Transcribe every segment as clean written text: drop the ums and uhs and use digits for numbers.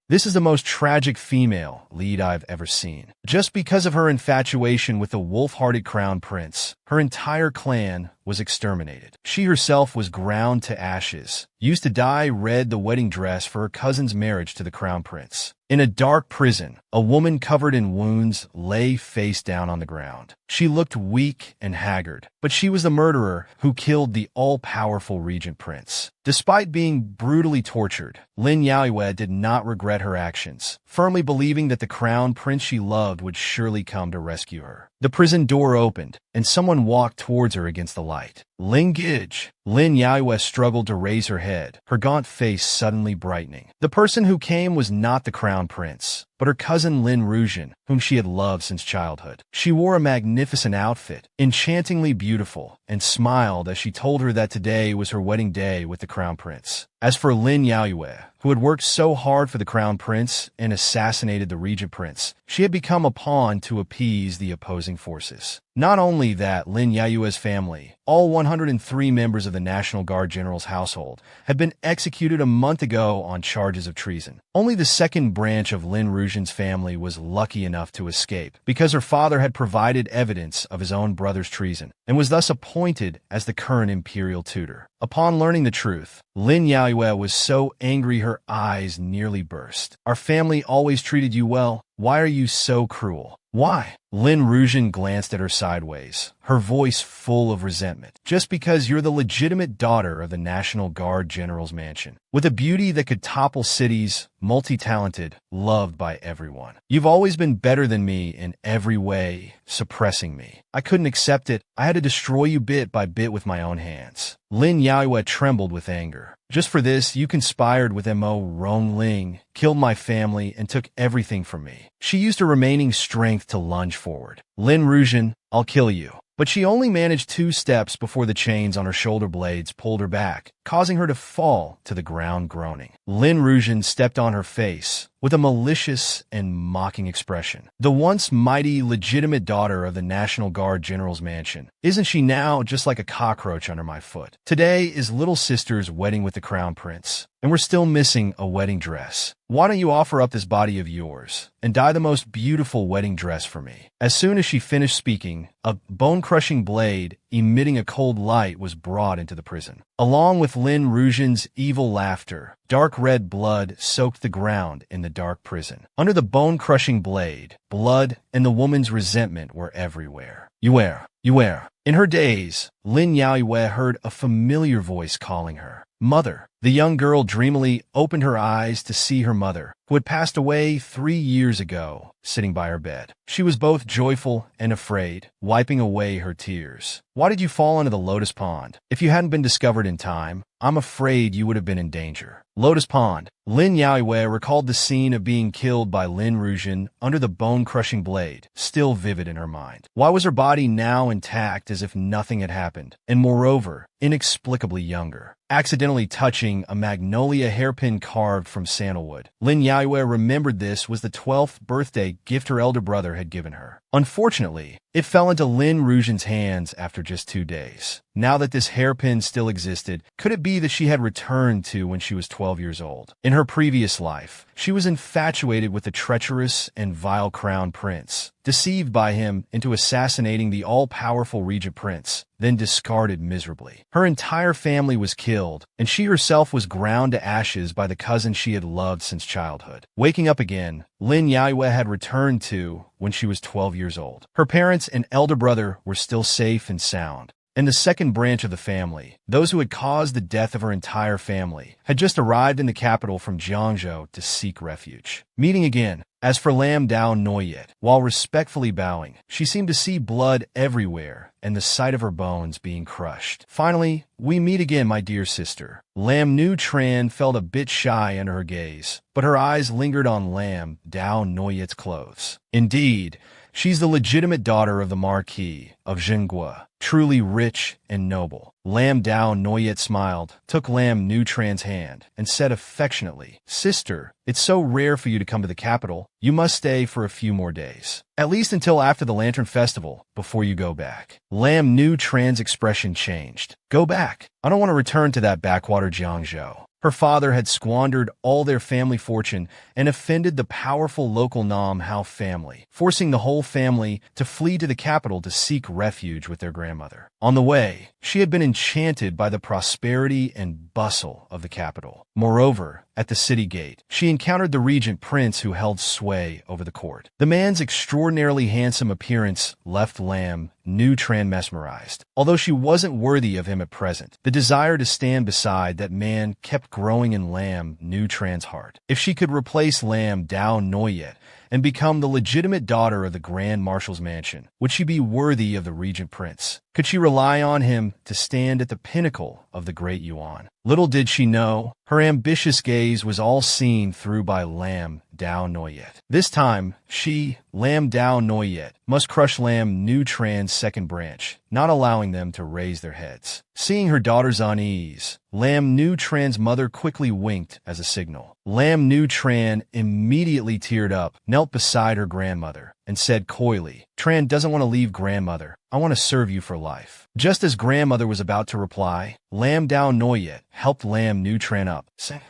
This is the most tragic female lead I've ever seen. Just because of her infatuation with the wolf-hearted crown prince, her entire clan was exterminated. She herself was ground to ashes, used to dye red the wedding dress for her cousin's marriage to the crown prince. In a dark prison, a woman covered in wounds lay face down on the ground. She looked weak and haggard, but she was the murderer who killed the all-powerful regent prince. Despite being brutally tortured, Lin Yaoyue did not regret her actions, firmly believing that the crown prince she loved would surely come to rescue her. The prison door opened, and someone walked towards her against the light. Lin Yaoyue struggled to raise her head, her gaunt face suddenly brightening. The person who came was not the crown prince, but her cousin Lin Ruzhen, whom she had loved since childhood. She wore a magnificent outfit, enchantingly beautiful, and smiled as she told her that today was her wedding day with the crown prince. As for Lin Yaoyue, who had worked so hard for the crown prince and assassinated the regent prince, she had become a pawn to appease the opposing forces. Not only that, Lin Yaoyue's family, all 103 members of the National Guard General's household, had been executed a month ago on charges of treason. Only the second branch of Lin Ruzhen's family was lucky enough to escape, because her father had provided evidence of his own brother's treason, and was thus appointed as the current imperial tutor. Upon learning the truth, Lin Yaoyue was so angry her eyes nearly burst. "Our family always treated you well. Why are you so cruel? Why?" Lin Ruzhen glanced at her sideways, her voice full of resentment. "Just because you're the legitimate daughter of the National Guard General's mansion, with a beauty that could topple cities, multi-talented, loved by everyone. You've always been better than me in every way, suppressing me. I couldn't accept it. I had to destroy you bit by bit with my own hands." Lin Yaoyue trembled with anger. "Just for this, you conspired with Mo Rongling, killed my family, and took everything from me." She used her remaining strength to lunge forward. "Lin Ruzhen, I'll kill you." But she only managed 2 steps before the chains on her shoulder blades pulled her back, causing her to fall to the ground groaning. Lin Ruzhen stepped on her face with a malicious and mocking expression. "The once mighty, legitimate daughter of the National Guard General's mansion, isn't she now just like a cockroach under my foot? Today is little sister's wedding with the crown prince, and we're still missing a wedding dress. Why don't you offer up this body of yours and dye the most beautiful wedding dress for me?" As soon as she finished speaking, a bone-crushing blade emitting a cold light was brought into the prison. Along with Lin Ruzhen's evil laughter, dark red blood soaked the ground in the dark prison. Under the bone-crushing blade, blood and the woman's resentment were everywhere. "Yuer." In her daze, Lin Yaoyue heard a familiar voice calling her, "Mother." The young girl dreamily opened her eyes to see her mother, who had passed away 3 years ago, sitting by her bed. She was both joyful and afraid, wiping away her tears. "Why did you fall into the lotus pond? If you hadn't been discovered in time, I'm afraid you would have been in danger." Lotus Pond. Lin Yaoyue recalled the scene of being killed by Lin Ruzhen under the bone-crushing blade, still vivid in her mind. Why was her body now intact as if nothing had happened, and moreover, inexplicably younger? Accidentally touching a magnolia hairpin carved from sandalwood. Lin Yaoyue remembered this was the 12th birthday gift her elder brother had given her. Unfortunately, it fell into Lin Ruzhen's hands after just 2 days. Now that this hairpin still existed, could it be that she had returned to when she was 12 years old? In her previous life, she was infatuated with the treacherous and vile crown prince, deceived by him into assassinating the all-powerful regent prince, then discarded miserably. Her entire family was killed, and she herself was ground to ashes by the cousin she had loved since childhood. Waking up again, Lin Yaoyue had returned to when she was 12 years old. Her parents and elder brother were still safe and sound. And the second branch of the family, those who had caused the death of her entire family, had just arrived in the capital from Jiangzhou to seek refuge. Meeting again. As for Lam Dao Noyet, while respectfully bowing, she seemed to see blood everywhere and the sight of her bones being crushed. "Finally, we meet again, my dear sister." Lam Nu Tran felt a bit shy under her gaze, but her eyes lingered on Lam Dao Noyet's clothes. Indeed, she's the legitimate daughter of the Marquis of Zhenghua, truly rich and noble. Lam Dao Noyet smiled, took Lam Nu Tran's hand, and said affectionately, "Sister, it's so rare for you to come to the capital. You must stay for a few more days. At least until after the Lantern Festival, before you go back." Lam Nu Tran's expression changed. "Go back? I don't want to return to that backwater Jiangzhou." Her father had squandered all their family fortune and offended the powerful local Nam Hao family, forcing the whole family to flee to the capital to seek refuge with their grandmother. On the way, she had been enchanted by the prosperity and bustle of the capital. Moreover, at the city gate, she encountered the regent prince who held sway over the court. The man's extraordinarily handsome appearance left Lam Nu Tran mesmerized. Although she wasn't worthy of him at present, the desire to stand beside that man kept growing in Lam Nu Tran's heart. If she could replace Lam Dao Noyet and become the legitimate daughter of the Grand Marshal's mansion, would she be worthy of the regent prince? Could she rely on him to stand at the pinnacle of the great Yuan? Little did she know, her ambitious gaze was all seen through by Lam Dao Noyet. This time, she, Lam Dao Noyet, must crush Lam Nu Tran's second branch, not allowing them to raise their heads. Seeing her daughter's unease, Lam Nu Tran's mother quickly winked as a signal. Lam Nu Tran immediately teared up, knelt beside her grandmother, and said coyly, "Tran doesn't want to leave grandmother. I want to serve you for life." Just as grandmother was about to reply, Lam Dao Noyet helped Lam Nu Tran up.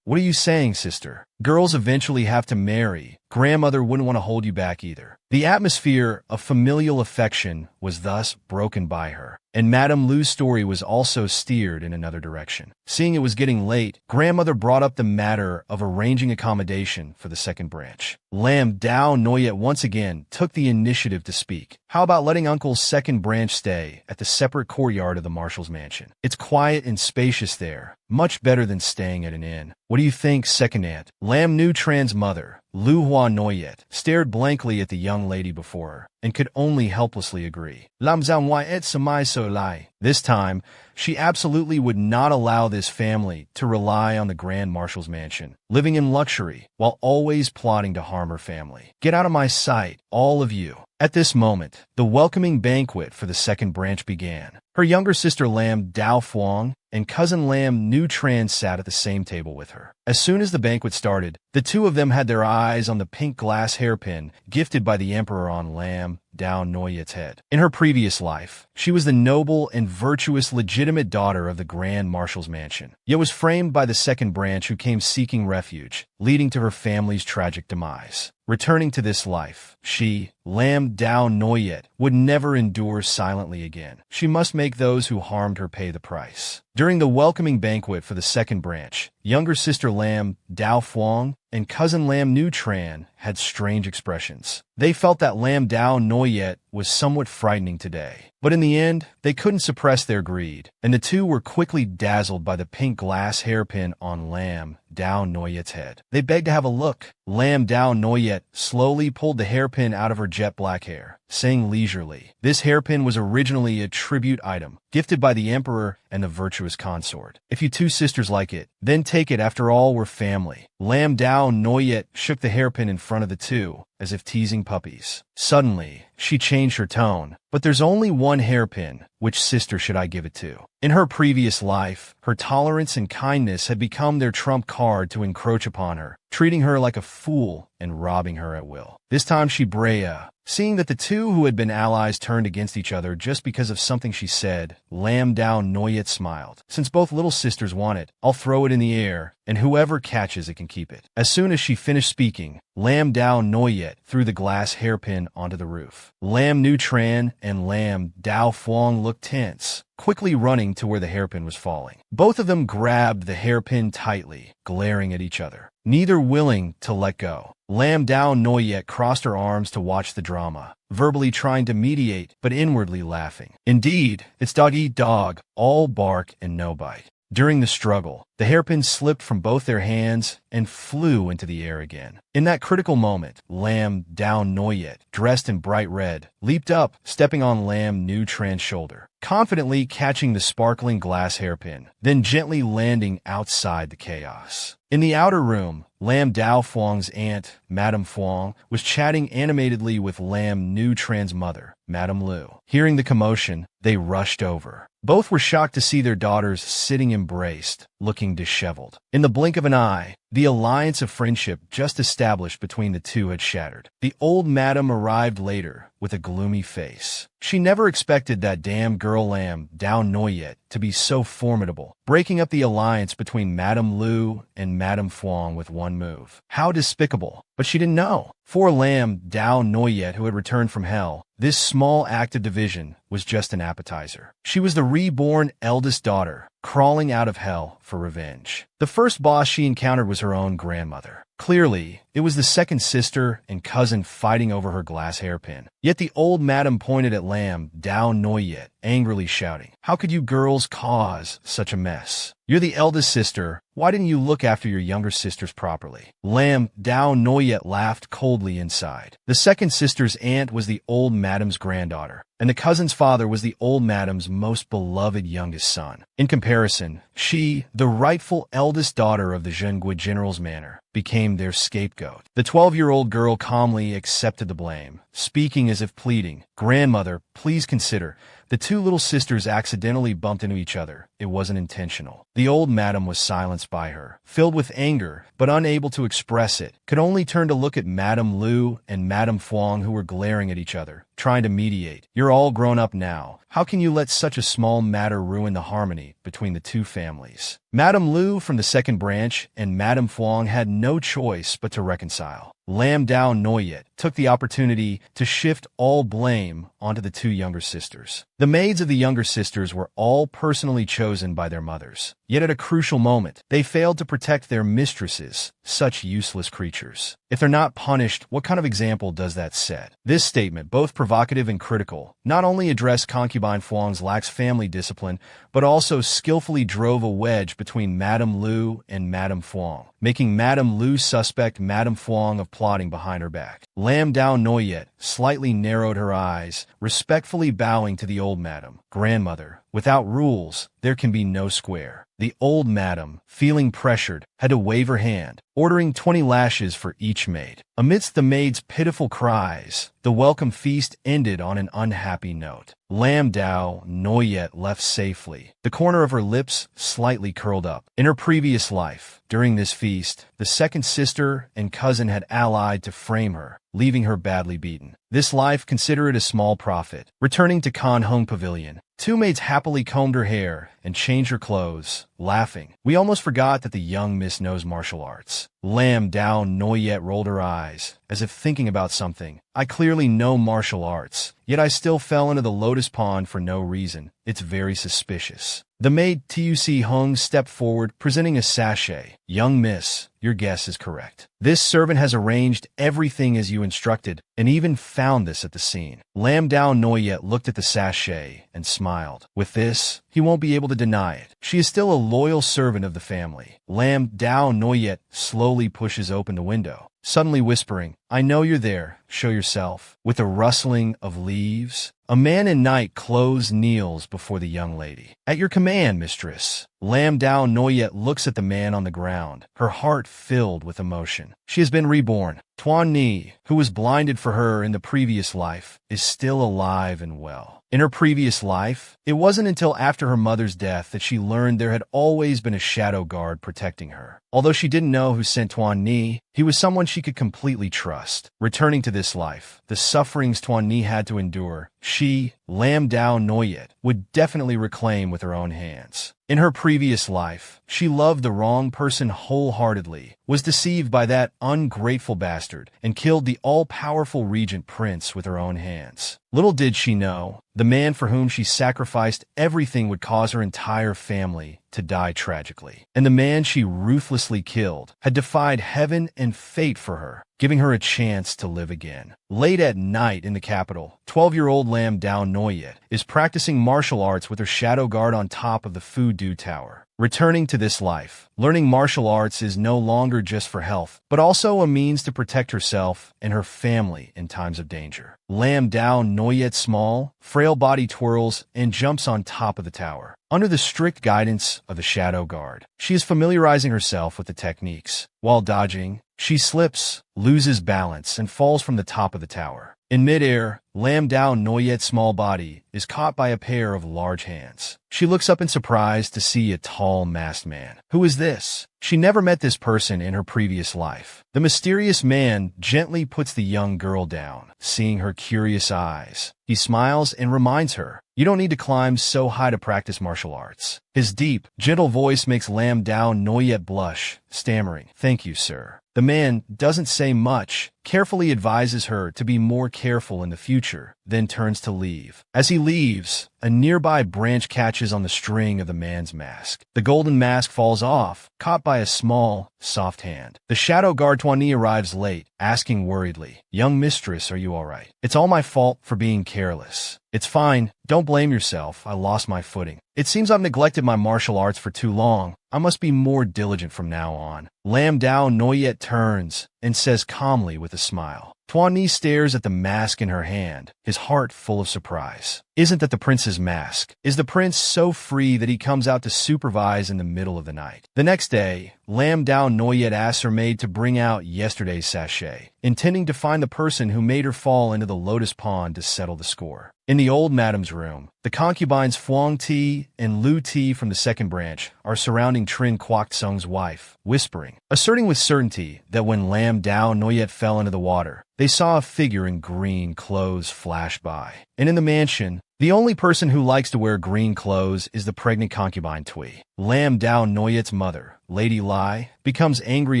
"What are you saying, sister? Girls eventually have to marry. Grandmother wouldn't want to hold you back either." The atmosphere of familial affection was thus broken by her, and Madame Lu's story was also steered in another direction. Seeing it was getting late, grandmother brought up the matter of arranging accommodation for the second branch. Lam Dao Noyet once again took the initiative to speak. "How about letting Uncle's second branch stay at the separate courtyard of the Marshal's mansion? It's quiet and spacious there, much better than staying at an inn. What do you think, second aunt?" Lam Nu Tran's mother, Lu Hua Noyet, stared blankly at the young lady before her, and could only helplessly agree. "Lam Zhang Wai et Samai So Lai." This time, she absolutely would not allow this family to rely on the Grand Marshal's mansion, living in luxury while always plotting to harm her family. "Get out of my sight, all of you." At this moment, the welcoming banquet for the second branch began. Her younger sister Lam Dao Fuang and cousin Lam Nu Tran sat at the same table with her. As soon as the banquet started, the two of them had their eyes on the pink glass hairpin gifted by the emperor on Lam Dao Noyet's head. In her previous life, she was the noble and virtuous legitimate daughter of the Grand Marshal's mansion, yet was framed by the second branch who came seeking refuge, leading to her family's tragic demise. Returning to this life, she, Lam Dao Noyet, would never endure silently again. She must make those who harmed her pay the price. During the welcoming banquet for the second branch, younger sister Lam Dao Fuang and cousin Lam Nu Tran had strange expressions. They felt that Lam Dao Noyet was somewhat frightening today. But in the end, they couldn't suppress their greed, and the two were quickly dazzled by the pink glass hairpin on Lam Dao Noyet's head. They begged to have a look. Lam Dao Noyet slowly pulled the hairpin out of her jet black hair, saying leisurely, "This hairpin was originally a tribute item, gifted by the emperor and the virtuous consort. If you two sisters like it, then take it. After all, we're family." Lam Dao Noyet shook the hairpin in front of the two, as if teasing puppies. Suddenly, she changed her tone. "But there's only one hairpin. Which sister should I give it to?" In her previous life, her tolerance and kindness had become their trump card to encroach upon her, treating her like a fool and robbing her at will. This time she Brea. Seeing that the two who had been allies turned against each other just because of something she said, Lam Dao Noyet smiled. "Since both little sisters want it, I'll throw it in the air, and whoever catches it can keep it." As soon as she finished speaking, Lam Dao Noyet threw the glass hairpin onto the roof. Lam Nu Tran and Lam Dao Fuang looked tense, quickly running to where the hairpin was falling. Both of them grabbed the hairpin tightly, glaring at each other, neither willing to let go. Lam Dao Noyet crossed her arms to watch the drama, verbally trying to mediate, but inwardly laughing. Indeed, it's dog eat dog, all bark and no bite. During the struggle, the hairpin slipped from both their hands and flew into the air again. In that critical moment, Lam Dao Noyet, dressed in bright red, leaped up, stepping on Lam Nu Tran's shoulder, confidently catching the sparkling glass hairpin, then gently landing outside the chaos. In the outer room, Lam Dao Phuong's aunt, Madame Phuong, was chatting animatedly with Lam Nu Tran's mother, Madame Lu. Hearing the commotion, they rushed over. Both were shocked to see their daughters sitting embraced, looking disheveled. In the blink of an eye, the alliance of friendship just established between the two had shattered. The old madam arrived later with a gloomy face. She never expected that damn girl Lam Dao Noyet to be so formidable, breaking up the alliance between Madame Lu and Madame Phuong with one move. How despicable. But she didn't know. For Lam Dao Noyet, who had returned from hell, this small act of division was just an appetizer. She was the reborn eldest daughter, crawling out of hell for revenge. The first boss she encountered was her own grandmother. Clearly, it was the second sister and cousin fighting over her glass hairpin. Yet the old madam pointed at Lam Dao Noyet, angrily shouting, "How could you girls cause such a mess? You're the eldest sister. Why didn't you look after your younger sisters properly?" Lam Dao Noyet laughed coldly inside. The second sister's aunt was the old madam's granddaughter, and the cousin's father was the old madam's most beloved youngest son. In comparison, she, the rightful eldest daughter of the Zhengui general's manor, became their scapegoat. The 12-year-old girl calmly accepted the blame, speaking as if pleading, "Grandmother, please consider. The two little sisters accidentally bumped into each other. It wasn't intentional." The old madam was silenced by her, filled with anger, but unable to express it, could only turn to look at Madame Lu and Madame Phuong, who were glaring at each other, trying to mediate. "You're all grown up now. How can you let such a small matter ruin the harmony between the two families?" Madame Lu from the second branch and Madame Phuong had no choice but to reconcile. Lam Dao Noyet took the opportunity to shift all blame onto the two younger sisters. The maids of the younger sisters were all personally chosen by their mothers. Yet at a crucial moment, they failed to protect their mistresses, such useless creatures. If they're not punished, what kind of example does that set? This statement, both provocative and critical, not only addressed concubine Phuong's lax family discipline, but also skillfully drove a wedge between Madame Lu and Madame Phuong, making Madame Lu suspect Madame Phuong of plotting behind her back. Lam Dao Noyet slightly narrowed her eyes, respectfully bowing to the old madam. "Grandmother, without rules, there can be no square." The old madam, feeling pressured, had to wave her hand, ordering 20 lashes for each maid. Amidst the maids' pitiful cries, the welcome feast ended on an unhappy note. Lam Dao Noyet left safely, the corner of her lips slightly curled up. In her previous life, during this feast, the second sister and cousin had allied to frame her, leaving her badly beaten. This life, consider it a small profit. Returning to Kan Hung Pavilion, two maids happily combed her hair and changed her clothes, laughing. "We almost forgot that the young miss knows martial arts." Lam Dao Noyet rolled her eyes, as if thinking about something. "I clearly know martial arts, yet I still fell into the lotus pond for no reason. It's very suspicious." The maid Tuc Hung stepped forward, presenting a sachet. "Young miss, your guess is correct. This servant has arranged everything as you instructed, and even found this at the scene." Lam Dao Noyet looked at the sachet and smiled. With this, he won't be able to deny it. She is still a loyal servant of the family. Lam Dao Noyet slowly pushes open the window, suddenly whispering, "I know you're there. Show yourself." With a rustling of leaves, a man in night clothes kneels before the young lady. "At your command, mistress." Lam Dao Noyet looks at the man on the ground, her heart filled with emotion. She has been reborn. Tuan Ni, who was blinded for her in the previous life, is still alive and well. In her previous life, it wasn't until after her mother's death that she learned there had always been a shadow guard protecting her. Although she didn't know who sent Tuan Ni, he was someone she could completely trust. Returning to this life, the sufferings Tuan Ni had to endure, she, Lam Dao Noyet, would definitely reclaim with her own hands. In her previous life, she loved the wrong person wholeheartedly, was deceived by that ungrateful bastard, and killed the all-powerful regent prince with her own hands. Little did she know, the man for whom she sacrificed everything would cause her entire family to die tragically. And the man she ruthlessly killed had defied heaven and fate for her, giving her a chance to live again. Late at night in the capital, 12-year-old Lam Dao Noyet is practicing martial arts with her shadow guard on top of the Fudu Tower. returning to this life. Learning martial arts is no longer just for health, but also a means to protect herself and her family in times of danger. Lam Dao Noyet small, frail body twirls and jumps on top of the tower. Under the strict guidance of the Shadow Guard, she is familiarizing herself with the techniques. While dodging, she slips, loses balance, and falls from the top of the tower. In midair, Lam Dao Noyet's small body is caught by a pair of large hands. She looks up in surprise to see a tall, masked man. Who is this? She never met this person in her previous life. The mysterious man gently puts the young girl down, seeing her curious eyes. He smiles and reminds her, "You don't need to climb so high to practice martial arts." His deep, gentle voice makes Lam Dao Noyet blush, stammering, "Thank you, sir." The man doesn't say much, carefully advises her to be more careful in the future, then turns to leave. As he leaves, a nearby branch catches on the string of the man's mask. The golden mask falls off, caught by a small, soft hand. The Shadow Guard Tuani arrives late, asking worriedly, "Young mistress, are you all right? It's all my fault for being careless." "It's fine. Don't blame yourself. I lost my footing. It seems I've neglected my martial arts for too long. I must be more diligent from now on." Lam Dao Noyet turns and says calmly with a smile. Tuani stares at the mask in her hand, his heart full of surprise. Isn't that the prince's mask? Is the prince so free that he comes out to supervise in the middle of the night? The next day, Lam Dao Noyet asks her maid to bring out yesterday's sachet, intending to find the person who made her fall into the lotus pond to settle the score. In the old madam's room, the concubines Fuang Ti and Lu Ti from the second branch are surrounding Trin Quoc Tsung's wife, whispering, asserting with certainty that when Lam Dao Noyet fell into the water, they saw a figure in green clothes flash by. And in the mansion, the only person who likes to wear green clothes is the pregnant concubine Tui. Lam Dao Noyet's mother, Lady Lai, becomes angry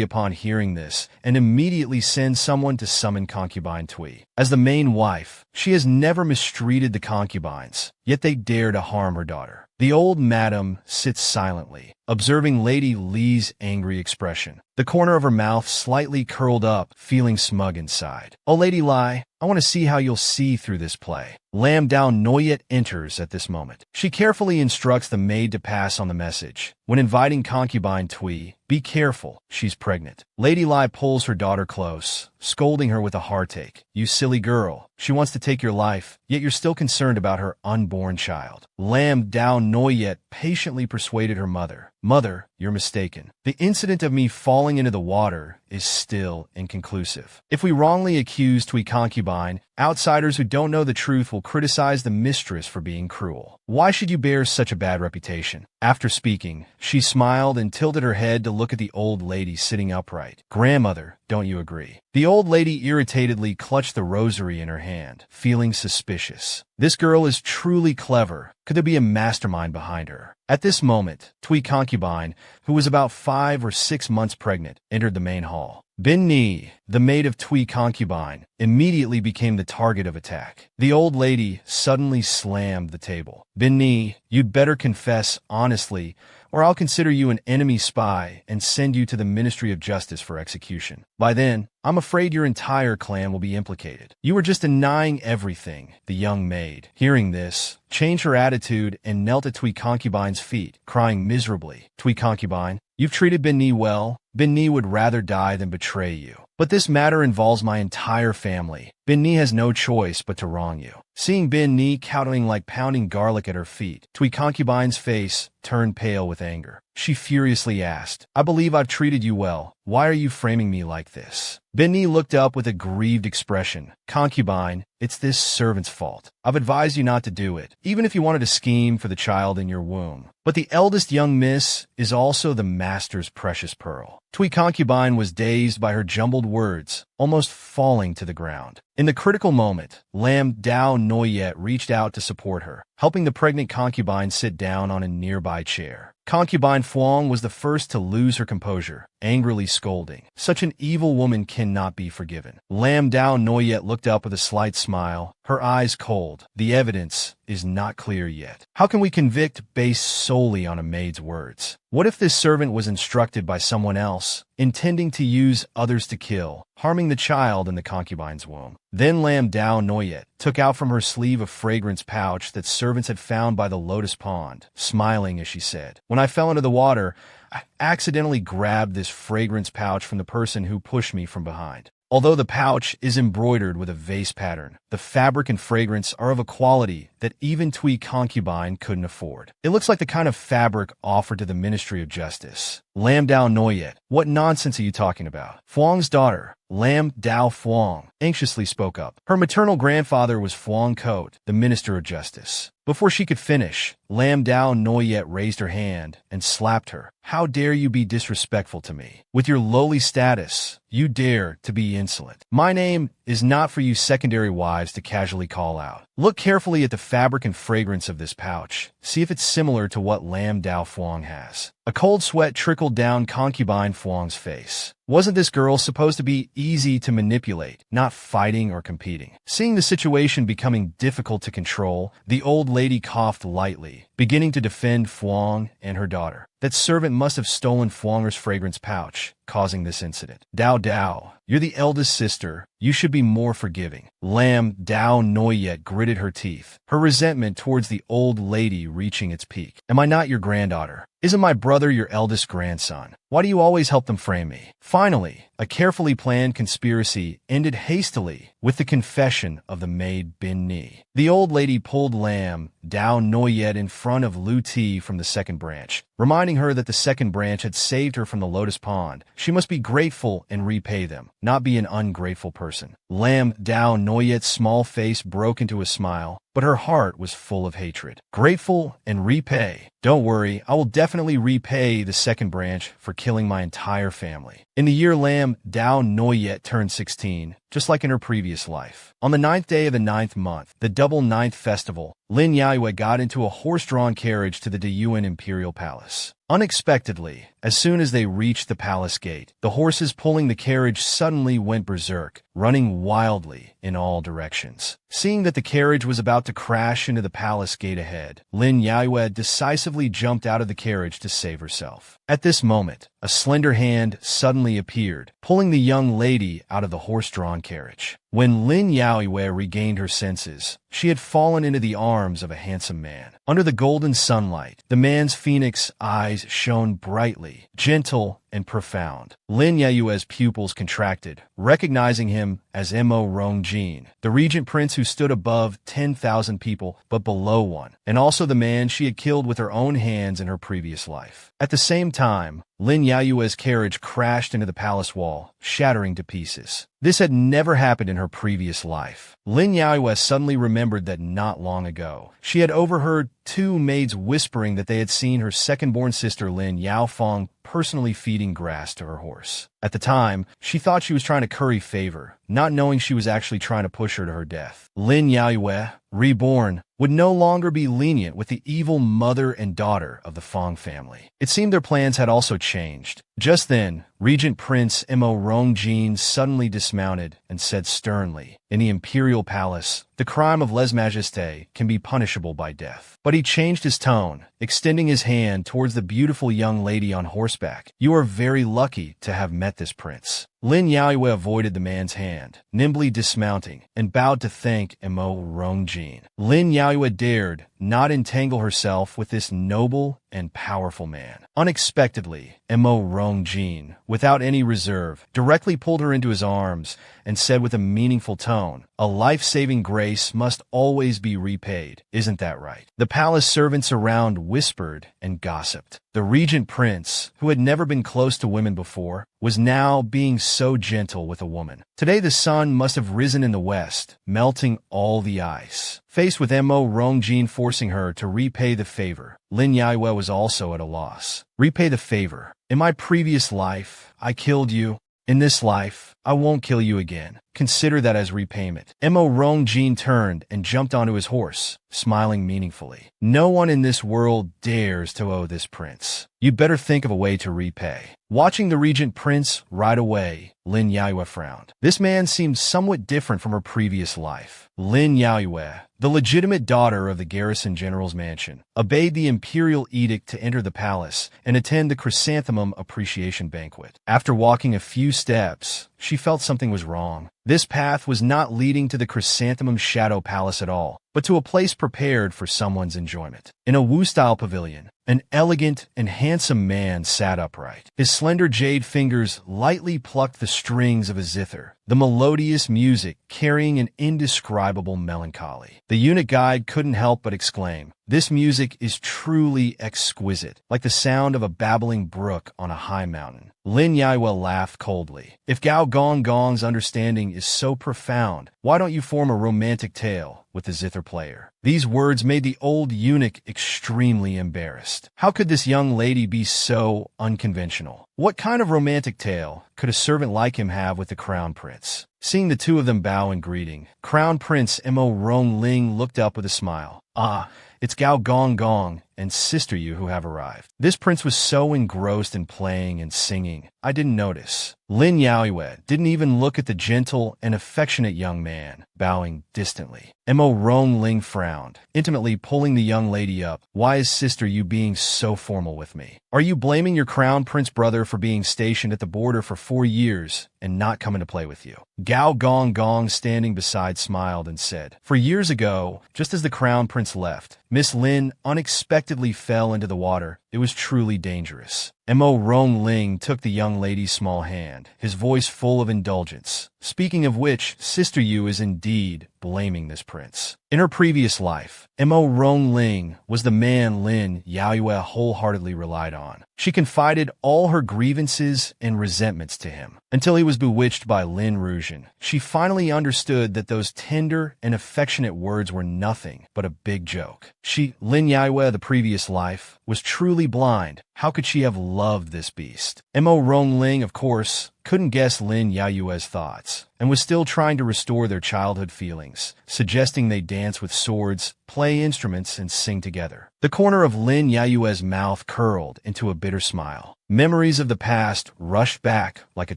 upon hearing this and immediately sends someone to summon concubine Tui. As the main wife, she has never mistreated the concubines, yet they dare to harm her daughter. The old madam sits silently, observing Lady Li's angry expression, the corner of her mouth slightly curled up, feeling smug inside. "Oh, Lady Li, I want to see how you'll see through this play." Lam Dao Noyet enters at this moment. She carefully instructs the maid to pass on the message. When inviting concubine Tui, "Be careful, she's pregnant." Lady Li pulls her daughter close, scolding her with a heartache. "You silly girl, she wants to take your life, yet you're still concerned about her unborn child." Lam Dao Noyet patiently persuaded her mother, "Mother, you're mistaken. The incident of me falling into the water is still inconclusive. If we wrongly accuse Tui concubine, outsiders who don't know the truth will criticize the mistress for being cruel. Why should you bear such a bad reputation?" After speaking, she smiled and tilted her head to look at the old lady sitting upright. "Grandmother, don't you agree?" The old lady irritatedly clutched the rosary in her hand, feeling suspicious. This girl is truly clever. Could there be a mastermind behind her? At this moment, Tui concubine, who was about 5 or 6 months pregnant, entered the main hall. Bin Ni, the maid of Tui concubine, immediately became the target of attack. The old lady suddenly slammed the table. "Bin Ni, you'd better confess honestly, or I'll consider you an enemy spy and send you to the Ministry of Justice for execution. By then, I'm afraid your entire clan will be implicated. You were just denying everything." The young maid, hearing this, changed her attitude and knelt at Tui concubine's feet, crying miserably. "Tui concubine, you've treated Bin Ni well. Bin Ni would rather die than betray you. But this matter involves my entire family. Bin Ni has no choice but to wrong you." Seeing Bin Ni kowtowing like pounding garlic at her feet, Tui concubine's face turned pale with anger. She furiously asked, "I believe I've treated you well. Why are you framing me like this?" Bin Ni looked up with a grieved expression. "Concubine, it's this servant's fault. I've advised you not to do it, even if you wanted to scheme for the child in your womb. But the eldest young miss is also the master's precious pearl." Tui concubine was dazed by her jumbled words, almost falling to the ground. In the critical moment, Lam Dao Noyet reached out to support her, helping the pregnant concubine sit down on a nearby chair. Concubine Fuang was the first to lose her composure, angrily scolding. Such an evil woman cannot be forgiven. Lam Dao Noyet looked up with a slight smile, her eyes cold. The evidence is not clear yet. How can we convict based solely on a maid's words? What if this servant was instructed by someone else, intending to use others to kill, harming the child in the concubine's womb? Then Lam Dao Noyet took out from her sleeve a fragrance pouch that servants had found by the lotus pond, smiling as she said, "When I fell into the water, I accidentally grabbed this fragrance pouch from the person who pushed me from behind. Although the pouch is embroidered with a vase pattern, the fabric and fragrance are of a quality that even Tui concubine couldn't afford. It looks like the kind of fabric offered to the Ministry of Justice." Lam Dao Noyet, what nonsense are you talking about? Fuang's daughter, Lam Dao Fuang, anxiously spoke up. Her maternal grandfather was Fuang Coat, the Minister of Justice. Before she could finish, Lam Dao Noyet raised her hand and slapped her. "How dare you be disrespectful to me? With your lowly status, you dare to be insolent. My name is not for you secondary wives to casually call out. Look carefully at the fabric and fragrance of this pouch. See if it's similar to what Lam Dao Fuang has." A cold sweat trickled down concubine Fuang's face. Wasn't this girl supposed to be easy to manipulate, not fighting or competing? Seeing the situation becoming difficult to control, the old lady coughed lightly, beginning to defend Fuang and her daughter. That servant must have stolen Fuanger's fragrance pouch, causing this incident. "Dao Dao, you're the eldest sister. You should be more forgiving." Lam Dao Noyet gritted her teeth, her resentment towards the old lady reaching its peak. "Am I not your granddaughter? Isn't my brother your eldest grandson? Why do you always help them frame me?" Finally, a carefully planned conspiracy ended hastily with the confession of the maid Bin Ni. The old lady pulled Lam Dao Noyet in front of Lu Ti from the second branch, reminding her that the second branch had saved her from the lotus pond. She must be grateful and repay them, not be an ungrateful person. Lam Dao Noyet's small face broke into a smile, but her heart was full of hatred. "Grateful and repay? Don't worry, I will definitely repay the second branch for killing my entire family." In the year Lam Dao Noyet turned 16, just like in her previous life. On the 9th day of the 9th month, the double 9th festival, Lin Yaiyue got into a horse-drawn carriage to the Deyuan Imperial Palace. Unexpectedly, as soon as they reached the palace gate, the horses pulling the carriage suddenly went berserk, running wildly in all directions. Seeing that the carriage was about to crash into the palace gate ahead, Lin Yaiyue decisively jumped out of the carriage to save herself. At this moment, a slender hand suddenly appeared, pulling the young lady out of the horse-drawn carriage. When Lin Yaiyue regained her senses, she had fallen into the arms of a handsome man. Under the golden sunlight, the man's phoenix eyes shone brightly, gentle, and profound. Lin Yaiyue's pupils contracted, recognizing him as Mo Rongjin, the regent prince who stood above 10,000 people but below one, and also the man she had killed with her own hands in her previous life. At the same time, Lin Yaiyue's carriage crashed into the palace wall, shattering to pieces. This had never happened in her previous life. Lin Yaiyue suddenly remembered that not long ago, she had overheard two maids whispering that they had seen her second-born sister Lin Yaofeng personally feeding grass to her horse. At the time, she thought she was trying to curry favor, not knowing she was actually trying to push her to her death. Lin Yaiyue, Reborn, would no longer be lenient with the evil mother and daughter of the Feng family. It seemed their plans had also changed. Just then, Regent Prince Mo Rongjin suddenly dismounted and said sternly, "In the imperial palace, the crime of lèse-majesté can be punishable by death." But he changed his tone, extending his hand towards the beautiful young lady on horseback. "You are very lucky to have met this prince." Lin Yaiyue avoided the man's hand, nimbly dismounting, and bowed to thank Mo Rongjin. Lin Yaiyue dared not entangle herself with this noble and powerful man. Unexpectedly, Mo Rongjin, without any reserve, directly pulled her into his arms and said with a meaningful tone, "A life-saving grace must always be repaid, isn't that right?" The palace servants around whispered and gossiped. The regent prince, who had never been close to women before, was now being so gentle with a woman. Today the sun must have risen in the west, melting all the ice. Faced with Mo Rongjin forcing her to repay the favor, Lin Yaiyue was also at a loss. Repay the favor. In my previous life, I killed you. In this life, I won't kill you again. Consider that as repayment. Mo Rongjin turned and jumped onto his horse, smiling meaningfully. No one in this world dares to owe this prince. You'd better think of a way to repay. Watching the regent prince ride away, Lin Yaoyue frowned. This man seemed somewhat different from her previous life. Lin Yaoyue, the legitimate daughter of the garrison general's mansion, obeyed the imperial edict to enter the palace and attend the chrysanthemum appreciation banquet. After walking a few steps, she felt something was wrong. This path was not leading to the chrysanthemum shadow palace at all, but to a place prepared for someone's enjoyment. In a Wu-style pavilion, an elegant and handsome man sat upright. His slender jade fingers lightly plucked the strings of a zither, the melodious music carrying an indescribable melancholy. The eunuch guide couldn't help but exclaim, "This music is truly exquisite, like the sound of a babbling brook on a high mountain." Lin Yaoyue laughed coldly. "If Gao Gong's understanding is so profound, why don't you form a romantic tale with the zither player?" These words made the old eunuch extremely embarrassed. How could this young lady be so unconventional? What kind of romantic tale could a servant like him have with the crown prince? Seeing the two of them bow in greeting, Crown Prince Mo Rongling looked up with a smile. "Ah, it's Gao Gong and Sister Yu who have arrived." This prince was so engrossed in playing and singing, I didn't notice. Lin Yaoyue didn't even look at the gentle and affectionate young man, bowing distantly. Mo Rongling frowned, intimately pulling the young lady up. "Why is Sister Yu being so formal with me? Are you blaming your crown prince brother for being stationed at the border for 4 years and not coming to play with you?" Gao Gong, standing beside, smiled and said, "For years ago, just as the crown prince left, Miss Lin unexpectedly fell into the water. It was truly dangerous." Mo Rongling took the young lady's small hand, his voice full of indulgence. "Speaking of which, Sister Yu is indeed blaming this prince. In her previous life, Mo Rongling was the man Lin Yaoyue wholeheartedly relied on. She confided all her grievances and resentments to him, until he was bewitched by Lin Rujin. She finally understood that those tender and affectionate words were nothing but a big joke. Lin Yaoyue, the previous life, was truly blind. How could she have loved this beast? Mo Rongling, of course, couldn't guess Lin Yaoyue's thoughts, and was still trying to restore their childhood feelings, suggesting they dance with swords, play instruments, and sing together. The corner of Lin Yaoyue's mouth curled into a bitter smile. Memories of the past rushed back like a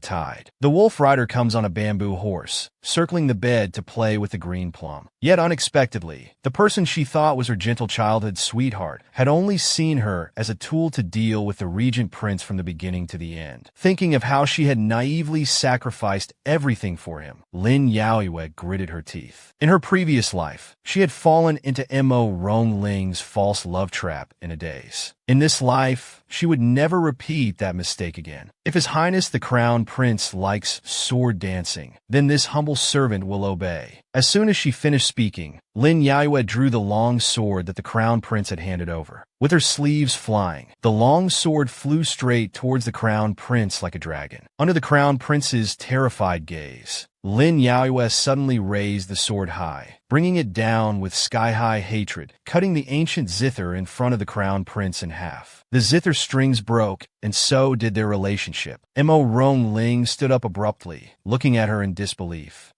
tide. The wolf rider comes on a bamboo horse, circling the bed to play with the green plum. Yet unexpectedly, the person she thought was her gentle childhood sweetheart had only seen her as a tool to deal with the regent prince from the beginning to the end. Thinking of how she had naively sacrificed everything for him, Lin Yaoyue gritted her teeth. In her previous life, she had fallen into Mo Rongling's false love trap in a daze. In this life, she would never repeat that mistake again. If His Highness the Crown Prince likes sword dancing, then this humble servant will obey. As soon as she finished speaking, Lin Yaoyue drew the long sword that the Crown Prince had handed over. With her sleeves flying, the long sword flew straight towards the Crown Prince like a dragon. Under the Crown Prince's terrified gaze, Lin Yaoyue suddenly raised the sword high, bringing it down with sky-high hatred, cutting the ancient zither in front of the Crown Prince in half. The zither strings broke, and so did their relationship. Mo Rongling stood up abruptly, looking at her in disbelief.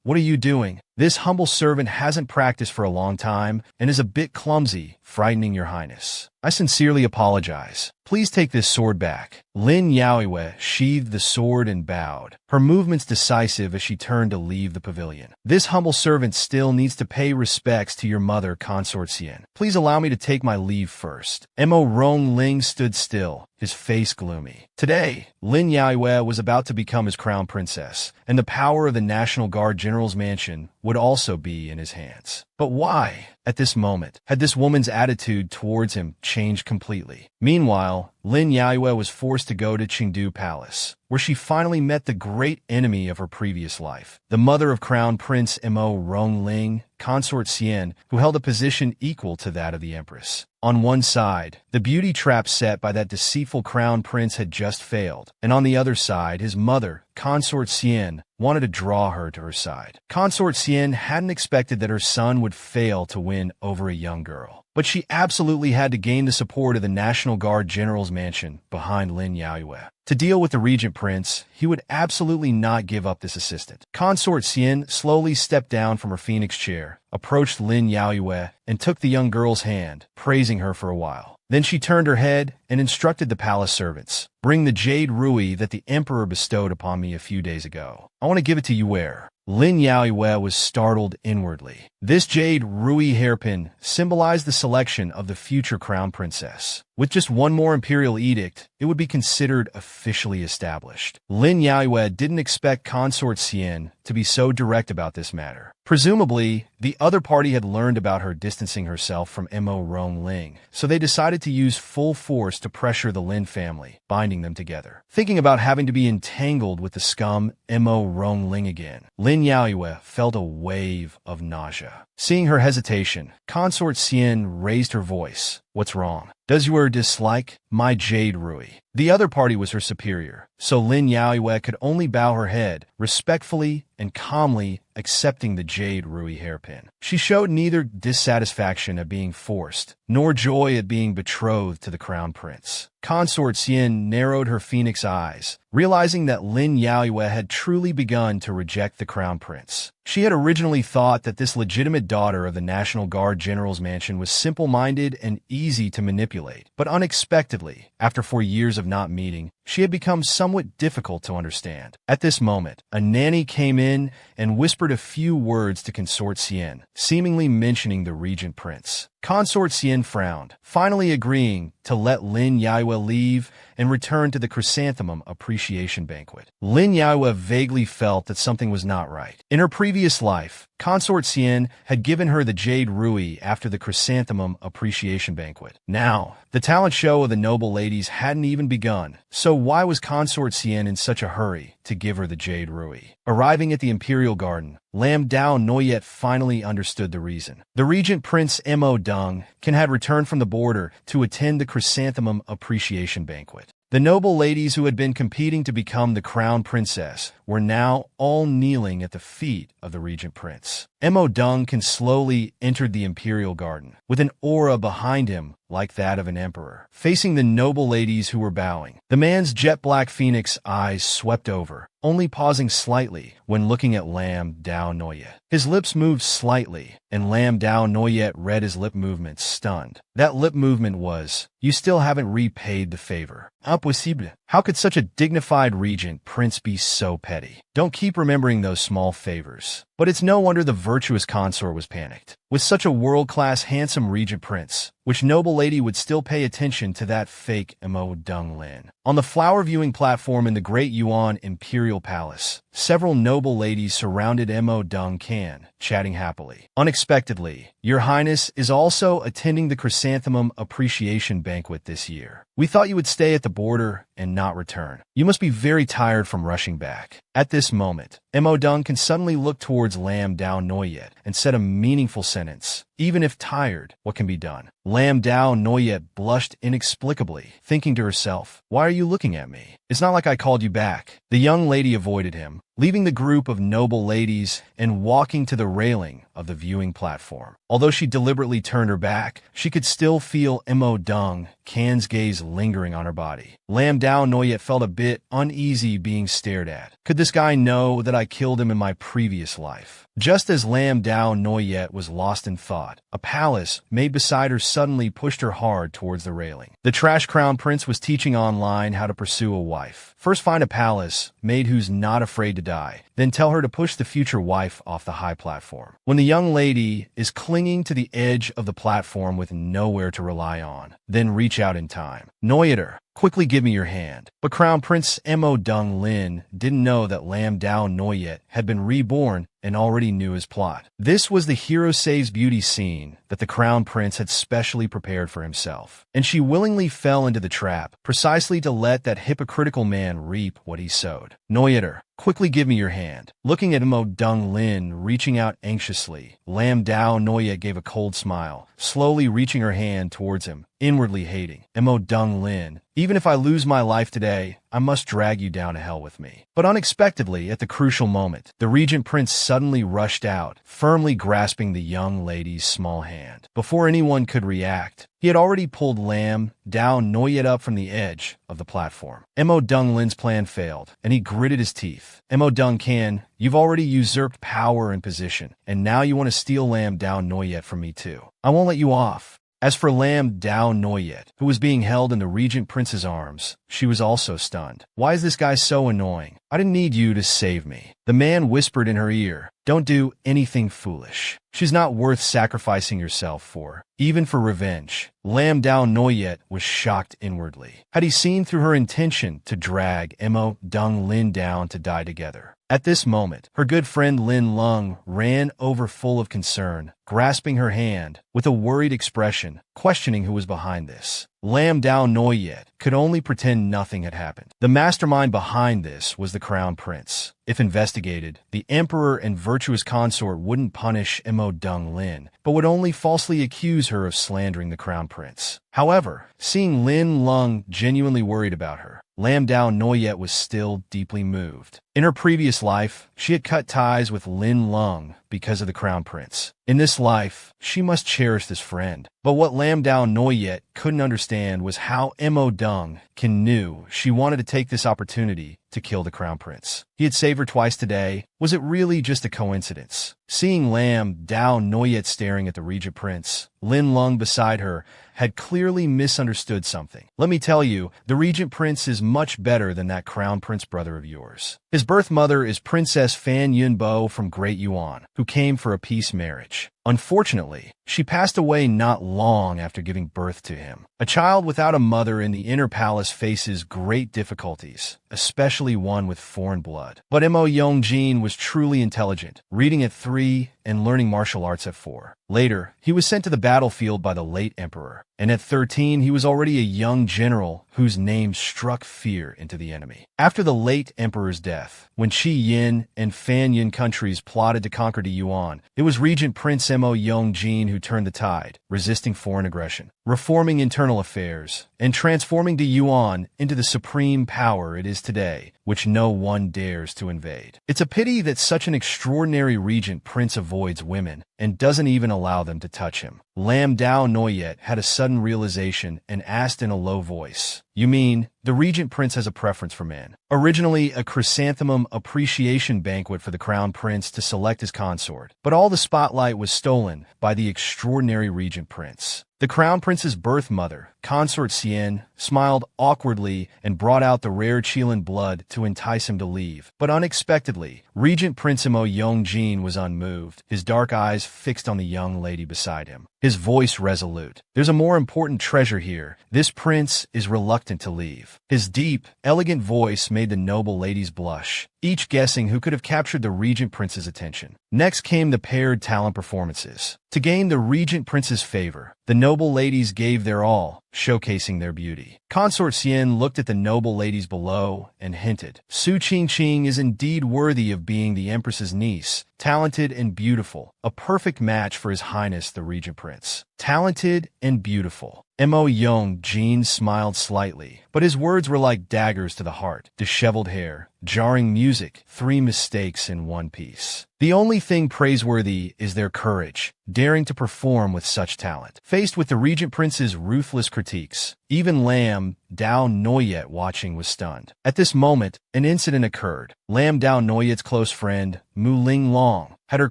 What are you doing? This humble servant hasn't practiced for a long time and is a bit clumsy, frightening your highness. I sincerely apologize. Please take this sword back. Lin Yaoyue sheathed the sword and bowed, her movements decisive as she turned to leave the pavilion. This humble servant still needs to pay respects to your mother, Consort Xian. Please allow me to take my leave first. Mo Rongling stood still, his face gloomy. Today, Lin Yaoyue was about to become his crown princess, and the power of the National Guard General's mansion would also be in his hands. But why, at this moment, had this woman's attitude towards him changed completely? Meanwhile, Lin Yaoyue was forced to go to Chengdu Palace, where she finally met the great enemy of her previous life, the mother of Crown Prince Mo Rongling, Consort Xian, who held a position equal to that of the Empress. On one side, the beauty trap set by that deceitful crown prince had just failed, and on the other side, his mother, Consort Xian wanted to draw her to her side. Consort Xian hadn't expected that her son would fail to win over a young girl. But she absolutely had to gain the support of the National Guard General's mansion behind Lin Yaoyue. To deal with the regent prince, he would absolutely not give up this assistant. Consort Xian slowly stepped down from her phoenix chair, approached Lin Yaoyue, and took the young girl's hand, praising her for a while. Then she turned her head and instructed the palace servants, "Bring the jade ruby that the emperor bestowed upon me a few days ago. I want to give it to Yue." Lin Yaoyue was startled inwardly. This jade ruby hairpin symbolized the selection of the future crown princess. With just one more imperial edict, it would be considered officially established. Lin Yaoyue didn't expect Consort Xian to be so direct about this matter. Presumably, the other party had learned about her distancing herself from Mo Rongling, so they decided to use full force to pressure the Lin family, binding them together. Thinking about having to be entangled with the scum Mo Rongling again, Lin Yaoyue felt a wave of nausea. Seeing her hesitation, Consort Xian raised her voice. "What's wrong? Does you dislike my jade ruby?" The other party was her superior, so Lin Yaoyue could only bow her head, respectfully and calmly accepting the jade ruby hairpin. She showed neither dissatisfaction at being forced, nor joy at being betrothed to the crown prince. Consort Xian narrowed her phoenix eyes, realizing that Lin Yaoyue had truly begun to reject the crown prince. She had originally thought that this legitimate daughter of the National Guard General's mansion was simple-minded and easy to manipulate, but unexpectedly, after 4 years of not meeting, she had become somewhat difficult to understand. At this moment, a nanny came in and whispered a few words to Consort Xian, seemingly mentioning the regent prince. Consort Xian frowned, finally agreeing to let Lin Yaoyue leave and return to the chrysanthemum appreciation banquet. Lin Yaoyue vaguely felt that something was not right. In her previous life, Consort Xian had given her the jade ruby after the chrysanthemum appreciation banquet. Now, the talent show of the noble ladies hadn't even begun, so why was Consort Xian in such a hurry to give her the jade ruby? Arriving at the imperial garden, Lam Dao Noyet finally understood the reason. The regent Prince Mo Dung had returned from the border to attend the chrysanthemum appreciation banquet. The noble ladies who had been competing to become the crown princess were now all kneeling at the feet of the regent prince. Mo Dung slowly entered the imperial garden, with an aura behind him like that of an emperor, facing the noble ladies who were bowing. The man's jet-black phoenix eyes swept over, only pausing slightly when looking at Lam Dao Noyet. His lips moved slightly, and Lam Dao Noyet read his lip movement, stunned. That lip movement was, "You still haven't repaid the favor. Impossible. How could such a dignified regent prince be so petty? Don't keep remembering those small favors." But it's no wonder the virtuous consort was panicked. With such a world-class handsome regent prince, which noble lady would still pay attention to that fake Mo Dung Lin? On the flower viewing platform in the Great Yuan Imperial Palace, several noble ladies surrounded Mo Dung Can, chatting happily. Unexpectedly, Your Highness is also attending the chrysanthemum appreciation banquet this year. We thought you would stay at the border and not return. You must be very tired from rushing back. At this moment, Mo Dung can suddenly look towards Lam Dao Noyet and said a meaningful sentence. Even if tired, what can be done? Lam Dao Noyet blushed inexplicably, thinking to herself, "Why are you looking at me? It's not like I called you back." The young lady avoided him, leaving the group of noble ladies and walking to the railing of the viewing platform. Although she deliberately turned her back, she could still feel Mo Dung Can's gaze lingering on her body. Lam Dao Noyet felt a bit uneasy being stared at. Could this guy know that I killed him in my previous life? Just as Lam Dao Noyet was lost in thought, a palace made beside her suddenly pushed her hard towards the railing. The trash crown prince was teaching online how to pursue a wife. First find a palace maid who's not afraid to die, then tell her to push the future wife off the high platform. When the young lady is clinging to the edge of the platform with nowhere to rely on, then reach out in time. Noyeter, quickly give me your hand. But Crown Prince Mo Dung Lin didn't know that Lam Dao Noyet had been reborn and already knew his plot. This was the hero saves beauty scene that the Crown Prince had specially prepared for himself. And she willingly fell into the trap, precisely to let that hypocritical man reap what he sowed. Noyeter, Quickly give me your hand. Looking at Mo Dung Lin reaching out anxiously, Lam Dao Noyet gave a cold smile, slowly reaching her hand towards him, inwardly hating. Mo Dung Lin, even if I lose my life today, I must drag you down to hell with me. But unexpectedly, at the crucial moment, the regent prince suddenly rushed out, firmly grasping the young lady's small hand. Before anyone could react, he had already pulled Lam Dao Noyet up from the edge of the platform. Mo Dung Lin's plan failed, and he gritted his teeth. Mo Dung Kan, you've already usurped power and position, and now you want to steal Lam Dao Noyet from me too. I won't let you off. As for Lam Dao Noyet, who was being held in the regent prince's arms, she was also stunned. Why is this guy so annoying? I didn't need you to save me. The man whispered in her ear, don't do anything foolish. She's not worth sacrificing yourself for, even for revenge. Lam Dao Noyet was shocked inwardly. Had he seen through her intention to drag Mo Dung Lin down to die together? At this moment, her good friend Lin Lung ran over full of concern, grasping her hand with a worried expression, questioning who was behind this. Lam Dao Noyet could only pretend nothing had happened. The mastermind behind this was the crown prince. If investigated, the emperor and virtuous consort wouldn't punish Mo Dung Lin, but would only falsely accuse her of slandering the crown prince. However, seeing Lin Lung genuinely worried about her, Lam Dao Noyet was still deeply moved. In her previous life, she had cut ties with Lin Lung because of the crown prince. In this life, she must cherish this friend. But what Lam Dao Noyet couldn't understand was how Mo Dung Kan knew she wanted to take this opportunity to kill the crown prince. He had saved her twice today. Was it really just a coincidence? Seeing Lam Dao Noyet staring at the regent prince, Lin Lung beside her had clearly misunderstood something. Let me tell you, the regent prince is much better than that crown prince brother of yours. His birth mother is Princess Fan Yunbo from Great Yuan, who came for a peace marriage. Unfortunately, she passed away not long after giving birth to him. A child without a mother in the inner palace faces great difficulties, especially one with foreign blood. But Mo Yongjin was truly intelligent, reading at 3 and learning martial arts at 4. Later, he was sent to the battlefield by the late emperor, and at 13 he was already a young general whose name struck fear into the enemy. After the late emperor's death, when Qi Yin and Fan Yin countries plotted to conquer the Yuan, it was Regent Prince Mo Yongjin who turned the tide, resisting foreign aggression, reforming internal affairs, and transforming the Yuan into the supreme power it is today, which no one dares to invade. It's a pity that such an extraordinary regent prince avoids women and doesn't even allow them to touch him. Lam Dao Noyet had a sudden realization and asked in a low voice, "You mean, the regent prince has a preference for men?" Originally a chrysanthemum appreciation banquet for the crown prince to select his consort, but all the spotlight was stolen by the extraordinary regent prince. The crown prince's birth mother, Consort Xian, smiled awkwardly and brought out the rare Qilin blood to entice him to leave. But unexpectedly, Regent Prince Mo Yongjin was unmoved, his dark eyes fixed on the young lady beside him, his voice resolute. "There's a more important treasure here. This prince is reluctant to leave." His deep, elegant voice made the noble ladies blush, each guessing who could have captured the regent prince's attention. Next came the paired talent performances. To gain the regent prince's favor, the noble ladies gave their all, showcasing their beauty. Consort Xian looked at the noble ladies below and hinted, "Su Qingqing is indeed worthy of being the empress's niece, talented and beautiful, a perfect match for His Highness the Regent Prince." Talented and beautiful. Mo Yongjin smiled slightly, but his words were like daggers to the heart. Disheveled hair, jarring music, 3 mistakes in one piece. The only thing praiseworthy is their courage, daring to perform with such talent. Faced with the regent prince's ruthless critiques, even Lam Dao Noyet watching was stunned. At this moment, an incident occurred. Lam Dao Noyet's close friend, Mu Ling Long, had her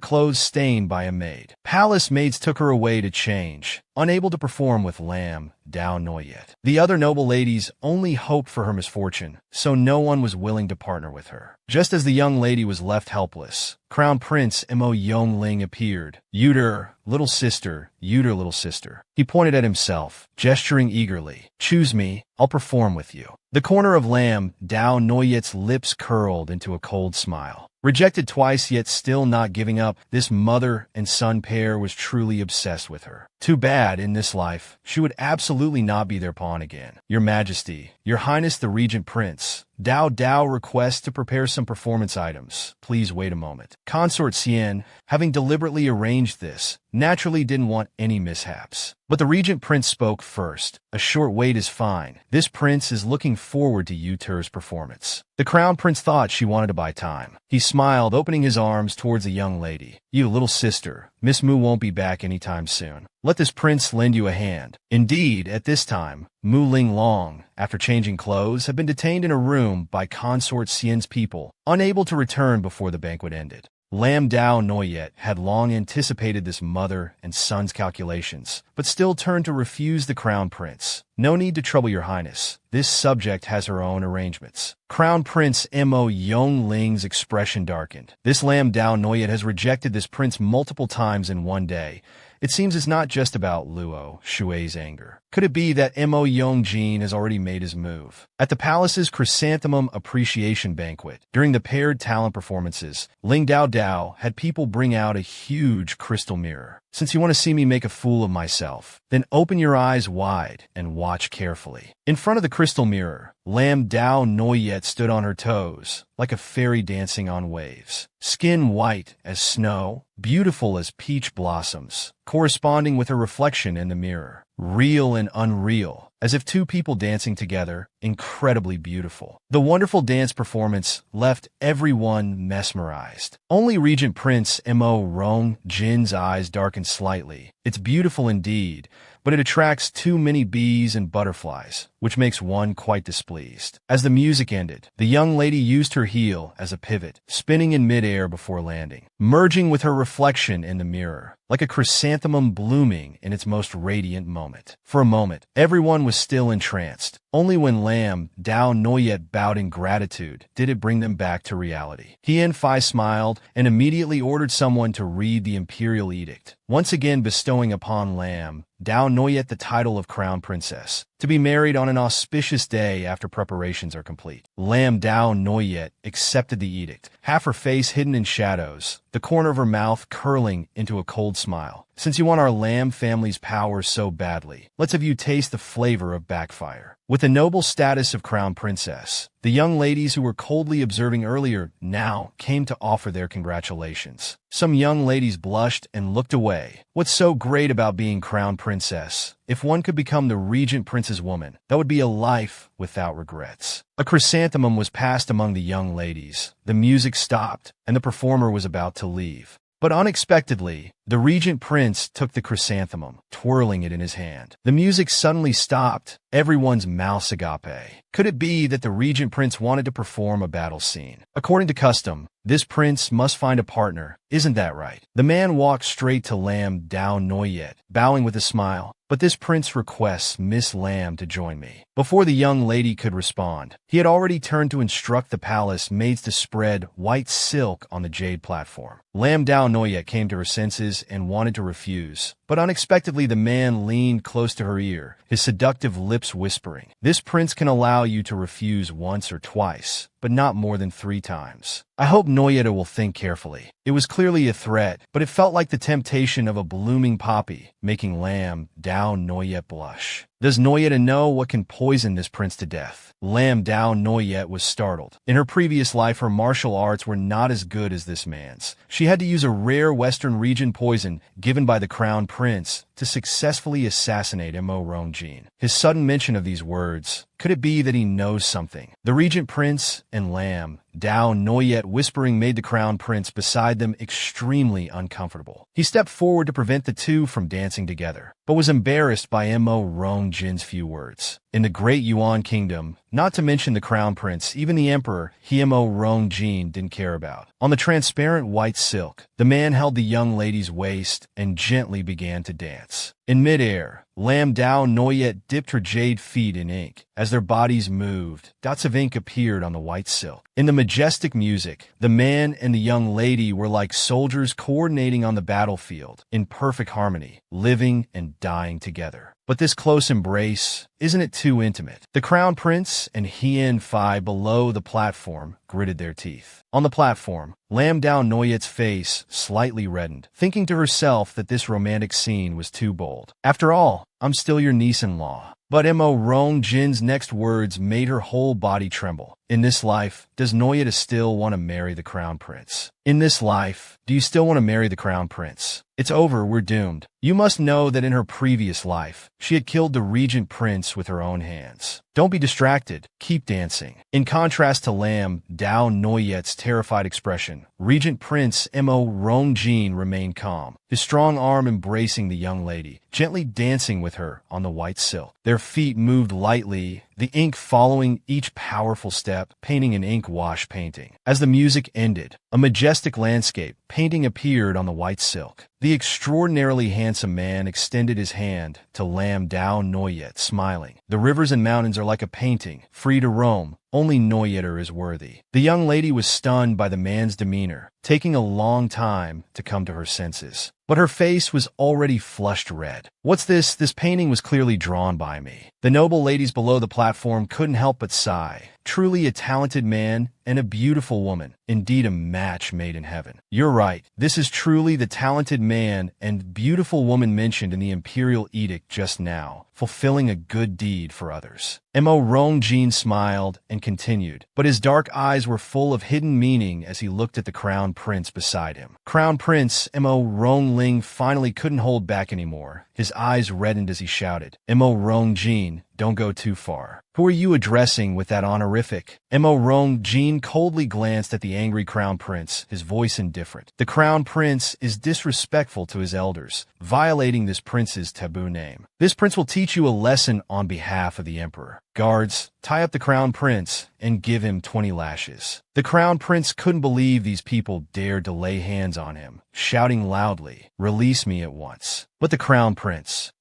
clothes stained by a maid. Palace maids took her away to change, unable to perform with Lam Dao Noyet. The other noble ladies only hoped for her misfortune, so no one was willing to partner with her. Just as the young lady was left helpless, Crown Prince Mo Yongling appeared. "Yuder, little sister, Yuder, little sister." He pointed at himself, gesturing eagerly. "Choose me, I'll perform with you." The corner of Lam Dao Noyet's lips curled into a cold smile. Rejected twice yet still not giving up, this mother and son pair was truly obsessed with her. Too bad, in this life, she would absolutely not be their pawn again. "Your Majesty, Your Highness the Regent Prince," Dao Dao requests to prepare some performance items. Please wait a moment. Consort Xian, having deliberately arranged this, naturally didn't want any mishaps. But the regent prince spoke first. A short wait is fine. This prince is looking forward to Yutur's performance. The crown prince thought she wanted to buy time. He smiled, opening his arms towards the young lady. You little sister, Miss Mu won't be back anytime soon. Let this prince lend you a hand. Indeed, at this time, Mu Ling Long, after changing clothes, had been detained in a room by Consort Xian's people, unable to return before the banquet ended. Lam Dao Noyet had long anticipated this mother and son's calculations, but still turned to refuse the crown prince. No need to trouble your highness. This subject has her own arrangements. Crown Prince Mo Yongling's expression darkened. This Lam Dao Noyet has rejected this prince multiple times in one day. It seems it's not just about Luo Shui's anger. Could it be that Mo Yongjin has already made his move? At the palace's Chrysanthemum Appreciation Banquet, during the paired talent performances, Ling Dao Dao had people bring out a huge crystal mirror. Since you want to see me make a fool of myself, then open your eyes wide and watch carefully. In front of the crystal mirror, Lam Dao Noyet stood on her toes, like a fairy dancing on waves. Skin white as snow, beautiful as peach blossoms, corresponding with her reflection in the mirror. Real and unreal, as if two people dancing together, incredibly beautiful. The wonderful dance performance left everyone mesmerized. Only Regent Prince Mo Rong Jin's eyes darkened slightly. It's beautiful indeed, but it attracts too many bees and butterflies, which makes one quite displeased. As the music ended, the young lady used her heel as a pivot, spinning in midair before landing, merging with her reflection in the mirror, like a chrysanthemum blooming in its most radiant moment. For a moment, everyone was still entranced. Only when Lam Dao Noyet bowed in gratitude did it bring them back to reality. Hien Fai smiled and immediately ordered someone to read the imperial edict, once again bestowing upon Lam Dao Noyet the title of crown princess, to be married on an auspicious day after preparations are complete. Lam Dao Noyet accepted the edict, half her face hidden in shadows, the corner of her mouth curling into a cold smile. Since you want our Lam family's power so badly, let's have you taste the flavor of backfire. With the noble status of crown princess, the young ladies who were coldly observing earlier now came to offer their congratulations. Some young ladies blushed and looked away. What's so great about being crown princess? If one could become the regent prince's woman, that would be a life without regrets. A chrysanthemum was passed among the young ladies. The music stopped, and the performer was about to leave. But unexpectedly, the regent prince took the chrysanthemum, twirling it in his hand. The music suddenly stopped. Everyone's mouths agape. Could it be that the regent prince wanted to perform a battle scene? According to custom, this prince must find a partner. Isn't that right? The man walked straight to Lam Dao Noyet, bowing with a smile. But this prince requests Miss Lam to join me. Before the young lady could respond, he had already turned to instruct the palace maids to spread white silk on the jade platform. Lam Dao Noyet came to her senses and wanted to refuse. But unexpectedly the man leaned close to her ear, his seductive lips whispering, "This prince can allow you to refuse once or twice, but not more than 3 times. I hope Noyeta will think carefully." It was clearly a threat, but it felt like the temptation of a blooming poppy, making Lam Dao Noyet blush. Does Noyeta know what can poison this prince to death? Lam Dao Noyet was startled. In her previous life, her martial arts were not as good as this man's. She had to use a rare Western region poison given by the crown prince to successfully assassinate Mo Rongjin. His sudden mention of these words, could it be that he knows something? The regent prince and Lam Dao Noyet whispering made the crown prince beside them extremely uncomfortable. He stepped forward to prevent the two from dancing together, but was embarrassed by Mo Rongjin's few words. In the great Yuan kingdom, not to mention the crown prince, even the emperor, Mo Rongjin didn't care about. On the transparent white silk, the man held the young lady's waist and gently began to dance. In midair, Lam Dao Noyet dipped her jade feet in ink. As their bodies moved, dots of ink appeared on the white silk. In the majestic music, the man and the young lady were like soldiers coordinating on the battlefield, in perfect harmony, living and dying together. But this close embrace, isn't it too intimate? The crown prince and Hien Fai below the platform gritted their teeth. On the platform, Lam Dao Noyet's face slightly reddened, thinking to herself that this romantic scene was too bold. After all, I'm still your niece-in-law. But Mo Rong Jin's next words made her whole body tremble. In this life, does Noyeta still want to marry the crown prince? In this life, do you still want to marry the crown prince? It's over, we're doomed. You must know that in her previous life, she had killed the regent prince with her own hands. Don't be distracted, keep dancing. In contrast to Lam Dao Noyet's terrified expression, Regent Prince Mo Rongjin remained calm, his strong arm embracing the young lady, gently dancing with her on the white silk. Their feet moved lightly, the ink following each powerful step, painting an ink wash painting. As the music ended, a majestic landscape painting appeared on the white silk. The extraordinarily handsome man extended his hand to Lam Dao Noyet, smiling. The rivers and mountains are like a painting, free to roam. Only Noyeta is worthy. The young lady was stunned by the man's demeanor, taking a long time to come to her senses. But her face was already flushed red. What's this? This painting was clearly drawn by me. The noble ladies below the platform couldn't help but sigh. Truly a talented man and a beautiful woman. Indeed a match made in heaven. You're right. This is truly the talented man and beautiful woman mentioned in the imperial edict just now, fulfilling a good deed for others. Mo Rongjin smiled and continued, but his dark eyes were full of hidden meaning as he looked at the crown prince beside him. Crown Prince Mo Rongling finally couldn't hold back anymore. His eyes reddened as he shouted, Mo Rongjin, don't go too far. Who are you addressing with that honorific? Mo Rongjin coldly glanced at the angry crown prince, his voice indifferent. The crown prince is disrespectful to his elders, violating this prince's taboo name. This prince will teach you a lesson on behalf of the emperor. Guards, tie up the crown prince and give him 20 lashes. The crown prince couldn't believe these people dared to lay hands on him, shouting loudly, release me at once. But the crown prince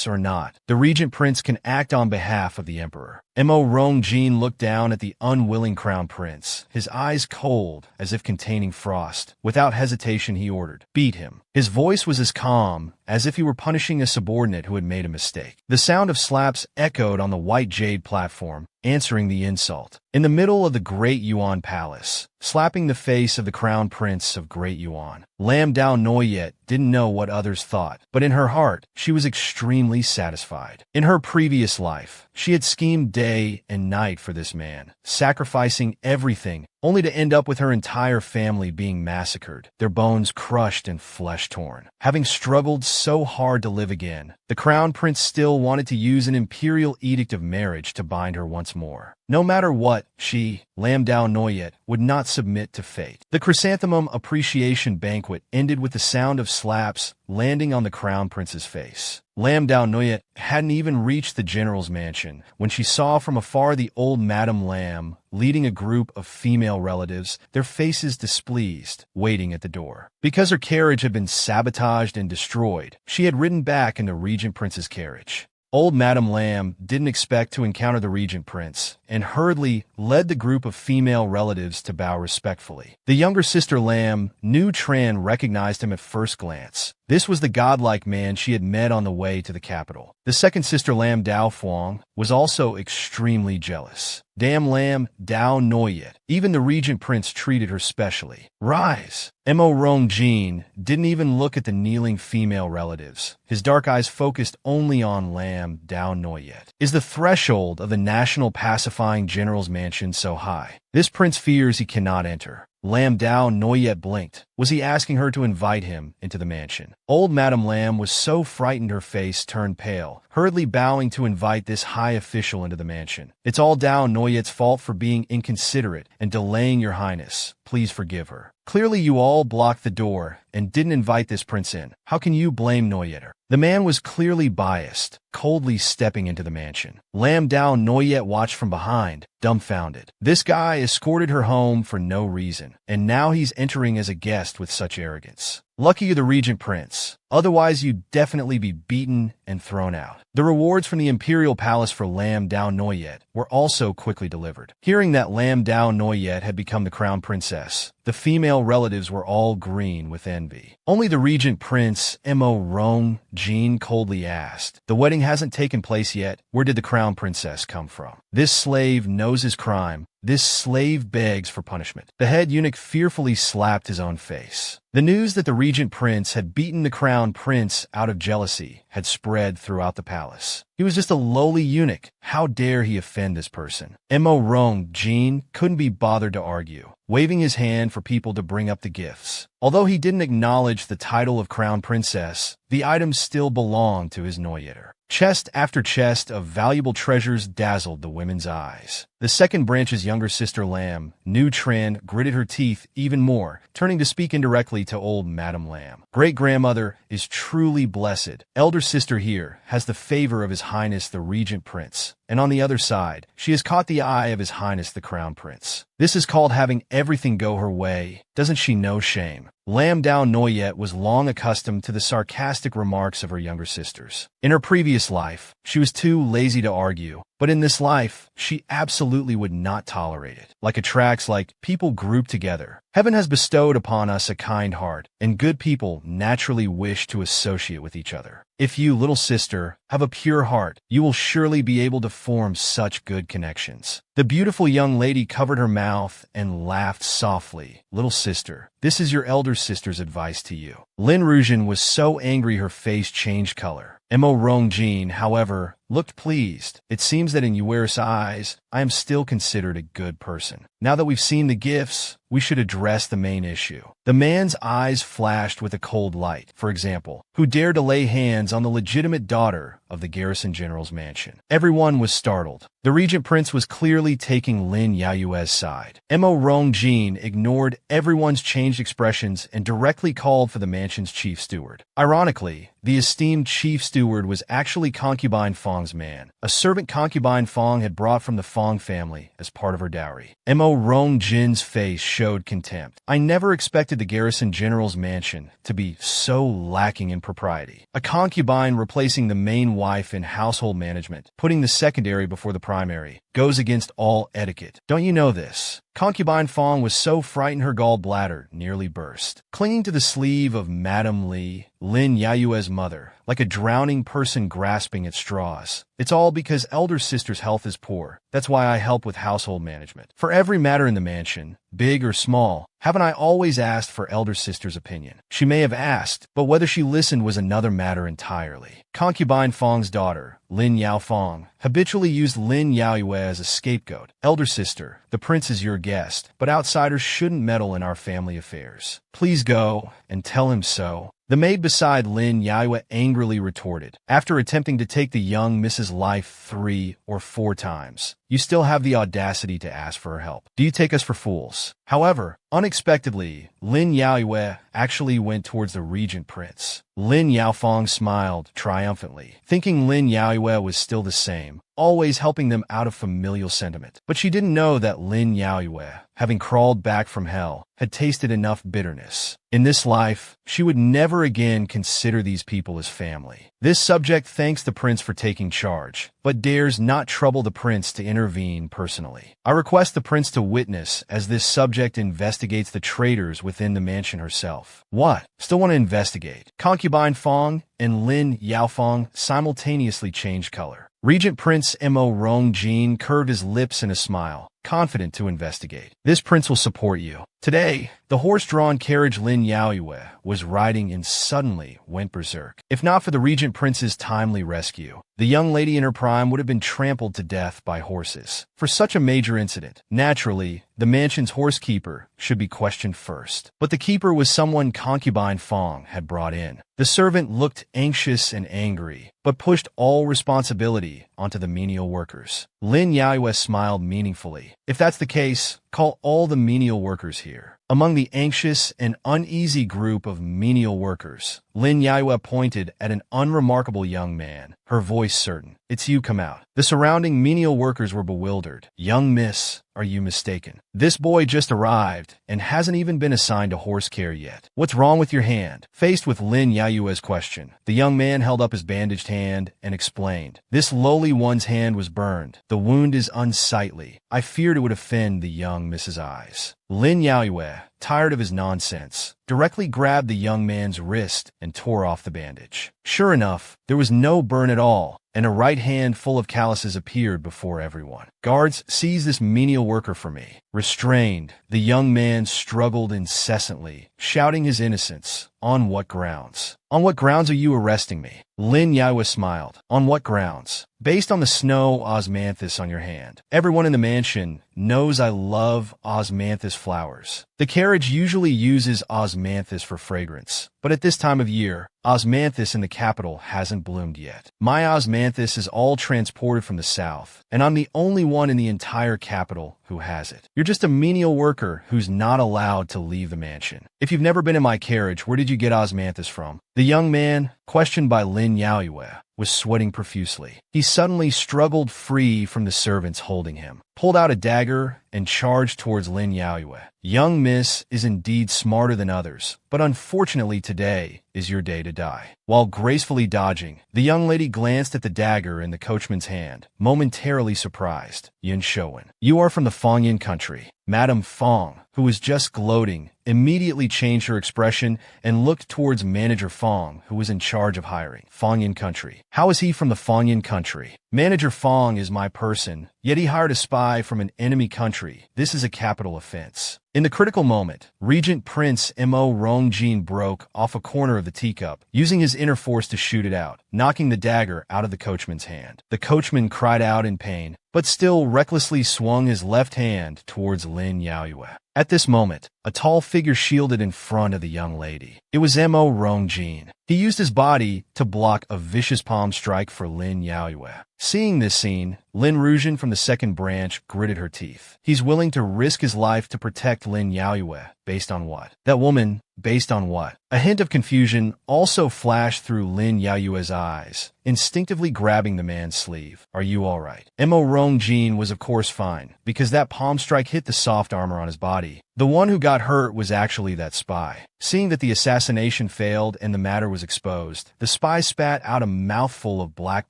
or not, the regent prince can act on behalf of the emperor. Mo Rongjin looked down at the unwilling crown prince, his eyes cold as if containing frost. Without hesitation he ordered, beat him. His voice was as calm as if he were punishing a subordinate who had made a mistake. The sound of slaps echoed on the white jade platform, answering the insult. In the middle of the Great Yuan Palace, slapping the face of the crown prince of Great Yuan, Lam Dao Noyet didn't know what others thought, but in her heart, she was extremely satisfied. In her previous life, she had schemed day and night for this man, sacrificing everything, only to end up with her entire family being massacred, their bones crushed and flesh torn. Having struggled so hard to live again, the crown prince still wanted to use an imperial edict of marriage to bind her once more. No matter what, she, Lam Dao Noyet, would not submit to fate. The chrysanthemum appreciation banquet ended with the sound of slaps landing on the crown prince's face. Lam Dao Noyet hadn't even reached the general's mansion when she saw from afar the old Madame Lam leading a group of female relatives, their faces displeased, waiting at the door. Because her carriage had been sabotaged and destroyed, she had ridden back in the regent prince's carriage. Old Madame Lam didn't expect to encounter the regent prince, and hurriedly led the group of female relatives to bow respectfully. The younger sister Lam, Nu Tran, recognized him at first glance. This was the godlike man she had met on the way to the capital. The second sister Lam Dao Fuang was also extremely jealous. Damn Lam Dao Noyet. Even the regent prince treated her specially. Rise! Mo Rongjin didn't even look at the kneeling female relatives. His dark eyes focused only on Lam Dao Noyet. Is the threshold of the national pacifying general's mansion so high? This prince fears he cannot enter. Lam Dao Noyet blinked. Was he asking her to invite him into the mansion? Old Madame Lam was so frightened her face turned pale, hurriedly bowing to invite this high official into the mansion. It's all Dao Noyet's fault for being inconsiderate and delaying, your highness. Please forgive her. Clearly you all blocked the door and didn't invite this prince in. How can you blame Noyeter? The man was clearly biased, coldly stepping into the mansion. Lam Dao Noyet watched from behind, dumbfounded. This guy escorted her home for no reason, and now he's entering as a guest with such arrogance. Lucky you're the regent prince. Otherwise, you'd definitely be beaten and thrown out. The rewards from the imperial palace for Lam Dao Noyet were also quickly delivered. Hearing that Lam Dao Noyet had become the crown princess, the female relatives were all green with envy. Only the regent prince, Mo Rongjin, coldly asked, the wedding hasn't taken place yet. Where did the crown princess come from? This slave knows his crime. This slave begs for punishment. The head eunuch fearfully slapped his own face. The news that the regent prince had beaten the crown prince out of jealousy had spread throughout the palace. He was just a lowly eunuch. How dare he offend this person? Mo Rong Jin couldn't be bothered to argue, waving his hand for people to bring up the gifts. Although he didn't acknowledge the title of crown princess, the items still belonged to his Neuter. Chest after chest of valuable treasures dazzled the women's eyes. The second branch's younger sister Lam, Nu Tran, gritted her teeth even more, turning to speak indirectly to old Madame Lam. Great-grandmother is truly blessed. Elder sister here has the favor of His Highness the Regent Prince, and on the other side, she has caught the eye of His Highness the Crown Prince. This is called having everything go her way. Doesn't she know shame? Lam Dao Noyet was long accustomed to the sarcastic remarks of her younger sisters. In her previous life, she was too lazy to argue, but in this life, she absolutely would not tolerate it. Like attracts like people group together. Heaven has bestowed upon us a kind heart, and good people naturally wish to associate with each other. If you, little sister, have a pure heart, you will surely be able to form such good connections. The beautiful young lady covered her mouth and laughed softly. Little sister, this is your elder sister's advice to you. Lin Rujin was so angry her face changed color. Mo Rong Jin, however, looked pleased. It seems that in Yueris' eyes, I am still considered a good person. Now that we've seen the gifts, we should address the main issue. The man's eyes flashed with a cold light. For example, who dared to lay hands on the legitimate daughter of the garrison general's mansion? Everyone was startled. The regent prince was clearly taking Lin Yaoyue's side. Mo Rong Jin ignored everyone's changed expressions and directly called for the mansion's chief steward. Ironically, the esteemed chief steward was actually concubine Fong's man, a servant concubine Fong had brought from the Fong family as part of her dowry. Mo Rong Jin's face showed contempt. I never expected the garrison general's mansion to be so lacking in propriety. A concubine replacing the main wife in household management, putting the secondary before the primary, goes against all etiquette. Don't you know this? Concubine Fong was so frightened her gallbladder nearly burst. Clinging to the sleeve of Madame Li, Lin Yaoyue's mother, like a drowning person grasping at straws. It's all because elder sister's health is poor. That's why I help with household management. For every matter in the mansion, big or small, haven't I always asked for elder sister's opinion? She may have asked, but whether she listened was another matter entirely. Concubine Fong's daughter, Lin Yao Fong, habitually used Lin Yaoyue as a scapegoat. Elder sister, the prince is your guest, but outsiders shouldn't meddle in our family affairs. Please go and tell him so. The maid beside Lin Yaoyue angrily retorted, after attempting to take the young Mrs. Life 3 or 4 times. You still have the audacity to ask for her help. Do you take us for fools? However, unexpectedly, Lin Yaoyue actually went towards the regent prince. Lin Yaofeng smiled triumphantly, thinking Lin Yaoyue was still the same, always helping them out of familial sentiment. But she didn't know that Lin Yaoyue, having crawled back from hell, had tasted enough bitterness. In this life, she would never again consider these people as family. This subject thanks the prince for taking charge, but dares not trouble the prince to intervene personally. I request the prince to witness as this subject investigates the traitors within the mansion herself. What? Still want to investigate? Concubine Fong and Lin Yaofeng simultaneously changed color. Regent Prince Mo Rong Jin curved his lips in a smile, confident to investigate. This prince will support you. Today, the horse-drawn carriage Lin Yaoyue was riding in suddenly went berserk. If not for the regent prince's timely rescue, the young lady in her prime would have been trampled to death by horses. For such a major incident, naturally, the mansion's horsekeeper should be questioned first. But the keeper was someone concubine Fong had brought in. The servant looked anxious and angry, but pushed all responsibility onto the menial workers. Lin Yaoyue smiled meaningfully. If that's the case, call all the menial workers here. Among the anxious and uneasy group of menial workers, Lin Yaoyue pointed at an unremarkable young man, her voice certain. It's you, come out. The surrounding menial workers were bewildered. Young miss, are you mistaken? This boy just arrived and hasn't even been assigned to horse care yet. What's wrong with your hand? Faced with Lin Yaoyue's question, the young man held up his bandaged hand and explained. This lowly one's hand was burned. The wound is unsightly. I feared it would offend the young Mrs. Eyes. Lin Yaoyue, tired of his nonsense, directly grabbed the young man's wrist and tore off the bandage. Sure enough, there was no burn at all. and a right hand full of calluses appeared before everyone. Guards, seize this menial worker for me. Restrained, the young man struggled incessantly, shouting his innocence. On what grounds? On what grounds are you arresting me? Lin Yaiwa smiled. On what grounds? Based on the snow osmanthus on your hand. Everyone in the mansion knows I love osmanthus flowers. The carriage usually uses osmanthus for fragrance, but at this time of year, osmanthus in the capital hasn't bloomed yet. My osmanthus is all transported from the south, and I'm the only one in the entire capital who has it. You're just a menial worker who's not allowed to leave the mansion. If you've never been in my carriage, where did you get osmanthus from? The young man, questioned by Lin Yaoyue, was sweating profusely. He suddenly struggled free from the servants holding him, pulled out a dagger, and charged towards Lin Yaoyue. Young miss is indeed smarter than others, but unfortunately today is your day to die. While gracefully dodging, the young lady glanced at the dagger in the coachman's hand, momentarily surprised. Yin Shouwen, you are from the Fangyin country. Madame Fong, who was just gloating, immediately changed her expression and looked towards Manager Fong, who was in charge of hiring. Fangyin country. How is he from the Fangyin country? Manager Fong is my person, yet he hired a spy from an enemy country. This is a capital offense. In the critical moment, Regent Prince Mo Rongjin broke off a corner of the teacup, using his inner force to shoot it out, knocking the dagger out of the coachman's hand. The coachman cried out in pain, but still recklessly swung his left hand towards Lin Yaoyue. At this moment, a tall figure shielded in front of the young lady. It was Mo Rongjin. He used his body to block a vicious palm strike for Lin Yaoyue. Seeing this scene, Lin Rujin from the second branch gritted her teeth. He's willing to risk his life to protect Lin Yaoyue. Based on what? That woman, based on what? A hint of confusion also flashed through Lin Yaoyue's eyes, instinctively grabbing the man's sleeve. Are you all right? Mo Rongjin was of course fine, because that palm strike hit the soft armor on his body. The one who got hurt was actually that spy. Seeing that the assassination failed and the matter was exposed, the spy spat out a mouthful of black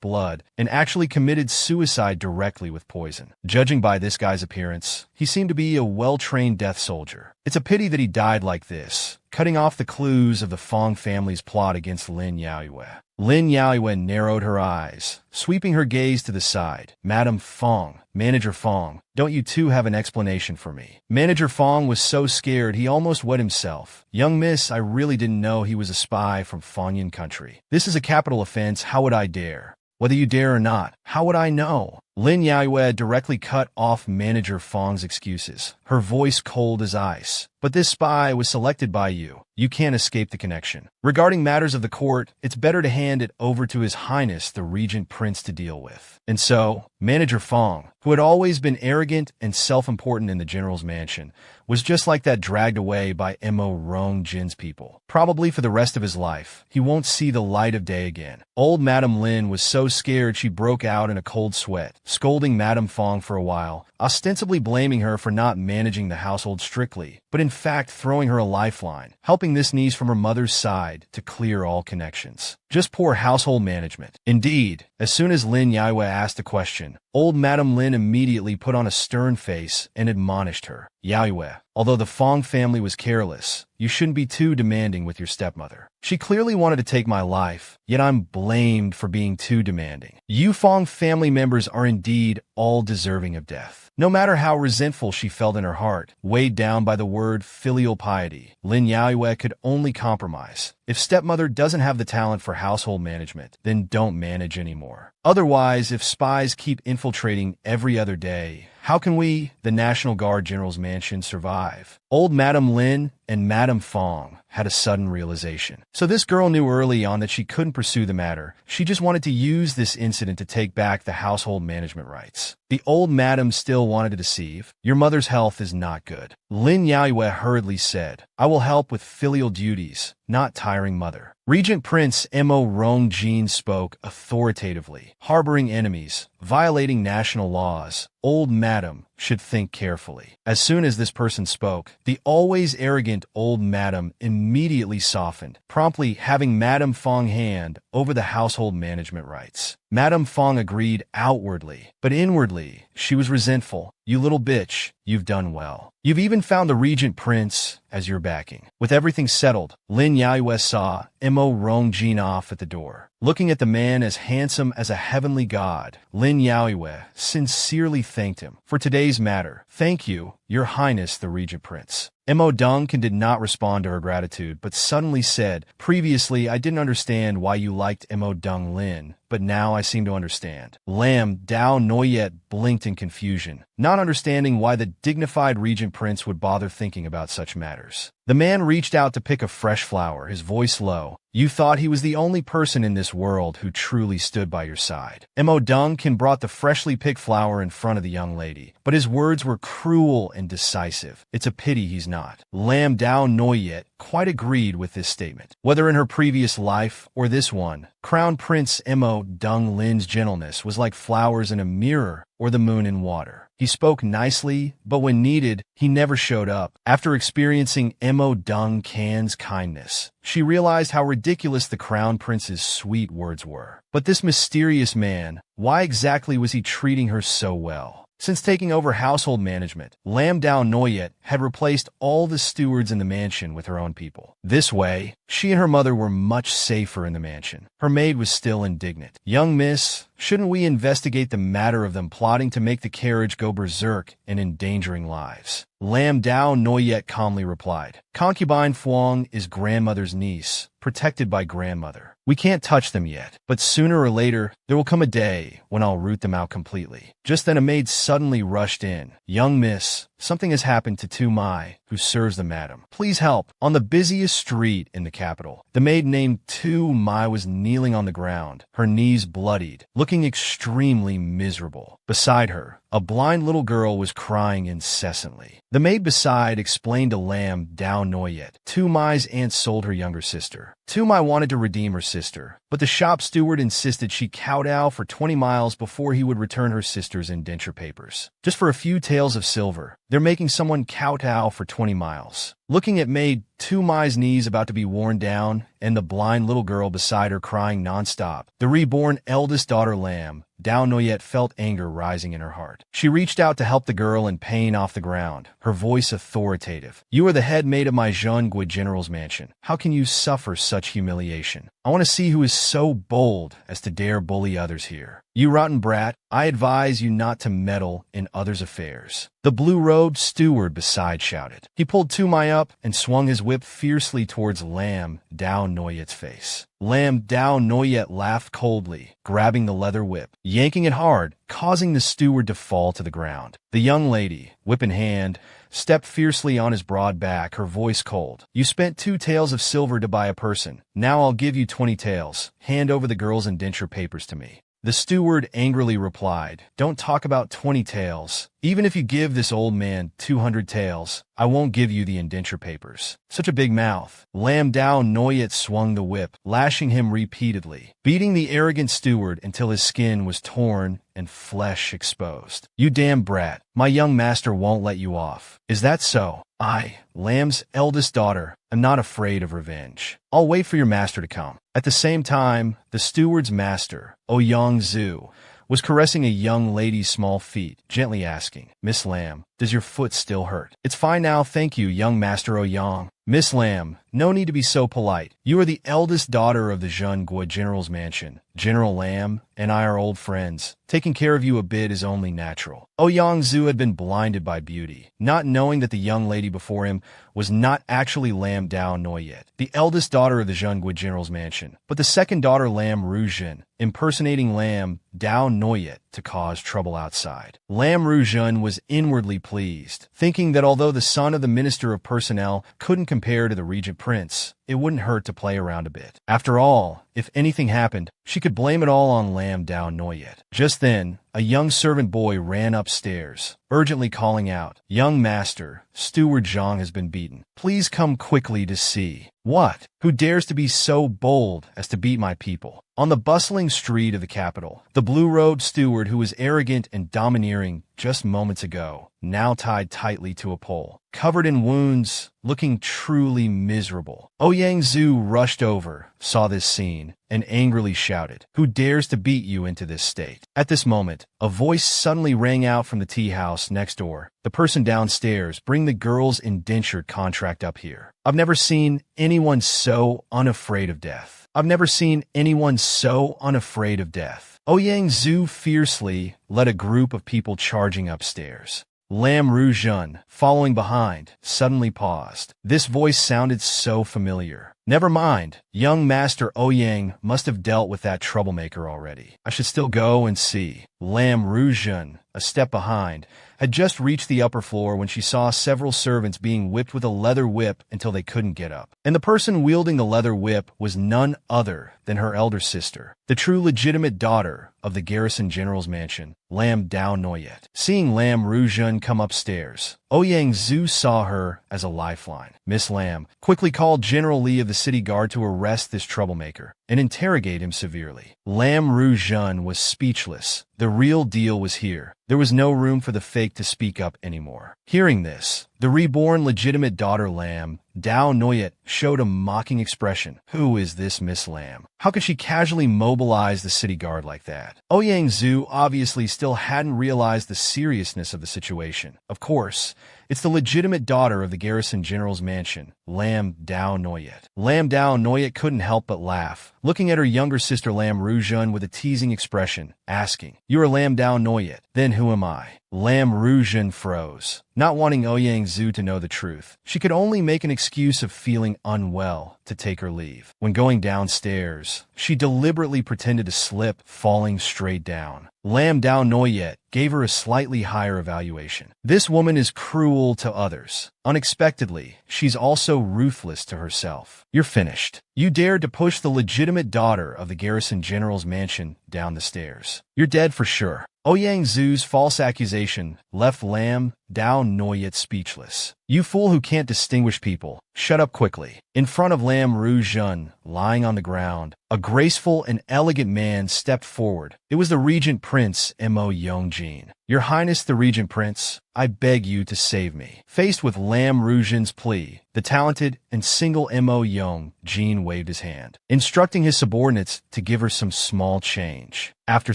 blood and actually committed suicide directly with poison. Judging by this guy's appearance, he seemed to be a well-trained death soldier. It's a pity that he died like this, cutting off the clues of the Fong family's plot against Lin Yaoyue. Lin Yaoyue narrowed her eyes, sweeping her gaze to the side. Madame Fong, Manager Fong, don't you two have an explanation for me? Manager Fong was so scared he almost wet himself. Young miss, I really didn't know he was a spy from Fangyin country. This is a capital offense, how would I dare? Whether you dare or not, how would I know? Lin Yaoyue directly cut off Manager Fong's excuses, her voice cold as ice. But this spy was selected by you. You can't escape the connection. Regarding matters of the court, it's better to hand it over to His Highness the Regent Prince to deal with. And so, Manager Fong, who had always been arrogant and self-important in the general's mansion, was just like that dragged away by Mo Rongjin's people. Probably for the rest of his life, he won't see the light of day again. Old Madame Lin was so scared she broke out in a cold sweat, scolding Madame Fong for a while, ostensibly blaming her for not managing the household strictly, but in fact throwing her a lifeline, helping this niece from her mother's side to clear all connections. Just poor household management. Indeed, as soon as Lin Yaoyue asked a question, old Madame Lin immediately put on a stern face and admonished her. Yaoyue, although the Fong family was careless, you shouldn't be too demanding with your stepmother. She clearly wanted to take my life, yet I'm blamed for being too demanding. You Fong family members are indeed all deserving of death. No matter how resentful she felt in her heart, weighed down by the word filial piety, Lin Yaoyue could only compromise. If stepmother doesn't have the talent for household management, then don't manage anymore. Otherwise, if spies keep infiltrating every other day, how can we, the National Guard General's mansion, survive? Old Madame Lin and Madame Fong had a sudden realization. So this girl knew early on that she couldn't pursue the matter. She just wanted to use this incident to take back the household management rights. The old madam still wanted to deceive. Your mother's health is not good. Lin Yaoyue hurriedly said, I will help with filial duties, not tiring mother. Regent Prince Mo Rongjin spoke authoritatively. Harboring enemies, violating national laws, old madam should think carefully. As soon as this person spoke, the always arrogant old madam immediately softened, promptly having Madame Fong hand over the household management rights. Madame Fong agreed outwardly, but inwardly, she was resentful. You little bitch, you've done well. You've even found the regent prince as your backing. With everything settled, Lin Yaoyue saw Mo Rongjin off at the door. Looking at the man as handsome as a heavenly god, Lin Yaoyue sincerely thanked him. For today's matter, thank you, Your Highness the Regent Prince. Mo Dongkin did not respond to her gratitude, but suddenly said, previously I didn't understand why you liked Mo Dong Lin, but now I seem to understand. Lam Dao Noyet blinked in confusion, not understanding why the dignified regent prince would bother thinking about such matters. The man reached out to pick a fresh flower, his voice low. You thought he was the only person in this world who truly stood by your side. Mo Dongkin brought the freshly picked flower in front of the young lady, but his words were cruel and decisive. It's a pity he's not. Lam Dao Noyet quite agreed with this statement. Whether in her previous life or this one, Crown Prince Mo Dong Lin's gentleness was like flowers in a mirror or the moon in water. He spoke nicely, but when needed, he never showed up. After experiencing Mo Dongkin's kindness, she realized how ridiculous the Crown Prince's sweet words were. But this mysterious man, why exactly was he treating her so well? Since taking over household management, Lam Dao Noyet had replaced all the stewards in the mansion with her own people. This way, she and her mother were much safer in the mansion. Her maid was still indignant. Young miss, shouldn't we investigate the matter of them plotting to make the carriage go berserk and endangering lives? Lam Dao Noyet calmly replied, Concubine Fuang is grandmother's niece, protected by grandmother. We can't touch them yet, but sooner or later, there will come a day when I'll root them out completely. Just then a maid suddenly rushed in. Young miss, something has happened to Tu Mai, who serves the madam. Please help. On the busiest street in the capital, the maid named Tu Mai was kneeling on the ground, her knees bloodied, looking extremely miserable. Beside her, a blind little girl was crying incessantly. The maid beside explained to Lam Dao Noyet, Tu Mai's aunt sold her younger sister. Tu Mai wanted to redeem her sister, but the shop steward insisted she kowtow for 20 miles before he would return her sister's indenture papers. Just for a few taels of silver, they're making someone kowtow for 20 miles. Looking at maid Tu Mai's knees about to be worn down and the blind little girl beside her crying nonstop, the reborn eldest daughter Lam Dao Noyet felt anger rising in her heart. She reached out to help the girl in pain off the ground, her voice authoritative. You are the head maid of my Zhengui general's mansion. How can you suffer such humiliation? I want to see who is so bold as to dare bully others here. You rotten brat, I advise you not to meddle in others' affairs. The blue-robed steward beside shouted. He pulled Tu Mai up and swung his whip fiercely towards Lam Dao Noyet's face. Lam Dao Noyet laughed coldly, grabbing the leather whip, yanking it hard, causing the steward to fall to the ground. The young lady, whip in hand, stepped fiercely on his broad back, her voice cold. You spent 2 taels of silver to buy a person. Now I'll give you 20 taels. Hand over the girl's indenture papers to me. The steward angrily replied, Don't talk about 20 taels. Even if you give this old man 200 taels, I won't give you the indenture papers. Such a big mouth. Lam Dao Noyet swung the whip, lashing him repeatedly, beating the arrogant steward until his skin was torn and flesh exposed. You damn brat, my young master won't let you off. Is that so? I, Lam's eldest daughter, am not afraid of revenge. I'll wait for your master to come. At the same time, the steward's master, Ouyang Zhu, was caressing a young lady's small feet, gently asking, Miss Lam, does your foot still hurt? It's fine now, thank you, young Master Ouyang. Miss Lam, no need to be so polite. You are the eldest daughter of the Zhengui general's mansion. General Lam and I are old friends. Taking care of you a bit is only natural. Ouyang Zhu had been blinded by beauty, not knowing that the young lady before him was not actually Lam Dao Noyet, the eldest daughter of the Zhengui general's mansion, but the second daughter Lam Ruzhen, impersonating Lam Dao Noyet to cause trouble outside. Lam Ruzhen was inwardly pleased, thinking that although the son of the Minister of Personnel couldn't compare to the Regent Prince, it wouldn't hurt to play around a bit. After all, if anything happened, she could blame it all on Lam Dao Noyet. Just then, a young servant boy ran upstairs, urgently calling out, Young master, Steward Zhang has been beaten. Please come quickly to see. What? Who dares to be so bold as to beat my people? On the bustling street of the capital, the blue-robed steward who was arrogant and domineering just moments ago, now tied tightly to a pole, covered in wounds, looking truly miserable. Ouyang Zhu rushed over, saw this scene, and angrily shouted, "Who dares to beat you into this state?" At this moment, a voice suddenly rang out from the tea house next door. "The person downstairs, bring the girl's indentured contract up here. I've never seen anyone so unafraid of death. I've never seen anyone so unafraid of death." Ouyang Zhu fiercely led a group of people charging upstairs. Lam Ruzhun, following behind, suddenly paused. This voice sounded so familiar. Never mind, young Master Ouyang must have dealt with that troublemaker already. I should still go and see. Lam Ruzhun, a step behind, had just reached the upper floor when she saw several servants being whipped with a leather whip until they couldn't get up. And the person wielding the leather whip was none other than her elder sister, the true legitimate daughter of the garrison general's mansion, Lam Dao Noyet. Seeing Lam Ruzhun come upstairs, Ouyang Zhu saw her as a lifeline. Miss Lam quickly called General Li of the city guard to arrest this troublemaker and interrogate him severely. Lam Ruzhun was speechless. The real deal was here. There was no room for the fake to speak up anymore. Hearing this, the reborn legitimate daughter Lam Dao Noyet showed a mocking expression. Who is this Miss Lam? How could she casually mobilize the city guard like that? Ouyang Zhu obviously still hadn't realized the seriousness of the situation. Of course, it's the legitimate daughter of the garrison general's mansion, Lam Dao Noyet. Lam Dao Noyet couldn't help but laugh, looking at her younger sister Lam Ruzhun with a teasing expression, asking, "You are Lam Dao Noyet, then who am I?" Lam Ruzhun froze, not wanting Ouyang Zhu to know the truth. She could only make an excuse of feeling unwell to take her leave. When going downstairs, she deliberately pretended to slip, falling straight down. Lam Dao Noyet gave her a slightly higher evaluation. This woman is cruel to others. Unexpectedly, she's also ruthless to herself. You're finished. You dared to push the legitimate daughter of the garrison general's mansion down the stairs. You're dead for sure. Ouyang Zhu's false accusation left Lam Dao Noyet speechless. You fool who can't distinguish people, shut up quickly. In front of Lam Ruzhun, lying on the ground, a graceful and elegant man stepped forward. It was the Regent Prince Mo Yongjin. Your Highness the Regent Prince, I beg you to save me. Faced with Lam Ruzhun's plea, the talented and single Mo Yongjin waved his hand, instructing his subordinates to give her some small change. After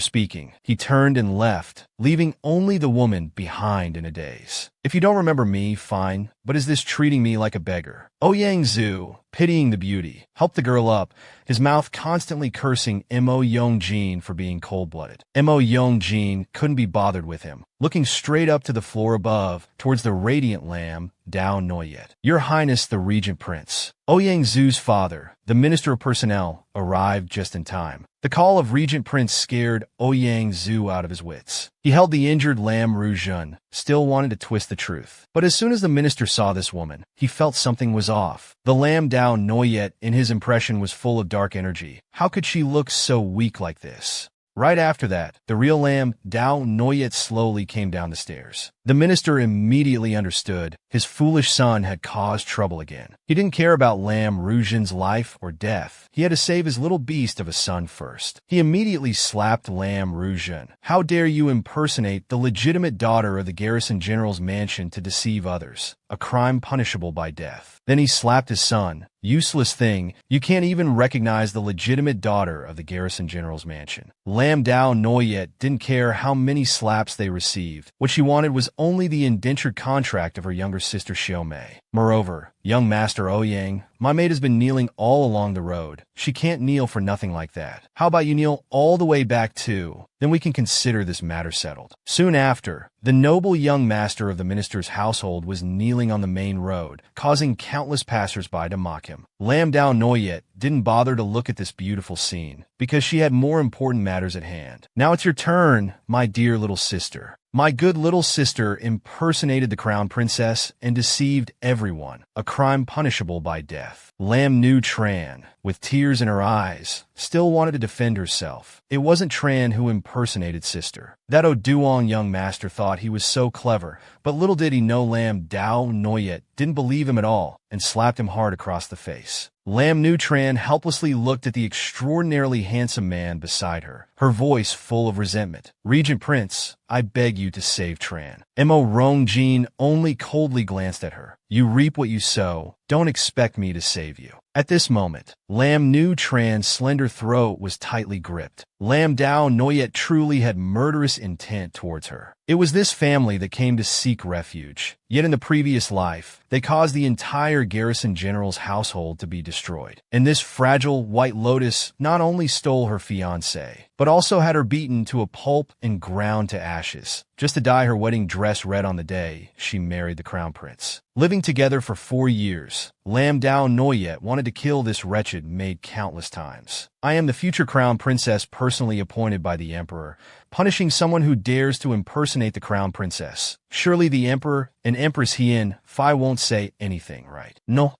speaking, he turned and left, leaving only the woman behind in a daze. If you don't remember me, fine, but is this treating me like a beggar? Ouyang Zhu, pitying the beauty, helped the girl up, his mouth constantly cursing Mo Yongjin for being cold-blooded. Mo Yongjin couldn't be bothered with him, looking straight up to the floor above, towards the radiant Lam Dao Noyet. Your Highness the Regent Prince. Ouyang Zhu's father, the Minister of Personnel, arrived just in time. The call of Regent Prince scared Ouyang Zhu out of his wits. He held the injured Lam Ruzhun, still wanted to twist the truth. But as soon as the minister saw this woman, he felt something was off. The Lam Dao Noyet, in his impression, was full of dark energy. How could she look so weak like this? Right after that, the real Lam Dao Noyet slowly came down the stairs. The minister immediately understood his foolish son had caused trouble again. He didn't care about Lam Ruzhun's life or death. He had to save his little beast of a son first. He immediately slapped Lam Ruzhun. How dare you impersonate the legitimate daughter of the garrison general's mansion to deceive others? A crime punishable by death. Then he slapped his son. Useless thing, you can't even recognize the legitimate daughter of the garrison general's mansion. Lam Dao Noyet didn't care how many slaps they received. What she wanted was only the indentured contract of her younger sister Xiaomei. Moreover, young Master Ouyang, my maid has been kneeling all along the road. She can't kneel for nothing like that. How about you kneel all the way back too? Then we can consider this matter settled. Soon after, the noble young master of the minister's household was kneeling on the main road, causing countless passers-by to mock him. Lam Dao Noyet didn't bother to look at this beautiful scene, because she had more important matters at hand. Now it's your turn, my dear little sister. My good little sister impersonated the crown princess and deceived everyone, a crime punishable by death. Lam Nu Tran, with tears in her eyes, still wanted to defend herself. It wasn't Tran who impersonated sister. That Oduong young master thought he was so clever, but little did he know Lam Dao Noyet didn't believe him at all and slapped him hard across the face. Lam Nu Tran helplessly looked at the extraordinarily handsome man beside her, her voice full of resentment. Regent Prince, I beg you to save Tran. Mo Rong Jin only coldly glanced at her. You reap what you sow. Don't expect me to save you. At this moment, Lam Nu Tran's slender throat was tightly gripped. Lam Dao Noyet truly had murderous intent towards her. It was this family that came to seek refuge. Yet in the previous life, they caused the entire garrison general's household to be destroyed. And this fragile White Lotus not only stole her fiancé, but also had her beaten to a pulp and ground to ashes, just to dye her wedding dress red on the day she married the crown prince. Living together for 4 years, Lam Dao Noyet wanted to kill this wretched maid countless times. I am the future crown princess personally appointed by the emperor, punishing someone who dares to impersonate the crown princess. Surely the emperor and empress Hien Phi won't say anything, right? No.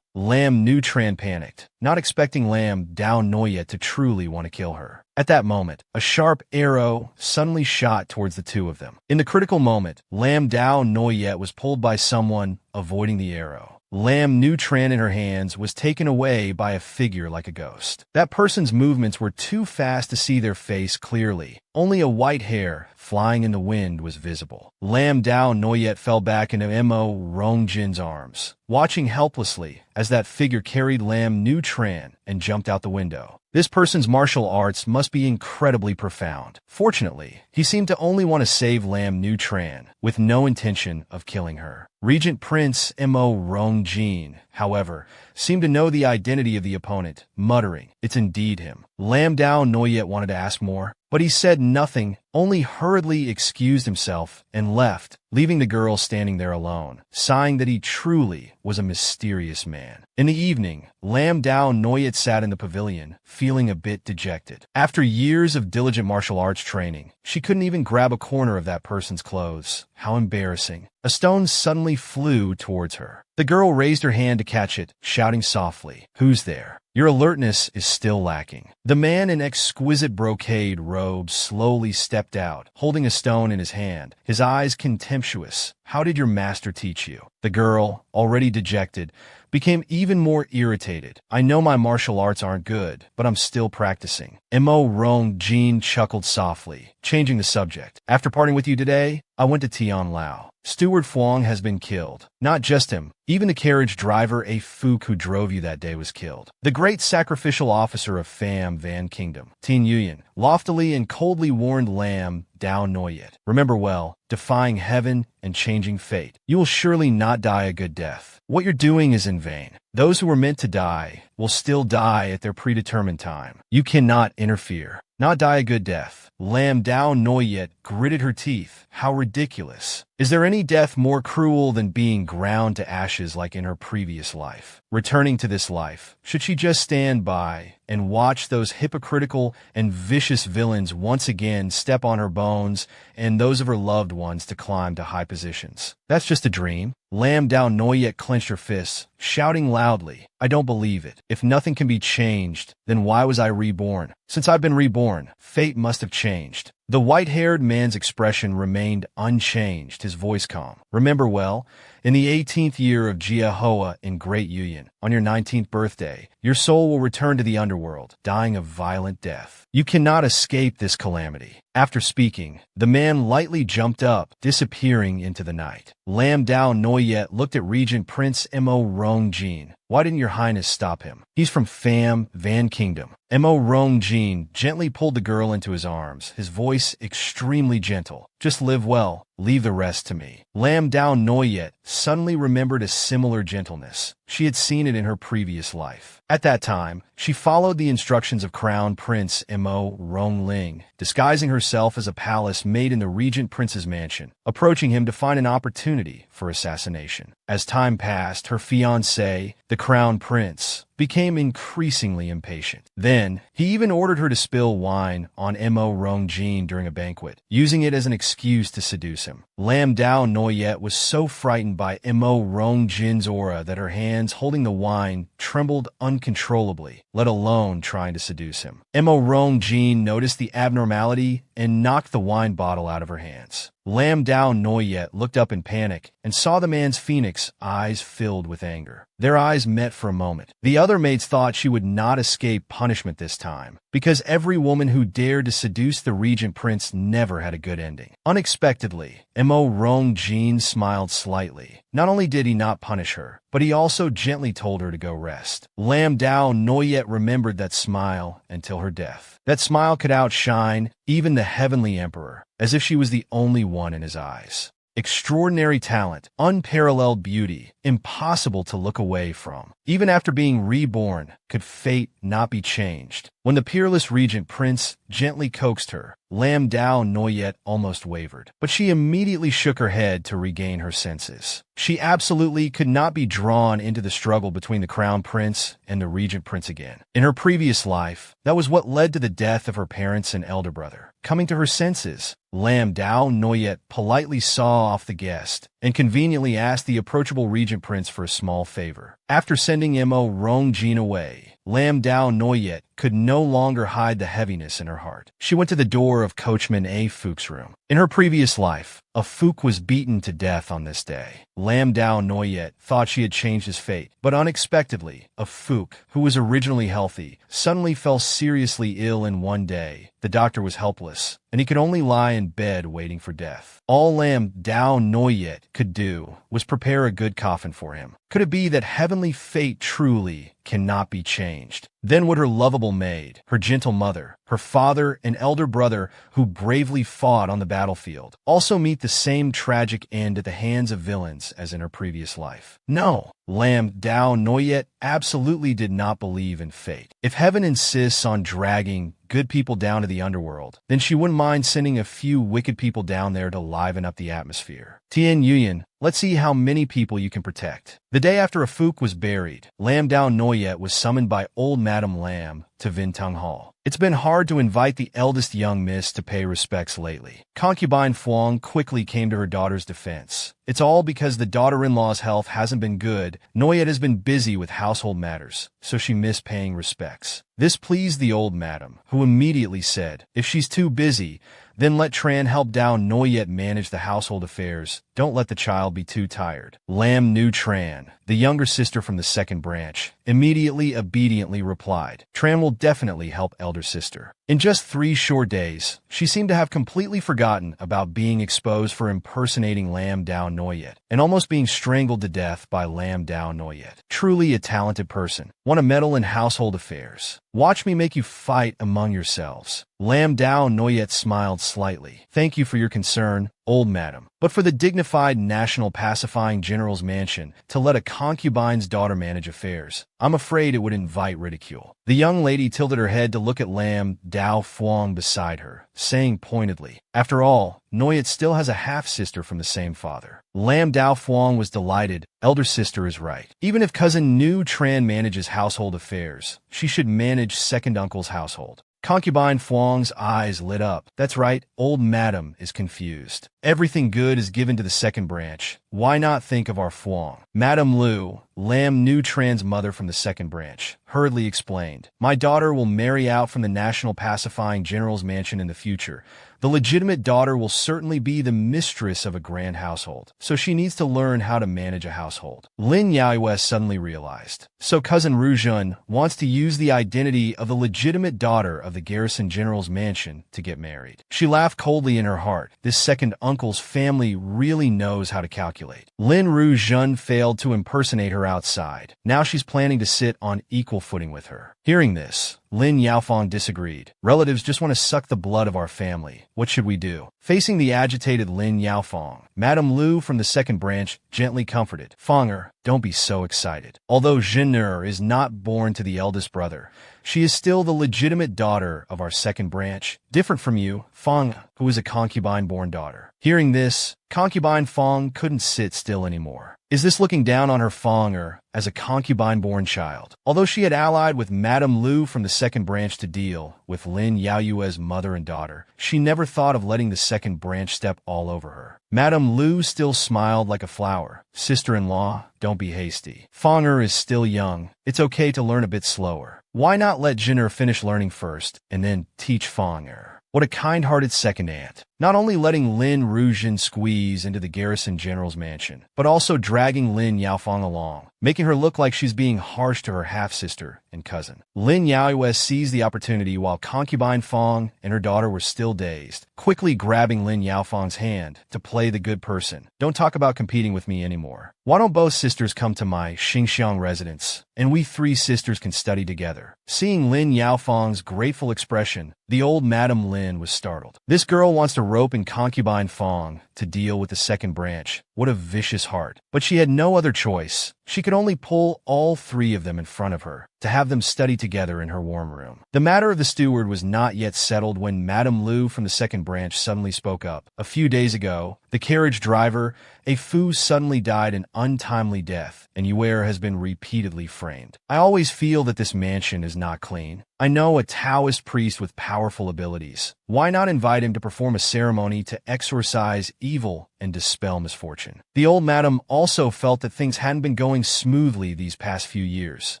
Lam Nu Tran panicked, not expecting Lam Dao Noyet to truly want to kill her. At that moment, a sharp arrow suddenly shot towards the two of them. In the critical moment, Lam Dao Noyet was pulled by someone, avoiding the arrow. Lam Nu Tran in her hands was taken away by a figure like a ghost. That person's movements were too fast to see their face clearly. Only a white hair flying in the wind was visible. Lam Dao Noyet fell back into Mo Rongjin's arms, watching helplessly as that figure carried Lam Nu Tran and jumped out the window. This person's martial arts must be incredibly profound. Fortunately, he seemed to only want to save Lam Nu Tran, with no intention of killing her. Regent Prince Mo Rongjin, however, seemed to know the identity of the opponent, muttering, "It's indeed him." Lam Dao Noyet wanted to ask more, but he said nothing, only hurriedly excused himself and left, leaving the girl standing there alone, sighing that he truly was a mysterious man. In the evening, Lam Dao Noyet sat in the pavilion, feeling a bit dejected. After years of diligent martial arts training, she couldn't even grab a corner of that person's clothes. How embarrassing. A stone suddenly flew towards her. The girl raised her hand to catch it, shouting softly, "Who's there?" Your alertness is still lacking. The man in exquisite brocade robes slowly stepped out, holding a stone in his hand, his eyes contemptuous. How did your master teach you? The girl, already dejected, became even more irritated. I know my martial arts aren't good, but I'm still practicing. Mo Rong Jin chuckled softly, changing the subject. After parting with you today, I went to Tian Lao. Steward Fuang has been killed. Not just him, even the carriage driver A Fook who drove you that day was killed. The great sacrificial officer of Pham Van Kingdom, Tin Yuyan, loftily and coldly warned Lam Dao Noyet. Remember well, defying heaven and changing fate. You will surely not die a good death. What you're doing is in vain. Those who were meant to die will still die at their predetermined time. You cannot interfere. Not die a good death. Lam Dao Noyet gritted her teeth. How ridiculous. Is there any death more cruel than being ground to ashes like in her previous life? Returning to this life, should she just stand by and watch those hypocritical and vicious villains once again step on her bones and those of her loved ones to climb to high positions? That's just a dream. Lam Dao Noyet clenched her fists, shouting loudly, I don't believe it. If nothing can be changed, then why was I reborn? Since I've been reborn, fate must have changed. The white-haired man's expression remained unchanged, his voice calm. Remember well, in the 18th year of Jia Hoa in Great Yuyan, on your 19th birthday, your soul will return to the underworld, dying a violent death. You cannot escape this calamity. After speaking, the man lightly jumped up, disappearing into the night. Lam Dao Noyet looked at Regent Prince Mo Rongjin. Why didn't your highness stop him? He's from Pham Van Kingdom. Mo Rongjin gently pulled the girl into his arms, his voice extremely gentle. Just live well. Leave the rest to me. Lam Dao Noyet suddenly remembered a similar gentleness. She had seen it in her previous life. At that time, she followed the instructions of Crown Prince Mo Rongling, disguising herself as a palace made in the Regent Prince's mansion, approaching him to find an opportunity for assassination. As time passed, her fiancé, the Crown Prince, became increasingly impatient. Then, he even ordered her to spill wine on Mo Rongjin during a banquet, using it as an excuse to seduce him. Lam Dao Noyet was so frightened by Mo Rongjin's aura that her hands holding the wine trembled uncontrollably, let alone trying to seduce him. Mo Rongjin noticed the abnormality and knocked the wine bottle out of her hands. Lam Dao Noyet looked up in panic and saw the man's phoenix eyes filled with anger. Their eyes met for a moment. The other maids thought she would not escape punishment this time, because every woman who dared to seduce the regent prince never had a good ending. Unexpectedly, Mo Rongjin smiled slightly. Not only did he not punish her, but he also gently told her to go rest. Lam Dao Noyet remembered that smile until her death. That smile could outshine even the heavenly emperor, as if she was the only one in his eyes. Extraordinary talent, unparalleled beauty, impossible to look away from. Even after being reborn, could fate not be changed? When the peerless regent prince gently coaxed her, Lam Dao Noyet almost wavered, but she immediately shook her head to regain her senses. She absolutely could not be drawn into the struggle between the crown prince and the regent prince again. In her previous life, that was what led to the death of her parents and elder brother. Coming to her senses, Lam Dao Noyet politely saw off the guest and conveniently asked the approachable regent prince for a small favor. After sending Mo Rongjin away, Lam Dao Noyet could no longer hide the heaviness in her heart. She went to the door of coachman A Fook's room. In her previous life, a Fook was beaten to death on this day. Lam Dao Noyet thought she had changed his fate, but unexpectedly, a Fook, who was originally healthy, suddenly fell seriously ill in one day. The doctor was helpless, and he could only lie in bed waiting for death. All Lam Dao Noyet could do was prepare a good coffin for him. Could it be that heavenly fate truly cannot be changed? Then would her lovable maid, her gentle mother, her father and elder brother who bravely fought on the battlefield, also meet the same tragic end at the hands of villains as in her previous life? No, Lam Dao Noyet absolutely did not believe in fate. If heaven insists on dragging good people down to the underworld, then she wouldn't mind sending a few wicked people down there to liven up the atmosphere. Tien Yuyan, let's see how many people you can protect. The day after a Fook was buried, Lam Dao Noyet was summoned by old Madame Lam to Vintang Hall. It's been hard to invite the eldest young miss to pay respects lately. Concubine Fuang quickly came to her daughter's defense. It's all because the daughter-in-law's health hasn't been good. Noyet has been busy with household matters, so she missed paying respects. This pleased the old madam, who immediately said, if she's too busy, then let Tran help Dao Noyet manage the household affairs. Don't let the child be too tired. Lam Nu Tran, the younger sister from the second branch, immediately obediently replied, Tran will definitely help elder sister. In just 3 short days, she seemed to have completely forgotten about being exposed for impersonating Lam Dao Noyet and almost being strangled to death by Lam Dao Noyet. Truly a talented person. Want to meddle in household affairs? Watch me make you fight among yourselves. Lam Dao Noyet smiled slightly. Thank you for your concern, old madam. But for the dignified national pacifying general's mansion to let a concubine's daughter manage affairs, I'm afraid it would invite ridicule. The young lady tilted her head to look at Lam Dao Fuang beside her, saying pointedly, after all, Noyet still has a half-sister from the same father. Lam Dao Fuang was delighted. Elder sister is right. Even if cousin Nu Tran manages household affairs, she should manage second uncle's household. Concubine Fuang's eyes lit up. That's right, old madam is confused. Everything good is given to the second branch. Why not think of our Fuang? Madame Lu, Lam Nu Tran's mother from the second branch, hurriedly explained, my daughter will marry out from the national pacifying general's mansion in the future. The legitimate daughter will certainly be the mistress of a grand household, so she needs to learn how to manage a household. Lin Yaoyue suddenly realized. So cousin Rujun wants to use the identity of the legitimate daughter of the garrison general's mansion to get married. She laughed coldly in her heart. This second uncle's family really knows how to calculate. Lin Rujun failed to impersonate her outside. Now she's planning to sit on equal footing with her. Hearing this, Lin Yaofeng disagreed. Relatives just want to suck the blood of our family. What should we do? Facing the agitated Lin Yaofeng, Madame Lu from the second branch gently comforted. Fenger, don't be so excited. Although Zhenner is not born to the eldest brother, she is still the legitimate daughter of our second branch, different from you, Feng, who is a concubine-born daughter. Hearing this, concubine Feng couldn't sit still anymore. Is this looking down on her Fong as a concubine-born child? Although she had allied with Madame Lu from the second branch to deal with Lin Yaoyue's mother and daughter, she never thought of letting the second branch step all over her. Madame Lu still smiled like a flower. Sister-in-law, don't be hasty. Fong is still young. It's okay to learn a bit slower. Why not let Jin finish learning first and then teach Fong? What a kind-hearted second aunt. Not only letting Lin Rujin squeeze into the garrison general's mansion, but also dragging Lin Yaofeng along, making her look like she's being harsh to her half-sister and cousin. Lin Yaoyue seized the opportunity while concubine Fong and her daughter were still dazed, quickly grabbing Lin Yaofeng's hand to play the good person. Don't talk about competing with me anymore. Why don't both sisters come to my Xinxiang residence, and we three sisters can study together? Seeing Lin Yaofeng's grateful expression, the old Madame Lin was startled. This girl wants to rope in concubine Fong to deal with the second branch. What a vicious heart. But she had no other choice. She could only pull all three of them in front of her to have them study together in her warm room. The matter of the steward was not yet settled when Madame Lu from the second branch suddenly spoke up. A few days ago, the carriage driver, a Fu, suddenly died an untimely death, and Yuer has been repeatedly framed. I always feel that this mansion is not clean. I know a Taoist priest with powerful abilities. Why not invite him to perform a ceremony to exorcise evil and dispel misfortune? The old madam also felt that things hadn't been going smoothly these past few years,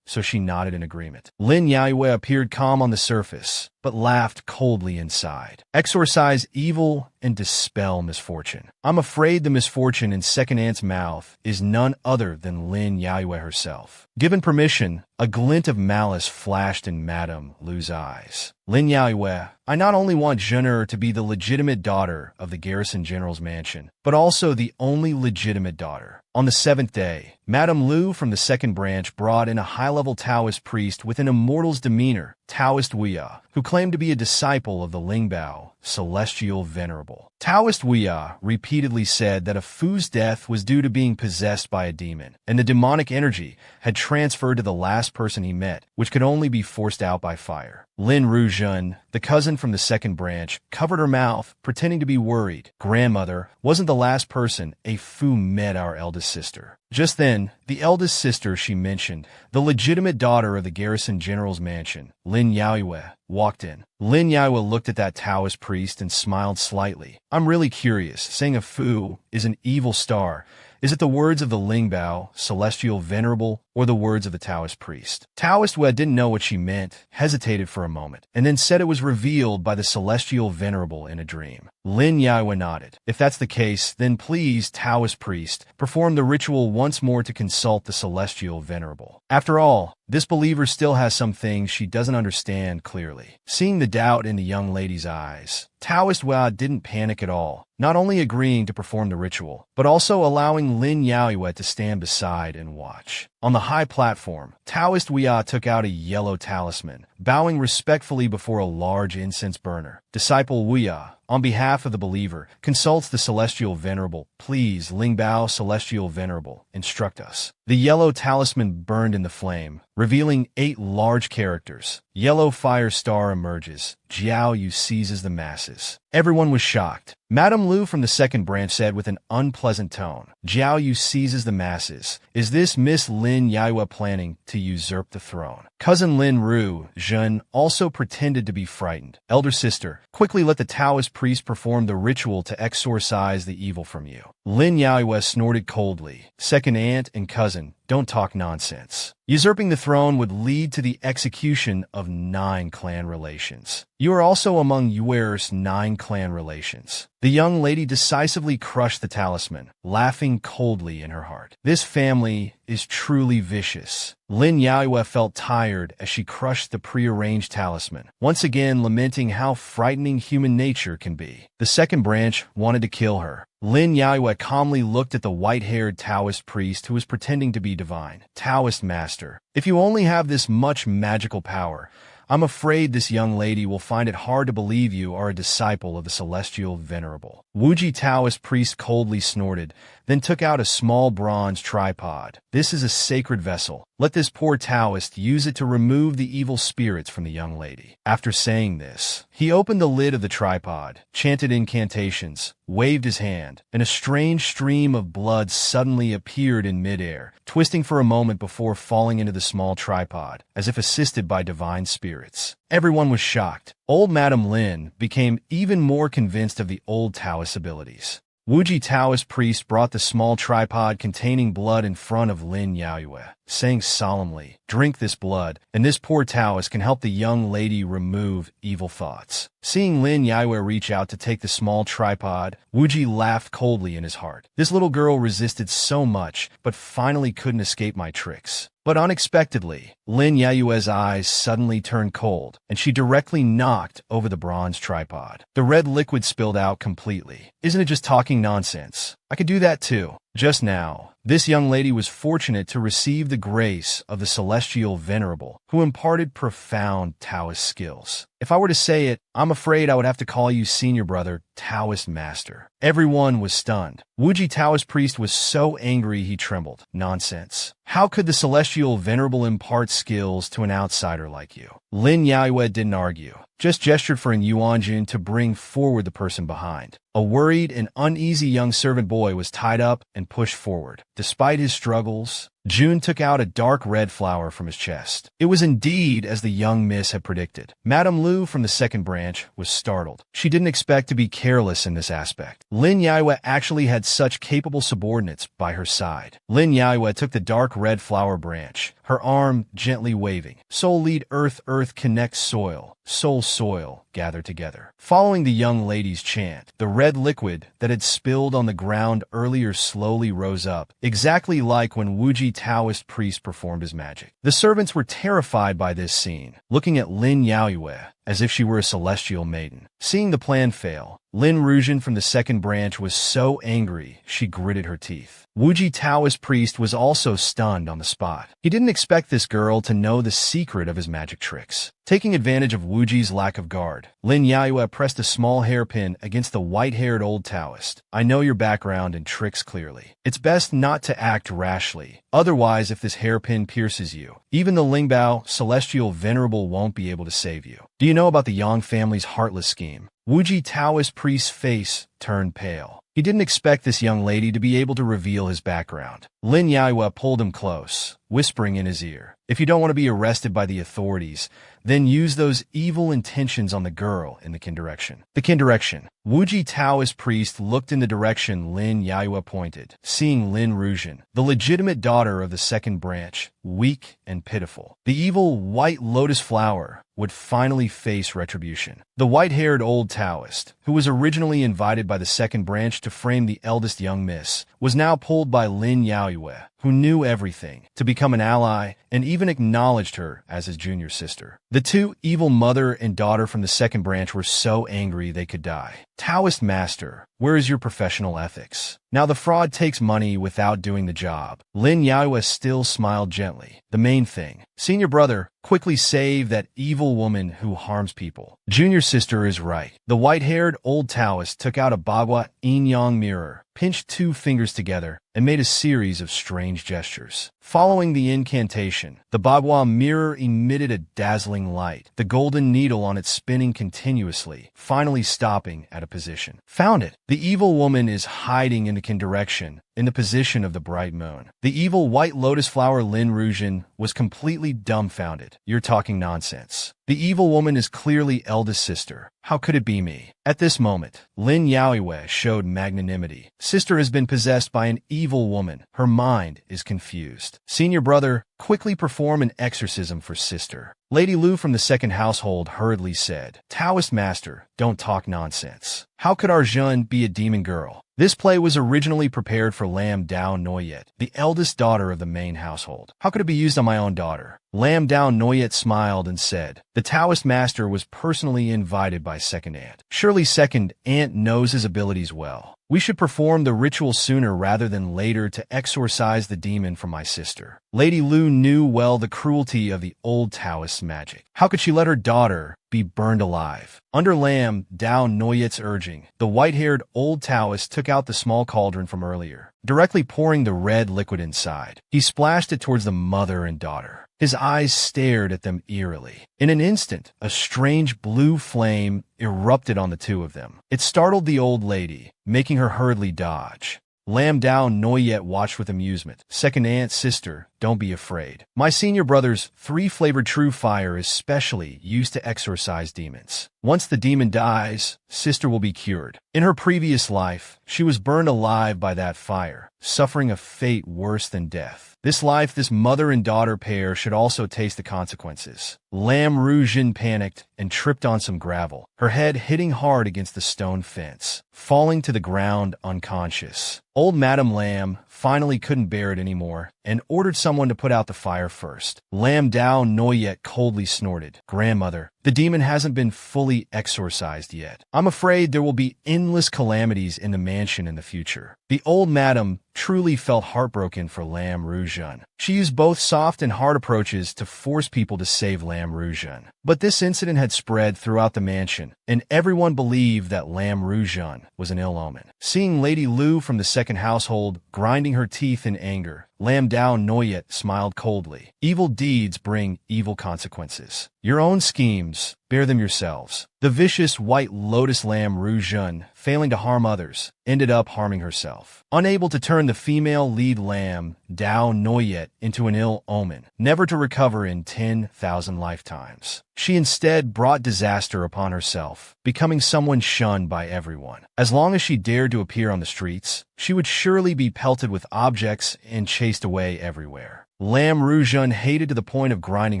so she nodded in agreement. Lin Yaoyue appeared calm on the surface, but laughed coldly inside. Exorcise evil and dispel misfortune. I'm afraid the misfortune in second aunt's mouth is none other than Lin Yaoyue herself. Given permission, a glint of malice flashed in Madame Lu's eyes. Lin Yaoyue, I not only want Zhener to be the legitimate daughter of the garrison general's mansion, but also the only legitimate daughter. On the seventh day, Madame Lu from the second branch brought in a high-level Taoist priest with an immortal's demeanor, Taoist Wuya, who claimed to be a disciple of the Lingbao, celestial venerable. Taoist Wuya repeatedly said that a Fu's death was due to being possessed by a demon, and the demonic energy had transferred to the last person he met, which could only be forced out by fire. Lin Rujun, the cousin from the second branch, covered her mouth, pretending to be worried. Grandmother, wasn't the last person a Fu met our eldest sister. Just then, the eldest sister she mentioned, the legitimate daughter of the garrison general's mansion, Lin Yaoyue, walked in. Lin Yaoyue looked at that Taoist priest and smiled slightly. I'm really curious, saying a Fu is an evil star. Is it the words of the Lingbao, celestial venerable, or the words of the Taoist priest? Taoist Wei didn't know what she meant, hesitated for a moment, and then said it was revealed by the celestial venerable in a dream. Lin Yaoyue nodded. If that's the case, then please, Taoist priest, perform the ritual once more to consult the celestial venerable. After all, this believer still has some things she doesn't understand clearly. Seeing the doubt in the young lady's eyes, Taoist Wei didn't panic at all, not only agreeing to perform the ritual, but also allowing Lin Yaoyue to stand beside and watch. On the high platform, Taoist Wei took out a yellow talisman, bowing respectfully before a large incense burner. Disciple Wei, on behalf of the believer, consults the celestial venerable. Please, Lingbao celestial venerable, instruct us. The yellow talisman burned in the flame, revealing 8 large characters. Yellow fire star emerges. Jiao Yu seizes the masses. Everyone was shocked. Madame Lu from the second branch said with an unpleasant tone, Jiao Yu seizes the masses. Is this Miss Lin Yaoyue planning to usurp the throne? Cousin Lin Ru, Zhen, also pretended to be frightened. Elder sister, quickly let the Taoist priest perform the ritual to exorcise the evil from you. Lin Yaoyue snorted coldly. Second aunt and cousin, don't talk nonsense. Usurping the throne would lead to the execution of 9 clan relations. You are also among Yuer's 9 clan relations. The young lady decisively crushed the talisman, laughing coldly in her heart. This family is truly vicious. Lin Yaoyue felt tired as she crushed the prearranged talisman, once again lamenting how frightening human nature can be. The second branch wanted to kill her. Lin Yaoyue calmly looked at the white-haired Taoist priest who was pretending to be divine. Taoist master, if you only have this much magical power, I'm afraid this young lady will find it hard to believe you are a disciple of the celestial venerable. Wuji Taoist priest coldly snorted, then took out a small bronze tripod. This is a sacred vessel. Let this poor Taoist use it to remove the evil spirits from the young lady. After saying this, he opened the lid of the tripod, chanted incantations, waved his hand, and a strange stream of blood suddenly appeared in midair, twisting for a moment before falling into the small tripod, as if assisted by divine spirits. Everyone was shocked. Old Madame Lin became even more convinced of the old Taoist abilities. Wuji Taoist priest brought the small tripod containing blood in front of Lin Yaoyue, saying solemnly, "Drink this blood, and this poor Taoist can help the young lady remove evil thoughts." Seeing Lin Yaoyue reach out to take the small tripod, Wuji laughed coldly in his heart. This little girl resisted so much, but finally couldn't escape my tricks. But unexpectedly, Lin Yaoyue's eyes suddenly turned cold, and she directly knocked over the bronze tripod. The red liquid spilled out completely. Isn't it just talking nonsense? I could do that too. Just now, this young lady was fortunate to receive the grace of the celestial venerable, who imparted profound Taoist skills. If I were to say it, I'm afraid I would have to call you senior brother, Taoist master. Everyone was stunned. Wuji Taoist priest was so angry he trembled. Nonsense. How could the celestial venerable impart skills to an outsider like you? Lin Yaoyue didn't argue, just gestured for Yuanjun to bring forward the person behind. A worried and uneasy young servant boy was tied up and pushed forward. Despite his struggles, Jun took out a dark red flower from his chest. It was indeed as the young miss had predicted. Madame Lu from the second branch was startled. She didn't expect to be careless in this aspect. Lin Yaoyue actually had such capable subordinates by her side. Lin Yaoyue took the dark red flower branch, her arm gently waving. Soul lead earth, earth connect soil. Soul, soil, gather together. Following the young lady's chant, the red liquid that had spilled on the ground earlier slowly rose up, exactly like when Wuji Taoist priest performed his magic. The servants were terrified by this scene, looking at Lin Yaoyue as if she were a celestial maiden. Seeing the plan fail, Lin Rujin from the second branch was so angry she gritted her teeth. Wuji Taoist priest was also stunned on the spot. He didn't expect this girl to know the secret of his magic tricks. Taking advantage of Wuji's lack of guard, Lin Yaoyue pressed a small hairpin against the white-haired old Taoist. "I know your background and tricks clearly. It's best not to act rashly. Otherwise, if this hairpin pierces you, even the Lingbao celestial venerable won't be able to save you. Do you know about the Yang family's heartless scheme?" Wuji Taoist priest's face turned pale. He didn't expect this young lady to be able to reveal his background. Lin Yaoyue pulled him close, whispering in his ear, "If you don't want to be arrested by the authorities, then use those evil intentions on the girl in the kin direction." The kin direction. Wuji Taoist priest looked in the direction Lin Yaoyue pointed, seeing Lin Rujin, the legitimate daughter of the second branch, weak and pitiful. The evil white lotus flower would finally face retribution. The white-haired old Taoist, who was originally invited by the second branch to frame the eldest young miss, was now pulled by Lin Yaoyue, who knew everything, to become an ally and even acknowledged her as his junior sister. The two evil mother and daughter from the second branch were so angry they could die. "Taoist master, where is your professional ethics? Now the fraud takes money without doing the job." Lin Yaoyue still smiled gently. "The main thing. Senior brother, quickly save that evil woman who harms people." Junior sister is right. The white-haired old Taoist took out a Bagua yin-yang mirror, pinched two fingers together, and made a series of strange gestures. Following the incantation, the Bagua mirror emitted a dazzling light, the golden needle on it spinning continuously, finally stopping at a position. "Found it! The evil woman is hiding in the kin direction, in the position of the bright moon." The evil white lotus flower Lin Rujin was completely dumbfounded. "You're talking nonsense. The evil woman is clearly eldest sister. How could it be me?" At this moment, Lin Yaoyue showed magnanimity. "Sister has been possessed by an evil woman. Her mind is confused. Senior brother, quickly perform an exorcism for sister." Lady Lu from the second household hurriedly said, "Taoist master, don't talk nonsense. How could Arjun be a demon girl?" This play was originally prepared for Lam Dao Noyet, the eldest daughter of the main household. "How could it be used on my own daughter?" Lam Dao Noyet smiled and said, "The Taoist master was personally invited by second aunt. Surely second aunt knows his abilities well." We should perform the ritual sooner rather than later to exorcise the demon from my sister. Lady Lu knew well the cruelty of the old Taoist magic. How could she let her daughter be burned alive? Under Lam Dao Noyet's urging, the white-haired old Taoist took out the small cauldron from earlier, directly pouring the red liquid inside. He splashed it towards the mother and daughter. His eyes stared at them eerily. In an instant, a strange blue flame erupted on the two of them. It startled the old lady, making her hurriedly dodge. Lam Dao Noyet watched with amusement. Second aunt, sister, don't be afraid. My senior brother's 3-flavored true fire is specially used to exorcise demons. Once the demon dies, sister will be cured. In her previous life, she was burned alive by that fire, suffering a fate worse than death. This life, this mother and daughter pair should also taste the consequences. Lam Rujin panicked and tripped on some gravel, her head hitting hard against the stone fence, falling to the ground unconscious. Old Madame Lam finally couldn't bear it anymore and ordered someone to put out the fire first. Lam Dao Noyet coldly snorted. Grandmother, the demon hasn't been fully exorcised yet. I'm afraid there will be endless calamities in the mansion in the future. The old madam truly felt heartbroken for Lam Rujun. She used both soft and hard approaches to force people to save Lam Rujun. But this incident had spread throughout the mansion, and everyone believed that Lam Rujun was an ill omen. Seeing Lady Lu from the second household grinding her teeth in anger, Lam Dao Noyet smiled coldly. Evil deeds bring evil consequences. Your own schemes, bear them yourselves. The vicious White Lotus Lam Rujun, failing to harm others, ended up harming herself. Unable to turn the female lead Lam Dao Noyet into an ill omen, never to recover in 10,000 lifetimes. She instead brought disaster upon herself, becoming someone shunned by everyone. As long as she dared to appear on the streets, she would surely be pelted with objects and chased away everywhere. Lam Rujun hated to the point of grinding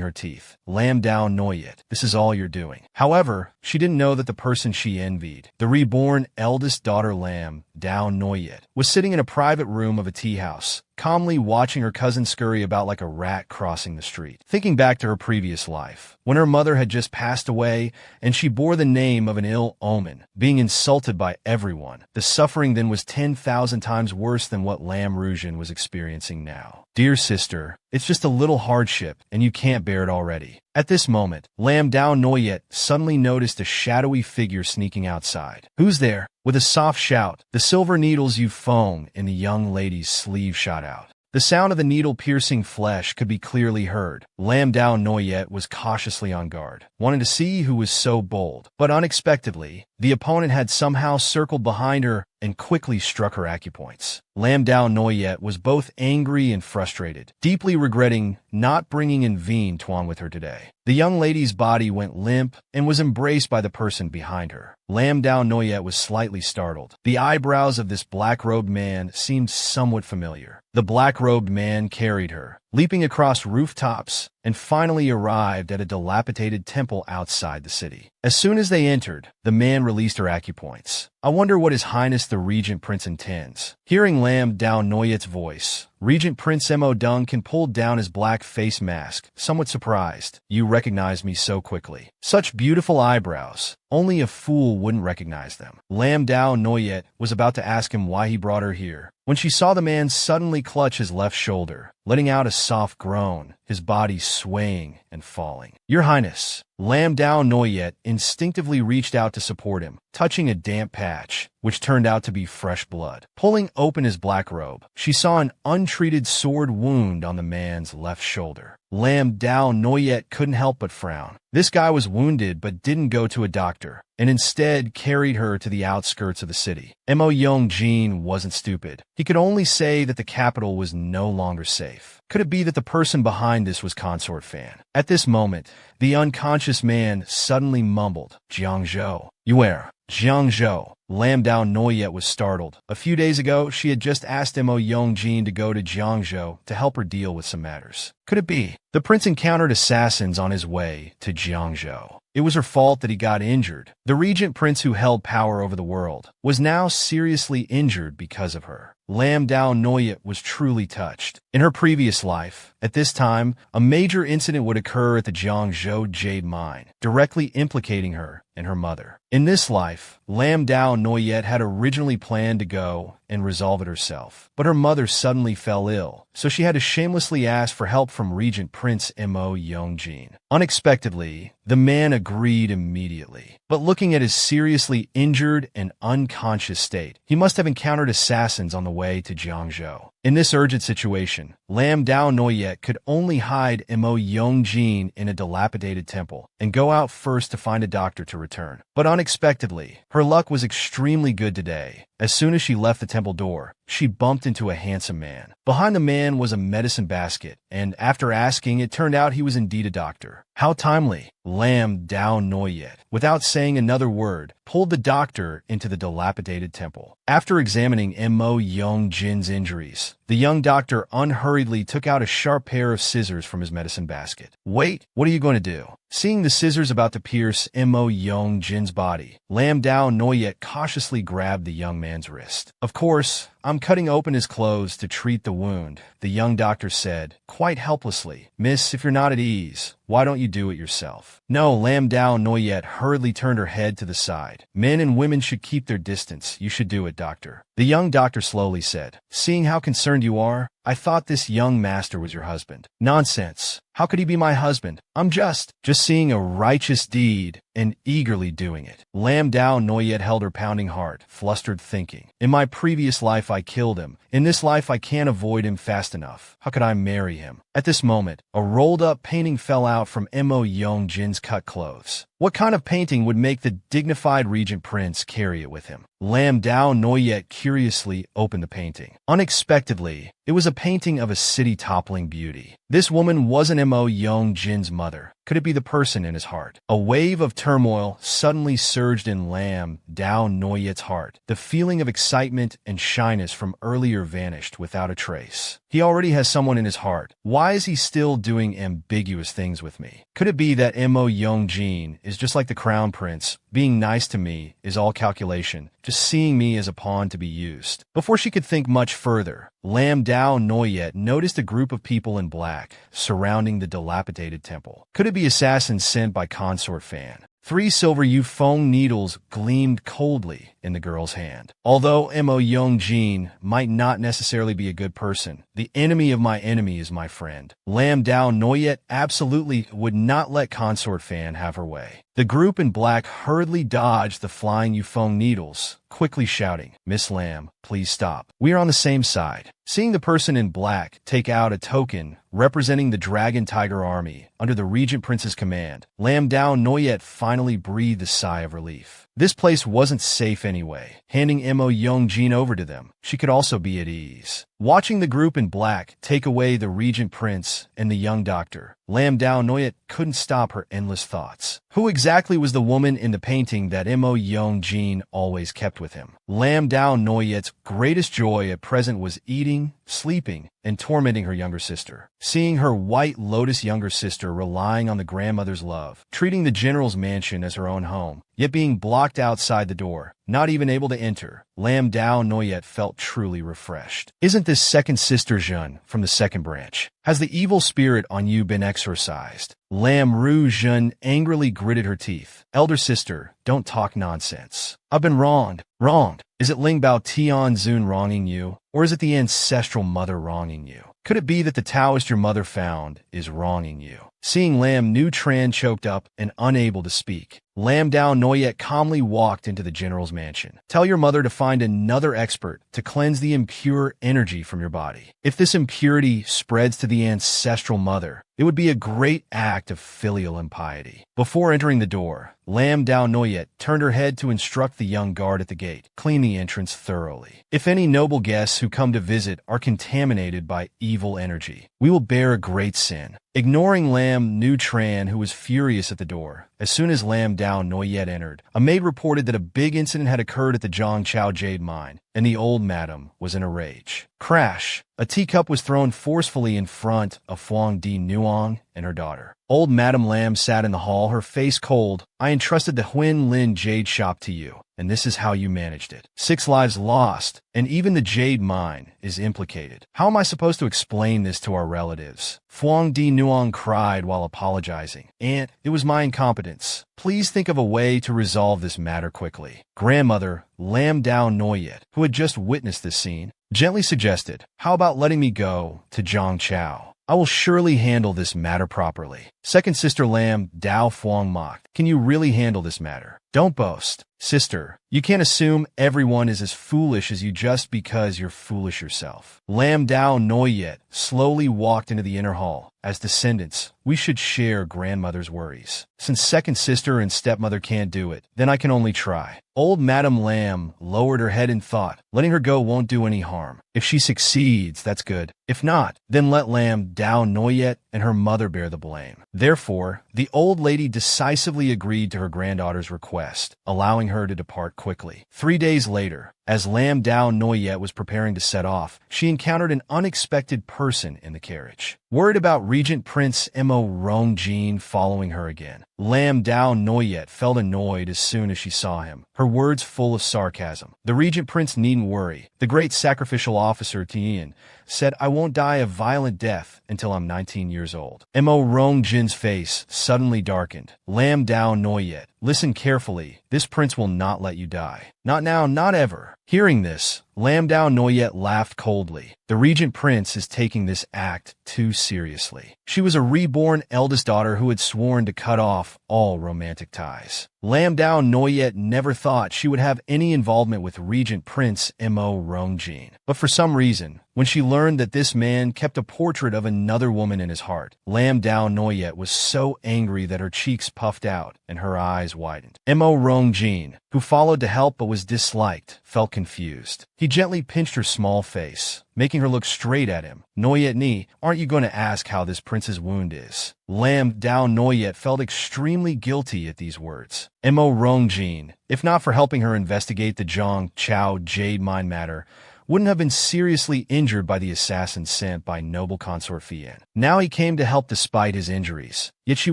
her teeth. Lam Dao Noyet, this is all you're doing. However, she didn't know that the person she envied, the reborn eldest daughter Lam Dao Noyet, was sitting in a private room of a tea house, calmly watching her cousin scurry about like a rat crossing the street. Thinking back to her previous life, when her mother had just passed away and she bore the name of an ill omen, being insulted by everyone, the suffering then was 10,000 times worse than what Lam Rujun was experiencing now. Dear sister, it's just a little hardship and you can't bear it already. At this moment, Lam Dao Noyet suddenly noticed a shadowy figure sneaking outside. Who's there? With a soft shout, the silver needles you foam in the young lady's sleeve shot out. The sound of the needle-piercing flesh could be clearly heard. Lam Dao Noyet was cautiously on guard, wanting to see who was so bold. But unexpectedly, the opponent had somehow circled behind her and quickly struck her acupoints. Lam Dao Noyet was both angry and frustrated, deeply regretting not bringing in Veen Tuan with her today. The young lady's body went limp and was embraced by the person behind her. Lam Dao Noyet was slightly startled. The eyebrows of this black-robed man seemed somewhat familiar. The black-robed man carried her, leaping across rooftops, and finally arrived at a dilapidated temple outside the city. As soon as they entered, the man released her acupoints. I wonder what His Highness the Regent Prince intends. Hearing Lam Dao Noyet's voice, Regent Prince Mo Duncan pulled down his black face mask, somewhat surprised. You recognize me so quickly. Such beautiful eyebrows. Only a fool wouldn't recognize them. Lam Dao Noyet was about to ask him why he brought her here, when she saw the man suddenly clutch his left shoulder, letting out a soft groan, his body swaying and falling. Your Highness. Lam Dao Noyet instinctively reached out to support him, touching a damp patch, which turned out to be fresh blood. Pulling open his black robe, she saw an untreated sword wound on the man's left shoulder. Lam Dao Noyet couldn't help but frown. This guy was wounded but didn't go to a doctor, and instead carried her to the outskirts of the city. Mo Yongjin wasn't stupid. He could only say that the capital was no longer safe. Could it be that the person behind this was Consort Fan? At this moment, the unconscious man suddenly mumbled, Jiangzhou. You where? Jiangzhou. Lam Dao Noyet was startled. A few days ago, she had just asked Mo Yongjin to go to Jiangzhou to help her deal with some matters. Could it be? The prince encountered assassins on his way to Jiangzhou. It was her fault that he got injured. The regent prince who held power over the world was now seriously injured because of her. Lam Dao Noyet was truly touched. In her previous life, at this time, a major incident would occur at the Jiangzhou Jade Mine, directly implicating her and her mother. In this life, Lam Dao Noyet had originally planned to go and resolve it herself, but her mother suddenly fell ill, so she had to shamelessly ask for help from Regent Prince Mo Yongjin. Unexpectedly, the man agreed immediately, but looking at his seriously injured and unconscious state, he must have encountered assassins on the way to Jiangzhou. In this urgent situation, Lam Dao Noyet could only hide Mo Yongjin in a dilapidated temple and go out first to find a doctor to return. But unexpectedly, her luck was extremely good today. As soon as she left the temple door, she bumped into a handsome man. Behind the man was a medicine basket, and after asking, it turned out he was indeed a doctor. How timely! Lam Dao Noyet, without saying another word, pulled the doctor into the dilapidated temple. After examining Mo Yongjin's injuries, the young doctor unhurriedly took out a sharp pair of scissors from his medicine basket. "Wait, what are you going to do?" Seeing the scissors about to pierce Mo Yongjin's body, Lam Dao Noyet cautiously grabbed the young man's wrist. "Of course, I'm cutting open his clothes to treat the wound," the young doctor said, quite helplessly. "Miss, if you're not at ease, why don't you do it yourself?" "No," Lam Dao Noyet hurriedly turned her head to the side. "Men and women should keep their distance. You should do it, doctor." The young doctor slowly said, "Seeing how concerned you are, I thought this young master was your husband." "Nonsense. How could he be my husband? I'm just seeing a righteous deed and eagerly doing it." Lam Dao Noyet held her pounding heart, flustered, thinking, "In my previous life I killed him. In this life I can't avoid him fast enough. How could I marry him?" At this moment, a rolled-up painting fell out from Mo Yongjin's cut clothes. What kind of painting would make the dignified regent prince carry it with him? Lam Dao Noyet curiously opened the painting. Unexpectedly, it was a painting of a city-toppling beauty. This woman wasn't Mo Yongjin's mother. Could it be the person in his heart? A wave of turmoil suddenly surged in Lam Dao Noyet's heart. The feeling of excitement and shyness from earlier vanished without a trace. He already has someone in his heart. Why is he still doing ambiguous things with me? Could it be that Mo Yongjin is just like the crown prince? Being nice to me is all calculation, just seeing me as a pawn to be used. Before she could think much further, Lam Dao Noyet noticed a group of people in black surrounding the dilapidated temple. Could it be assassins sent by Consort Fan? 3 silver Yufeng needles gleamed coldly in the girl's hand. Although Mo Yongjin might not necessarily be a good person, the enemy of my enemy is my friend. Lam Dao Noyet absolutely would not let Consort Fan have her way. The group in black hurriedly dodged the flying Yufeng needles, quickly shouting, "Miss Lam, please stop. We are on the same side." Seeing the person in black take out a token representing the Dragon Tiger Army under the Regent Prince's command, Lam Dao Noyet finally breathed a sigh of relief. This place wasn't safe anyway. Handing Mo Yongjin over to them, she could also be at ease. Watching the group in black take away the Regent Prince and the young doctor, Lam Dao Noyet couldn't stop her endless thoughts. Who exactly was the woman in the painting that Mo Yongjin always kept with him? Lam Dao Noyet's greatest joy at present was eating, sleeping, and tormenting her younger sister. Seeing her white lotus younger sister relying on the grandmother's love, treating the general's mansion as her own home, yet being blocked outside the door, not even able to enter, Lam Dao Noyet felt truly refreshed. Isn't this second sister Jun from the second branch? Has the evil spirit on you been exorcised? Lam Ru Jun angrily gritted her teeth. Elder sister, don't talk nonsense. I've been wronged. Wronged. Is it Ling Bao Tian Zun wronging you? Or is it the ancestral mother wronging you? Could it be that the Taoist your mother found is wronging you? Seeing Lam Nu Tran choked up and unable to speak, Lam Dao Noyet calmly walked into the general's mansion. Tell your mother to find another expert to cleanse the impure energy from your body. If this impurity spreads to the ancestral mother, it would be a great act of filial impiety. Before entering the door, Lam Dao Noyet turned her head to instruct the young guard at the gate, clean the entrance thoroughly. If any noble guests who come to visit are contaminated by evil energy, we will bear a great sin. Ignoring Lam Nu Tran, who was furious at the door, as soon as Lam Dao Noyet entered, a maid reported that a big incident had occurred at the Zhangchao Jade Mine, and the old madam was in a rage. Crash! A teacup was thrown forcefully in front of Fuang Di Nuong and her daughter. Old Madam Lam sat in the hall, her face cold. I entrusted the Huin Lin Jade Shop to you. and this is how you managed it. 6 lives lost, and even the jade mine is implicated. How am I supposed to explain this to our relatives? Phuong Di Nuong cried while apologizing. Aunt, it was my incompetence. Please think of a way to resolve this matter quickly. Grandmother, Lam Dao Noyet, who had just witnessed this scene, gently suggested, how about letting me go to Zhang Chao? I will surely handle this matter properly. Second sister Lam Dao Phuong mocked. Can you really handle this matter? Don't boast. Sister, you can't assume everyone is as foolish as you just because you're foolish yourself. Lam Dao Noyet slowly walked into the inner hall. As descendants, we should share grandmother's worries. Since second sister and stepmother can't do it, then I can only try. Old Madame Lam lowered her head in thought. Letting her go won't do any harm. If she succeeds, that's good. If not, then let Lam Dao Noyet and her mother bear the blame. Therefore, the old lady decisively agreed to her granddaughter's request, allowing her to depart quickly. 3 days later, as Lam Dao Noyet was preparing to set off, she encountered an unexpected person in the carriage. Worried about Regent Prince Mo Rongjin following her again, Lam Dao Noyet felt annoyed as soon as she saw him, her words full of sarcasm. The Regent Prince needn't worry. The great sacrificial officer Tian said, I won't die a violent death until I'm 19 years old. Mo Rongjin's face suddenly darkened. Lam Dao Noyet, listen carefully. This prince will not let you die. Not now, not ever. Hearing this, Lam Dao Noyet laughed coldly. The Regent Prince is taking this act too seriously. She was a reborn eldest daughter who had sworn to cut off all romantic ties. Lam Dao Noyet never thought she would have any involvement with Regent Prince Mo Rongjin. But for some reason, when she learned that this man kept a portrait of another woman in his heart, Lam Dao Noyet was so angry that her cheeks puffed out and her eyes widened. Mo Rongjin, who followed to help but was disliked, felt confused. He gently pinched her small face, making her look straight at him. Noyet Ni, aren't you going to ask how this prince's wound is? Lam Dao Noyet felt extremely guilty at these words. Mo Rongjin, if not for helping her investigate the Zhang Chao jade mine matter, wouldn't have been seriously injured by the assassin sent by noble consort Fian. Now he came to help despite his injuries, yet she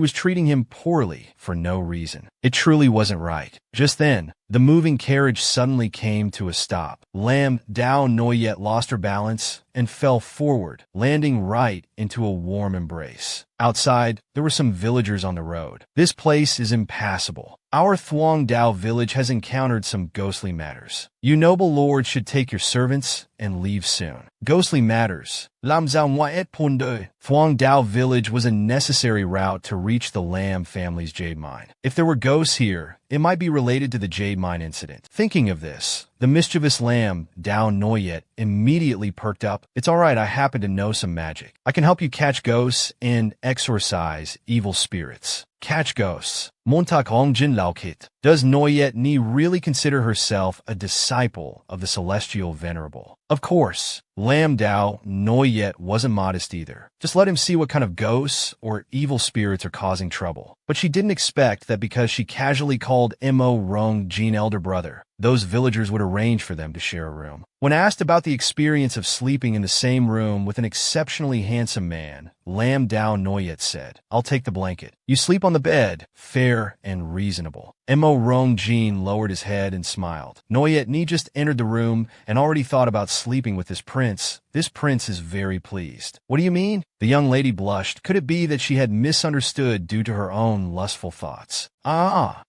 was treating him poorly for no reason. It truly wasn't right. Just then, the moving carriage suddenly came to a stop. Lam Dao Noyet lost her balance and fell forward, landing right into a warm embrace. Outside, there were some villagers on the road. This place is impassable. Our Thuong Dao village has encountered some ghostly matters. You noble lords should take your servants and leave soon. Ghostly matters. Lam Zhao Ngoet Ponde. Thuong Dao village was a necessary route to reach the Lam family's jade mine. If there were ghosts here, it might be related to the jade mine incident. Thinking of this, the mischievous Lam Dao Noyet immediately perked up. It's all right, I happen to know some magic. I can help you catch ghosts and exorcise evil spirits. Catch ghosts. Montak Hongjin Laokit. Does Noyet Ni really consider herself a disciple of the celestial venerable? Of course, Lam Dao Noyet wasn't modest either. Just let him see what kind of ghosts or evil spirits are causing trouble. But she didn't expect that because she casually called Mo Rongjin elder brother, those villagers would arrange for them to share a room. When asked about the experience of sleeping in the same room with an exceptionally handsome man, Lam Dao Noyet said, I'll take the blanket. You sleep on the bed. Fair and reasonable. Mo Rongjin lowered his head and smiled. Noyet Ni just entered the room and already thought about sleeping with this prince. This prince is very pleased. What do you mean? The young lady blushed. Could it be that she had misunderstood due to her own lustful thoughts?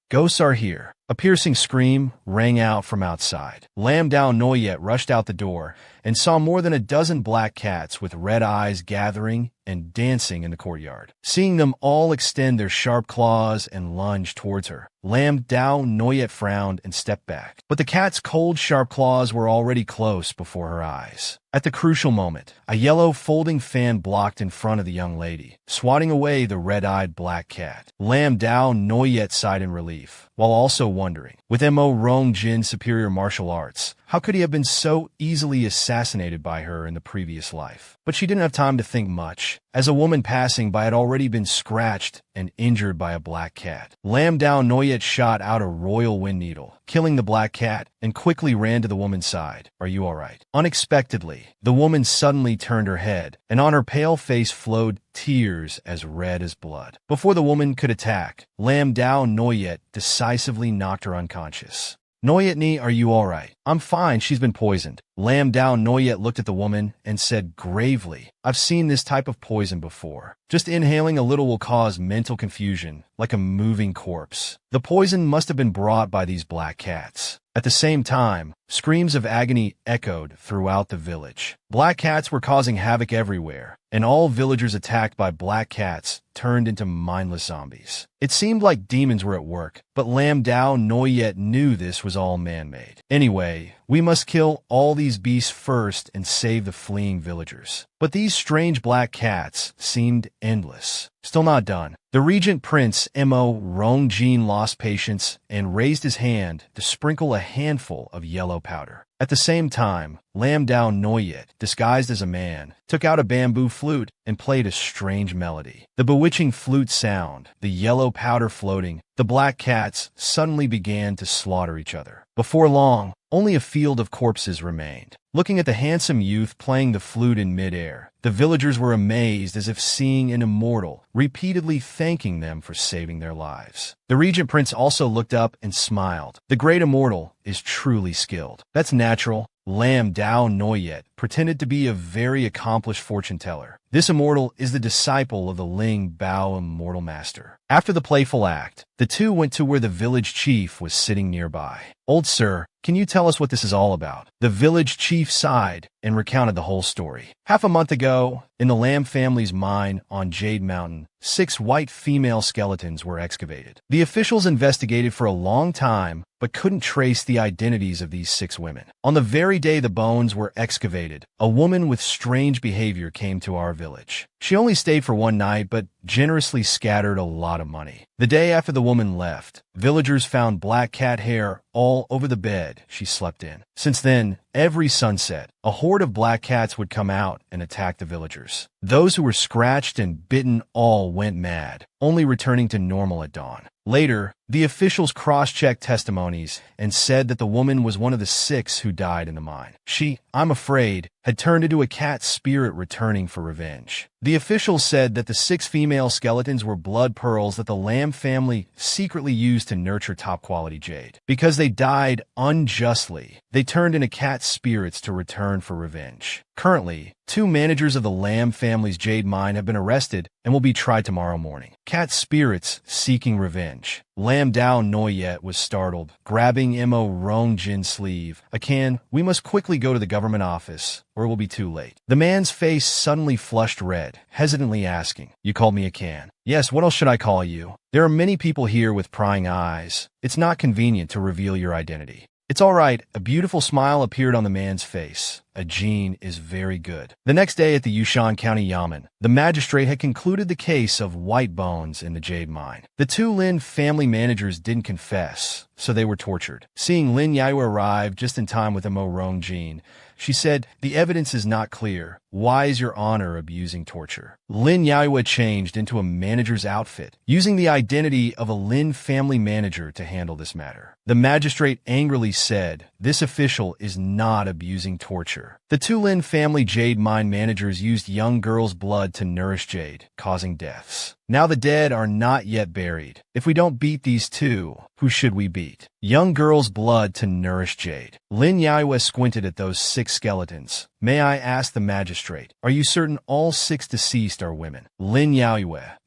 Ghosts are here. A piercing scream rang out from outside. Lam Dao Noyet rushed out the door and saw more than a dozen black cats with red eyes gathering and dancing in the courtyard. Seeing them all extend their sharp claws and lunge towards her, Lam Dao Noyet frowned and stepped back. But the cat's cold, sharp claws were already close before her eyes. At the crucial moment, a yellow folding fan blocked in front of the young lady, swatting away the red-eyed black cat. Lam Dao Noyet sighed in relief, while also wondering, with Mo Rongjin's superior martial arts, how could he have been so easily assassinated by her in the previous life? But she didn't have time to think much, as a woman passing by had already been scratched and injured by a black cat. Lam Dao Noyet shot out a royal wind needle, killing the black cat, and quickly ran to the woman's side. Are you all right? Unexpectedly, the woman suddenly turned her head, and on her pale face flowed tears as red as blood. Before the woman could attack, Lam Dao Noyet decisively knocked her unconscious. Noyetni, are you all right? I'm fine, she's been poisoned. Lam Dao Noyet looked at the woman and said gravely, I've seen this type of poison before. Just inhaling a little will cause mental confusion, like a moving corpse. The poison must have been brought by these black cats. At the same time, screams of agony echoed throughout the village. Black cats were causing havoc everywhere, and all villagers attacked by black cats turned into mindless zombies. It seemed like demons were at work, but Lam Dao Noyet knew this was all man-made. Anyway, we must kill all these beasts first and save the fleeing villagers. But these strange black cats seemed endless. Still not done. The regent prince Mo Rongjin lost patience and raised his hand to sprinkle a handful of yellow powder. At the same time, Lam Dao Noyet, disguised as a man, took out a bamboo flute and played a strange melody. The bewitching flute sound, the yellow powder floating, the black cats suddenly began to slaughter each other. Before long, only a field of corpses remained. Looking at the handsome youth playing the flute in midair, the villagers were amazed as if seeing an immortal, repeatedly thanking them for saving their lives. The regent prince also looked up and smiled. The great immortal is truly skilled. That's natural. Lam Dao Noyet pretended to be a very accomplished fortune teller. This immortal is the disciple of the Ling Bao immortal master. After the playful act, the two went to where the village chief was sitting nearby. Old sir, can you tell us what this is all about? The village chief sighed and recounted the whole story. Half a month ago, in the Lam family's mine on Jade Mountain, 6 white female skeletons were excavated. The officials investigated for a long time, but couldn't trace the identities of these 6 women. On the very day the bones were excavated, a woman with strange behavior came to our village. She only stayed for one night, but generously scattered a lot of money. The day after the woman left, villagers found black cat hair all over the bed she slept in. Since then, every sunset, a horde of black cats would come out and attack the villagers. Those who were scratched and bitten all went mad, only returning to normal at dawn. Later, the officials cross-checked testimonies and said that the woman was one of the 6 who died in the mine. She, I'm afraid, had turned into a cat spirit returning for revenge. The officials said that the 6 female skeletons were blood pearls that the Lam family secretly used to nurture top-quality jade. Because they died unjustly, they turned into cat spirits to return for revenge. Currently, 2 managers of the Lam family's jade mine have been arrested and will be tried tomorrow morning. Cat spirits seeking revenge. Lam Dao Noyet was startled, grabbing Mo Rongjin's sleeve. Akan, we must quickly go to the government office, or it will be too late. The man's face suddenly flushed red, hesitantly asking, You called me Akan? Yes, what else should I call you? There are many people here with prying eyes. It's not convenient to reveal your identity. It's all right. A beautiful smile appeared on the man's face. A gene is very good. The next day at the Yushan County Yamen, the magistrate had concluded the case of white bones in the jade mine. The 2 Lin family managers didn't confess, so they were tortured. Seeing Lin Yao arrive just in time with Mo Rongjin, she said, The evidence is not clear. Why is your honor abusing torture? Lin Yao changed into a manager's outfit, using the identity of a Lin family manager to handle this matter. The magistrate angrily said, This official is not abusing torture. The 2 Lin family jade mine managers used young girls' blood to nourish jade, causing deaths. Now the dead are not yet buried. If we don't beat these 2, who should we beat? Young girls' blood to nourish jade. Lin Yao squinted at those 6 skeletons. May I ask the magistrate, are you certain all 6 deceased are women? Lin Yao,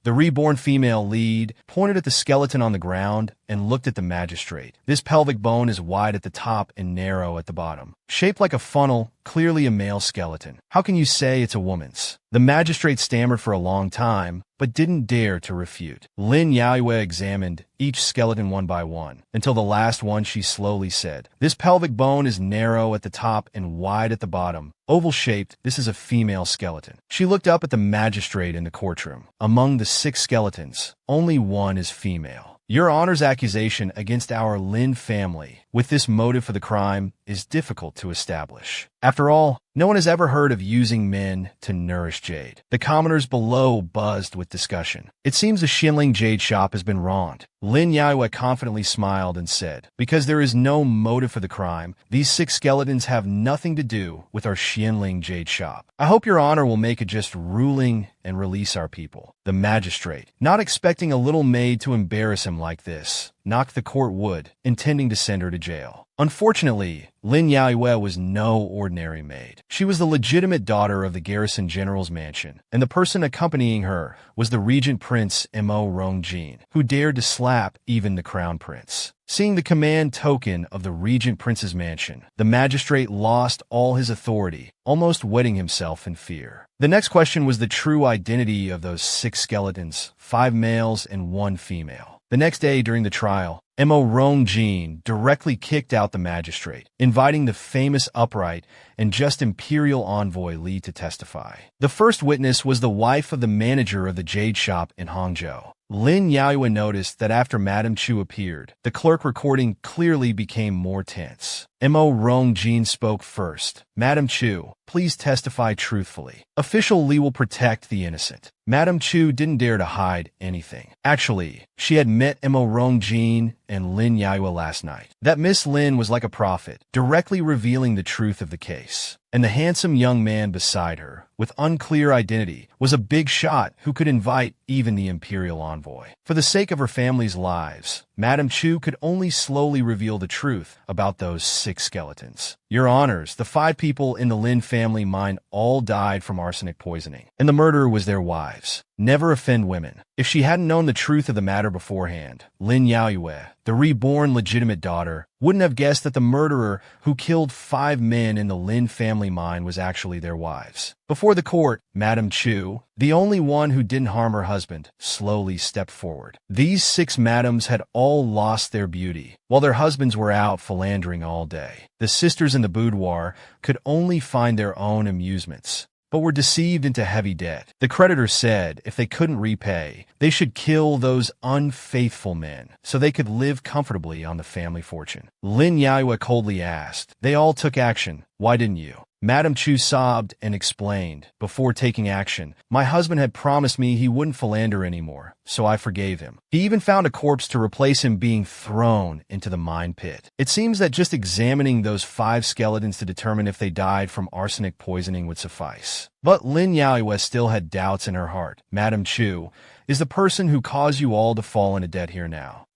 the reborn female lead, pointed at the skeleton on the ground and looked at the magistrate. This pelvic bone is wide at the top and narrow at the bottom. Shaped like a funnel, clearly a male skeleton. How can you say it's a woman's? The magistrate stammered for a long time, but didn't dare to refute. Lin Yao examined each skeleton one by one, until the last one she slowly said, This pelvic bone is narrow at the top and wide at the bottom. Oval-shaped, this is a female skeleton. She looked up at the magistrate in the courtroom. Among the 6 skeletons, only one is female. Your honor's accusation against our Lin family, with this motive for the crime, is difficult to establish. After all, no one has ever heard of using men to nourish jade. The commoners below buzzed with discussion. It seems the Xinling jade shop has been wronged. Lin Yao confidently smiled and said, Because there is no motive for the crime, these 6 skeletons have nothing to do with our Xinling jade shop. I hope your honor will make a just ruling and release our people. The magistrate, not expecting a little maid to embarrass him like this, knocked the court wood, intending to send her to jail. Unfortunately, Lin Yaoyue was no ordinary maid. She was the legitimate daughter of the garrison general's mansion, and the person accompanying her was the regent prince Mo Rongjin, who dared to slap even the crown prince. Seeing the command token of the regent prince's mansion, the magistrate lost all his authority, almost wetting himself in fear. The next question was the true identity of those 6 skeletons, 5 males and 1 female. The next day during the trial, Mo Rongjin directly kicked out the magistrate, inviting the famous upright and just imperial envoy Li to testify. The first witness was the wife of the manager of the jade shop in Hangzhou. Lin Yaoyue noticed that after Madame Chu appeared, the clerk recording clearly became more tense. Mo Rongjin spoke first. Madame Chu, please testify truthfully. Official Li will protect the innocent. Madame Chu didn't dare to hide anything. Actually, she had met Mo Rongjin and Lin Yaoyue last night. That Miss Lin was like a prophet, directly revealing the truth of the case. And the handsome young man beside her, with unclear identity, was a big shot who could invite even the imperial envoy. For the sake of her family's lives, Madame Chu could only slowly reveal the truth about those 6 skeletons. Your Honors, the 5 people in the Lin family mine all died from arsenic poisoning, and the murderer was their wives. Never offend women. If she hadn't known the truth of the matter beforehand, Lin Yaoyue, the reborn legitimate daughter, wouldn't have guessed that the murderer who killed 5 men in the Lin family mine was actually their wives. Before the court, Madame Chu, the only one who didn't harm her husband, slowly stepped forward. These 6 madams had all lost their beauty, while their husbands were out philandering all day. The sisters in the boudoir could only find their own amusements, but were deceived into heavy debt. The creditors said if they couldn't repay, they should kill those unfaithful men so they could live comfortably on the family fortune. Lin Yaoyue coldly asked, "They all took action. Why didn't you?" Madame Chu sobbed and explained, "Before taking action, my husband had promised me he wouldn't philander anymore, so I forgave him. He even found a corpse to replace him being thrown into the mine pit." It seems that just examining those 5 skeletons to determine if they died from arsenic poisoning would suffice. But Lin Yaoyue still had doubts in her heart. Madame Chu is the person who caused you all to fall into debt here now.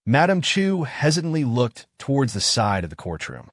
Madame Chu hesitantly looked towards the side of the courtroom.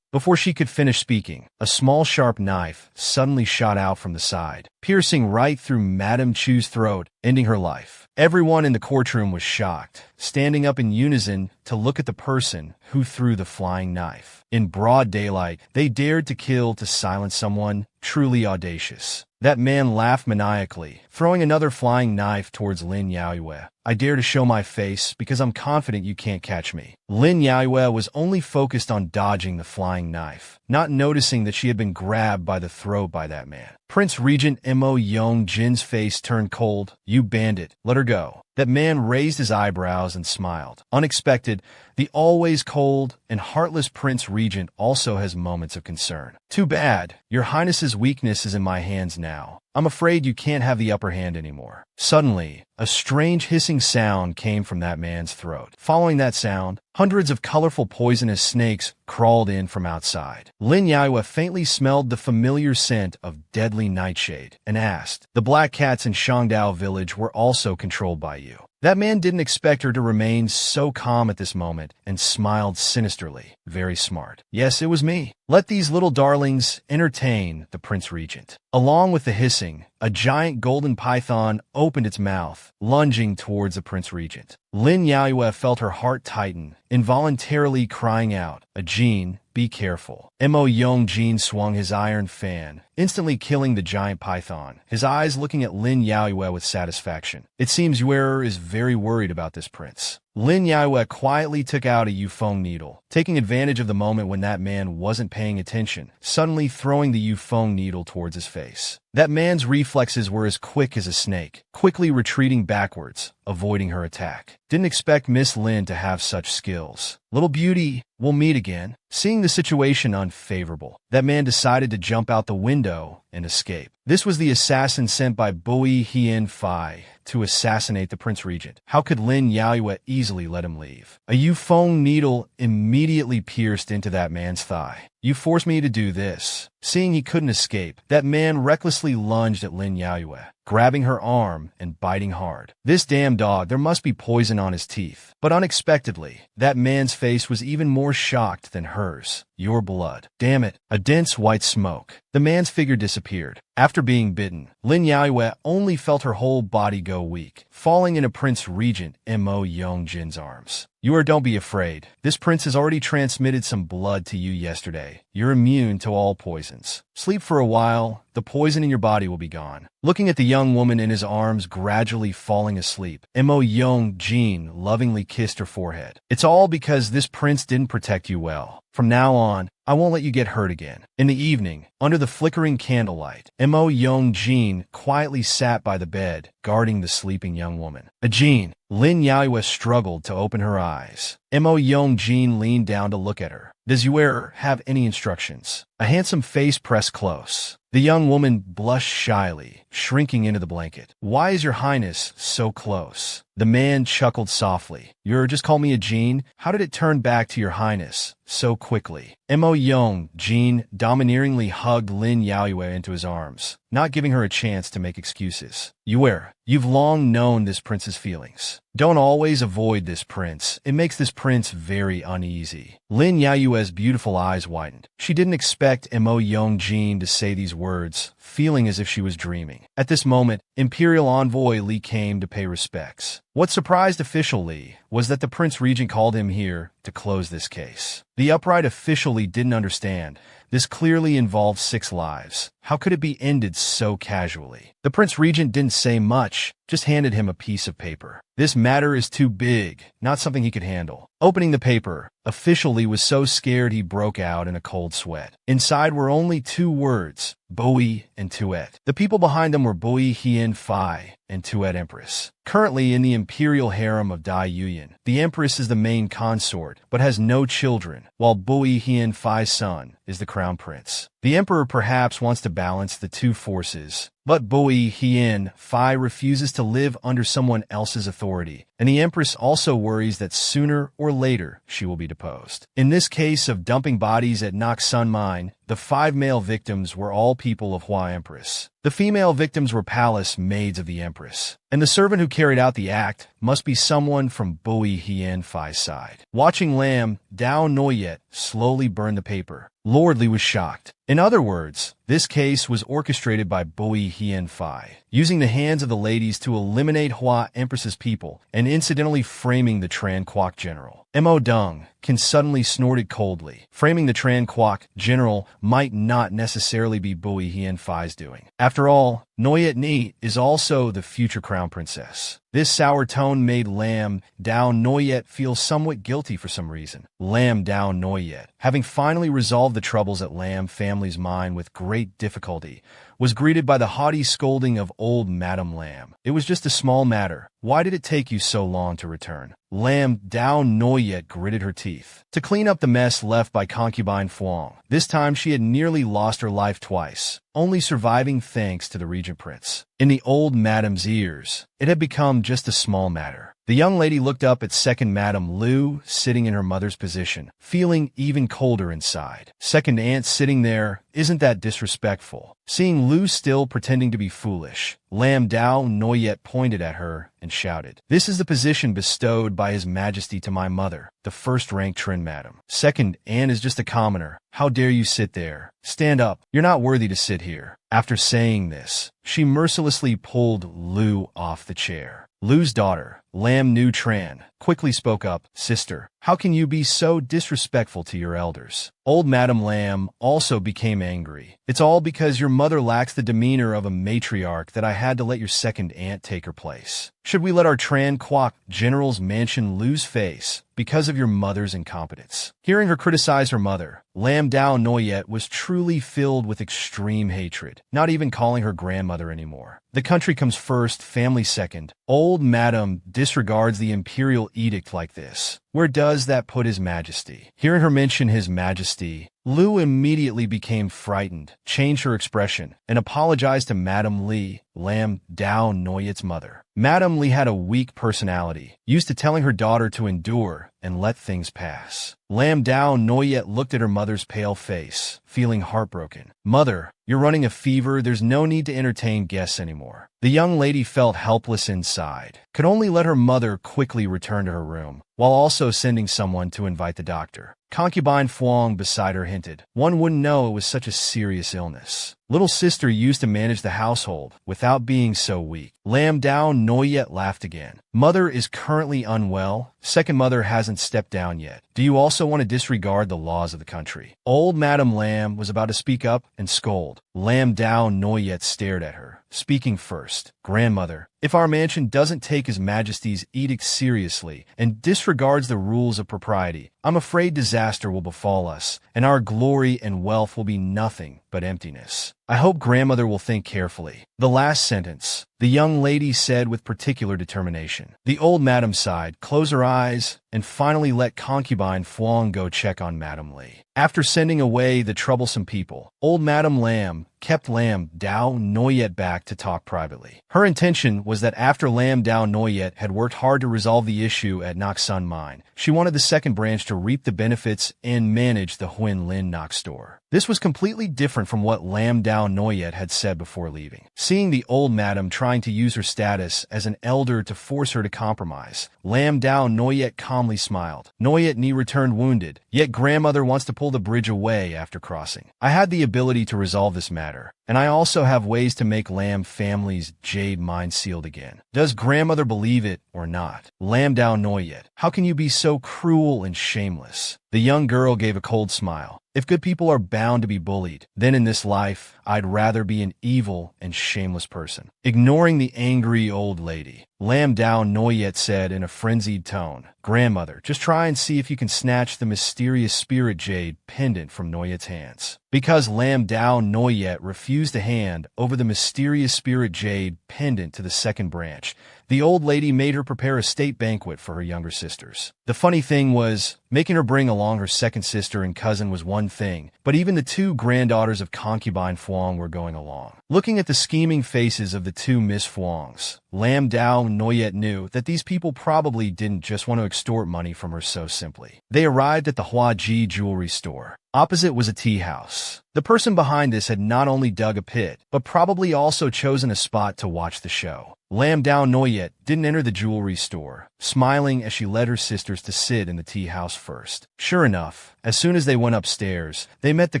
Before she could finish speaking, a small sharp knife suddenly shot out from the side, piercing right through Madame Chu's throat, ending her life. Everyone in the courtroom was shocked, standing up in unison to look at the person who threw the flying knife. In broad daylight, they dared to kill to silence someone truly audacious. That man laughed maniacally, throwing another flying knife towards Lin Yaoyue. "I dare to show my face because I'm confident you can't catch me." Lin Yaoyue was only focused on dodging the flying knife, not noticing that she had been grabbed by the throat by that man. Prince Regent Mo Yongjin's face turned cold. "You bandit, let her go." That man raised his eyebrows and smiled. Unexpected, the always cold and heartless Prince Regent also has moments of concern. "Too bad. Your Highness's weakness is in my hands now. I'm afraid you can't have the upper hand anymore." Suddenly, a strange hissing sound came from that man's throat. Following that sound, hundreds of colorful poisonous snakes crawled in from outside. Lin Yaoyue faintly smelled the familiar scent of deadly nightshade and asked, "The black cats in Shangdao village were also controlled by you?" That man didn't expect her to remain so calm at this moment and smiled sinisterly. "Very smart. Yes, it was me. Let these little darlings entertain the Prince Regent." Along with the hissing, a giant golden python opened its mouth, lunging towards the Prince Regent. Lin Yaoyue felt her heart tighten, involuntarily crying out, "Ajin, be careful." Mo Yongjin swung his iron fan, instantly killing the giant python, his eyes looking at Lin Yaoyue with satisfaction. "It seems Yuer is very worried about this prince." Lin Yaoyue quietly took out a yufeng needle, taking advantage of the moment when that man wasn't paying attention, suddenly throwing the yufeng needle towards his face. That man's reflexes were as quick as a snake, quickly retreating backwards, avoiding her attack. Didn't expect Miss Lin to have such skills. "Little beauty, we'll meet again." Seeing the situation unfavorable, that man decided to jump out the window and escape. This was the assassin sent by Bui Hien Fai to assassinate the Prince Regent. How could Lin Yaoyue easily let him leave? A yufeng needle immediately pierced into that man's thigh. You forced me to do this. Seeing he couldn't escape, that man recklessly lunged at Lin Yaoyue, grabbing her arm and biting hard. This damn dog, there must be poison on his teeth. But unexpectedly, that man's face was even more shocked than hers. Your blood. Damn it. A dense white smoke. The man's figure disappeared. After being bitten, Lin Yaoyue only felt her whole body go weak, falling into Prince Regent Mo Yongjin's arms. Don't be afraid. This prince has already transmitted some blood to you yesterday. You're immune to all poisons. Sleep for a while, the poison in your body will be gone. Looking at the young woman in his arms gradually falling asleep, Mo Yongjin lovingly kissed her forehead. It's all because this prince didn't protect you well. From now on, I won't let you get hurt again. In the evening, under the flickering candlelight, Mo Yongjin quietly sat by the bed, guarding the sleeping young woman. Ajin, Lin Yaoyue struggled to open her eyes. Mo Yongjin leaned down to look at her. Does your have any instructions? A handsome face pressed close. The young woman blushed shyly, shrinking into the blanket. Why is your highness so close? The man chuckled softly. Just call me Ajin. How did it turn back to your highness so quickly? Mo Yongjin domineeringly hugged Lin Yaoyue into his arms, not giving her a chance to make excuses. You've long known this prince's feelings. Don't always avoid this prince. It makes this prince very uneasy. Lin Yaoyue's beautiful eyes widened. She didn't expect Mo Yongjin to say these words, feeling as if she was dreaming. At this moment, Imperial Envoy Li came to pay respects. What surprised official Li was that the Prince Regent called him here to close this case. The upright official Li didn't understand. This clearly involved 6 lives. How could it be ended so casually? The Prince Regent didn't say much, just handed him a piece of paper. This matter is too big, not something he could handle. Opening the paper, official Li was so scared he broke out in a cold sweat. Inside were only 2 words, Bui and Tuet. The people behind them were Bui Hien Phi and Tuet Empress. Currently in the imperial harem of Dai Yuyan, the Empress is the main consort, but has no children, while Bui Hien Phi's son is the crown prince. The emperor perhaps wants to balance the 2 forces, but Bui Hien Phi refuses to live under someone else's authority, and the empress also worries that sooner or later she will be deposed. In this case of dumping bodies at Nok Sun Mine, the 5 male victims were all people of Hua Empress. The female victims were palace maids of the empress, and the servant who carried out the act must be someone from Bui Hien Phi's side. Watching Lam Dao Noyet slowly burn the paper, Lord Li was shocked. In other words, this case was orchestrated by Bui Hien Phi, using the hands of the ladies to eliminate Hua Empress's people and incidentally framing the Tran Quoc general. Mo Dung can suddenly snorted coldly. Framing the Tran Quoc general might not necessarily be Bui Hien Phi's doing. After all, Noyet Ni is also the future crown princess. This sour tone made Lam Dao Noyet feel somewhat guilty for some reason. Lam Dao Noyet, having finally resolved the troubles at Lam family's mind with great difficulty, was greeted by the haughty scolding of old Madame Lam. It was just a small matter. Why did it take you so long to return? Lam Dao Noyet gritted her teeth. To clean up the mess left by concubine Fuang. This time she had nearly lost her life twice, only surviving thanks to the regent prince. In the old Madame's ears, it had become just a small matter. The young lady looked up at second Madame Lu sitting in her mother's position, feeling even colder inside. Second aunt sitting there, isn't that disrespectful? Seeing Lu still pretending to be foolish, Lam Dao Noyet pointed at her and shouted, "This is the position bestowed by His Majesty to my mother, the first-rank Trin Madam. Second aunt is just a commoner. How dare you sit there? Stand up. You're not worthy to sit here." After saying this, she mercilessly pulled Lu off the chair. Lu's daughter, Lam Nu Tran, quickly spoke up, "Sister, how can you be so disrespectful to your elders?" Old Madame Lam also became angry. "It's all because your mother lacks the demeanor of a matriarch that I had to let your second aunt take her place. Should we let our Tran Quoc general's mansion lose face because of your mother's incompetence?" Hearing her criticize her mother, Lam Dao Noyet was truly filled with extreme hatred, not even calling her grandmother anymore. The country comes first, family second. Old Madame disregards the imperial edict like this. Where does that put His Majesty? Hearing her mention His Majesty, Lu immediately became frightened, changed her expression, and apologized to Madame Li, Lam Dao Noyet's mother. Madame Li had a weak personality, used to telling her daughter to endure, and let things pass. Lam Dao Noyet looked at her mother's pale face, feeling heartbroken. "Mother, you're running a fever. There's no need to entertain guests anymore." The young lady felt helpless inside, could only let her mother quickly return to her room, while also sending someone to invite the doctor. Concubine Fuang beside her hinted, "One wouldn't know it was such a serious illness. Little sister used to manage the household without being so weak." Lam Dao Noyet laughed again. "Mother is currently unwell. Second mother hasn't stepped down yet. Do you also want to disregard the laws of the country?" Old Madame Lam was about to speak up and scold. Lam Dao Noyet stared at her, speaking first. "Grandmother, if our mansion doesn't take His Majesty's edict seriously and disregards the rules of propriety, I'm afraid disaster will befall us, and our glory and wealth will be nothing but emptiness. I hope grandmother will think carefully." The last sentence, the young lady said with particular determination. The old madam sighed, closed her eyes, and finally let concubine Fuang go check on Madame Li. After sending away the troublesome people, old Madame Lam kept Lam Dao Noyet back to talk privately. Her intention was that after Lam Dao Noyet had worked hard to resolve the issue at Nok Sun Mine, she wanted the second branch to reap the benefits and manage the Huin Lin Nok store. This was completely different from what Lam Dao Noyet had said before leaving. Seeing the old madam trying to use her status as an elder to force her to compromise, Lam Dao Noyet calmly smiled. "Noyet Ni returned wounded, yet grandmother wants to pull the bridge away after crossing. I had the ability to resolve this matter, and I also have ways to make Lam family's jade mine sealed again. Does grandmother believe it or not?" Lam Dao Noyet, "How can you be so cruel and shameless?" The young girl gave a cold smile. "If good people are bound to be bullied, then in this life, I'd rather be an evil and shameless person." Ignoring the angry old lady, Lam Dao Noyet said in a frenzied tone, "Grandmother, just try and see if you can snatch the mysterious spirit jade pendant from Noyet's hands." Because Lam Dao Noyet refused to hand over the mysterious spirit jade pendant to the second branch, the old lady made her prepare a state banquet for her younger sisters. The funny thing was, making her bring along her second sister and cousin was one thing, but even the two granddaughters of concubine Fuang were going along. Looking at the scheming faces of the two Miss Fuangs, Lam Dao Noyet knew that these people probably didn't just want to extort money from her so simply. They arrived at the Huaji jewelry store. Opposite was a tea house. The person behind this had not only dug a pit, but probably also chosen a spot to watch the show. Lam Dao Noyet didn't enter the jewelry store, smiling as she led her sisters to sit in the tea house first. Sure enough, as soon as they went upstairs, they met the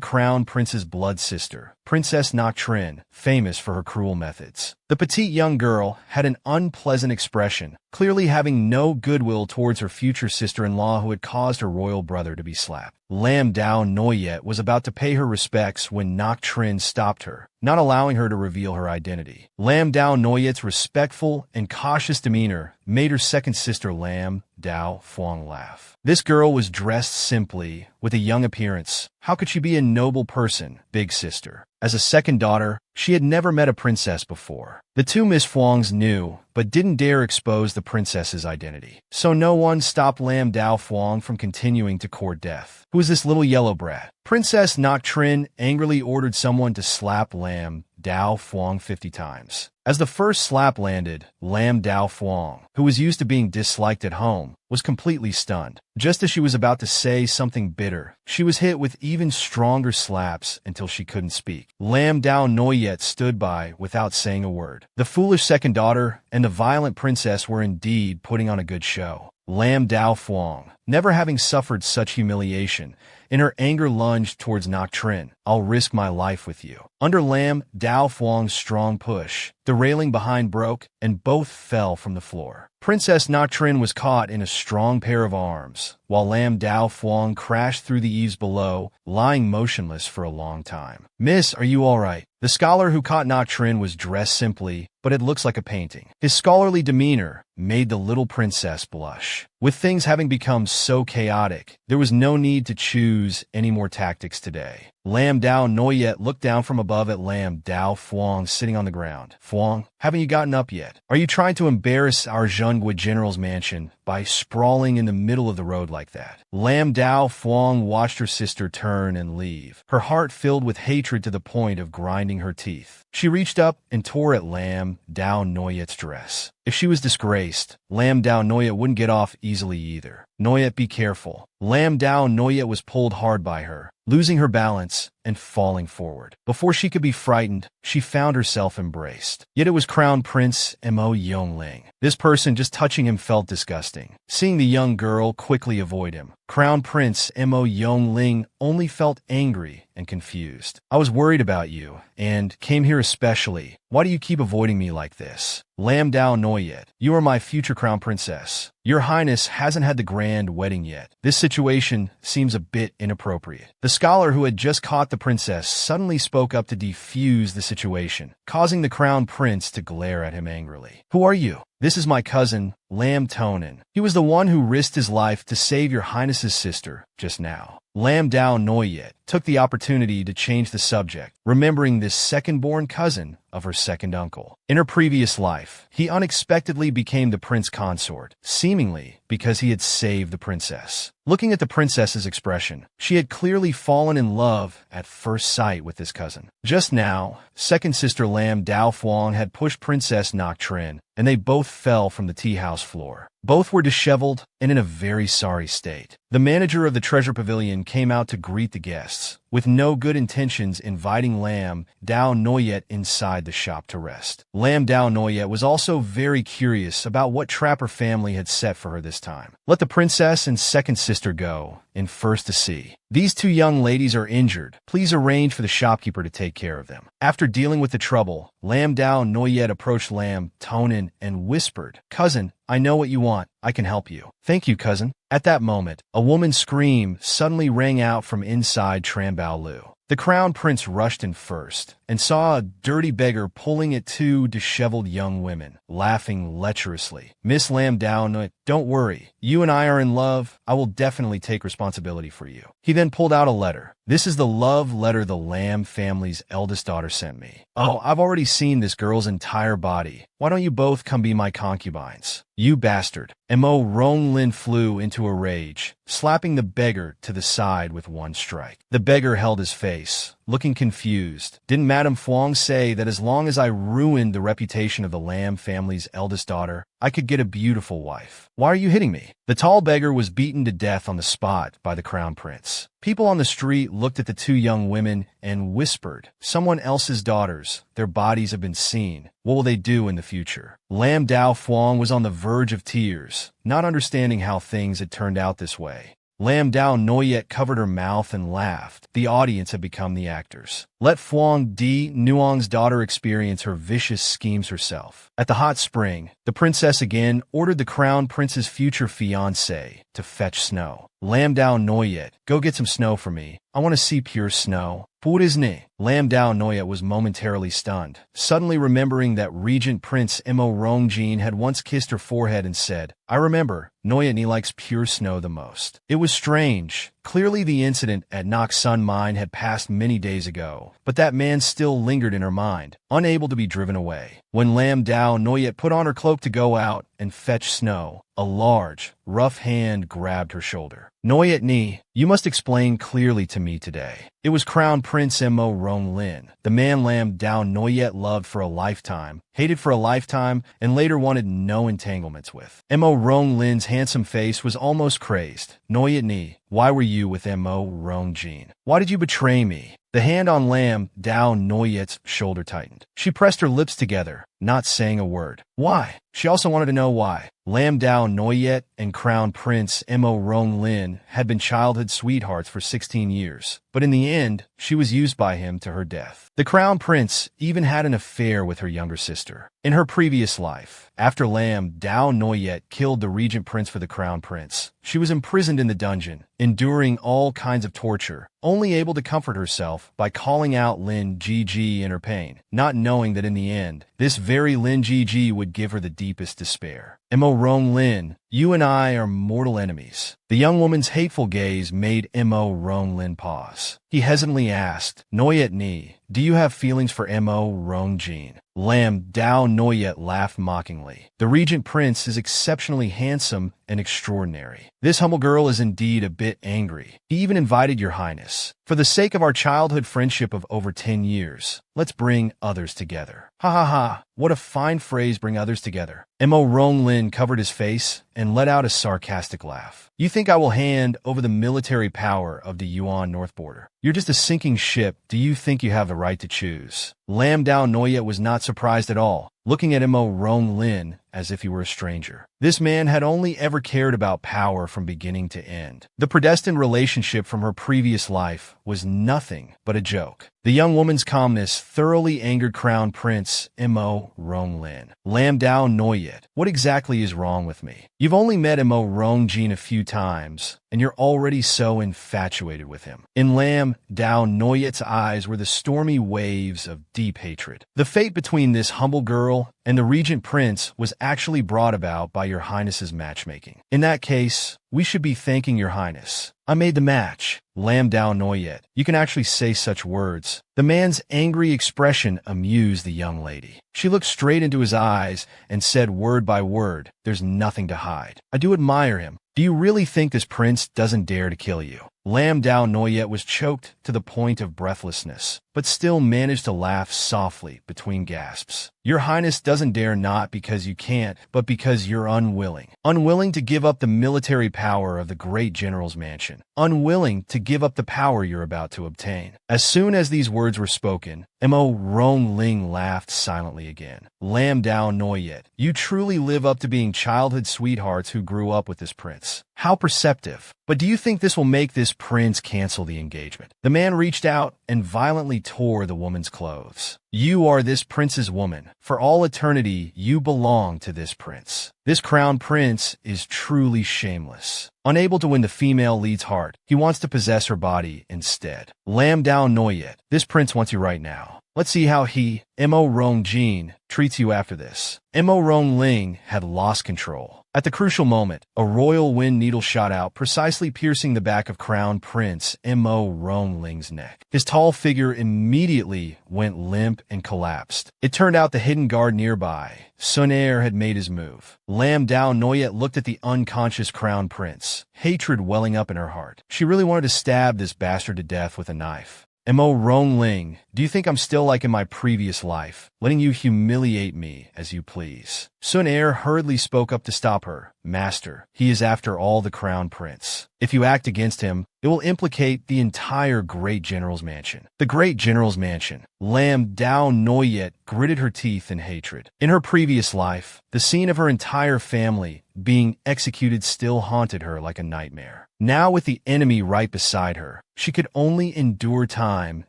crown prince's blood sister, Princess Nok Trin, famous for her cruel methods. The petite young girl had an unpleasant expression, clearly having no goodwill towards her future sister-in-law who had caused her royal brother to be slapped. Lam Dao Noyet was about to pay her respects when Nok Trin stopped her, not allowing her to reveal her identity. Lam Dao Noyet's respectful and cautious demeanor made her second sister Lam Dao Fuang laugh. This girl was dressed simply, with a young appearance. How could she be a noble person, big sister? As a second daughter, she had never met a princess before. The two Miss Fuangs knew, but didn't dare expose the princess's identity. So no one stopped Lam Dao Fuang from continuing to court death. "Who is this little yellow brat?" Princess Nok Trin angrily ordered someone to slap Lam Dao Fuang 50 times. As the first slap landed, Lam Dao Fuang, who was used to being disliked at home, was completely stunned. Just as she was about to say something bitter, she was hit with even stronger slaps until she couldn't speak. Lam Dao Noyet stood by without saying a word. The foolish second daughter and the violent princess were indeed putting on a good show. Lam Dao Fuang, never having suffered such humiliation, in her anger lunged towards Nok Trin. "I'll risk my life with you." Under Lam Dao Fuang's strong push, the railing behind broke, and both fell from the floor. Princess Nok Trin was caught in a strong pair of arms, while Lam Dao Fuang crashed through the eaves below, lying motionless for a long time. "Miss, are you all right?" The scholar who caught Nok Trin was dressed simply, but it looks like a painting. His scholarly demeanor made the little princess blush. With things having become so chaotic, there was no need to choose any more tactics today. Lam Dao Noyet looked down from above at Lam Dao Fuang sitting on the ground. "Fuang, haven't you gotten up yet? Are you trying to embarrass our Zhengui general's mansion by sprawling in the middle of the road like that?" Lam Dao Fuang watched her sister turn and leave, her heart filled with hatred to the point of grinding her teeth. She reached up and tore at Lam Dao Noyet's dress. If she was disgraced, Lam Dao Noyet wouldn't get off easily either. Noyet, be careful. Lam Dao Noyet was pulled hard by her, losing her balance and falling forward. Before she could be frightened, she found herself embraced. Yet it was Crown Prince Mo Yongling. This person just touching him felt disgusting. Seeing the young girl quickly avoid him, Crown Prince Mo Yongling only felt angry and confused. I was worried about you, and came here especially. Why do you keep avoiding me like this? Lam Dao Noyet, you are my future crown princess. Your Highness hasn't had the grand wedding yet. This situation seems a bit inappropriate. The scholar who had just caught the princess suddenly spoke up to defuse the situation, causing the crown prince to glare at him angrily. Who are you? This is my cousin, Lam Tonin. He was the one who risked his life to save your Highness's sister just now. Lam Dao Noyet took the opportunity to change the subject, remembering this second-born cousin of her second uncle. In her previous life, he unexpectedly became the prince consort, seemingly because he had saved the princess. Looking at the princess's expression, she had clearly fallen in love at first sight with this cousin. Just now, second sister Lam Dao Fuang had pushed Princess Nok Trin, and they both fell from the tea house floor. Both were disheveled and in a very sorry state. The manager of the treasure pavilion came out to greet the guests, with no good intentions inviting Lam Dao Noyet inside the shop to rest. Lam Dao Noyet was also very curious about what trap her family had set for her this time. Let the princess and second sister go, and first to see. These two young ladies are injured. Please arrange for the shopkeeper to take care of them. After dealing with the trouble, Lam Dao Noyet approached Lam Tonin and whispered, Cousin, I know what you want. I can help you. Thank you, cousin. At that moment, a woman's scream suddenly rang out from inside Trambao Lu. The crown prince rushed in first and saw a dirty beggar pulling at two disheveled young women, laughing lecherously. Miss Lam Dao, don't worry. You and I are in love. I will definitely take responsibility for you. He then pulled out a letter. This is the love letter the Lam family's eldest daughter sent me. Oh, I've already seen this girl's entire body. Why don't you both come be my concubines? You bastard. Mo Ronglin flew into a rage, slapping the beggar to the side with one strike. The beggar held his face, looking confused. Didn't Madame Fuang say that as long as I ruined the reputation of the Lam family's eldest daughter, I could get a beautiful wife? Why are you hitting me? The tall beggar was beaten to death on the spot by the crown prince. People on the street looked at the two young women and whispered, someone else's daughters. Their bodies have been seen. What will they do in the future? Lam Dao Fuang was on the verge of tears, not understanding how things had turned out this way. Lam Dao Noyet covered her mouth and laughed. The audience had become the actors. Let Fuang Di Nuong's daughter experience her vicious schemes herself. At the hot spring, the princess again ordered the crown prince's future fiancé to fetch snow. Lam Dao Noyet, go get some snow for me. I want to see pure snow. Purisne. Lam Dao Noyet was momentarily stunned, suddenly remembering that Regent Prince Mo Rongjin had once kissed her forehead and said, I remember, Noyet ni likes pure snow the most. It was strange. Clearly the incident at Nok Sun Mine had passed many days ago, but that man still lingered in her mind, unable to be driven away. When Lam Dao Noyet put on her cloak to go out and fetch snow, a large, rough hand grabbed her shoulder. Noyet ni, you must explain clearly to me today. It was Crown Prince Mo Ronglin, the man Lam Dao Noyet loved for a lifetime, hated for a lifetime, and later wanted no entanglements with. Mo Ronglin's handsome face was almost crazed. Noyet ni, why were you with Mo Rongjin? Why did you betray me? The hand on Lam Dao Noyet's shoulder tightened. She pressed her lips together, not saying a word. Why? She also wanted to know why. Lam Dao Noyet and Crown Prince Mo Ronglin had been childhood sweethearts for 16 years, but in the end, she was used by him to her death. The Crown Prince even had an affair with her younger sister. In her previous life, after Lam Dao Noyet killed the Regent Prince for the Crown Prince, she was imprisoned in the dungeon, enduring all kinds of torture, only able to comfort herself by calling out Lin Jiji in her pain, not knowing that in the end, this very Lin Jiji would give her the deepest despair. Mo Rong Lin, you and I are mortal enemies. The young woman's hateful gaze made Mo Rong Lin pause. He hesitantly asked, Noyet Ni, do you have feelings for Mo Rong Jin? Lam Dao Noyet laughed mockingly. The regent prince is exceptionally handsome and extraordinary. This humble girl is indeed a bit angry. He even invited your highness. For the sake of our childhood friendship of over 10 years, let's bring others together. Ha ha ha, what a fine phrase, bring others together. Mo Rong Lin covered his face and let out a sarcastic laugh. You think I will hand over the military power of the Yuan North border? You're just a sinking ship. Do you think you have the right to choose? Lam Dao Noyet was not surprised at all, looking at Mo Rong Lin as if he were a stranger. This man had only ever cared about power from beginning to end. The predestined relationship from her previous life was nothing but a joke. The young woman's calmness thoroughly angered Crown Prince Mo Rong Lin. Lam Dao Noyet, what exactly is wrong with me? You've only met Mo Rong Jin a few times, and you're already so infatuated with him. In Lam Dao Noyet's eyes were the stormy waves of deep hatred. The fate between this humble girl and the regent prince was actually brought about by your highness's matchmaking. In that case, we should be thanking your highness. I made the match. Lam Dao Noyet, you can actually say such words. The man's angry expression amused the young lady. She looked straight into his eyes and said word by word, there's nothing to hide. I do admire him. Do you really think this prince doesn't dare to kill you? Lam Dao Noyet was choked to the point of breathlessness, but still managed to laugh softly between gasps. Your highness doesn't dare not because you can't, but because you're unwilling. Unwilling to give up the military power of the great general's mansion. Unwilling to give up the power you're about to obtain. As soon as these words were spoken, Mo Rong Ling laughed silently again. Lam Dao Noyet, you truly live up to being childhood sweethearts who grew up with this prince. How perceptive. But do you think this will make this prince cancel the engagement? The man reached out and violently tore the woman's clothes. You are this prince's woman. For all eternity, you belong to this prince. This crown prince is truly shameless. Unable to win the female lead's heart, he wants to possess her body instead. Lam Dao Noyet, this prince wants you right now. Let's see how he, Mo Rong Jin, treats you after this. Mo Rong Ling had lost control. At the crucial moment, a royal wind needle shot out, precisely piercing the back of Crown Prince Mo Rong Ling's neck. His tall figure immediately went limp and collapsed. It turned out the hidden guard nearby, Sun Er, had made his move. Lam Dao Noyet looked at the unconscious Crown Prince, hatred welling up in her heart. She really wanted to stab this bastard to death with a knife. Mo Rong Ling, do you think I'm still like in my previous life, letting you humiliate me as you please? Sun Er hurriedly spoke up to stop her. Master, he is after all the crown prince. If you act against him, it will implicate the entire great general's mansion. The great general's mansion. Lam Dao Noyet gritted her teeth in hatred. In her previous life, the scene of her entire family being executed still haunted her like a nightmare. Now with the enemy right beside her, she could only endure time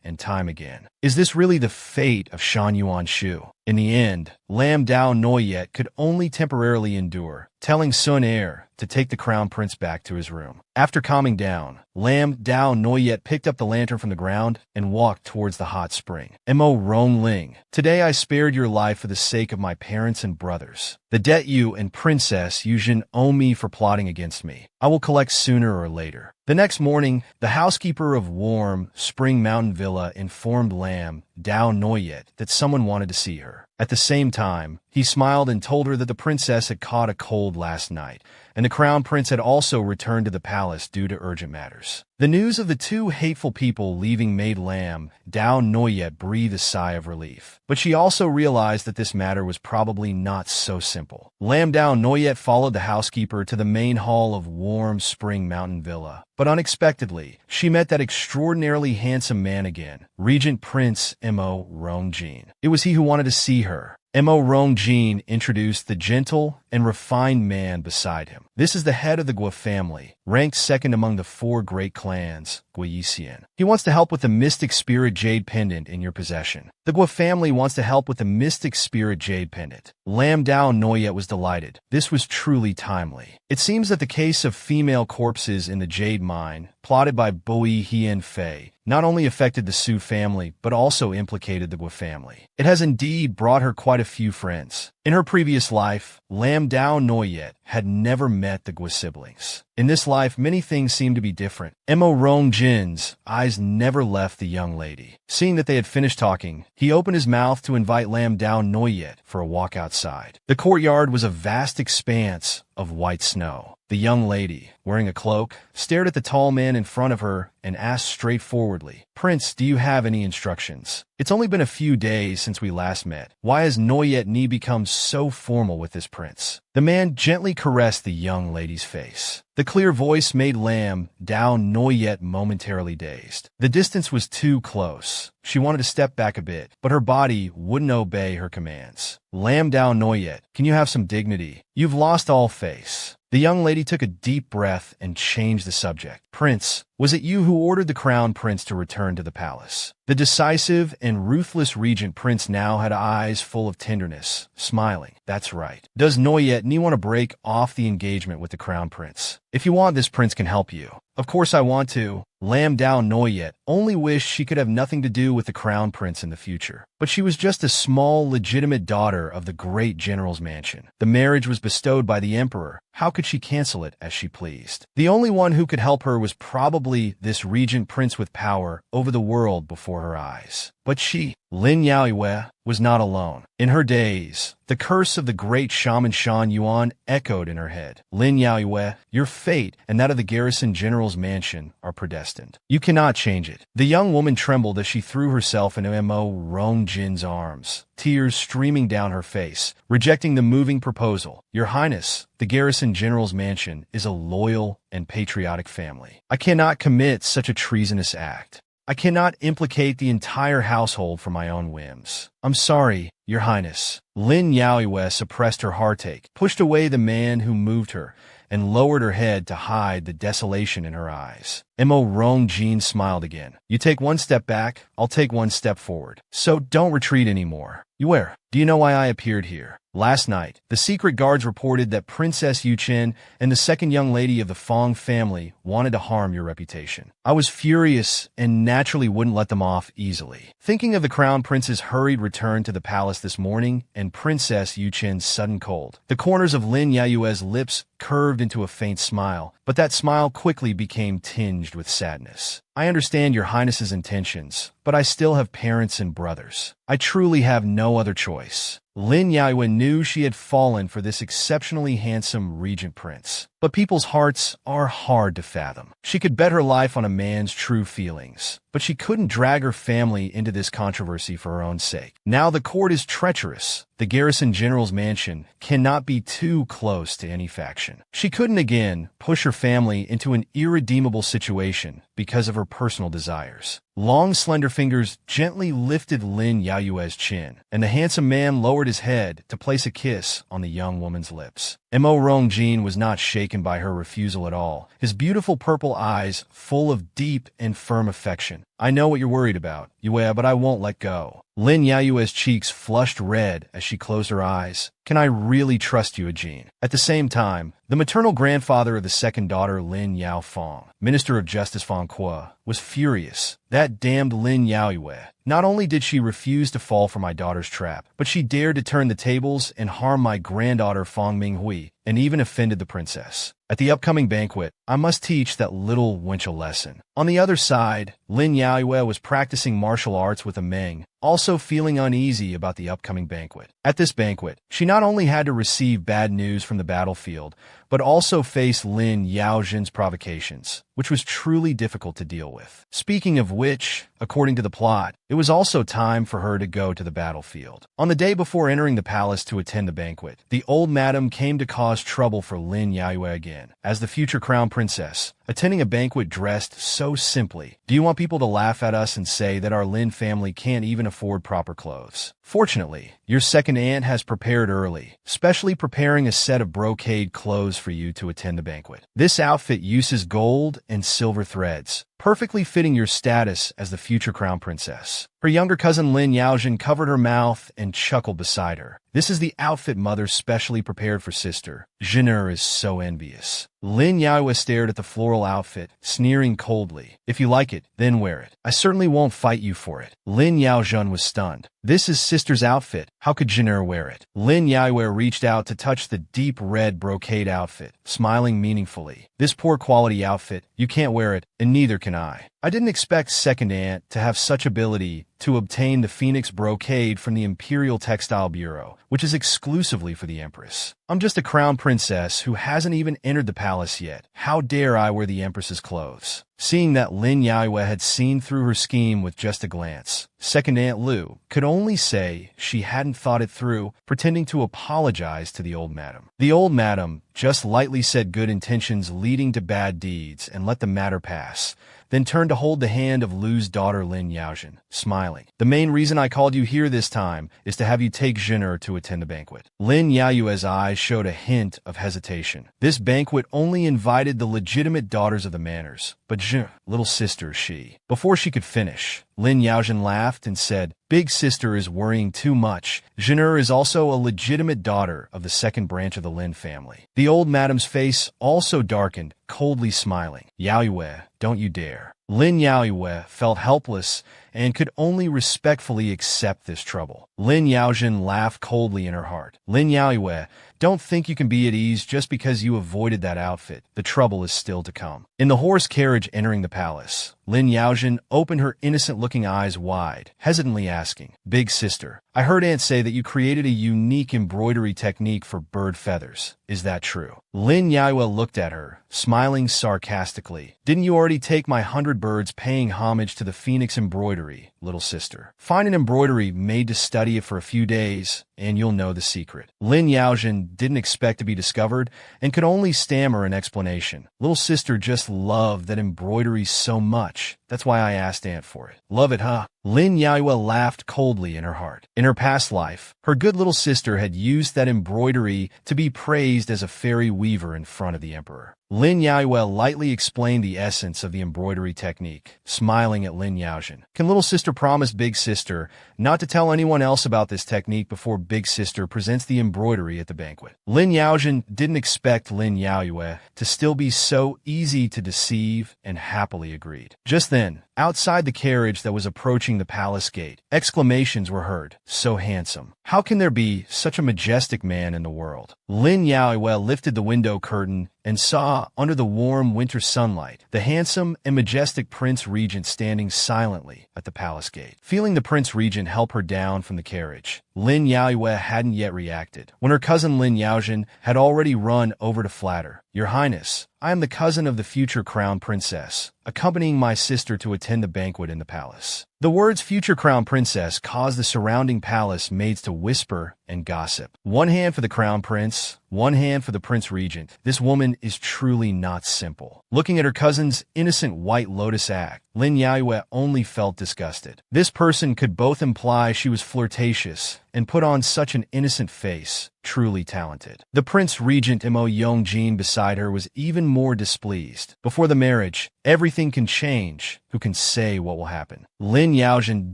and time again. Is this really the fate of Shan Yuan Shu? In the end, Lam Dao Noyet could only temporarily endure, telling Sun Er to take the crown prince back to his room. After calming down, Lam Dao Noyet picked up the lantern from the ground and walked towards the hot spring. Mo Rong Ling, today I spared your life for the sake of my parents and brothers. The debt you and Princess Yujin owe me for plotting against me, I will collect sooner or later. The next morning, the housekeeper of Warm Spring Mountain Villa informed Lam Dao Noyet that someone wanted to see her. At the same time, he smiled and told her that the princess had caught a cold last night, and the crown prince had also returned to the palace due to urgent matters. The news of the two hateful people leaving made Lam Dao Noyet breathe a sigh of relief. But she also realized that this matter was probably not so simple. Lam Dao Noyet followed the housekeeper to the main hall of Warm Spring Mountain Villa. But unexpectedly, she met that extraordinarily handsome man again, Regent Prince Mo Rong Jin. It was he who wanted to see her. Mo Rong Jin introduced the gentle and refined man beside him. This is the head of the Gua family, ranked second among the four great clans, Gua Yisian. He wants to help with the Mystic Spirit Jade Pendant in your possession. The Gua family wants to help with the Mystic Spirit Jade Pendant. Lam Dao Noyet was delighted. This was truly timely. It seems that the case of female corpses in the Jade Mine, plotted by Boi Hien Fei, not only affected the Su family, but also implicated the Gua family. It has indeed brought her quite a few friends. In her previous life, Lam Dao Noyet had never met the Gua siblings. In this life, many things seemed to be different. Mo Rong Jin's eyes never left the young lady. Seeing that they had finished talking, he opened his mouth to invite Lam Dao Noyet for a walk outside. The courtyard was a vast expanse of white snow. The young lady, wearing a cloak, stared at the tall man in front of her and asked straightforwardly, "Prince, do you have any instructions? It's only been a few days since we last met. Why has Noyet Ni become so formal with this prince?" The man gently caressed the young lady's face. The clear voice made Lam Dao Noyet momentarily dazed. The distance was too close. She wanted to step back a bit, but her body wouldn't obey her commands. "Lam Dao Noyet, can you have some dignity? You've lost all face." The young lady took a deep breath and changed the subject. "Prince, was it you who ordered the crown prince to return to the palace?" The decisive and ruthless regent prince now had eyes full of tenderness, smiling. "That's right. Does Noyet Ni want to break off the engagement with the crown prince? If you want, this prince can help you." "Of course I want to." Lam Dao Noyet only wished she could have nothing to do with the crown prince in the future. But she was just a small, legitimate daughter of the great general's mansion. The marriage was bestowed by the emperor. How could she cancel it as she pleased? The only one who could help her was probably this regent prince with power over the world before her eyes. But she, Lin Yaoyue, was not alone. In her days, the curse of the great shaman Shan Yuan echoed in her head. "Lin Yaoyue, your fate and that of the garrison general's mansion are predestined. You cannot change it." The young woman trembled as she threw herself into Mo Rong Jin's arms, tears streaming down her face, rejecting the moving proposal. "Your Highness, the garrison general's mansion is a loyal and patriotic family. I cannot commit such a treasonous act. I cannot implicate the entire household for my own whims. I'm sorry, Your Highness." Lin Yaoyue suppressed her heartache, pushed away the man who moved her, and lowered her head to hide the desolation in her eyes. Mo Rong Jin smiled again. "You take one step back, I'll take one step forward. So don't retreat anymore. Where? Do you know why I appeared here? Last night, the secret guards reported that Princess Yuchen and the second young lady of the Fong family wanted to harm your reputation. I was furious and naturally wouldn't let them off easily. Thinking of the crown prince's hurried return to the palace this morning and Princess Yuchen's sudden cold, the corners of Lin Yaoyue's lips curved into a faint smile, but that smile quickly became tinged with sadness. I understand your Highness's intentions, but I still have parents and brothers. I truly have no other choice." Lin Yaoyue knew she had fallen for this exceptionally handsome regent prince. But people's hearts are hard to fathom. She could bet her life on a man's true feelings, but she couldn't drag her family into this controversy for her own sake. Now the court is treacherous. The garrison general's mansion cannot be too close to any faction. She couldn't again push her family into an irredeemable situation because of her personal desires. Long, slender fingers gently lifted Lin Yaoyue's chin, and the handsome man lowered his head to place a kiss on the young woman's lips. Mo Rong Jin was not shaken by her refusal at all, his beautiful purple eyes full of deep and firm affection. "I know what you're worried about, Yue, but I won't let go." Lin Yaoyue's cheeks flushed red as she closed her eyes. "Can I really trust you, Ajin?" At the same time, the maternal grandfather of the second daughter, Lin Yao Fong, Minister of Justice Fong Kuo, was furious. That damned Lin Yaoyue. Not only did she refuse to fall for my daughter's trap, but she dared to turn the tables and harm my granddaughter Fong Minghui, and even offended the princess. At the upcoming banquet, I must teach that little wench a lesson. On the other side, Lin Yaoyue was practicing martial arts with a Meng, also feeling uneasy about the upcoming banquet. At this banquet, she not only had to receive bad news from the battlefield, but also face Lin Yaojin's provocations, which was truly difficult to deal with. Speaking of which, according to the plot, it was also time for her to go to the battlefield. On the day before entering the palace to attend the banquet, the old madam came to cause trouble for Lin Yaoyue again. As the future crown princess, attending a banquet dressed so simply, do you want people to laugh at us and say that our Lin family can't even afford proper clothes? Fortunately, your second aunt has prepared early, specially preparing a set of brocade clothes for you to attend the banquet. This outfit uses gold and silver threads, perfectly fitting your status as the future crown princess. Her younger cousin Lin Yaojin covered her mouth and chuckled beside her. This is the outfit mother specially prepared for sister. Jin'er is so envious. Lin Yaoyue stared at the floral outfit, sneering coldly. If you like it, then wear it. I certainly won't fight you for it. Lin Yaojun was stunned. This is sister's outfit. How could Jin'er wear it? Lin Yaoyue reached out to touch the deep red brocade outfit, smiling meaningfully. This poor quality outfit, you can't wear it, and neither can I. I didn't expect second aunt to have such ability to obtain the phoenix brocade from the Imperial Textile Bureau, which is exclusively for the Empress. I'm just a crown princess who hasn't even entered the palace yet. How dare I wear the Empress's clothes? Seeing that Lin Yaoyue had seen through her scheme with just a glance, second Aunt Lu could only say she hadn't thought it through, pretending to apologize to the old madam. The old madam just lightly said good intentions leading to bad deeds and let the matter pass, then turned to hold the hand of Lu's daughter Lin Yaojin, smiling. The main reason I called you here this time is to have you take Jin'er to attend the banquet. Lin Yaoyue's eyes showed a hint of hesitation. This banquet only invited the legitimate daughters of the manors, but Jin'er, little sister, she. Before she could finish, Lin Yaojin laughed and said, Big sister is worrying too much. Jin'er is also a legitimate daughter of the second branch of the Lin family. The old madam's face also darkened, coldly smiling. Yaoyue, don't you dare. Lin Yaoyue felt helpless and could only respectfully accept this trouble. Lin Yaojin laughed coldly in her heart. Lin Yaoyue, don't think you can be at ease just because you avoided that outfit. The trouble is still to come. In the horse carriage entering the palace, Lin Yaojin opened her innocent-looking eyes wide, hesitantly asking, Big sister, I heard Aunt say that you created a unique embroidery technique for bird feathers. Is that true? Lin Yaoyue looked at her, smiling sarcastically. Didn't you already take my 100 birds paying homage to the phoenix embroidery, little sister? Find an embroidery made to study it for a few days, and you'll know the secret. Lin Yaojin didn't expect to be discovered and could only stammer an explanation. Little sister just loved that embroidery so much. That's why I asked Aunt for it. Love it, huh? Lin Yaoyue laughed coldly in her heart. In her past life, her good little sister had used that embroidery to be praised as a fairy weaver in front of the emperor. Lin Yaoyue lightly explained the essence of the embroidery technique, smiling at Lin Yaojin. Can little sister promise big sister not to tell anyone else about this technique before big sister presents the embroidery at the banquet? Lin Yaojin didn't expect Lin Yaoyue to still be so easy to deceive and happily agreed. Just then, outside the carriage that was approaching the palace gate, exclamations were heard. So handsome. How can there be such a majestic man in the world? Lin Yaoyue lifted the window curtain and saw, under the warm winter sunlight, the handsome and majestic Prince Regent standing silently at the palace gate. Feeling the Prince Regent help her down from the carriage, Lin Yaoyue hadn't yet reacted, when her cousin Lin Yaojin had already run over to flatter. Your Highness, I am the cousin of the future crown princess, accompanying my sister to attend the banquet in the palace. The words future crown princess caused the surrounding palace maids to whisper and gossip. One hand for the crown prince, one hand for the Prince Regent. This woman is truly not simple. Looking at her cousin's innocent white lotus act, Lin Yaoyue only felt disgusted. This person could both imply she was flirtatious and put on such an innocent face. Truly talented. The Prince Regent Mo Yongjin beside her was even more displeased. Before the marriage, everything can change. Who can say what will happen? Lin Yaojin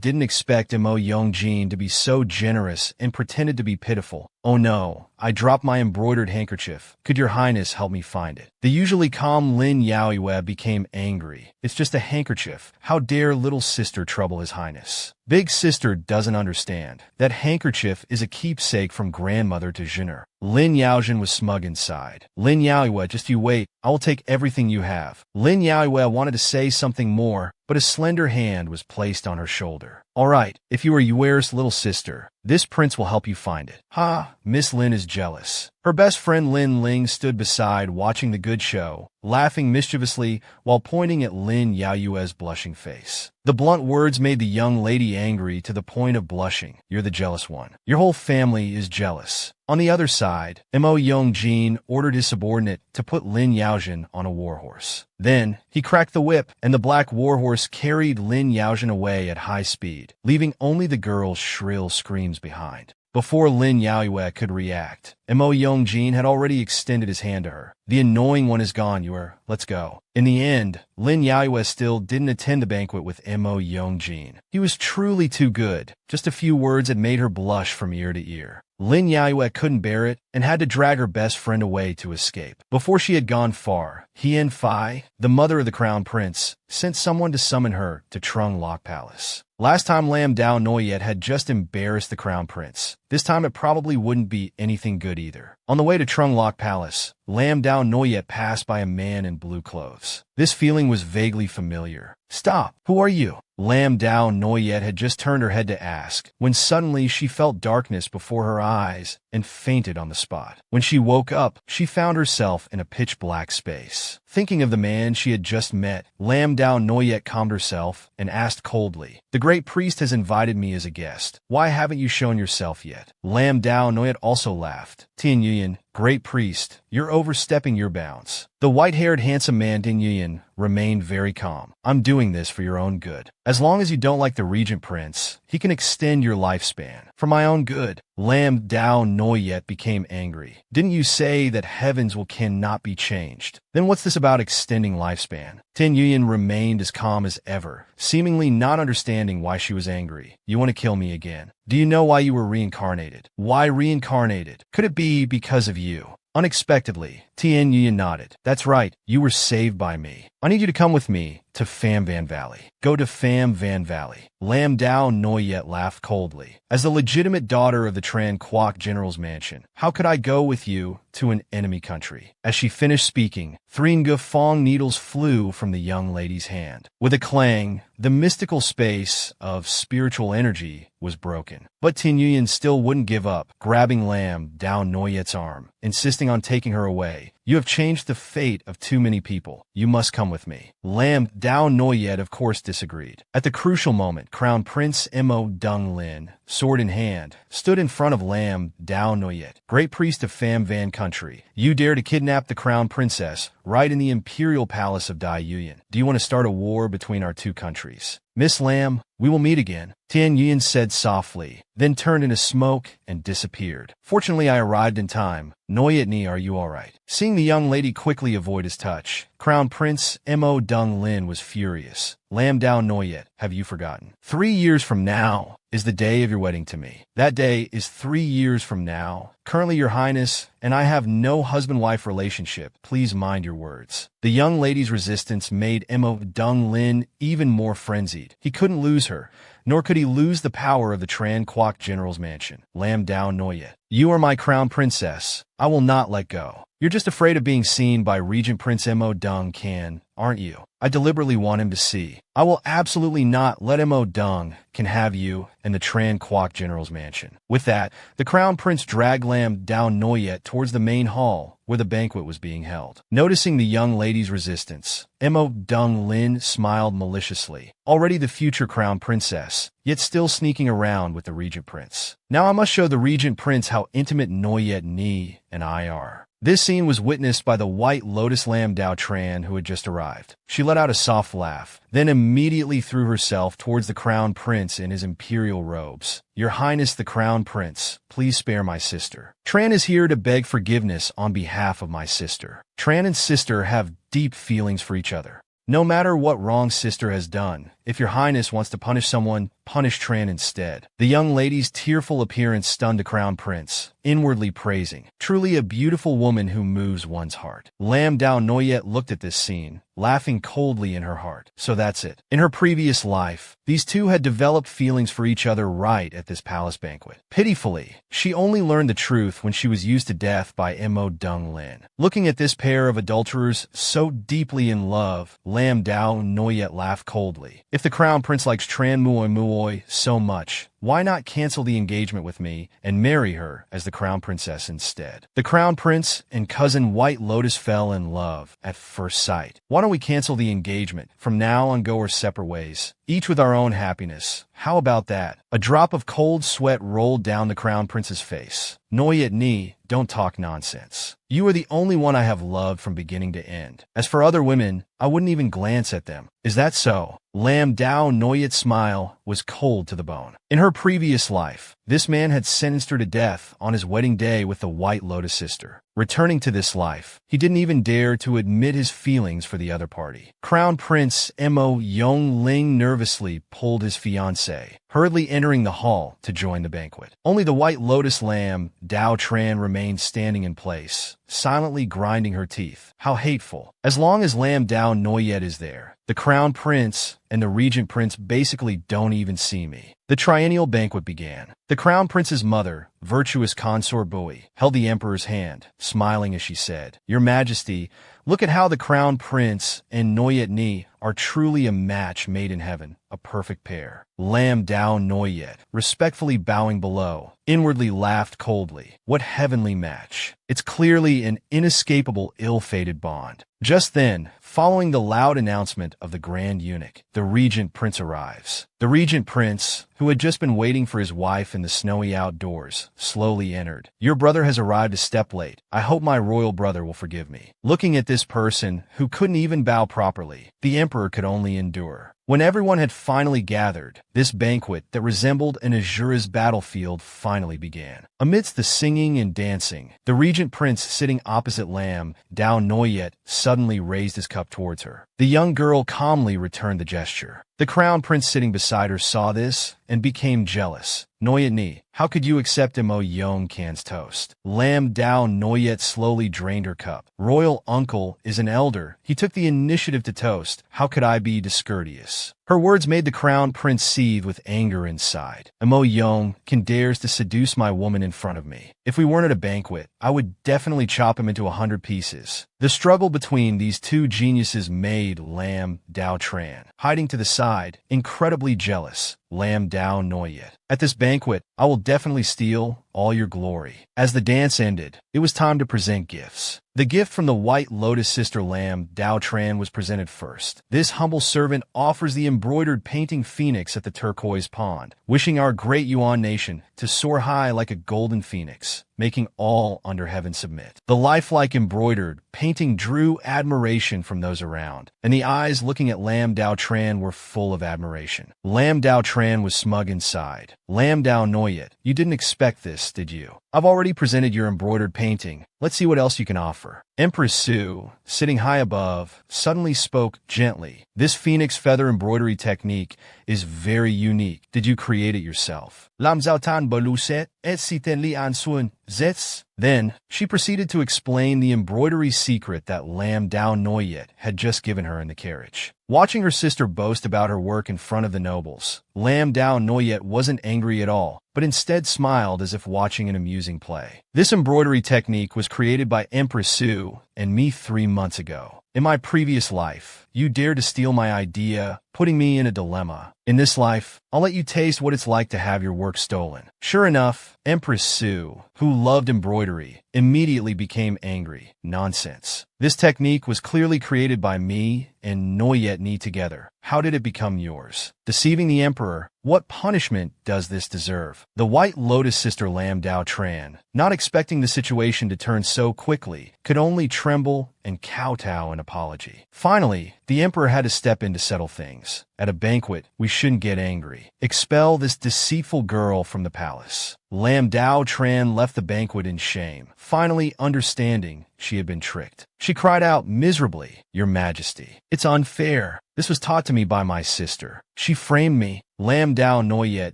didn't expect Mo Yongjin to be so generous and pretended to be pitiful. Oh no, I dropped my embroidered handkerchief. Could your highness help me find it? The usually calm Lin Yaoyue became angry. It's just a handkerchief. How dare little sister trouble his highness? Big sister doesn't understand. That handkerchief is a keepsake from grandmother to Jin'er. Lin Yaojin was smug inside. Lin Yaoyue, just you wait. I will take everything you have. Lin Yaoyue wanted to say something more, but a slender hand was placed on her shoulder. All right, if you are Yue's little sister, this prince will help you find it. Ha, Miss Lin is jealous. Her best friend Lin Ling stood beside watching the good show, laughing mischievously while pointing at Lin Yaoyue's blushing face. The blunt words made the young lady angry to the point of blushing. You're the jealous one. Your whole family is jealous. On the other side, Mo Yongjin ordered his subordinate to put Lin Yaojin on a warhorse. Then, he cracked the whip, and the black warhorse carried Lin Yaojin away at high speed, leaving only the girl's shrill screams behind. Before Lin Yaoyue could react, Mo Yongjin had already extended his hand to her. The annoying one is gone, let's go. In the end, Lin Yaoyue still didn't attend the banquet with Mo Yongjin. He was truly too good. Just a few words had made her blush from ear to ear. Lin Yaoyue couldn't bear it and had to drag her best friend away to escape. Before she had gone far, Hien Fai, the mother of the crown prince, sent someone to summon her to Trung Lock Palace. Last time Lam Dao Noyet had just embarrassed the crown prince. This time it probably wouldn't be anything good either. On the way to Trung Lock Palace, Lam Dao Noyet passed by a man in blue clothes. This feeling was vaguely familiar. Stop! Who are you? Lam Dao Noyet had just turned her head to ask, when suddenly she felt darkness before her eyes and fainted on the spot. When she woke up, she found herself in a pitch-black space. Thinking of the man she had just met, Lam Dao Noyet calmed herself and asked coldly, "The great priest has invited me as a guest. Why haven't you shown yourself yet?" Lam Dao Noyet also laughed. "Tian Yuyan, great priest, you're overstepping your bounds." The white-haired handsome man Tian Yuyan remained very calm. "I'm doing this for your own good. As long as you don't like the regent prince, he can extend your lifespan. For my own good." Lam Dao Noyet became angry. "Didn't you say that heavens cannot be changed? Then what's this about extending lifespan?" Tian Yuyan remained as calm as ever, seemingly not understanding why she was angry. "You want to kill me again? Do you know why you were reincarnated? Why reincarnated? Could it be because of you?" Unexpectedly, Tian Yuyan nodded. "That's right, you were saved by me. I need you to come with me to Pham Van Valley." "Go to Pham Van Valley." Lam Dao Noyet laughed coldly. "As the legitimate daughter of the Tran Quoc General's mansion, how could I go with you to an enemy country?" As she finished speaking, 3 Ngufang needles flew from the young lady's hand. With a clang, the mystical space of spiritual energy was broken. But Tian Yuyan still wouldn't give up, grabbing Lam Dao Noyet's arm, insisting on taking her away. "You have changed the fate of too many people. You must come with me." Lam Dao Noyet of course disagreed. At the crucial moment, Crown Prince Mo Dung Lin, sword in hand, stood in front of Lam Dao Noyet. "Great priest of Pham Van country, you dare to kidnap the crown princess right in the imperial palace of Dai Yuyan. Do you want to start a war between our two countries? Miss Lam, we will meet again," Tian Yuyan said softly, then turned into smoke and disappeared. "Fortunately, I arrived in time. Noyet Ni, are you all right?" Seeing the young lady quickly avoid his touch, Crown Prince Mo Dung Lin was furious. "Lam Dao Noyet, have you forgotten? 3 years from now is the day of your wedding to me. That day is 3 years from now. Currently, Your Highness and I have no husband-wife relationship. Please mind your words." The young lady's resistance made Mo Dung Lin even more frenzied. He couldn't lose her, nor could he lose the power of the Tran Quoc General's mansion. "Lam Dao Noyet, you are my crown princess. I will not let go. You're just afraid of being seen by Regent Prince Mo Dung Can, aren't you? I deliberately want him to see. I will absolutely not let Mo Dung can have you and the Tran Quoc General's mansion." With that, the crown prince dragged Lam Dao Noyet towards the main hall where the banquet was being held. Noticing the young lady's resistance, Mo Dung Lin smiled maliciously. Already the future crown princess, yet still sneaking around with the regent prince. "Now I must show the regent prince how intimate Noyet Ni and I are." This scene was witnessed by the White Lotus Lam Dao Tran who had just arrived. She let out a soft laugh, then immediately threw herself towards the crown prince in his imperial robes. "Your Highness the Crown Prince, please spare my sister. Tran is here to beg forgiveness on behalf of my sister." Tran and sister have deep feelings for each other. No matter what wrong sister has done, if Your Highness wants to punish someone, punish Tran instead. The young lady's tearful appearance stunned the crown prince, inwardly praising. Truly a beautiful woman who moves one's heart. Lam Dao Noyet looked at this scene, laughing coldly in her heart. So that's it. In her previous life, these two had developed feelings for each other right at this palace banquet. Pitifully, she only learned the truth when she was used to death by Mo Dung Lin. Looking at this pair of adulterers so deeply in love, Lam Dao Noyet laughed coldly. "If the crown prince likes Tran Muoi so much, why not cancel the engagement with me and marry her as the crown princess instead?" The crown prince and cousin White Lotus fell in love at first sight. "Why don't we cancel the engagement? From now on go our separate ways, each with our own happiness. How about that?" A drop of cold sweat rolled down the crown prince's face. "Noyet Ni, don't talk nonsense. You are the only one I have loved from beginning to end. As for other women, I wouldn't even glance at them. Is that so?" Lam Dao Noyet's smile was cold to the bone. In her previous life, this man had sentenced her to death on his wedding day with the White Lotus sister. Returning to this life, he didn't even dare to admit his feelings for the other party. Crown Prince Mo Yongling nervously pulled his fiancée, hurriedly entering the hall to join the banquet. Only the White Lotus lamb, Dao Tran, remained standing in place, silently grinding her teeth. How hateful. As long as Lamb Dao Noyet is there, the Crown Prince and the Regent Prince basically don't even see me. The triennial banquet began. The Crown Prince's mother, virtuous consort Bui, held the Emperor's hand, smiling as she said, "Your Majesty, look at how the Crown Prince and Noyet Ni are truly a match made in heaven, a perfect pair." Lamb Dao Noyet, respectfully bowing below, inwardly laughed coldly. What heavenly match. It's clearly an inescapable ill-fated bond. Just then, following the loud announcement of the Grand Eunuch, the Regent Prince arrives. The Regent Prince, who had just been waiting for his wife in the snowy outdoors, slowly entered. "Your brother has arrived a step late. I hope my royal brother will forgive me." Looking at this person, who couldn't even bow properly, the Emperor could only endure. When everyone had finally gathered, this banquet that resembled an Azura's battlefield finally began. Amidst the singing and dancing, the Regent Prince sitting opposite Lamb Dao Noyet suddenly raised his cup towards her. The young girl calmly returned the gesture. The Crown Prince sitting beside her saw this and became jealous. "Noyet Ni, how could you accept Mo Yong Can's toast?" Lamb Dao Noyet slowly drained her cup. "Royal uncle is an elder. He took the initiative to toast. How could I be discourteous?" Her words made the Crown Prince seethe with anger inside. "Mo Yong can dares to seduce my woman in front of me. If we weren't at a banquet, I would definitely chop him into 100 pieces." The struggle between these two geniuses made Lamb Dao Tran, hiding to the side, incredibly jealous. Lamb Dao Noyet, "At this banquet, I will definitely steal all your glory." As the dance ended, it was time to present gifts. The gift from the White Lotus sister Lamb Dao Tran was presented first. This humble servant offers the embroidered painting phoenix at the turquoise pond, wishing our great Yuan nation to soar high like a golden phoenix, making all under heaven submit. The lifelike embroidered painting drew admiration from those around, and the eyes looking at Lamb Dao Tran were full of admiration. Lamb Dao Tran was smug inside. "Lamb Dao Noyet, you didn't expect this, did you? I've already presented your embroidered painting. Let's see what else you can offer." Empress Su, sitting high above, suddenly spoke gently. "This phoenix feather embroidery technique is very unique. Did you create it yourself?" Lam Zhao Tan Baluset, et Siten Li An Sun, Zets. Then, she proceeded to explain the embroidery secret that Lamb Dao Noyet had just given her in the carriage. Watching her sister boast about her work in front of the nobles, Lamb Dao Noyet wasn't angry at all, but instead smiled as if watching an amusing play. "This embroidery technique was created by Empress Su and me 3 months ago. In my previous life, you dared to steal my idea, putting me in a dilemma. In this life, I'll let you taste what it's like to have your work stolen." Sure enough, Empress Su, who loved embroidery, immediately became angry. "Nonsense. This technique was clearly created by me and Noyet Ni together. How did it become yours? Deceiving the Emperor? What punishment does this deserve?" The White Lotus sister Lamb Dao Tran, not expecting the situation to turn so quickly, could only tremble and kowtow in apology. Finally, the Emperor had to step in to settle things. "At a banquet, we shouldn't get angry. Expel this deceitful girl from the palace." Lamb Dao Tran left the banquet in shame, finally understanding she had been tricked. She cried out miserably, "Your Majesty, it's unfair. This was taught to me by my sister. She framed me." Lamb Dao Noyet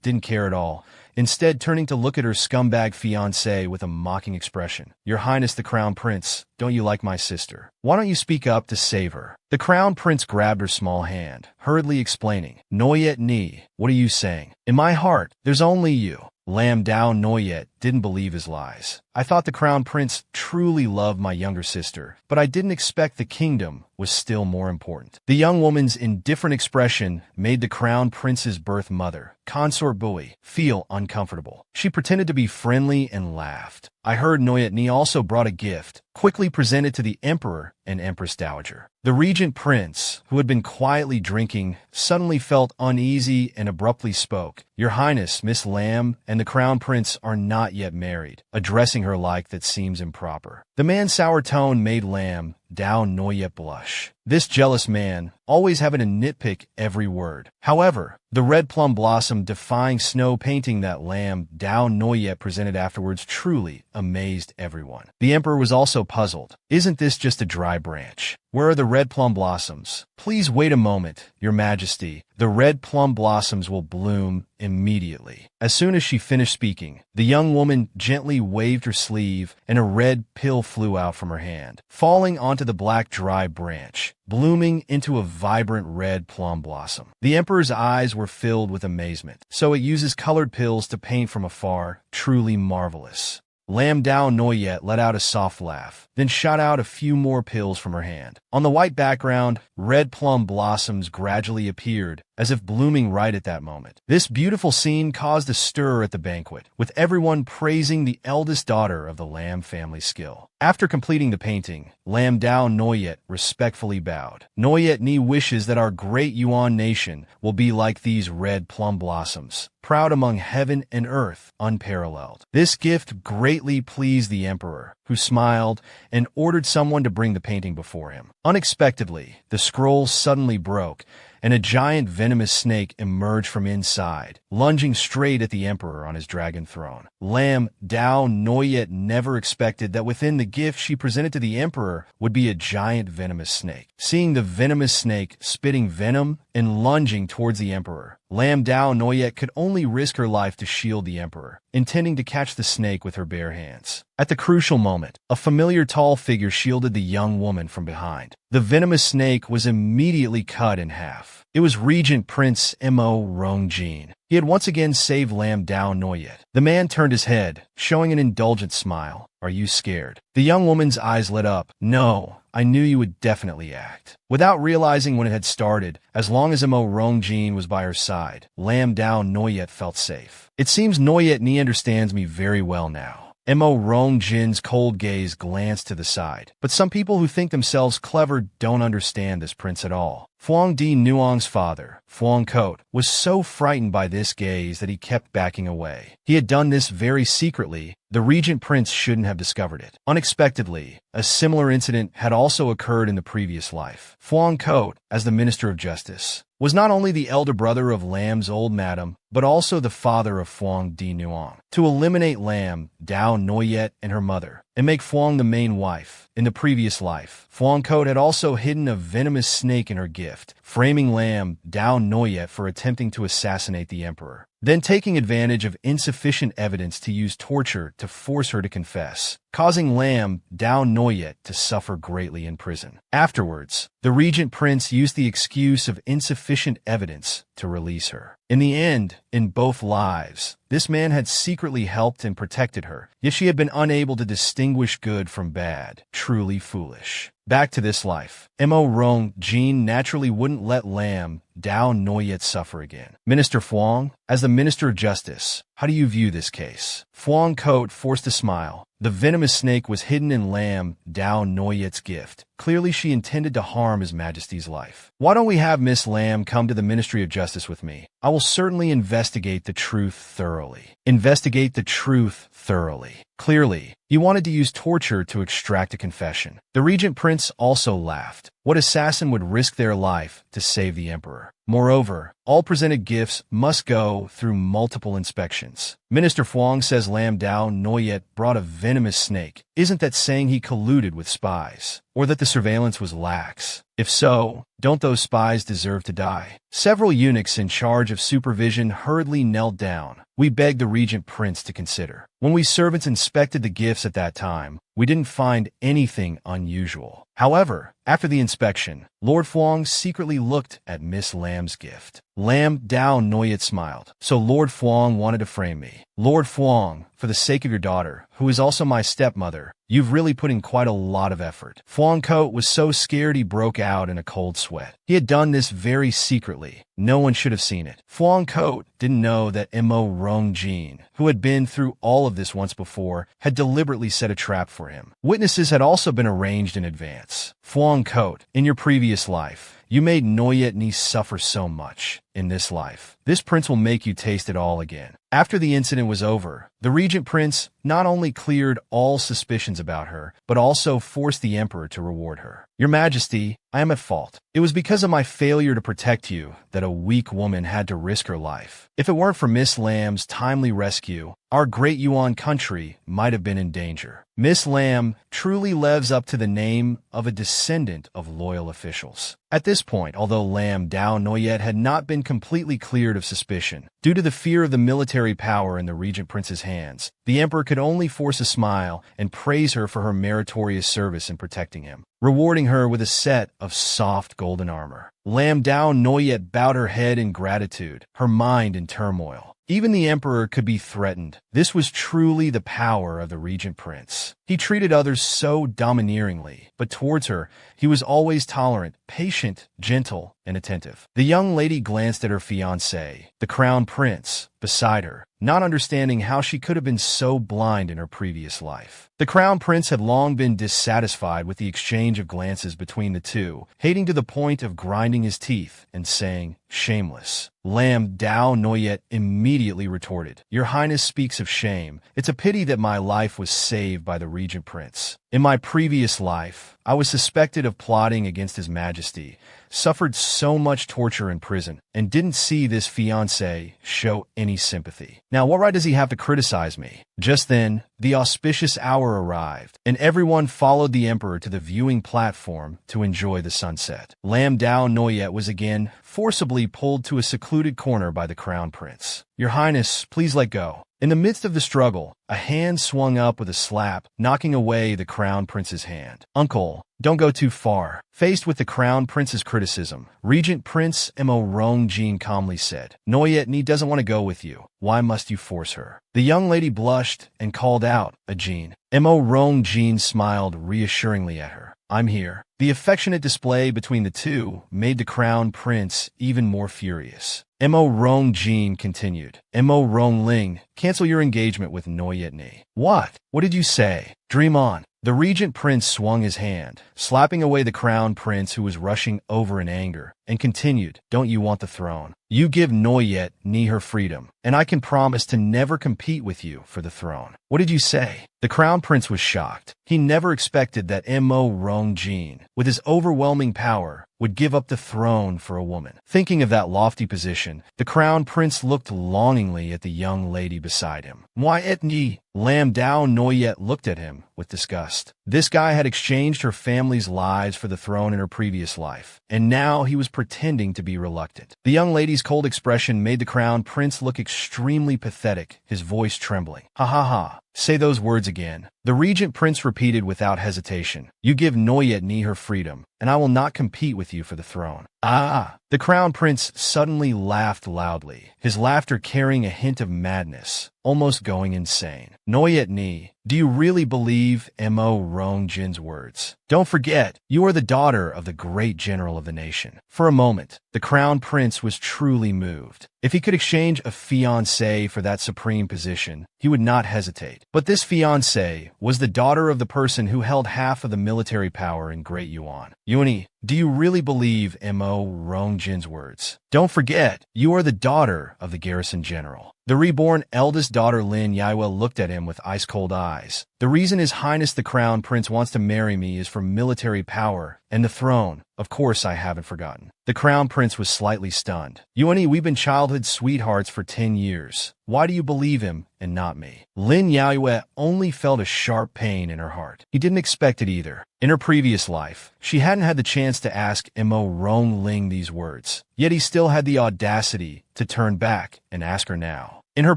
didn't care at all, instead turning to look at her scumbag fiancé with a mocking expression. "Your Highness the Crown Prince, don't you like my sister? Why don't you speak up to save her?" The Crown Prince grabbed her small hand, hurriedly explaining, "Noyet Ni, what are you saying? In my heart, there's only you." Lamb Dao Noyet didn't believe his lies. "I thought the Crown Prince truly loved my younger sister, but I didn't expect the kingdom was still more important." The young woman's indifferent expression made the Crown Prince's birth mother, Consort Bui, feel uncomfortable. She pretended to be friendly and laughed. "I heard Noyet Ni also brought a gift," quickly presented to the Emperor and Empress Dowager. The Regent Prince, who had been quietly drinking, suddenly felt uneasy and abruptly spoke. "Your Highness, Miss Lamb and the Crown Prince are not yet married," addressing her like that seems improper. The man's sour tone made Lamb Dao Noyet blush. This jealous man, always having to nitpick every word. However, the red plum blossom defying snow painting that Lam Dao Noyet presented afterwards truly amazed everyone. The emperor was also puzzled. Isn't this just a dry branch? Where are the red plum blossoms? Please wait a moment, Your Majesty. The red plum blossoms will bloom immediately. As soon as she finished speaking, the young woman gently waved her sleeve and a red pill flew out from her hand, falling onto the black dry branch, blooming into a vibrant red plum blossom. The emperor's eyes were filled with amazement. So it uses colored pills to paint from afar. Truly marvelous. Lam Dao Noyet let out a soft laugh, then shot out a few more pills from her hand. On the white background, red plum blossoms gradually appeared, as if blooming right at that moment. This beautiful scene caused a stir at the banquet, with everyone praising the eldest daughter of the Lam family skill. After completing the painting, Lam Dao Noyet respectfully bowed. Noyet Ni wishes that our great Yuan nation will be like these red plum blossoms, proud among heaven and earth, unparalleled. This gift greatly pleased the emperor, who smiled and ordered someone to bring the painting before him. Unexpectedly, the scroll suddenly broke, and a giant venomous snake emerged from inside, lunging straight at the emperor on his dragon throne. Lam Dao Noyet never expected that within the gift she presented to the emperor would be a giant venomous snake. Seeing the venomous snake spitting venom and lunging towards the emperor, Lam Dao Noyet could only risk her life to shield the emperor, intending to catch the snake with her bare hands. At the crucial moment, a familiar tall figure shielded the young woman from behind. The venomous snake was immediately cut in half. It was Regent Prince Mo Rongjin. He had once again saved Lam Dao Noyet. The man turned his head, showing an indulgent smile. Are you scared? The young woman's eyes lit up. No, I knew you would definitely act. Without realizing when it had started, as long as Mo Rongjin was by her side, Lam Dao Noyet felt safe. It seems Noyet Ni understands me very well now. Mo Rongjin's cold gaze glanced to the side. But some people who think themselves clever don't understand this prince at all. Phuong Di Nuong's father, Phuong Kot, was so frightened by this gaze that he kept backing away. He had done this very secretly. The regent prince shouldn't have discovered it. Unexpectedly, a similar incident had also occurred in the previous life. Phuong Kot, as the Minister of Justice, was not only the elder brother of Lam's old madam, but also the father of Phuong Di Nuong. To eliminate Lam Dao Noyet and her mother, and make Phuong the main wife, in the previous life, Phuong Kot had also hidden a venomous snake in her gift, framing Lam Dao Noyet for attempting to assassinate the emperor, then taking advantage of insufficient evidence to use torture to force her to confess, causing Lam Dao Noyet to suffer greatly in prison. Afterwards, the regent prince used the excuse of insufficient evidence to release her. In the end, in both lives, this man had secretly helped and protected her, yet she had been unable to distinguish good from bad. Truly foolish. Back to this life, Mo Rongjin naturally wouldn't let Lam Dao Noyet suffer again. Minister Phuong, as the Minister of Justice, how do you view this case? Phuong Kot forced a smile. The venomous snake was hidden in Lam Dao Noyet's gift. Clearly she intended to harm His Majesty's life. Why don't we have Miss Lam come to the Ministry of Justice with me? I will certainly investigate the truth thoroughly. Investigate the truth thoroughly. Clearly, you wanted to use torture to extract a confession. The regent prince also laughed. What assassin would risk their life to save the emperor? Moreover, all presented gifts must go through multiple inspections. Minister Phuong says Lam Dao Noyet brought a venomous snake. Isn't that saying he colluded with spies? Or that the surveillance was lax? If so, don't those spies deserve to die? Several eunuchs in charge of supervision hurriedly knelt down. We begged the regent prince to consider. When we servants inspected the gifts at that time, we didn't find anything unusual. However, after the inspection, Lord Phuong secretly looked at Miss Lam's gift. Lam Dao Noyet smiled. So Lord Phuong wanted to frame me. Lord Phuong, for the sake of your daughter, who is also my stepmother, you've really put in quite a lot of effort. Phuong Kot was so scared he broke out in a cold sweat. He had done this very secretly. No one should have seen it. Phuong Kot didn't know that Mo Rongjin, who had been through all of this once before, had deliberately set a trap for him. Witnesses had also been arranged in advance. Phuong Kot, in your previous life, you made Noyet Ni suffer so much. In this life, this prince will make you taste it all again. After the incident was over, the regent prince not only cleared all suspicions about her, but also forced the emperor to reward her. Your Majesty, I am at fault. It was because of my failure to protect you that a weak woman had to risk her life. If it weren't for Miss Lamb's timely rescue, our great Yuan country might have been in danger. Miss Lamb truly lives up to the name of a descendant of loyal officials. At this point, although Lam Dao Noyet had not been completely cleared of suspicion, due to the fear of the military power in the regent prince's hands, the emperor could only force a smile and praise her for her meritorious service in protecting him, rewarding her with a set of soft golden armor. Lam Dao Noyet bowed her head in gratitude, her mind in turmoil. Even the emperor could be threatened. This was truly the power of the regent prince. He treated others so domineeringly, but towards her, he was always tolerant, patient, gentle, and attentive. The young lady glanced at her fiancé, the crown prince, beside her, not understanding how she could have been so blind in her previous life. The crown prince had long been dissatisfied with the exchange of glances between the two, hating to the point of grinding his teeth and saying, "Shameless." Lam Dao Noyet immediately retorted, "Your Highness speaks of shame. It's a pity that my life was saved by the regent prince. In my previous life, I was suspected of plotting against His Majesty, suffered so much torture in prison, and didn't see this fiancé show any sympathy. Now, what right does he have to criticize me?" Just then, the auspicious hour arrived, and everyone followed the emperor to the viewing platform to enjoy the sunset. Lam Dao Noyet was again forcibly pulled to a secluded corner by the crown prince. "Your Highness, please let go." In the midst of the struggle, a hand swung up with a slap, knocking away the crown prince's hand. "Uncle, don't go too far." Faced with the crown prince's criticism, Regent Prince Mo Rongjin calmly said, "Noyet Ni doesn't want to go with you. Why must you force her?" The young lady blushed and called out, "Ajin." Mo Rongjin smiled reassuringly at her. "I'm here." The affectionate display between the two made the crown prince even more furious. Mo Rongjin continued, "Mo Rongling, cancel your engagement with Noyet Ni." "What? What did you say? Dream on." The regent prince swung his hand, slapping away the crown prince who was rushing over in anger, and continued, "Don't you want the throne? You give Noyet Ni her freedom, and I can promise to never compete with you for the throne." "What did you say?" The crown prince was shocked. He never expected that Mo Rongjin, with his overwhelming power, would give up the throne for a woman. Thinking of that lofty position, the crown prince looked longingly at the young lady beside him. "Why etni?" Lam Dao Noyet looked at him with disgust. This guy had exchanged her family's lives for the throne in her previous life, and now he was pretending to be reluctant. The young lady's cold expression made the crown prince look extremely pathetic, his voice trembling. "Ha ha ha. Say those words again." The regent prince repeated without hesitation, "You give Noyet Ni her freedom, and I will not compete with you for the throne." "Ah!" The crown prince suddenly laughed loudly, his laughter carrying a hint of madness, almost going insane. "Noyet Ni, do you really believe Mo Rongjin's words? Don't forget, you are the daughter of the great general of the nation." For a moment, the crown prince was truly moved. If he could exchange a fiancée for that supreme position, he would not hesitate. But this fiancée was the daughter of the person who held half of the military power in Great Yuan. "Yuni, do you really believe Mo Rongjin's words? Don't forget, you are the daughter of the garrison general." The reborn eldest daughter Lin Yaiwa looked at him with ice-cold eyes. "The reason His Highness the Crown Prince wants to marry me is for military power and the throne. Of course I haven't forgotten." The Crown Prince was slightly stunned. "Yuani, we've been childhood sweethearts for 10 years. Why do you believe him and not me?" Lin Yaoyue only felt a sharp pain in her heart. He didn't expect it either. In her previous life, she hadn't had the chance to ask Mo Rongling these words. Yet he still had the audacity to turn back and ask her now. In her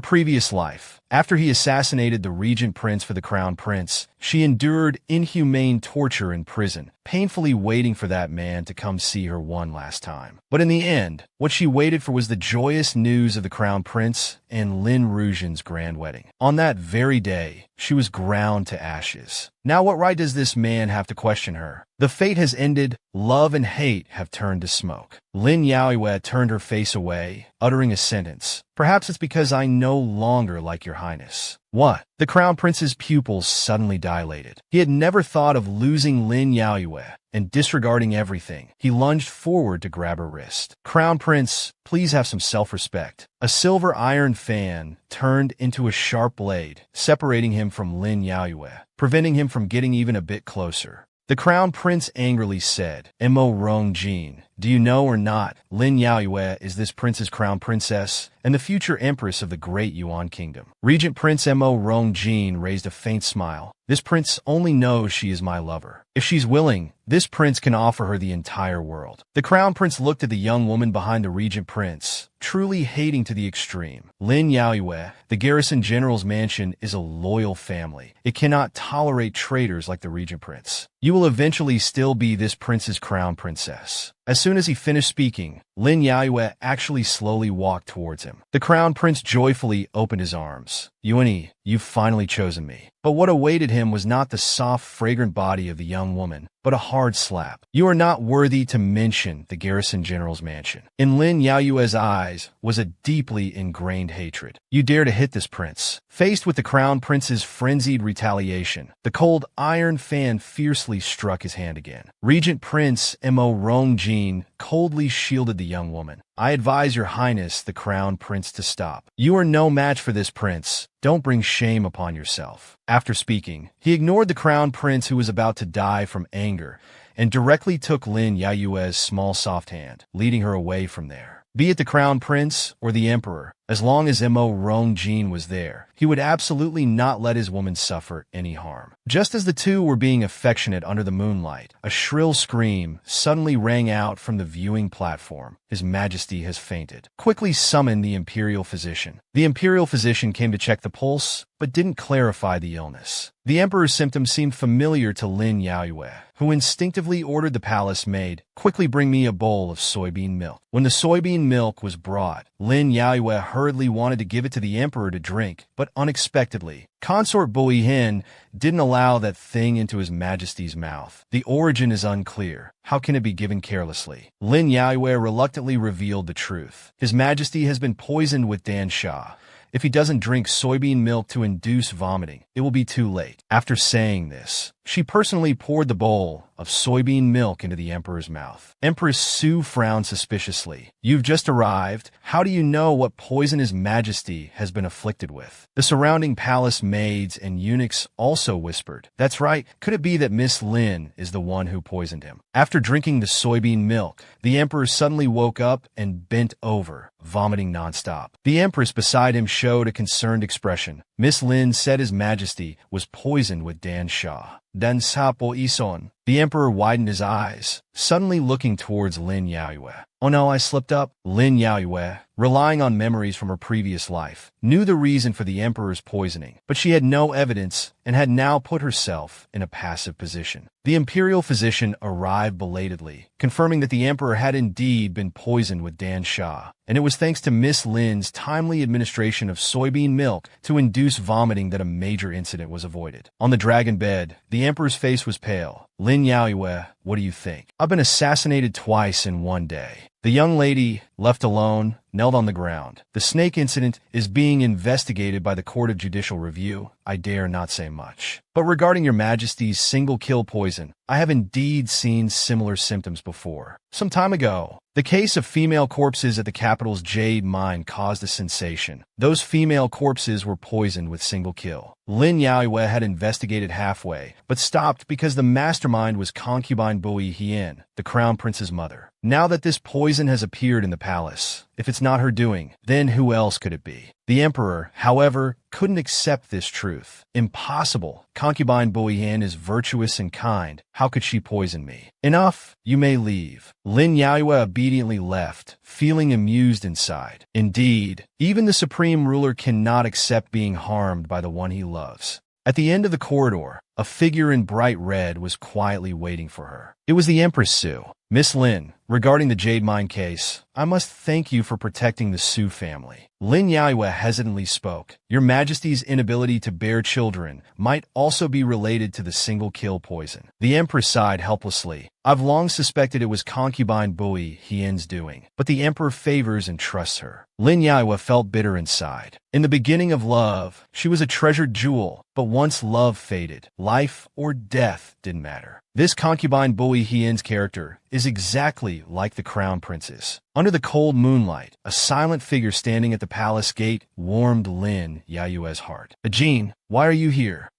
previous life, after he assassinated the regent prince for the crown prince, she endured inhumane torture in prison, painfully waiting for that man to come see her one last time. But in the end, what she waited for was the joyous news of the crown prince and Lin Rujin's grand wedding. On that very day, she was ground to ashes. Now what right does this man have to question her? The fate has ended, love and hate have turned to smoke. Lin Yaoyue turned her face away, uttering a sentence. "Perhaps it's because I no longer like your highness." What? The Crown Prince's pupils suddenly dilated. He had never thought of losing Lin Yaoyue, and disregarding everything, he lunged forward to grab her wrist. Crown Prince, please have some self-respect. A silver iron fan turned into a sharp blade, separating him from Lin Yaoyue, preventing him from getting even a bit closer. The Crown Prince angrily said, "Mo Rong Jin, do you know or not, Lin Yaoyue is this prince's crown princess and the future empress of the great Yuan kingdom." Regent Prince Mo Rong Jin raised a faint smile. "This prince only knows she is my lover. If she's willing, this prince can offer her the entire world." The Crown Prince looked at the young woman behind the Regent Prince, truly hating to the extreme. Lin Yaoyue, the garrison general's mansion, is a loyal family. It cannot tolerate traitors like the Regent Prince. You will eventually still be this prince's crown princess. As soon as he finished speaking, Lin Yaoyue actually slowly walked towards him. The Crown Prince joyfully opened his arms. "Yuani, you've finally chosen me." But what awaited him was not the soft, fragrant body of the young woman, but a hard slap. "You are not worthy to mention the garrison general's mansion." In Lin Yaoyue's eyes was a deeply ingrained hatred. "You dare to hit this prince." Faced with the Crown Prince's frenzied retaliation, the cold iron fan fiercely struck his hand again. Regent Prince Mo Rong Jin coldly shielded the young woman. "I advise your highness, the Crown Prince, to stop. You are no match for this prince. Don't bring shame upon yourself." After speaking, he ignored the Crown Prince, who was about to die from anger, and directly took Lin Yaoyue's small soft hand, leading her away from there. Be it the Crown Prince or the Emperor, as long as Mo Rong Jin was there, he would absolutely not let his woman suffer any harm. Just as the two were being affectionate under the moonlight, a shrill scream suddenly rang out from the viewing platform. "His Majesty has fainted. Quickly summon the Imperial Physician." The Imperial Physician came to check the pulse, but didn't clarify the illness. The Emperor's symptoms seemed familiar to Lin Yaoyue, who instinctively ordered the palace maid, "Quickly bring me a bowl of soybean milk." When the soybean milk was brought, Lin Yaoyue hurriedly wanted to give it to the Emperor to drink, but unexpectedly, Consort Bui Hin didn't allow that thing into His Majesty's mouth. "The origin is unclear. How can it be given carelessly?" Lin Yaoyue reluctantly revealed the truth. "His Majesty has been poisoned with Dan Sha. If he doesn't drink soybean milk to induce vomiting, it will be too late." After saying this, she personally poured the bowl of soybean milk into the Emperor's mouth. Empress Su frowned suspiciously. "You've just arrived. How do you know what poison His Majesty has been afflicted with?" The surrounding palace maids and eunuchs also whispered, "That's right. Could it be that Miss Lin is the one who poisoned him?" After drinking the soybean milk, the Emperor suddenly woke up and bent over, vomiting nonstop. The Empress beside him showed a concerned expression. "Miss Lin said His Majesty was poisoned with Dan Sha." "Dan Sa po ison." The Emperor widened his eyes, suddenly looking towards Lin Yaoyue. "Oh no, I slipped up." Lin Yaoyue, relying on memories from her previous life, knew the reason for the Emperor's poisoning, but she had no evidence and had now put herself in a passive position. The Imperial Physician arrived belatedly, confirming that the Emperor had indeed been poisoned with Dan Sha, and it was thanks to Miss Lin's timely administration of soybean milk to induce vomiting that a major incident was avoided. On the dragon bed, the Emperor's face was pale. "Lin Yaoyue, what do you think?" "I've been assassinated twice in one day." The young lady, left alone, knelt on the ground. "The snake incident is being investigated by the Court of Judicial Review. I dare not say much. But regarding Your Majesty's single-kill poison, I have indeed seen similar symptoms before. Some time ago, the case of female corpses at the capital's jade mine caused a sensation. Those female corpses were poisoned with single kill. Lin Yaoyue had investigated halfway, but stopped because the mastermind was concubine Bui Hien, the Crown Prince's mother. Now that this poison has appeared in the palace, if it's not her doing, then who else could it be? The Emperor, however, couldn't accept this truth. Impossible. Concubine Boyan is virtuous and kind. How could she poison me? Enough. You may leave. Lin Yaoyue obediently left, feeling amused inside. Indeed, even the supreme ruler cannot accept being harmed by the one he loves. At the end of the corridor, A figure in bright red was quietly waiting for her. It was the Empress Su. Miss Lin, regarding the jade mine case, I must thank you for protecting the Su family. Lin Yaiwe hesitantly spoke. Your Majesty's inability to bear children might also be related to the single-kill poison. The Empress sighed helplessly. I've long suspected it was concubine Bui Hien's doing, but the Emperor favors and trusts her. Lin Yaiwe felt bitter inside. In the beginning of love, she was a treasured jewel, but once love faded, life or death didn't matter. This concubine Bui Hien's character is exactly like the Crown Prince's. Under the cold moonlight, a silent figure standing at the palace gate warmed Lin Yayue's heart. Jean, why are you here?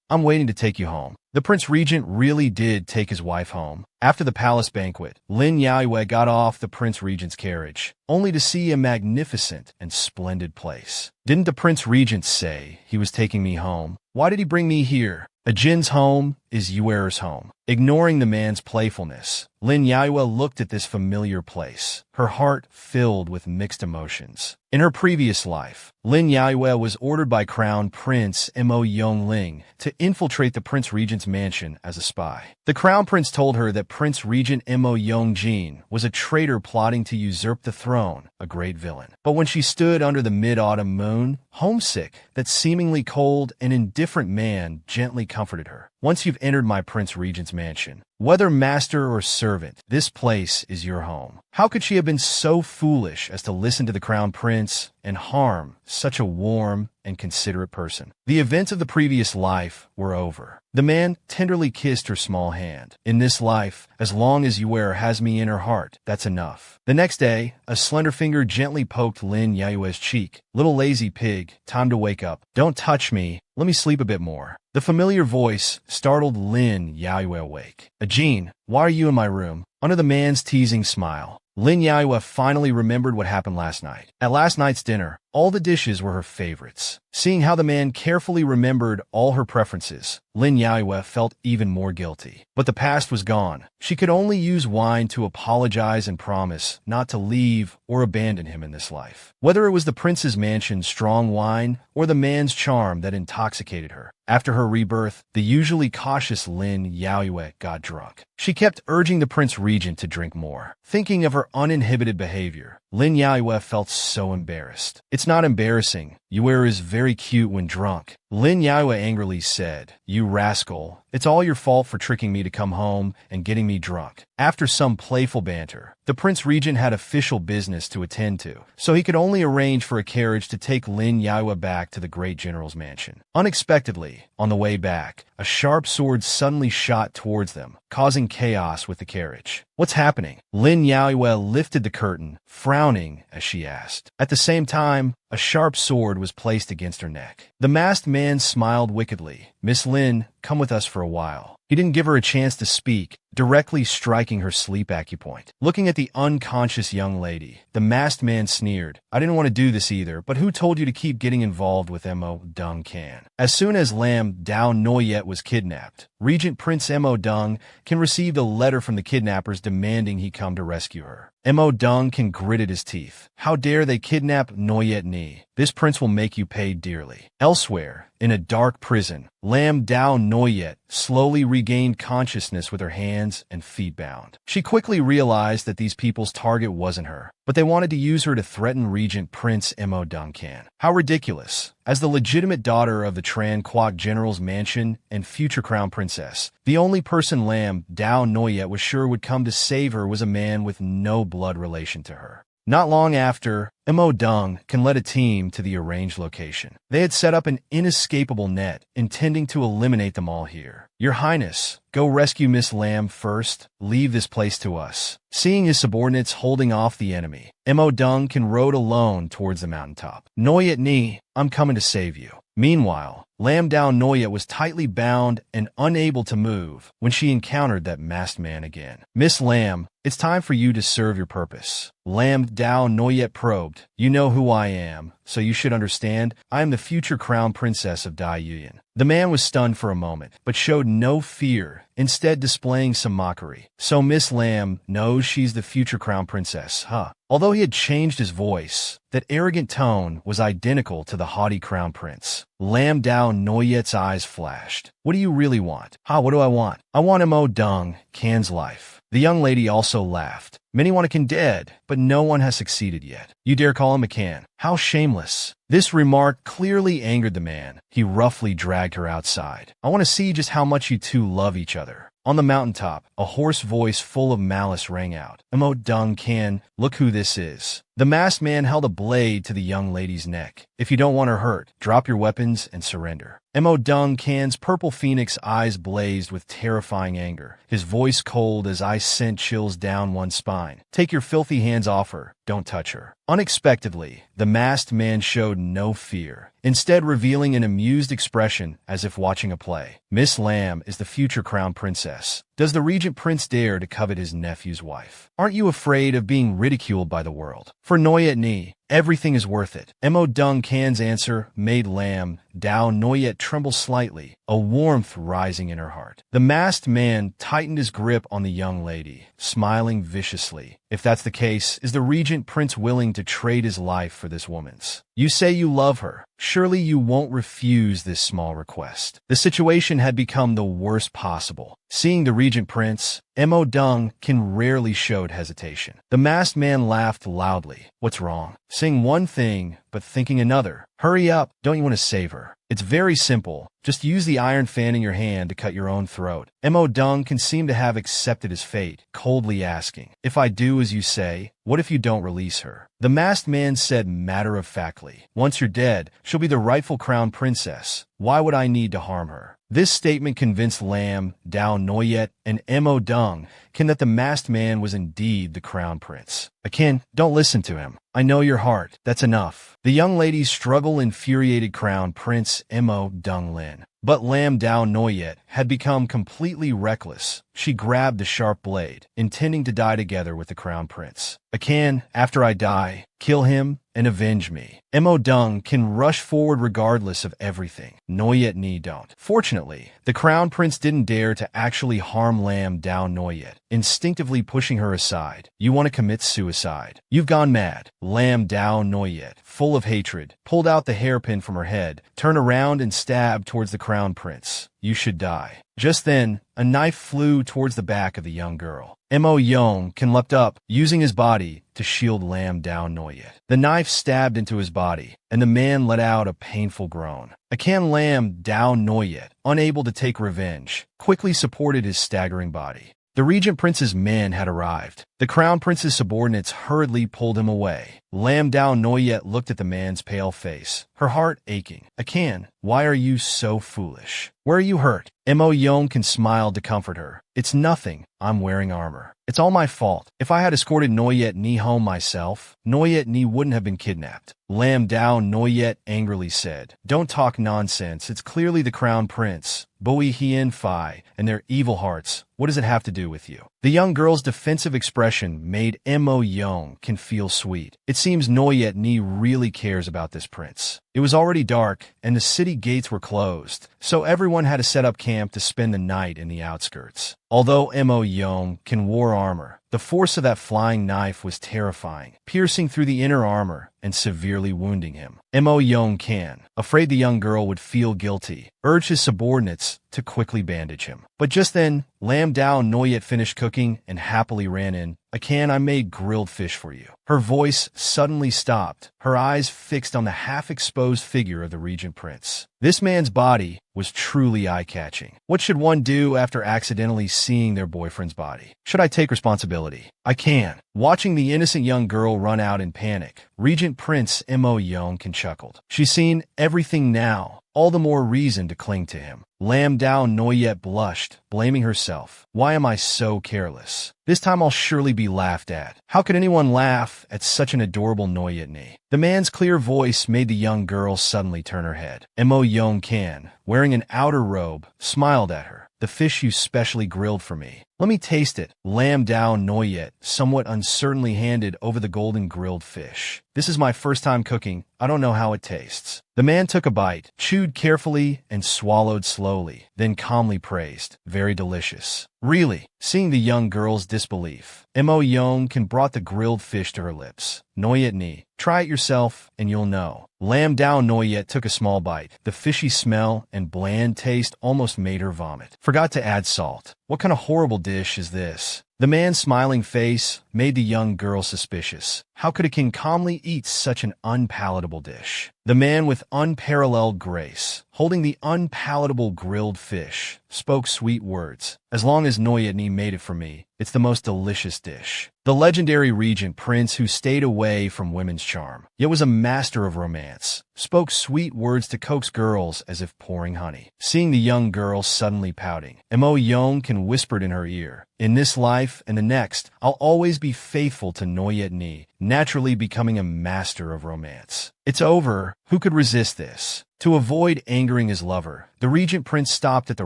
I'm waiting to take you home. The Prince Regent really did take his wife home. After the palace banquet, Lin Yaiwe got off the Prince Regent's carriage, only to see a magnificent and splendid place. Didn't the Prince Regent say he was taking me home? Why did he bring me here? Jin's home is Yuer's home. Ignoring the man's playfulness, Lin Yaiwe looked at this familiar place, her heart filled with mixed emotions. In her previous life, Lin Yaiwe was ordered by Crown Prince Mo Yongling to infiltrate the Prince Regent's mansion as a spy. The Crown Prince told her that Prince Regent Mo Yongjin was a traitor plotting to usurp the throne, a great villain. But when she stood under the mid-autumn moon, homesick, that seemingly cold and indifferent man gently comforted her. Once you've entered my Prince Regent's mansion, whether master or servant, this place is your home. How could she have been so foolish as to listen to the Crown Prince and harm such a warm and considerate person? The events of the previous life were over. The man tenderly kissed her small hand. In this life, as long as Yuer has me in her heart, that's enough. The next day, a slender finger gently poked Lin Yayue's cheek. Little lazy pig, time to wake up. Don't touch me. Let me sleep a bit more. The familiar voice startled Lin Yaiwe awake. Jean, why are you in my room? Under the man's teasing smile, Lin Yaiwe finally remembered what happened last night. At last night's dinner, all the dishes were her favorites. Seeing how the man carefully remembered all her preferences, Lin Yaiwe felt even more guilty. But the past was gone. She could only use wine to apologize and promise not to leave or abandon him in this life. Whether it was the prince's mansion's strong wine or the man's charm that intoxicated her. After her rebirth, the usually cautious Lin Yaiwe got drunk. She kept urging the Prince Regent to drink more. Thinking of her uninhibited behavior, Lin Yaiwe felt so embarrassed. It's not embarrassing. Yuer is very cute when drunk. Lin Yaiwe angrily said, You rascal, it's all your fault for tricking me to come home and getting me drunk. After some playful banter, the Prince Regent had official business to attend to, so he could only arrange for a carriage to take Lin Yaiwe back to the great general's mansion. Unexpectedly, on the way back, a sharp sword suddenly shot towards them, causing chaos with the carriage. What's happening? Lin Yaiwe lifted the curtain, frowning as she asked. At the same time, a sharp sword was placed against her neck. The masked man smiled wickedly. Miss Lin, come with us for a while. He didn't give her a chance to speak, directly striking her sleep acupoint. Looking at the unconscious young lady, the masked man sneered. I didn't want to do this either, but who told you to keep getting involved with Mo Dung Can? As soon as Lam Dao Noyet was kidnapped, Regent Prince Mo Dung Can received a letter from the kidnappers demanding he come to rescue her. Mo Dung Can gritted his teeth. How dare they kidnap Noyet Ni? This prince will make you pay dearly. Elsewhere, in a dark prison, Lam Dao Noyet slowly regained consciousness with her hands and feet bound. She quickly realized that these people's target wasn't her, but they wanted to use her to threaten Regent Prince Mo Dung Can. How ridiculous. As the legitimate daughter of the Tran Quoc General's mansion and future crown princess, the only person Lam Dao Noyet was sure would come to save her was a man with no blood relation to her. Not long after, Mo Dung Can led a team to the arranged location. They had set up an inescapable net, intending to eliminate them all here. Your Highness, go rescue Miss Lam first. Leave this place to us. Seeing his subordinates holding off the enemy, Mo Dung Can rode alone towards the mountaintop. Noyet Ni, I'm coming to save you. Meanwhile, Lam Dao Noyet was tightly bound and unable to move when she encountered that masked man again. Miss Lam, it's time for you to serve your purpose. Lam Dao Noyet probed. You know who I am, so you should understand I am the future crown princess of Dai Yuyan. The man was stunned for a moment, but showed no fear, instead displaying some mockery. So Miss Lam knows she's the future crown princess, huh? Although he had changed his voice, that arrogant tone was identical to the haughty crown prince. Lam Dao Noyet's eyes flashed. What do you really want? What do I want? I want Mo Dung, Can's life. The young lady also laughed. Many want a Can dead, but no one has succeeded yet. You dare call him a Can? How shameless. This remark clearly angered the man. He roughly dragged her outside. I want to see just how much you two love each other. On the mountaintop, a hoarse voice full of malice rang out. Mo Dung Can, look who this is. The masked man held a blade to the young lady's neck. If you don't want her hurt, drop your weapons and surrender. Mo Dung Can's purple phoenix eyes blazed with terrifying anger. His voice cold as ice sent chills down one's spine. Take your filthy hands off her. Don't touch her. Unexpectedly, the masked man showed no fear, instead revealing an amused expression as if watching a play. Miss Lam is the future crown princess. Does the regent prince dare to covet his nephew's wife? Aren't you afraid of being ridiculed by the world? For Noyet Ni, everything is worth it. Mo Dung Can's answer made Lam Dao Noyet tremble slightly, a warmth rising in her heart. The masked man tightened his grip on the young lady, smiling viciously. If that's the case, is the regent prince willing to trade his life for this woman's? You say you love her. Surely you won't refuse this small request. The situation had become the worst possible. Seeing the regent prince, Mo Dung Can rarely showed hesitation. The masked man laughed loudly. What's wrong? Saying one thing, but thinking another. Hurry up, don't you want to save her? It's very simple. Just use the iron fan in your hand to cut your own throat. Mo Dung Can seem to have accepted his fate, coldly asking, if I do as you say, what if you don't release her? The masked man said matter-of-factly, once you're dead, she'll be the rightful crown princess. Why would I need to harm her? This statement convinced Lam Dao Noyet and Mo Dung Can that the masked man was indeed the crown prince. Akin, don't listen to him. I know your heart. That's enough. The young lady's struggle infuriated crown prince Mo Dung Lin. But Lam Dao Noyet had become completely reckless. She grabbed the sharp blade, intending to die together with the crown prince. Akin, after I die, kill him and avenge me. Mo Dung Can rush forward regardless of everything. Noyet Ni don't. Fortunately, the crown prince didn't dare to actually harm Lam Dao Noyet, instinctively pushing her aside. You want to commit suicide. You've gone mad. Lam Dao Noyet, full of hatred, pulled out the hairpin from her head, turned around and stabbed towards the crown prince. You should die. Just then, a knife flew towards the back of the young girl. Mo Yong Can leapt up, using his body to shield Lam Dao Noyet. The knife stabbed into his body, and the man let out a painful groan. Akan Lam Dao Noyet, unable to take revenge, quickly supported his staggering body. The regent prince's men had arrived. The crown prince's subordinates hurriedly pulled him away. Lam Dao Noyet looked at the man's pale face, her heart aching. Akan, why are you so foolish? Where are you hurt? Mo Yong Can smiled to comfort her. It's nothing. I'm wearing armor. It's all my fault. If I had escorted Noyet Ni home myself, Noyet Ni wouldn't have been kidnapped. Lam Dao Noyet angrily said, Don't talk nonsense. It's clearly the crown prince, Bui Hien Phi, and their evil hearts. What does it have to do with you? The young girl's defensive expression made Mo Yong Can feel sweet. It seems Noyet Ni really cares about this prince. It was already dark, and the city gates were closed, so everyone had to set up camp to spend the night in the outskirts. Although Mo Yong Can wore armor, the force of that flying knife was terrifying, piercing through the inner armor and severely wounding him. Mo Yong Can, afraid the young girl would feel guilty, urged his subordinates to quickly bandage him. But just then, Lam Dao Noyet finished cooking and happily ran in. Akan, I made grilled fish for you. Her voice suddenly stopped, her eyes fixed on the half-exposed figure of the regent prince. This man's body was truly eye-catching. What should one do after accidentally seeing their boyfriend's body? Should I take responsibility? I can. Watching the innocent young girl run out in panic, Regent Prince Mo Yong Can chuckled. She's seen everything now. All the more reason to cling to him. Lam Dao Noyet blushed, blaming herself. Why am I so careless? This time I'll surely be laughed at. How could anyone laugh at such an adorable Noyet Ni? The man's clear voice made the young girl suddenly turn her head. Mo Yong Can, wearing an outer robe, smiled at her. The fish you specially grilled for me. Let me taste it. Lam Dao Noyet somewhat uncertainly handed over the golden grilled fish. This is my first time cooking. I don't know how it tastes. The man took a bite, chewed carefully, and swallowed slowly, then calmly praised. Very delicious. Really? Seeing the young girl's disbelief, Mo Yong brought the grilled fish to her lips. Noyet ni. Try it yourself, and you'll know. Lam Dao Noyet took a small bite. The fishy smell and bland taste almost made her vomit. Forgot to add salt. What kind of horrible dish is this? The man's smiling face made the young girl suspicious. How could a king calmly eat such an unpalatable dish? The man with unparalleled grace, holding the unpalatable grilled fish, spoke sweet words. As long as Noyetni made it for me, it's the most delicious dish. The legendary regent prince who stayed away from women's charm, yet was a master of romance, spoke sweet words to coax girls as if pouring honey. Seeing the young girl suddenly pouting, Mo Yong whispered in her ear, "In this life and the next, I'll always be faithful to Noyetni," naturally becoming a master of romance. It's over. Who could resist this? To avoid angering his lover, the regent prince stopped at the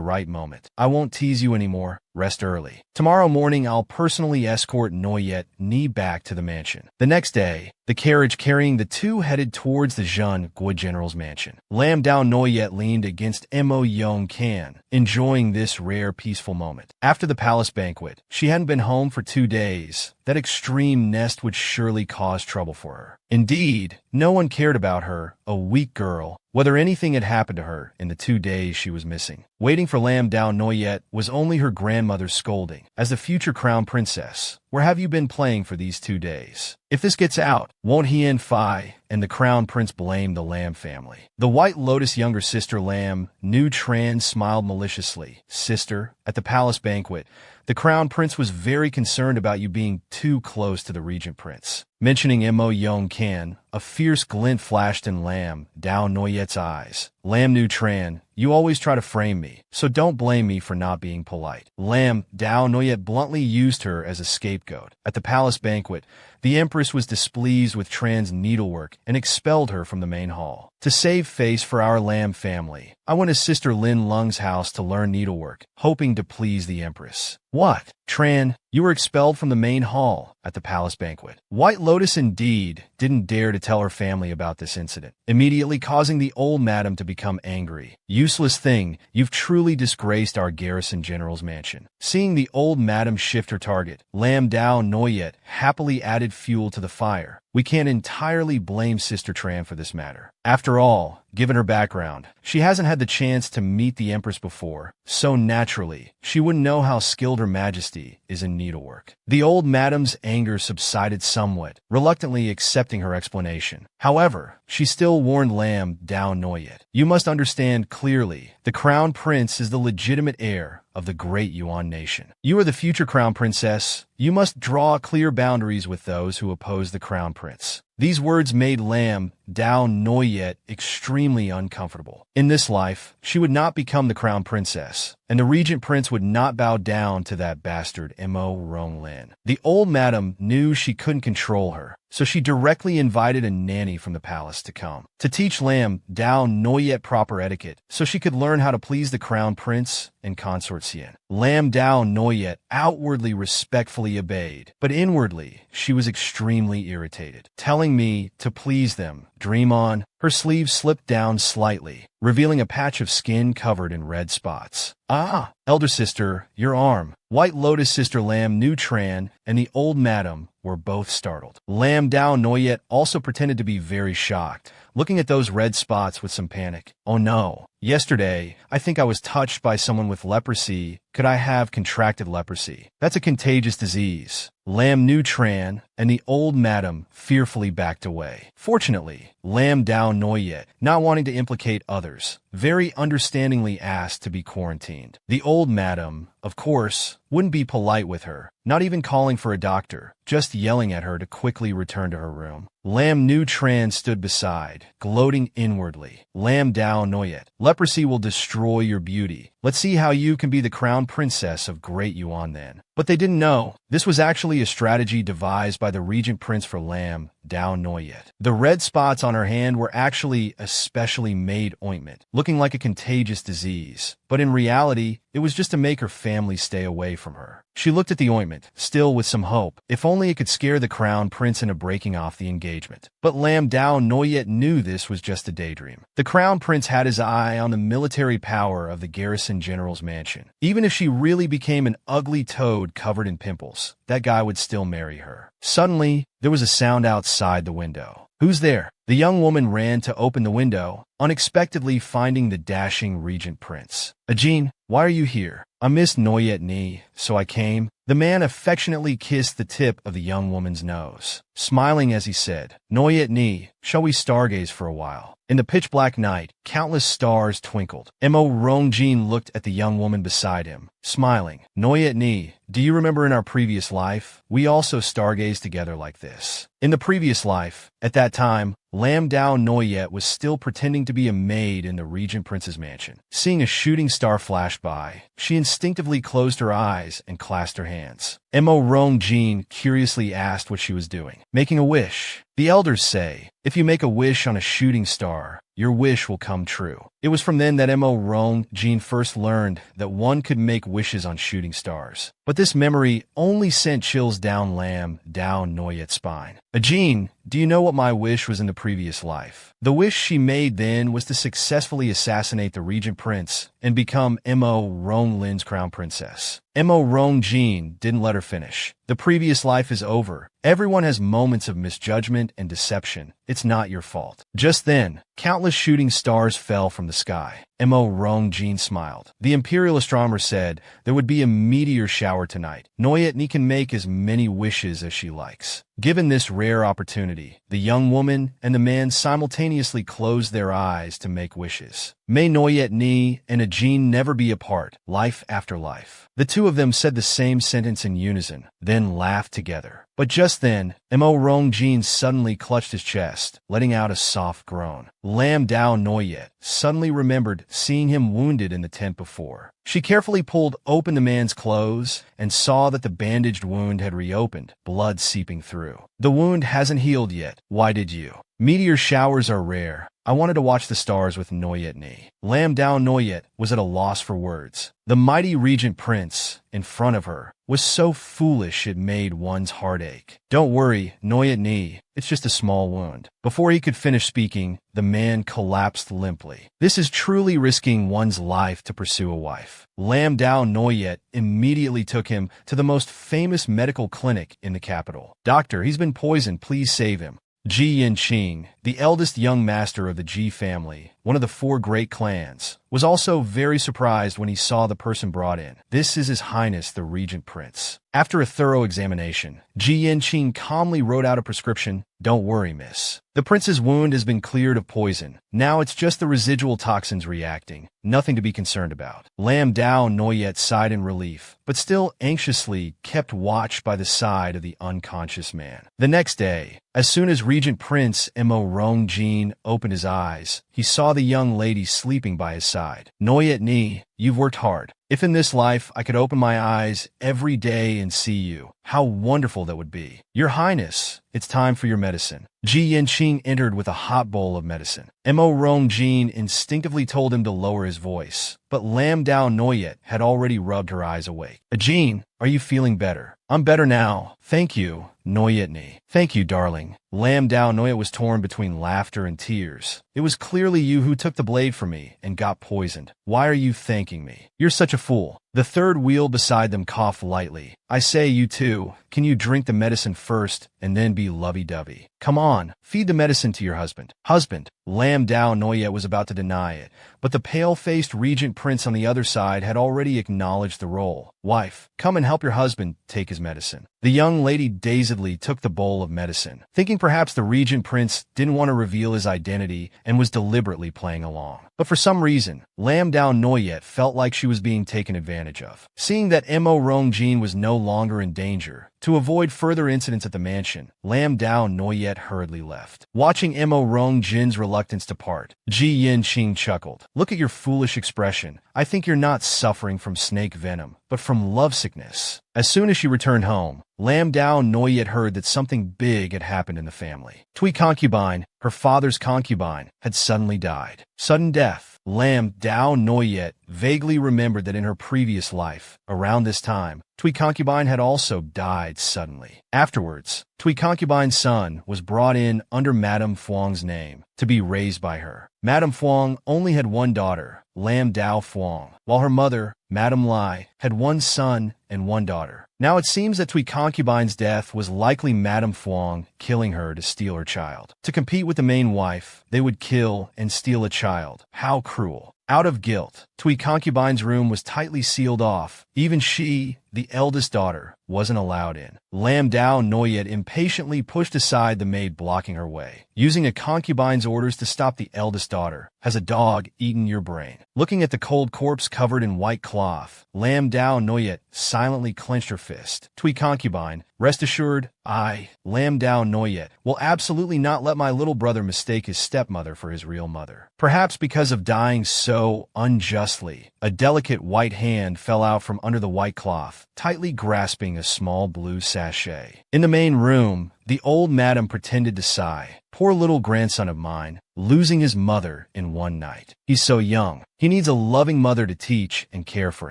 right moment. "I won't tease you anymore. Rest early. Tomorrow morning I'll personally escort Noyet Ni back to the mansion." The next day, the carriage carrying the two headed towards the Jean Gua general's mansion. Lam Dao Noyet leaned against Mo Yong Can, enjoying this rare peaceful moment. After the palace banquet, she hadn't been home for 2 days. That extreme nest would surely cause trouble for her. Indeed, no one cared about her, a weak girl, whether anything had happened to her in the 2 days she was missing. Waiting for Lam Dao Noyet was only her grandmother's scolding. "As the future crown princess, where have you been playing for these 2 days? If this gets out, won't Hien Phi and the crown prince blame the Lam family?" The White Lotus younger sister Lam Nu Tran smiled maliciously. "Sister, at the palace banquet, the crown prince was very concerned about you being too close to the regent prince." Mentioning Mo Yong Can, a fierce glint flashed in Lam Dao Noyet's eyes. "Lam Nu Tran, you always try to frame me, so don't blame me for not being polite." Lam Dao Noyet bluntly used her as a scapegoat. At the palace banquet, the empress was displeased with Tran's needlework and expelled her from the main hall. To save face for our Lam family, I went to Sister Lin Lung's house to learn needlework, hoping to please the empress. "What? Tran, you were expelled from the main hall at the palace banquet." White Lotus indeed didn't dare to tell her family about this incident, immediately causing the old madam to become angry. "Useless thing, you've truly disgraced our garrison general's mansion." Seeing the old madam shift her target, Lam Dao Noyet happily added fuel to the fire. "We can't entirely blame Sister Tran for this matter. After all, given her background, she hasn't had the chance to meet the Empress before, so naturally, she wouldn't know how skilled Her Majesty is in needlework." The old madam's anger subsided somewhat, reluctantly accepting her explanation. However, she still warned Lam Dao Noyet, "You must understand clearly, the crown prince is the legitimate heir of the great Yuan nation. You are the future crown princess. You must draw clear boundaries with those who oppose the crown prince." These words made Lam Dao Noyet extremely uncomfortable. In this life, she would not become the crown princess, and the regent prince would not bow down to that bastard Mo Rong Lin. The old madam knew she couldn't control her, so she directly invited a nanny from the palace to come to teach Lam Dao Noyet proper etiquette so she could learn how to please the crown prince and consort Xian. Lam Dao Noyet outwardly respectfully obeyed, but inwardly she was extremely irritated. "Telling me to please them. Dream on." Her sleeve slipped down slightly, revealing a patch of skin covered in red spots. "Ah, elder sister, your arm." White Lotus sister Lam Nu Tran and the old madam were both startled. Lam Dao Noyet also pretended to be very shocked, looking at those red spots with some panic. "Oh no. Yesterday, I think I was touched by someone with leprosy. Could I have contracted leprosy? That's a contagious disease." Lam Nu Tran and the old madam fearfully backed away. Fortunately, Lam Dao Noyet, not wanting to implicate others, very understandingly asked to be quarantined. The old madam, of course, wouldn't be polite with her, not even calling for a doctor, just yelling at her to quickly return to her room. Lam Nu Tran stood beside, gloating inwardly. "Lam Dao Noyet, leprosy will destroy your beauty. Let's see how you can be the crown princess of Great Yuan then. But they didn't know, this was actually a strategy devised by the regent prince for Lam Dao Noyet. The red spots on her hand were actually a specially made ointment, looking like a contagious disease. But in reality, it was just to make her family stay away from her. She looked at the ointment, still with some hope, if only it could scare the crown prince into breaking off the engagement. But Lam Dao Noyet knew this was just a daydream. The crown prince had his eye on the military power of the garrison general's mansion. Even if she really became an ugly toad covered in pimples, that guy would still marry her. Suddenly, there was a sound outside the window. Who's there? The young woman ran to open the window, unexpectedly finding the dashing regent prince. Ajin, why are you here? I missed Noyet Ni, so I came. The man affectionately kissed the tip of the young woman's nose, smiling as he said, Noyet Ni, shall we stargaze for a while? In the pitch-black night, countless stars twinkled. Mo Rongjin looked at the young woman beside him, smiling. Noyet Ni, do you remember in our previous life, we also stargazed together like this? In the previous life, at that time, Lam Dao Noyet was still pretending to be a maid in the regent prince's mansion. Seeing a shooting star flash by, she instinctively closed her eyes and clasped her hands. Mo Rongjin curiously asked what she was doing. Making a wish. The elders say, if you make a wish on a shooting star, your wish will come true. It was from then that Mo Rongjin first learned that one could make wishes on shooting stars. But this memory only sent chills down Lam Dao Noyet's spine. Ajin, do you know what my wish was in the previous life? The wish she made then was to successfully assassinate the regent prince and become Mo Ronlin's crown princess. Mo Rongjin didn't let her finish. The previous life is over. Everyone has moments of misjudgment and deception. It's not your fault. Just then, countless shooting stars fell from the sky. Mo Rongjin smiled. The imperial astronomer said there would be a meteor shower tonight. Noyet Ni can make as many wishes as she likes. Given this rare opportunity, the young woman and the man simultaneously closed their eyes to make wishes. May Noyet Ni and Ajin never be apart, life after life. The two of them said the same sentence in unison, then laughed together. But just then, Mo Rongjin suddenly clutched his chest, letting out a soft groan. Lam Dao Noyet suddenly remembered seeing him wounded in the tent before. She carefully pulled open the man's clothes and saw that the bandaged wound had reopened, blood seeping through. The wound hasn't healed yet. Why did you? Meteor showers are rare. I wanted to watch the stars with Noyet Ni. Lam Dao Noyet was at a loss for words. The mighty regent prince, in front of her, was so foolish it made one's heart ache. Don't worry, Noyet Ni, it's just a small wound. Before he could finish speaking, the man collapsed limply. This is truly risking one's life to pursue a wife. Lam Dao Noyet immediately took him to the most famous medical clinic in the capital. Doctor, he's been poisoned, please save him. Ji Yanqing, the eldest young master of the Ji family, one of the 4 great clans, was also very surprised when he saw the person brought in. This is His Highness the Regent Prince. After a thorough examination, Ji Yanqing calmly wrote out a prescription. Don't worry, miss. The prince's wound has been cleared of poison. Now it's just the residual toxins reacting. Nothing to be concerned about. Lam Dao Noyet sighed in relief, but still anxiously kept watch by the side of the unconscious man. The next day, as soon as Regent Prince Mo Rongjin opened his eyes, he saw the young lady sleeping by his side. Noyet Ni, you've worked hard. If in this life I could open my eyes every day and see you, how wonderful that would be. Your Highness, it's time for your medicine. Ji Yanqing entered with a hot bowl of medicine. Mo Rongjin instinctively told him to lower his voice, but Lam Dao Noyet had already rubbed her eyes awake. Ajin, are you feeling better? I'm better now. Thank you, Noyet Ni. Thank you, darling. Lam Dao Noyet was torn between laughter and tears. It was clearly you who took the blade from me and got poisoned. Why are you thanking me? You're such a fool. The third wheel beside them coughed lightly. I say, you too, can you drink the medicine first and then be lovey-dovey? Come on, feed the medicine to your husband. Husband. Lam Dao Noyet was about to deny it, but the pale-faced regent prince on the other side had already acknowledged the role. Wife, come and help your husband take his medicine. The young lady dazedly took the bowl of medicine, thinking perhaps the regent prince didn't want to reveal his identity and was deliberately playing along. But for some reason, Lam Dao Noyet felt like she was being taken advantage of. Seeing that Mo Rongjin was no longer in danger, To avoid further incidents at the mansion, Lam Dao Noyet hurriedly left. Watching Mo Rong Jin's reluctance depart, Ji Yin Qing chuckled. Look at your foolish expression. I think you're not suffering from snake venom, but from lovesickness. As soon as she returned home, Lam Dao Noyet heard that something big had happened in the family. Tui concubine, her father's concubine, had suddenly died. Sudden death. Lam Dao Noyet vaguely remembered that in her previous life, around this time, Tui concubine had also died suddenly. Afterwards, Tui concubine's son was brought in under Madame Fuang's name to be raised by her. Madame Fuang only had one daughter, Lam Dao Fuang, while her mother, Madame Lai, had one son and one daughter. Now it seems that Tui concubine's death was likely Madame Fuang killing her to steal her child. To compete with the main wife, they would kill and steal a child. How cruel. Out of guilt, Tui concubine's room was tightly sealed off. Even she, the eldest daughter, wasn't allowed in. Lam Dao Noyet impatiently pushed aside the maid blocking her way. Using a concubine's orders to stop the eldest daughter, has a dog eaten your brain? Looking at the cold corpse covered in white cloth, Lam Dao Noyet silently clenched her fist. Tui concubine, rest assured, I, Lam Dao Noyet, will absolutely not let my little brother mistake his stepmother for his real mother. Perhaps because of dying so unjustly, a delicate white hand fell out from under the white cloth, tightly grasping a small blue sachet. In the main room, the old madam pretended to sigh. Poor little grandson of mine, losing his mother in one night. He's so young. He needs a loving mother to teach and care for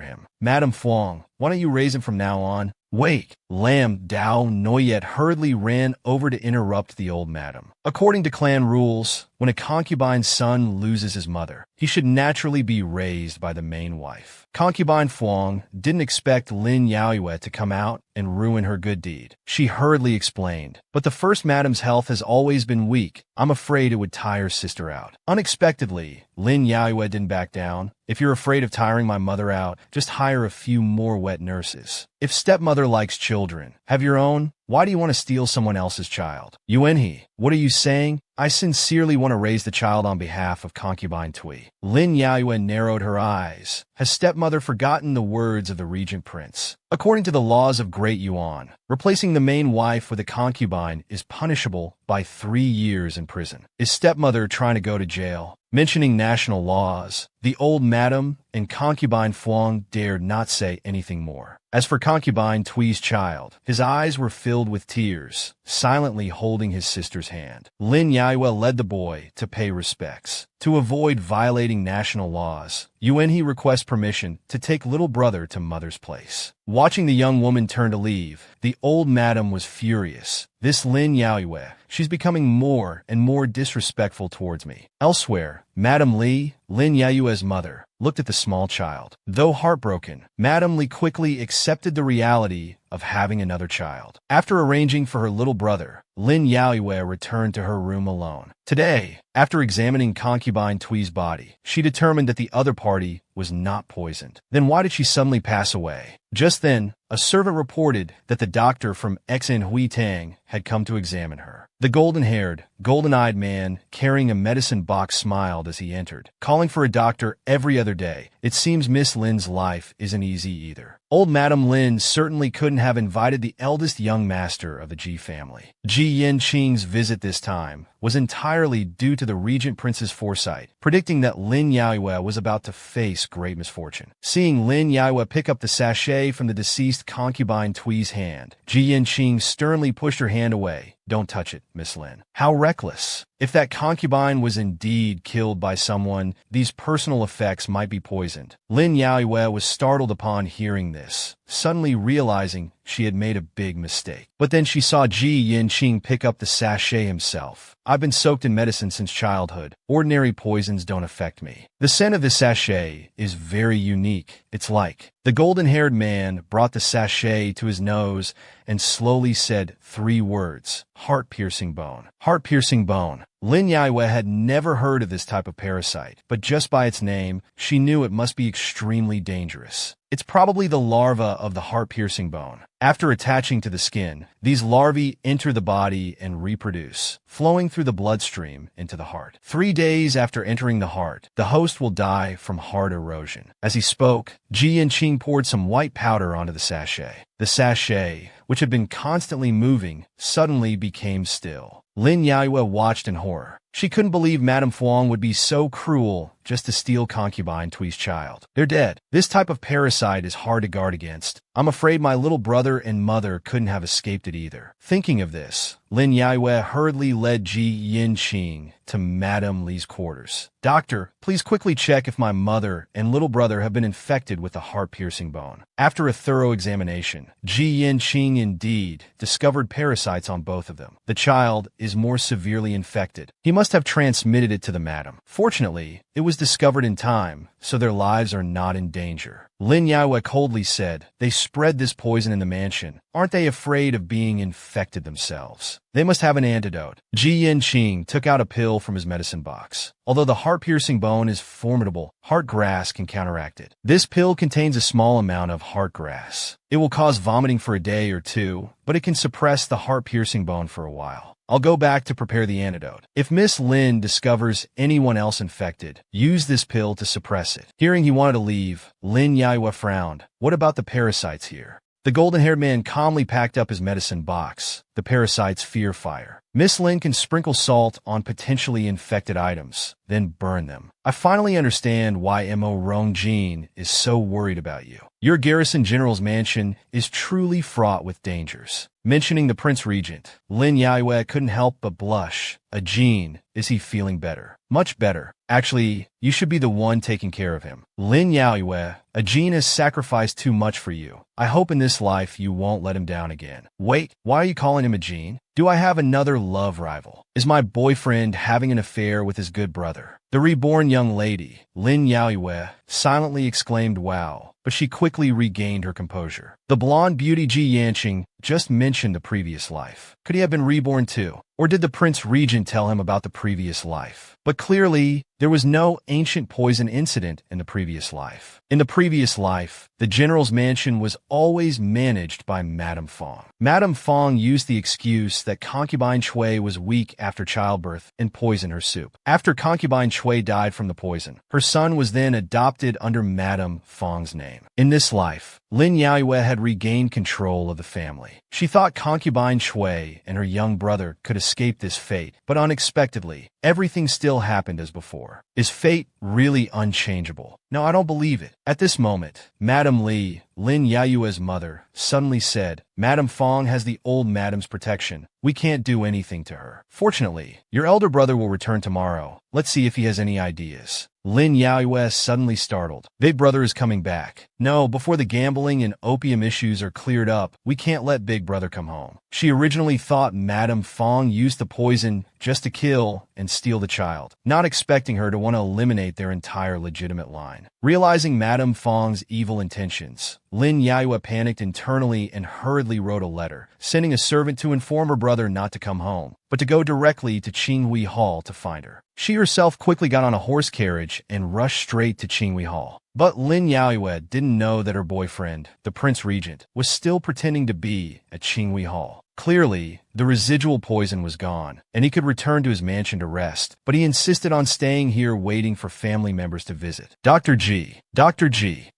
him. Madame Fuang, why don't you raise him from now on? Wait! Lam Dao Noyet hurriedly ran over to interrupt the old madam. According to clan rules, when a concubine's son loses his mother, he should naturally be raised by the main wife. Concubine Fuang didn't expect Lin Yaoyue to come out and ruin her good deed. She hurriedly explained, but the first madam's health has always been weak. I'm afraid it would tire sister out. Unexpectedly, Lin Yaoyue didn't back down. If you're afraid of tiring my mother out, just hire a few more wet nurses. If stepmother likes children, have your own. Why do you want to steal someone else's child? Yuanhe, what are you saying? I sincerely want to raise the child on behalf of concubine Tui. Lin Yaoyue narrowed her eyes. Has stepmother forgotten the words of the regent prince? According to the laws of Great Yuan, replacing the main wife with a concubine is punishable by 3 years in prison. Is stepmother trying to go to jail? Mentioning national laws, the old madam and concubine Fuang dared not say anything more. As for concubine Tui's child, his eyes were filled with tears, silently holding his sister's hand. Lin Yaoyue led the boy to pay respects. To avoid violating national laws, Yuanhe requests permission to take little brother to mother's place. Watching the young woman turn to leave, the old madam was furious. This Lin Yaoyue, she's becoming more and more disrespectful towards me. Elsewhere, Madame Li, Lin Yaoyue's mother, looked at the small child. Though heartbroken, Madame Li quickly accepted the reality of having another child. After arranging for her little brother, Lin Yaoyue returned to her room alone. Today, after examining concubine Tui's body, she determined that the other party was not poisoned. Then why did she suddenly pass away? Just then, a servant reported that the doctor from Xen Hui Tang had come to examine her. The golden-haired, golden-eyed man carrying a medicine box smiled as he entered, calling for a doctor every other day. It seems Miss Lin's life isn't easy either. Old Madame Lin certainly couldn't have invited the eldest young master of the Ji family. Ji Yin Qing's visit this time was entirely due to the regent prince's foresight, predicting that Lin Yaoyue was about to face great misfortune. Seeing Lin Yaoyue pick up the sachet from the deceased concubine Tui's hand, Ji Yin Qing sternly pushed her hand away. Don't touch it, Miss Lin. How reckless. If that concubine was indeed killed by someone, these personal effects might be poisoned. Lin Yaoyue was startled upon hearing this, suddenly realizing she had made a big mistake. But then she saw Ji Yin Qing pick up the sachet himself. I've been soaked in medicine since childhood. Ordinary poisons don't affect me. The scent of the sachet is very unique. It's like the golden-haired man brought the sachet to his nose and slowly said 3 words. Heart-piercing bone. Heart-piercing bone. Lin Yaiwe had never heard of this type of parasite, but just by its name, she knew it must be extremely dangerous. It's probably the larva of the heart-piercing bone. After attaching to the skin, these larvae enter the body and reproduce, flowing through the bloodstream into the heart. 3 days after entering the heart, the host will die from heart erosion. As he spoke, Ji Yanqing poured some white powder onto the sachet. The sachet, which had been constantly moving, suddenly became still. Lin Yaiwe watched in horror. She couldn't believe Madame Fuang would be so cruel just to steal concubine Tui's child. They're dead. This type of parasite is hard to guard against. I'm afraid my little brother and mother couldn't have escaped it either. Thinking of this, Lin Yaiwe hurriedly led Ji Yanqing to Madame Li's quarters. Doctor, please quickly check if my mother and little brother have been infected with the heart-piercing bone. After a thorough examination, Ji Yanqing indeed discovered parasites on both of them. The child is more severely infected. He must have transmitted it to the madam. Fortunately, it was discovered in time, so their lives are not in danger. Lin Yaiwe coldly said, they spread this poison in the mansion. Aren't they afraid of being infected themselves? They must have an antidote. Ji Yanqing took out a pill from his medicine box. Although the heart-piercing bone is formidable, heart grass can counteract it. This pill contains a small amount of heart grass. It will cause vomiting for a day or two, but it can suppress the heart-piercing bone for a while. I'll go back to prepare the antidote. If Miss Lin discovers anyone else infected, use this pill to suppress it. Hearing he wanted to leave, Lin Yaiwe frowned. What about the parasites here? The golden-haired man calmly packed up his medicine box. The parasites fear fire. Miss Lin can sprinkle salt on potentially infected items, then burn them. I finally understand why Mo Rongjin is so worried about you. Your garrison general's mansion is truly fraught with dangers. Mentioning the Prince Regent, Lin Yaiwe couldn't help but blush. Ajin, is he feeling better? Much better. Actually, you should be the one taking care of him. Lin Yaiwe, Ajin has sacrificed too much for you. I hope in this life you won't let him down again. Wait, why are you calling him Ajin? Do I have another love rival? Is my boyfriend having an affair with his good brother? The reborn young lady, Lin Yaiwe, silently exclaimed wow, but she quickly regained her composure. The blonde beauty Ji Yanqing just mentioned the previous life. Could he have been reborn too? Or did the Prince Regent tell him about the previous life? But clearly, there was no ancient poison incident in the previous life. In the previous life, the general's mansion was always managed by Madame Fong. Madame Fong used the excuse that concubine Chui was weak after childbirth and poisoned her soup. After concubine Chui died from the poison, her son was then adopted under Madame Fong's name. In this life, Lin Yaiwe had regained control of the family. She thought concubine Chui and her young brother could escape this fate, but unexpectedly, everything still happened as before. Is fate really unchangeable? No, I don't believe it. At this moment, Madame Li, Lin Yaiwe's mother, suddenly said, Madame Fong has the old madam's protection. We can't do anything to her. Fortunately, your elder brother will return tomorrow. Let's see if he has any ideas. Lin Yaiwe suddenly startled. Big brother is coming back. No, before the gambling and opium issues are cleared up, we can't let big brother come home. She originally thought Madame Fong used the poison just to kill and steal the child, not expecting her to want to eliminate their entire legitimate line. Realizing Madame Fong's evil intentions, Lin Yaiwe panicked internally and hurriedly wrote a letter, sending a servant to inform her brother not to come home, but to go directly to Qinghui Hall to find her. She herself quickly got on a horse carriage and rushed straight to Qinghui Hall. But Lin Yaiwe didn't know that her boyfriend, the Prince Regent, was still pretending to be at Qinghui Hall. Clearly, the residual poison was gone, and he could return to his mansion to rest, but he insisted on staying here waiting for family members to visit. Dr. G.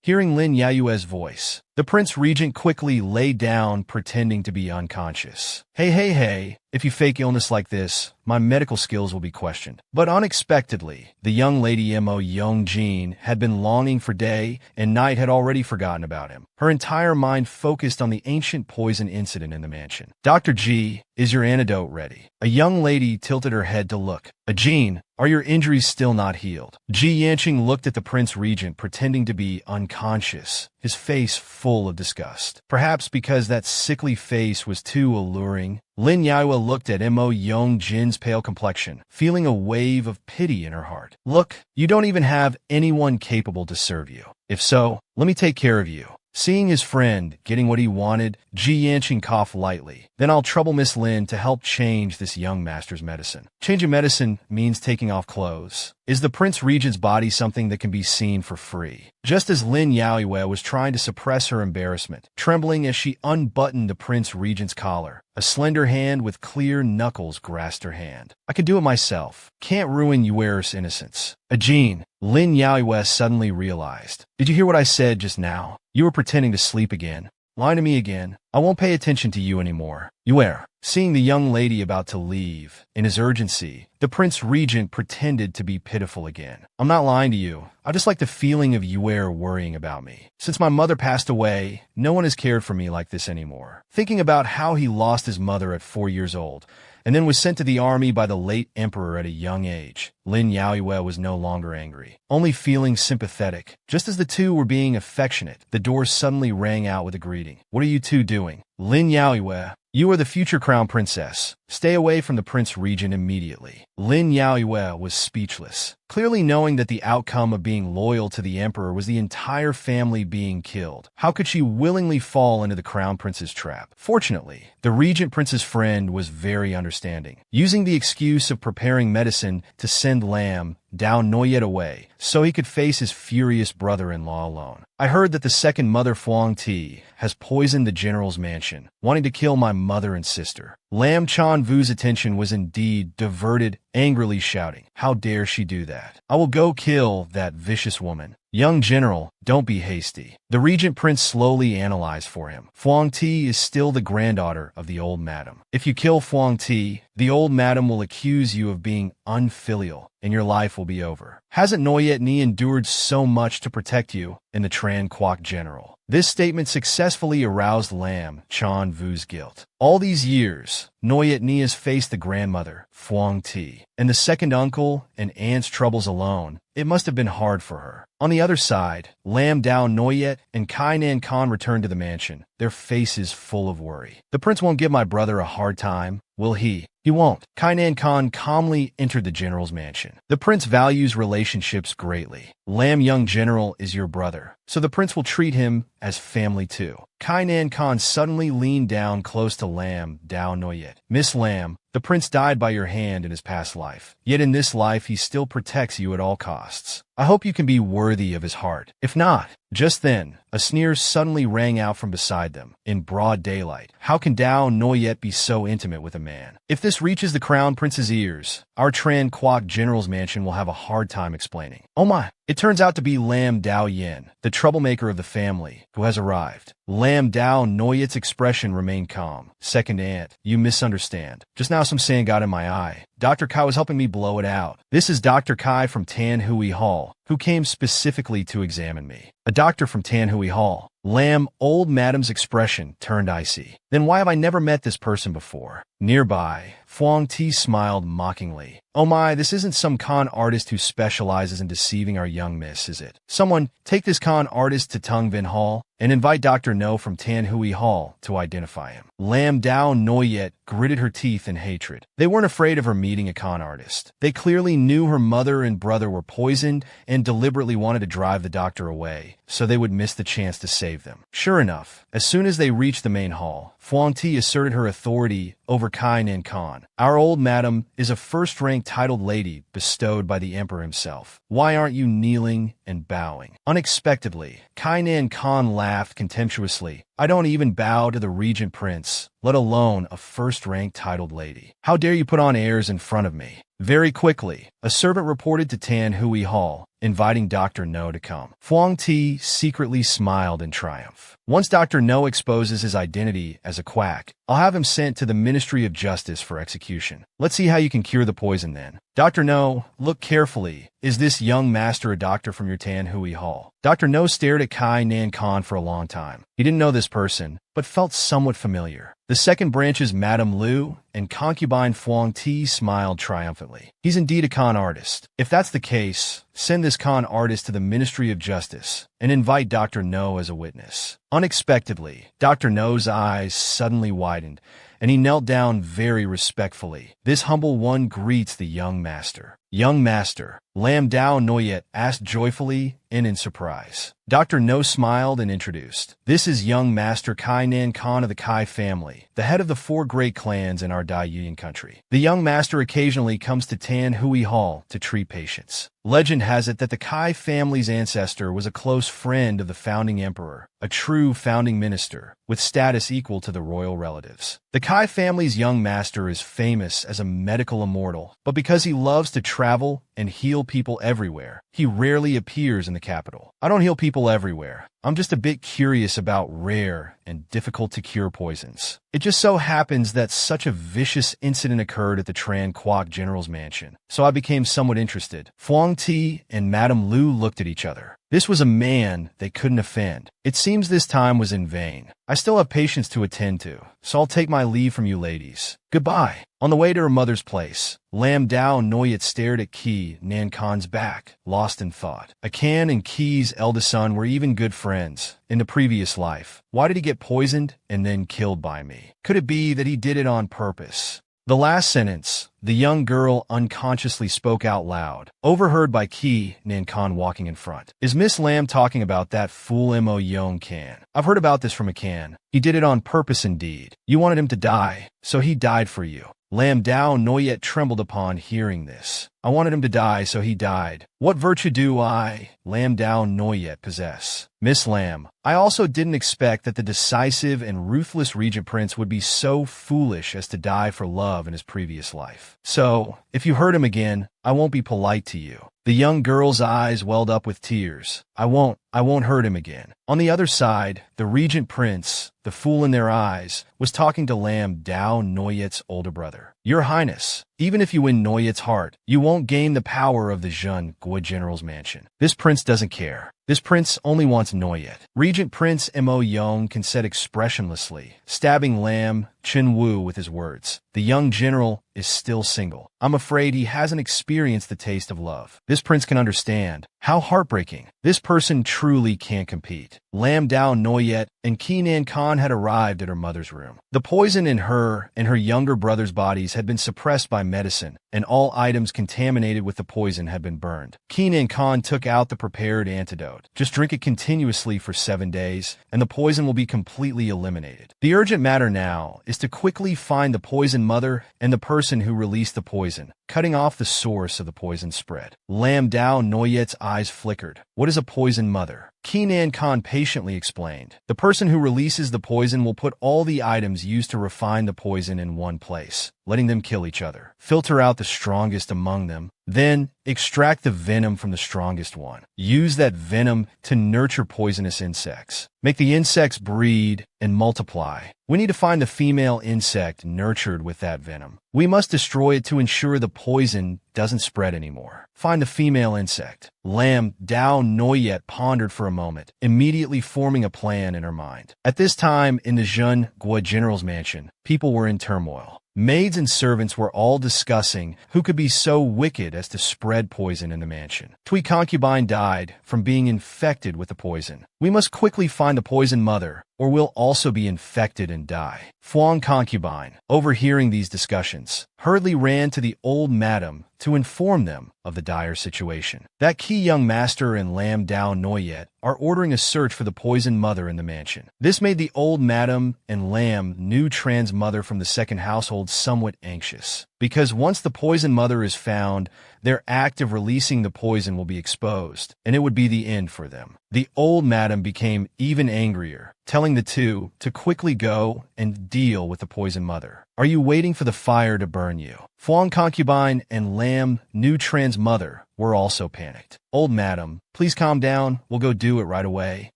Hearing Lin Yaiwe's voice, the Prince Regent quickly lay down, pretending to be unconscious. Hey, if you fake illness like this, my medical skills will be questioned. But unexpectedly, the young lady Mo Yongjin had been longing for day and night had already forgotten about him. Her entire mind focused on the ancient poison incident in the mansion. Dr. G, is your antidote ready? A young lady tilted her head to look. Ajin, are your injuries still not healed? Ji Yanqing looked at the Prince Regent, pretending to be unconscious, his face full of disgust. Perhaps because that sickly face was too alluring, Lin Yaiwe looked at Mo Yongjin's pale complexion, feeling a wave of pity in her heart. Look, you don't even have anyone capable to serve you. If so, let me take care of you. Seeing his friend getting what he wanted, Ji Yanqing coughed lightly. Then I'll trouble Miss Lin to help change this young master's medicine. Changing medicine means taking off clothes. Is the Prince Regent's body something that can be seen for free? Just as Lin Yaoyue was trying to suppress her embarrassment, trembling as she unbuttoned the Prince Regent's collar, a slender hand with clear knuckles grasped her hand. I can do it myself. Can't ruin Yueris' innocence. Ajin, Lin Yaoyue suddenly realized. Did you hear what I said just now? You were pretending to sleep again. Lying to me again. I won't pay attention to you anymore. Yuer. Seeing the young lady about to leave, in his urgency, the Prince Regent pretended to be pitiful again. I'm not lying to you. I just like the feeling of Yuer worrying about me. Since my mother passed away, no one has cared for me like this anymore. Thinking about how he lost his mother at 4 years old, and then was sent to the army by the late emperor at a young age, Lin Yaoyue was no longer angry, only feeling sympathetic. Just as the two were being affectionate, the door suddenly rang out with a greeting. What are you two doing? Lin Yaoyue, you are the future crown princess. Stay away from the Prince Regent immediately. Lin Yaoyue was speechless, clearly knowing that the outcome of being loyal to the emperor was the entire family being killed. How could she willingly fall into the crown prince's trap? Fortunately, the regent prince's friend was very understanding, using the excuse of preparing medicine to send Lam down Noyet away so he could face his furious brother-in-law alone. I heard that the second mother Fuang Ti has poisoned the general's mansion, wanting to kill my mother and sister. Lam Chanvu's attention was indeed diverted, angrily shouting, "How dare she do that? I will go kill that vicious woman." Young general, don't be hasty. The regent prince slowly analyzed for him. Fuang Ti is still the granddaughter of the old madam. If you kill Fuang Ti, the old madam will accuse you of being unfilial, and your life will be over. Hasn't Noyet Ni endured so much to protect you? In the Tran Quoc general. This statement successfully aroused Lam Chanvu's guilt. All these years, Noyet Ni has faced the grandmother, Fuang Ti, and the second uncle and aunt's troubles alone. It must have been hard for her. On the other side, Lam Dao Noyet and Kainan Khan returned to the mansion, their faces full of worry. The prince won't give my brother a hard time, will he? He won't. Kainan Khan calmly entered the general's mansion. The prince values relationships greatly. Lam young general is your brother, so the prince will treat him as family too. Kainan Khan suddenly leaned down close to Lam Dao Noyet. Miss Lam, the prince died by your hand in his past life. Yet in this life he still protects you at all costs. I hope you can be worthy of his heart. If not, just then, a sneer suddenly rang out from beside them, in broad daylight. How can Dao Noyet be so intimate with a man? If this reaches the crown prince's ears, our Tran Quoc general's mansion will have a hard time explaining. Oh my! It turns out to be Lam Dao Yin, the troublemaker of the family, who has arrived. Lam Dao Noyet's expression remained calm. Second aunt, you misunderstand. Just now some sand got in my eye. Dr. Kai was helping me blow it out. This is Dr. Kai from Tan Hui Hall, who came specifically to examine me. A doctor from Tan Hui Hall. Lam, old madam's expression turned icy. Then why have I never met this person before? Nearby, Fuang Ti smiled mockingly. Oh my, this isn't some con artist who specializes in deceiving our young miss, is it? Someone, take this con artist to Tung Vin Hall and invite Dr. No from Tan Hui Hall to identify him. Lam Dao Noyet gritted her teeth in hatred. They weren't afraid of her meeting a con artist. They clearly knew her mother and brother were poisoned and deliberately wanted to drive the doctor away, so they would miss the chance to save them. Sure enough, as soon as they reached the main hall, Fuang Ti asserted her authority over Kainan Khan. Our old madam is a first-ranked titled lady bestowed by the emperor himself. Why aren't you kneeling and bowing? Unexpectedly, Kainan Khan laughed contemptuously. I don't even bow to the regent prince, let alone a first-ranked titled lady. How dare you put on airs in front of me? Very quickly, a servant reported to Tan Hui Hall, inviting Dr. No to come. Fuang Ti secretly smiled in triumph. Once Dr. No exposes his identity as a quack, I'll have him sent to the Ministry of Justice for execution. Let's see how you can cure the poison then. Dr. No, look carefully. Is this young master a doctor from your Tan Hui Hall? Dr. No stared at Kainan Khan for a long time. He didn't know this person, but felt somewhat familiar. The second branch's Madame Liu and concubine Fuang Ti smiled triumphantly. He's indeed a con artist. If that's the case, send this con artist to the Ministry of Justice and invite Dr. No as a witness. Unexpectedly, Dr. No's eyes suddenly widened, and he knelt down very respectfully. This humble one greets the young master. Young Master, Lam Dao Noyet asked joyfully and in surprise. Dr. No smiled and introduced. This is young Master Kai Nan Khan of the Kai family, the head of the 4 great clans in our Dai Yuan country. The young master occasionally comes to Tan Hui Hall to treat patients. Legend has it that the Kai family's ancestor was a close friend of the founding emperor, a true founding minister, with status equal to the royal relatives. The Kai family's young master is famous as a medical immortal, but because he loves to travel and heal people everywhere, he rarely appears in the capital. I don't heal people everywhere. I'm just a bit curious about rare and difficult-to-cure poisons. It just so happens that such a vicious incident occurred at the Tran Quoc General's mansion, so I became somewhat interested. Fuang Ti and Madame Lu looked at each other. This was a man they couldn't offend. It seems this time was in vain. I still have patients to attend to, so I'll take my leave from you ladies. Goodbye. On the way to her mother's place, Lam Dao Noyet stared at Qi Nan Khan's back, lost in thought. Akan and Qi's eldest son were even good friends in the previous life. Why did he get poisoned and then killed by me? Could it be that he did it on purpose? The last sentence, the young girl unconsciously spoke out loud, overheard by Qi Nan Khan walking in front. Is Miss Lam talking about that fool Mo Yong Kan? I've heard about this from Akan. He did it on purpose indeed. You wanted him to die, so he died for you. Lam Dao Noyet trembled upon hearing this. I wanted him to die, so he died. What virtue do I, Lam Dao Noyet, possess? Miss Lam, I also didn't expect that the decisive and ruthless Regent Prince would be so foolish as to die for love in his previous life. So, if you hurt him again, I won't be polite to you. The young girl's eyes welled up with tears. I won't hurt him again. On the other side, the Regent Prince, the fool in their eyes, was talking to Lam Dao Noyet's older brother. Your Highness, even if you win Noyet's heart, you won't gain the power of the Zhen Gui General's mansion. This prince doesn't care. This prince only wants Noyet. Regent Prince Mo Yong said expressionlessly, stabbing Lam Chen Wu with his words. The young general is still single. I'm afraid he hasn't experienced the taste of love. This prince can understand. How heartbreaking. This person truly can't compete. Lam Dao Noyet and Qi Nan Khan had arrived at her mother's room. The poison in her and her younger brother's bodies had been suppressed by medicine, and all items contaminated with the poison had been burned. Qi Nan Khan took out the prepared antidote. Just drink it continuously for 7 days, and the poison will be completely eliminated. The urgent matter now is to quickly find the poison mother and the person who released the poison, cutting off the source of the poison spread. Lam Dao Noyet's eyes flickered. What is a poison mother? Qi Nan Khan patiently explained. The person who releases the poison will put all the items used to refine the poison in one place, letting them kill each other. Filter out the strongest among them, then extract the venom from the strongest one. Use that venom to nurture poisonous insects. Make the insects breed and multiply. We need to find the female insect nurtured with that venom. We must destroy it to ensure the poison doesn't spread anymore. Find the female insect. Lam Dao Noyet pondered for a moment, immediately forming a plan in her mind. At this time, in the Zhen Gui General's mansion, people were in turmoil. Maids and servants were all discussing who could be so wicked as to spread poison in the mansion. Tui concubine died from being infected with the poison. We must quickly find the poison mother, or we'll also be infected and die. Fuang concubine, overhearing these discussions, hurriedly ran to the old madam to inform them of the dire situation. That key young master and Lam Dao Noyet are ordering a search for the poison mother in the mansion. This made the old madam and Lam new trans mother from the second household somewhat anxious, because once the poison mother is found, their act of releasing the poison will be exposed, and it would be the end for them. The old madam became even angrier, telling the two to quickly go and deal with the poison mother. Are you waiting for the fire to burn you? Fuang concubine and Lam new trans mother were also panicked. Old madam, please calm down. We'll go do it right away.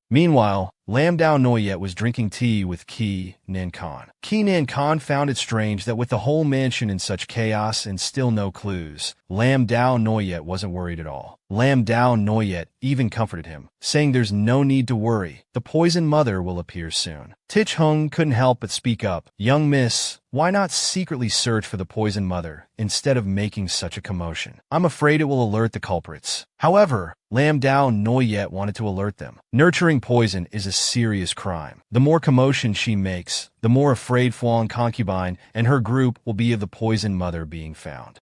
Meanwhile, Lam Dao Noyet was drinking tea with Qi Nan Khan. Qi Nan Khan found it strange that with the whole mansion in such chaos and still no clues, Lam Dao Noyet wasn't worried at all. Lam Dao Noyet even comforted him, saying there's no need to worry. The poison mother will appear soon. Tich Hung couldn't help but speak up. Young miss, why not secretly search for the poison mother instead of making such a commotion? I'm afraid it will alert the culprits. However, Lam Dao Noyet wanted to alert them. Nurturing poison is a serious crime. The more commotion she makes, the more afraid Fuang concubine and her group will be of the poisoned mother being found.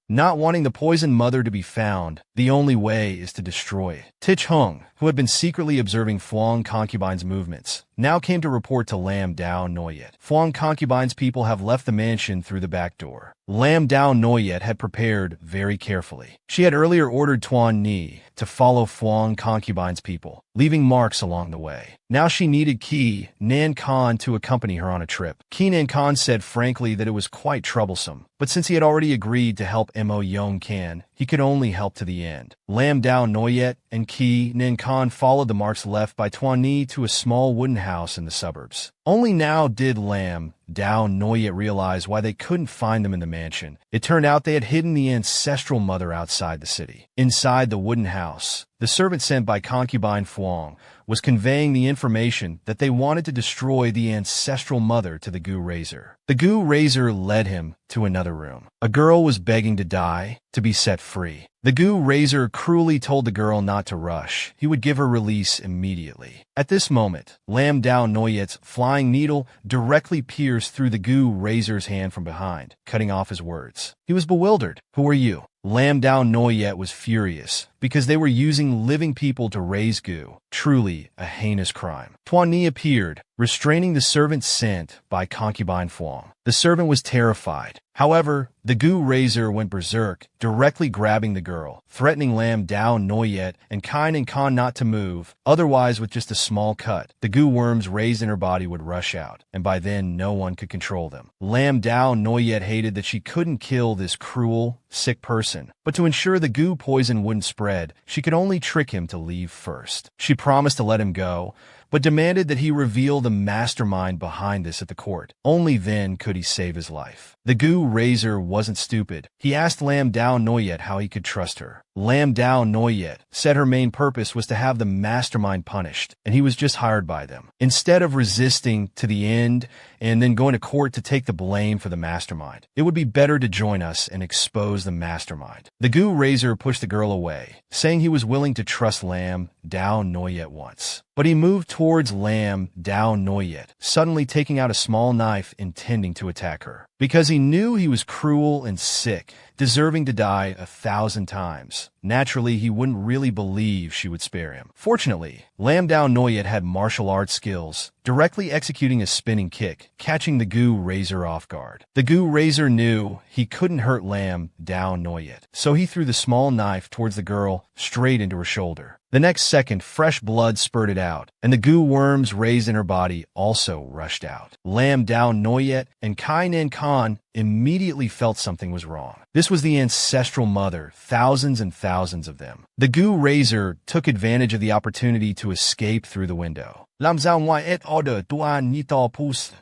Not wanting the poisoned mother to be found, the only way is to destroy it. Tich Hung, who had been secretly observing Fuang concubine's movements, now came to report to Lam Dao Noyet. Fuang concubine's people have left the mansion through the back door. Lam Dao Noyet had prepared very carefully. She had earlier ordered Tuan Ni to follow Fuang concubine's people, leaving marks along the way. Now she needed Qi Nan Khan to accompany her on a trip. Qi Nan Khan said frankly that it was quite troublesome, but since he had already agreed to help Mo Yong Kan, he could only help to the end. Lam Dao Noyet and Qi Nan Khan followed the marks left by Tuan Ni to a small wooden house in the suburbs. Only now did Lam Dao Noyet realize why they couldn't find them in the mansion. It turned out they had hidden the ancestral mother outside the city. Inside the wooden house, the servant sent by concubine Fuang was conveying the information that they wanted to destroy the ancestral mother to the Gu Razor. The Gu Razor led him to another room. A girl was begging to die, to be set free. The Gu Razor cruelly told the girl not to rush. He would give her release immediately. At this moment, Lam Dao Noyet's flying needle directly pierced through the Gu Razor's hand from behind, cutting off his words. He was bewildered. "Who are you?" Lam Dao Noyet was furious because they were using living people to raise Gu. Truly a heinous crime. Tuan Ni appeared, restraining the servant sent by concubine Fuang. The servant was terrified. However, the Gu Razor went berserk, directly grabbing the girl, threatening Lam Dao Noyet and Kine and Khan not to move, otherwise with just a small cut, the Gu worms raised in her body would rush out, and by then no one could control them. Lam Dao Noyet hated that she couldn't kill this cruel, sick person, but to ensure the Gu poison wouldn't spread, she could only trick him to leave first. She promised to let him go, but demanded that he reveal the mastermind behind this at the court. Only then could he save his life. The Gu Razor wasn't stupid. He asked Lam Dao Noyet how he could trust her. Lam Dao Noyet said her main purpose was to have the mastermind punished, and he was just hired by them. Instead of resisting to the end and then going to court to take the blame for the mastermind, it would be better to join us and expose the mastermind. The Gu Razor pushed the girl away, saying he was willing to trust Lam Dao Noyet once. But he moved towards Lam Dao Noyet, suddenly taking out a small knife intending to attack her. Because he knew he was cruel and sick, deserving to die 1,000 times. Naturally, he wouldn't really believe she would spare him. Fortunately, Lam Dao Noyet had martial arts skills, directly executing a spinning kick, catching the Gu Razor off guard. The Gu Razor knew he couldn't hurt Lam Dao Noyet, so he threw the small knife towards the girl, straight into her shoulder. The next second, fresh blood spurted out, and the Gu worms raised in her body also rushed out. Lam Dao Noyet and Kai Nan Khan immediately felt something was wrong. This was the ancestral mother, thousands and thousands of them. The Gu Razor took advantage of the opportunity to escape through the window.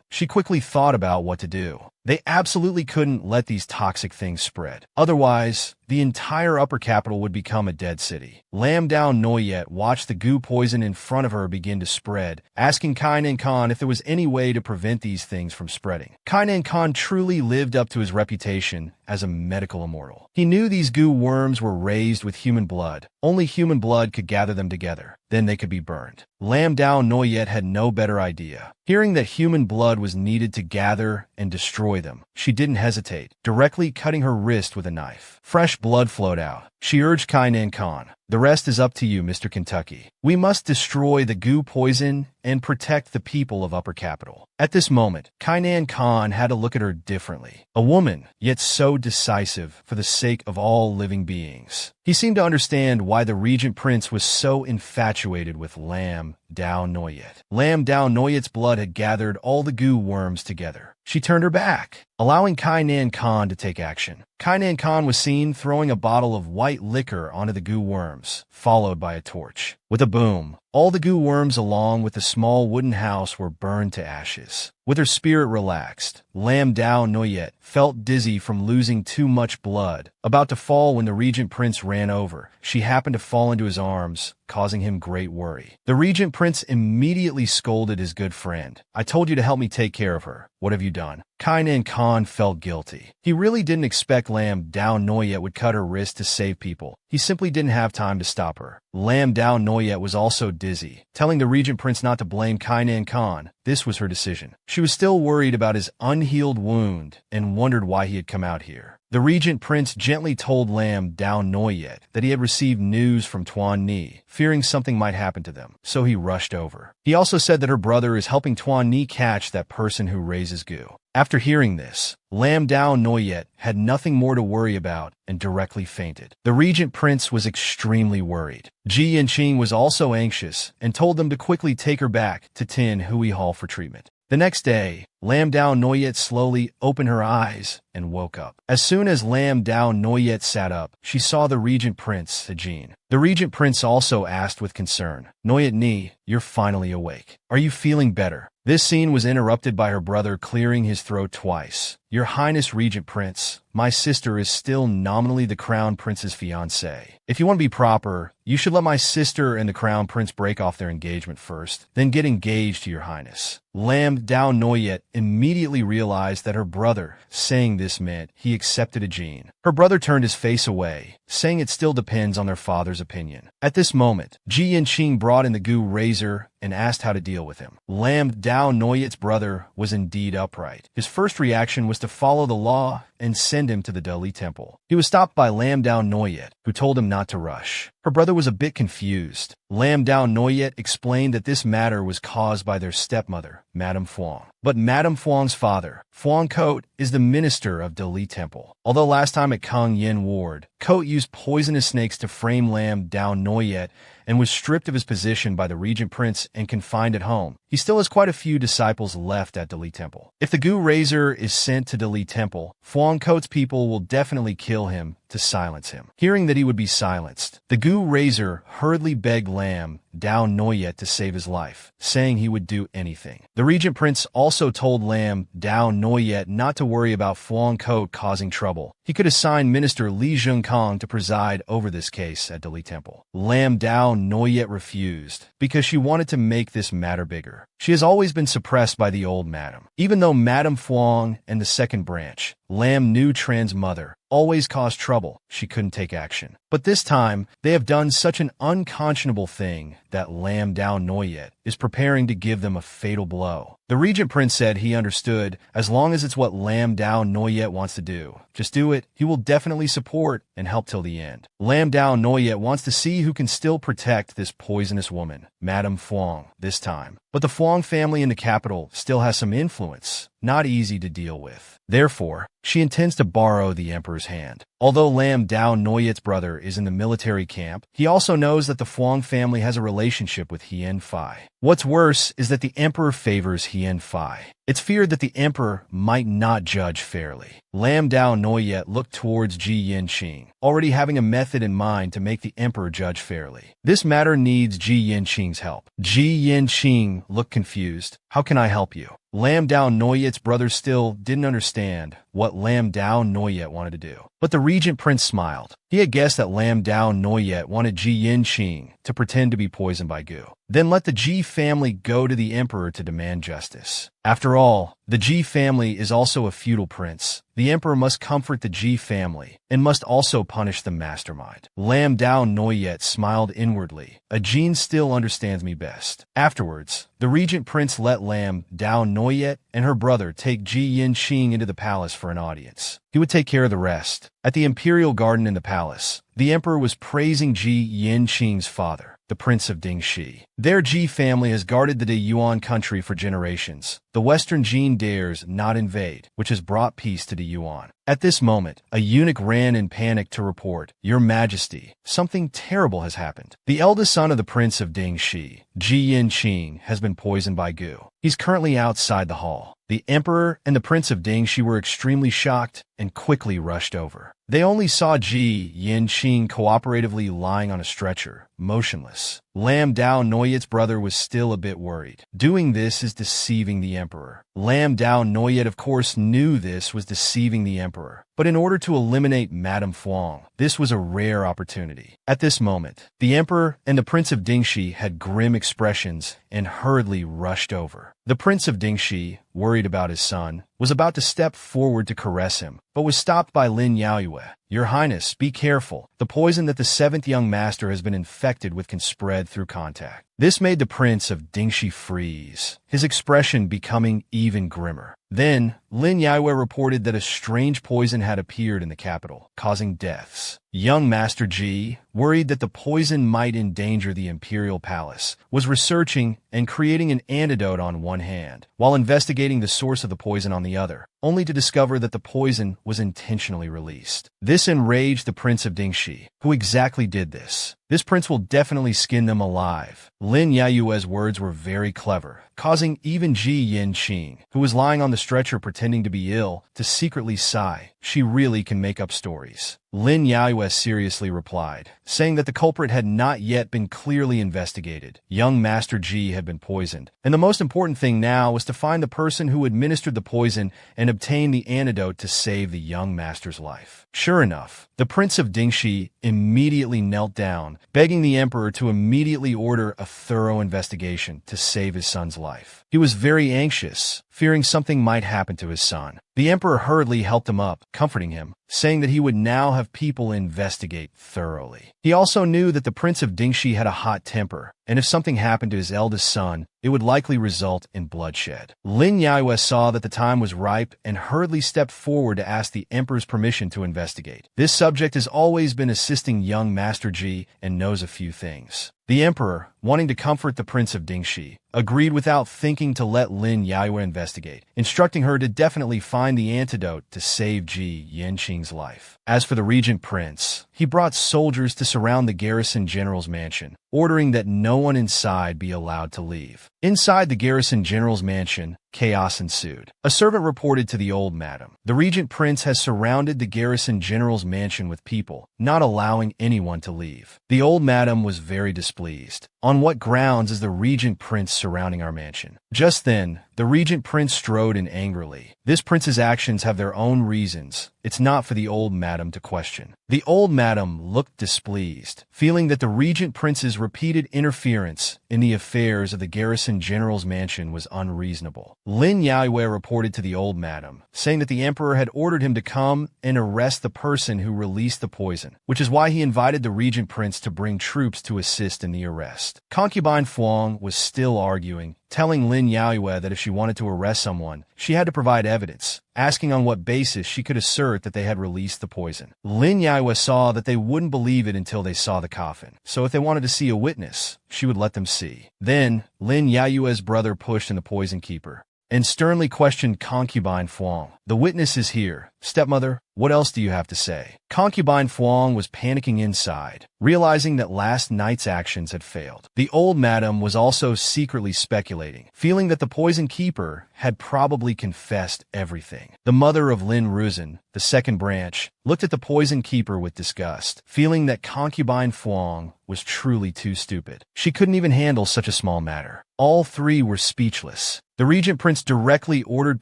She quickly thought about what to do. They absolutely couldn't let these toxic things spread. Otherwise, the entire upper capital would become a dead city. Lam Dao Noyet watched the Gu poison in front of her begin to spread, asking Kai Nan Khan if there was any way to prevent these things from spreading. Kai Nan Khan truly lived up to his reputation as a medical immortal. He knew these Gu worms were raised with human blood. Only human blood could gather them together. Then they could be burned. Lam Dao Noyet had no better idea. Hearing that human blood was needed to gather and destroy them, she didn't hesitate, directly cutting her wrist with a knife. Fresh blood flowed out. She urged Kai Nan Khan, "The rest is up to you, Mr. Kentucky. We must destroy the Gu poison and protect the people of Upper Capital." At this moment, Kai Nan Khan had to look at her differently. A woman, yet so decisive for the sake of all living beings. He seemed to understand why the Regent Prince was so infatuated with Lam Dao Noyet. Lam Dao Noyet's blood had gathered all the Gu worms together. She turned her back, allowing Kai Nan Khan to take action. Kai Nan Khan was seen throwing a bottle of white liquor onto the Gu worms, followed by a torch. With a boom, all the Gu worms along with the small wooden house were burned to ashes. With her spirit relaxed, Lam Dao Noyet felt dizzy from losing too much blood. About to fall when the Regent Prince ran over, she happened to fall into his arms, causing him great worry. The Regent Prince immediately scolded his good friend. "I told you to help me take care of her. what have you done? Kainan Khan felt guilty. He really didn't expect Lam Dao Noyet would cut her wrist to save people. He simply didn't have time to stop her. Lam Dao Noyet was also dizzy, telling the regent prince not to blame Kainan Khan. This was her decision. She was still worried about his unhealed wound and wondered why he had come out here. The regent prince gently told Lam Dao Noyet that he had received news from Tuan Ni, fearing something might happen to them, so he rushed over. He also said that her brother is helping Tuan Ni catch that person who raises goo. After hearing this, Lam Dao Noyet had nothing more to worry about and directly fainted. The regent prince was extremely worried. Ji Yanqing was also anxious and told them to quickly take her back to Tin Hui Hall for treatment. The next day, Lam Dao Noyet slowly opened her eyes and woke up. As soon as Lam Dao Noyet sat up, she saw the regent prince, Ajin. The regent prince also asked with concern, "Noyet Ni, you're finally awake. Are you feeling better?" This scene was interrupted by her brother clearing his throat twice. "Your Highness Regent Prince, my sister is still nominally the Crown Prince's fiancée. If you want to be proper, you should let my sister and the Crown Prince break off their engagement first, then get engaged to your Highness." Lam Dao Noyet immediately realized that her brother saying this meant he accepted Ajin. Her brother turned his face away, saying it still depends on their father's opinion. At this moment, Ji Yanqing brought in the Gu Razor and asked how to deal with him. Lam Dao Noyet's brother was indeed upright. His first reaction was to follow the law and send him to the Dali Temple. He was stopped by Lam Dao Noyet, who told him not to rush. Her brother was a bit confused. Lam Dao Noyet explained that this matter was caused by their stepmother, Madame Fuang. But Madame Fuang's father, Fuang Coat, is the minister of Dali Temple. Although last time at Kong Yin Ward, Coat used poisonous snakes to frame Lam Dao Noyet and was stripped of his position by the regent prince and confined at home, he still has quite a few disciples left at Dali Temple. If the Gu Razor is sent to Dali Temple, Fuang Coat's people will definitely kill him to silence him. Hearing that he would be silenced, the Gu Razor hurriedly begged Lam Dao Noyet to save his life, saying he would do anything. The regent prince also told Lam Dao Noyet not to worry about Fuang Coat causing trouble. He could assign Minister Li Zhengkong to preside over this case at Dali Temple. Lam Dao Noyet refused because she wanted to make this matter bigger. She has always been suppressed by the old madam. Even though Madame Fuang and the second branch, Lam Nu Tran's mother, always caused trouble, she couldn't take action. But this time, they have done such an unconscionable thing that Lam Dao Noyet is preparing to give them a fatal blow. The regent prince said he understood as long as it's what Lam Dao Noyet wants to do. Just do it. He will definitely support and help till the end. Lam Dao Noyet wants to see who can still protect this poisonous woman, Madame Fuang, this time. But the Fuang family in the capital still has some influence, not easy to deal with. Therefore, she intends to borrow the emperor's hand. Although Lam Dao Noyet's brother is in the military camp, he also knows that the Fuang family has a relationship with Hien Fai. What's worse is that the emperor favors Hien Fai. It's feared that the emperor might not judge fairly. Lam Dao Noyet looked towards Ji Yanqing, already having a method in mind to make the emperor judge fairly. This matter needs Ji Yanqing's help. Ji Yanqing looked confused. "How can I help you?" Lam Dao Noyet's brother still didn't understand what Lam Dao Noyet wanted to do. But the regent prince smiled. He had guessed that Lam Dao Noyet wanted Ji Yanqing to pretend to be poisoned by goo. Then let the Ji family go to the emperor to demand justice. After all, the Ji family is also a feudal prince. The emperor must comfort the Ji family and must also punish the mastermind. Lam Dao Noyet smiled inwardly. Ajin still understands me best. Afterwards, the regent prince let Lam Dao Noyet and her brother take Ji Yanqing into the palace for an audience. He would take care of the rest. At the imperial garden in the palace, the emperor was praising Ji Yanqing's father, the Prince of Dingxi. Their Ji family has guarded the De Yuan country for generations. The Western Jin dares not invade, which has brought peace to De Yuan. At this moment, a eunuch ran in panic to report, "Your Majesty, something terrible has happened. The eldest son of the Prince of Dingxi, Ji Yanqing, has been poisoned by goo. He's currently outside the hall." The emperor and the Prince of Dingxi were extremely shocked and quickly rushed over. They only saw Ji Yanqing cooperatively lying on a stretcher, motionless. Lam Dao Noyet's brother was still a bit worried. Doing this is deceiving the emperor. Lam Dao Noyet, of course, knew this was deceiving the emperor. But in order to eliminate Madame Fuang, this was a rare opportunity. At this moment, the emperor and the Prince of Dingxi had grim expressions and hurriedly rushed over. The Prince of Dingxi, worried about his son, was about to step forward to caress him, but was stopped by Lin Yaoyue. "Your Highness, be careful. The poison that the seventh young master has been infected with can spread through contact." This made the Prince of Dingxi freeze, his expression becoming even grimmer. Then, Lin Yaoyue reported that a strange poison had appeared in the capital, causing deaths. Young Master Ji, worried that the poison might endanger the imperial palace, was researching and creating an antidote on one hand, while investigating the source of the poison on the other, only to discover that the poison was intentionally released. This enraged the Prince of Dingxi. Who exactly did this? This prince will definitely skin them alive. Lin Yaoyue's words were very clever, causing even Ji Yanqing, who was lying on the stretcher pretending to be ill, to secretly sigh. She really can make up stories. Lin Yaoyue seriously replied, saying that the culprit had not yet been clearly investigated. Young Master Ji had been poisoned, and the most important thing now was to find the person who administered the poison and obtain the antidote to save the young master's life. Sure enough, the Prince of Dingxi immediately knelt down, begging the emperor to immediately order a thorough investigation to save his son's life. He was very anxious, fearing something might happen to his son. The emperor hurriedly helped him up, comforting him, saying that he would now have people investigate thoroughly. He also knew that the Prince of Dingxi had a hot temper, and if something happened to his eldest son, it would likely result in bloodshed. Lin Yaoyue saw that the time was ripe and hurriedly stepped forward to ask the emperor's permission to investigate. This subject has always been assisting young Master Ji and knows a few things. The emperor, wanting to comfort the Prince of Dingxi, agreed without thinking to let Lin Yaoyue investigate, instructing her to definitely find the antidote to save Ji Yanqing's life. As for the regent prince, he brought soldiers to surround the garrison general's mansion, ordering that no one inside be allowed to leave. Inside the garrison general's mansion, chaos ensued. A servant reported to the old madam, "The regent prince has surrounded the garrison general's mansion with people, not allowing anyone to leave." The old madam was very displeased. "On what grounds is the regent prince surrounding our mansion?" Just then, the regent prince strode in angrily. This prince's actions have their own reasons. It's not for the old madam to question. The old madam looked displeased, feeling that the regent prince's repeated interference in the affairs of the garrison general's mansion was unreasonable. Lin Yaoyue reported to the old madam, saying that the emperor had ordered him to come and arrest the person who released the poison, which is why he invited the regent prince to bring troops to assist in the arrest. Concubine Fuang was still arguing, telling Lin Yaoyue that if she wanted to arrest someone, she had to provide evidence, asking on what basis she could assert that they had released the poison. Lin Yaoyue saw that they wouldn't believe it until they saw the coffin, so if they wanted to see a witness, she would let them see. Then, Lin Yaoyue's brother pushed in the poison keeper and sternly questioned Concubine Fuang. "The witness is here. Stepmother, what else do you have to say?" Concubine Fuang was panicking inside, realizing that last night's actions had failed. The old madam was also secretly speculating, feeling that the poison keeper had probably confessed everything. The mother of Lin Ruzhen, the second branch, looked at the poison keeper with disgust, feeling that Concubine Fuang was truly too stupid. She couldn't even handle such a small matter. All three were speechless. The regent prince directly ordered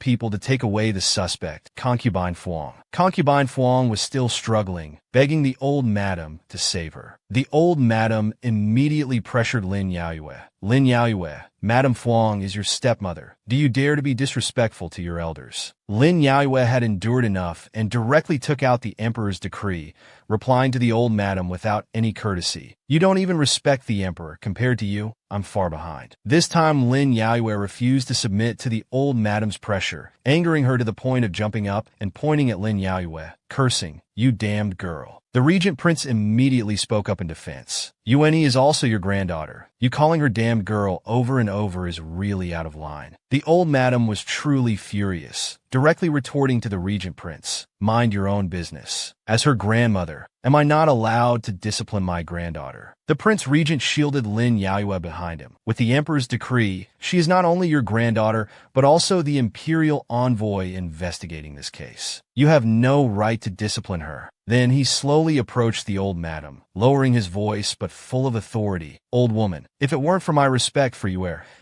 people to take away the suspect, Concubine Fuang. Concubine Fuang was still struggling, begging the old madam to save her. The old madam immediately pressured Lin Yaoyue. "Lin Yaoyue, Madame Fuang is your stepmother. Do you dare to be disrespectful to your elders?" Lin Yaoyue had endured enough and directly took out the emperor's decree, replying to the old madam without any courtesy. "You don't even respect the emperor. Compared to you, I'm far behind." This time, Lin Yaoyue refused to submit to the old madam's pressure, angering her to the point of jumping up and pointing at Lin Yaoyue, cursing, "You damned girl." The regent prince immediately spoke up in defense. "Yueni is also your granddaughter. You calling her damned girl over and over is really out of line." The old madam was truly furious, directly retorting to the regent prince, "Mind your own business. As her grandmother, am I not allowed to discipline my granddaughter?" The prince regent shielded Lin Yaoyue behind him. "With the emperor's decree, she is not only your granddaughter, but also the imperial envoy investigating this case. You have no right to discipline her." Then he slowly approached the old madam, lowering his voice but full of authority. "Old woman, if it weren't for my respect for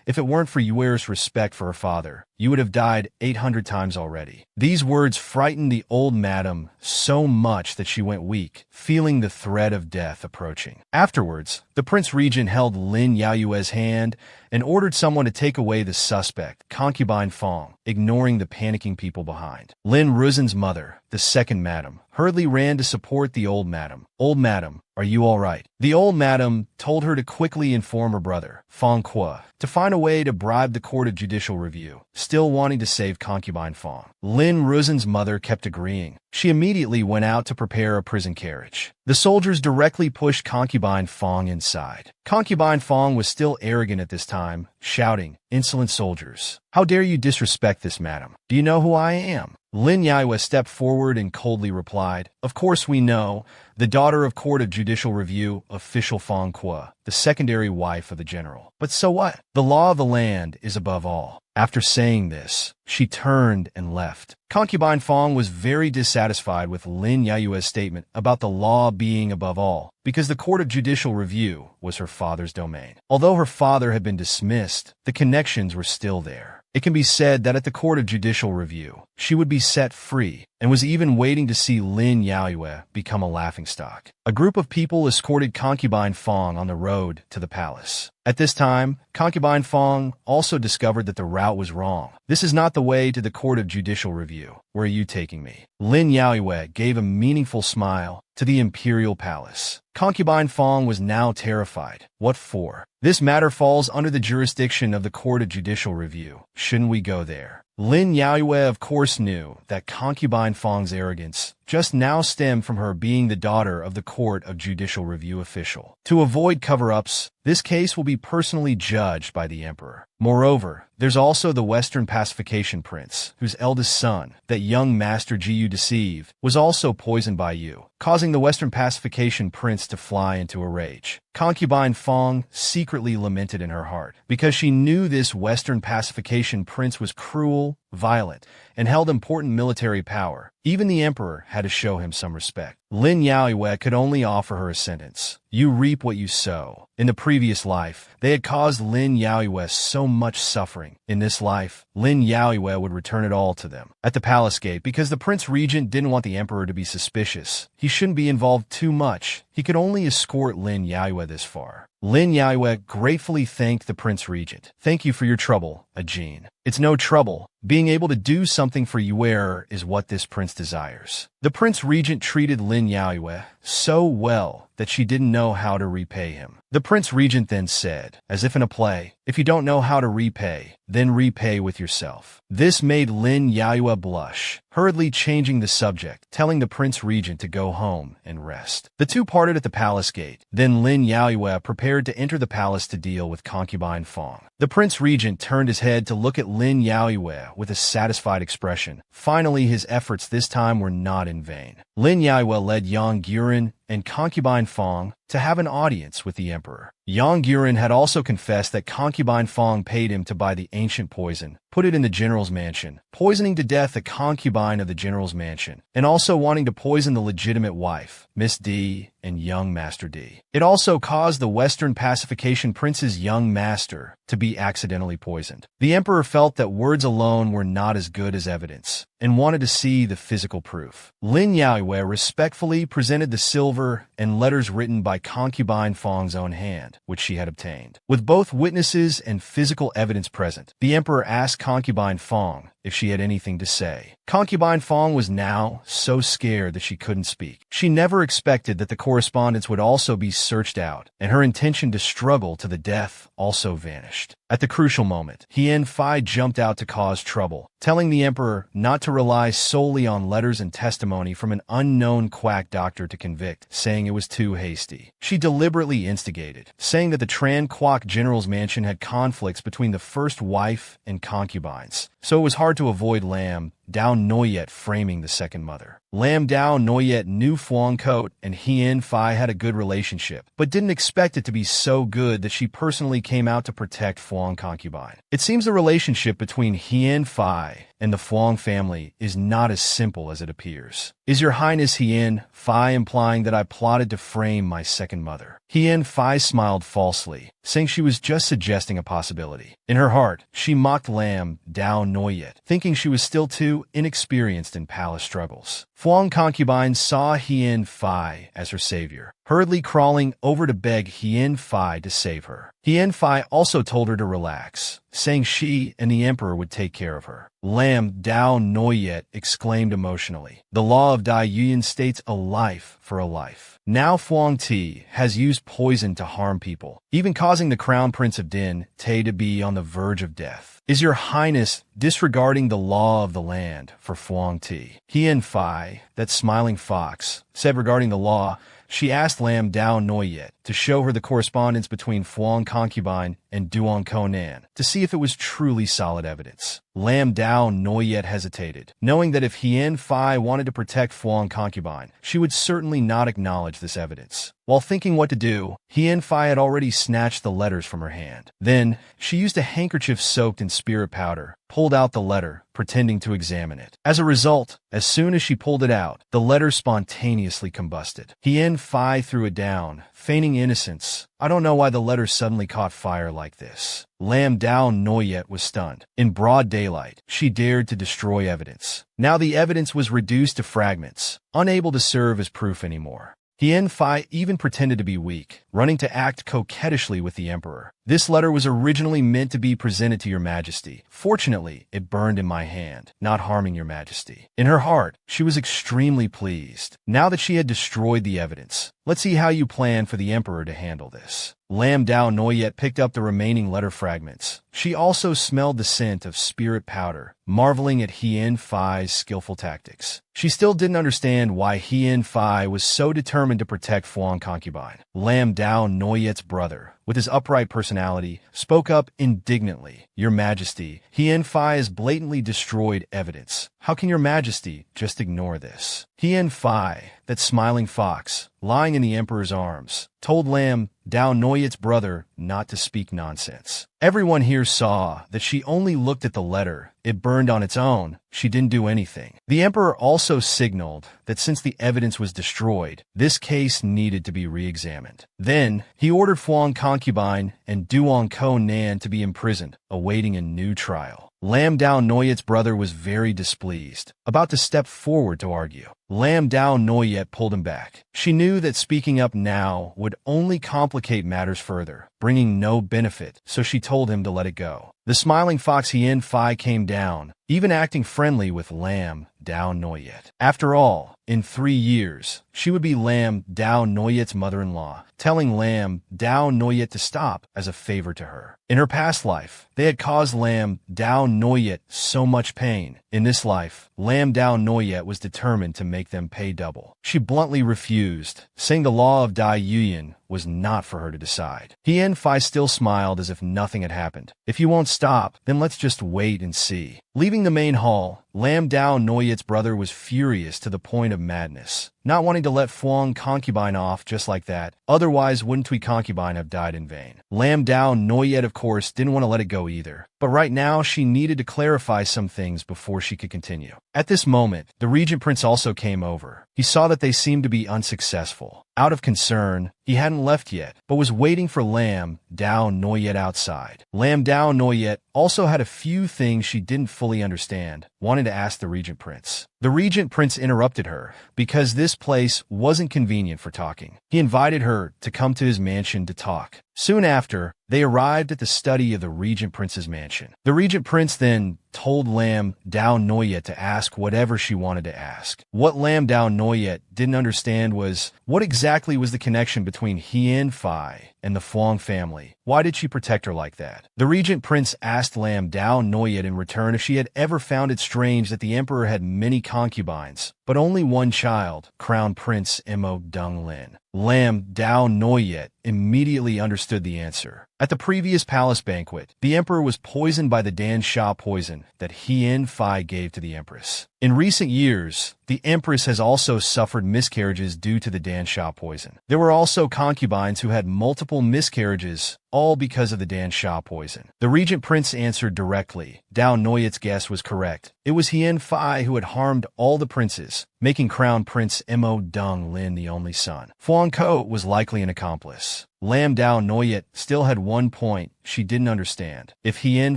if it weren't for Yuer's respect for her father, you would have died 800 times already." These words frightened the old madam so much that she went weak, feeling the threat of death approaching. Afterwards, the Prince Regent held Lin Yaoyue's hand and ordered someone to take away the suspect, concubine Fong, ignoring the panicking people behind. Lin Ruzhen's mother, the second madam, hurriedly ran to support the old madam. "Old madam, are you all right?" The old madam told her to quickly inform her brother, Fong Kuo, to find a way to bribe the Court of Judicial Review, still wanting to save concubine Fong. Lin Ruzhen's mother kept agreeing. She immediately went out to prepare a prison carriage. The soldiers directly pushed concubine Fong inside. Concubine Fong was still arrogant at this time, shouting, "Insolent soldiers! How dare you disrespect this madam? Do you know who I am?" Lin Yaoyue stepped forward and coldly replied, "Of course we know, the daughter of Court of Judicial Review, official Fong Kuo, the secondary wife of the general. But so what? The law of the land is above all." After saying this, she turned and left. Concubine Fong was very dissatisfied with Lin Yaoyue's statement about the law being above all, because the Court of Judicial Review was her father's domain. Although her father had been dismissed, the connections were still there. It can be said that at the Court of Judicial Review, she would be set free, and was even waiting to see Lin Yaoyue become a laughingstock. A group of people escorted concubine Fong on the road to the palace. At this time, concubine Fong also discovered that the route was wrong. "This is not the way to the Court of Judicial Review. Where are you taking me?" Lin Yaoyue gave a meaningful smile. "To the imperial palace." Concubine Fong was now terrified. "What for? This matter falls under the jurisdiction of the Court of Judicial Review. Shouldn't we go there?" Lin Yaoyue of course knew that concubine Fong's arrogance just now stemmed from her being the daughter of the Court of Judicial Review official. To avoid cover-ups, this case will be personally judged by the emperor. Moreover, there's also the Western Pacification Prince, whose eldest son, that young Master Jiyu deceived, was also poisoned by you, causing the Western Pacification Prince to fly into a rage. Concubine Fong secretly lamented in her heart, because she knew this Western Pacification Prince was cruel, violent, and held important military power. Even the emperor had to show him some respect. Lin Yaoyue could only offer her a sentence. "You reap what you sow." In the previous life, they had caused Lin Yaoyue so much suffering. In this life, Lin Yaoyue would return it all to them. At the palace gate, because the Prince Regent didn't want the emperor to be suspicious, he shouldn't be involved too much. He could only escort Lin Yaoyue this far. Lin Yaoyue gratefully thanked the Prince Regent. "Thank you for your trouble, Ajin." "It's no trouble. Being able to do something for Yuer is what this prince desires." The Prince Regent treated Lin Yaoyue so well that she didn't know how to repay him. The Prince Regent then said, as if in a play, "If you don't know how to repay, then repay with yourself." This made Lin Yaoyue blush, hurriedly changing the subject, telling the Prince Regent to go home and rest. The two parted at the palace gate. Then Lin Yaoyue prepared to enter the palace to deal with concubine Fong. The Prince Regent turned his head to look at Lin Yaoyue with a satisfied expression. Finally, his efforts this time were not in vain. Lin Yaoyue led Yang Guren and concubine Fong to have an audience with the emperor. Yang Guren had also confessed that concubine Fong paid him to buy the ancient poison, put it in the general's mansion, poisoning to death the concubine of the general's mansion, and also wanting to poison the legitimate wife, Miss D, and young Master D. It also caused the Western Pacification Prince's young master to be accidentally poisoned. The emperor felt that words alone were not as good as evidence, and wanted to see the physical proof. Lin Yaoyue respectfully presented the silver and letters written by concubine Fong's own hand, which she had obtained. With both witnesses and physical evidence present, the emperor asked concubine Fong if she had anything to say. Concubine Fong was now so scared that she couldn't speak. She never expected that the correspondence would also be searched out, and her intention to struggle to the death also vanished. At the crucial moment, Hien Fai jumped out to cause trouble, telling the emperor not to rely solely on letters and testimony from an unknown quack doctor to convict, saying it was too hasty. She deliberately instigated, saying that the Tran Quoc general's mansion had conflicts between the first wife and concubines, so it was hard to avoid Lam Dao Noyet framing the second mother. Lam Dao Noyet knew Phuong Kot and Hien Phi had a good relationship, but didn't expect it to be so good that she personally came out to protect Phuong concubine. It seems the relationship between Hien Phi and the Phuong family is not as simple as it appears. Is Your Highness Hien Phi implying that I plotted to frame my second mother? Hien Phi smiled falsely, saying she was just suggesting a possibility. In her heart, she mocked Lam Dao Noyet, thinking she was still too inexperienced in palace struggles. Phuong concubine saw Hien Phi as her savior, hurriedly crawling over to beg Hien Phi to save her. Hien Phi also told her to relax, saying she and the emperor would take care of her. Lam Dao Noyet exclaimed emotionally, "The law of Dai Yuan states a life for a life. Now Phuong Ti has used poison to harm people, even causing the crown prince of Din Te to be on the verge of death. Is Your Highness disregarding the law of the land for Phuong Ti?" Hien Phi, that smiling fox, said regarding the law, she asked Lam Dao Noyet to show her the correspondence between Phuong concubine and Duong Konan to see if it was truly solid evidence. Lam Dao Noyet hesitated, knowing that if Hien Phi wanted to protect Phuong concubine, she would certainly not acknowledge this evidence. While thinking what to do, Hien Phi had already snatched the letters from her hand. Then, she used a handkerchief soaked in spirit powder, pulled out the letter, pretending to examine it. As a result, as soon as she pulled it out, the letter spontaneously combusted. Hien Phi threw it down, feigning innocence. "I don't know why the letter suddenly caught fire like this." Lam Dao Noyet was stunned. In broad daylight, she dared to destroy evidence. Now the evidence was reduced to fragments, unable to serve as proof anymore. Hien Phi even pretended to be weak, running to act coquettishly with the emperor. "This letter was originally meant to be presented to your majesty. Fortunately, it burned in my hand, not harming your majesty." In her heart, she was extremely pleased. Now that she had destroyed the evidence, let's see how you plan for the emperor to handle this. Lam Dao Noyet picked up the remaining letter fragments. She also smelled the scent of spirit powder, marveling at Hien Phi's skillful tactics. She still didn't understand why Hien Phi was so determined to protect Phuong concubine. Lam Dao Noyet's brother, with his upright personality, spoke up indignantly. "Your Majesty, Hien Phi has blatantly destroyed evidence. How can your Majesty just ignore this?" Hien Phi, that smiling fox, lying in the emperor's arms, told Lam Dao Noyet's brother not to speak nonsense. Everyone here saw that she only looked at the letter. It burned on its own. She didn't do anything. The emperor also signaled that since the evidence was destroyed, this case needed to be re-examined. Then, he ordered Phuong concubine and Duong Konan to be imprisoned, awaiting a new trial. Lam Dao Noyet's brother was very displeased, about to step forward to argue. Lam Dao Noyet pulled him back. She knew that speaking up now would only complicate matters further, bringing no benefit, so she told him to let it go. The smiling fox Hien Phi came down, even acting friendly with Lam Dao Noyet. After all, in 3 years, she would be Lam Dao Noyet's mother-in-law, telling Lam Dao Noyet to stop as a favor to her. In her past life, they had caused Lam Dao Noyet so much pain. In this life, Lam Dao Noyet was determined to make them pay double. She bluntly refused, saying the law of Dai Yuan was not for her to decide. Hien Phi still smiled as if nothing had happened. "If you won't stop, then let's just wait and see." Leaving the main hall, Lam Dao Noyet's brother was furious to the point of madness, not wanting to let Phuong concubine off just like that. Otherwise, wouldn't Tui concubine have died in vain? Lam Dao Noyet, of course, didn't want to let it go either. But right now, she needed to clarify some things before she could continue. At this moment, the regent prince also came over. He saw that they seemed to be unsuccessful. Out of concern, he hadn't left yet, but was waiting for Lam Dao Noyet outside. Lam Dao Noyet also had a few things she didn't fully understand, wanting to ask the regent prince. The regent prince interrupted her because this place wasn't convenient for talking. He invited her to come to his mansion to talk. Soon after, they arrived at the study of the regent prince's mansion. The regent prince then told Lam Dao Noyet to ask whatever she wanted to ask. What Lam Dao Noyet didn't understand was, what exactly was the connection between Hien Phi and the Phuong family? Why did she protect her like that? The regent prince asked Lam Dao Noyet in return if she had ever found it strange that the emperor had many concubines, but only one child, Crown Prince Mo Dung Lin. Lam Dao Noyet immediately understood the answer. At the previous palace banquet, the emperor was poisoned by the Dan Sha poison that Hien Fai gave to the empress. In recent years, the empress has also suffered miscarriages due to the Dan Sha poison. There were also concubines who had multiple miscarriages, all because of the Dan Sha poison. The regent prince answered directly. Dao Noyet's guess was correct. It was Hien Fai who had harmed all the princes, making Crown Prince Mo Dong Lin the only son. Fuang Ko was likely an accomplice. Lam Dao Noyet still had one point she didn't understand. If Hien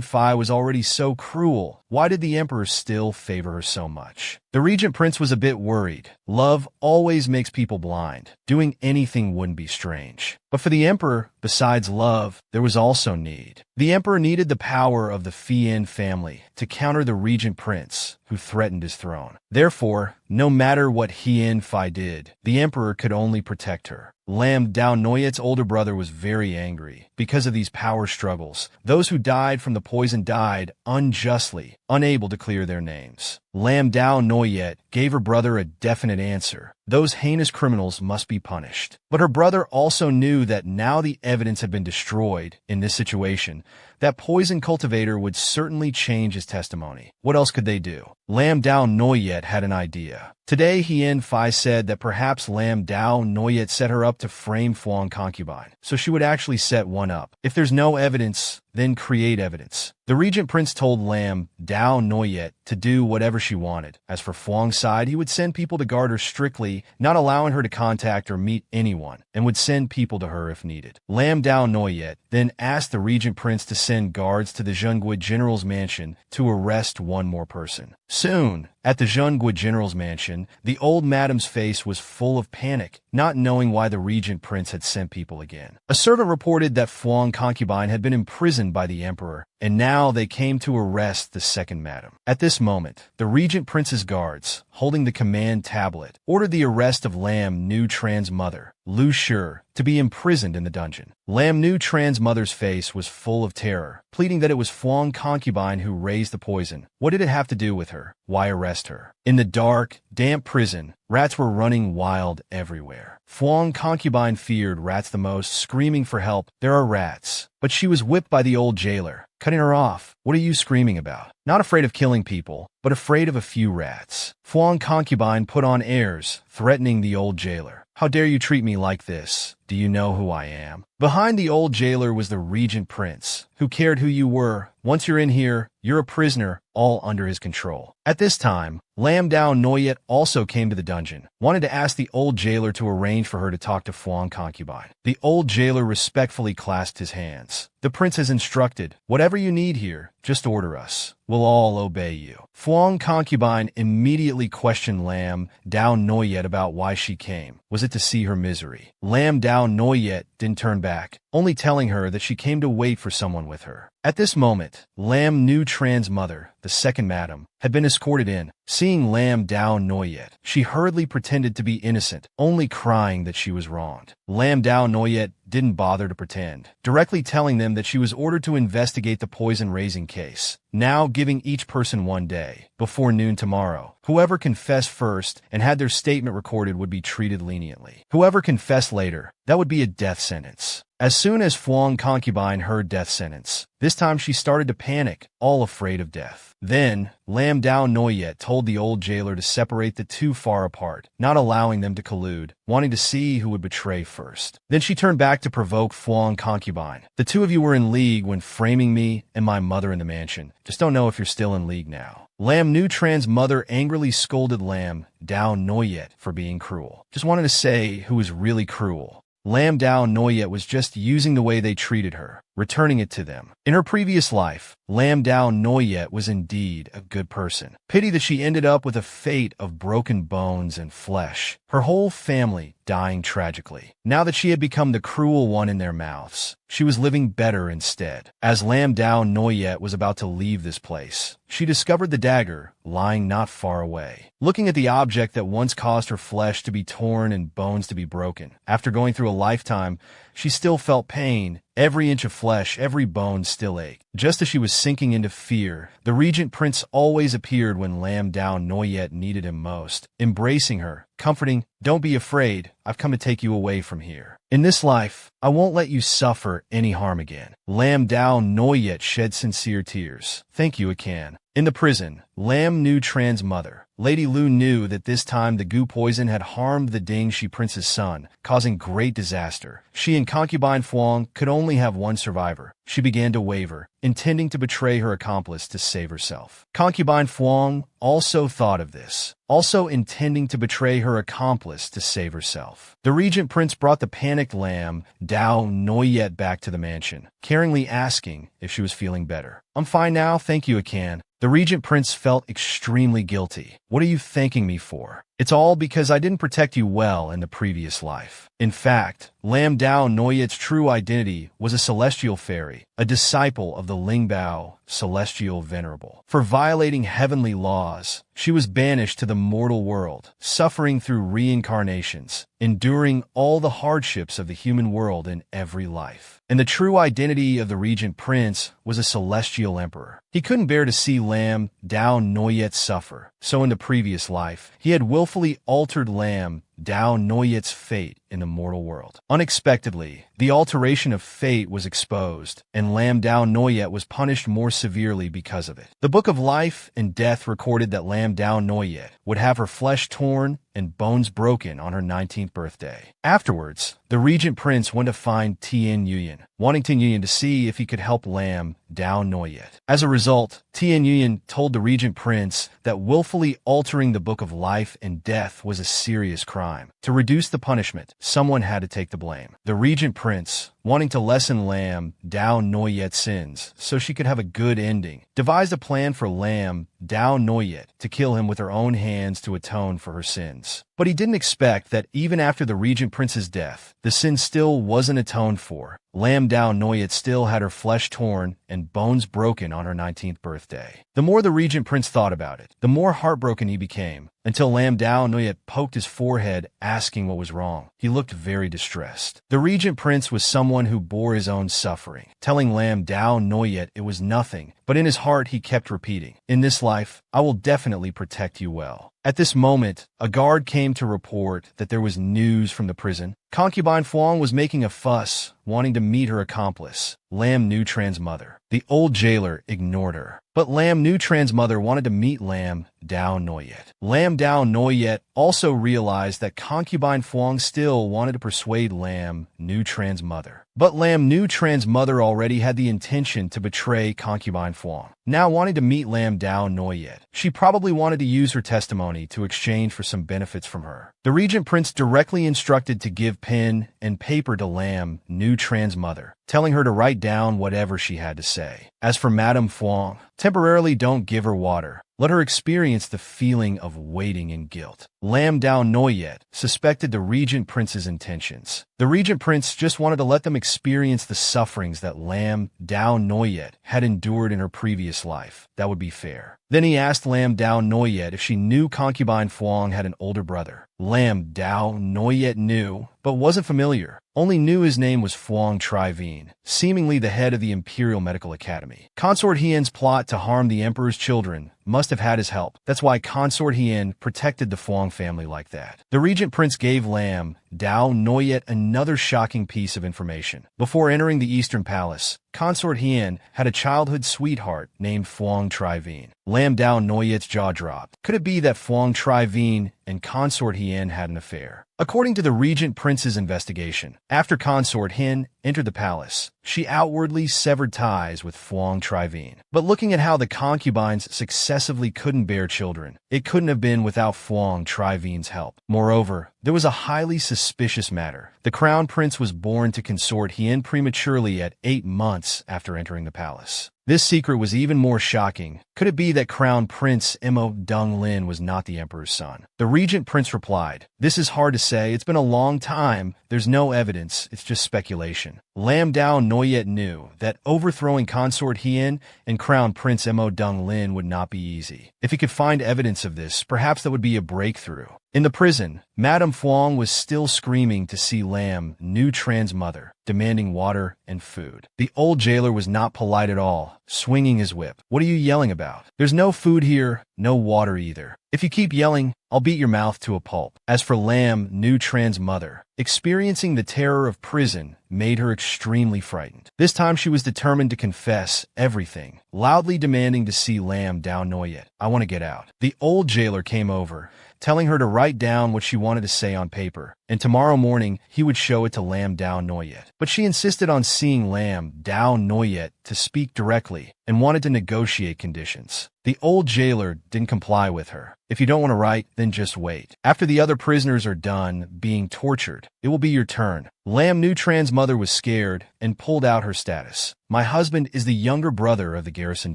Fai was already so cruel, why did the emperor still favor her so much? The regent prince was a bit worried. Love always makes people blind. Doing anything wouldn't be strange. But for the emperor, besides love, there was also need. The emperor needed the power of the Fien family to counter the regent prince who threatened his throne. Therefore, no matter what Hien Fai did, the emperor could only protect her. Lam Dao Noyet's older brother was very angry. Because of these power struggles, those who died from the poison died unjustly, unable to clear their names. Lam Dao Noyet gave her brother a definite answer. Those heinous criminals must be punished. But her brother also knew that now the evidence had been destroyed in this situation, that poison cultivator would certainly change his testimony. What else could they do? Lam Dao Noyet had an idea. Today, Hien Fai said that perhaps Lam Dao Noyet set her up to frame Fuang concubine, so she would actually set one up. If there's no evidence, then create evidence. The regent prince told Lam Dao Noyet to do whatever she wanted. As for Fuang's side, he would send people to guard her strictly, not allowing her to contact or meet anyone, and would send people to her if needed. Lam Dao Noyet then asked the regent prince to send guards to the Zhengui general's mansion to arrest one more person. Soon, at the Zhengui general's mansion, the old madam's face was full of panic, not knowing why the regent prince had sent people again. A servant reported that Fuang concubine had been imprisoned by the emperor, and now they came to arrest the second madam. At this moment, the regent prince's guards, holding the command tablet, ordered the arrest of Lam Nu Tran's mother, Lu Shi, to be imprisoned in the dungeon. Lam Nu Tran's mother's face was full of terror, pleading that it was Fuang concubine who raised the poison. What did it have to do with her? Why arrest her? In the dark, damp prison, rats were running wild everywhere. Fuang concubine feared rats the most, screaming for help. There are rats. But she was whipped by the old jailer, cutting her off. What are you screaming about? Not afraid of killing people, but afraid of a few rats. Fuang concubine put on airs, threatening the old jailer. How dare you treat me like this? Do you know who I am? Behind the old jailer was the regent prince. Who cared who you were? Once you're in here, you're a prisoner, all under his control. At this time, Lam Dao Noyet also came to the dungeon, wanted to ask the old jailer to arrange for her to talk to Fuang concubine. The old jailer respectfully clasped his hands. The prince has instructed, whatever you need here, just order us. We'll all obey you. Fuang concubine immediately questioned Lam Dao Noyet about why she came. Was it to see her misery? Lam Dao Noyet didn't turn back, only telling her that she came to wait for someone with her. At this moment, Lam Nu Tran's mother, the second madam, had been escorted in. Seeing Lam Dao Noyet, she hurriedly pretended to be innocent, only crying that she was wronged. Lam Dao Noyet didn't bother to pretend, directly telling them that she was ordered to investigate the poison-raising case, now giving each person 1 day, before noon tomorrow. Whoever confessed first and had their statement recorded would be treated leniently. Whoever confessed later, that would be a death sentence. As soon as Fuang concubine heard death sentence, this time she started to panic, all afraid of death. Then, Lam Dao Noyet told the old jailer to separate the two far apart, not allowing them to collude, wanting to see who would betray first. Then she turned back to provoke Fuang concubine. The two of you were in league when framing me and my mother in the mansion. Just don't know if you're still in league now. Lam Nu Tran's mother angrily scolded Lam Dao Noyet for being cruel. Just wanted to say who was really cruel. Lam Dao Noyet was just using the way they treated her, returning it to them. In her previous life, Lam Dao Noyet was indeed a good person. Pity that she ended up with a fate of broken bones and flesh, her whole family dying tragically. Now that she had become the cruel one in their mouths, she was living better instead. As Lam Dao Noyet was about to leave this place, she discovered the dagger lying not far away. Looking at the object that once caused her flesh to be torn and bones to be broken, after going through a lifetime, she still felt pain. Every inch of flesh, every bone still ached. Just as she was sinking into fear, the regent prince always appeared when Lam Dao Noyet needed him most, embracing her, comforting, "Don't be afraid, I've come to take you away from here. In this life, I won't let you suffer any harm again." Lam Dao Noyet shed sincere tears. "Thank you, Akan." In the prison, Lam Nu Tran's mother, Lady Lu, knew that this time the goo poison had harmed the Ding Shi prince's son, causing great disaster. She and concubine Fuang could only have one survivor. She began to waver, intending to betray her accomplice to save herself. Concubine Fuang also thought of this, also intending to betray her accomplice to save herself. The regent prince brought the panicked Lam Dao Noyet back to the mansion, caringly asking if she was feeling better. "I'm fine now, thank you, Akan." The regent prince felt extremely guilty. "What are you thanking me for? It's all because I didn't protect you well in the previous life." In fact, Lam Dao Noyet's true identity was a celestial fairy, a disciple of the Lingbao celestial venerable. For violating heavenly laws, she was banished to the mortal world, suffering through reincarnations, enduring all the hardships of the human world in every life. And the true identity of the regent prince was a celestial emperor. He couldn't bear to see Lam Dao Noyet suffer, so in the previous life, he had willfully altered Lam Dao Noyet's fate in the mortal world. Unexpectedly, the alteration of fate was exposed, and Lam Dao Noyet was punished more severely because of it. The Book of Life and Death recorded that Lam Dao Noyet would have her flesh torn and bones broken on her 19th birthday. Afterwards, the regent prince went to find Tien Yuyan, wanting Tien Yuyan to see if he could help Lam Dao Noyet. As a result, Tien Yuyan told the regent prince that willfully altering the Book of Life and Death was a serious crime. To reduce the punishment, someone had to take the blame. The regent prince, wanting to lessen Lam Dao Noyet's sins so she could have a good ending, devised a plan for Lam Dao Noyet to kill him with her own hands to atone for her sins. But he didn't expect that even after the regent prince's death, the sin still wasn't atoned for. Lam Dao Noyet still had her flesh torn and bones broken on her 19th birthday. The more the regent prince thought about it, the more heartbroken he became, until Lam Dao Noyet poked his forehead, asking what was wrong. He looked very distressed. The regent prince was someone who bore his own suffering, telling Lam Dao Noyet it was nothing, but in his heart he kept repeating, "In this life, I will definitely protect you well." At this moment, a guard came to report that there was news from the prison. Concubine Fuang was making a fuss, wanting to meet her accomplice, Lam Nu Tran's mother. The old jailer ignored her, but Lam Nu Tran's mother wanted to meet Lam Dao Noyet. Lam Dao Noyet also realized that Concubine Fuang still wanted to persuade Lam Nu Tran's mother. But Lam Nu Tran's mother already had the intention to betray Concubine Fuang. Now wanting to meet Lam Dao Noyet, she probably wanted to use her testimony to exchange for some benefits from her. The regent prince directly instructed to give pen and paper to Lam Nu Tran's mother, telling her to write down whatever she had to say. As for Madame Fuang, temporarily don't give her water. Let her experience the feeling of waiting in guilt. Lam Dao Noyet suspected the regent prince's intentions. The regent prince just wanted to let them experience the sufferings that Lam Dao Noyet had endured in her previous life. That would be fair. Then he asked Lam Dao Noyet if she knew Concubine Fuang had an older brother. Lam Dao Noyet knew, but wasn't familiar. Only knew his name was Fuang Trivine, seemingly the head of the Imperial Medical Academy. Consort Hien's plot to harm the Emperor's children must have had his help. That's why Consort Hien protected the Fuang family like that. The regent prince gave Lam Dao Noyet another shocking piece of information. Before entering the Eastern Palace, Consort Hien had a childhood sweetheart named Fuang Trivine. Lam Dao Noyet's jaw dropped. Could it be that Fuang Trivine and Consort Hien had an affair? According to the regent prince's investigation, after Consort Hien entered the palace, she outwardly severed ties with Fuang Trivine. But looking at how the concubines successively couldn't bear children, it couldn't have been without Fuang Trivine's help. Moreover, there was a highly suspicious matter. The crown prince was born to Consort Hien prematurely at 8 months after entering the palace. This secret was even more shocking. Could it be that Crown Prince Mo Dung Lin was not the emperor's son? The regent prince replied, "This is hard to say. It's been a long time. There's no evidence. It's just speculation." Lam Dao Noyet knew that overthrowing Consort Hien and Crown Prince Mo Dung Lin would not be easy. If he could find evidence of this, perhaps that would be a breakthrough. In the prison, Madame Fuang was still screaming to see Lam Nu Tran's mother, demanding water and food. The old jailer was not polite at all, swinging his whip. "What are you yelling about? There's no food here, no water either. If you keep yelling, I'll beat your mouth to a pulp." As for Lam Nu Tran's mother, experiencing the terror of prison made her extremely frightened. This time she was determined to confess everything, loudly demanding to see Lam Dao Noyet. "I want to get out." The old jailer came over, telling her to write down what she wanted to say on paper, and tomorrow morning he would show it to Lam Dao Noyet. But she insisted on seeing Lam Dao Noyet to speak directly and wanted to negotiate conditions. The old jailer didn't comply with her. "If you don't want to write, then just wait. After the other prisoners are done being tortured, it will be your turn." Lam Nu Tran's mother was scared and pulled out her status. "My husband is the younger brother of the garrison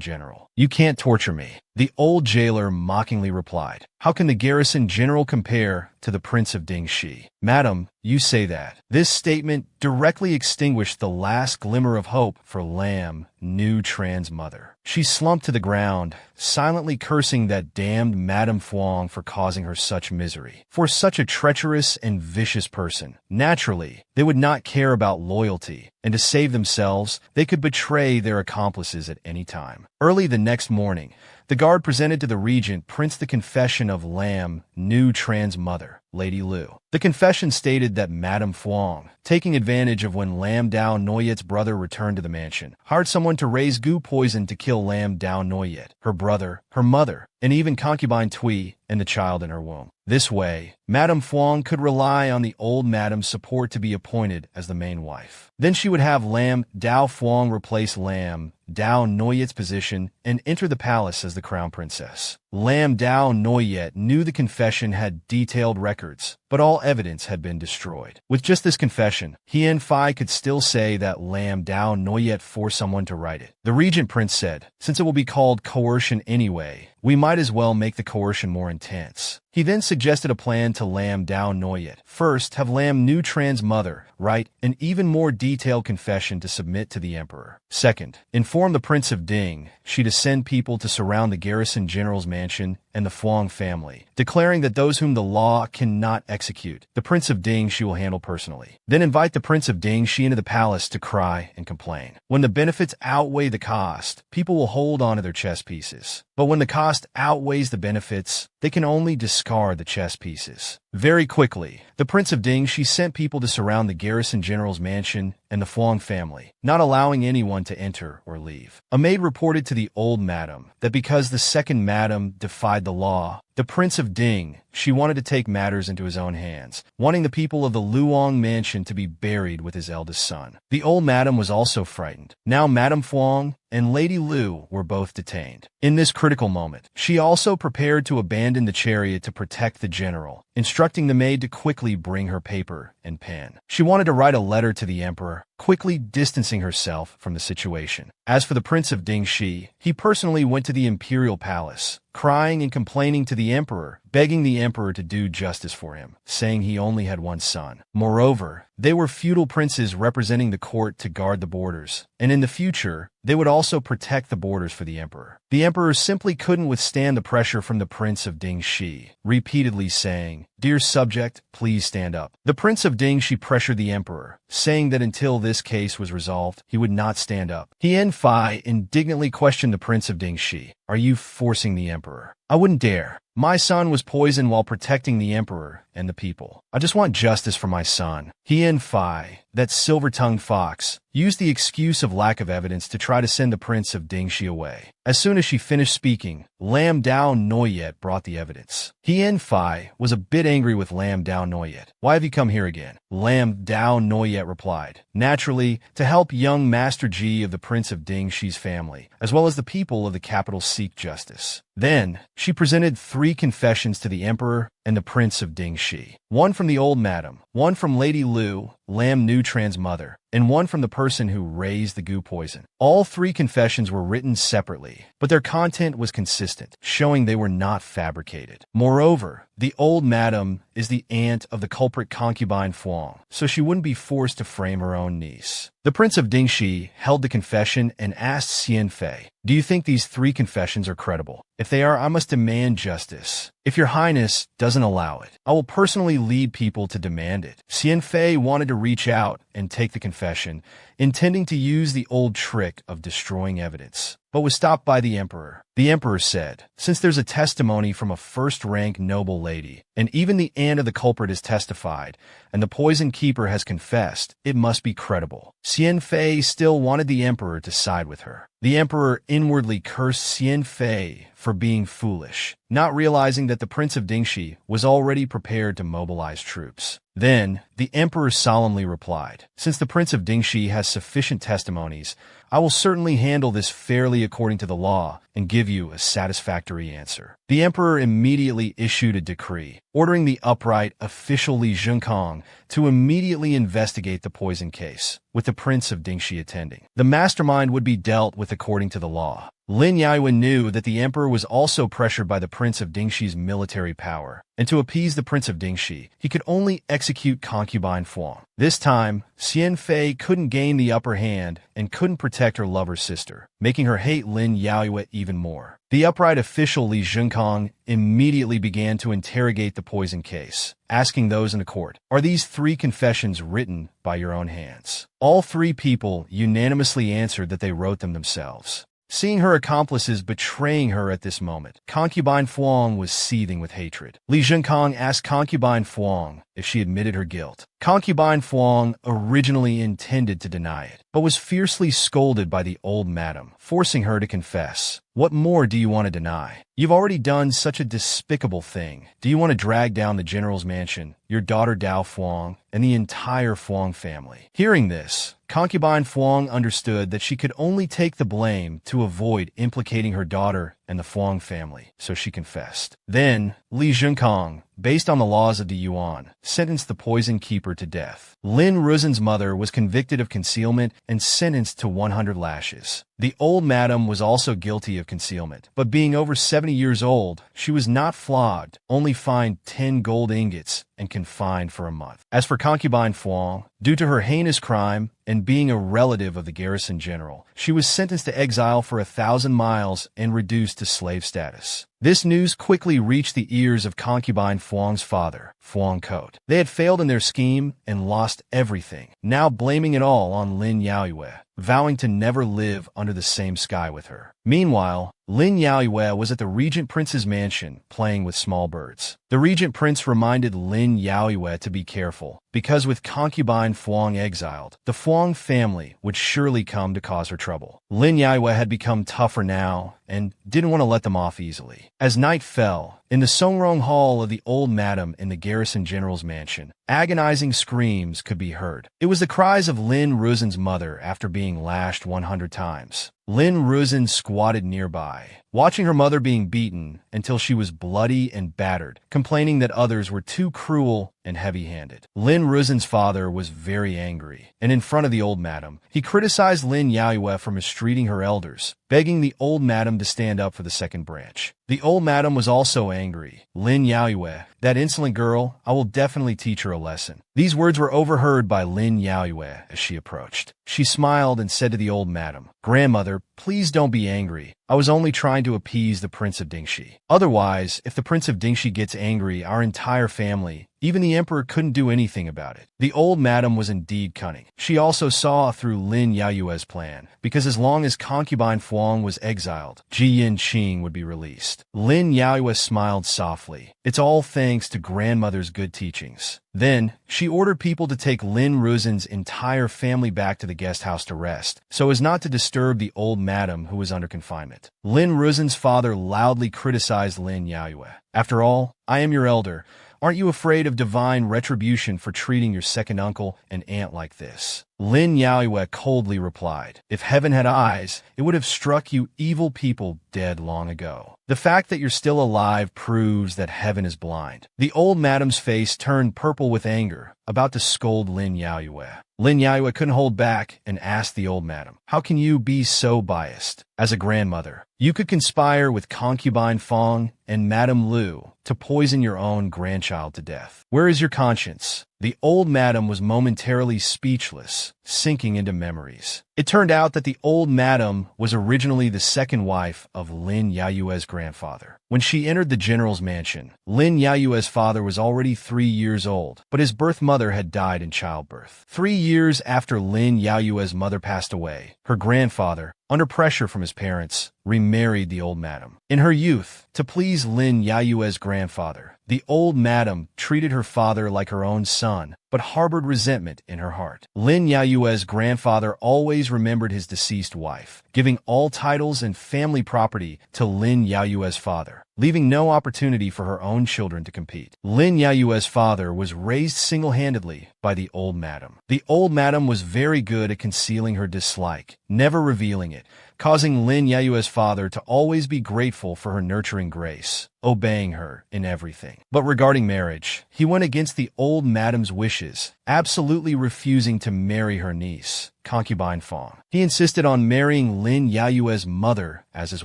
general. You can't torture me." The old jailer mockingly replied, "How can the garrison general compare to the Prince of Dingxi?" "Madam, you say that." This statement directly extinguished the last glimmer of hope for Lam Nu Tran's mother. She slumped to the ground, silently cursing that damned Madame Fuang for causing her such misery. For such a treacherous and vicious person, naturally, they would not care about loyalty, and to save themselves, they could betray their accomplices at any time. Early the next morning, the guard presented to the regent prince the confession of Lam Nu Tran's mother, Lady Lu. The confession stated that Madame Fuang, taking advantage of when Lam Dao Noyet's brother returned to the mansion, hired someone to raise goo poison to kill Lam Dao Noyet, her brother, her mother, and even concubine Tui and the child in her womb. This way, Madame Fuang could rely on the old Madame's support to be appointed as the main wife. Then she would have Lam Dao Fuang replace Lam Dao Noyet's position and enter the palace as the crown princess. Lam Dao Noyet knew the confession had detailed records, but all evidence had been destroyed. With just this confession, Hien Fai could still say that Lam Dao Noyet forced someone to write it. The regent prince said, "Since it will be called coercion anyway, we might as well make the coercion more intense." He then suggested a plan to Lam Dao Noyet. First, have Lam Nu Tran's mother write an even more detailed confession to submit to the emperor. Second, inform the Prince of Ding she to send people to surround the garrison general's mansion and the Fuang family, declaring that those whom the law cannot execute, the Prince of Ding she will handle personally. Then invite the Prince of Ding she into the palace to cry and complain. When the benefits outweigh the cost, people will hold on to their chess pieces. But when the cost outweighs the benefits, they can only discard the chess pieces. Very quickly, the Prince of Ding she sent people to surround the garrison general's mansion and the Fuang family, not allowing anyone to enter or leave. A maid reported to the old madam that because the second madam defied the law, the Prince of Ding she wanted to take matters into his own hands, wanting the people of the Luong mansion to be buried with his eldest son. The old madam was also frightened. Now Madame Fuang and Lady Lu were both detained. In this critical moment, she also prepared to abandon the chariot to protect the general, instructing the maid to quickly bring her paper and pen. She wanted to write a letter to the emperor, quickly distancing herself from the situation. As for the Prince of Dingxi, he personally went to the imperial palace, crying and complaining to the emperor, begging the emperor to do justice for him, saying he only had one son. Moreover, they were feudal princes representing the court to guard the borders, and in the future, they would also protect the borders for the emperor. The emperor simply couldn't withstand the pressure from the Prince of Dingxi, repeatedly saying, "Dear subject, please stand up." The Prince of Dingxi pressured the emperor, saying that until this case was resolved, he would not stand up. Hien Fai indignantly questioned the Prince of Dingxi, "Are you forcing the emperor?" "I wouldn't dare. My son was poisoned while protecting the emperor and the people. I just want justice for my son." Hien Fai, that silver-tongued fox, used the excuse of lack of evidence to try to send the Prince of Dingxi away. As soon as she finished speaking, Lam Dao Noyet brought the evidence. Hien Fai was a bit angry with Lam Dao Noyet. "Why have you come here again?" Lam Dao Noyet replied, "Naturally, to help young Master Ji of the Prince of Dingxi's family, as well as the people of the capital seek justice." Then, she presented 3 confessions to the emperor and the Prince of Dingxi. One from the old madam, one from Lady Lu, Lam Nu Tran's mother, and one from the person who raised the goo poison. All three confessions were written separately, but their content was consistent, showing they were not fabricated. Moreover, the old madam is the aunt of the culprit concubine Fuang, so she wouldn't be forced to frame her own niece. The Prince of Dingxi held the confession and asked Xian Fei, "Do you think these three confessions are credible? If they are, I must demand justice. If your highness doesn't allow it, I will personally lead people to demand it." Xian Fei wanted to reach out and take the confession, intending to use the old trick of destroying evidence, but was stopped by the emperor. The emperor said, "Since there's a testimony from a first-rank noble lady, and even the aunt of the culprit has testified, and the poison keeper has confessed, it must be credible." Xian Fei still wanted the emperor to side with her. The emperor inwardly cursed Xian Fei for being foolish, not realizing that the Prince of Dingxi was already prepared to mobilize troops. Then, the emperor solemnly replied, "Since the Prince of Dingxi has sufficient testimonies, I will certainly handle this fairly according to the law and give you a satisfactory answer." The emperor immediately issued a decree, ordering the upright official Li Zhenkong to immediately investigate the poison case, with the Prince of Dingxi attending. The mastermind would be dealt with according to the law. Lin Yaoyuan knew that the emperor was also pressured by the Prince of Dingxi's military power, and to appease the Prince of Dingxi, he could only execute concubine Fuang. This time, Xian Fei couldn't gain the upper hand and couldn't protect her lover's sister, making her hate Lin Yaoyuan even more. The upright official Li Zhenkong immediately began to interrogate the poison case, asking those in the court, "Are these three confessions written by your own hands?" All three people unanimously answered that they wrote them themselves. Seeing her accomplices betraying her at this moment, concubine Fuang was seething with hatred. Li Zhenkong asked concubine Fuang if she admitted her guilt. Concubine Fuang originally intended to deny it, but was fiercely scolded by the old madam, forcing her to confess. "What more do you want to deny? You've already done such a despicable thing. Do you want to drag down the general's mansion, your daughter Dao Fuang, and the entire Fuang family?" Hearing this, concubine Fuang understood that she could only take the blame to avoid implicating her daughter and the Fuang family, so she confessed. Then, Li Zhenkong, based on the laws of the Yuan, sentenced the poison keeper to death. Lin Ruzhen's mother was convicted of concealment and sentenced to 100 lashes. The old madam was also guilty of concealment, but being over 70 years old, she was not flogged, only fined 10 gold ingots and confined for a month. As for concubine Fuang, due to her heinous crime and being a relative of the garrison general, she was sentenced to exile for 1,000 miles and reduced to slave status. This news quickly reached the ears of concubine Fuang's father, Fuang Coat. They had failed in their scheme and lost everything, now blaming it all on Lin Yaoyue, vowing to never live under the same sky with her. Meanwhile, Lin Yaoyue was at the regent prince's mansion, playing with small birds. The regent prince reminded Lin Yaoyue to be careful, because with concubine Fuang exiled, the Fuang family would surely come to cause her trouble. Lin Yaoyue had become tougher now, and didn't want to let them off easily. As night fell, in the Songrong Hall of the old madam in the garrison general's mansion, agonizing screams could be heard. It was the cries of Lin Ruzhen's mother after being lashed 100 times. Lin Ruzhen squatted nearby, watching her mother being beaten until she was bloody and battered, complaining that others were too cruel and heavy-handed. Lin Ruzhen's father was very angry, and in front of the old madam, he criticized Lin Yaoyue for mistreating her elders, begging the old madam to stand up for the second branch. The old madam was also angry. "Lin Yaoyue, that insolent girl, I will definitely teach her a lesson." These words were overheard by Lin Yaoyue as she approached. She smiled and said to the old madam, "Grandmother, please don't be angry. I was only trying to appease the Prince of Dingxi. Otherwise, if the Prince of Dingxi gets angry, our entire family, even the emperor, couldn't do anything about it." The old madam was indeed cunning. She also saw through Lin Yaoyue's plan, because as long as concubine Fuang was exiled, Ji Yin-qing would be released. Lin Yaoyue smiled softly. "It's all thanks to grandmother's good teachings." Then, she ordered people to take Lin Ruzhen's entire family back to the guest house to rest, so as not to disturb the old madam who was under confinement. Lin Ruzhen's father loudly criticized Lin Yaoyue. "After all, I am your elder. Aren't you afraid of divine retribution for treating your second uncle and aunt like this?" Lin Yaoyue coldly replied, "If heaven had eyes, it would have struck you evil people dead long ago." The fact that you're still alive proves that heaven is blind. The old madam's face turned purple with anger, about to scold Lin Yaoyue. Lin Yaoyue couldn't hold back and asked the old madam, "How can you be so biased? As a grandmother, you could conspire with concubine Fong and Madame Lu to poison your own grandchild to death. Where is your conscience?" The old madam was momentarily speechless, sinking into memories. It turned out that the old madam was originally the second wife of Lin Yaoyue's grandfather. When she entered the general's mansion, Lin Yaoyue's father was already 3 years old, but his birth mother had died in childbirth. 3 years after Lin Yaoyue's mother passed away, her grandfather, under pressure from his parents, remarried the old madam. In her youth, to please Lin Yaoyue's grandfather, the old madam treated her father like her own son, but harbored resentment in her heart. Lin Yaoyue's grandfather always remembered his deceased wife, giving all titles and family property to Lin Yaoyue's father, leaving no opportunity for her own children to compete. Lin Yaoyue's father was raised single-handedly by the old madam. The old madam was very good at concealing her dislike, never revealing it, causing Lin Yaoyue's father to always be grateful for her nurturing grace, obeying her in everything. But regarding marriage, he went against the old madam's wishes, absolutely refusing to marry her niece, concubine Fong. He insisted on marrying Lin Yaoyue's mother as his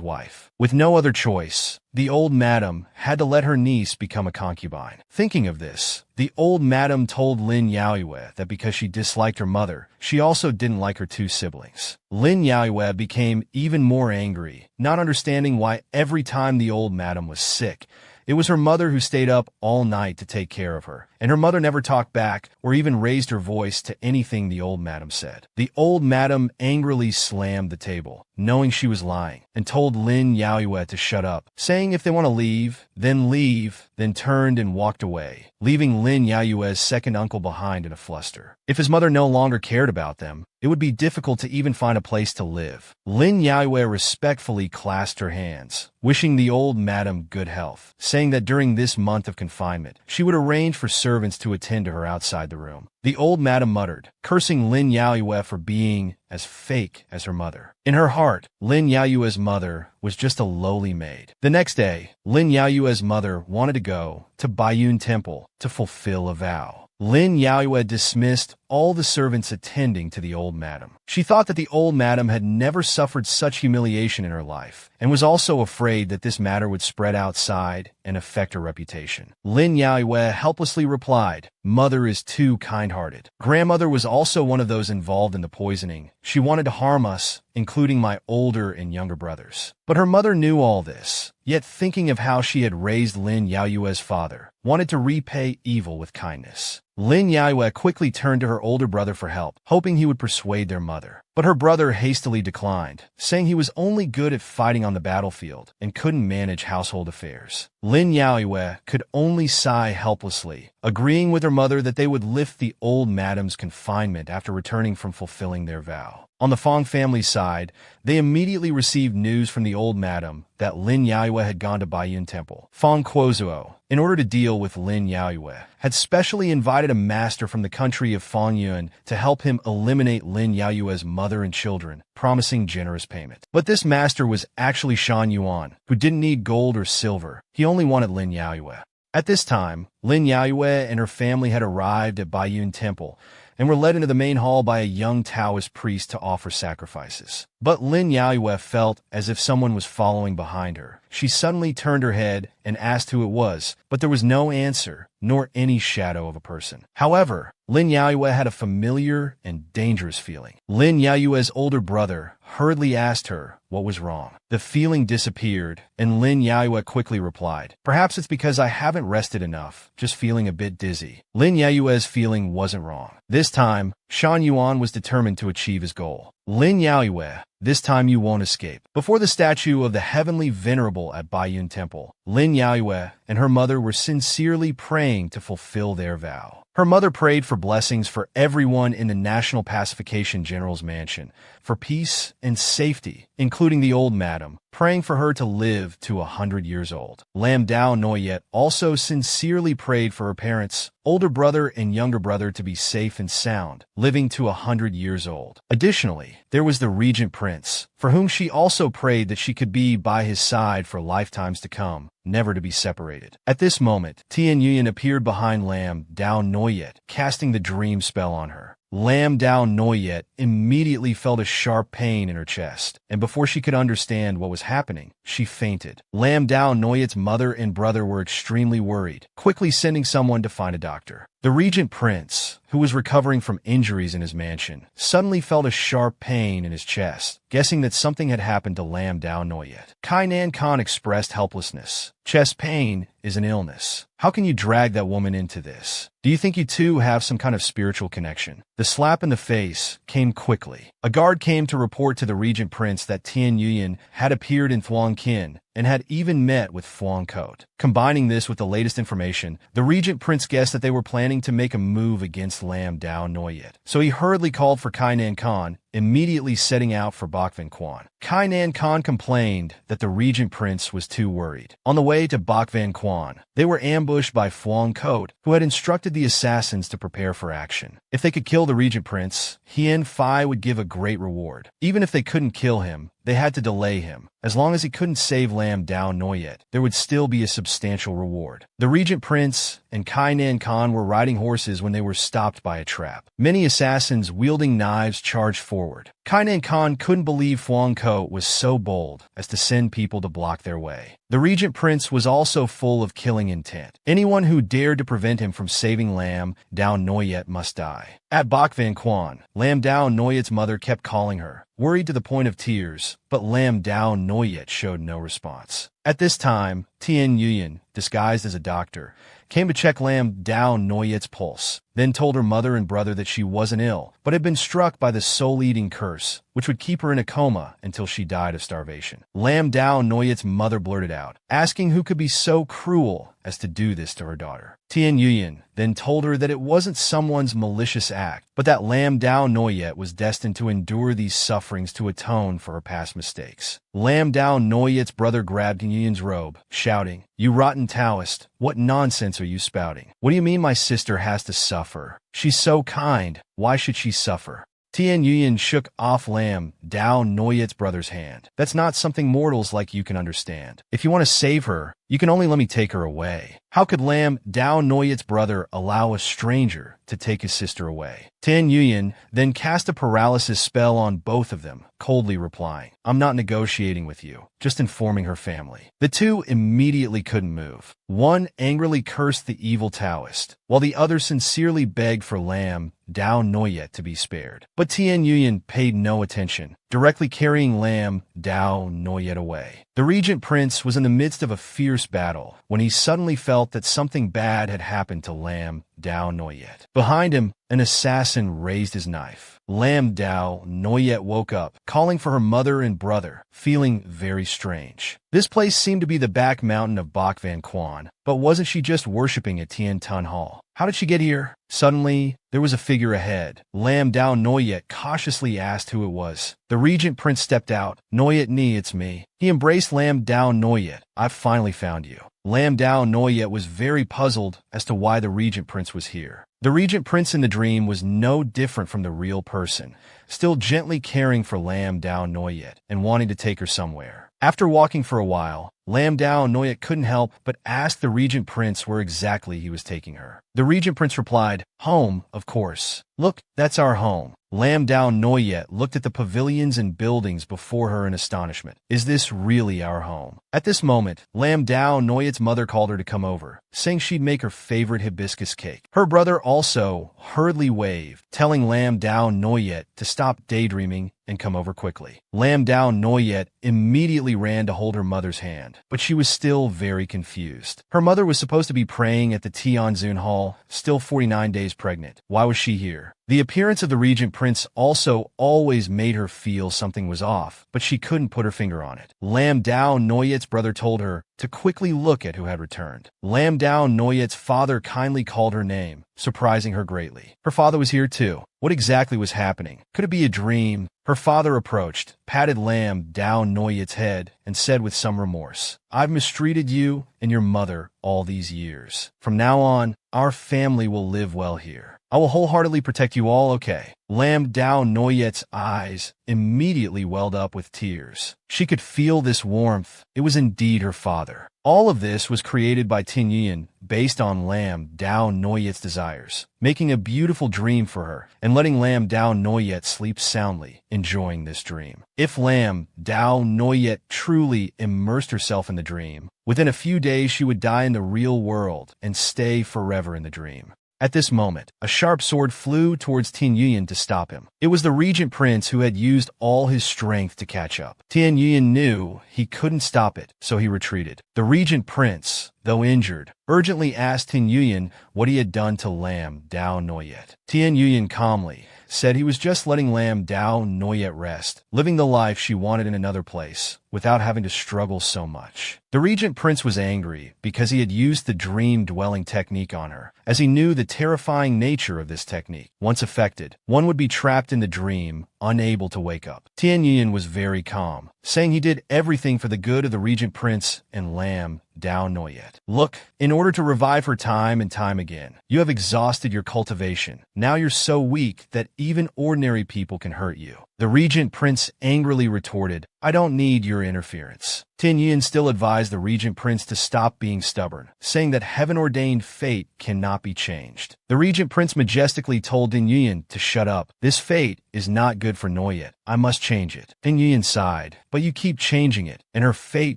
wife. With no other choice, the old madam had to let her niece become a concubine. Thinking of this, the old madam told Lin Yaoyue that because she disliked her mother, she also didn't like her 2 siblings. Lin Yaoyue became even more angry, not understanding why every time the old madam was sick, it was her mother who stayed up all night to take care of her, and her mother never talked back or even raised her voice to anything the old madam said. The old madam angrily slammed the table, knowing she was lying, and told Lin Yaoyue to shut up, saying if they want to leave, then turned and walked away, leaving Lin Yaoyue's second uncle behind in a fluster. If his mother no longer cared about them, it would be difficult to even find a place to live. Lin Yaoyue respectfully clasped her hands, wishing the old madam good health, saying that during this month of confinement, she would arrange for servants to attend to her outside the room. The old madam muttered, cursing Lin Yaoyue for being as fake as her mother. In her heart, Lin Yaoyue's mother was just a lowly maid. The next day, Lin Yaoyue's mother wanted to go to Baiyun Temple to fulfill a vow. Lin Yaoyue dismissed all the servants attending to the old madam. She thought that the old madam had never suffered such humiliation in her life, and was also afraid that this matter would spread outside and affect her reputation. Lin Yaoyue helplessly replied, "Mother is too kind-hearted. Grandmother was also one of those involved in the poisoning. She wanted to harm us, including my older and younger brothers." But her mother knew all this, yet thinking of how she had raised Lin Yaoyue's father, wanted to repay evil with kindness. Lin Yaoyue quickly turned to her older brother for help, hoping he would persuade their mother. But her brother hastily declined, saying he was only good at fighting on the battlefield and couldn't manage household affairs. Lin Yaoyue could only sigh helplessly, agreeing with her mother that they would lift the old madam's confinement after returning from fulfilling their vow. On the Fong family's side, they immediately received news from the old madam that Lin Yaoyue had gone to Baiyun Temple. Fong Quozuo, in order to deal with Lin Yaoyue, had specially invited a master from the country of Fongyuan to help him eliminate Lin Yaoyue's mother and children, promising generous payment. But this master was actually Shan Yuan, who didn't need gold or silver. He only wanted Lin Yaoyue. At this time, Lin Yaoyue and her family had arrived at Baiyun Temple, and were led into the main hall by a young Taoist priest to offer sacrifices. But Lin Yaoyue felt as if someone was following behind her. She suddenly turned her head and asked who it was, but there was no answer, nor any shadow of a person. However, Lin Yaoyue had a familiar and dangerous feeling. Lin Yaoyue's older brother hurriedly asked her what was wrong. The feeling disappeared, and Lin Yaoyue quickly replied, "Perhaps it's because I haven't rested enough, just feeling a bit dizzy." Lin Yaoyue's feeling wasn't wrong. This time, Shan Yuan was determined to achieve his goal. "Lin Yaoyue, this time you won't escape." Before the statue of the heavenly venerable at Baiyun Temple, Lin Yaoyue and her mother were sincerely praying to fulfill their vow. Her mother prayed for blessings for everyone in the National Pacification General's mansion, for peace and safety, including the old madam, praying for her to live to 100 years old. Lam Dao Noyet also sincerely prayed for her parents, older brother and younger brother to be safe and sound, living to 100 years old. Additionally, there was the regent prince, for whom she also prayed that she could be by his side for lifetimes to come, never to be separated. At this moment, Tian Yuyan appeared behind Lam Dao Noyet, casting the dream spell on her. Lam Dao Noyet immediately felt a sharp pain in her chest, and before she could understand what was happening, she fainted. Lam Dao Noyet's mother and brother were extremely worried, quickly sending someone to find a doctor. The regent prince, who was recovering from injuries in his mansion, suddenly felt a sharp pain in his chest, guessing that something had happened to Lam Dao Noyet. Kainan Khan expressed helplessness. Chest pain is an illness. How can you drag that woman into this? Do you think you two have some kind of spiritual connection? The slap in the face came quickly. A guard came to report to the regent prince that Tian Yuyan had appeared in Thuong Kin and had even met with Thuong Kot. Combining this with the latest information, the regent prince guessed that they were planning to make a move against Lam Dao Noyet. So he hurriedly called for Kainan Khan, immediately setting out for Bakvan Quan. Kainan Khan complained that the regent prince was too worried. On the way to Bakvan Quan, they were ambushed by Thuong Kot, who had instructed the assassins to prepare for action. If they could kill the regent prince, Hien Phi would give a great reward. Even if they couldn't kill him, they had to delay him. As long as he couldn't save Lam Dao Noyet, there would still be a substantial reward. The regent prince and Kainan Khan were riding horses when they were stopped by a trap. Many assassins wielding knives charged forward. Kainan Khan couldn't believe Thuong Kot was so bold as to send people to block their way. The regent prince was also full of killing intent. Anyone who dared to prevent him from saving Lam Dao Noyet must die. At Bakvan Quan, Lam Dao Noyet's mother kept calling her, worried to the point of tears, but Lam Dao Noyet showed no response. At this time, Tian Yuyan, disguised as a doctor, came to check Lam Dao Noyet's pulse, then told her mother and brother that she wasn't ill, but had been struck by the soul-eating curse, which would keep her in a coma until she died of starvation. Lam Dao Noyet's mother blurted out, asking who could be so cruel as to do this to her daughter. Tian Yuyan then told her that it wasn't someone's malicious act, but that Lam Dao Noyet was destined to endure these sufferings to atone for her past mistakes. Lam Dao Noyet's brother grabbed Yuyan's robe, shouting, "You rotten Taoist, what nonsense are you spouting? What do you mean my sister has to suffer? She's so kind, why should she suffer?" Tian Yuyan shook off Lam Dao Noyet's brother's hand. "That's not something mortals like you can understand. If you want to save her, you can only let me take her away." How could Lam Dao Noyet's brother allow a stranger to take his sister away? Tian Yuyan then cast a paralysis spell on both of them, coldly replying, "I'm not negotiating with you, just informing her family." The two immediately couldn't move. One angrily cursed the evil Taoist, while the other sincerely begged for Lam Dao Noyet to be spared. But Tian Yuyan paid no attention, directly carrying Lam Dao Noyet away. The regent prince was in the midst of a fierce battle when he suddenly felt that something bad had happened to Lam Dao Noyet. Behind him, an assassin raised his knife. Lam Dao Noyet woke up, calling for her mother and brother, feeling very strange. This place seemed to be the back mountain of Bakvan Quan, but wasn't she just worshipping at Tian Tun Hall? How did she get here? Suddenly, there was a figure ahead. Lam Dao Noyet cautiously asked who it was. The regent prince stepped out. "Noyet Ni, it's me." He embraced Lam Dao Noyet. "I've finally found you." Lam Dao Noyet was very puzzled as to why the regent prince was here. The regent prince in the dream was no different from the real person, still gently caring for Lam Dao Noyet and wanting to take her somewhere. After walking for a while, Lam Dao Noyet couldn't help but ask the regent prince where exactly he was taking her. The regent prince replied, "Home, of course. Look, that's our home." Lam Dao Noyet looked at the pavilions and buildings before her in astonishment. "Is this really our home?" At this moment, Lam Dao Noyet's mother called her to come over, saying she'd make her favorite hibiscus cake. Her brother also hurriedly waved, telling Lam Dao Noyet to stop daydreaming and come over quickly. Lam Dao Noyet immediately ran to hold her mother's hand, but she was still very confused. Her mother was supposed to be praying at the Tianzun Hall, still 49 days pregnant. Why was she here? The appearance of the regent prince also always made her feel something was off, but she couldn't put her finger on it. Lam Dao Noyet's brother told her to quickly look at who had returned. Lam Dao Noyet's father kindly called her name, surprising her greatly. Her father was here too. What exactly was happening? Could it be a dream? Her father approached, patted Lam Dao Noyet's head, and said with some remorse, "I've mistreated you and your mother all these years. From now on, our family will live well here. I will wholeheartedly protect you all, okay?" Lam Dao Noyet's eyes immediately welled up with tears. She could feel this warmth. It was indeed her father. All of this was created by Tin Yuyan based on Lam Dao Noyet's desires, making a beautiful dream for her and letting Lam Dao Noyet sleep soundly, enjoying this dream. If Lam Dao Noyet truly immersed herself in the dream, within a few days she would die in the real world and stay forever in the dream. At this moment, a sharp sword flew towards Tin Yuyan to stop him. It was the Regent Prince who had used all his strength to catch up. Tin Yuyan knew he couldn't stop it, so he retreated. The Regent Prince, though injured, urgently asked Tin Yuyan what he had done to Lam Dao Noyet. Tin Yuyan calmly said he was just letting Lam Dao Noyet rest, living the life she wanted in another place, without having to struggle so much. The Regent Prince was angry because he had used the dream-dwelling technique on her, as he knew the terrifying nature of this technique. Once affected, one would be trapped in the dream, unable to wake up. Tin Yuyan was very calm, saying he did everything for the good of the Regent Prince and Lam Dao Noyet. "Look, in order to revive her time and time again, you have exhausted your cultivation. Now you're so weak that even ordinary people can hurt you." The Regent Prince angrily retorted, "I don't need your interference." Tin Yuyan still advised the Regent Prince to stop being stubborn, saying that heaven-ordained fate cannot be changed. The Regent Prince majestically told Tin Yuyan to shut up. "This fate is not good for Noyet. I must change it." Tin Yuyan sighed, "But you keep changing it, and her fate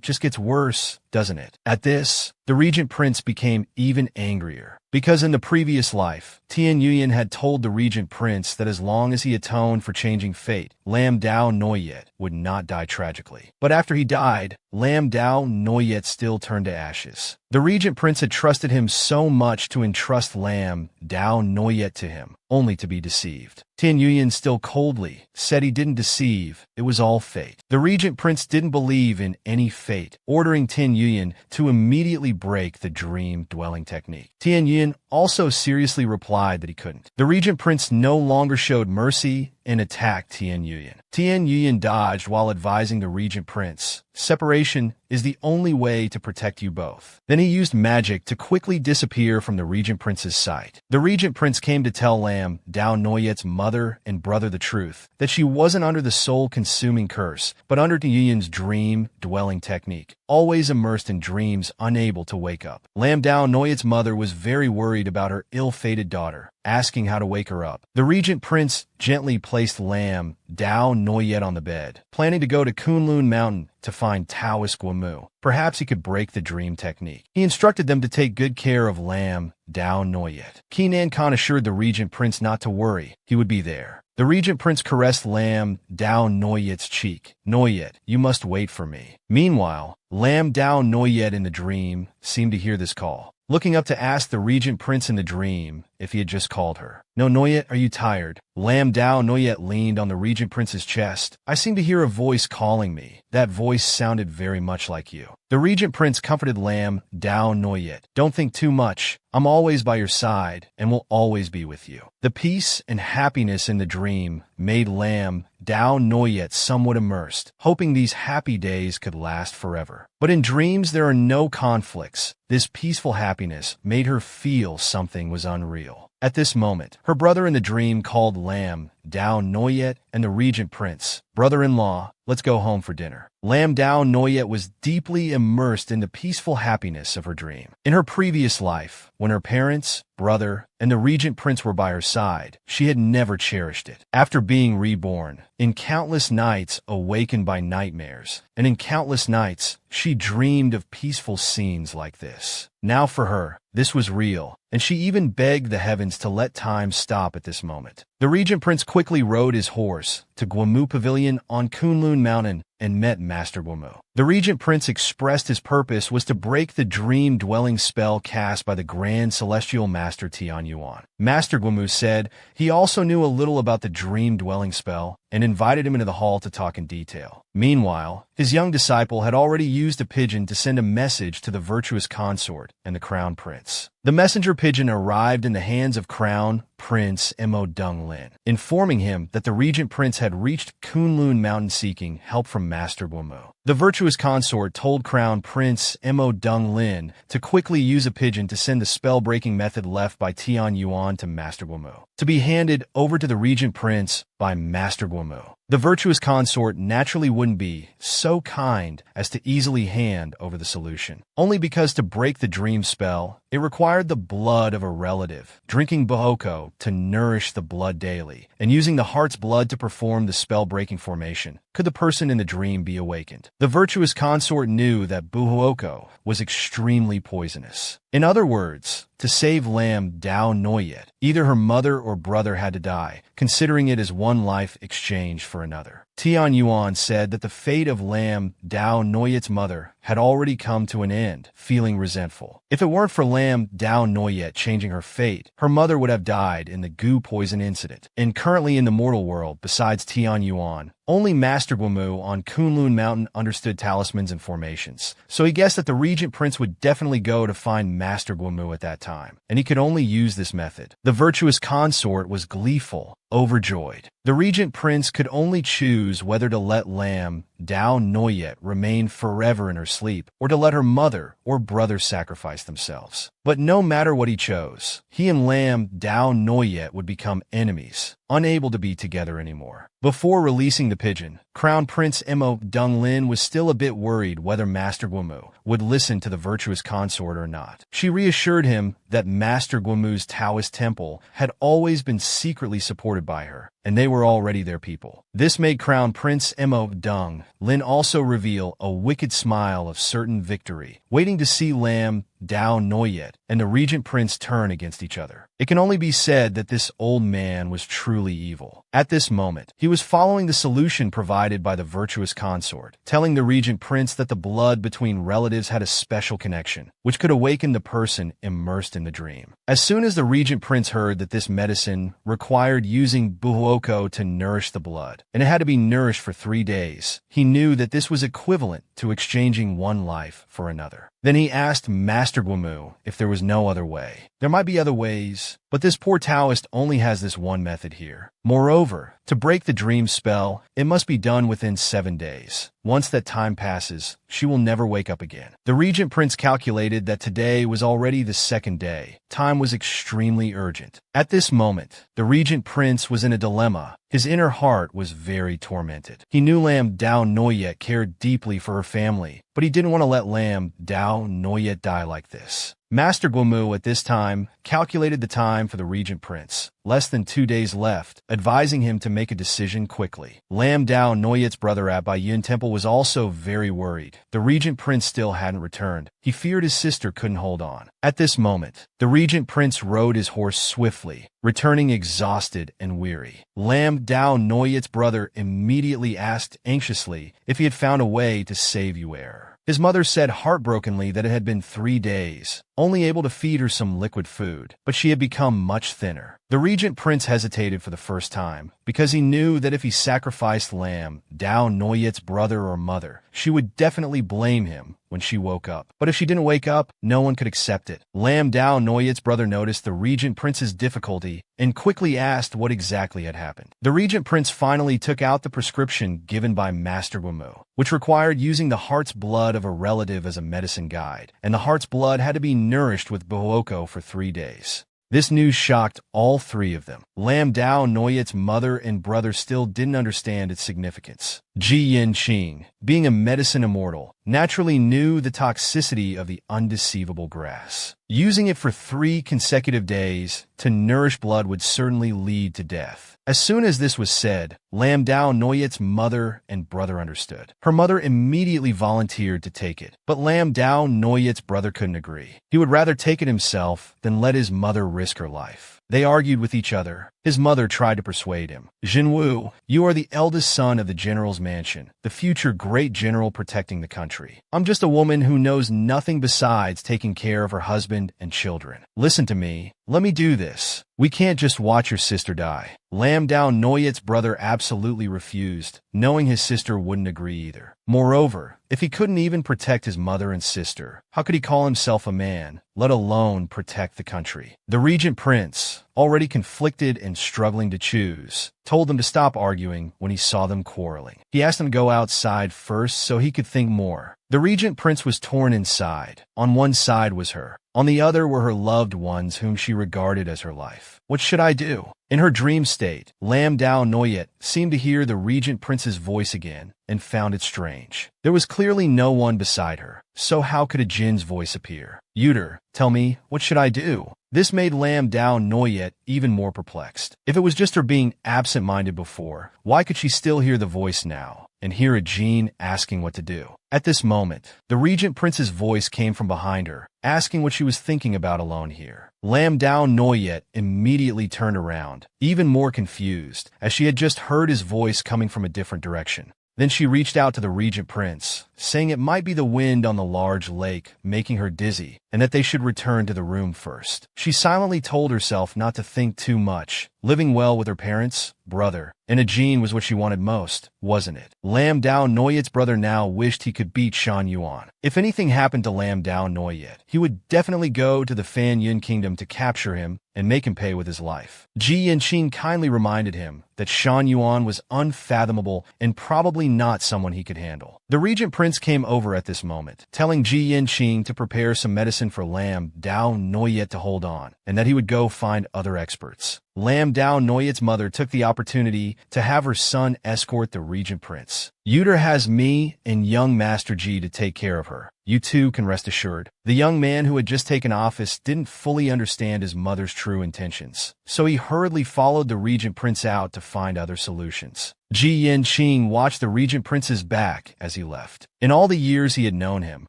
just gets worse, doesn't it?" At this, the Regent Prince became even angrier, because in the previous life, Tin Yuyan had told the Regent Prince that as long as he atoned for changing fate, Lam Dao Noyet would not die tragically. But after he died, Lam Dao Noyet still turned to ashes. The Regent Prince had trusted him so much to entrust Lam Dao Noyet to him, only to be deceived. Tin Yuyan still coldly said he didn't deceive, it was all fate. The Regent Prince didn't believe in any fate, ordering Tin Yuyan to immediately break the dream-dwelling technique. Tin Yuyan also seriously replied that he couldn't. The Regent Prince no longer showed mercy and attacked Tin Yuyan. Tin Yuyan dodged while advising the Regent Prince, "Separation is the only way to protect you both." Then he used magic to quickly disappear from the Regent Prince's sight. The Regent Prince came to tell Lam Dao Noyet's mother and brother the truth, that she wasn't under the soul-consuming curse, but under Tin Yuyan's dream-dwelling technique, always immersed in dreams, unable to wake up. Lam Dao Noyet's mother was very worried about her ill-fated daughter, asking how to wake her up. The Regent Prince gently placed Lam Dao Noyet on the bed, planning to go to Kunlun Mountain to find Taoist Guamu. Perhaps he could break the dream technique. He instructed them to take good care of Lam Dao Noyet. Kinan Khan assured the Regent Prince not to worry, he would be there. The Regent Prince caressed Lam Dao Noyet's cheek. "Noyet, you must wait for me." Meanwhile, Lam Dao Noyet in the dream seemed to hear this call, looking up to ask the Regent Prince in the dream if he had just called her. "No, Noyet, are you tired?" Lam Dao Noyet leaned on the Regent Prince's chest. "I seem to hear a voice calling me. That voice sounded very much like you." The Regent Prince comforted Lam Dao Noyet. "Don't think too much. I'm always by your side and will always be with you." The peace and happiness in the dream made Lam Dao Noyet somewhat immersed, hoping these happy days could last forever. But in dreams there are no conflicts. This peaceful happiness made her feel something was unreal. At this moment, her brother in the dream called Lam Dao Noyet and the Regent Prince, "Brother-in-law, let's go home for dinner." Lam Dao Noyet was deeply immersed in the peaceful happiness of her dream. In her previous life, when her parents, brother, and the Regent Prince were by her side, she had never cherished it. After being reborn, in countless nights awakened by nightmares, and in countless nights, she dreamed of peaceful scenes like this. Now for her, this was real, and she even begged the heavens to let time stop at this moment. The Regent Prince quickly rode his horse to Guamu Pavilion on Kunlun Mountain and met Master Guomu. The Regent Prince expressed his purpose was to break the dream-dwelling spell cast by the Grand Celestial Master Tian Yuan. Master Guomu said he also knew a little about the dream-dwelling spell and invited him into the hall to talk in detail. Meanwhile, his young disciple had already used a pigeon to send a message to the virtuous consort and the Crown Prince. The messenger pigeon arrived in the hands of Crown Prince Mo Donglin, informing him that the Regent Prince had reached Kunlun Mountain seeking help from Master Guomu. The virtuous consort told Crown Prince Mo Donglin to quickly use a pigeon to send the spell-breaking method left by Tian Yuan to Master Guomu, to be handed over to the Regent Prince by Master Guomu. The virtuous consort naturally wouldn't be so kind as to easily hand over the solution, only because to break the dream spell, it required the blood of a relative, drinking bohoko to nourish the blood daily, and using the heart's blood to perform the spell-breaking formation. Could the person in the dream be awakened? The virtuous consort knew that buhuoko was extremely poisonous. In other words, to save Lam Dao Noyet, either her mother or brother had to die, considering it as one life exchanged for another. Tian Yuan said that the fate of Lam Dao Noyet's mother had already come to an end, feeling resentful. If it weren't for Lam Dao Noyet changing her fate, her mother would have died in the goo poison incident. And currently in the mortal world, besides Tian Yuan, only Master Guomu on Kunlun Mountain understood talismans and formations, so he guessed that the Regent Prince would definitely go to find Master Guomu at that time, and he could only use this method. The virtuous consort was gleeful, overjoyed. The Regent Prince could only choose whether to let Lam Dao Noyet remain forever in her sleep, or to let her mother or brother sacrifice themselves. But no matter what he chose, he and Lam Dao Noyet would become enemies, unable to be together anymore. Before releasing the pigeon, Crown Prince Mo Donglin was still a bit worried whether Master Guomu would listen to the virtuous consort or not. She reassured him that Master Guomu's Taoist temple had always been secretly supported by her, and they were already their people. This made Crown Prince Mo Donglin also reveal a wicked smile of certain victory, waiting to see Lam Dao Noyet and the Regent Prince turn against each other. It can only be said that this old man was truly evil. At this moment, he was following the solution provided by the virtuous consort, telling the Regent Prince that the blood between relatives had a special connection, which could awaken the person immersed in the dream. As soon as the Regent Prince heard that this medicine required using buhuoko to nourish the blood, and it had to be nourished for 3 days, he knew that this was equivalent to exchanging one life for another. Then he asked Master Guomu if there was no other way. There might be other ways, but this poor Taoist only has this one method here. Moreover, to break the dream spell, it must be done within 7 days. Once that time passes, she will never wake up again. The Regent Prince calculated that today was already the 2nd day. Time was extremely urgent. At this moment, the Regent Prince was in a dilemma. His inner heart was very tormented. He knew Lam Dao Noyet cared deeply for her family, but he didn't want to let Lam Dao Noyet die like this. Master Guomu at this time calculated the time for the Regent Prince, less than 2 days left, advising him to make a decision quickly. Lam Dao Noyet's brother at Baiyun Temple was also very worried. The Regent Prince still hadn't returned. He feared his sister couldn't hold on. At this moment, the Regent Prince rode his horse swiftly, returning exhausted and weary. Lam Dao Noyet's brother immediately asked anxiously if he had found a way to save Yuer. His mother said heartbrokenly that it had been 3 days, only able to feed her some liquid food, but she had become much thinner. The Regent Prince hesitated for the first time, because he knew that if he sacrificed Lam Dao Noyet's brother or mother, she would definitely blame him when she woke up. But if she didn't wake up, no one could accept it. Lam Dao Noyet's brother noticed the Regent Prince's difficulty and quickly asked what exactly had happened. The Regent Prince finally took out the prescription given by Master Guomu, which required using the heart's blood of a relative as a medicine guide, and the heart's blood had to be nourished with buhuoko for 3 days. This news shocked all 3 of them. Lam Dao Noyet's mother and brother still didn't understand its significance. Ji Yin Qing, being a medicine immortal, naturally knew the toxicity of the undeceivable grass. Using it for 3 consecutive days to nourish blood would certainly lead to death. As soon as this was said, Lam Dao Noyet's mother and brother understood. Her mother immediately volunteered to take it, but Lam Dao Noyet's brother couldn't agree. He would rather take it himself than let his mother risk her life. They argued with each other. His mother tried to persuade him. Jinwu, you are the eldest son of the general's mansion, the future great general protecting the country. I'm just a woman who knows nothing besides taking care of her husband and children. Listen to me. Let me do this. We can't just watch your sister die. Lam Dao Noyet's brother absolutely refused, knowing his sister wouldn't agree either. Moreover, if he couldn't even protect his mother and sister, how could he call himself a man, let alone protect the country? The regent prince, already conflicted and struggling to choose, told them to stop arguing when he saw them quarreling. He asked them to go outside first so he could think more. The regent prince was torn inside. On one side was her. On the other were her loved ones whom she regarded as her life. What should I do? In her dream state, Lam Dao Noyet seemed to hear the regent prince's voice again and found it strange. There was clearly no one beside her, so how could a jinn's voice appear? Yuter, tell me, what should I do? This made Lam Dao Noyet even more perplexed. If it was just her being absent-minded before, why could she still hear the voice now and hear a jinn asking what to do? At this moment, the regent prince's voice came from behind her, asking what she was thinking about alone here. Lam Dao Noyet immediately turned around, even more confused, as she had just heard his voice coming from a different direction. Then she reached out to the regent prince, saying it might be the wind on the large lake making her dizzy, and that they should return to the room first. She silently told herself not to think too much. Living well with her parents, brother, and a jinn was what she wanted most, wasn't it? Lam Dao Noyet's brother now wished he could beat Shan Yuan. If anything happened to Lam Dao Noyet, he would definitely go to the Fan Yun kingdom to capture him and make him pay with his life. Ji Yanqing kindly reminded him that Shan Yuan was unfathomable and probably not someone he could handle. The regent prince came over at this moment, telling Ji Yanqing to prepare some medicine for Lam Dao Noyet to hold on, and that he would go find other experts. Lam Dao Noyet's mother took the opportunity to have her son escort the regent prince. Yuter has me and young Master Ji to take care of her. You two can rest assured. The young man who had just taken office didn't fully understand his mother's true intentions, so he hurriedly followed the regent prince out to find other solutions. Ji Yanqing watched the regent prince's back as he left. In all the years he had known him,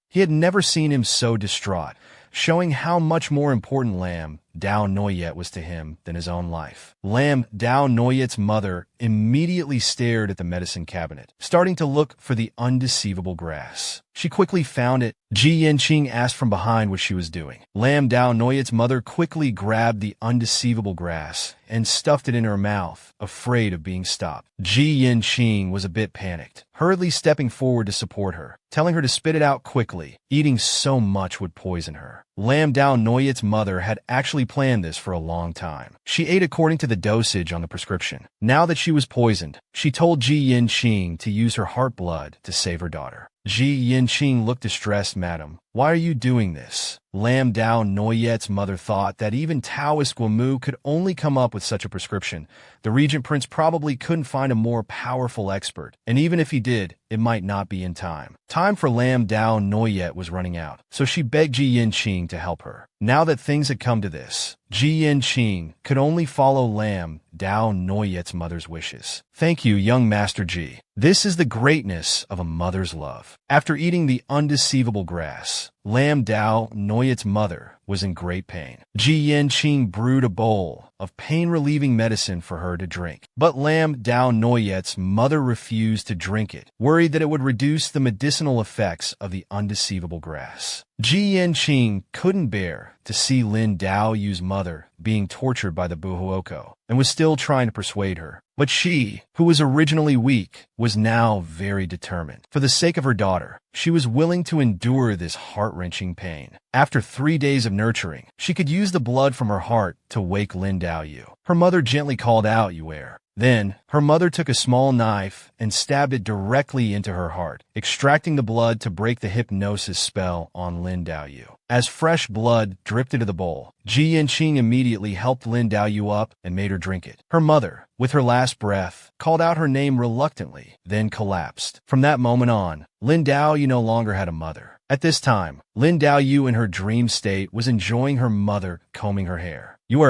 he had never seen him so distraught, showing how much more important Lam Dao Noyet was to him than his own life. Lam Dao Noyet's mother immediately stared at the medicine cabinet, starting to look for the undeceivable grass. She quickly found it. Ji Yanqing asked from behind what she was doing. Lam Dao Noyet's mother quickly grabbed the undeceivable grass and stuffed it in her mouth, afraid of being stopped. Ji Yanqing was a bit panicked, hurriedly stepping forward to support her, telling her to spit it out quickly. Eating so much would poison her. Lam Dao Noyet's mother had actually planned this for a long time. She ate according to the dosage on the prescription. Now that she was poisoned, she told Ji Yanqing to use her heart blood to save her daughter. Ji Yanqing looked distressed. Madam, why are you doing this? Lam Dao Noyet's mother thought that even Taoist Guamu could only come up with such a prescription. The regent prince probably couldn't find a more powerful expert, and even if he did, it might not be in time. Time for Lam Dao Noyet was running out, so she begged Ji Yanqing to help her. Now that things had come to this, Ji Yanqing could only follow Lam Dao Noyet's mother's wishes. Thank you, young Master Ji. This is the greatness of a mother's love. After eating the undeceivable grass, Lam Dao Noyet's mother was in great pain. Ji Yanqing brewed a bowl of pain-relieving medicine for her to drink, but Lam Dao Noyet's mother refused to drink it, worried that it would reduce the medicinal effects of the undeceivable grass. Ji Yanqing couldn't bear to see Lin Dao Yu's mother being tortured by the Buhuoko, and was still trying to persuade her. But she, who was originally weak, was now very determined. For the sake of her daughter, she was willing to endure this heart-wrenching pain. After 3 days of nurturing, she could use the blood from her heart to wake Lin Dao Yu. Her mother gently called out, "You heir." Then, her mother took a small knife and stabbed it directly into her heart, extracting the blood to break the hypnosis spell on Lin Dao Yu. As fresh blood dripped into the bowl, Ji Yanqing immediately helped Lin Dao Yu up and made her drink it. Her mother, with her last breath, called out her name reluctantly, then collapsed. From that moment on, Lin Dao Yu no longer had a mother. At this time, Lin Dao Yu in her dream state was enjoying her mother combing her hair. "You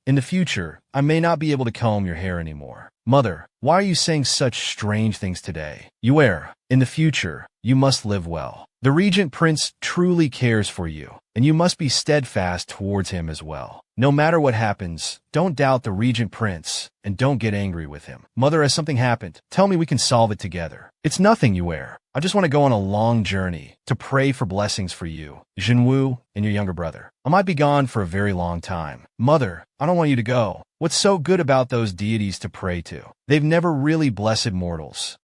In the future, I may not be able to comb your hair anymore. Mother, why are you saying such strange things today? Yue, in the future, you must live well. The regent prince truly cares for you, and you must be steadfast towards him as well. No matter what happens, don't doubt the regent prince, and don't get angry with him. Mother, has something happened? Tell me we can solve it together. It's nothing, Yue. I just want to go on a long journey to pray for blessings for you, Jinwu, and your younger brother. I might be gone for a very long time. Mother, I don't want you to go. What's so good about those deities to pray to? They've never really blessed mortals.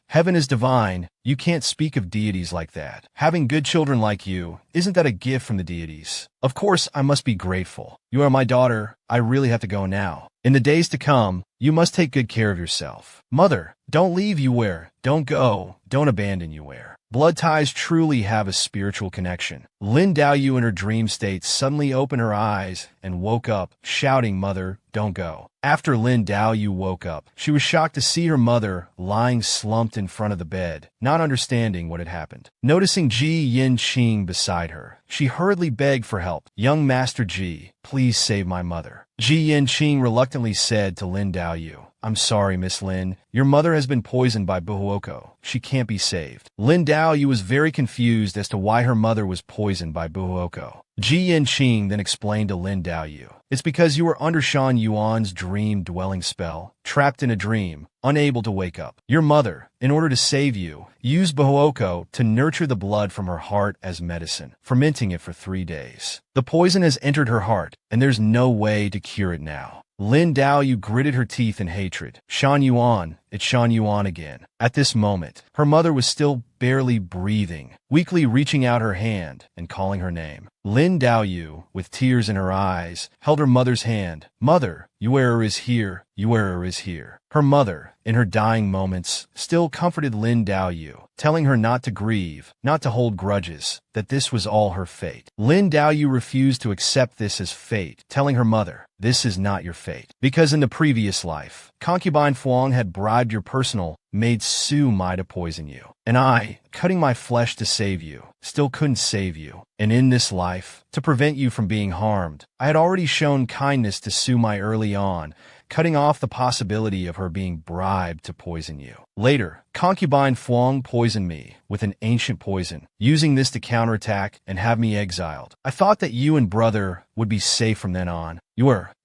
Heaven is divine. You can't speak of deities like that. Having good children like you, isn't that a gift from the deities? Of course, I must be grateful. You are my daughter. I really have to go now. In the days to come, you must take good care of yourself. Mother, don't leave Yue. Don't go. Don't abandon Yue. Blood ties truly have a spiritual connection. Lin Daoyu in her dream state suddenly opened her eyes and woke up, shouting, Mother, don't go. After Lin Daoyu woke up, she was shocked to see her mother lying slumped in front of the bed, not understanding what had happened. Noticing Ji Yanqing beside her, she hurriedly begged for help. Young Master Ji, please save my mother. Ji Yanqing reluctantly said to Lin Daoyu, I'm sorry, Miss Lin. Your mother has been poisoned by Buhuoko. She can't be saved. Lin Daoyu was very confused as to why her mother was poisoned by Buhuoko. Ji Yanqing then explained to Lin Daoyu, it's because you were under Shan Yuan's dream-dwelling spell, trapped in a dream, unable to wake up. Your mother, in order to save you, used Buhuoko to nurture the blood from her heart as medicine, fermenting it for 3 days. The poison has entered her heart, and there's no way to cure it now. Lin Daoyu gritted her teeth in hatred. Shan Yuan, it's Shan Yuan again. At this moment, her mother was still barely breathing, weakly reaching out her hand and calling her name. Lin Daoyu, with tears in her eyes, held her mother's hand. Mother, Yue is here. Yue is here. Her mother, in her dying moments, still comforted Lin Daoyu, telling her not to grieve, not to hold grudges, that this was all her fate. Lin Daoyu refused to accept this as fate, telling her mother, this is not your fate. Because in the previous life, concubine Fuang had bribed your personal maid Su Mai to poison you. And I, cutting my flesh to save you, still couldn't save you. And in this life, to prevent you from being harmed, I had already shown kindness to Su Mai early on, cutting off the possibility of her being bribed to poison you. Later, concubine Fuang poisoned me with an ancient poison, using this to counterattack and have me exiled. I thought that you and brother would be safe from then on.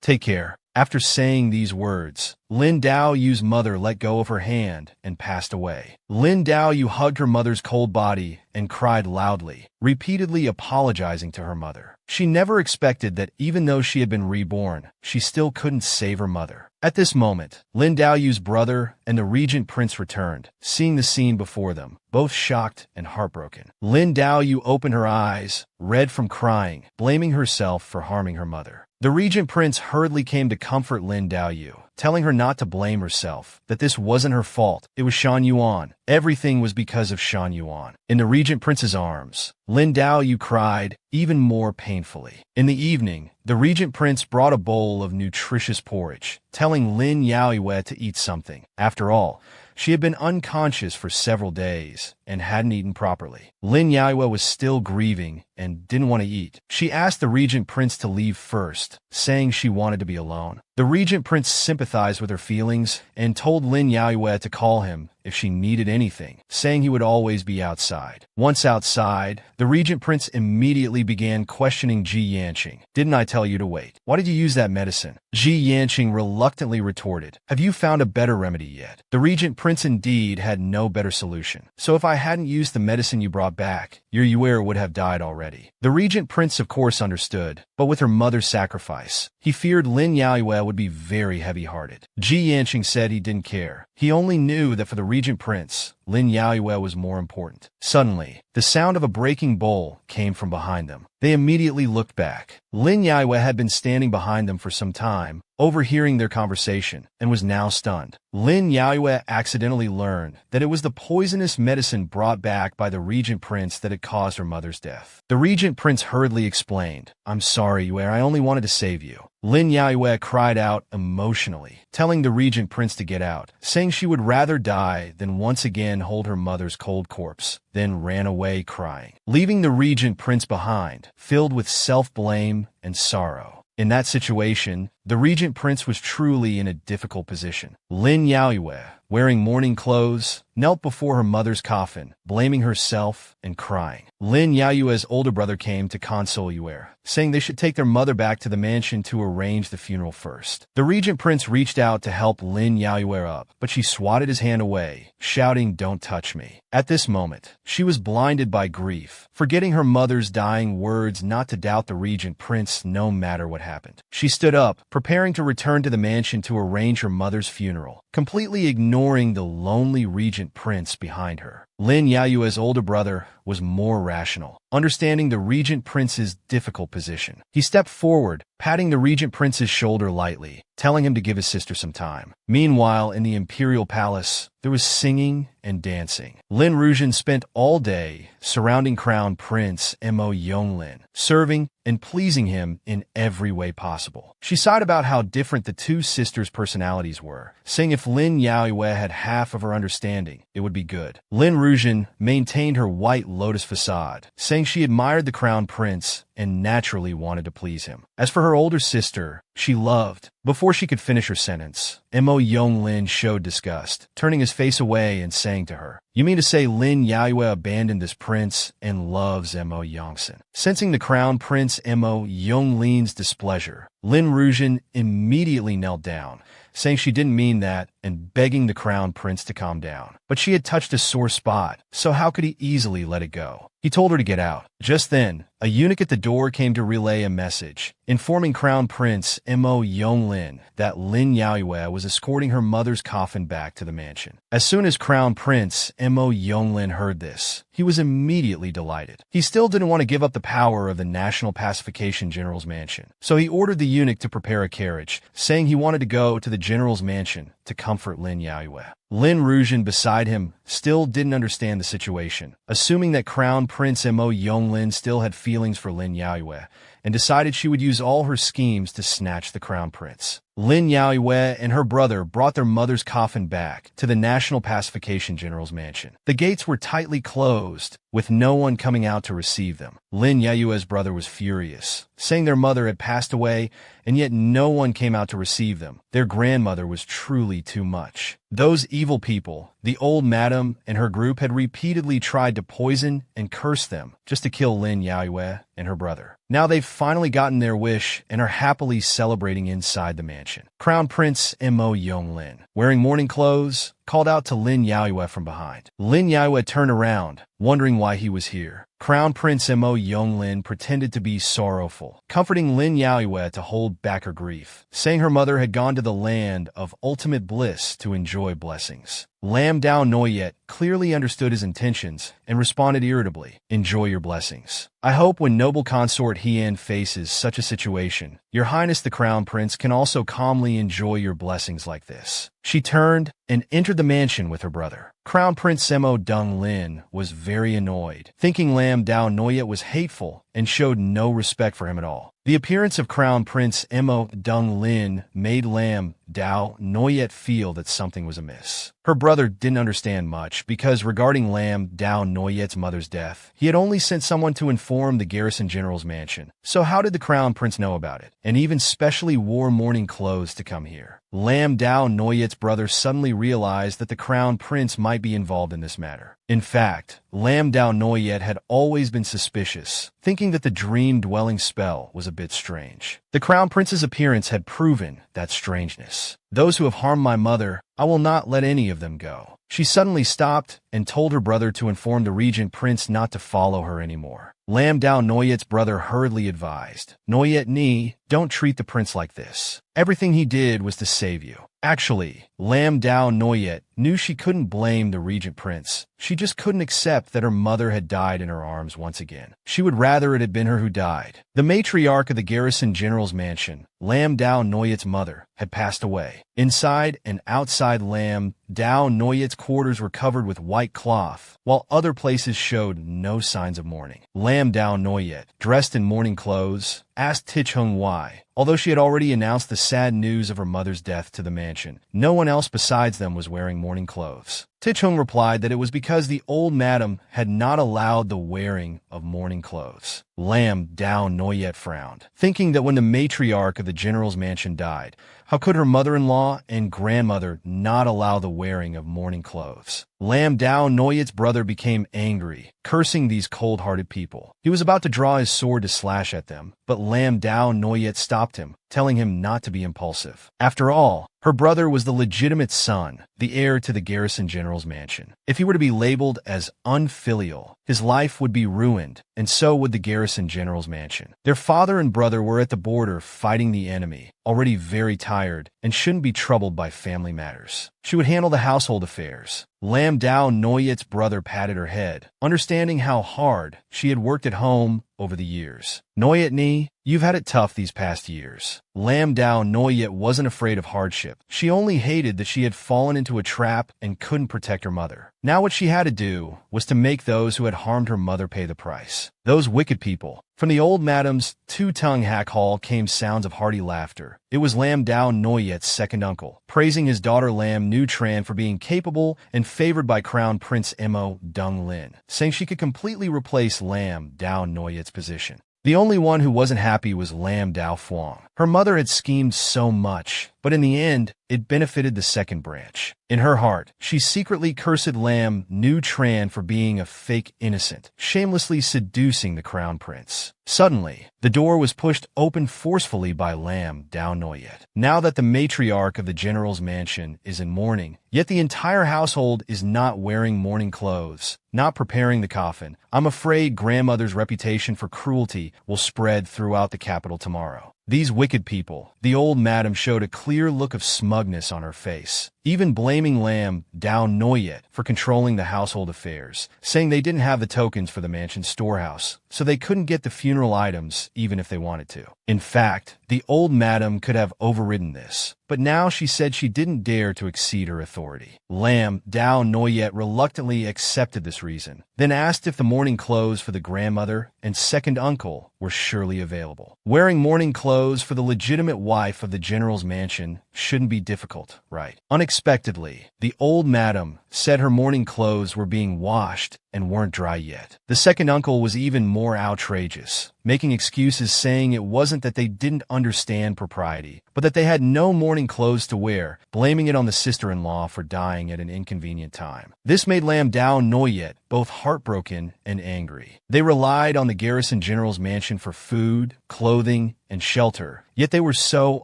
Take care. After saying these words, Lin Daoyu's mother let go of her hand and passed away. Lin Daoyu hugged her mother's cold body and cried loudly, repeatedly apologizing to her mother. She never expected that even though she had been reborn, she still couldn't save her mother. At this moment, Lin Daoyu's brother and the regent prince returned, seeing the scene before them, both shocked and heartbroken. Lin Daoyu opened her eyes, red from crying, blaming herself for harming her mother. The regent prince hurriedly came to comfort Lin Daoyu, telling her not to blame herself, that this wasn't her fault, it was Shan Yuan. Everything was because of Shan Yuan. In the regent prince's arms, Lin Daoyu cried even more painfully. In the evening, the regent prince brought a bowl of nutritious porridge, telling Lin Yaoyue to eat something. After all, she had been unconscious for several days and hadn't eaten properly. Lin Yaoyue was still grieving and didn't want to eat. She asked the regent prince to leave first, saying she wanted to be alone. The regent prince sympathized with her feelings and told Lin Yaoyue to call him if she needed anything, saying he would always be outside. Once outside, the regent prince immediately began questioning Ji Yanqing. Didn't I tell you to wait? Why did you use that medicine? Ji Yanqing reluctantly retorted, have you found a better remedy yet? The regent prince indeed had no better solution. So if I hadn't used the medicine you brought back, your Yue would have died already. The regent prince of course understood, but with her mother's sacrifice, he feared Lin Yaoyue would be very heavy-hearted. Ji Yanqing said he didn't care. He only knew that for the regent prince, Lin Yaoyue was more important. Suddenly, the sound of a breaking bowl came from behind them. They immediately looked back. Lin Yaoyue had been standing behind them for some time, overhearing their conversation, and was now stunned. Lin Yaoyue accidentally learned that it was the poisonous medicine brought back by the regent prince that had caused her mother's death. The regent prince hurriedly explained, I'm sorry, Yue, I only wanted to save you. Lin Yaoyue cried out emotionally, telling the regent prince to get out, saying she would rather die than once again hold her mother's cold corpse, then ran away crying, leaving the regent prince behind, filled with self-blame and sorrow. In that situation, The regent prince was truly in a difficult position. Lin Yaoyue, wearing mourning clothes, knelt before her mother's coffin, blaming herself and crying. Lin Yaoyue's older brother came to console Yue, saying they should take their mother back to the mansion to arrange the funeral first. The regent prince reached out to help Lin Yaoyue up, but she swatted his hand away, shouting, "Don't touch me." At this moment, she was blinded by grief, forgetting her mother's dying words not to doubt the regent prince no matter what happened. She stood up, preparing to return to the mansion to arrange her mother's funeral, completely ignoring the lonely regent prince behind her. Lin Yaoyue's older brother was more rational, understanding the regent prince's difficult position. He stepped forward, patting the regent prince's shoulder lightly, telling him to give his sister some time. Meanwhile, in the imperial palace, there was singing and dancing. Lin Ruzhen spent all day surrounding Crown Prince Mo Yonglin, serving and pleasing him in every way possible. She sighed about how different the two sisters' personalities were, saying if Lin Yaoyue had half of her understanding, it would be good. Lin Ruzhen maintained her white lotus facade, saying she admired the Crown Prince and naturally wanted to please him. As for her older sister, she loved. Before she could finish her sentence, Mo Yonglin showed disgust, turning his face away and saying to her, "You mean to say Lin Yaoyue abandoned this prince and loves Mo Yongsen?" Sensing the Crown Prince Mo Yonglin's displeasure, Lin Ruzhen immediately knelt down, saying she didn't mean that and begging the Crown Prince to calm down. But she had touched a sore spot, so how could he easily let it go? He told her to get out. Just then, a eunuch at the door came to relay a message, informing Crown Prince Mo Yonglin that Lin Yaoyue was escorting her mother's coffin back to the mansion. As soon as Crown Prince Mo Yonglin heard this, he was immediately delighted. He still didn't want to give up the power of the National Pacification General's mansion, so he ordered the eunuch to prepare a carriage, saying he wanted to go to the general's mansion to comfort Lin Yaoyue. Lin Ruzhen beside him still didn't understand the situation, assuming that Crown Prince Mo Yonglin still had feelings for Lin Yaoyue, and decided she would use all her schemes to snatch the Crown Prince. Lin Yaoyue and her brother brought their mother's coffin back to the National Pacification General's mansion. The gates were tightly closed, with no one coming out to receive them. Lin Yaoyue's brother was furious, saying their mother had passed away, and yet no one came out to receive them. Their grandmother was truly too much. Those evil people, the old madam and her group, had repeatedly tried to poison and curse them just to kill Lin Yaoyue and her brother. Now they've finally gotten their wish and are happily celebrating inside the mansion. Crown Prince Mo Yonglin, wearing mourning clothes, called out to Lin Yaoyue from behind. Lin Yaoyue turned around, wondering why he was here. Crown Prince Mo Yonglin pretended to be sorrowful, comforting Lin Yaoyue to hold back her grief, saying her mother had gone to the land of ultimate bliss to enjoy blessings. Lam Dao Noyet clearly understood his intentions and responded irritably, "Enjoy your blessings. I hope when noble consort Hien faces such a situation, Your Highness the Crown Prince can also calmly enjoy your blessings like this." She turned and entered the mansion with her brother. Crown Prince Mo Dung Lin was very annoyed, thinking Lam Dao Noyet was hateful and showed no respect for him at all. The appearance of Crown Prince Mo Dung Lin made Lam Dao Noyet feel that something was amiss. Her brother didn't understand much because regarding Lam Dao Noyet's mother's death, he had only sent someone to inform the garrison general's mansion. So how did the Crown Prince know about it, and even specially wore mourning clothes to come here? Lam Dao Noyet's brother suddenly realized that the Crown Prince might be involved in this matter. In fact, Lam Dao Noyet had always been suspicious, thinking that the dream-dwelling spell was a bit strange. The Crown Prince's appearance had proven that strangeness. "Those who have harmed my mother, I will not let any of them go." She suddenly stopped and told her brother to inform the regent prince not to follow her anymore. Lam Dao Noyet's brother hurriedly advised, "Noyet Ni, don't treat the prince like this. Everything he did was to save you." Actually, Lam Dao Noyet knew she couldn't blame the regent prince. She just couldn't accept that her mother had died in her arms once again. She would rather it had been her who died. The matriarch of the garrison general's mansion, Lam Dao Noyet's mother, had passed away. Inside and outside Lam Dao Noyet's quarters were covered with white cloth, while other places showed no signs of mourning. Lam Dao Noyet, dressed in mourning clothes, asked Ticheng why, Although she had already announced the sad news of her mother's death to the mansion, no one else besides them was wearing mourning clothes. Tichung replied that it was because the old madam had not allowed the wearing of mourning clothes. Lam Dao Noyet frowned, thinking that when the matriarch of the general's mansion died, how could her mother-in-law and grandmother not allow the wearing of mourning clothes? Lam Dao Noyet's brother became angry, cursing these cold-hearted people. He was about to draw his sword to slash at them, but Lam Dao Noyet stopped him, telling him not to be impulsive. After all, her brother was the legitimate son, the heir to the garrison general's mansion. If he were to be labeled as unfilial, his life would be ruined, and so would the garrison general's mansion. Their father and brother were at the border fighting the enemy, already very tired, and shouldn't be troubled by family matters. She would handle the household affairs. Lam Dao Noyet's brother patted her head, understanding how hard she had worked at home over the years. Noyet Ni, you've had it tough these past years. Lam Dao Noyet wasn't afraid of hardship. She only hated that she had fallen into a trap and couldn't protect her mother. Now what she had to do was to make those who had harmed her mother pay the price. Those wicked people. From the old madam's two-tongue hack hall came sounds of hearty laughter. It was Lam Dao Noyet's second uncle, praising his daughter Lam Nu Tran for being capable and favored by Crown Prince Mo Dung Lin, saying she could completely replace Lam Dao Noyet's position. The only one who wasn't happy was Lam Dao Fuang. Her mother had schemed so much, but in the end, it benefited the second branch. In her heart, she secretly cursed Lam Nu Tran for being a fake innocent, shamelessly seducing the crown prince. Suddenly, the door was pushed open forcefully by Lam Dao Noyet. Now that the matriarch of the general's mansion is in mourning, yet the entire household is not wearing mourning clothes, not preparing the coffin, I'm afraid grandmother's reputation for cruelty will spread throughout the capital tomorrow. These wicked people, the old madam showed a clear look of smugness on her face, even blaming Lam Dao Noyet for controlling the household affairs, saying they didn't have the tokens for the mansion's storehouse, so they couldn't get the funeral items even if they wanted to. In fact, the old madam could have overridden this, but now she said she didn't dare to exceed her authority. Lam Dao Noyet reluctantly accepted this reason, then asked if the mourning clothes for the grandmother and second uncle were surely available. Wearing mourning clothes for the legitimate wife of the general's mansion shouldn't be difficult, right? Unexpectedly, the old madam said her mourning clothes were being washed and weren't dry yet. The second uncle was even more outrageous, making excuses saying it wasn't that they didn't understand propriety, but that they had no mourning clothes to wear, blaming it on the sister-in-law for dying at an inconvenient time. This made Lam Dao Noyet both heartbroken and angry. They relied on the garrison general's mansion for food, clothing, and shelter, yet they were so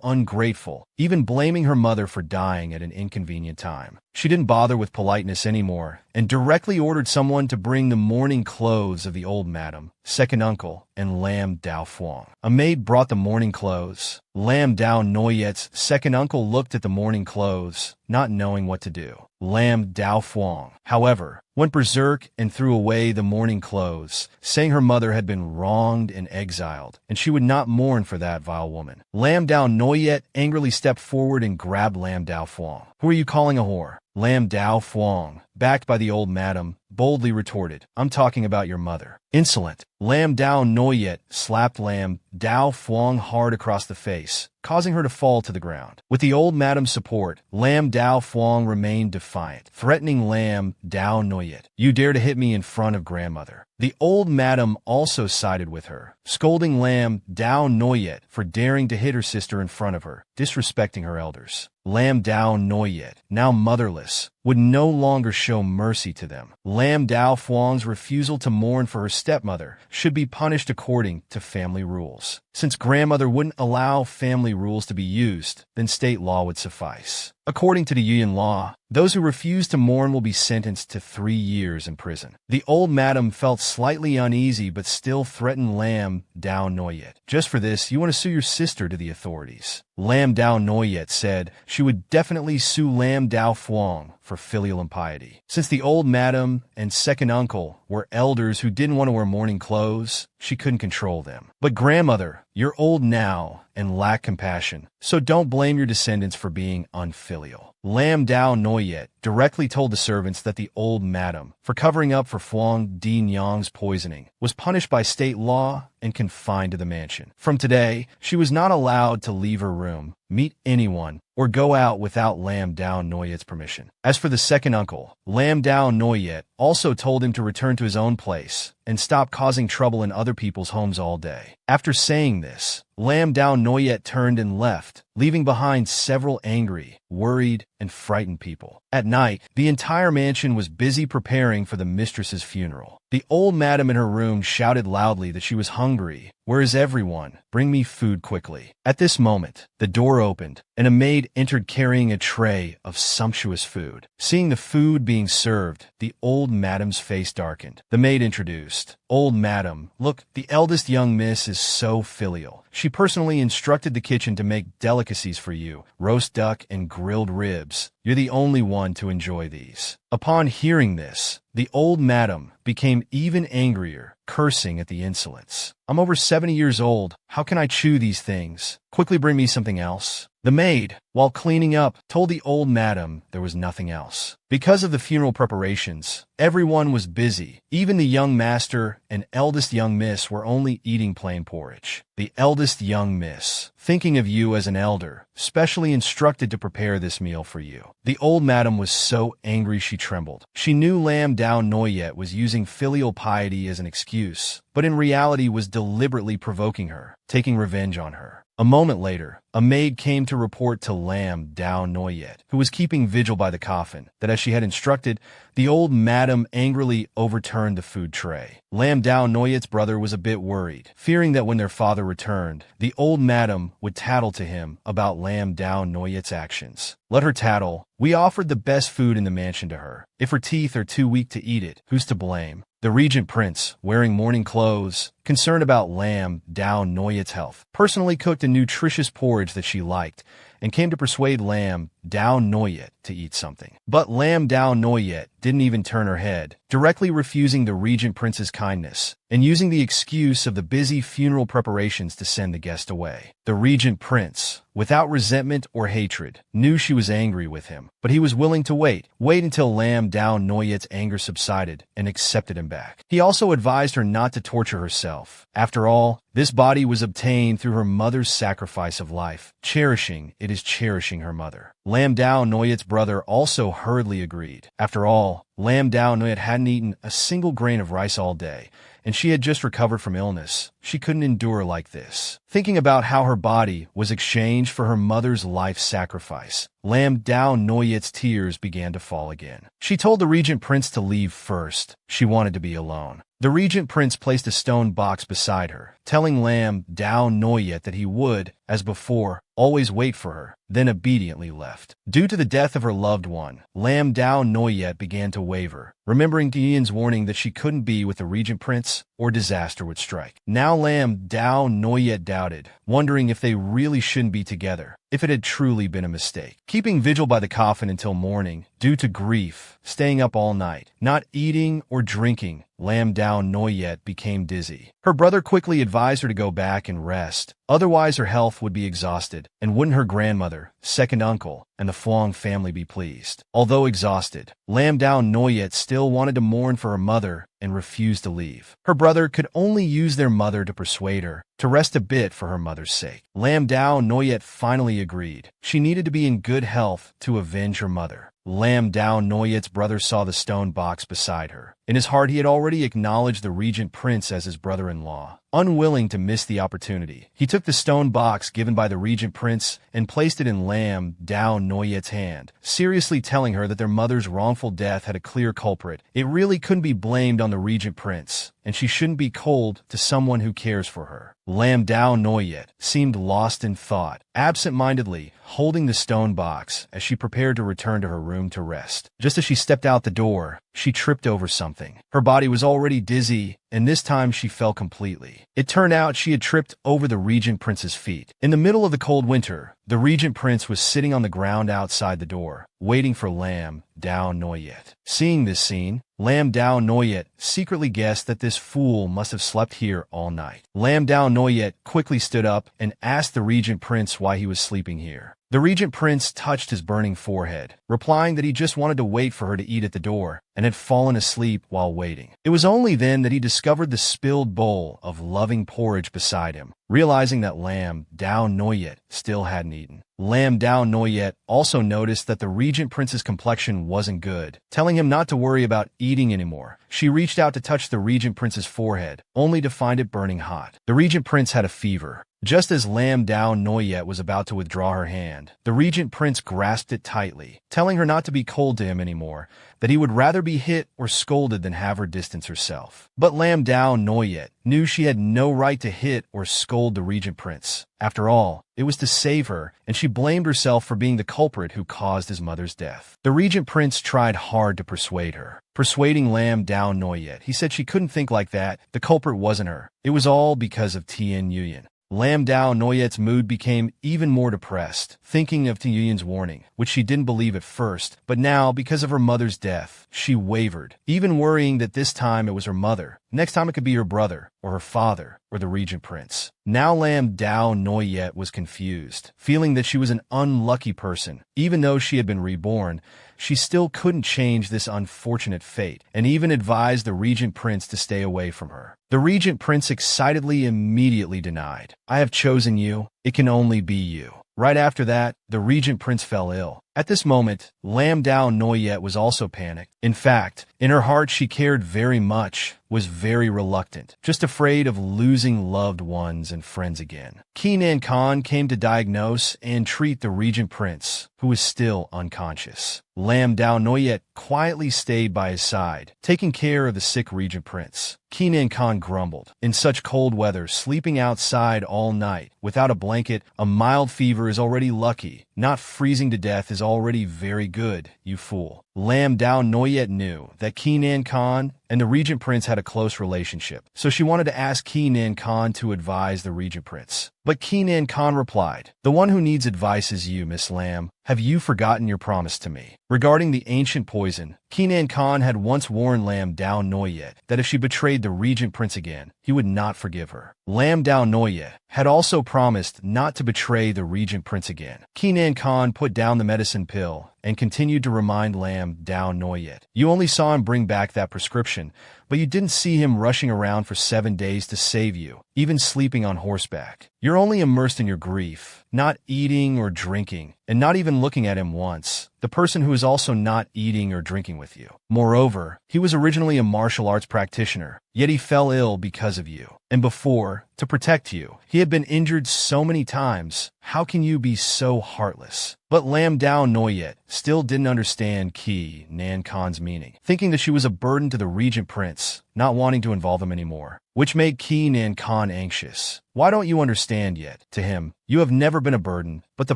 ungrateful, even blaming her mother for dying at an inconvenient time. She didn't bother with politeness anymore, and directly ordered someone to bring the mourning clothes of the old madam, second uncle, and Lam Dao Fuang. A maid brought the mourning clothes. Lam Dao Noyet's second uncle looked at the mourning clothes, not knowing what to do. Lam Dao Fuang, however, went berserk and threw away the mourning clothes, saying her mother had been wronged and exiled, and she would not mourn for that vile woman. Lam Dao Noyet angrily stepped forward and grabbed Lam Dao Fuang. "Who are you calling a whore?" Lam Dao Fuang, backed by the old madam, boldly retorted, "I'm talking about your mother." Insolent, Lam Dao Noyet slapped Lam Dao Fuang hard across the face, causing her to fall to the ground. With the old madam's support, Lam Dao Fuang remained defiant, threatening Lam Dao Noyet, "You dare to hit me in front of grandmother." The old madam also sided with her, scolding Lam Dao Noyet for daring to hit her sister in front of her, disrespecting her elders. Lam Dao Noyet, now motherless, would no longer show mercy to them. Lam Dao Fuang's refusal to mourn for her stepmother should be punished according to family rules. Since grandmother wouldn't allow family rules to be used, then state law would suffice. According to the Yuan law, those who refuse to mourn will be sentenced to 3 years in prison. The old madam felt slightly uneasy but still threatened Lam Dao Noyet. "Just for this, you want to sue your sister to the authorities." Lam Dao Noyet said she would definitely sue Lam Dao Fuang for filial impiety. Since the old madam and second uncle were elders who didn't want to wear mourning clothes, she couldn't control them. But grandmother You're old now and lack compassion, so don't blame your descendants for being unfilial. Lam Dao Noyet directly told the servants that the old madam, for covering up for Fuang Di Nyang's poisoning, was punished by state law and confined to the mansion. From today, she was not allowed to leave her room, meet anyone, or go out without Lam Dao Noyet's permission. As for the second uncle, Lam Dao Noyet also told him to return to his own place and stop causing trouble in other people's homes all day. After saying this, Lam Dao Noyet turned and left, leaving behind several angry, worried, and frightened people. At night, the entire mansion was busy preparing for the mistress's funeral. The old madam in her room shouted loudly that she was hungry. "Where is everyone? Bring me food quickly." At this moment, the door opened, and a maid entered carrying a tray of sumptuous food. Seeing the food being served, the old madam's face darkened. The maid introduced, "Old madam, look, the eldest young miss is so filial. She personally instructed the kitchen to make delicacies for you, roast duck and grilled ribs. You're the only one to enjoy these." Upon hearing this, the old madam became even angrier, cursing at the insolence. "I'm over 70 years old. How can I chew these things? Quickly bring me something else." The maid, while cleaning up, told the old madam there was nothing else. Because of the funeral preparations, everyone was busy. Even the young master and eldest young miss were only eating plain porridge. The eldest young miss, thinking of you as an elder, specially instructed to prepare this meal for you. The old madam was so angry she trembled. She knew Lam Dao Noyet was using filial piety as an excuse, but in reality was deliberately provoking her, taking revenge on her. A moment later, a maid came to report to Lam Dao Noyet, who was keeping vigil by the coffin, that as she had instructed, the old madam angrily overturned the food tray. Lam Dao Noyet's brother was a bit worried, fearing that when their father returned, the old madam would tattle to him about Lam Dao Noyet's actions. Let her tattle. We offered the best food in the mansion to her. If her teeth are too weak to eat it, who's to blame? The regent prince, wearing mourning clothes, concerned about Lam Dao Noyet's health, personally cooked a nutritious porridge that she liked and came to persuade Lam Dao Noyet to eat something. But Lam Dao Noyet didn't even turn her head, directly refusing the regent prince's kindness and using the excuse of the busy funeral preparations to send the guest away. The regent prince, without resentment or hatred, knew she was angry with him, but he was willing to wait until Lam Dao Noyet's anger subsided and accepted him back. He also advised her not to torture herself. After all, this body was obtained through her mother's sacrifice of life. Cherishing it is cherishing her mother. Lam Dao Noyet's brother also hurriedly agreed. After all, Lam Dao Noyet hadn't eaten a single grain of rice all day, and she had just recovered from illness. She couldn't endure like this. Thinking about how her body was exchanged for her mother's life sacrifice, Lam Dao Noyet's tears began to fall again. She told the regent prince to leave first. She wanted to be alone. The regent prince placed a stone box beside her, telling Lam Dao Noyet that he would, as before, always wait for her, then obediently left. Due to the death of her loved one, Lam Dao Noyet began to waver, remembering Tian's warning that she couldn't be with the regent prince or disaster would strike. Now Lam Dao Noyet doubted, wondering if they really shouldn't be together, if it had truly been a mistake. Keeping vigil by the coffin until morning, due to grief, staying up all night, not eating or drinking, Lam Dao Noyet became dizzy. Her brother quickly advised her to go back and rest, otherwise her health would be exhausted, and wouldn't her grandmother, second uncle, and the Fuang family be pleased. Although exhausted, Lam Dao Noyet still wanted to mourn for her mother and refused to leave. Her brother could only use their mother to persuade her to rest a bit for her mother's sake. Lam Dao Noyet finally agreed. She needed to be in good health to avenge her mother. Lam Dao Noyet's brother saw the stone box beside her. In his heart, he had already acknowledged the regent prince as his brother-in-law. Unwilling to miss the opportunity, he took the stone box given by the regent prince and placed it in Lam Dao Noyet's hand, seriously telling her that their mother's wrongful death had a clear culprit. It really couldn't be blamed on the regent prince, and she shouldn't be cold to someone who cares for her. Lam Dao Noyet seemed lost in thought, absent-mindedly holding the stone box as she prepared to return to her room to rest. Just as she stepped out the door, she tripped over something. Her body was already dizzy, and this time she fell completely. It turned out she had tripped over the regent prince's feet. In the middle of the cold winter, the regent prince was sitting on the ground outside the door, waiting for Lam Dao Noyet. Seeing this scene, Lam Dao Noyet secretly guessed that this fool must have slept here all night. Lam Dao Noyet quickly stood up and asked the regent prince why he was sleeping here. The regent prince touched his burning forehead, replying that he just wanted to wait for her to eat at the door and had fallen asleep while waiting. It was only then that he discovered the spilled bowl of loving porridge beside him, realizing that Lam Dao Noyet still hadn't eaten. Lam Dao Noyet also noticed that the regent prince's complexion wasn't good, telling him not to worry about eating anymore. She reached out to touch the regent prince's forehead, only to find it burning hot. The regent prince had a fever. Just as Lam Dao Noyet was about to withdraw her hand, the regent prince grasped it tightly, telling her not to be cold to him anymore, that he would rather be hit or scolded than have her distance herself. But Lam Dao Noyet knew she had no right to hit or scold the regent prince. After all, it was to save her, and she blamed herself for being the culprit who caused his mother's death. The regent prince tried hard to persuade her. Persuading Lam Dao Noyet, he said she couldn't think like that. The culprit wasn't her. It was all because of Tien Yuyan. Lam Dao Noyet's mood became even more depressed, thinking of Tien Yuyan's warning, which she didn't believe at first, but now, because of her mother's death, she wavered, even worrying that this time it was her mother. Next time it could be her brother, or her father, or the regent prince. Now Lam Dao Noyet was confused, feeling that she was an unlucky person. Even though she had been reborn, she still couldn't change this unfortunate fate, and even advised the regent prince to stay away from her. The regent prince excitedly immediately denied. "I have chosen you. It can only be you." Right after that, the regent prince fell ill. At this moment, Lam Dao Noyet was also panicked. In fact, in her heart she cared very much, was very reluctant, just afraid of losing loved ones and friends again. Gyani Khan came to diagnose and treat the regent prince, who was still unconscious. Lam Dao Noyet quietly stayed by his side, taking care of the sick regent prince. Gyani Khan grumbled. "In such cold weather, sleeping outside all night, without a blanket, a mild fever is already lucky. Not freezing to death is already very good, you fool." Lam Dao Noyet knew that Gyani Khan and the regent prince had a close relationship, so she wanted to ask Gyani Khan to advise the regent prince. But Gyani Khan replied, "The one who needs advice is you, Miss Lam. Have you forgotten your promise to me?" Regarding the ancient poison, Gyani Khan had once warned Lam Dao Noyet that if she betrayed the regent prince again, he would not forgive her. Lam Dao Noyet had also promised not to betray the regent prince again. Gyani Khan put down the medicine pill and continued to remind Lam Dao Noyet, "You only saw him bring back that prescription, but you didn't see him rushing around for 7 days to save you, even sleeping on horseback. You're only immersed in your grief, not eating or drinking, and not even looking at him once, the person who is also not eating or drinking with you. Moreover, he was originally a martial arts practitioner, yet he fell ill because of you. And before, to protect you, he had been injured so many times. How can you be so heartless?" But Lam Dao Noyet still didn't understand Gyani Khan's meaning, thinking that she was a burden to the regent prince, not wanting to involve him anymore, which made Gyani Khan anxious. "Why don't you understand yet? To him, you have never been a burden, but the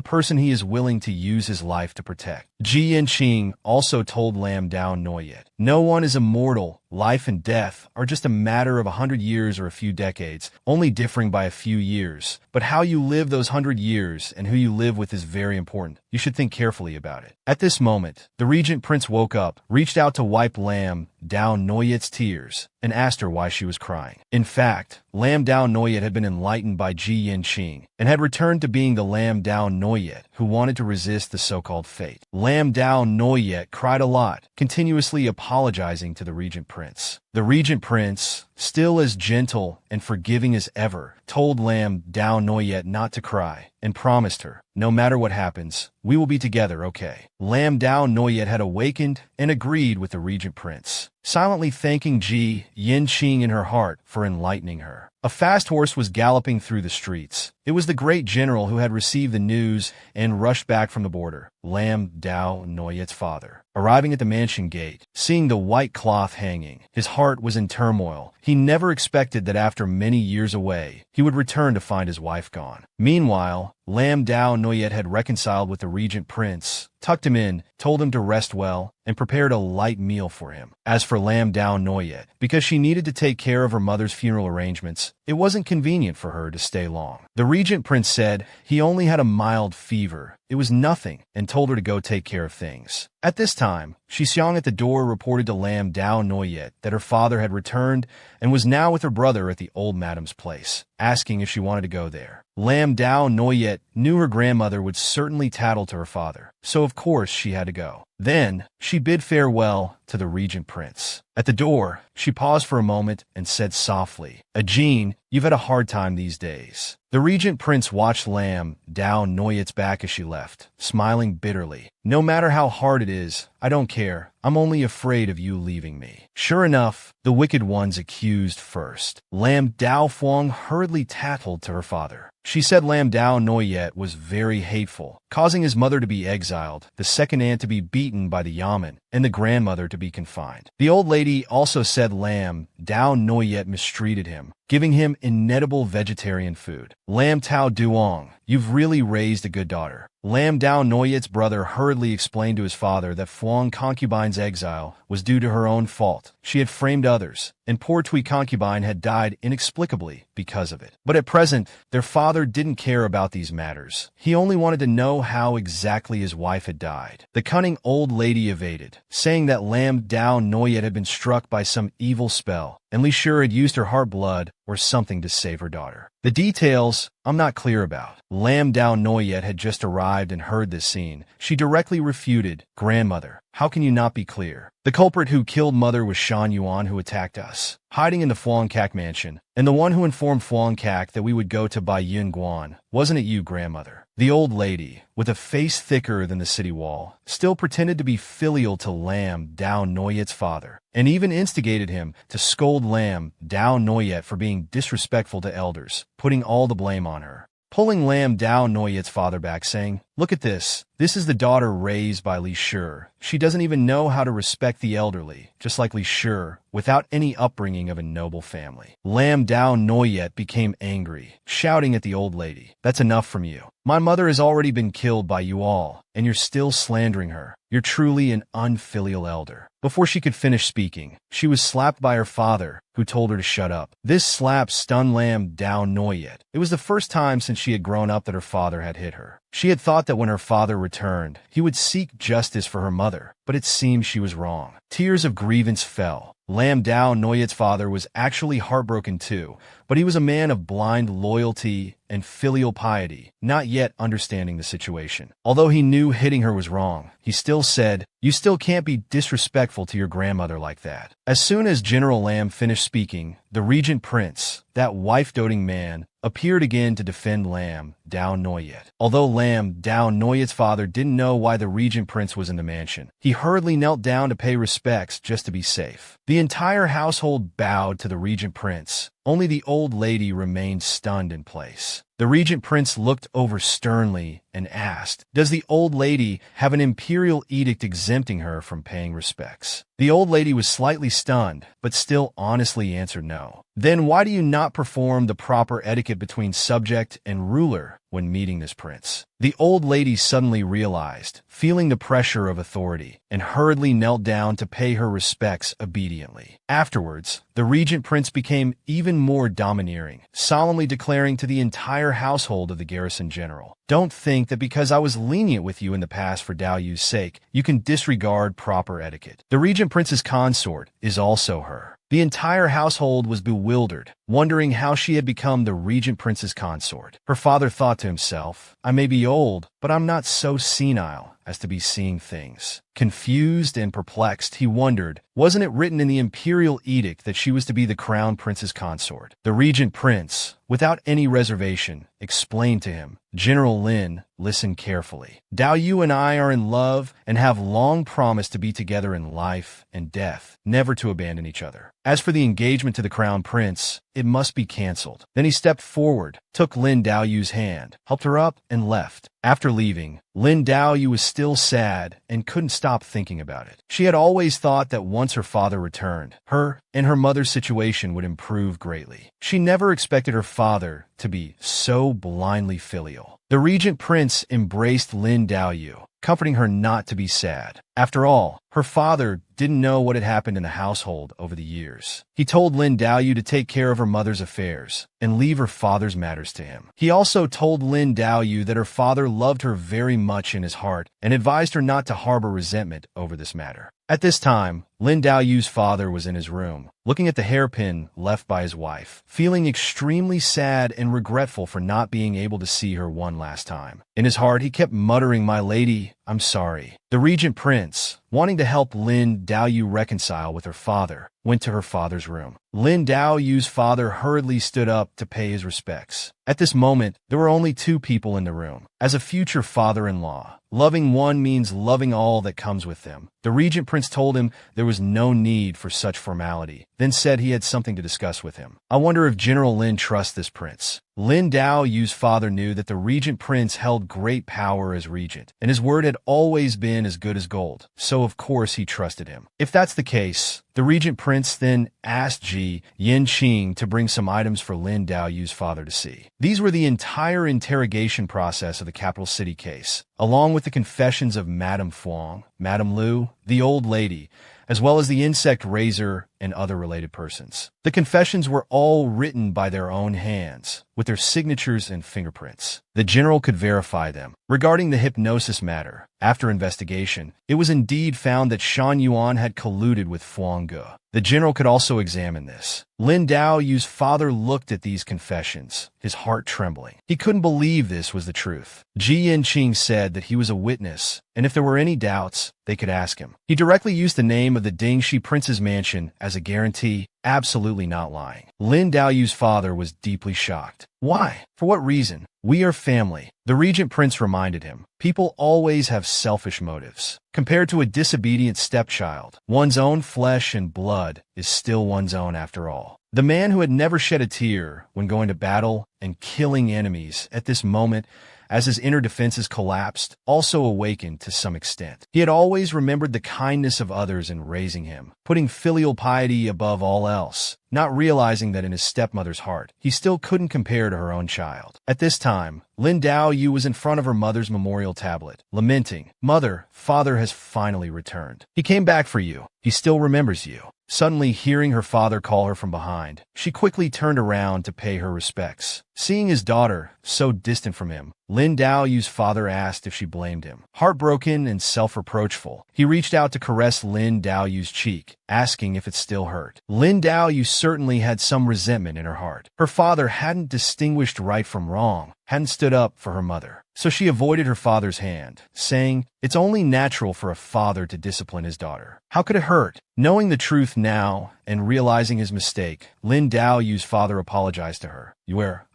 person he is willing to use his life to protect." Ji Yanqing also told Lam Dao Noyet, "No one is immortal. Life and death are just a matter of 100 years or a few decades, only differing by a few years. But how you live those 100 years and who you live with is very important. You should think carefully about it." At this moment, the regent prince woke up, reached out to wipe Lam Dao Noyet's tears, and asked her why she was crying. In fact, Lam Dao Noyet had been enlightened by Ji Yanqing and had returned to being the Lam Dao Noyet who wanted to resist the so-called fate. Lam Dao Noyet cried a lot, continuously apologizing to the regent prince. The regent prince, still as gentle and forgiving as ever, told Lam Dao Noyet not to cry and promised her, "No matter what happens, we will be together, okay?" Lam Dao Noyet had awakened and agreed with the regent prince, silently thanking Ji Yanqing in her heart for enlightening her. A fast horse was galloping through the streets. It was the great general who had received the news and rushed back from the border, Lam Dao Noyet's father. Arriving at the mansion gate, seeing the white cloth hanging, his heart was in turmoil. He never expected that after many years away, he would return to find his wife gone. Meanwhile, Lam Dao Noyet had reconciled with the regent prince, tucked him in, told him to rest well, and prepared a light meal for him. As for Lam Dao Noyet, because she needed to take care of her mother's funeral arrangements, it wasn't convenient for her to stay long. The regent prince said he only had a mild fever. It was nothing, and told her to go take care of things. At this time, Shi Xiang at the door reported to Lam Dao Noyet that her father had returned and was now with her brother at the old madam's place, asking if she wanted to go there. Lam Dao Noyet knew her grandmother would certainly tattle to her father, so of course she had to go. Then, she bid farewell to the regent prince. At the door, she paused for a moment and said softly, "Ajin, you've had a hard time these days." The regent prince watched Lam Dao Noyet's back as she left, smiling bitterly. "No matter how hard it is, I don't care. I'm only afraid of you leaving me." Sure enough, the wicked ones accused first. Lam Dao Fuang hurriedly tattled to her father. She said Lam Dao Noyet was very hateful, causing his mother to be exiled, the second aunt to be beaten by the yamen, and the grandmother to be confined. The old lady also said Lam Dao Noyet mistreated him, giving him inedible vegetarian food. Lam Tao Duong, you've really raised a good daughter. Lam Dao Noyet's brother hurriedly explained to his father that Fuang concubine's exile was due to her own fault. She had framed others, and poor Tui concubine had died inexplicably because of it. But at present, their father didn't care about these matters. He only wanted to know how exactly his wife had died. The cunning old lady evaded, saying that Lam Dao Noyet had been struck by some evil spell, and Li Shi had used her heart blood or something to save her daughter. The details I'm not clear about. Lam Dao Noyet had just arrived and heard this scene. She directly refuted, "Grandmother, how can you not be clear? The culprit who killed mother was Shan Yuan, who attacked us, hiding in the Fuang Kak mansion, and the one who informed Fuang Kak that we would go to Bai Yun Guan. Wasn't it you, grandmother?" The old lady, with a face thicker than the city wall, still pretended to be filial to Lam Dao Noyet's father, and even instigated him to scold Lam Dao Noyet for being disrespectful to elders, putting all the blame on her. Pulling Lam Dao Noyet's father back, saying, "Look at this. This is the daughter raised by Li Shi. She doesn't even know how to respect the elderly, just like Li Shi, without any upbringing of a noble family." Lam Dao Noyet became angry, shouting at the old lady, "That's enough from you. My mother has already been killed by you all, and you're still slandering her. You're truly an unfilial elder." Before she could finish speaking, she was slapped by her father, who told her to shut up. This slap stunned Lam Dao Noyet. It was the first time since she had grown up that her father had hit her. She had thought that when her father returned, he would seek justice for her mother, but it seemed she was wrong. Tears of grievance fell. Lam Dao Noyet's father was actually heartbroken too, but he was a man of blind loyalty and filial piety, not yet understanding the situation. Although he knew hitting her was wrong, he still said, "You still can't be disrespectful to your grandmother like that." As soon as General Lam finished speaking, the regent prince, that wife-doting man, appeared again to defend Lam Dao Noyet. Although Lam Dao Noyet's father didn't know why the regent prince was in the mansion, he hurriedly knelt down to pay respects just to be safe. The entire household bowed to the regent prince. Only the old lady remained stunned in place. The regent prince looked over sternly and asked, "Does the old lady have an imperial edict exempting her from paying respects?" The old lady was slightly stunned, but still honestly answered no. "Then why do you not perform the proper etiquette between subject and ruler when meeting this prince?" The old lady suddenly realized, feeling the pressure of authority, and hurriedly knelt down to pay her respects obediently. Afterwards, the regent prince became even more domineering, solemnly declaring to the entire household of the garrison general, "Don't think that because I was lenient with you in the past for Dao Yu's sake, you can disregard proper etiquette. The regent prince's consort is also her." The entire household was bewildered, wondering how she had become the regent prince's consort. Her father thought to himself, "I may be old, but I'm not so senile as to be seeing things." Confused and perplexed, he wondered, wasn't it written in the imperial edict that she was to be the crown prince's consort? The regent prince, without any reservation, explained to him, "General Lin, listen carefully. Dao Yu and I are in love and have long promised to be together in life and death, never to abandon each other. As for the engagement to the crown prince, it must be cancelled." Then he stepped forward, took Lin Daoyu's hand, helped her up, and left. After leaving, Lin Daoyu was still sad and couldn't stop thinking about it. She had always thought that once her father returned, her and her mother's situation would improve greatly. She never expected her father to be so blindly filial. The regent prince embraced Lin Daoyu, comforting her not to be sad. After all, her father didn't know what had happened in the household over the years. He told Lin Daoyu to take care of her mother's affairs and leave her father's matters to him. He also told Lin Daoyu that her father loved her very much in his heart and advised her not to harbor resentment over this matter. At this time, Lin Daoyu's father was in his room, looking at the hairpin left by his wife, feeling extremely sad and regretful for not being able to see her one last time. In his heart, he kept muttering, "My lady, I'm sorry." The regent prince, wanting to help Lin Daoyu reconcile with her father, went to her father's room. Lin Daoyu's father hurriedly stood up to pay his respects. At this moment, there were only two people in the room. As a future father-in-law, loving one means loving all that comes with them. The regent prince told him there was no need for such formality, then said he had something to discuss with him. I wonder if General Lin trusts this prince. Lin Daoyu's father knew that the regent prince held great power as regent, and his word had always been as good as gold, so of course he trusted him. If that's the case, the regent prince then asked Ji Yanqing to bring some items for Lin Daoyu's father to see. These were the entire interrogation process of the capital city case, along with the confessions of Madame Fuang, Madame Lu, the old lady, as well as the insect raiser and other related persons. The confessions were all written by their own hands, with their signatures and fingerprints. The general could verify them. Regarding the hypnosis matter, after investigation, it was indeed found that Shan Yuan had colluded with Fuang Ge. The general could also examine this. Lin Daoyu's father looked at these confessions, his heart trembling. He couldn't believe this was the truth. Ji Yanqing said that he was a witness, and if there were any doubts, they could ask him. He directly used the name of the Dingxi prince's mansion as a guarantee, absolutely not lying. Lin Daoyu's father was deeply shocked. Why? For what reason? We are family. The regent prince reminded him. People always have selfish motives. Compared to a disobedient stepchild, one's own flesh and blood is still one's own after all. The man who had never shed a tear when going to battle and killing enemies at this moment, as his inner defenses collapsed, also awakened to some extent. He had always remembered the kindness of others in raising him, putting filial piety above all else, not realizing that in his stepmother's heart, he still couldn't compare to her own child. At this time, Lin Daoyu was in front of her mother's memorial tablet, lamenting, "Mother, father has finally returned. He came back for you. He still remembers you." Suddenly, hearing her father call her from behind, she quickly turned around to pay her respects. Seeing his daughter so distant from him, Lin Daoyu's father asked if she blamed him. Heartbroken and self-reproachful, he reached out to caress Lin Daoyu's cheek, asking if it still hurt. Lin Daoyu certainly had some resentment in her heart. Her father hadn't distinguished right from wrong, hadn't stood up for her mother. So she avoided her father's hand, saying, "It's only natural for a father to discipline his daughter. How could it hurt?" Knowing the truth now and realizing his mistake, Lin Daoyu's father apologized to her.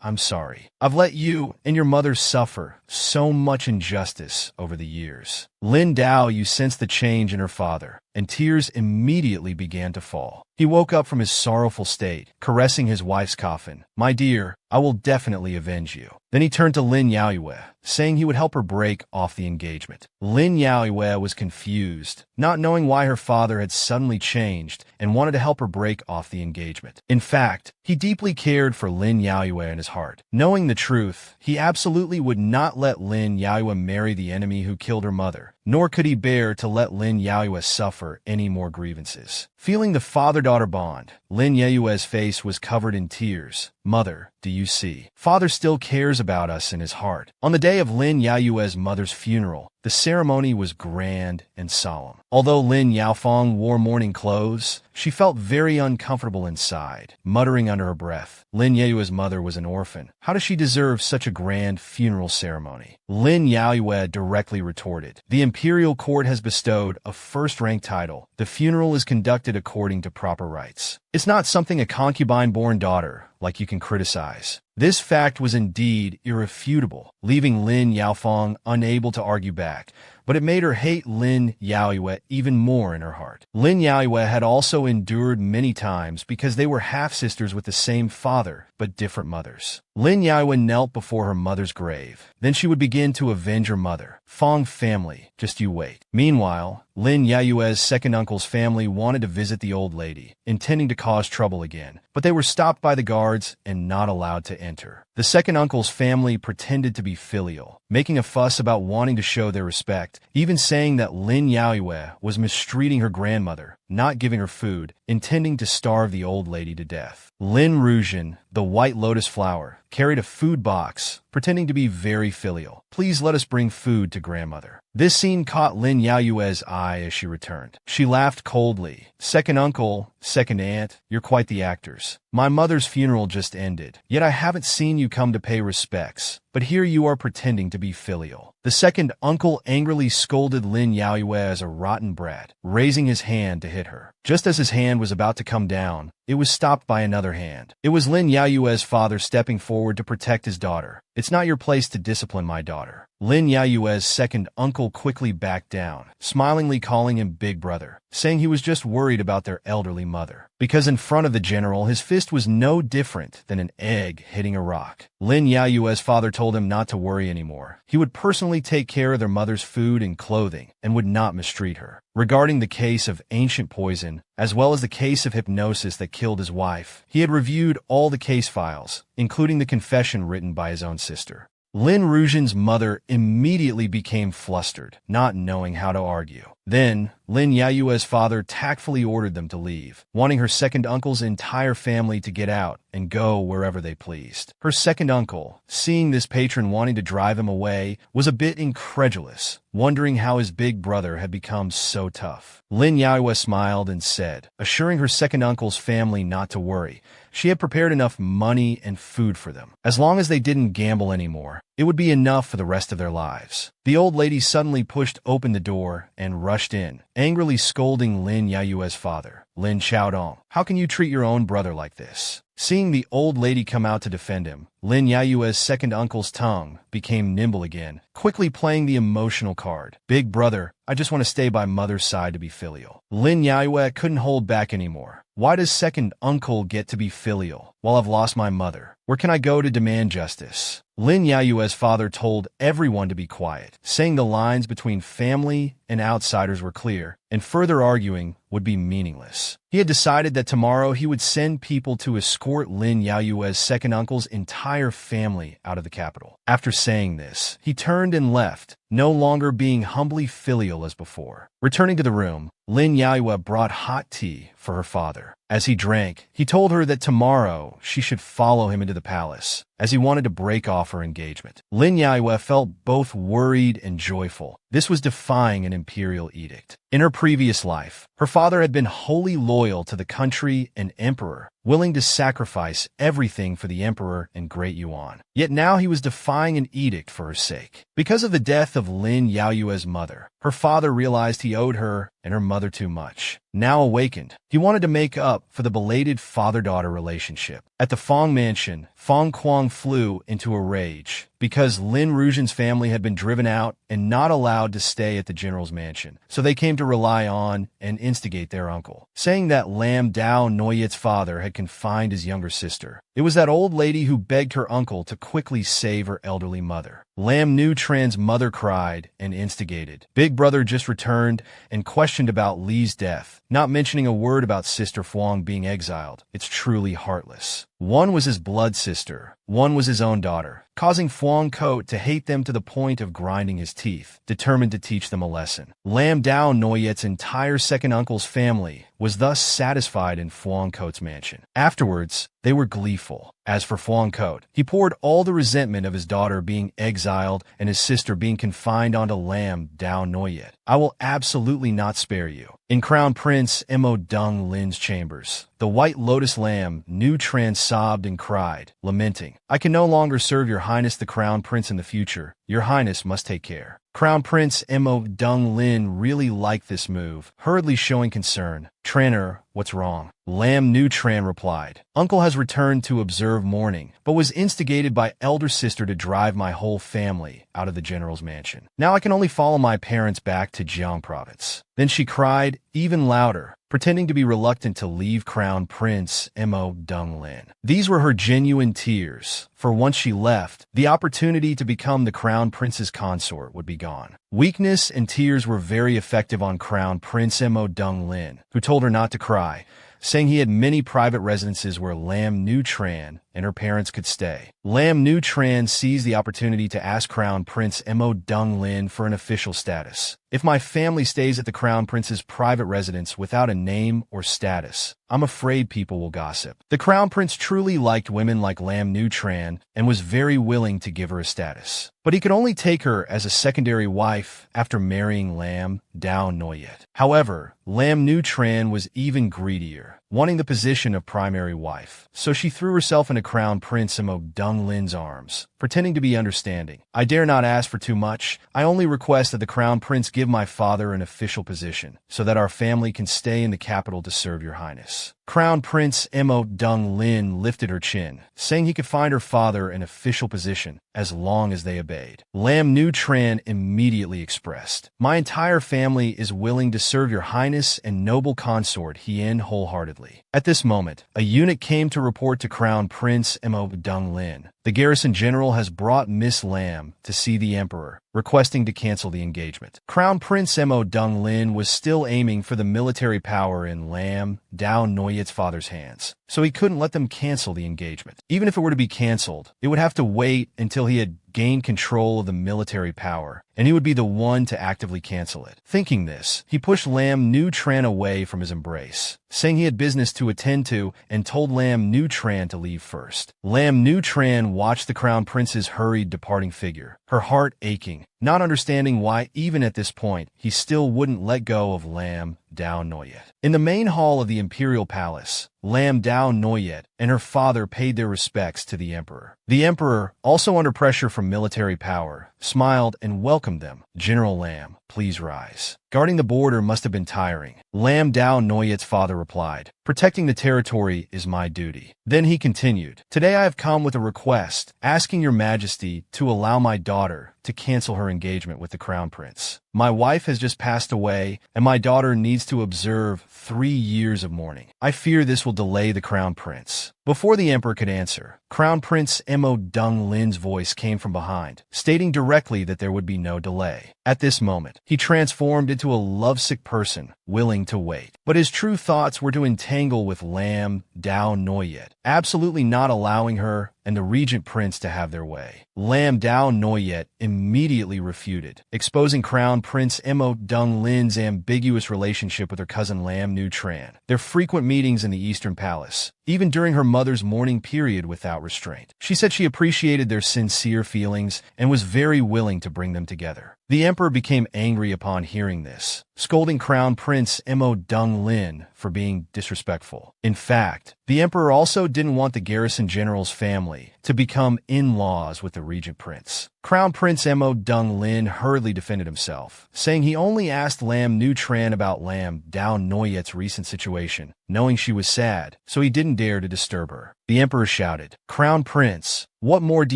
"I'm sorry. I've let you and your mother suffer so much injustice over the years." Lin Daoyu sensed the change in her father, and tears immediately began to fall. He woke up from his sorrowful state, caressing his wife's coffin. "My dear, I will definitely avenge you." Then he turned to Lin Yaoyue, saying he would help her break off the engagement. Lin Yaoyue was confused, not knowing why her father had suddenly changed and wanted to help her break off the engagement. In fact, he deeply cared for Lin Yaoyue in his heart. Knowing the truth, he absolutely would not let Lin Yaoyue marry the enemy who killed her mother, nor could he bear to let Lin Yaoyue suffer any more grievances. Feeling the father-daughter bond, Lin Yaoyue's face was covered in tears. "Mother, do you see? Father still cares about us in his heart." On the day of Lin Yaoyue's mother's funeral, the ceremony was grand and solemn. Although Lin Yaofeng wore mourning clothes, she felt very uncomfortable inside, muttering under her breath. Lin Yaoyue's mother was an orphan. How does she deserve such a grand funeral ceremony? Lin Yaoyue directly retorted, "The imperial court has bestowed a first-rank title. The funeral is conducted according to proper rites. It's not something a concubine-born daughter like you can criticize." This fact was indeed irrefutable, leaving Lin Yaofeng unable to argue back, but it made her hate Lin Yaoyue even more in her heart. Lin Yaoyue had also endured many times because they were half-sisters with the same father, but different mothers. Lin Yaoyue knelt before her mother's grave. Then she would begin to avenge her mother. "Fong family, just you wait." Meanwhile, Lin Yaoyue's second uncle's family wanted to visit the old lady, intending to cause trouble again, but they were stopped by the guards and not allowed to enter. The second uncle's family pretended to be filial, making a fuss about wanting to show their respect, even saying that Lin Yaoyue was mistreating her grandmother, not giving her food, intending to starve the old lady to death. Lin Ruzhen, the white lotus flower, carried a food box pretending to be very filial. "Please let us bring food to grandmother." This scene caught Lin Yaoyue's eye as she returned. She laughed coldly. "Second uncle, second aunt, you're quite the actors. My mother's funeral just ended, yet I haven't seen you come to pay respects. But here you are pretending to be filial." The second uncle angrily scolded Lin Yaoyue as a rotten brat, raising his hand to hit her. Just as his hand was about to come down, it was stopped by another hand. It was Lin Yaoyue's father stepping forward to protect his daughter. "It's not your place to discipline my daughter." Lin Yaoyue's second uncle quickly backed down, smilingly calling him big brother, saying he was just worried about their elderly mother. Because in front of the general, his fist was no different than an egg hitting a rock. Lin Yaoyue's father told him not to worry anymore. He would personally take care of their mother's food and clothing and would not mistreat her. Regarding the case of ancient poison, as well as the case of hypnosis that killed his wife, he had reviewed all the case files, including the confession written by his own sister. Lin Ruzhen's mother immediately became flustered, not knowing how to argue. Then, Lin Yaoyue's father tactfully ordered them to leave, wanting her second uncle's entire family to get out and go wherever they pleased. Her second uncle, seeing this patron wanting to drive him away, was a bit incredulous, wondering how his big brother had become so tough. Lin Yaoyue smiled and said, assuring her second uncle's family not to worry. She had prepared enough money and food for them. As long as they didn't gamble anymore, it would be enough for the rest of their lives. The old lady suddenly pushed open the door and rushed in, angrily scolding Lin Yaoyue's father. "Lin Xiaodong, how can you treat your own brother like this?" Seeing the old lady come out to defend him, Lin Yaoyue's second uncle's tongue became nimble again, quickly playing the emotional card. "Big brother, I just want to stay by mother's side to be filial." Lin Yaoyue couldn't hold back anymore. "Why does second uncle get to be filial, while I've lost my mother? Where can I go to demand justice?" Lin Yaoyue's father told everyone to be quiet, saying the lines between family and outsiders were clear, and further arguing would be meaningless. He had decided that tomorrow he would send people to escort Lin Yaoyue's second uncle's entire family out of the capital. After saying this, he turned and left, no longer being humbly filial as before. Returning to the room, Lin Yaoyue brought hot tea for her father. As he drank, he told her that tomorrow she should follow him into the palace, as he wanted to break off her engagement. Lin Yaoyue felt both worried and joyful. This was defying an imperial edict. In her previous life, her father had been wholly loyal to the country and emperor, willing to sacrifice everything for the emperor and Great Yuan. Yet now he was defying an edict for her sake. Because of the death of Lin Yaoyue's mother, her father realized he owed her and her mother too much. Now awakened, he wanted to make up for the belated father-daughter relationship. At the Fong mansion, Fong Quang flew into a rage because Lin Ruzhen's family had been driven out and not allowed to stay at the general's mansion, so they came to rely on and instigate their uncle, saying that Lam Dao Noyet's father had confined his younger sister. It was that old lady who begged her uncle to quickly save her elderly mother. Lam Nu Tran's mother cried and instigated. Big brother just returned and questioned about Li's death, not mentioning a word about Sister Fuang being exiled. It's truly heartless. One was his blood sister, one was his own daughter, causing Fuang Coat to hate them to the point of grinding his teeth, determined to teach them a lesson. Lam Dao Noyet's entire second uncle's family was thus satisfied in Fuang Coat's mansion. Afterwards, they were gleeful. As for Fuang Coat, he poured all the resentment of his daughter being exiled and his sister being confined onto Lam Dao Noyet. "I will absolutely not spare you." In Crown Prince Mo Dung Lin's chambers, the White Lotus Lamb Nu Tran sobbed and cried, lamenting, "I can no longer serve your highness the Crown Prince in the future. Your highness must take care." Crown Prince Mo Dung Lin really liked this move, hurriedly showing concern. "Tranner, what's wrong?" Lam Nu Tran replied, "Uncle has returned to observe mourning, but was instigated by elder sister to drive my whole family out of the general's mansion. Now I can only follow my parents back to Jiang province." Then she cried even louder, pretending to be reluctant to leave Crown Prince Mo Dung Lin. These were her genuine tears, for once she left, the opportunity to become the Crown Prince's consort would be gone. Weakness and tears were very effective on Crown Prince Mo Dung Lin, who told her not to cry, saying he had many private residences where Lam Nu Tran and her parents could stay. Lam Nu Tran seized the opportunity to ask Crown Prince Mo Dung Lin for an official status. If my family stays at the Crown Prince's private residence without a name or status, I'm afraid people will gossip. The Crown Prince truly liked women like Lam Nu Tran and was very willing to give her a status. But he could only take her as a secondary wife after marrying Lam Dao Noyet. However, Lam Nu Tran was even greedier, wanting the position of primary wife. So she threw herself into Crown Prince Mo Dung Lin's arms, pretending to be understanding. I dare not ask for too much. I only request that the Crown Prince give my father an official position, so that our family can stay in the capital to serve your highness. Crown Prince Mo Dung Lin lifted her chin, saying he could find her father an official position as long as they obeyed. Lam Nu Tran immediately expressed, "My entire family is willing to serve your highness and noble consort Hien wholeheartedly." At this moment, a eunuch came to report to Crown Prince Mo Dung Lin, "The garrison general has brought Miss Lam to see the emperor, requesting to cancel the engagement." Crown Prince Mo Dung Lin was still aiming for the military power in Lam Dao Noyet's father's hands, so he couldn't let them cancel the engagement. Even if it were to be canceled, it would have to wait until he had gained control of the military power, and he would be the one to actively cancel it. Thinking this, he pushed Lam Nu Tran away from his embrace, saying he had business to attend to and told Lam Nu Tran to leave first. Lam Nu Tran watched the Crown Prince's hurried departing figure, her heart aching, not understanding why even at this point he still wouldn't let go of Lam Dao Noyet. In the main hall of the imperial palace, Lam Dao Noyet and her father paid their respects to the emperor. The emperor, also under pressure from military power, smiled and welcomed them. "General Lam, please rise." Guarding the border must have been tiring. Lam Dao Noyet's father replied, "Protecting the territory is my duty." Then he continued, "Today I have come with a request, asking your majesty to allow my daughter to cancel her engagement with the crown prince. My wife has just passed away, and my daughter needs to observe 3 years of mourning. I fear this will delay the crown prince." Before the emperor could answer, Crown Prince Mo Dung Lin's voice came from behind, stating directly that there would be no delay. At this moment, he transformed into a lovesick person, willing to wait. But his true thoughts were to entangle with Lam Dao Noyet, absolutely not allowing her and the regent prince to have their way. Lam Dao Noyet immediately refuted, exposing Crown Prince Mo Dung Lin's ambiguous relationship with her cousin Lam Nu Tran, their frequent meetings in the Eastern Palace, even during her mother's mourning period without restraint. She said she appreciated their sincere feelings and was very willing to bring them together. The emperor became angry upon hearing this, scolding Crown Prince Mo Dung Lin for being disrespectful. In fact, the emperor also didn't want the garrison general's family to become in-laws with the regent prince. Crown Prince Mo Dung Lin hurriedly defended himself, saying he only asked Lam Nu Tran about Lam Dao Noyet's recent situation, knowing she was sad, so he didn't dare to disturb her. The emperor shouted, "Crown Prince, what more do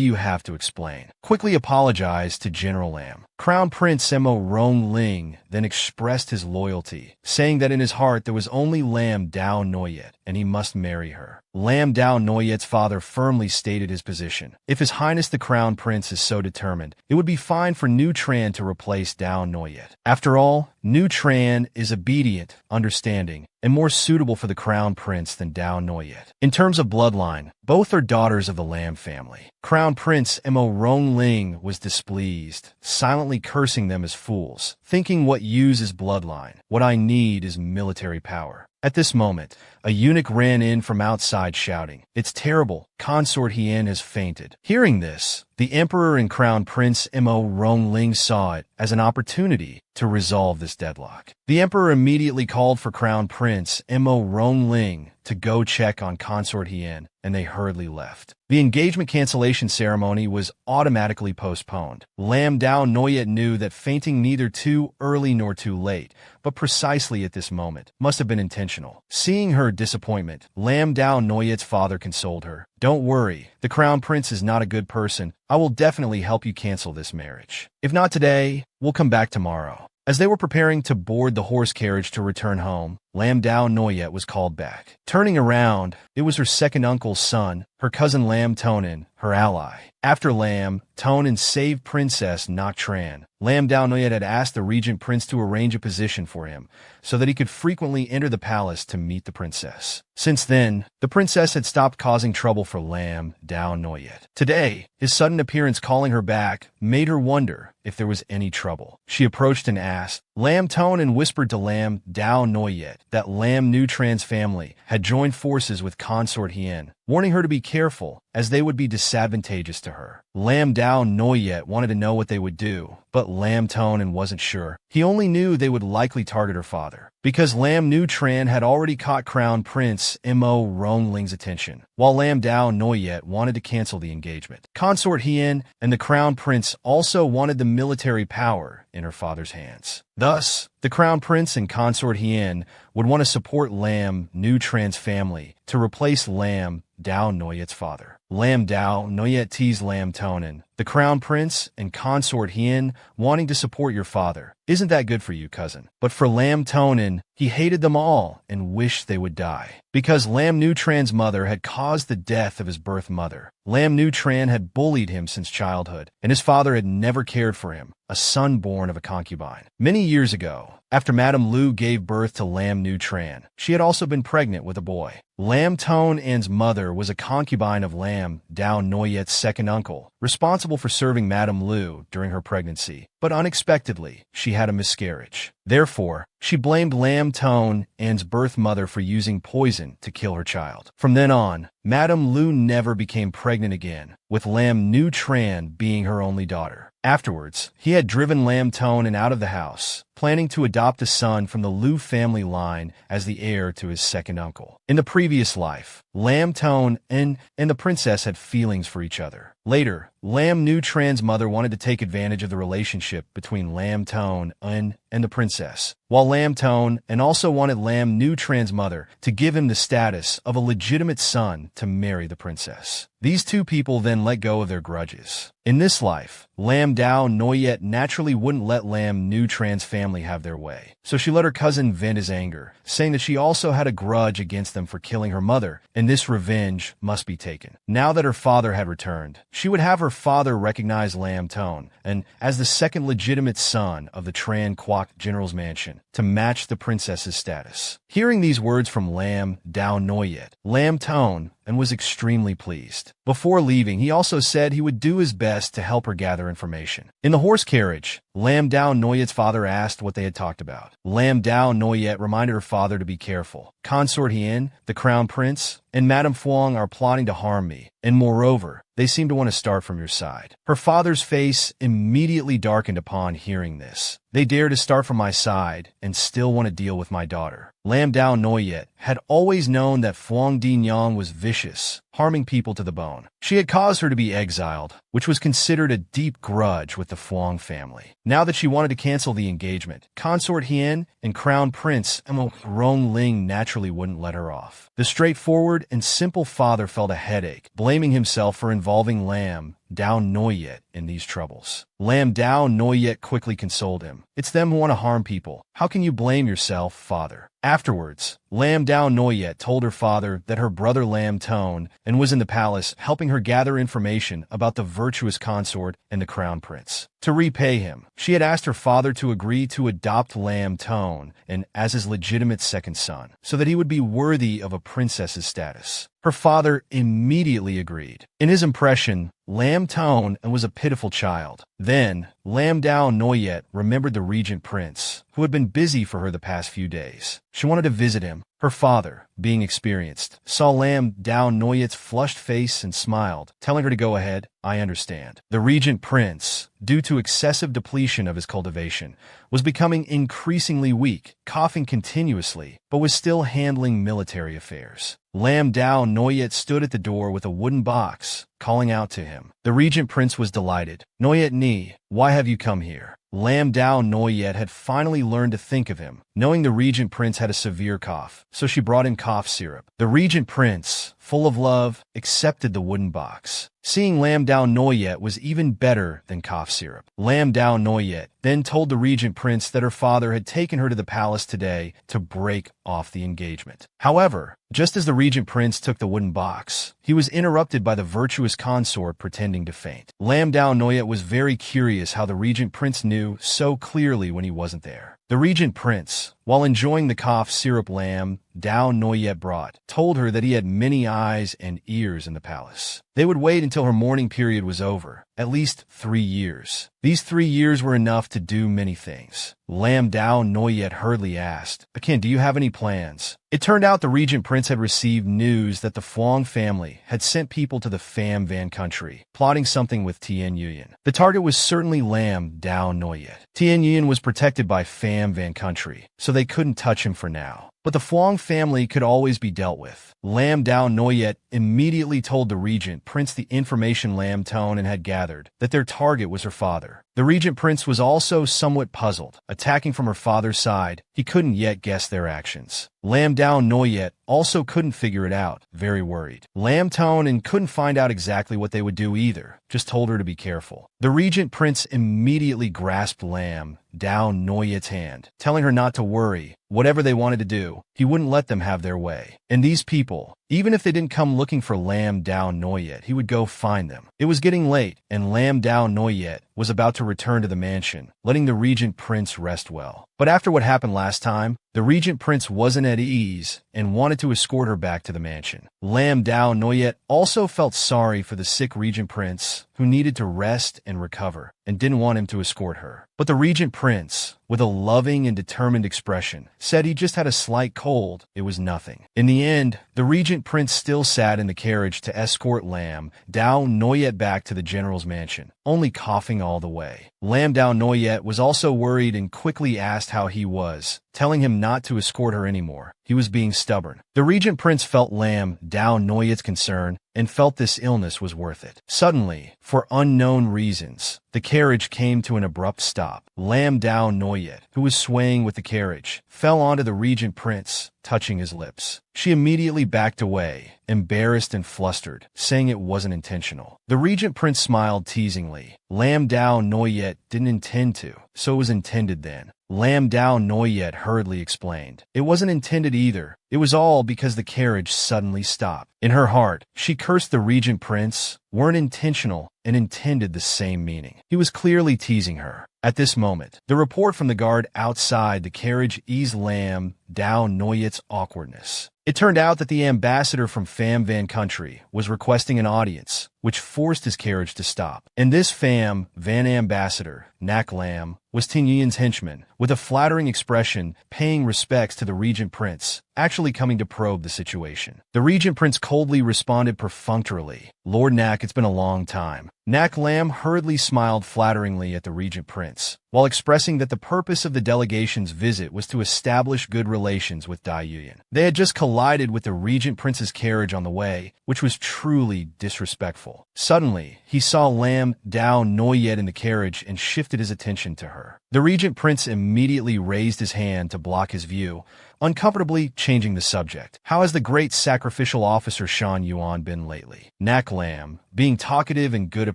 you have to explain?" Quickly apologized to General Lam. Crown Prince Mo Rong Ling then expressed his loyalty, saying that in his heart there was only Lam Dao Noyet, and he must marry her. Lam Dao Noyet's father firmly stated his position. If His Highness the Crown Prince is so determined, it would be fine for Nu Tran to replace Dao Noyet. After all, Nu Tran is obedient, understanding, and more suitable for the Crown Prince than Dao Noyet. In terms of bloodline, both are daughters of the Lam family. Crown Prince Mo Rong Ling was displeased, silently cursing them as fools, thinking what use is bloodline. What I need is military power. At this moment, a eunuch ran in from outside shouting, "It's terrible, Consort Hien has fainted." Hearing this, the emperor and Crown Prince Mo Rong Ling saw it as an opportunity to resolve this deadlock. The emperor immediately called for Crown Prince Mo Rong Ling to go check on Consort Hien, and they hurriedly left. The engagement cancellation ceremony was automatically postponed. Lam Dao Noyet knew that fainting neither too early nor too late, but precisely at this moment, must have been intentional. Seeing her disappointment, Lam Dao Noyet's father consoled her. "Don't worry, the Crown Prince is not a good person. I will definitely help you cancel this marriage. If not today, we'll come back tomorrow." As they were preparing to board the horse carriage to return home, Lam Dao Noyet was called back. Turning around, it was her second uncle's son, her cousin Lam Tonin, her ally. After Lam Tonin saved Princess Ngoc Tran, Lam Dao Noyet had asked the regent prince to arrange a position for him so that he could frequently enter the palace to meet the princess. Since then, the princess had stopped causing trouble for Lam Dao Noyet. Today, his sudden appearance calling her back made her wonder if there was any trouble. She approached and asked. Lam Tonin whispered to Lam Dao Noyet that Lam Nu Tran's family had joined forces with Consort Hien, warning her to be careful as they would be disadvantageous to her. Lam Dao Noyet wanted to know what they would do, but Lam Tonin wasn't sure. He only knew they would likely target her father, because Lam Nu Tran had already caught Crown Prince Mo Rongling's attention, while Lam Dao Noyet wanted to cancel the engagement. Consort Hien and the Crown Prince also wanted the military power in her father's hands. Thus, the Crown Prince and Consort Hien would want to support Lam Nu Tran's family to replace Lam Dao Noyet's father. Lam Dao Noyet teased Lam Tonin, the Crown Prince and Consort Hien wanting to support your father. Isn't that good for you, cousin? But for Lam Tonin, he hated them all and wished they would die. Because Lam Nu Tran's mother had caused the death of his birth mother. Lam Nu Tran had bullied him since childhood, and his father had never cared for him, a son born of a concubine. Many years ago, after Madame Lu gave birth to Lam Nu Tran, she had also been pregnant with a boy. Lam Tonin's mother was a concubine of Lam Dao Noyet's second uncle, responsible for serving Madame Lu during her pregnancy. But unexpectedly, she had a miscarriage. Therefore, she blamed Lam Tonin's birth mother for using poison to kill her child. From then on, Madame Lu never became pregnant again, with Lam Nu Tran being her only daughter. Afterwards, he had driven Lam Tonin out of the house, planning to adopt a son from the Lu family line as the heir to his second uncle. In the previous life, Lam Tonin and the princess had feelings for each other. Later, Lam Nu Tran's mother wanted to take advantage of the relationship between Lam Tonin and the princess, while Lam Tonin also wanted Lam Nu Tran's mother to give him the status of a legitimate son to marry the princess. These two people then let go of their grudges. In this life, Lam Dao Noyet naturally wouldn't let Lam Nu Tran's family have their way, so she let her cousin vent his anger, saying that she also had a grudge against them for killing her mother, and this revenge must be taken. Now that her father had returned, she would have her father recognize Lam Tonin and as the second legitimate son of the Tran Quoc general's mansion to match the princess's status. Hearing these words from Lam Dao Noyet, Lam Tonin was extremely pleased. Before leaving, he also said he would do his best to help her gather information. In the horse carriage, Lam Dao Noyet's father asked what they had talked about. Lam Dao Noyet reminded her father to be careful. Consort Hien, the Crown Prince, and Madame Phuong are plotting to harm me, and moreover, they seem to want to start from your side. Her father's face immediately darkened upon hearing this. They dare to start from my side and still want to deal with my daughter. Lam Dao Noyet had always known that Phuong Di Nyang was vicious, harming people to the bone. She had caused her to be exiled, which was considered a deep grudge with the Phuong family. Now that she wanted to cancel the engagement, Consort Hien and Crown Prince Mo Rongling naturally wouldn't let her off. The straightforward and simple father felt a headache, blaming himself for involving Lam Dao Noyet in these troubles. Lam Dao Noyet quickly consoled him. It's them who want to harm people. How can you blame yourself, father? Afterwards, Lam Dao Noyet told her father that her brother Lam Tonin was in the palace helping her gather information about the virtuous consort and the crown prince. To repay him, she had asked her father to agree to adopt Lam Tonin as his legitimate second son, so that he would be worthy of a princess's status. Her father immediately agreed. In his impression, Lam Tonin was a pitiful child. Then, Lam Dao Noyet remembered the regent prince, who had been busy for her the past few days. She wanted to visit him. Her father, being experienced, saw Lam Dao Noyet's flushed face and smiled, telling her to go ahead. I understand. The regent prince, due to excessive depletion of his cultivation, was becoming increasingly weak, coughing continuously, but was still handling military affairs. Lam Dao Noyet stood at the door with a wooden box, calling out to him. The regent prince was delighted. Noyet Ni, why have you come here? Lam Dao Noyet had finally learned to think of him, knowing the regent prince had a severe cough, so she brought him cough syrup. The regent prince, full of love, accepted the wooden box. Seeing Lam Dao Noyet was even better than cough syrup. Lam Dao Noyet then told the regent prince that her father had taken her to the palace today to break off the engagement. However, just as the regent prince took the wooden box, he was interrupted by the virtuous consort pretending to faint. Lam Dao Noyet was very curious how the regent prince knew so clearly when he wasn't there. The regent prince, while enjoying the cough syrup Lam Dao Noyet brought, told her that he had many eyes and ears in the palace. They would wait until her mourning period was over, at least 3 years. These 3 years were enough to do many things. Lam Dao Noyet hurriedly asked, "Akin, do you have any plans?" It turned out the regent prince had received news that the Fuang family had sent people to the Pham Van country, plotting something with Tien Yuyan. The target was certainly Lam Dao Noyet. Tien Yuyan was protected by Pham Van country, so they couldn't touch him for now. But the Fuang family could always be dealt with. Lam Dao Noyet immediately told the regent prince the information Lam Tone had gathered, that their target was her father. The regent prince was also somewhat puzzled. Attacking from her father's side, he couldn't yet guess their actions. Lam Dao Noyet also couldn't figure it out, very worried. Lam Tone couldn't find out exactly what they would do either, just told her to be careful. The regent prince immediately grasped Lam Dao Noyet's hand, telling her not to worry. Whatever they wanted to do, he wouldn't let them have their way. And these people, even if they didn't come looking for Lam Dao Noyet, he would go find them. It was getting late, and Lam Dao Noyet was about to return to the mansion, letting the regent prince rest well. But after what happened last time, the regent prince wasn't at ease and wanted to escort her back to the mansion. Lam Dao Noyet also felt sorry for the sick regent prince, who needed to rest and recover, and didn't want him to escort her. But the regent prince, with a loving and determined expression, said he just had a slight cold. It was nothing. In the end, the regent prince still sat in the carriage to escort Lam Dao Noyet back to the general's mansion, only coughing all the way. Lam Dao Noyet was also worried and quickly asked how he was, telling him not to escort her anymore. He was being stubborn. The regent prince felt Lam Dao Noyet's concern and felt this illness was worth it. Suddenly, for unknown reasons, the carriage came to an abrupt stop. Lam Dao Noyet, who was swaying with the carriage, fell onto the regent prince, touching his lips. She immediately backed away, embarrassed and flustered, saying it wasn't intentional. The regent prince smiled teasingly. Lam Dao Noyet didn't intend to, so it was intended then. Lam Dao Noyet hurriedly explained. It wasn't intended either. It was all because the carriage suddenly stopped. In her heart, she cursed the regent prince, weren't intentional, and intended the same meaning. He was clearly teasing her. At this moment, the report from the guard outside the carriage eased Lam Dao Noyet's awkwardness. It turned out that the ambassador from Pham Van country was requesting an audience, which forced his carriage to stop. And this Pham Van ambassador, Nak Lam, was Tien Yuyan's henchman, with a flattering expression paying respects to the regent prince, actually coming to probe the situation. The regent prince coldly responded perfunctorily, "Lord Nak, it's been a long time." Nak Lam hurriedly smiled flatteringly at the regent prince, while expressing that the purpose of the delegation's visit was to establish good relations with Dai Yuyan. They had just collided with the regent prince's carriage on the way, which was truly disrespectful. Suddenly, he saw Lam Dao Noyet in the carriage and shifted his attention to her. The regent prince immediately raised his hand to block his view, uncomfortably changing the subject. "How has the great sacrificial officer Shan Yuan been lately?" Nak Lam, being talkative and good at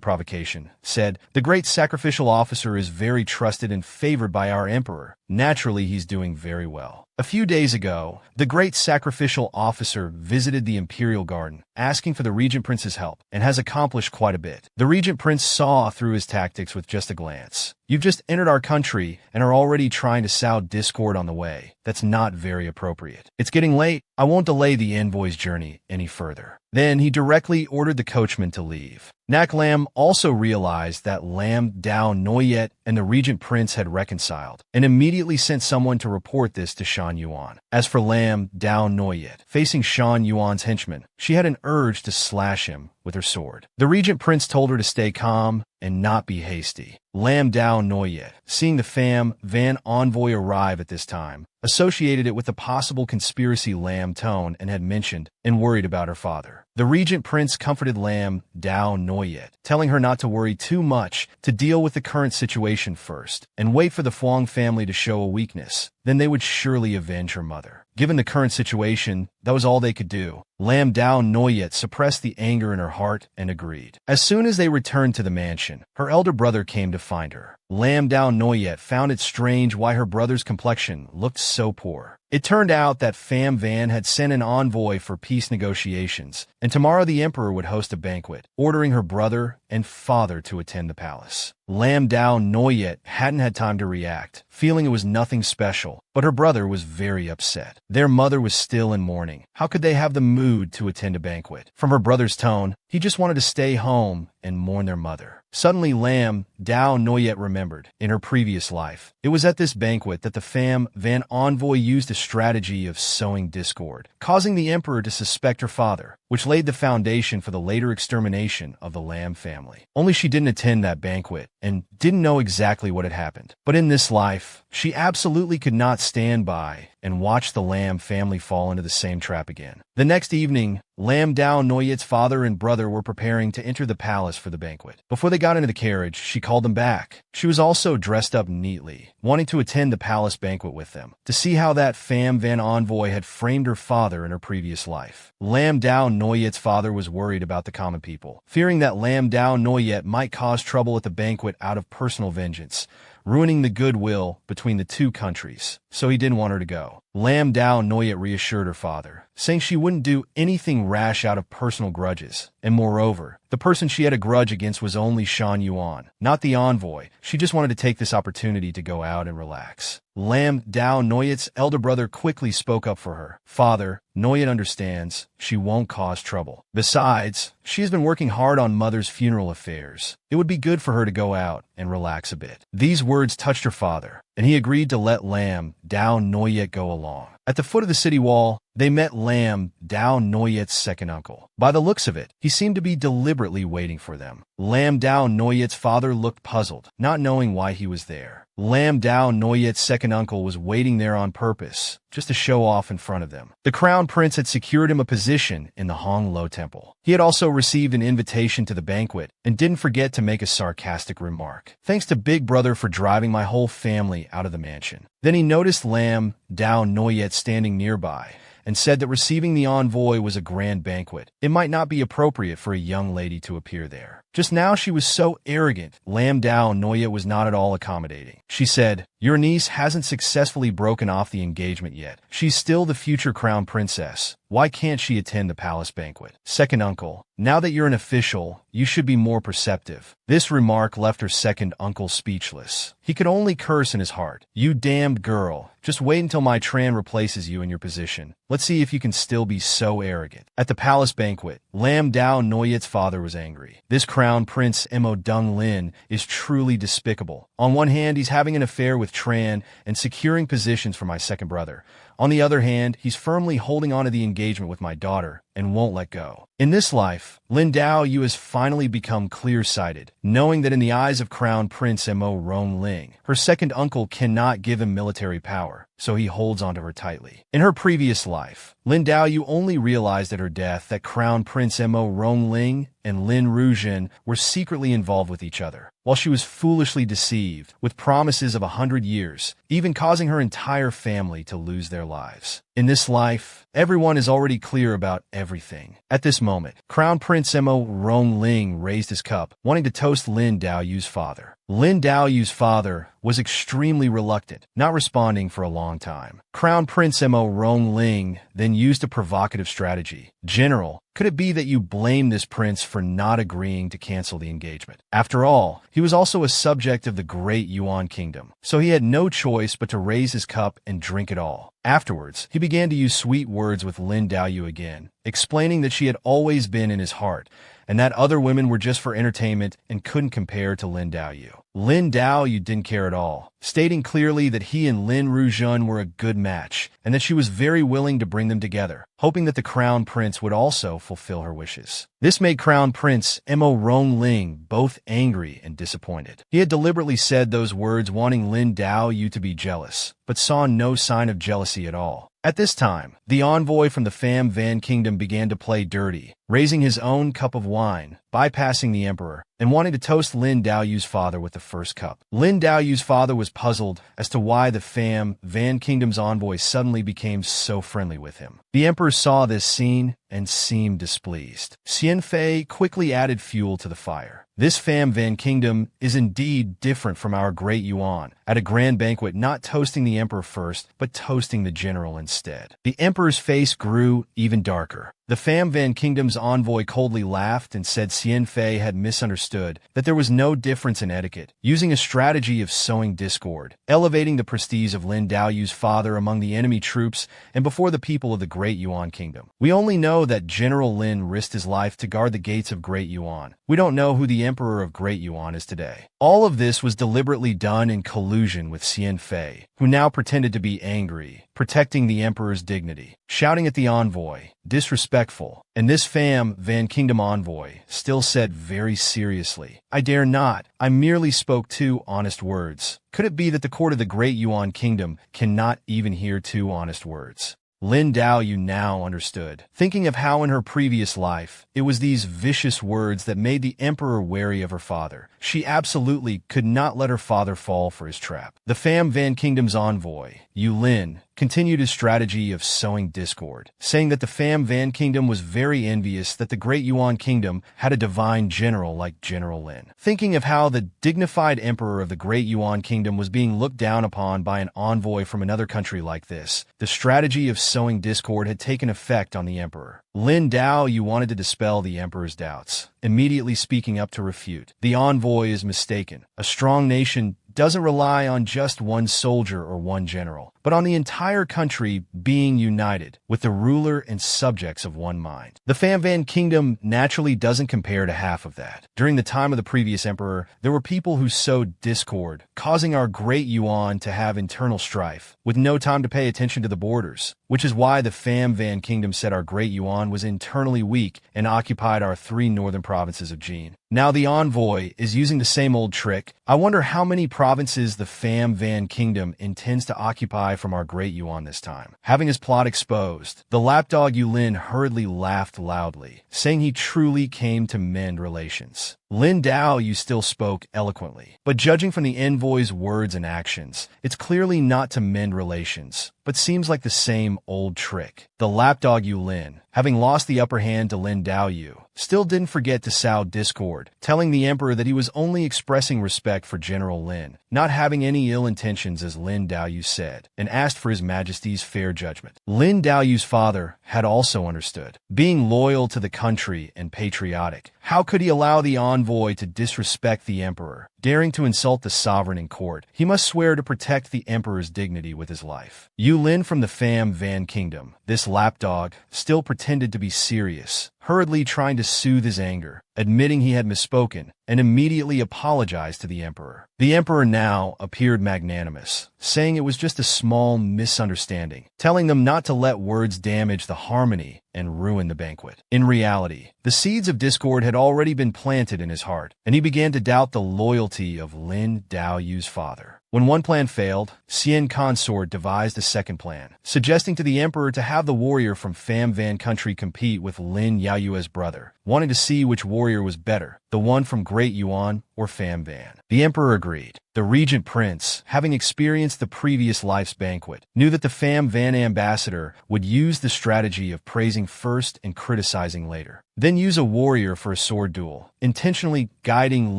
provocation, said, "The great sacrificial officer is very trusted and favored by our emperor. Naturally, he's doing very well." A few days ago, the great sacrificial officer visited the imperial garden, asking for the regent prince's help, and has accomplished quite a bit. The regent prince saw through his tactics with just a glance. "You've just entered our country and are already trying to sow discord on the way. That's not very appropriate. It's getting late. I won't delay the envoy's journey any further." Then he directly ordered the coachman to leave. Nak Lam also realized that Lam Dao Noyet and the regent prince had reconciled, and immediately sent someone to report this to Shan Yuan. As for Lam Dao Noyet, facing Shan Yuan's henchman, she had an urge to slash him with her sword. The regent prince told her to stay calm and not be hasty. Lam Dao Noyet, seeing the Pham Van envoy arrive at this time, associated it with the possible conspiracy Lam Tone had mentioned and worried about her father. The regent prince comforted Lam Dao Noyet, telling her not to worry too much, to deal with the current situation first, and wait for the Fuang family to show a weakness. Then they would surely avenge her mother. Given the current situation, That was all they could do. Lam Dao Noyet suppressed the anger in her heart and agreed. As soon as they returned to the mansion, her elder brother came to find her. Lam Dao Noyet found it strange why her brother's complexion looked so poor. It turned out that Pham Van had sent an envoy for peace negotiations, and tomorrow the emperor would host a banquet, ordering her brother and father to attend the palace. Lam Dao Noyet hadn't had time to react, feeling it was nothing special, but her brother was very upset. Their mother was still in mourning. How could they have the mood to attend a banquet? From her brother's tone, he just wanted to stay home and mourn their mother. Suddenly, Lam Dao Noyet remembered, in her previous life, it was at this banquet that the Pham Van envoy used a strategy of sowing discord, causing the emperor to suspect her father, which laid the foundation for the later extermination of the Lam family. Only she didn't attend that banquet and didn't know exactly what had happened. But in this life, she absolutely could not stand by and watch the Lam family fall into the same trap again. The next evening, Lam Dao Noyet's father and brother were preparing to enter the palace for the banquet. Before they got into the carriage, she called them back. She was also dressed up neatly, wanting to attend the palace banquet with them, to see how that Pham Van envoy had framed her father in her previous life. Lam Dao Noyet's father was worried about the common people, fearing that Lam Dao Noyet might cause trouble at the banquet out of personal vengeance, ruining the goodwill between the two countries, so he didn't want her to go. Lam Dao Noyet reassured her father, saying she wouldn't do anything rash out of personal grudges, and moreover, the person she had a grudge against was only Shan Yuan, not the envoy. She just wanted to take this opportunity to go out and relax. Lam Dao Noyet's elder brother quickly spoke up for her. Father, Noyet understands. She won't cause trouble. Besides, she has been working hard on mother's funeral affairs. It would be good for her to go out and relax a bit. These words touched her father, and he agreed to let Lam Dao Noyet go along. At the foot of the city wall, they met Lam Dao Noyet's second uncle. By the looks of it, he seemed to be deliberately waiting for them. Lam Dao Noyet's father looked puzzled, not knowing why he was there. Lam Dao Noyet's second uncle was waiting there on purpose, just to show off in front of them. The crown prince had secured him a position in the Hong Lo Temple. He had also received an invitation to the banquet and didn't forget to make a sarcastic remark. Thanks to Big Brother for driving my whole family out of the mansion. Then he noticed Lam Dao Noyet standing nearby and said that receiving the envoy was a grand banquet. It might not be appropriate for a young lady to appear there. Just now she was so arrogant, Lam Dao Noyet was not at all accommodating. She said, "Your niece hasn't successfully broken off the engagement yet. She's still the future crown princess. Why can't she attend the palace banquet?" Second uncle, now that you're an official, you should be more perceptive. This remark left her second uncle speechless. He could only curse in his heart. You damned girl. Just wait until my Tran replaces you in your position. Let's see if you can still be so arrogant. At the palace banquet, Lam Dao Noyet's father was angry. This crown prince Mo Dung Lin is truly despicable. On one hand, he's having an affair with Tran and securing positions for my second brother. On the other hand, he's firmly holding on to the engagement with my daughter and won't let go. In this life, Lin Dao Yu has finally become clear-sighted, knowing that in the eyes of Crown Prince Mo Rong Ling, her second uncle cannot give him military power, so he holds onto her tightly. In her previous life, Lin Dao Yu only realized at her death that Crown Prince Mo Rong Ling and Lin Ruzhen were secretly involved with each other, while she was foolishly deceived with promises of 100 years, even causing her entire family to lose their lives. In this life, everyone is already clear about everything. At this moment, Crown Prince Mo Rong Ling raised his cup, wanting to toast Lin Dao Yu's father. Lin Dao Yu's father was extremely reluctant, not responding for a long time. Crown Prince Mo Rong Ling then used a provocative strategy. "General, could it be that you blame this prince for not agreeing to cancel the engagement? After all, he was also a subject of the great Yuan kingdom, so he had no choice but to raise his cup and drink it all." Afterwards, he began to use sweet words with Lin Dao Yu again, explaining that she had always been in his heart, and that other women were just for entertainment and couldn't compare to Lin Dao Yu. Lin Dao Yu didn't care at all, stating clearly that he and Lin Ruzhen were a good match, and that she was very willing to bring them together, hoping that the crown prince would also fulfill her wishes. This made Crown Prince Mo Rong Ling both angry and disappointed. He had deliberately said those words wanting Lin Dao Yu to be jealous, but saw no sign of jealousy at all. At this time, the envoy from the Pham Van Kingdom began to play dirty, raising his own cup of wine, bypassing the emperor, and wanting to toast Lin Daoyu's father with the first cup. Lin Daoyu's father was puzzled as to why the Pham Van Kingdom's envoy suddenly became so friendly with him. The emperor saw this scene and seemed displeased. Xian Fei quickly added fuel to the fire. This Pham Van Kingdom is indeed different from our great Yuan, at a grand banquet not toasting the emperor first, but toasting the general instead. The emperor's face grew even darker. The Pham Van Kingdom's envoy coldly laughed and said Xian Fei had misunderstood, that there was no difference in etiquette, using a strategy of sowing discord, elevating the prestige of Lin Daoyu's father among the enemy troops and before the people of the Great Yuan Kingdom. We only know that General Lin risked his life to guard the gates of Great Yuan. We don't know who the Emperor of Great Yuan is today. All of this was deliberately done in collusion with Xian Fei, who now pretended to be angry, protecting the Emperor's dignity, shouting at the envoy, disrespectful. And this Pham Van Kingdom envoy still said very seriously, "I dare not. I merely spoke two honest words." Could it be that the court of the Great Yuan Kingdom cannot even hear two honest words? Lin Daoyu now understood, thinking of how in her previous life, it was these vicious words that made the emperor wary of her father. She absolutely could not let her father fall for his trap. The Pham Van Kingdom's envoy, Yu Lin, continued his strategy of sowing discord, saying that the Pham Van Kingdom was very envious that the Great Yuan Kingdom had a divine general like General Lin. Thinking of how the dignified emperor of the Great Yuan Kingdom was being looked down upon by an envoy from another country like this, the strategy of sowing discord had taken effect on the emperor. Lin Daoyu wanted to dispel the emperor's doubts, immediately speaking up to refute. The envoy is mistaken. A strong nation doesn't rely on just one soldier or one general, but on the entire country being united, with the ruler and subjects of one mind. The Pham Van Kingdom naturally doesn't compare to half of that. During the time of the previous emperor, there were people who sowed discord, causing our great Yuan to have internal strife, with no time to pay attention to the borders, which is why the Pham Van Kingdom said our great Yuan was internally weak and occupied our 3 northern provinces of Jin. Now the envoy is using the same old trick. I wonder how many provinces the Pham Van Kingdom intends to occupy from our great Yuan this time. Having his plot exposed, the lapdog Yulin hurriedly laughed loudly, saying he truly came to mend relations. Lin Daoyu still spoke eloquently, but judging from the envoy's words and actions, it's clearly not to mend relations, but seems like the same old trick. The lapdog Yulin, having lost the upper hand to Lin Daoyu, still didn't forget to sow discord, telling the emperor that he was only expressing respect for General Lin, not having any ill intentions as Lin Daoyu said, and asked for his majesty's fair judgment. Lin Daoyu's father had also understood, being loyal to the country and patriotic. How could he allow the envoy to disrespect the emperor, daring to insult the sovereign in court? He must swear to protect the emperor's dignity with his life. Yu Lin from the Pham Van Kingdom, this lapdog, still pretended to be serious, hurriedly trying to soothe his anger, admitting he had misspoken, and immediately apologized to the emperor. The emperor now appeared magnanimous, saying it was just a small misunderstanding, telling them not to let words damage the harmony and ruin the banquet. In reality, the seeds of discord had already been planted in his heart, and he began to doubt the loyalty of Lin Daoyu's father. When one plan failed, Xian Consort devised a second plan, suggesting to the emperor to have the warrior from Pham Van country compete with Lin Yaoyu's brother, wanting to see which warrior was better, the one from Great Yuan or Pham Van. The emperor agreed. The regent prince, having experienced the previous life's banquet, knew that the Pham Van ambassador would use the strategy of praising first and criticizing later, then use a warrior for a sword duel, intentionally guiding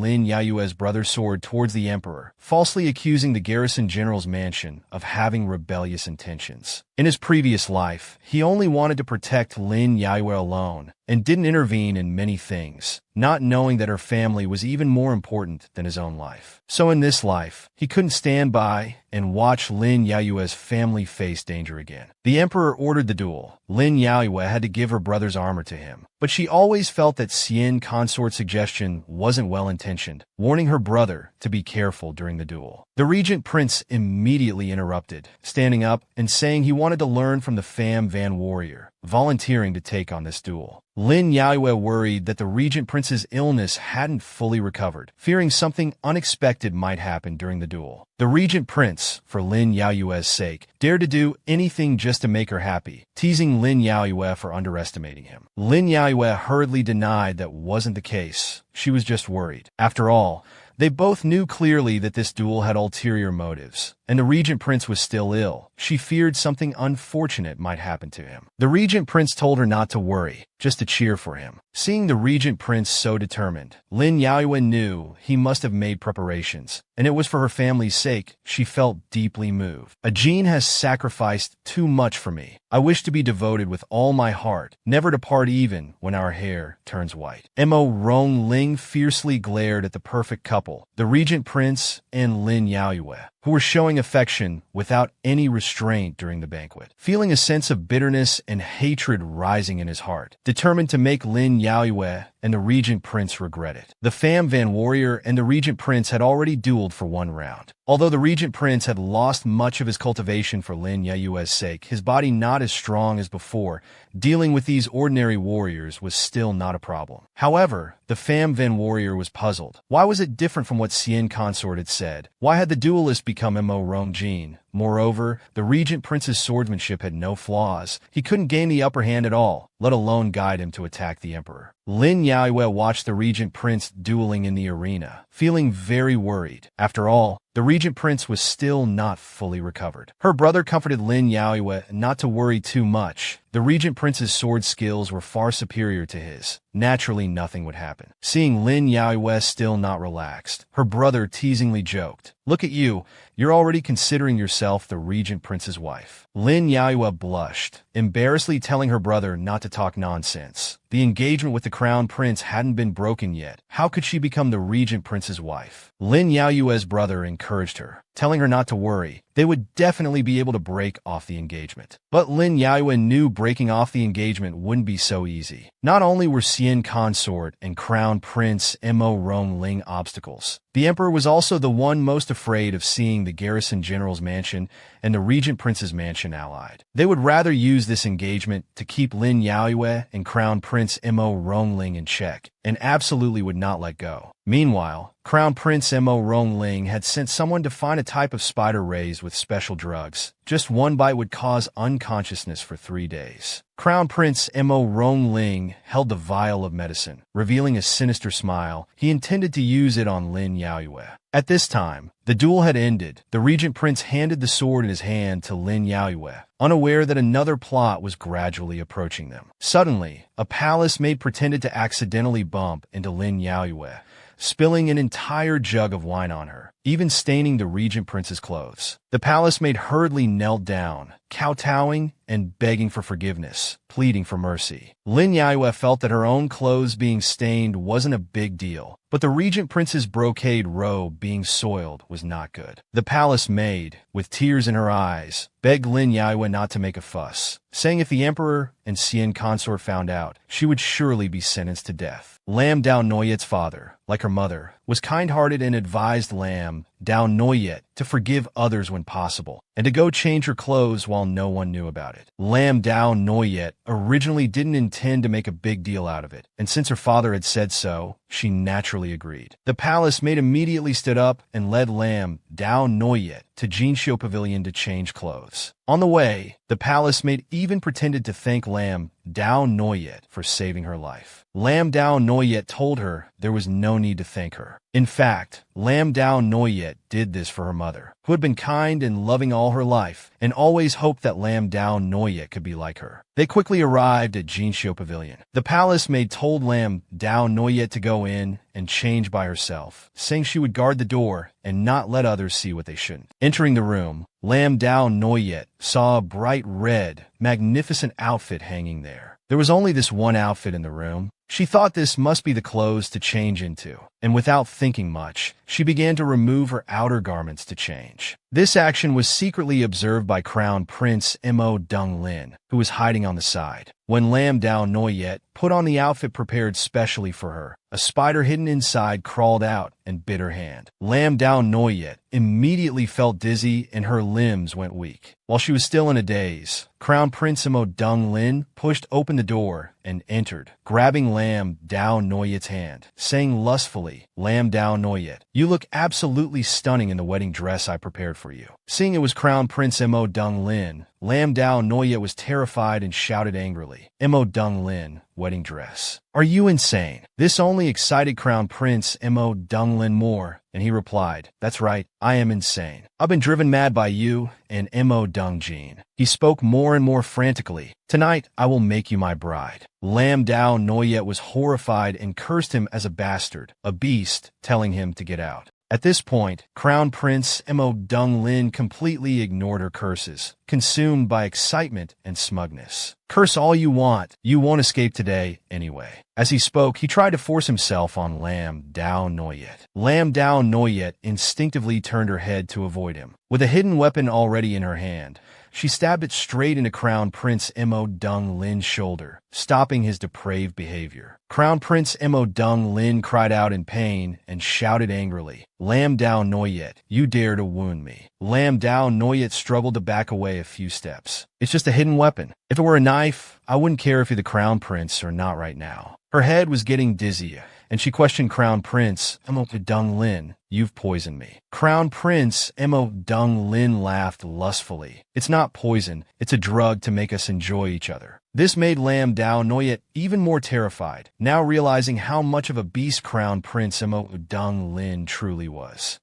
Lin Yaoyu's brother's sword towards the emperor, falsely accusing the garrison general's mansion of having rebellious intentions. In his previous life, he only wanted to protect Lin Yaoyu alone, and didn't intervene in many things, not knowing that her family was even more important than his own life. So in this life, he couldn't stand by and watch Lin Yaoyu's family face danger again. The emperor ordered the duel. Lin Yaoyu had to give her brother's armor to him, but she always felt that Xian Consort's suggestion wasn't well-intentioned, warning her brother to be careful during the duel. The regent prince immediately interrupted, standing up and saying he wanted to learn from the Pham Van warrior, volunteering to take on this duel. Lin Yaoyu worried that the regent prince's illness hadn't fully recovered, fearing something unexpected might happen during the duel. The regent prince, for Lin Yaoyue's sake, dared to do anything just to make her happy, teasing Lin Yaoyue for underestimating him. Lin Yaoyue hurriedly denied that wasn't the case. She was just worried. After all, they both knew clearly that this duel had ulterior motives, and the regent prince was still ill. She feared something unfortunate might happen to him. The regent prince told her not to worry, just to cheer for him. Seeing the regent prince so determined, Lin Yaoyue knew he must have made preparations, and it was for her family's sake. She felt deeply moved. "A Jin has sacrificed too much for me. I wish to be devoted with all my heart, never to part even when our hair turns white." Mo Rongling fiercely glared at the perfect couple, the regent prince and Lin Yaoyue, who were showing affection without any restraint during the banquet. Feeling a sense of bitterness and hatred rising in his heart, determined to make Lin Yaoyue and the regent prince regret it. The Pham Van Warrior and the regent prince had already dueled for one round. Although the regent prince had lost much of his cultivation for Lin Yaoyue's sake, his body not as strong as before, dealing with these ordinary warriors was still not a problem. However, the Pham Van Warrior was puzzled. Why was it different from what Xian Consort had said? Why had the duelist become Mo Rongjin? Moreover, the regent prince's swordsmanship had no flaws. He couldn't gain the upper hand at all, let alone guide him to attack the emperor. Lin Yaoyue watched the regent prince dueling in the arena, feeling very worried. After all, the regent prince was still not fully recovered. Her brother comforted Lin Yaoyue not to worry too much. The regent prince's sword skills were far superior to his. Naturally, nothing would happen. Seeing Lin Yaoyue still not relaxed, her brother teasingly joked, "Look at you, you're already considering yourself the regent prince's wife." Lin Yaoyue blushed, embarrassedly telling her brother not to talk nonsense. The engagement with the crown prince hadn't been broken yet. How could she become the regent prince's wife? Lin Yaoyue's brother encouraged her, telling her not to worry. They would definitely be able to break off the engagement. But Lin Yaoyue knew breaking off the engagement wouldn't be so easy. Not only were Xian Consort and Crown Prince Mo Rongling obstacles, the emperor was also the one most afraid of seeing the garrison general's mansion and the regent prince's mansion allied. They would rather use this engagement to keep Lin Yaoyue and Crown Prince Mo Rongling in check, and absolutely would not let go. Meanwhile, Crown Prince Mo Rongling had sent someone to find a type of spider raised with special drugs. Just one bite would cause unconsciousness for 3 days. Crown Prince Mo Rongling held the vial of medicine. Revealing a sinister smile, he intended to use it on Lin Yaoyue. At this time, the duel had ended. The regent prince handed the sword in his hand to Lin Yaoyue, unaware that another plot was gradually approaching them. Suddenly, a palace maid pretended to accidentally bump into Lin Yaoyue, spilling an entire jug of wine on her, even staining the regent prince's clothes. The palace maid hurriedly knelt down, kowtowing and begging for forgiveness, pleading for mercy. Lin Yaoyue felt that her own clothes being stained wasn't a big deal, but the regent prince's brocade robe being soiled was not good. The palace maid, with tears in her eyes, begged Lin Yaoyue not to make a fuss, saying if the emperor and Xian Consort found out, she would surely be sentenced to death. Lam Dao Noyet's father, like her mother, was kind-hearted and advised Lam Dao Noyet to forgive others when possible, and to go change her clothes while no one knew about it. Lam Dao Noyet originally didn't intend to make a big deal out of it, and since her father had said so, she naturally agreed. The palace maid immediately stood up and led Lam Dao Noyet to Jinxiu Pavilion to change clothes. On the way, the palace maid even pretended to thank Lam Dao Noyet for saving her life. Lam Dao Noyet told her there was no need to thank her. In fact, Lam Dao Noyet did this for her mother, who had been kind and loving all her life, and always hoped that Lam Dao Noyet could be like her. They quickly arrived at Jinxiu Pavilion. The palace maid told Lam Dao Noyet to go in and change by herself, saying she would guard the door and not let others see what they shouldn't. Entering the room, Lam Dao Noyet saw a bright red, magnificent outfit hanging there. There was only this one outfit in the room. She thought this must be the clothes to change into, and without thinking much, she began to remove her outer garments to change. This action was secretly observed by Crown Prince Mo Donglin, who was hiding on the side. When Lam Dao Noyet put on the outfit prepared specially for her, a spider hidden inside crawled out and bit her hand. Lam Dao Noyet immediately felt dizzy and her limbs went weak. While she was still in a daze, Crown Prince Mo Dong-lin pushed open the door and entered, grabbing Lam Dao Noyet's hand, saying lustfully, "Lam Dao Noyet, you look absolutely stunning in the wedding dress I prepared for you." Seeing it was Crown Prince Mo Dong-lin, Lam Dao Noyet was terrified and shouted angrily, "Mo Dong-lin, wedding dress. Are you insane?" This only excited Crown Prince Mo Dong-lin more, and he replied, "That's right, I am insane. I've been driven mad by you and Mo Dong-jin." He spoke more and more frantically, "Tonight, I will make you my bride." Lam Dao Noyet was horrified and cursed him as a bastard, a beast, telling him to get out. At this point, Crown Prince Mo Dong-lin completely ignored her curses, consumed by excitement and smugness. "Curse all you won't escape today anyway." As he spoke, he tried to force himself on Lam Dao Noyet. Lam Dao Noyet instinctively turned her head to avoid him. With a hidden weapon already in her hand, she stabbed it straight into Crown Prince Mo Dong-lin's shoulder, stopping his depraved behavior. Crown Prince Mo Dong-lin cried out in pain and shouted angrily, "Lam Dao Noyet, you dare to wound me." Lam Dao Noyet struggled to back away a few steps. "It's just a hidden weapon. If it were a knife, I wouldn't care if you're the Crown Prince or not right now." Her head was getting dizzy, and she questioned Crown Prince Mo Dong-lin, "You've poisoned me." Crown Prince Mo Dong-lin laughed lustfully. "It's not poison, it's a drug to make us enjoy each other." This made Lam Dao Noyet even more terrified, now realizing how much of a beast Crown Prince Mo Dong-lin truly was.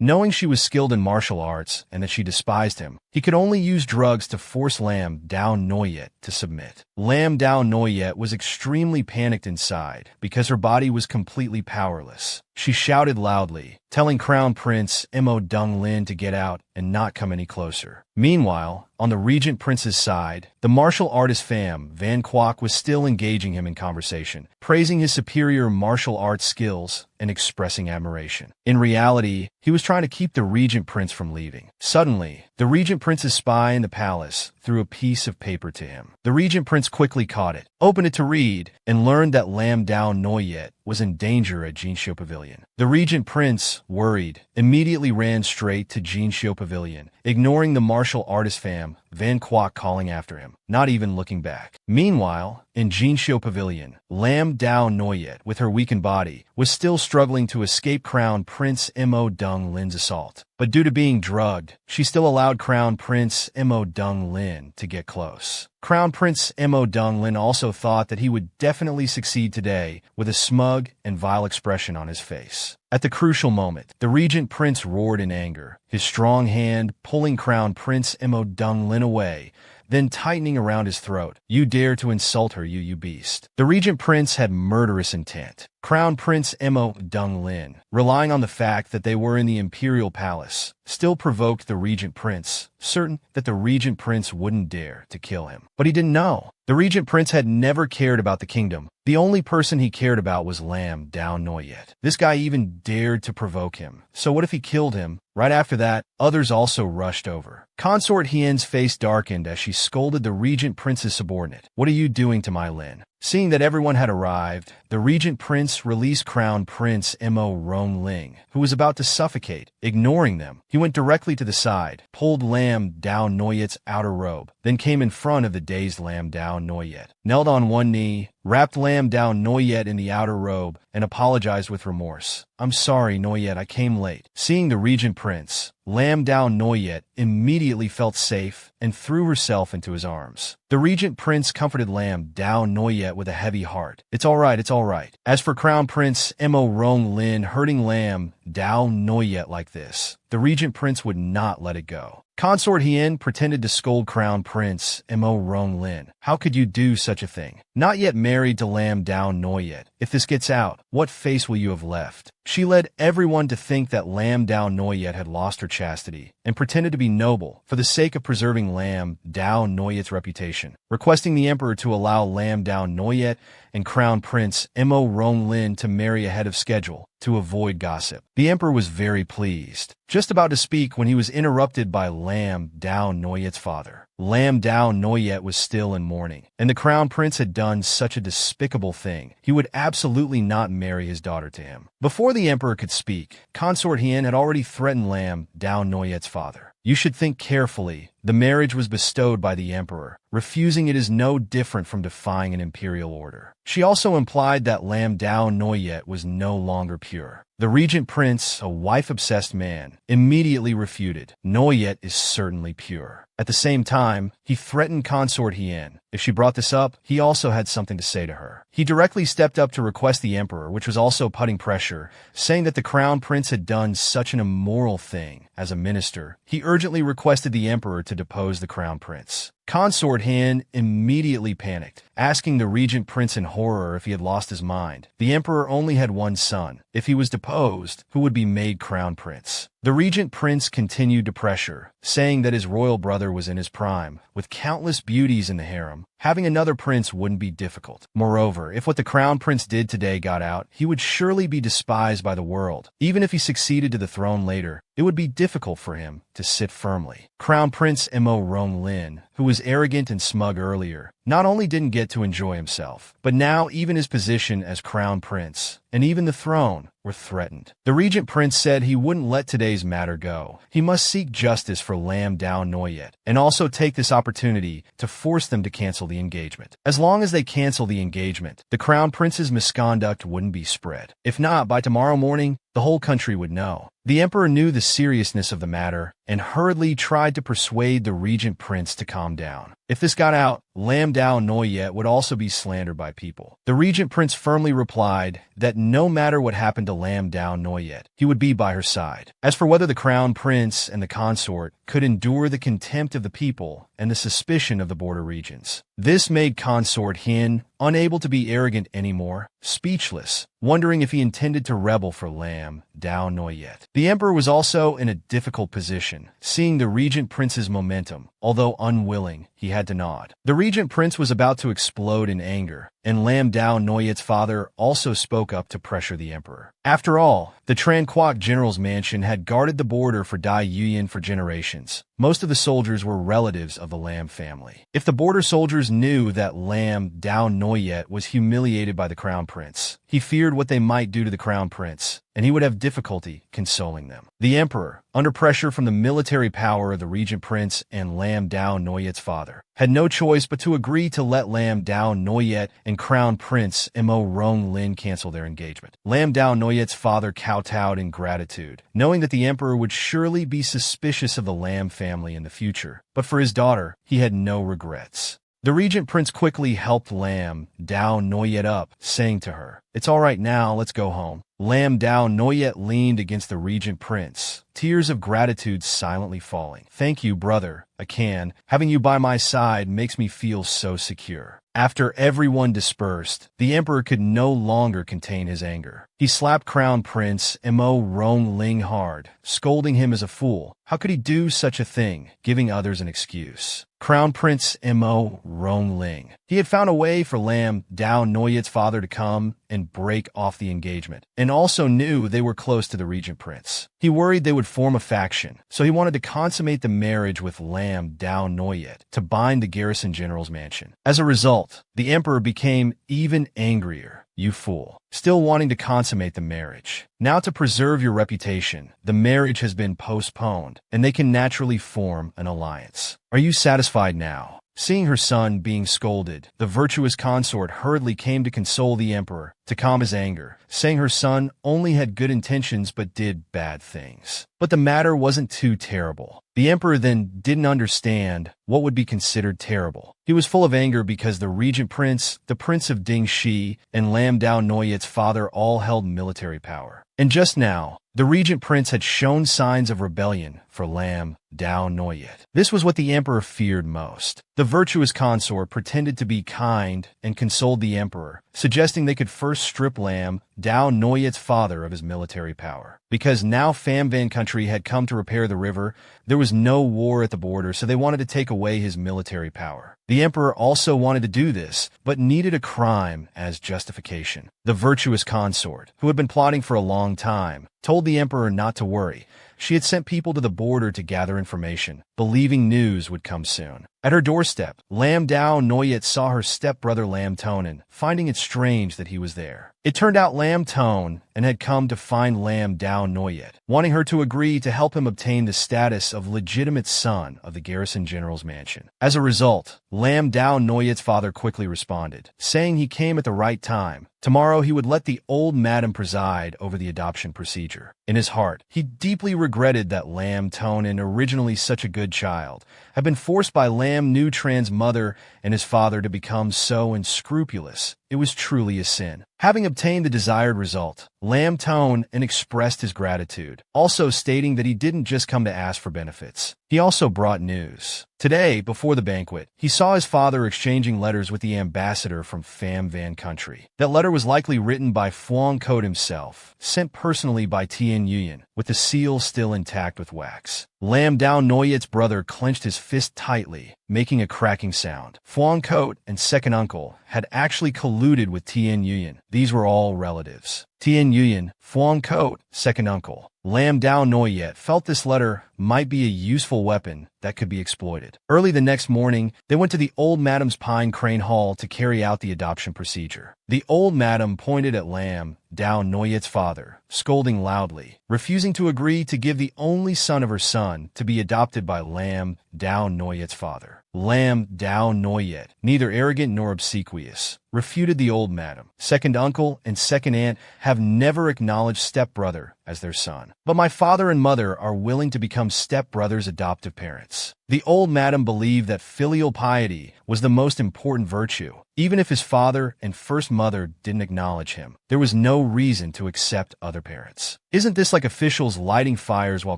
Knowing she was skilled in martial arts and that she despised him, he could only use drugs to force Lam Dao Noyet to submit. Lam Dao Noyet was extremely panicked inside because her body was completely powerless. She shouted loudly, telling Crown Prince Mo Dong-lin to get out and not come any closer. Meanwhile, on the Regent Prince's side, the martial artist Pham Van Kwok was still engaging him in conversation, praising his superior martial arts skills and expressing admiration. In reality, he was trying to keep the Regent Prince from leaving. Suddenly, the Regent Prince's spy in the palace threw a piece of paper to him. The Regent Prince quickly caught it, opened it to read, and learned that Lam Dao Noyet was in danger at Jinxiu Pavilion. The Regent Prince, worried, immediately ran straight to Jinxiu Pavilion, ignoring the martial artist Pham Van Kwok calling after him, not even looking back. Meanwhile, in Jinxiu Pavilion, Lam Dao Noyet, with her weakened body, was still struggling to escape Crown Prince Mo Dong-lin's assault. But due to being drugged, she still allowed Crown Prince Mo Dong-lin to get close. Crown Prince Mo Dong-lin also thought that he would definitely succeed today, with a smug and vile expression on his face. At the crucial moment, the Regent Prince roared in anger, his strong hand pulling Crown Prince Mo Dong-lin away, then tightening around his throat. "You dare to insult her, you beast." The Regent Prince had murderous intent. Crown Prince Mo Dong-lin, relying on the fact that they were in the imperial palace, still provoked the Regent Prince, certain that the Regent Prince wouldn't dare to kill him. But he didn't know. The Regent Prince had never cared about the kingdom. The only person he cared about was Lam Dao Noyet. This guy even dared to provoke him. So what if he killed him? Right after that, others also rushed over. Consort Hien's face darkened as she scolded the Regent Prince's subordinate. "What are you doing to my Lin?" Seeing that everyone had arrived, the Regent Prince released Crown Prince Mo Rong-ling, who was about to suffocate. Ignoring them, he went directly to the side, pulled Lam Dao Noyet's outer robe, then came in front of the dazed Lam Dao Noyet, knelt on one knee, wrapped Lam Dao Noyet in the outer robe, and apologized with remorse. "I'm sorry, Noyet, I came late." Seeing the Regent Prince, Lam Dao Noyet immediately felt safe and threw herself into his arms. The Regent Prince comforted Lam Dao Noyet with a heavy heart. It's all right, it's all right." As for Crown Prince Mo Rong-lin hurting Lam Dao Noyet like this, the Regent Prince would not let it go. Consort Hien pretended to scold Crown Prince Mo Rong-lin. "How could you do such a thing? Not yet married to Lam Dao Noyet. If this gets out, what face will you have left?" She led everyone to think that Lam Dao Noyet had lost her chastity and pretended to be noble for the sake of preserving Lam Dao Noyet's reputation, requesting the emperor to allow Lam Dao Noyet and Crown Prince Mo Rong-lin to marry ahead of schedule to avoid gossip. The emperor was very pleased, just about to speak when he was interrupted by Lam Dao Noyet's father. Lam Dao Noyet was still in mourning, and the Crown Prince had done such a despicable thing. He would absolutely not marry his daughter to him. Before the emperor could speak, Consort Hien had already threatened Lam Dao Noyet's father. You should think carefully. The marriage was bestowed by the emperor. Refusing it is no different from defying an imperial order. She also implied that Lam Dao Noyet was no longer pure. The regent prince, a wife-obsessed man, immediately refuted. Noyet is certainly pure. At the same time, he threatened consort Hien. If she brought this up, he also had something to say to her. He directly stepped up to request the emperor, which was also putting pressure, saying that the crown prince had done such an immoral thing. As a minister, he urgently requested the emperor to depose the crown prince. Consort Hien immediately panicked, asking the regent prince in horror if he had lost his mind. The emperor only had one son. If he was deposed, who would be made crown prince? The regent prince continued to pressure, saying that his royal brother was in his prime, with countless beauties in the harem. Having another prince wouldn't be difficult. Moreover, if what the crown prince did today got out, he would surely be despised by the world. Even if he succeeded to the throne later, it would be difficult for him to sit firmly. Crown Prince Mo Rong Lin, who was arrogant and smug earlier, not only didn't get to enjoy himself, but now even his position as crown prince, and even the throne, were threatened. The regent prince said he wouldn't let today's matter go. He must seek justice for Lam Dao Noyet, and also take this opportunity to force them to cancel the engagement. As long as they cancel the engagement, the crown prince's misconduct wouldn't be spread. If not, by tomorrow morning, the whole country would know. The emperor knew the seriousness of the matter and hurriedly tried to persuade the regent prince to calm down. If this got out, Lam Dao Noyet would also be slandered by people. The regent prince firmly replied that no matter what happened to Lam Dao Noyet, he would be by her side. As for whether the crown prince and the consort could endure the contempt of the people and the suspicion of the border regions, this made consort Hien unable to be arrogant anymore, speechless, wondering if he intended to rebel for Lam Dao Noyet. The emperor was also in a difficult position, seeing the regent prince's momentum. Although unwilling, he had to nod. The regent prince was about to explode in anger, and Lam Dao Noyet's father also spoke up to pressure the emperor. After all, the Tran Quoc general's mansion had guarded the border for Dai Yuyan for generations. Most of the soldiers were relatives of the Lam family. If the border soldiers knew that Lam Dao Noyet was humiliated by the crown prince, he feared what they might do to the crown prince, and he would have difficulty consoling them. The emperor, under pressure from the military power of the regent prince and Lam Dao Noyet's father, had no choice but to agree to let Lam Dao Noyet and crown prince Mo Rong Lin cancel their engagement. Lam Dao Noyet's father kowtowed in gratitude, knowing that the emperor would surely be suspicious of the Lam family in the future. But for his daughter, he had no regrets. The regent prince quickly helped Lam Dao Noyet up, saying to her, "It's all right now, let's go home." Lam Dao Noyet leaned against the regent prince, tears of gratitude silently falling. "Thank you, brother. I can. Having you by my side makes me feel so secure." After everyone dispersed, the emperor could no longer contain his anger. He slapped Crown Prince Mo Rong Ling hard, scolding him as a fool. How could he do such a thing, giving others an excuse? Crown Prince Mo Rong Ling. He had found a way for Lam Dao Noyet's father to come and break off the engagement, and also knew they were close to the regent prince. He worried they would form a faction, so he wanted to consummate the marriage with Lam Dao Noyet to bind the garrison general's mansion. As a result, the emperor became even angrier. "You fool. Still wanting to consummate the marriage. Now to preserve your reputation, the marriage has been postponed, and they can naturally form an alliance. Are you satisfied now?" Seeing her son being scolded, the virtuous consort hurriedly came to console the emperor, to calm his anger, saying her son only had good intentions but did bad things. But the matter wasn't too terrible. The emperor then didn't understand what would be considered terrible. He was full of anger because the regent prince, the prince of Dingxi, and Lam Dao Noyet's father all held military power. And just now, the regent prince had shown signs of rebellion for Lam Dao Noyet. This was what the emperor feared most. The virtuous consort pretended to be kind and consoled the emperor, suggesting they could first strip Lam Dao Noyet's father of his military power. Because now Pham Van country had come to repair the river, there was no war at the border, so they wanted to take away his military power. The emperor also wanted to do this, but needed a crime as justification. The virtuous consort, who had been plotting for a long time, told the emperor not to worry. She had sent people to the border to gather information, believing news would come soon. At her doorstep, Lam Dao Noyet saw her stepbrother Lam Tonen, finding it strange that he was there. It turned out Lam Tone and had come to find Lam Dao Noyet, wanting her to agree to help him obtain the status of legitimate son of the garrison general's mansion. As a result, Lam Dao Noyet's father quickly responded, saying he came at the right time. Tomorrow he would let the old madam preside over the adoption procedure. In his heart, he deeply regretted that Lam Tonen, originally such a good child, had been forced by Lam Nutran's mother and his father to become so unscrupulous. It was truly a sin. Having obtained the desired result, Lam Tone expressed his gratitude, also stating that he didn't just come to ask for benefits. He also brought news. Today, before the banquet, he saw his father exchanging letters with the ambassador from Pham Van country. That letter was likely written by Phuong Kot himself, sent personally by Tien Nguyen, with the seal still intact with wax. Lam Dao Noyet's brother clenched his fist tightly, making a cracking sound. Phuong Kot and second uncle had actually colluded with Tien Nguyen. These were all relatives. Tien Nguyen, Phuong Kot, second uncle. Lam Dao Noyet felt this letter might be a useful weapon that could be exploited. Early the next morning, they went to the old madam's pine crane hall to carry out the adoption procedure. The old madam pointed at Lam Dao Noyet's father, scolding loudly, refusing to agree to give the only son of her son to be adopted by Lam Dao Noyet's father. Lam Dao Noyet, neither arrogant nor obsequious, refuted the old madam. Second uncle and second aunt have never acknowledged stepbrother as their son. But my father and mother are willing to become stepbrother's adoptive parents. The old madam believed that filial piety was the most important virtue. Even if his father and first mother didn't acknowledge him, there was no reason to accept other parents. Isn't this like officials lighting fires while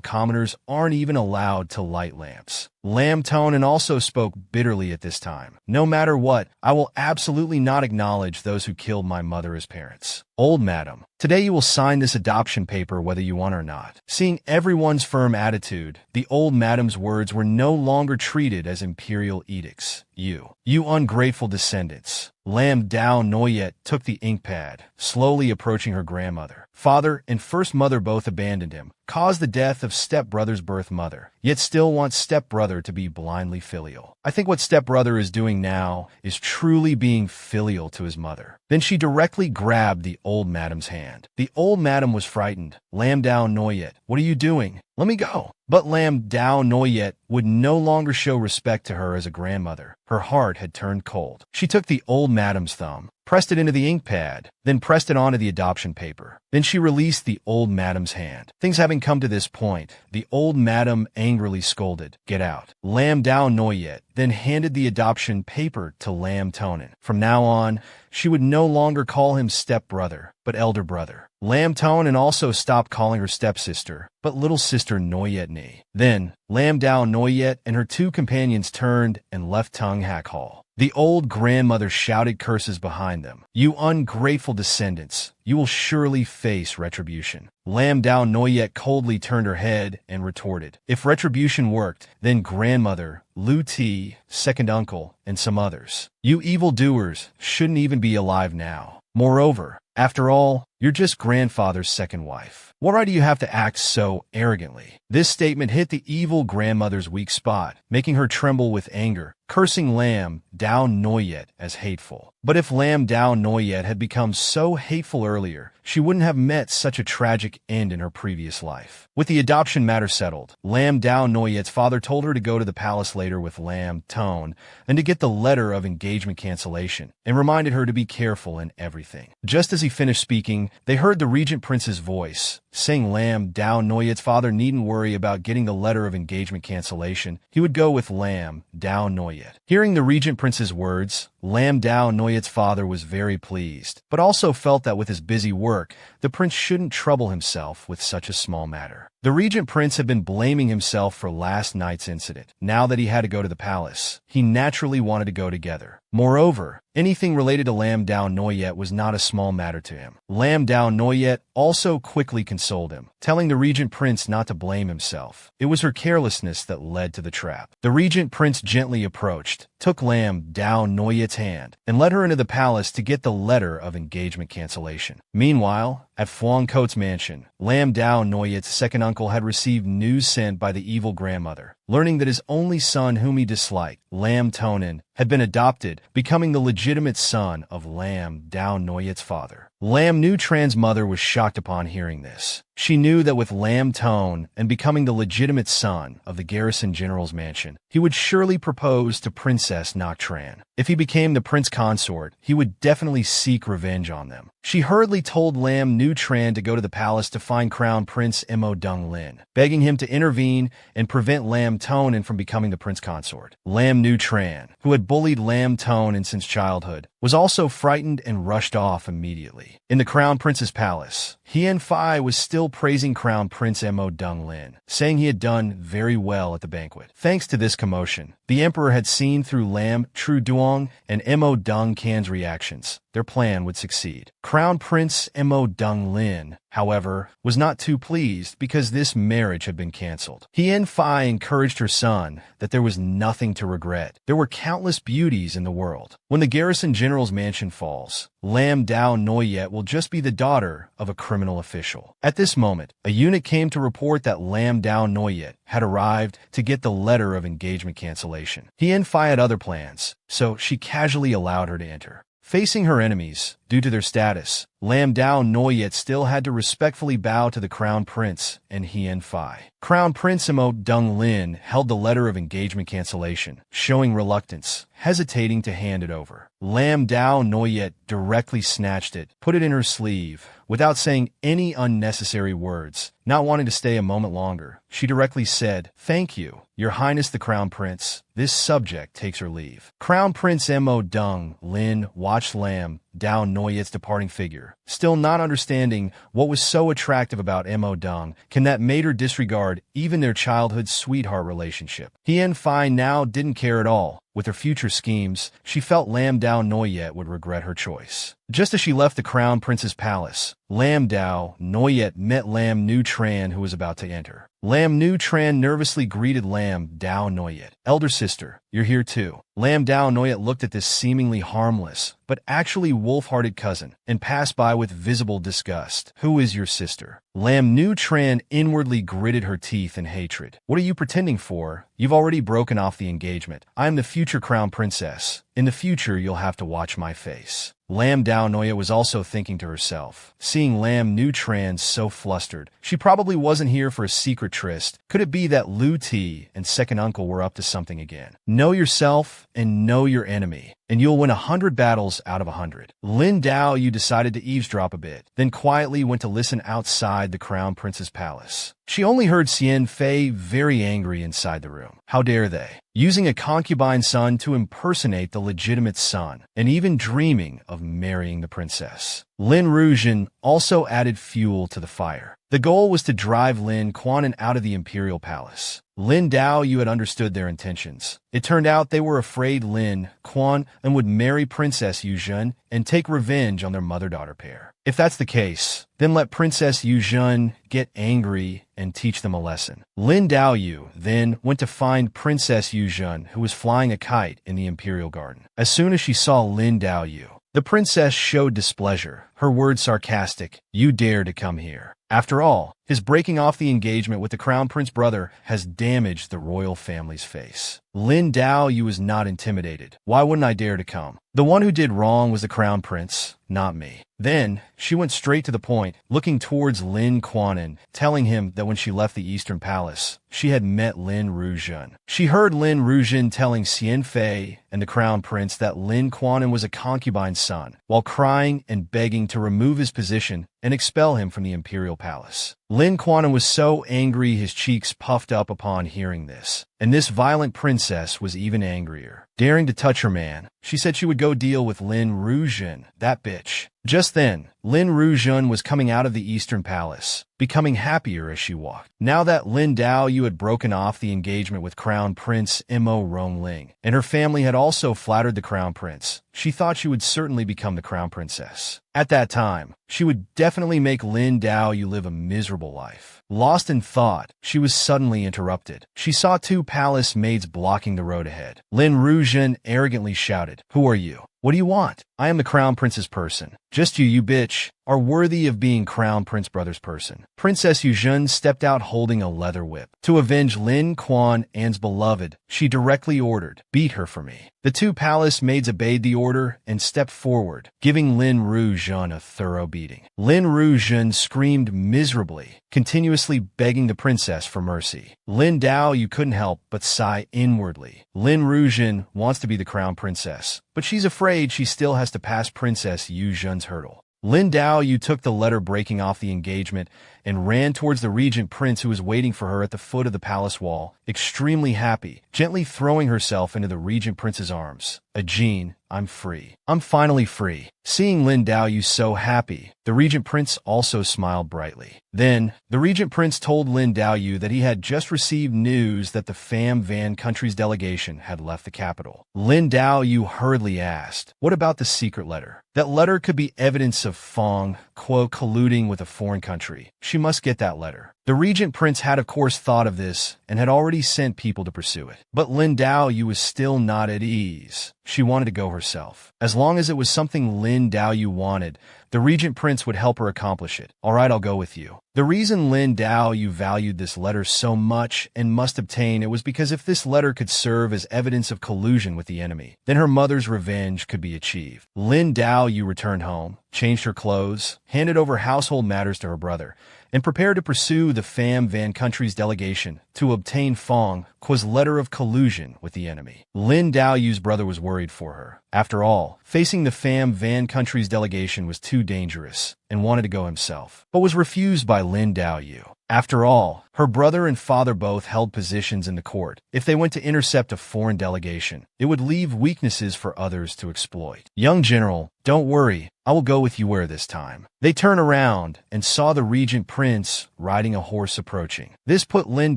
commoners aren't even allowed to light lamps? Lam Tonen also spoke bitterly at this time. No matter what, I will absolutely not acknowledge those who killed my mother as parents. Old madam, today you will sign this adoption paper whether you want or not. Seeing everyone's firm attitude, the old madam's words were no longer treated as imperial edicts. You ungrateful descendants. Lam Dao Noyet took the ink pad, slowly approaching her grandmother. Father and first mother both abandoned him, caused the death of stepbrother's birth mother, yet still wants stepbrother to be blindly filial. I think what stepbrother is doing now is truly being filial to his mother. Then she directly grabbed the old madam's hand. The old madam was frightened. Lam Dao Noyet, what are you doing? Let me go. But Lam Dao Noyet would no longer show respect to her as a grandmother. Her heart had turned cold. She took the old madam's thumb, pressed it into the ink pad, then pressed it onto the adoption paper. Then she released the old madam's hand. Things having come to this point, the old madam angrily scolded, "Get out." Lam Dao Noyet then handed the adoption paper to Lam Tonen. From now on, she would no longer call him stepbrother, but elder brother. Lam Tonen also stopped calling her stepsister, but little sister Noyet Ni. Then, Lam Dao Noyet and her two companions turned and left Tung Hak Hall. The old grandmother shouted curses behind them. "You ungrateful descendants, you will surely face retribution." Lam Dao Noyet coldly turned her head and retorted, "If retribution worked, then grandmother, Lu Ti, second uncle, and some others. You evildoers shouldn't even be alive now. Moreover, after all, you're just grandfather's second wife. What right do you have to act so arrogantly?" This statement hit the evil grandmother's weak spot, making her tremble with anger, cursing Lam Dao Noyet as hateful. But if Lam Dao Noyet had become so hateful earlier, she wouldn't have met such a tragic end in her previous life. With the adoption matter settled, Lam Dao Noyet's father told her to go to the palace later with Lam Tone and to get the letter of engagement cancellation, and reminded her to be careful in everything. Just as he finished speaking, they heard the regent prince's voice, saying Lam Dao Noyet's father needn't worry about getting the letter of engagement cancellation. He would go with Lam Dao Noyet. Hearing the regent prince's words, Lam Dao Noyet's father was very pleased, but also felt that with his busy work, the prince shouldn't trouble himself with such a small matter. The regent prince had been blaming himself for last night's incident. Now that he had to go to the palace, he naturally wanted to go together. Moreover, anything related to Lam Dao Noyet was not a small matter to him. Lam Dao Noyet also quickly consoled him, telling the regent prince not to blame himself. It was her carelessness that led to the trap. The regent prince gently approached, took Lam Dao Noyet's hand and led her into the palace to get the letter of engagement cancellation. Meanwhile, at Phuong Coat's mansion, Lam Dao Noyet's second uncle had received news sent by the evil grandmother, learning that his only son whom he disliked, Lam Tonin, had been adopted, becoming the legitimate son of Lam Dao Noyet's father. Lam Nu Tran's mother was shocked upon hearing this. She knew that with Lam Tone and becoming the legitimate son of the garrison general's mansion, he would surely propose to Princess Ngoc Tran. If he became the prince consort, he would definitely seek revenge on them. She hurriedly told Lam Nu Tran to go to the palace to find Crown Prince Mo Dung Lin, begging him to intervene and prevent Lam Tonin from becoming the prince consort. Lam Nu Tran, who had bullied Lam Tonin since childhood, was also frightened and rushed off immediately. In the Crown Prince's palace, Hien Fai was still praising Crown Prince Mo Dung Lin, saying he had done very well at the banquet. Thanks to this commotion, the emperor had seen through Lam Tru Duong and Mo Dung Can's reactions. Their plan would succeed. Crown Prince Mo Dung Lin, however, was not too pleased because this marriage had been cancelled. Hien Fai encouraged her son that there was nothing to regret. There were countless beauties in the world. When the garrison general's mansion falls, Lam Dao Noyet will just be the daughter of a criminal official. At this moment, a eunuch came to report that Lam Dao Noyet had arrived to get the letter of engagement cancellation. Hien Fai had other plans, so she casually allowed her to enter. Facing her enemies, due to their status, Lam Dao Noyet still had to respectfully bow to the Crown Prince and Hien Fai. Crown Prince Mo Dung Lin held the letter of engagement cancellation, showing reluctance, hesitating to hand it over. Lam Dao Noyet directly snatched it, put it in her sleeve, without saying any unnecessary words. Not wanting to stay a moment longer, she directly said, "Thank you, Your Highness the Crown Prince. This subject takes her leave." Crown Prince Mo Dung Lin watched Lam Dao Noyet's departing figure, still not understanding what was so attractive about Mo Dung Can that made her disregard even their childhood sweetheart relationship. Hien Fai now didn't care at all. With her future schemes, she felt Lam Dao Noyet would regret her choice. Just as she left the Crown Prince's palace, Lam Dao Noyet met Lam Nu Tran, who was about to enter. Lam Nu Tran nervously greeted Lam Dao Noyet. "Elder sister, you're here too." Lam Dao Noyet looked at this seemingly harmless, but actually wolf-hearted cousin, and passed by with visible disgust. "Who is your sister?" Lam Nu Tran inwardly gritted her teeth in hatred. "What are you pretending for? You've already broken off the engagement. I am the future crown princess. In the future, you'll have to watch my face." Lam Dao Noyet was also thinking to herself, seeing Lam Nu Tran so flustered. She probably wasn't here for a secret tryst. Could it be that Lu Ti and second uncle were up to something again? Know yourself and know your enemy, and you'll win 100 battles out of 100. Lin Dao Yu decided to eavesdrop a bit, then quietly went to listen outside the Crown Prince's palace. She only heard Xian Fei very angry inside the room. How dare they? Using a concubine's son to impersonate the legitimate son, and even dreaming of marrying the princess. Lin Ruzhen also added fuel to the fire. The goal was to drive Lin Quanan out of the imperial palace. Lin Dao Yu had understood their intentions. It turned out they were afraid Lin Quan and would marry Princess Yuzhen and take revenge on their mother-daughter pair. If that's the case, then let Princess Yuzhen get angry and teach them a lesson. Lin Dao Yu then went to find Princess Yuzhen, who was flying a kite in the imperial garden. As soon as she saw Lin Dao Yu, the princess showed displeasure, her words sarcastic. "You dare to come here." After all, his breaking off the engagement with the Crown Prince brother has damaged the royal family's face. Lin Dao Yu was not intimidated. "Why wouldn't I dare to come? The one who did wrong was the Crown Prince, not me." Then, she went straight to the point, looking towards Lin Quanan, telling him that when she left the Eastern Palace, she had met Lin Ruzhen. She heard Lin Ruzhen telling Xian Fei and the Crown Prince that Lin Quanan was a concubine's son, while crying and begging to remove his position and expel him from the imperial palace. Lin Quanan was so angry his cheeks puffed up upon hearing this, and this violent princess was even angrier. Daring to touch her man, she said she would go deal with Lin Ruzhen, that bitch. Just then, Lin Ruzhen was coming out of the Eastern Palace, becoming happier as she walked. Now that Lin Dao Yu had broken off the engagement with Crown Prince Mo Rongling, and her family had also flattered the Crown Prince, she thought she would certainly become the Crown Princess. At that time, she would definitely definitely make Lin Daoyu live a miserable life. Lost in thought, she was suddenly interrupted. She saw two palace maids blocking the road ahead. Lin Ruzhen arrogantly shouted, "Who are you? What do you want?" "I am the crown prince's person." "Just you bitch, are worthy of being crown prince brother's person." Princess Yuzhen stepped out holding a leather whip. To avenge Lin Quan An's beloved, she directly ordered, "Beat her for me." The two palace maids obeyed the order and stepped forward, giving Lin Ruzhen a thorough beating. Lin Ruzhen screamed miserably, continuously begging the princess for mercy. Lin Daoyu couldn't help but sigh inwardly. Lin Ruzhen wants to be the crown princess, but she's afraid she still has to pass Princess Yuzhen's hurdle. Lin Daoyu took the letter breaking off the engagement and ran towards the regent prince who was waiting for her at the foot of the palace wall, extremely happy, gently throwing herself into the regent prince's arms. "Ajin, I'm free. I'm finally free." Seeing Lin Daoyu so happy, the regent prince also smiled brightly. Then, the regent prince told Lin Daoyu that he had just received news that the Pham Van country's delegation had left the capital. Lin Daoyu hurriedly asked, "What about the secret letter?" "That letter could be evidence of Fong, colluding with a foreign country. She must get that letter." The regent prince had of course thought of this and had already sent people to pursue it. But Lin Daoyu was still not at ease. She wanted to go herself. As long as it was something Lin Daoyu wanted, the regent prince would help her accomplish it. "All right, I'll go with you." The reason Lin Daoyu valued this letter so much and must obtain it was because if this letter could serve as evidence of collusion with the enemy, then her mother's revenge could be achieved. Lin Daoyu returned home, changed her clothes, handed over household matters to her brother, and prepared to pursue the Pham Van country's delegation to obtain Fong Qua's letter of collusion with the enemy. Lin Daoyu's brother was worried for her. After all, facing the Pham Van country's delegation was too dangerous and wanted to go himself, but was refused by Lin Daoyu. After all, her brother and father both held positions in the court. If they went to intercept a foreign delegation, it would leave weaknesses for others to exploit. "Young general, don't worry, I will go with you where this time." They turned around and saw the regent prince riding a horse approaching. This put Lin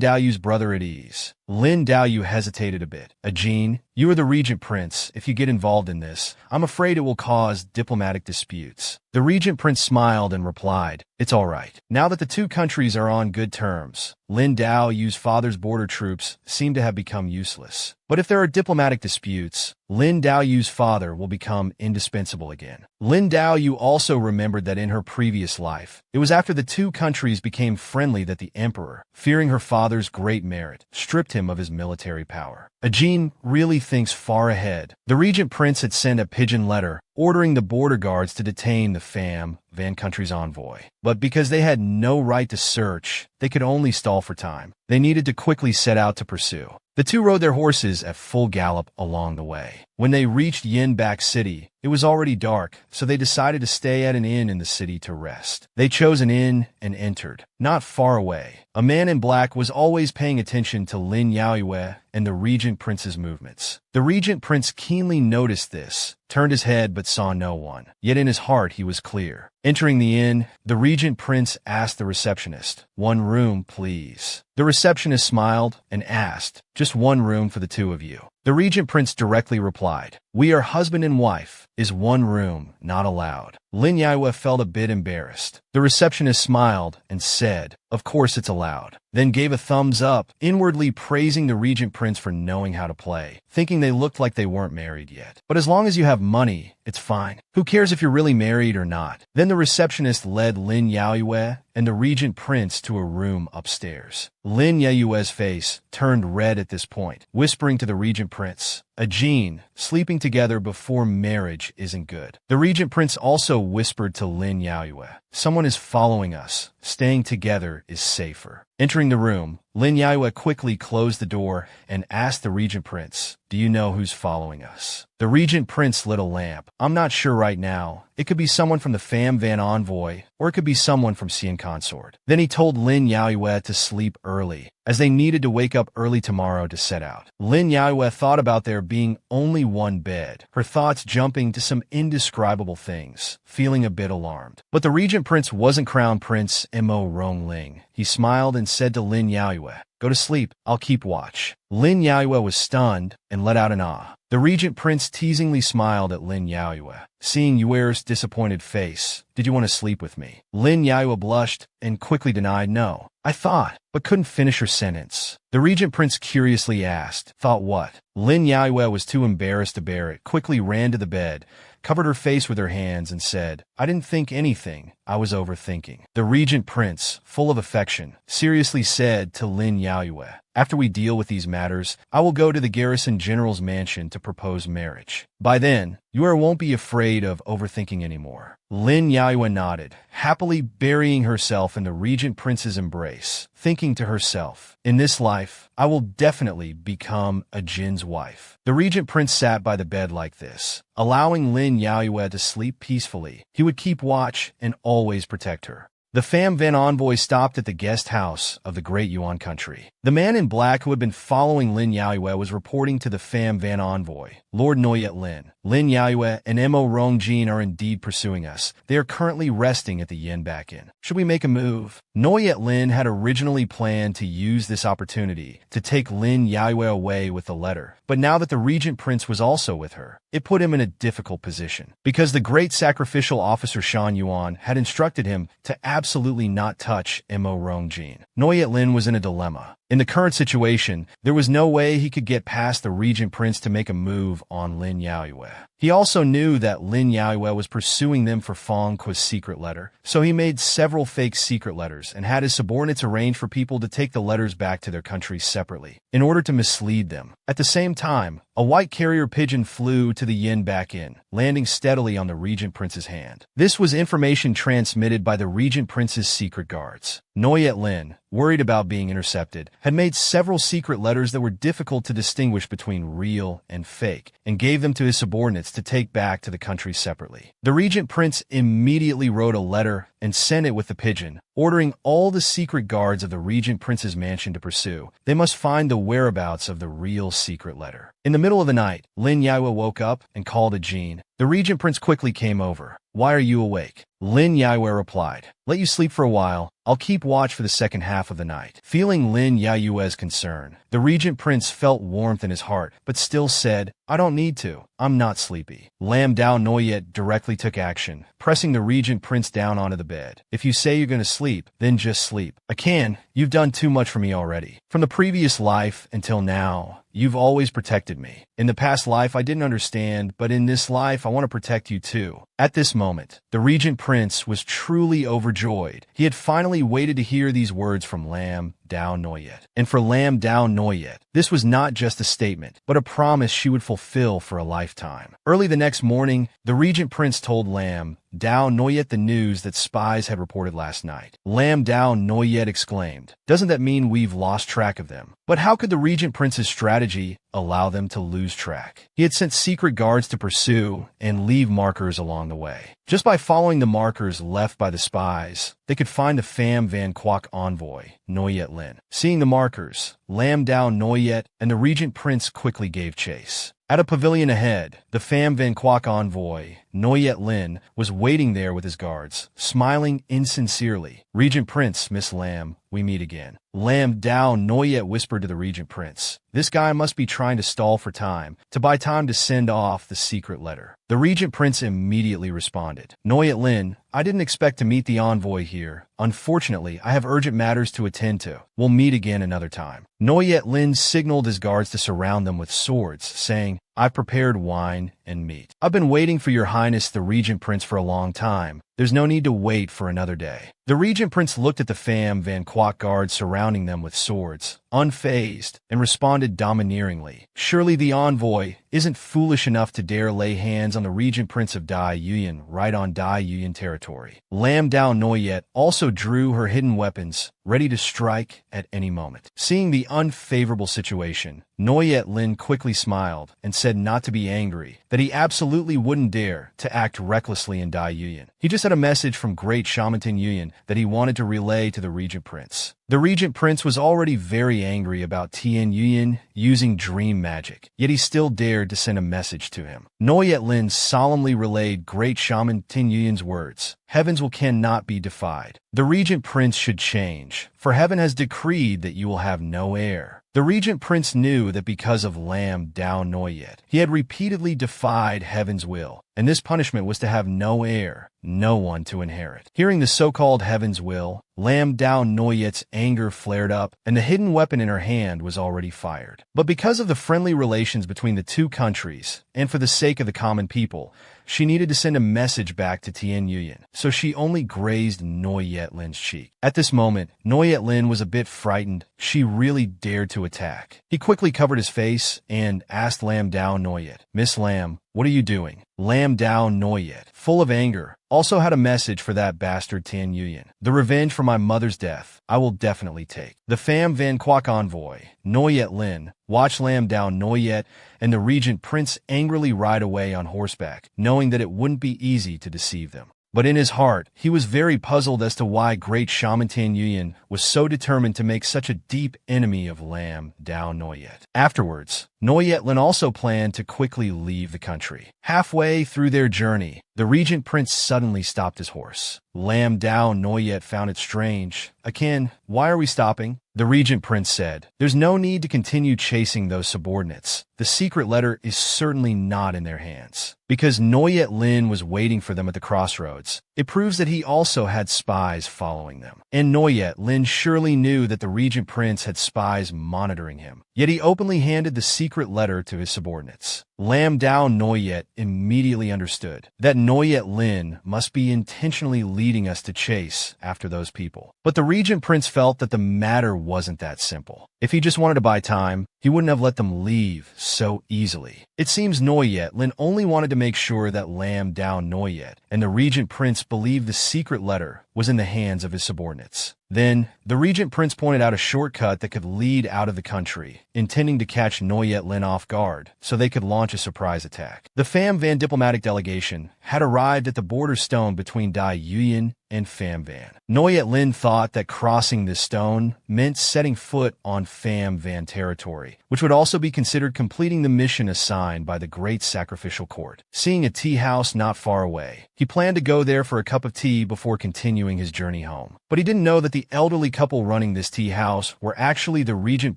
Daoyu's brother at ease. Lin Daoyu hesitated a bit. "Ajin, you are the regent prince. If you get involved in this, I'm afraid it will cause diplomatic disputes." The regent prince smiled and replied, "It's all right. Now that the two countries are on good terms, Lin Daoyu's father's border troops seem to have become useless. But if there are diplomatic disputes, Lin Daoyu's father will become indispensable again." Lin Daoyu also remembered that in her previous life, it was after the two countries became friendly that the emperor, fearing her father's great merit, stripped him of his military power. Ajin really thinks far ahead. The regent prince had sent a pigeon letter ordering the border guards to detain the Pham Van country's envoy. But because they had no right to search, they could only stall for time. They needed to quickly set out to pursue. The two rode their horses at full gallop along the way. When they reached Yinbak City, it was already dark, so they decided to stay at an inn in the city to rest. They chose an inn and entered. Not far away, a man in black was always paying attention to Lin Yaoyue and the regent prince's movements. The regent prince keenly noticed this, turned his head but saw no one. Yet in his heart he was clear. Entering the inn, the regent prince asked the receptionist, "One room, please." The receptionist smiled and asked, "Just one room for the two of you." The regent prince directly replied, "We are husband and wife. Is one room not allowed?" Lin Yaoyue felt a bit embarrassed. The receptionist smiled and said, "Of course it's allowed," then gave a thumbs up, inwardly praising the regent prince for knowing how to play, thinking they looked like they weren't married yet. "But as long as you have money, it's fine. Who cares if you're really married or not?" Then the receptionist led Lin Yaoyue and the regent prince to a room upstairs. Lin Yaoyue's face turned red at this point, whispering to the regent prince, "Ajin, sleeping together before marriage isn't good." The regent prince also whispered to Lin Yaoyue, "Someone is following us. Staying together is safer." Entering the room, Lin Yaoyue quickly closed the door and asked the regent prince, "Do you know who's following us?" The regent prince lit a lamp. "I'm not sure right now. It could be someone from the Pham Van envoy, or it could be someone from Xian Consort." Then he told Lin Yaoyue to sleep early. as they needed to wake up early tomorrow to set out. Lin Yaoyue thought about there being only one bed, her thoughts jumping to some indescribable things, feeling a bit alarmed. But the regent prince wasn't Crown Prince Mo Rongling. He smiled and said to Lin Yaoyue, "Go to sleep, I'll keep watch." Lin Yaoyue was stunned and let out an ah. The regent prince teasingly smiled at Lin Yaoyue, seeing Yuer's disappointed face. "Did you want to sleep with me?" Lin Yaoyue blushed and quickly denied no. "I thought," but couldn't finish her sentence. The regent prince curiously asked, "Thought what?" Lin Yaoyue was too embarrassed to bear it, quickly ran to the bed, covered her face with her hands, and said, "I didn't think anything. I was overthinking." The regent prince, full of affection, seriously said to Lin Yaoyue, "After we deal with these matters, I will go to the garrison general's mansion to propose marriage. By then, Yuer won't be afraid of overthinking anymore." Lin Yaoyue nodded, happily burying herself in the regent prince's embrace, thinking to herself, "In this life, I will definitely become a Jin's wife." The regent prince sat by the bed like this, allowing Lin Yaoyue to sleep peacefully. He would keep watch and always protect her. The Pham Van envoy stopped at the guest house of the Great Yuan country. The man in black who had been following Lin Yaoyue was reporting to the Pham Van envoy, "Lord Noyet Lin. Lin Yaoyue and Mo Rongjin are indeed pursuing us. They are currently resting at the Yin Back Inn. Should we make a move?" Noyet Lin had originally planned to use this opportunity to take Lin Yaoyue away with the letter, but now that the regent prince was also with her, it put him in a difficult position, because the great sacrificial officer Shan Yuan had instructed him to absolutely not touch Mo Rongjin. Noyet Lin was in a dilemma. In the current situation, there was no way he could get past the regent prince to make a move on Lin Yaoyue. He also knew that Lin Yaoyue was pursuing them for Fang Kuo's secret letter, so he made several fake secret letters and had his subordinates arrange for people to take the letters back to their countries separately, in order to mislead them. At the same time, a white carrier pigeon flew to the Yin Back Inn, landing steadily on the regent prince's hand. This was information transmitted by the regent prince's secret guards. Noyet Lin, worried about being intercepted, had made several secret letters that were difficult to distinguish between real and fake, and gave them to his subordinates to take back to the country separately. The regent prince immediately wrote a letter and sent it with the pigeon, ordering all the secret guards of the regent prince's mansion to pursue. They must find the whereabouts of the real secret letter. In the middle of the night, Lin Yaoyue woke up and called a Jin. The regent prince quickly came over. "Why are you awake?" Lin Yaoyue replied, "Let you sleep for a while. I'll keep watch for the second half of the night." Feeling Lin Yaoyue's concern, the regent prince felt warmth in his heart, but still said, "I don't need to. I'm not sleepy." Lam Dao Noyet directly took action, pressing the regent prince down onto the bed. "If you say you're going to sleep, then just sleep. I can. You've done too much for me already. From the previous life until now, you've always protected me. In the past life, I didn't understand, but in this life, I want to protect you too." At this moment, the regent prince was truly overjoyed. He had finally waited to hear these words from Lam Dao Noyet. And for Lam Dao Noyet, this was not just a statement, but a promise she would fulfill for a lifetime. Early the next morning, the regent prince told Lam Dao Noyet the news that spies had reported last night. Lam Dao Noyet exclaimed, "Doesn't that mean we've lost track of them?" But how could the regent prince's strategy allow them to lose track? He had sent secret guards to pursue and leave markers along the way. Just by following the markers left by the spies, they could find the Pham Van Quoc envoy, Noyet Lin. Seeing the markers, Lam Dao Noyet and the regent prince quickly gave chase. At a pavilion ahead, the Pham Van Quoc envoy, Noyet Lin, was waiting there with his guards, smiling insincerely. "Regent Prince, Miss Lam, we meet again." Lam Dao Noyet whispered to the regent prince, "This guy must be trying to stall for time, to buy time to send off the secret letter." The regent prince immediately responded, "Noyet Lin, I didn't expect to meet the envoy here. Unfortunately, I have urgent matters to attend to. We'll meet again another time." Noyet Lin signaled his guards to surround them with swords, saying, "I've prepared wine and meat. I've been waiting for your highness the regent prince for a long time. There's no need to wait for another day." The regent prince looked at the Pham Van Quoc guards surrounding them with swords, unfazed, and responded domineeringly, "Surely the envoy isn't foolish enough to dare lay hands on the regent prince of Dai Yuyan right on Dai Yuyan territory." Lam Dao Noyet also drew her hidden weapons, ready to strike at any moment. Seeing the unfavorable situation, Noyet Lin quickly smiled and said not to be angry, that he absolutely wouldn't dare to act recklessly in Dai Yuyan. He just had a message from great Shaman Tin Yuyan that he wanted to relay to the Regent Prince. The Regent Prince was already very angry about Tien Yuyan using dream magic, yet he still dared to send a message to him. Noyet Lin solemnly relayed great Shaman Tin Yuyan's words. Heavens cannot be defied. The Regent Prince should change, for heaven has decreed that you will have no heir. The Regent Prince knew that because of Lam Dao Noyet, he had repeatedly defied heaven's will, and this punishment was to have no heir, no one to inherit. Hearing the so-called heaven's will, Lam Dao Noyet's anger flared up, and the hidden weapon in her hand was already fired. But because of the friendly relations between the two countries, and for the sake of the common people, she needed to send a message back to Tien Yuyan, so she only grazed Noyet Lin's cheek. At this moment, Noyet Lin was a bit frightened. She really dared to attack. He quickly covered his face and asked Lam Dao Noyet, "Miss Lam, what are you doing?" Lam Dao Noyet, full of anger, also had a message for that bastard Tien Yuyan. "The revenge for my mother's death, I will definitely take." The Pham Van Quoc envoy, Noyet Lin, watched Lam Dao Noyet and the Regent Prince angrily ride away on horseback, knowing that it wouldn't be easy to deceive them. But in his heart, he was very puzzled as to why great Shaman Tin Yuyan was so determined to make such a deep enemy of Lam Dao Noyet. Afterwards, Noyet Lin also planned to quickly leave the country. Halfway through their journey, the Regent Prince suddenly stopped his horse. Lam Dao Noyet found it strange. "Akin, why are we stopping?" The Regent Prince said, "There's no need to continue chasing those subordinates. The secret letter is certainly not in their hands." Because Noyet Lin was waiting for them at the crossroads, it proves that he also had spies following them. And Noyet Lin surely knew that the Regent Prince had spies monitoring him. Yet he openly handed the secret letter to his subordinates. Lam Dao Noyet immediately understood that Noyet Lin must be intentionally leading us to chase after those people. But the Regent Prince felt that the matter wasn't that simple. If he just wanted to buy time, he wouldn't have let them leave so easily. It seems Noyet Lin only wanted to make sure that Lam Dao Noyet and the Regent Prince believed the secret letter was in the hands of his subordinates. Then, the Regent Prince pointed out a shortcut that could lead out of the country, intending to catch Noyet Lin off guard, so they could launch a surprise attack. The Pham Van diplomatic delegation had arrived at the border stone between Dai Yuyan and Pham Van. Noyet Lin thought that crossing this stone meant setting foot on Pham Van territory, which would also be considered completing the mission assigned by the Great Sacrificial Court. Seeing a tea house not far away, he planned to go there for a cup of tea before continuing his journey home. But he didn't know that the elderly couple running this tea house were actually the Regent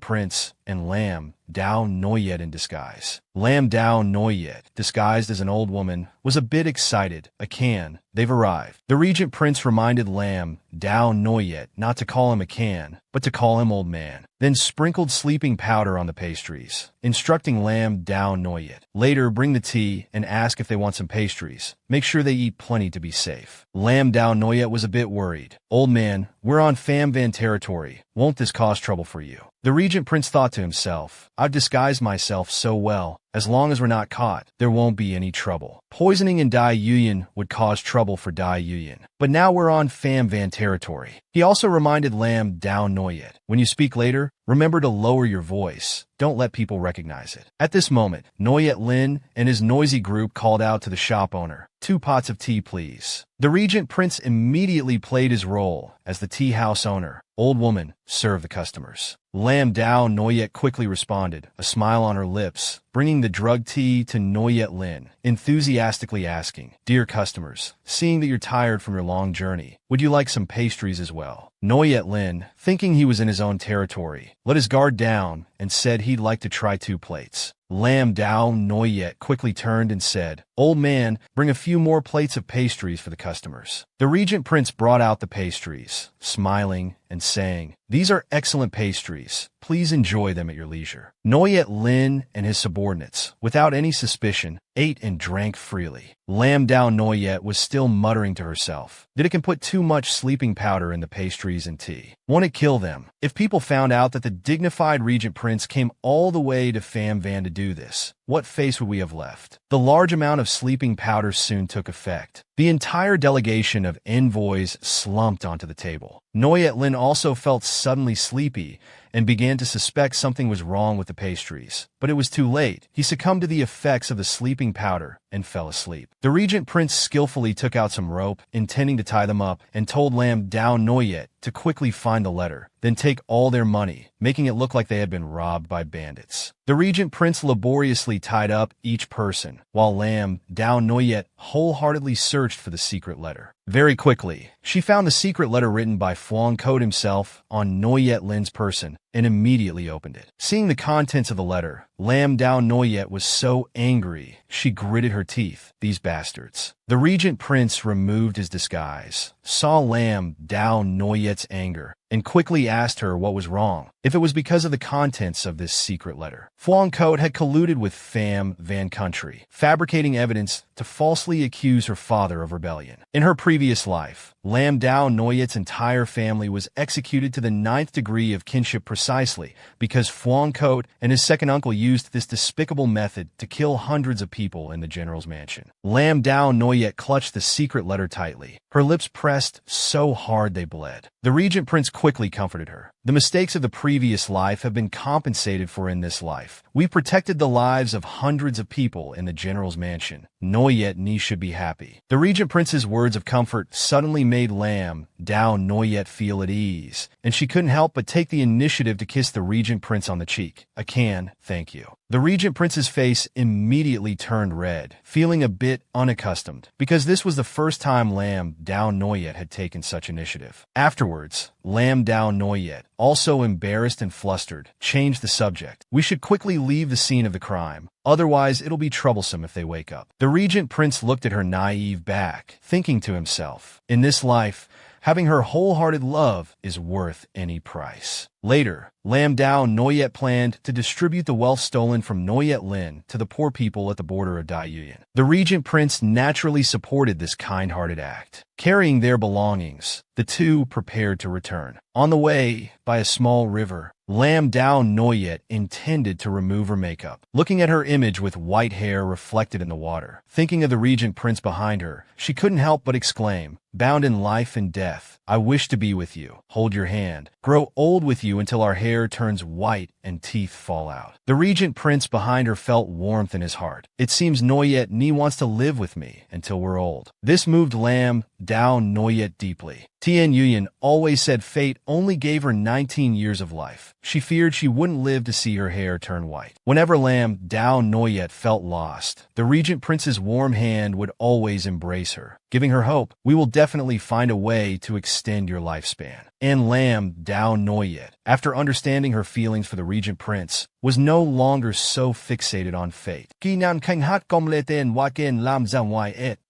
Prince and Lam Dao Noyet in disguise. Lam Dao Noyet, disguised as an old woman, was a bit excited. "Akan, they've arrived." The Regent Prince reminded Lam Dao Noyet not to call him Akan, but to call him Old Man, then sprinkled sleeping powder on the pastries, instructing Lam Dao Noyet. "Later, bring the tea and ask if they want some pastries. Make sure they eat plenty to be safe." Lam Dao Noyet was a bit worried. "Old Man, we're on Pham Van territory. Won't this cause trouble for you?" The Regent Prince thought to himself, "I've disguised myself so well. As long as we're not caught, there won't be any trouble. Poisoning in Dai Yuyan would cause trouble for Dai Yuyan. But now we're on Pham Van territory." He also reminded Lam Dao Noyet, "When you speak later, remember to lower your voice. Don't let people recognize it." At this moment, Noyet Lin and his noisy group called out to the shop owner, "2 pots of tea, please." The Regent Prince immediately played his role as the tea house owner. "Old woman, serve the customers." Lam Dao Noyet quickly responded, a smile on her lips, bringing the drugged tea to Noyet Lin, enthusiastically asking, "Dear customers, seeing that you're tired from your long journey, would you like some pastries as well?" Noyet Lin, thinking he was in his own territory, let his guard down and said he'd like to try 2 plates. Lam Dao Noyet quickly turned and said, "Old man, bring a few more plates of pastries for the customers." The Regent Prince brought out the pastries, smiling and saying, "These are excellent pastries. Please enjoy them at your leisure." Noyet Lin and his subordinates, without any suspicion, ate and drank freely. Lam Dao Noyet was still muttering to herself that it can put too much sleeping powder in the pastries and tea. Won't it kill them? If people found out that the dignified Regent Prince came all the way to Pham Van to do this, what face would we have left? The large amount of sleeping powder soon took effect. The entire delegation of envoys slumped onto the table. Noyet Lin also felt suddenly sleepy and began to suspect something was wrong with the pastries. But it was too late. He succumbed to the effects of the sleeping powder and fell asleep. The regent prince skillfully took out some rope, intending to tie them up, and told Lam Dao Noyet to quickly find the letter, then take all their money, making it look like they had been robbed by bandits. The regent prince laboriously tied up each person, while Lam Dao Noyet wholeheartedly searched for the secret letter. Very quickly, she found the secret letter written by Phuong Code himself on Noyet Lin's person and immediately opened it. Seeing the contents of the letter, Lam Dao Noyet was so angry, she gritted her teeth. These bastards. The regent prince removed his disguise, saw Lam Dao Noyet's anger, and quickly asked her what was wrong, if it was because of the contents of this secret letter. Phuong Code had colluded with Pham Van Country, fabricating evidence to falsely accuse her father of rebellion. In her previous life, Lam Dao Noyet's entire family was executed to the 9th degree of kinship precisely because Phuong Code and his second uncle used this despicable method to kill hundreds of people in the general's mansion. Lam Dao Noyet clutched the secret letter tightly, her lips pressed so hard they bled. The regent prince quickly comforted her. The mistakes of the previous life have been compensated for in this life. We protected the lives of hundreds of people in the general's mansion. Noyet Ni should be happy. The regent prince's words of comfort suddenly made Lam Dao Noyet feel at ease, and she couldn't help but take the initiative to kiss the regent prince on the cheek. "I can, thank you." The regent prince's face immediately turned red, feeling a bit unaccustomed, because this was the first time Lam Dao Noyet had taken such initiative. Afterwards, Lam Dao Noyet, also embarrassed and flustered, changed the subject. "We should quickly leave the scene of the crime. Otherwise, it'll be troublesome if they wake up." The regent prince looked at her naive back, thinking to himself, in this life, having her wholehearted love is worth any price. Later, Lam Dao Noyet planned to distribute the wealth stolen from Noyet Lin to the poor people at the border of Daiyuan. The regent prince naturally supported this kind-hearted act. Carrying their belongings, the two prepared to return. On the way, by a small river, Lam Dao Noyet intended to remove her makeup. Looking at her image with white hair reflected in the water, thinking of the regent prince behind her, she couldn't help but exclaim, "Bound in life and death, I wish to be with you, hold your hand, grow old with you until our hair turns white and teeth fall out." The regent prince behind her felt warmth in his heart. "It seems Noyet Ni wants to live with me until we're old." This moved Lam Dao Noyet deeply. Tian Yuyan always said fate only gave her 19 years of life. She feared she wouldn't live to see her hair turn white. Whenever Lam Dao Noyet felt lost, the regent prince's warm hand would always embrace her, giving her hope. "We will definitely find a way to extend your lifespan." And Lam Dao Noyet, after understanding her feelings for the regent prince, was no longer so fixated on fate.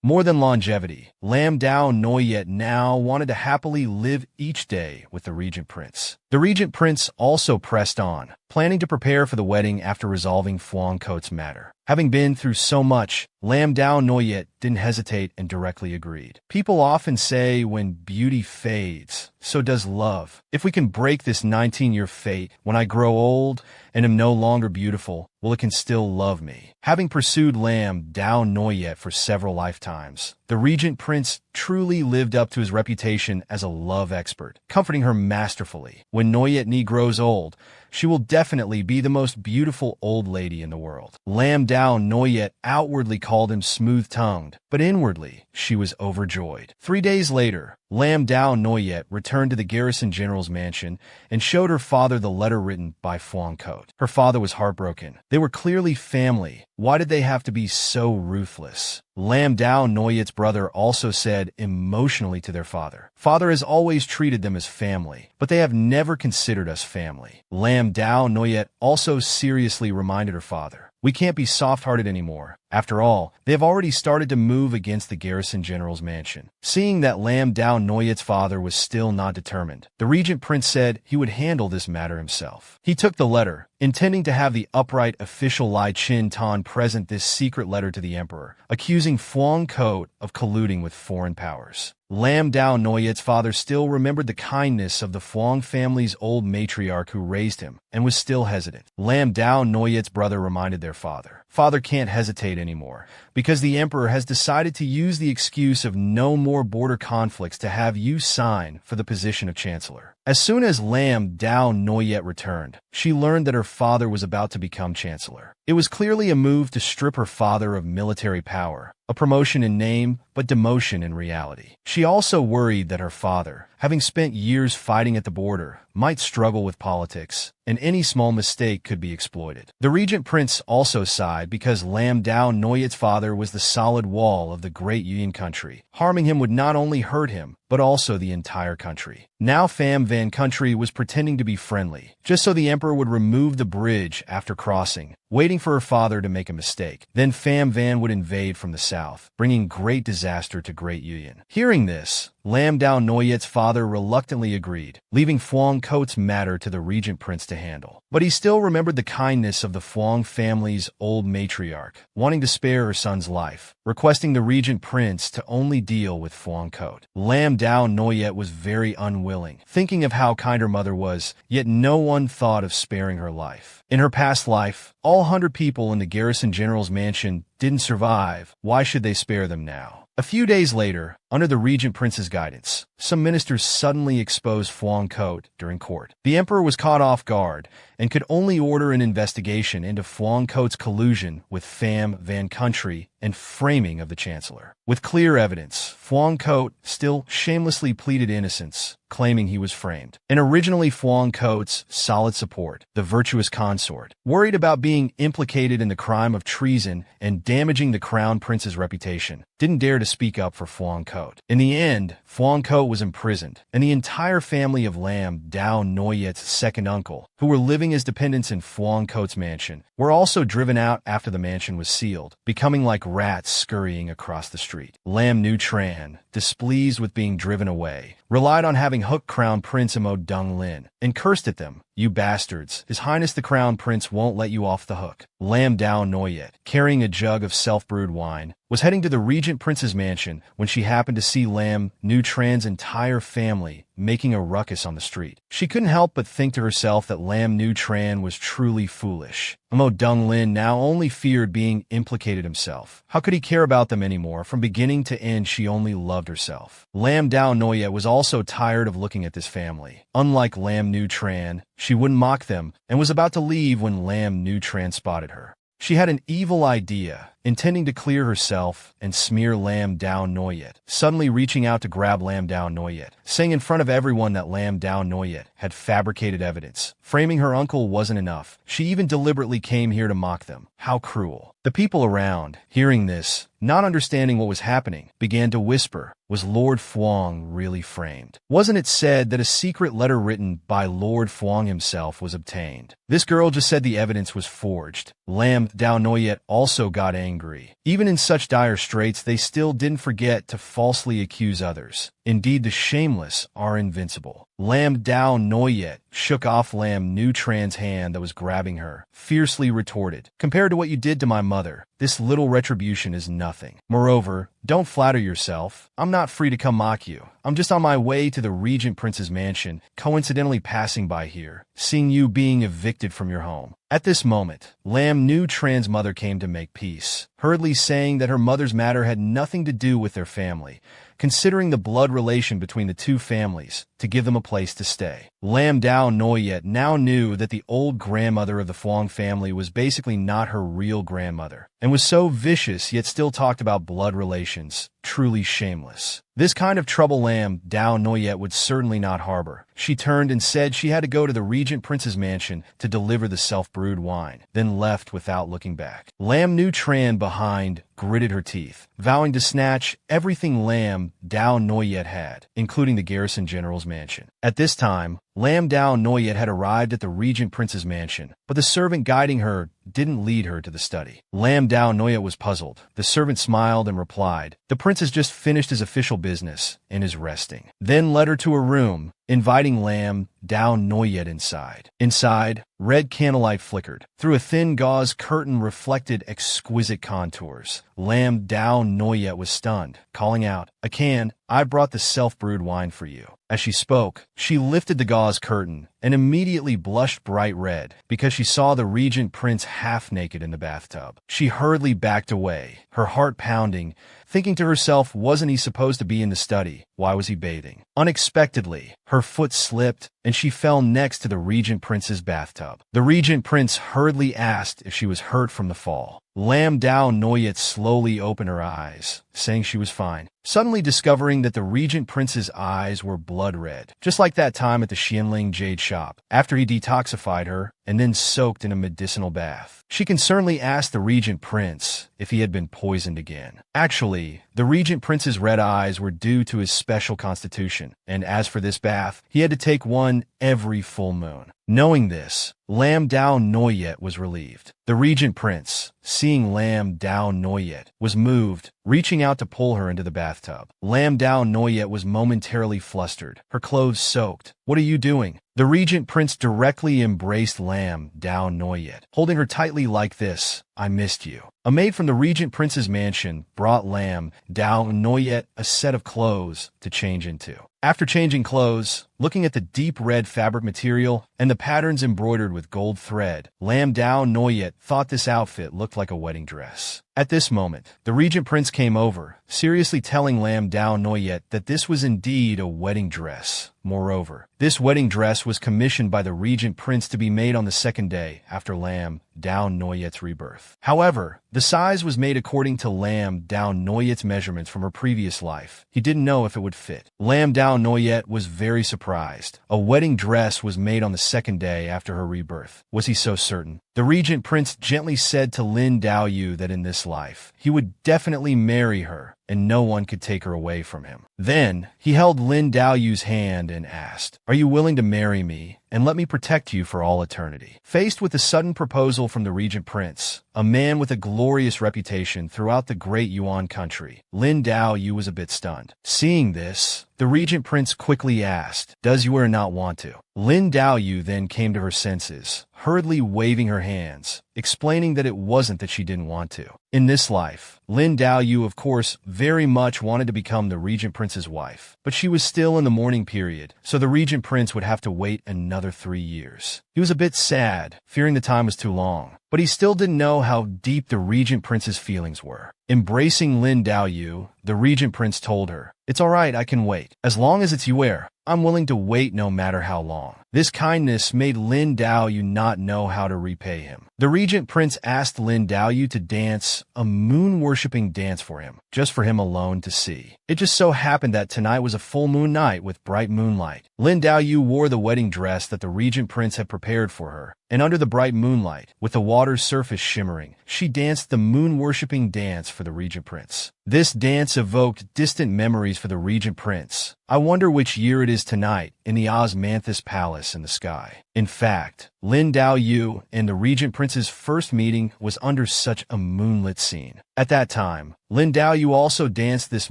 More than longevity, Lam Dao Noyet now wanted to happily live each day with the regent prince. The regent prince also pressed on, planning to prepare for the wedding after resolving Phuong Cote's matter. Having been through so much, Lam Dao Noyet didn't hesitate and directly agreed. People often say when beauty fades, so does love. If we can break this 19-year fate, when I grow old and am no longer beautiful, well, it can still love me. Having pursued Lam Dao Noyet for several lifetimes, the regent prince truly lived up to his reputation as a love expert, comforting her masterfully. When Noyet Ni grows old, she will definitely be the most beautiful old lady in the world. Lam Dao Noyet outwardly called him smooth-tongued, but inwardly, she was overjoyed. 3 days later, Lam Dao Noyet returned to the garrison general's mansion and showed her father the letter written by Phuong Cote. Her father was heartbroken. They were clearly family. Why did they have to be so ruthless? Lam Dao Noyet's brother also said emotionally to their father, "Father has always treated them as family, but they have never considered us family." Lam Dao Noyet also seriously reminded her father, "We can't be soft-hearted anymore. After all, they have already started to move against the garrison general's mansion." Seeing that Lam Dao Noyet's father was still not determined, the regent prince said he would handle this matter himself. He took the letter, intending to have the upright official Lai Chin Tan present this secret letter to the emperor, accusing Phuong Cote of colluding with foreign powers. Lam Dao Noyet's father still remembered the kindness of the Phuong family's old matriarch who raised him, and was still hesitant. Lam Dao Noyet's brother reminded their father, Father can't hesitate anymore, because the emperor has decided to use the excuse of no more border conflicts to have you sign for the position of chancellor. As soon as Lam Dao Noyet returned, she learned that her father was about to become chancellor. It was clearly a move to strip her father of military power, a promotion in name, but demotion in reality. She also worried that her father, having spent years fighting at the border, might struggle with politics, and any small mistake could be exploited. The regent prince also sighed because Lam Dao Noyet's father was the solid wall of the great Yuan country. Harming him would not only hurt him, but also the entire country. Now Pham Van country was pretending to be friendly, just so the emperor would remove the bridge after crossing, waiting for her father to make a mistake. Then Pham Van would invade from the south, bringing great disaster to Great Yuan. Hearing this, Lam Dao Noyet's father reluctantly agreed, leaving Phuong Coat's matter to the regent prince to handle. But he still remembered the kindness of the Phuong family's old matriarch, wanting to spare her son's life, requesting the regent prince to only deal with Phuong Coat. Lam Dao Noyet was very unwilling, thinking of how kind her mother was, yet no one thought of sparing her life. In her past life, all 100 people in the garrison general's mansion didn't survive. Why should they spare them now? A few days later, under the regent prince's guidance, some ministers suddenly exposed Phuong Coat during court. The emperor was caught off guard and could only order an investigation into Phuong Coat's collusion with Pham Van country and framing of the chancellor. With clear evidence, Phuong Coat still shamelessly pleaded innocence, claiming he was framed. And originally Phuong Coat's solid support, the virtuous consort, worried about being implicated in the crime of treason and damaging the crown prince's reputation, didn't dare to speak up for Phuong Coat. In the end, Phuong Coat was imprisoned, and the entire family of Lam Dao Noyet's second uncle, who were living as dependents in Phuong Coat's mansion, were also driven out after the mansion was sealed, becoming like rats scurrying across the street. Lam Nu Tran, displeased with being driven away, relied on having hooked Crown Prince Amo Dung Lin, and cursed at them. "You bastards, His Highness the Crown Prince won't let you off the hook." Lam Dao Noyet, carrying a jug of self-brewed wine, was heading to the regent prince's mansion when she happened to see Lam Nu Tran's entire family making a ruckus on the street. She couldn't help but think to herself that Lam Nu Tran was truly foolish. Amo Dung Lin now only feared being implicated himself. How could he care about them anymore? From beginning to end, she only loved herself. Lam Dao Noyet was also tired of looking at this family. Unlike Lam Nu Tran, she wouldn't mock them, and was about to leave when Lam Nu Tran spotted her. She had an evil idea, intending to clear herself and smear Lam Dao Noyet, suddenly reaching out to grab Lam Dao Noyet, saying in front of everyone that Lam Dao Noyet had fabricated evidence. Framing her uncle wasn't enough. She even deliberately came here to mock them. How cruel. The people around, hearing this, not understanding what was happening, began to whisper, was Lord Phuong really framed? Wasn't it said that a secret letter written by Lord Phuong himself was obtained? This girl just said the evidence was forged. Lam Dao Noyet also got angry. Even in such dire straits, they still didn't forget to falsely accuse others. Indeed, the shameless are invincible. Lam Dao Noyet shook off Lam Nu Tran's hand that was grabbing her, fiercely retorted, "Compared to what you did to my mother, this little retribution is nothing. Moreover, don't flatter yourself. I'm not free to come mock you. I'm just on my way to the regent prince's mansion, coincidentally passing by here, seeing you being evicted from your home." At this moment, Lam Nu Tran's mother came to make peace, hurriedly saying that her mother's matter had nothing to do with their family, considering the blood relation between the two families, to give them a place to stay. Lam Dao Noyet now knew that the old grandmother of the Phuong family was basically not her real grandmother, and was so vicious yet still talked about blood relations. Truly shameless. This kind of trouble Lam Dao Noyet would certainly not harbor. She turned and said she had to go to the regent prince's mansion to deliver the self-brewed wine, then left without looking back. Lam Nu Tran behind gritted her teeth, vowing to snatch everything Lam Dao Noyet had, including the garrison general's mansion. At this time, Lam Dao Noyet had arrived at the regent prince's mansion, but the servant guiding her didn't lead her to the study. Lam Dao Noyet was puzzled. The servant smiled and replied, "The prince has just finished his official business and is resting." Then led her to a room, inviting Lam Dao Noyet inside. Inside, red candlelight flickered. Through a thin gauze curtain reflected exquisite contours. Lam Dao Noyet was stunned, calling out, "Akan, I brought the self-brewed wine for you." As she spoke, she lifted the gauze curtain, and immediately blushed bright red because she saw the regent prince half naked in the bathtub. She hurriedly backed away, her heart pounding, thinking to herself, wasn't he supposed to be in the study? Why was he bathing? Unexpectedly, her foot slipped and she fell next to the regent prince's bathtub. The regent prince hurriedly asked if she was hurt from the fall. Lam Dao Noyet slowly opened her eyes, saying she was fine, suddenly discovering that the regent prince's eyes were blood red, just like that time at the Xianling Jade shop, after he detoxified her and then soaked in a medicinal bath. She concernedly asked the regent prince if he had been poisoned again. Actually, the regent prince's red eyes were due to his special constitution, and as for this bath, he had to take one every full moon. Knowing this, Lam Dao Noyet was relieved. The regent prince, seeing Lam Dao Noyet, was moved, reaching out to pull her into the bathtub. Lam Dao Noyet was momentarily flustered, her clothes soaked. "What are you doing?" The regent prince directly embraced Lam Dao Noyet, holding her tightly like this. "I missed you." A maid from the regent prince's mansion brought Lam Dao Noyet a set of clothes to change into. After changing clothes, looking at the deep red fabric material and the patterns embroidered with gold thread, Lam Dao Noyet thought this outfit looked like a wedding dress. At this moment, the regent prince came over, seriously telling Lam Dao Noyet that this was indeed a wedding dress. Moreover, this wedding dress was commissioned by the regent prince to be made on the second day after Lam Dao Noyet's rebirth. However, the size was made according to Lam Dao Noyet's measurements from her previous life. He didn't know if it would fit. Lam Dao Noyet was very surprised. A wedding dress was made on the second day after her rebirth. Was he so certain? The regent prince gently said to Lin Daoyu that in this life, he would definitely marry her, and no one could take her away from him. Then, he held Lin Daoyu's hand and asked, "Are you willing to marry me and let me protect you for all eternity?" Faced with the sudden proposal from the regent prince, a man with a glorious reputation throughout the great Yuan country, Lin Daoyu was a bit stunned. Seeing this, the regent prince quickly asked, "Does you or not want to?" Lin Daoyu then came to her senses, hurriedly waving her hands, explaining that it wasn't that she didn't want to. In this life, Lin Daoyu, of course, very much wanted to become the regent prince's wife, but she was still in the mourning period, so the regent prince would have to wait another 3 years. He was a bit sad, fearing the time was too long, but he still didn't know how deep the regent prince's feelings were. Embracing Lin Daoyu, the regent prince told her, "It's all right, I can wait. As long as it's Yuer, I'm willing to wait no matter how long." This kindness made Lin Daoyu not know how to repay him. The regent prince asked Lin Daoyu to dance a moon-worshipping dance for him, just for him alone to see. It just so happened that tonight was a full moon night with bright moonlight. Lin Daoyu wore the wedding dress that the regent prince had prepared for her, and under the bright moonlight, with the water's surface shimmering, she danced the moon-worshipping dance for the regent prince. This dance evoked distant memories for the regent prince. I wonder which year it is tonight in the Osmanthus Palace in the sky. In fact, Lin Daoyu and the regent prince's first meeting was under such a moonlit scene. At that time, Lin Daoyu also danced this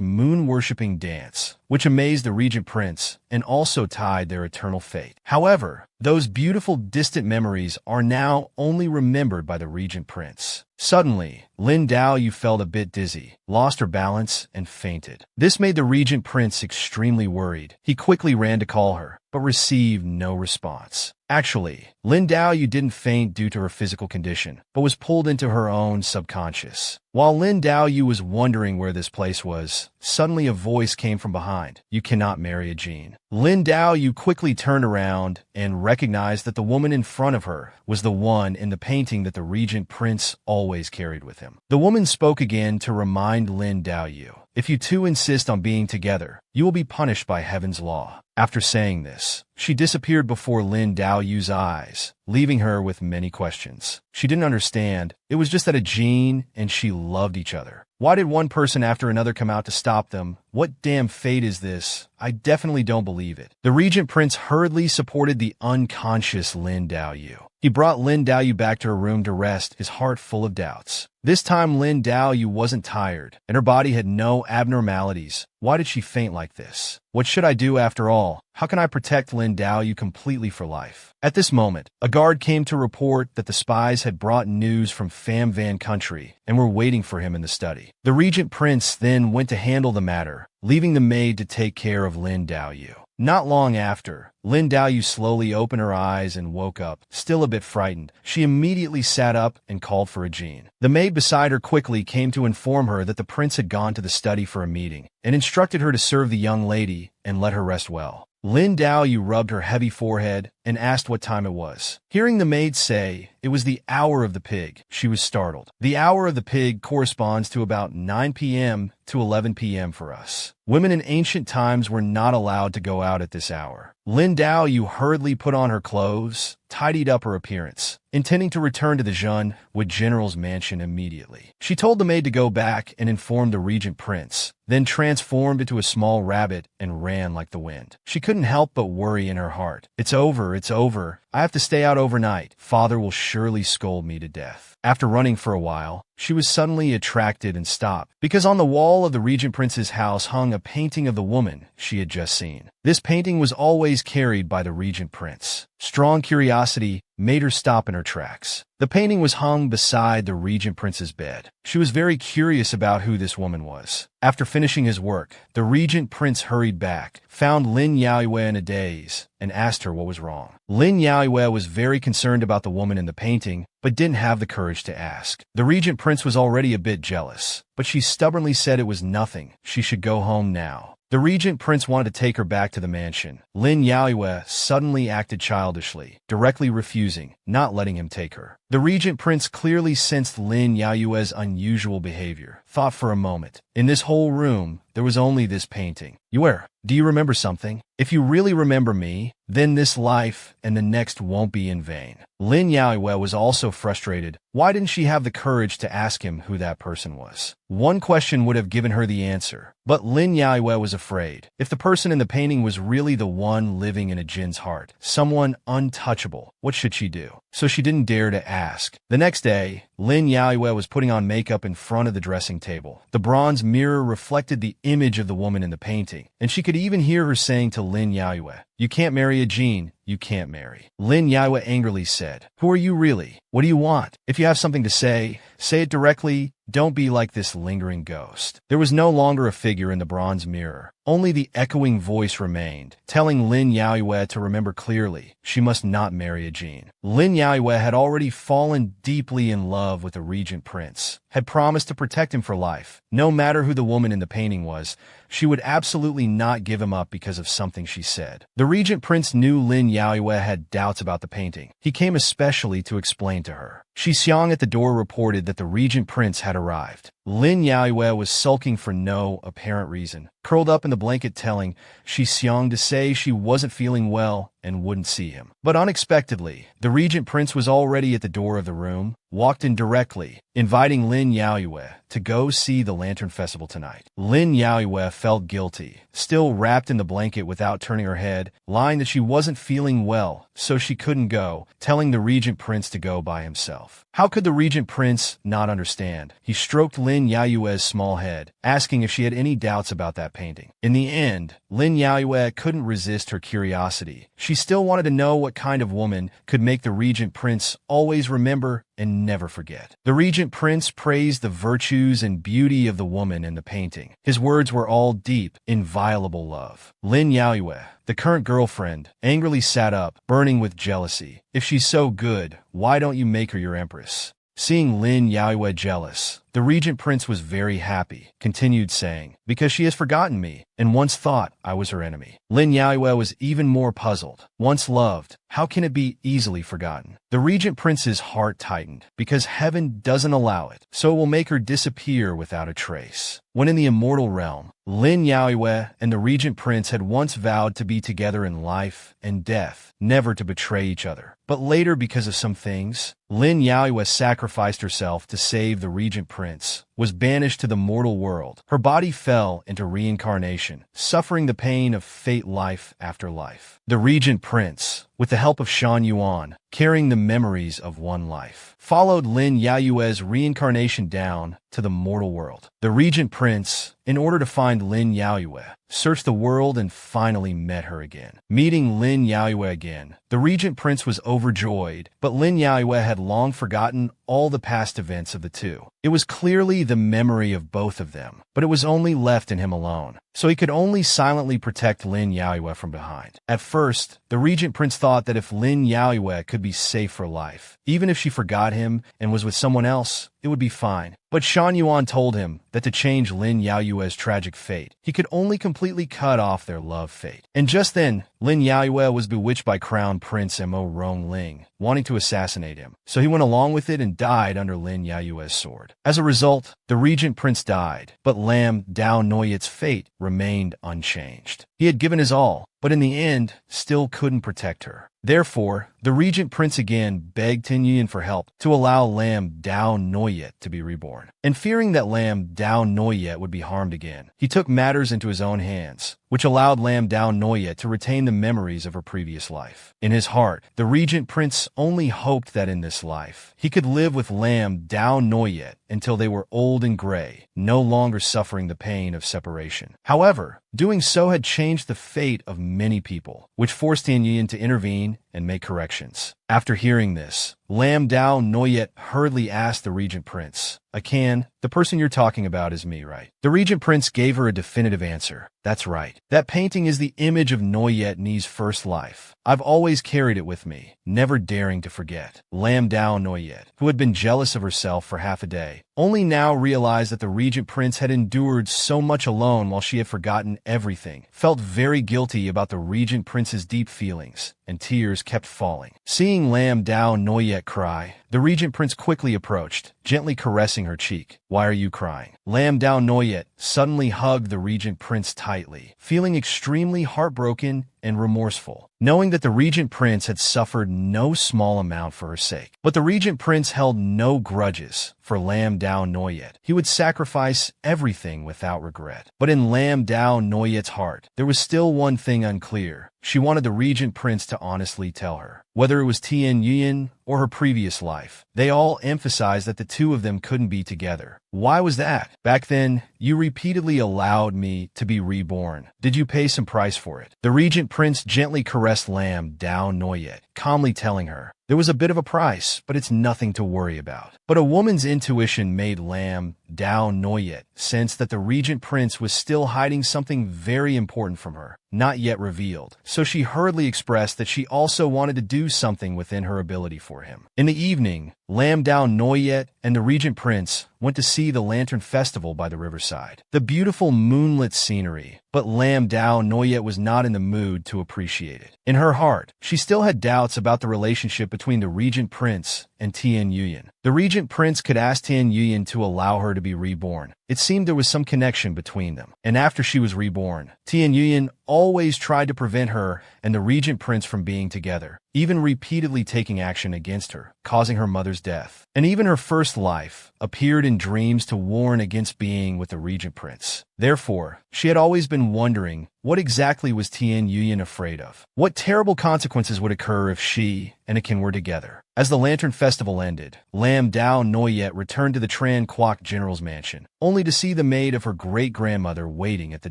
moon-worshipping dance, which amazed the regent prince and also tied their eternal fate. However, those beautiful distant memories are now only remembered by the regent prince. Suddenly, Lin Daoyu felt a bit dizzy, lost her balance, and fainted. This made the regent prince extremely worried. He quickly ran to call her, but received no response. Actually, Lin Daoyu didn't faint due to her physical condition, but was pulled into her own subconscious. While Lin Daoyu was wondering where this place was, suddenly a voice came from behind. "You cannot marry a Jin." Lin Daoyu quickly turned around and recognized that the woman in front of her was the one in the painting that the regent prince always carried with him. The woman spoke again to remind Lin Daoyu, "If you two insist on being together, you will be punished by heaven's law." After saying this, she disappeared before Lin Daoyu's eyes, leaving her with many questions. She didn't understand. It was just that a Jean and she loved each other. Why did one person after another come out to stop them? What damn fate is this? I definitely don't believe it. The regent prince hurriedly supported the unconscious Lin Daoyu. He brought Lin Daoyu back to her room to rest, his heart full of doubts. This time Lin Daoyu wasn't tired, and her body had no abnormalities. Why did she faint like this? What should I do after all? How can I protect Lin Daoyu completely for life? At this moment, a guard came to report that the spies had brought news from Pham Van country and were waiting for him in the study. The regent prince then went to handle the matter, leaving the maid to take care of Lin Daoyu. Not long after, Lin Daoyu slowly opened her eyes and woke up, still a bit frightened. She immediately sat up and called for a Gyani. The maid beside her quickly came to inform her that the prince had gone to the study for a meeting, and instructed her to serve the young lady and let her rest well. Lin Daoyu rubbed her heavy forehead and asked what time it was. Hearing the maid say it was the hour of the pig, she was startled. The hour of the pig corresponds to about 9 p.m. to 11 p.m. for us. Women in ancient times were not allowed to go out at this hour. Lin Daoyu hurriedly put on her clothes, tidied up her appearance, intending to return to the Gyani general's mansion immediately. She told the maid to go back and inform the regent prince, then transformed into a small rabbit and ran like the wind. She couldn't help but worry in her heart. It's over, it's over. I have to stay out overnight. Father will surely scold me to death. After running for a while, she was suddenly attracted and stopped, because on the wall of the regent prince's house hung a painting of the woman she had just seen. This painting was always carried by the regent prince. Strong curiosity made her stop in her tracks. The painting was hung beside the regent prince's bed. She was very curious about who this woman was. After finishing his work, the regent prince hurried back, found Lin Yaoyue in a daze, and asked her what was wrong. Lin Yaoyue was very concerned about the woman in the painting, but didn't have the courage to ask. The regent prince was already a bit jealous, but she stubbornly said it was nothing. She should go home now. The regent prince wanted to take her back to the mansion. Lin Yaoyue suddenly acted childishly, directly refusing, not letting him take her. The regent prince clearly sensed Lin Yaoyue's unusual behavior, thought for a moment. In this whole room, there was only this painting. Yue, do you remember something? If you really remember me, then this life and the next won't be in vain. Lin Yaoyue was also frustrated. Why didn't she have the courage to ask him who that person was? One question would have given her the answer, but Lin Yaoyue was afraid. If the person in the painting was really the one living in a Jin's heart, someone untouchable, what should she do? So she didn't dare to ask. The next day, Lin Yaoyue was putting on makeup in front of the dressing table. The bronze mirror reflected the image of the woman in the painting, and she could even hear her saying to Lin Yaoyue, "You can't marry a Gyani. You can't marry." Lin Yaoyue angrily said, "Who are you really? What do you want? If you have something to say it directly. Don't be like this lingering ghost." There was no longer a figure in the bronze mirror. Only the echoing voice remained, telling Lin Yaoyue to remember clearly, she must not marry a Gyani. Lin Yaoyue had already fallen deeply in love with the regent prince, had promised to protect him for life. No matter who the woman in the painting was, she would absolutely not give him up because of something she said. The regent prince knew Lin Yaoyue had doubts about the painting. He came especially to explain to her. Shi Xiang at the door reported that the regent prince had arrived. Lin Yaoyue was sulking for no apparent reason, curled up in the blanket telling Shi Xiang to say she wasn't feeling well and wouldn't see him. But unexpectedly, the regent prince was already at the door of the room, walked in directly, inviting Lin Yaoyue to go see the Lantern Festival tonight. Lin Yaoyue felt guilty, still wrapped in the blanket without turning her head, lying that she wasn't feeling well, so she couldn't go, telling the regent prince to go by himself. How could the regent prince not understand? He stroked Lin Yaoyue's small head, asking if she had any doubts about that painting. In the end, Lin Yaoyue couldn't resist her curiosity. She still wanted to know what kind of woman could make the regent prince always remember and never forget. The regent prince praised the virtues and beauty of the woman in the painting. His words were all deep, inviolable love. Lin Yaoyue, the current girlfriend, angrily sat up, burning with jealousy. If she's so good, why don't you make her your empress? Seeing Lin Yaoyue jealous, the regent prince was very happy, continued saying, "Because she has forgotten me, and once thought I was her enemy." Lin Yaoyue was even more puzzled. Once loved, how can it be easily forgotten? The regent prince's heart tightened, because heaven doesn't allow it, so it will make her disappear without a trace. When in the immortal realm, Lin Yaoyue and the regent prince had once vowed to be together in life and death, never to betray each other. But later, because of some things, Lin Yaoyue sacrificed herself to save the regent prince, was banished to the mortal world. Her body fell into reincarnation, suffering the pain of fate life after life. The regent prince with the help of Shan Yuan, carrying the memories of one life, followed Lin Yaoyue's reincarnation down to the mortal world. The Regent Prince, in order to find Lin Yaoyue, searched the world and finally met her again. Meeting Lin Yaoyue again, the Regent Prince was overjoyed, but Lin Yaoyue had long forgotten all the past events of the two. It was clearly the memory of both of them, but it was only left in him alone, so he could only silently protect Lin Yaoyue from behind. At first, the Regent Prince thought that if Lin Yaoyue could be safe for life, even if she forgot him and was with someone else, it would be fine. But Shan Yuan told him that to change Lin Yaoyue's tragic fate, he could only completely cut off their love fate. And just then, Lin Yaoyue was bewitched by Crown Prince Mo Rongling, wanting to assassinate him. So he went along with it and died under Lin Yaoyue's sword. As a result, the Regent Prince died, but Lam Dao Noyet's fate remained unchanged. He had given his all, but in the end, still couldn't protect her. Therefore, the Regent Prince again begged Tin Yuyan for help to allow Lam Dao Noyet to be reborn. And fearing that Lam Dao Noyet would be harmed again, he took matters into his own hands, which allowed Lam Dao Noyet to retain the memories of her previous life. In his heart, the Regent Prince only hoped that in this life, he could live with Lam Dao Noyet until they were old and gray, no longer suffering the pain of separation. However, doing so had changed the fate of many people, which forced Tin Yuyan to intervene and make corrections. After hearing this, Lam Dao Noyet hurriedly asked the Regent Prince, "Akan, the person you're talking about is me, right?" The Regent Prince gave her a definitive answer. "That's right. That painting is the image of Noyet Ni's first life. I've always carried it with me, never daring to forget." Lam Dao Noyet, who had been jealous of herself for half a day, only now realized that the Regent Prince had endured so much alone while she had forgotten everything, felt very guilty about the Regent Prince's deep feelings, and tears kept falling. Seeing Lam Dao Noyet cry, the Regent Prince quickly approached, gently caressing her cheek. "Why are you crying?" Lam Dao Noyet suddenly hugged the Regent Prince tightly, feeling extremely heartbroken and remorseful, knowing that the Regent Prince had suffered no small amount for her sake. But the Regent Prince held no grudges for Lam Dao Noyet. He would sacrifice everything without regret. But in Lam Dao Noyet's heart, there was still one thing unclear. She wanted the Regent Prince to honestly tell her. Whether it was Tin Yuyan or her previous life, they all emphasized that the two of them couldn't be together. Why was that? "Back then, you repeatedly allowed me to be reborn. Did you pay some price for it?" The Regent Prince gently caressed Lam Dao Noyet, calmly telling her, "There was a bit of a price, but it's nothing to worry about." But a woman's intuition made Lam Dao Noyet sense that the Regent Prince was still hiding something very important from her, not yet revealed. So she hurriedly expressed that she also wanted to do something within her ability for him. In the evening, Lam Dao Noyet and the Regent Prince went to see the Lantern Festival by the riverside. The beautiful moonlit scenery, but Lam Dao Noyet was not in the mood to appreciate it. In her heart, she still had doubts about the relationship between the Regent Prince and Tin Yuyan. The Regent Prince could ask Tin Yuyan to allow her to be reborn. It seemed there was some connection between them. And after she was reborn, Tin Yuyan always tried to prevent her and the Regent Prince from being together, even repeatedly taking action against her, causing her mother's death. And even her first life appeared in dreams to warn against being with the Regent Prince. Therefore, she had always been wondering, what exactly was Tin Yuyan afraid of? What terrible consequences would occur if she and Akin were together? As the Lantern Festival ended, Lam Dao Noyet returned to the Tran Quoc General's mansion, only to see the maid of her great-grandmother waiting at the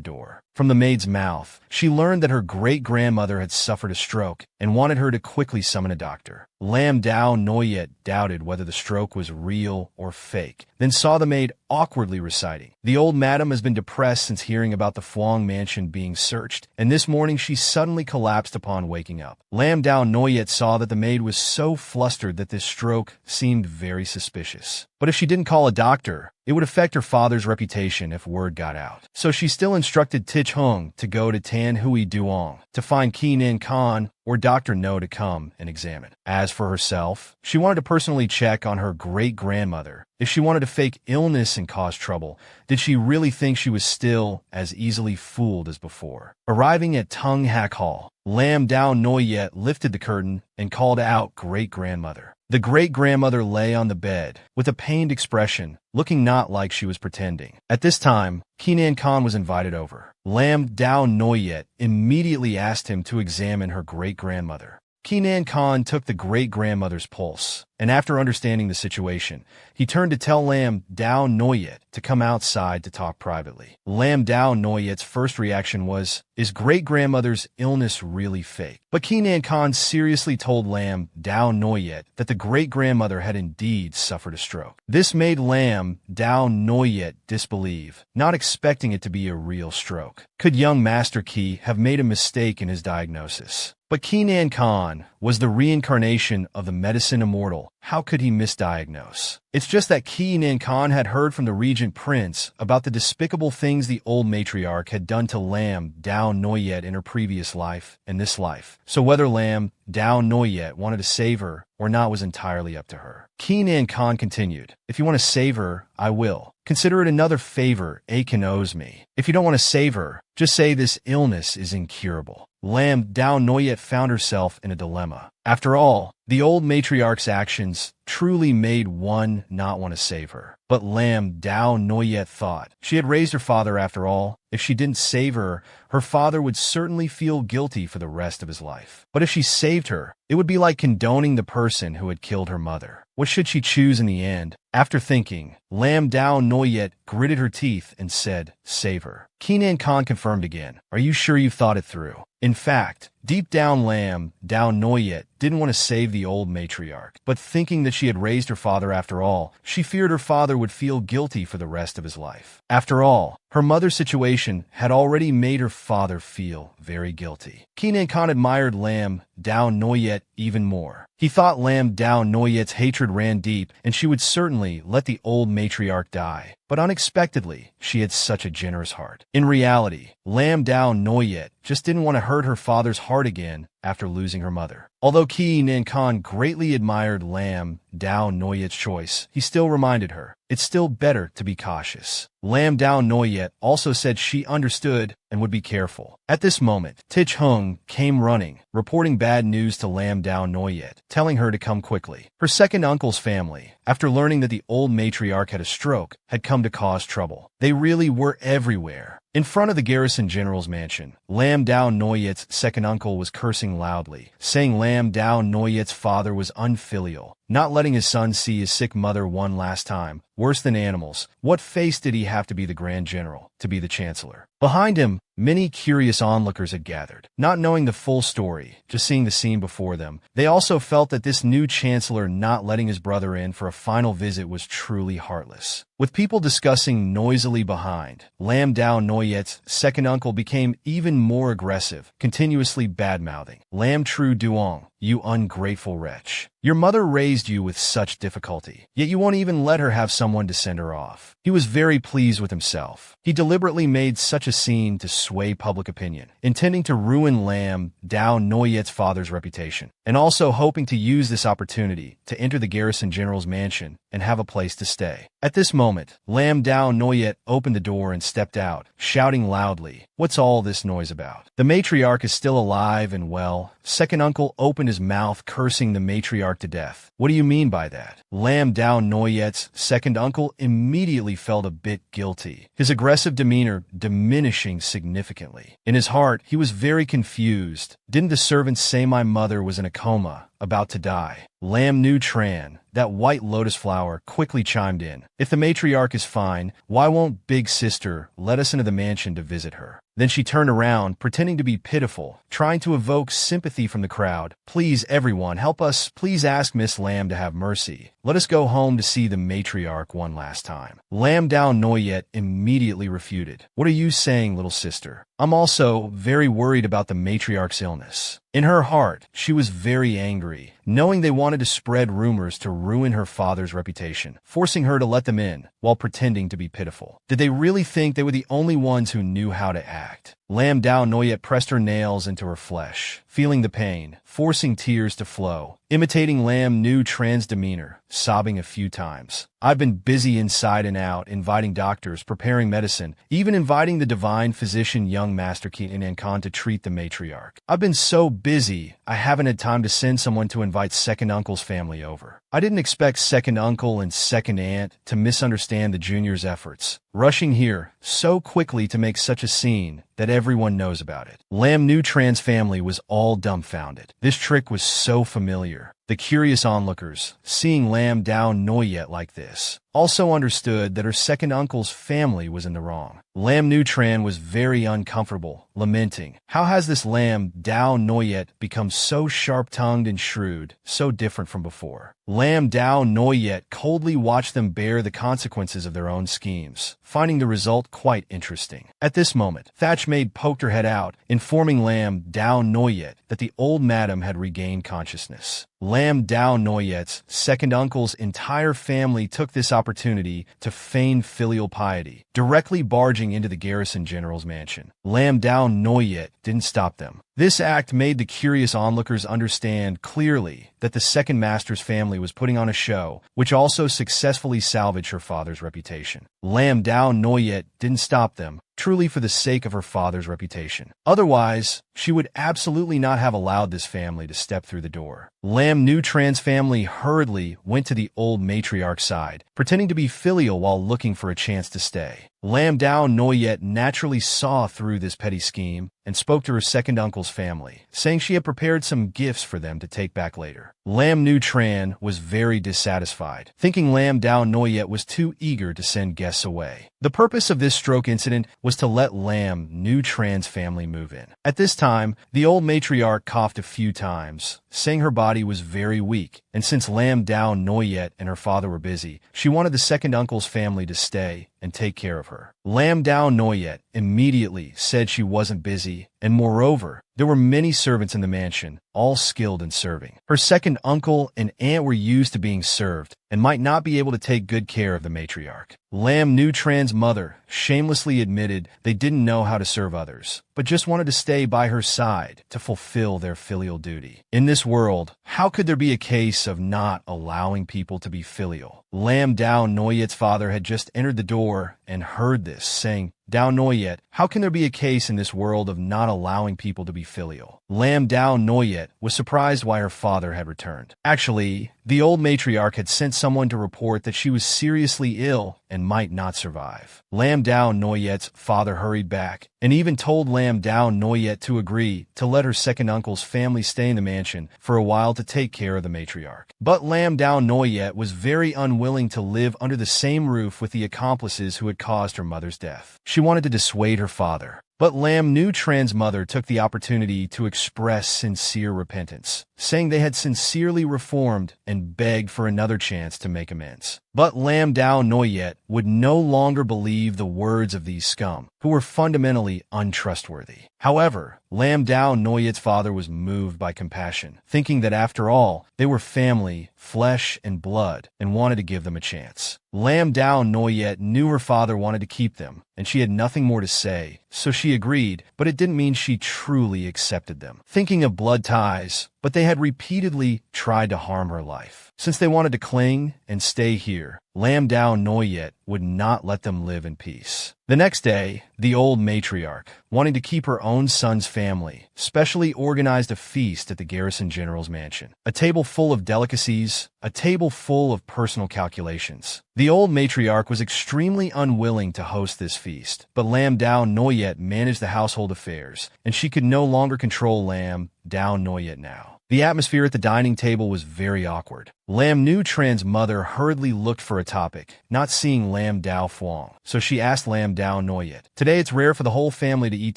door. From the maid's mouth, she learned that her great-grandmother had suffered a stroke and wanted her to quickly summon a doctor. Lam Dao Noyet doubted whether the stroke was real or fake, then saw the maid awkwardly reciting. The old madam has been depressed since hearing about the Fuang mansion being searched, and this morning she suddenly collapsed upon waking up. Lam Dao Noyet saw that the maid was so flustered that this stroke seemed very suspicious. But if she didn't call a doctor, it would affect her father's reputation if word got out. So she still instructed Tich Hung to go to Tan Hui Duong to find Qi Nin Khan or Dr. No to come and examine. As for herself, she wanted to personally check on her great-grandmother. If she wanted to fake illness and cause trouble, did she really think she was still as easily fooled as before? Arriving at Tung Hak Hall, Lam Dao Noyet lifted the curtain and called out great-grandmother. The great-grandmother lay on the bed, with a pained expression, looking not like she was pretending. At this time, Qinan Khan was invited over. Lam Dao Noyet immediately asked him to examine her great-grandmother. Keenan Khan took the great-grandmother's pulse, and after understanding the situation, he turned to tell Lam Dao Noyet to come outside to talk privately. Lam Dao Noyet's first reaction was, is great-grandmother's illness really fake? But Keenan Khan seriously told Lam Dao Noyet that the great-grandmother had indeed suffered a stroke. This made Lam Dao Noyet disbelieve, not expecting it to be a real stroke. Could young Master Key have made a mistake in his diagnosis? But Keenan Khan was the reincarnation of the medicine immortal. How could he misdiagnose? It's just that Keenan Khan had heard from the regent prince about the despicable things the old matriarch had done to Lam Dao Noyet in her previous life and this life. So whether Lam Dao Noyet wanted to save her or not was entirely up to her. Keenan Khan continued, if you want to save her, I will. Consider it another favor Aiken owes me. If you don't want to save her, just say this illness is incurable. Lam Dao Noyet found herself in a dilemma. After all, the old matriarch's actions truly made one not want to save her. But Lam Dao Noyet thought she had raised her father after all. If she didn't save her, her father would certainly feel guilty for the rest of his life. But if she saved her, it would be like condoning the person who had killed her mother. What should she choose in the end? After thinking, Lam Dao Noyet gritted her teeth and said, save her. Keenan Khan confirmed again, are you sure you've thought it through? In fact, deep down Lam Dao Noyet didn't want to save the old matriarch, but thinking that she had raised her father after all, she feared her father would feel guilty for the rest of his life. After all, her mother's situation had already made her father feel very guilty. Keenan Khan admired Lam Dao Noyet even more. He thought Lam Dao Noyet's hatred ran deep, and she would certainly let the old matriarch die. But unexpectedly, she had such a generous heart. In reality, Lam Dao Noyet just didn't want to hurt her father's heart again after losing her mother. Although Keenan Khan greatly admired Lam Dao Noyet's choice, he still reminded her, it's still better to be cautious. Lam Dao Noyet also said she understood and would be careful. At this moment, Tich Hung came running, reporting bad news to Lam Dao Noyet, telling her to come quickly. Her second uncle's family, after learning that the old matriarch had a stroke, had come to cause trouble. They really were everywhere. In front of the garrison general's mansion, Lam Dao Noyet's second uncle was cursing loudly, saying Lam Dao Noyet's father was unfilial, not letting his son see his sick mother one last time. Worse than animals, what face did he have to be the Grand General, to be the Chancellor? Behind him, many curious onlookers had gathered. Not knowing the full story, just seeing the scene before them, they also felt that this new Chancellor not letting his brother in for a final visit was truly heartless. With people discussing noisily behind, Lam Dao Noyet's second uncle became even more aggressive, continuously bad-mouthing. Lam Tru Duong, you ungrateful wretch. Your mother raised you with such difficulty, yet you won't even let her have someone to send her off. He was very pleased with himself. He deliberately made such a scene to sway public opinion, intending to ruin Lam Dao Noyet's father's reputation, and also hoping to use this opportunity to enter the garrison general's mansion and have a place to stay. At this moment, Lam Dao Noyet opened the door and stepped out, shouting loudly, what's all this noise about? The matriarch is still alive and well. Second uncle opened his mouth, cursing the matriarch to death. What do you mean by that? Lam Dao Noyet's second uncle immediately felt a bit guilty, his aggressive demeanor diminishing significantly. In his heart, he was very confused. Didn't the servants say my mother was in a coma, about to die? Lam Nu Tran, that white lotus flower, quickly chimed in. If the matriarch is fine, why won't Big Sister let us into the mansion to visit her? Then she turned around, pretending to be pitiful, trying to evoke sympathy from the crowd. Please, everyone, help us. Please ask Miss Lam to have mercy. Let us go home to see the matriarch one last time. Lam Dao Noyet immediately refuted. What are you saying, little sister? I'm also very worried about the matriarch's illness. In her heart, she was very angry, knowing they wanted to spread rumors to ruin her father's reputation, forcing her to let them in while pretending to be pitiful. Did they really think they were the only ones who knew how to act? Lam Dao Noyet pressed her nails into her flesh, feeling the pain, forcing tears to flow, imitating Lam Nu Tran's demeanor, sobbing a few times. I've been busy inside and out, inviting doctors, preparing medicine, even inviting the divine physician young Master Keenan Khan to treat the matriarch. I've been so busy, I haven't had time to send someone to invite second uncle's family over. I didn't expect second uncle and second aunt to misunderstand the junior's efforts. rushing here so quickly to make such a scene that everyone knows about it. Lam Nu Tran's family was all dumbfounded. This trick was so familiar. The curious onlookers, seeing Lam Dao Noyet like this, also understood that her second uncle's family was in the wrong. Lam Nu Tran was very uncomfortable, lamenting, "How has this Lam Dao Noyet become so sharp-tongued and shrewd, so different from before?" Lam Dao Noyet coldly watched them bear the consequences of their own schemes, finding the result quite interesting. At this moment, Thatch Maid poked her head out, informing Lam Dao Noyet that the old madam had regained consciousness. Lam Dao Noyet's second uncle's entire family took this opportunity to feign filial piety, directly barging into the garrison general's mansion. Lam Dao Noyet didn't stop them. This act made the curious onlookers understand clearly that the second master's family was putting on a show, which also successfully salvaged her father's reputation. Lam Dao Noyet didn't stop them, truly for the sake of her father's reputation. Otherwise, she would absolutely not have allowed this family to step through the door. Lam Nu Tran's family hurriedly went to the old matriarch's side, pretending to be filial while looking for a chance to stay. Lam Dao Noyet naturally saw through this petty scheme and spoke to her second uncle's family, saying she had prepared some gifts for them to take back later. Lam Nu Tran was very dissatisfied, thinking Lam Dao Noyet was too eager to send guests away. The purpose of this stroke incident was to let Lam Nu Tran's family move in. At this time, the old matriarch coughed a few times, saying her body was very weak, and since Lam Dao Noyet and her father were busy, she wanted the second uncle's family to stay and take care of her. Lam Dao Noyet immediately said she wasn't busy, and moreover, there were many servants in the mansion, all skilled in serving. Her second uncle and aunt were used to being served and might not be able to take good care of the matriarch. Lam Nu Tran's mother shamelessly admitted they didn't know how to serve others, but just wanted to stay by her side to fulfill their filial duty. In this world, how could there be a case of not allowing people to be filial? Lam Dao Noyet's father had just entered the door and heard this, saying, "Dao Noyet, how can there be a case in this world of not allowing people to be filial?" Lam Dao Noyet was surprised why her father had returned. Actually, the old matriarch had sent someone to report that she was seriously ill and might not survive. Lam Dao Noyet's father hurried back and even told Lam Dao Noyet to agree to let her second uncle's family stay in the mansion for a while to take care of the matriarch. But Lam Dao Noyet was very unwilling to live under the same roof with the accomplices who had caused her mother's death. She wanted to dissuade her father. But Lam Nu Tran's mother took the opportunity to express sincere repentance, saying they had sincerely reformed and begged for another chance to make amends. But Lam Dao Noyet would no longer believe the words of these scum, who were fundamentally untrustworthy. However, Lam Dao Noyet's father was moved by compassion, thinking that after all, they were family, flesh and blood, and wanted to give them a chance. Lam Dao Noyet knew her father wanted to keep them, and she had nothing more to say, so she agreed, but it didn't mean she truly accepted them. Thinking of blood ties, but they had repeatedly tried to harm her life. Since they wanted to cling and stay here, Lam Dao Noyet would not let them live in peace. The next day, the old matriarch, wanting to keep her own son's family, specially organized a feast at the garrison general's mansion. A table full of delicacies, a table full of personal calculations. The old matriarch was extremely unwilling to host this feast, but Lam Dao Noyet managed the household affairs, and she could no longer control Lam Dao Noyet now. The atmosphere at the dining table was very awkward. Lam Nu Tran's mother hurriedly looked for a topic, not seeing Lam Dao Phuong, so she asked Lam Dao Noyet, "Today it's rare for the whole family to eat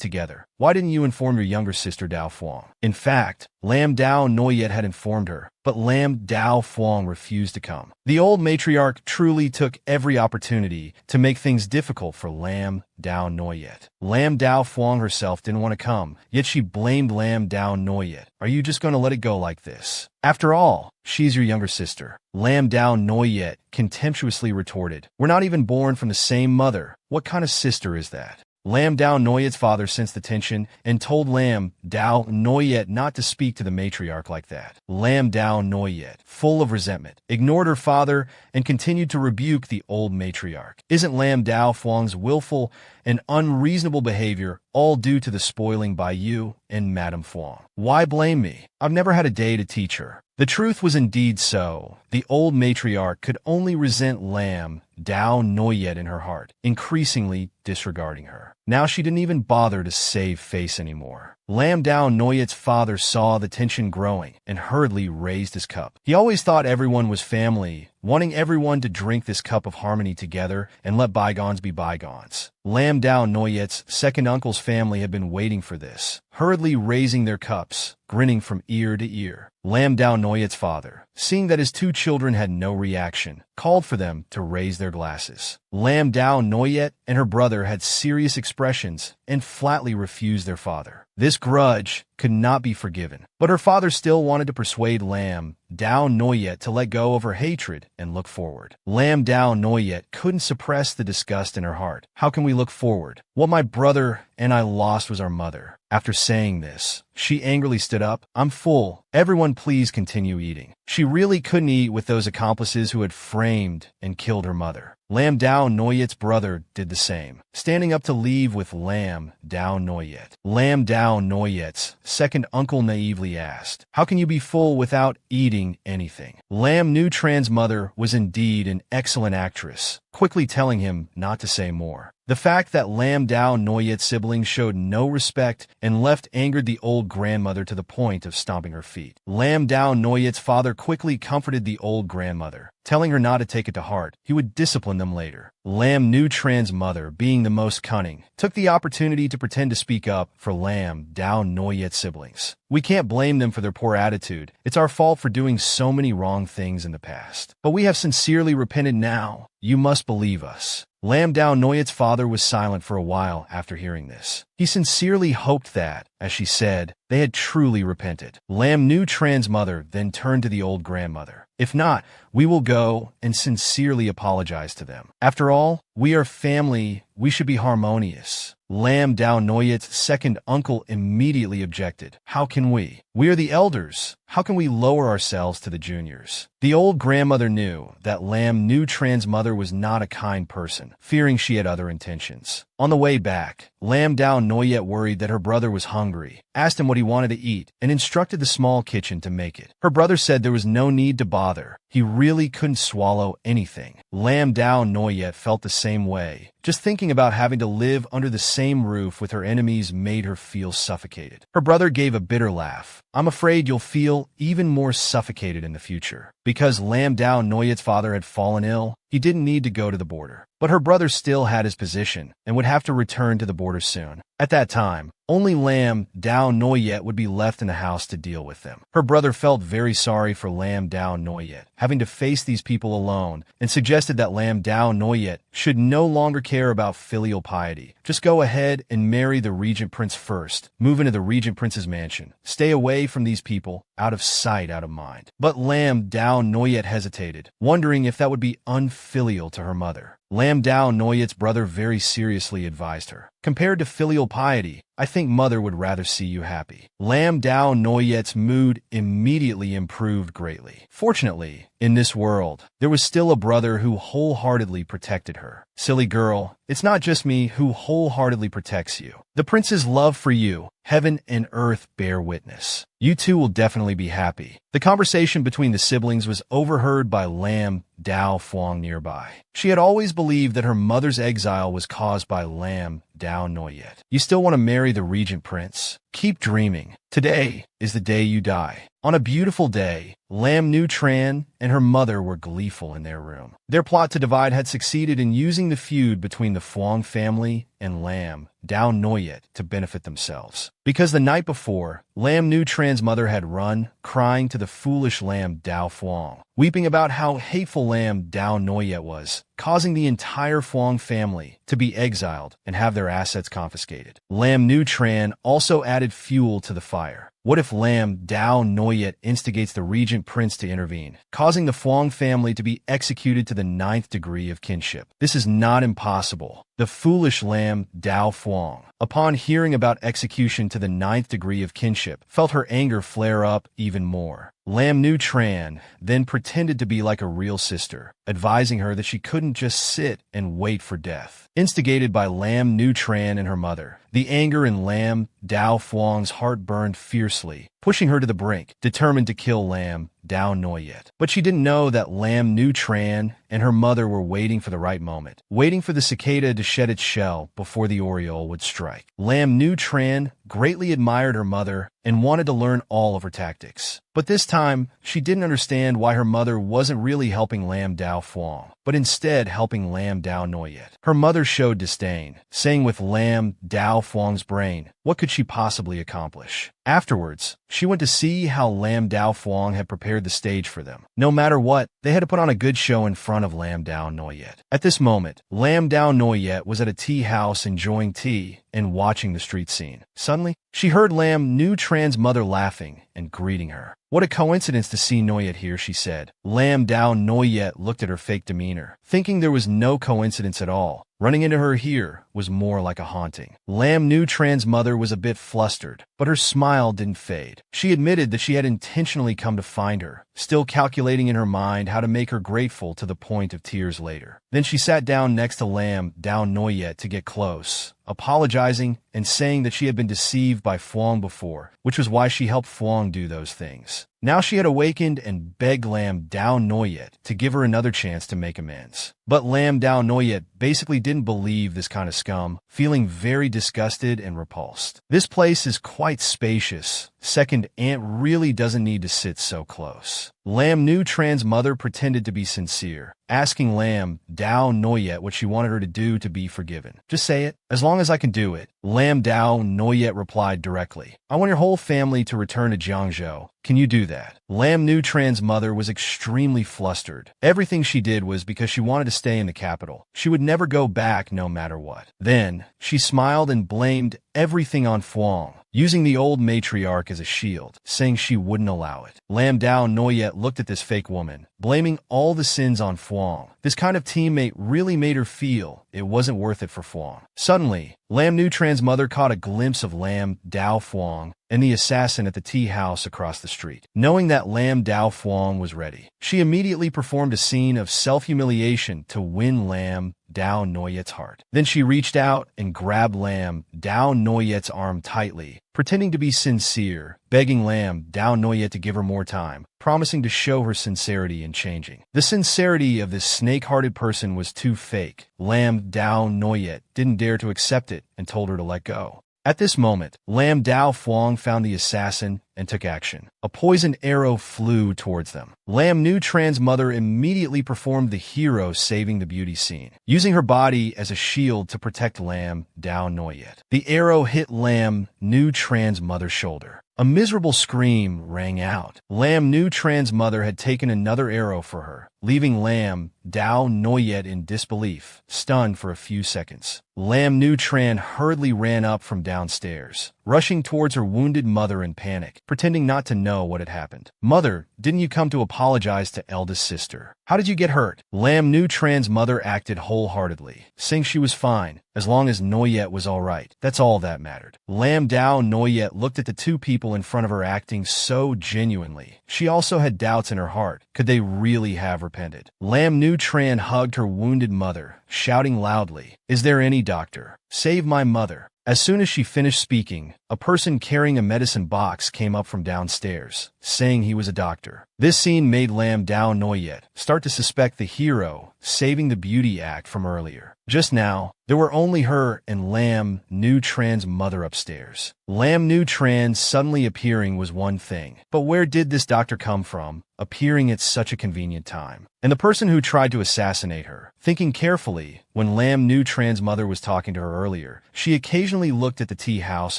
together. Why didn't you inform your younger sister Dao Phuong?" In fact, Lam Dao Noyet had informed her, but Lam Dao Phuong refused to come. The old matriarch truly took every opportunity to make things difficult for Lam Dao Noyet. Lam Dao Phuong herself didn't want to come, yet she blamed Lam Dao Noyet. "Are you just going to let it go like this? After all, she's your younger sister." Lam Dao Noyet contemptuously retorted, "We're not even born from the same mother. What kind of sister is that?" Lam Dao Noyet's father sensed the tension and told Lam Dao Noyet not to speak to the matriarch like that. Lam Dao Noyet, full of resentment, ignored her father and continued to rebuke the old matriarch. "Isn't Lam Dao Phuong's willful and unreasonable behavior all due to the spoiling by you and Madame Phuong? Why blame me? I've never had a day to teach her. The truth was indeed so. The old matriarch could only resent Lam Dao Noyet in her heart, increasingly disregarding her. Now she didn't even bother to save face anymore. Lam Dao Noyet's father saw the tension growing and hurriedly raised his cup. He always thought everyone was family, wanting everyone to drink this cup of harmony together and let bygones be bygones. Lam Dao Noyet's second uncle's family had been waiting for this, hurriedly raising their cups, grinning from ear to ear. Lam Dao Noyet's father, seeing that his two children had no reaction, called for them to raise their glasses. Lam Dao Noyet and her brother had serious expressions and flatly refused their father. This grudge could not be forgiven, but her father still wanted to persuade Lam Dao Noyet to let go of her hatred and look forward. Lam Dao Noyet couldn't suppress the disgust in her heart. How can we look forward? What my brother and I lost was our mother. After saying this, she angrily stood up. I'm full. Everyone please continue eating. She really couldn't eat with those accomplices who had framed and killed her mother. Lam Dao Noyet's brother did the same, standing up to leave with Lam Dao Noyet. Lam Dao Noyet's second uncle naively asked, how can you be full without eating anything? Lam Nutran's mother was indeed an excellent actress, quickly telling him not to say more. The fact that Lam Dao Noyet's siblings showed no respect and left angered the old grandmother to the point of stomping her feet. Lam Dao Noyet's father quickly comforted the old grandmother, telling her not to take it to heart. He would discipline them later. Lam Nutran's mother, being the most cunning, took the opportunity to pretend to speak up for Lam Dao Noyet's siblings. We can't blame them for their poor attitude. It's our fault for doing so many wrong things in the past. But we have sincerely repented now. You must believe us. Lam Dao Noyet's father was silent for a while after hearing this. He sincerely hoped that, as she said, they had truly repented. Lam Nutran's mother then turned to the old grandmother. If not, we will go and sincerely apologize to them. After all, we are family. We should be harmonious. Lam Dao Noyet's second uncle immediately objected. How can we? We are the elders. How can we lower ourselves to the juniors? The old grandmother knew that Lam Nutran's mother was not a kind person, fearing she had other intentions. On the way back, Lam Dao Noyet worried that her brother was hungry, asked him what he wanted to eat, and instructed the small kitchen to make it. Her brother said there was no need to bother. He really couldn't swallow anything. Lam Dao Noyet felt the same way. Just thinking about having to live under the same roof with her enemies made her feel suffocated. Her brother gave a bitter laugh. I'm afraid you'll feel even more suffocated in the future. Because Lam Dao Noyet's father had fallen ill, he didn't need to go to the border. But her brother still had his position and would have to return to the border soon. At that time, only Lam Dao Noyet would be left in the house to deal with them. Her brother felt very sorry for Lam Dao Noyet, having to face these people alone, and suggested that Lam Dao Noyet should no longer care about filial piety. Just go ahead and marry the regent prince first, move into the regent prince's mansion, stay away from these people, out of sight, out of mind. But Lam Dao Noyet hesitated, wondering if that would be unfilial to her mother. Lam Dao Noyet's brother very seriously advised her. Compared to filial piety, I think mother would rather see you happy. Lam Dao Noyet's mood immediately improved greatly. Fortunately, in this world, there was still a brother who wholeheartedly protected her. Silly girl, it's not just me who wholeheartedly protects you. The prince's love for you, heaven and earth bear witness. You two will definitely be happy. The conversation between the siblings was overheard by Lam Dao Fuang nearby. She had always believed that her mother's exile was caused by Lam Dao Noyet. You still want to marry the regent prince? Keep dreaming. Today is the day you die. On a beautiful day, Lam Nutran and her mother were gleeful in their room. Their plot to divide had succeeded in using the feud between the Fuang family and Lam Dao Noyet to benefit themselves. Because the night before, Lam Nutran's mother had run, crying to the foolish Lam Dao Fuang, weeping about how hateful Lam Dao Noyet was, causing the entire Fuang family to be exiled and have their assets confiscated. Lam Nutran also added fuel to the fire. What if Lam Dao Noyet instigates the regent prince to intervene, causing the Fuang family to be executed to the 9th degree of kinship? This is not impossible. The foolish Lam Dao Fuang, upon hearing about execution to the 9th degree of kinship, felt her anger flare up even more. Lam Nutran then pretended to be like a real sister, advising her that she couldn't just sit and wait for death. Instigated by Lam Nutran and her mother, the anger in Lam Dao Fuang's heart burned fiercely, pushing her to the brink, determined to kill Lam Dao Noyet. But she didn't know that Lam Nu Tran and her mother were waiting for the right moment, waiting for the cicada to shed its shell before the Oriole would strike. Lam Nu Tran greatly admired her mother and wanted to learn all of her tactics. But this time, she didn't understand why her mother wasn't really helping Lam Dao Phuong, but instead helping Lam Dao Noyet. Her mother showed disdain, saying with Lam Dao Phuong's brain, what could she possibly accomplish? Afterwards, she went to see how Lam Dao Phuong had prepared the stage for them. No matter what, they had to put on a good show in front of Lam Dao Noyet. At this moment, Lam Dao Noyet was at a tea house enjoying tea and watching the street scene. Suddenly, she heard Lam Nu Tran's mother laughing and greeting her. What a coincidence to see Noyet here, she said. Lam Dao Noyet looked at her fake demeanor, thinking there was no coincidence at all. Running into her here was more like a haunting. Lam Nu Tran's mother was a bit flustered, but her smile didn't fade. She admitted that she had intentionally come to find her, still calculating in her mind how to make her grateful to the point of tears later. Then she sat down next to Lam Dao Noyet to get close, apologizing and saying that she had been deceived by Phuong before, which was why she helped Phuong do those things. Now she had awakened and begged Lam Dao Noyet to give her another chance to make amends. But Lam Dao Noyet basically didn't believe this kind of scum, feeling very disgusted and repulsed. This place is quite spacious. Second aunt really doesn't need to sit so close. Lam Nu Tran's mother pretended to be sincere, asking Lam Dao Noyet what she wanted her to do to be forgiven. Just say it, as long as I can do it. Lam Dao Noyet replied directly. I want your whole family to return to Jiangzhou. Can you do that? Lam Nu Tran's mother was extremely flustered. Everything she did was because she wanted to stay in the capital. She would never go back no matter what. Then, she smiled and blamed everything on Phuong, using the old matriarch as a shield, saying she wouldn't allow it. Lam Dao Noyet looked at this fake woman, blaming all the sins on Phuong. This kind of teammate really made her feel it wasn't worth it for Phuong. Suddenly, Lam Nu Tran's mother caught a glimpse of Lam Dao Phuong and the assassin at the tea house across the street. Knowing that Lam Dao Phuong was ready, she immediately performed a scene of self-humiliation to win Lam Dao Noyet's heart. Then she reached out and grabbed Lam Dao Noyet's arm tightly, pretending to be sincere, begging Lam Dao Noyet to give her more time, promising to show her sincerity in changing. The sincerity of this snake-hearted person was too fake. Lam Dao Noyet didn't dare to accept it and told her to let go. At this moment, Lam Dao Phuong found the assassin and took action. A poisoned arrow flew towards them. Lam Nu Tran's mother immediately performed the hero saving the beauty scene, using her body as a shield to protect Lam Dao Noyet. The arrow hit Lam Nu Tran's mother's shoulder. A miserable scream rang out. Lam Nu Tran's mother had taken another arrow for her, leaving Lam Dao Noyet in disbelief, stunned for a few seconds. Lam Nu Tran hurriedly ran up from downstairs, rushing towards her wounded mother in panic, pretending not to know what had happened. Mother, didn't you come to apologize to eldest sister? How did you get hurt? Lam Nu Tran's mother acted wholeheartedly, saying she was fine, as long as Noyet was all right. That's all that mattered. Lam Dao Noyet looked at the two people in front of her acting so genuinely. She also had doubts in her heart. Could they really have repented? Lam Nu Tran hugged her wounded mother, shouting loudly, "Is there any doctor? Save my mother." As soon as she finished speaking, a person carrying a medicine box came up from downstairs, saying he was a doctor. This scene made Lam Dao Noyet start to suspect the hero saving the beauty act from earlier. Just now, there were only her and Lam Nu Tran's mother upstairs. Lam Nu Tran suddenly appearing was one thing, but where did this doctor come from, appearing at such a convenient time? And the person who tried to assassinate her. Thinking carefully, when Lam Nu Tran's mother was talking to her earlier, she occasionally looked at the tea house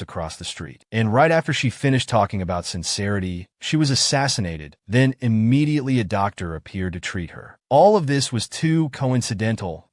across the street. And right after she finished talking about sincerity, she was assassinated. Then immediately a doctor appeared to treat her. All of this was too coincidental,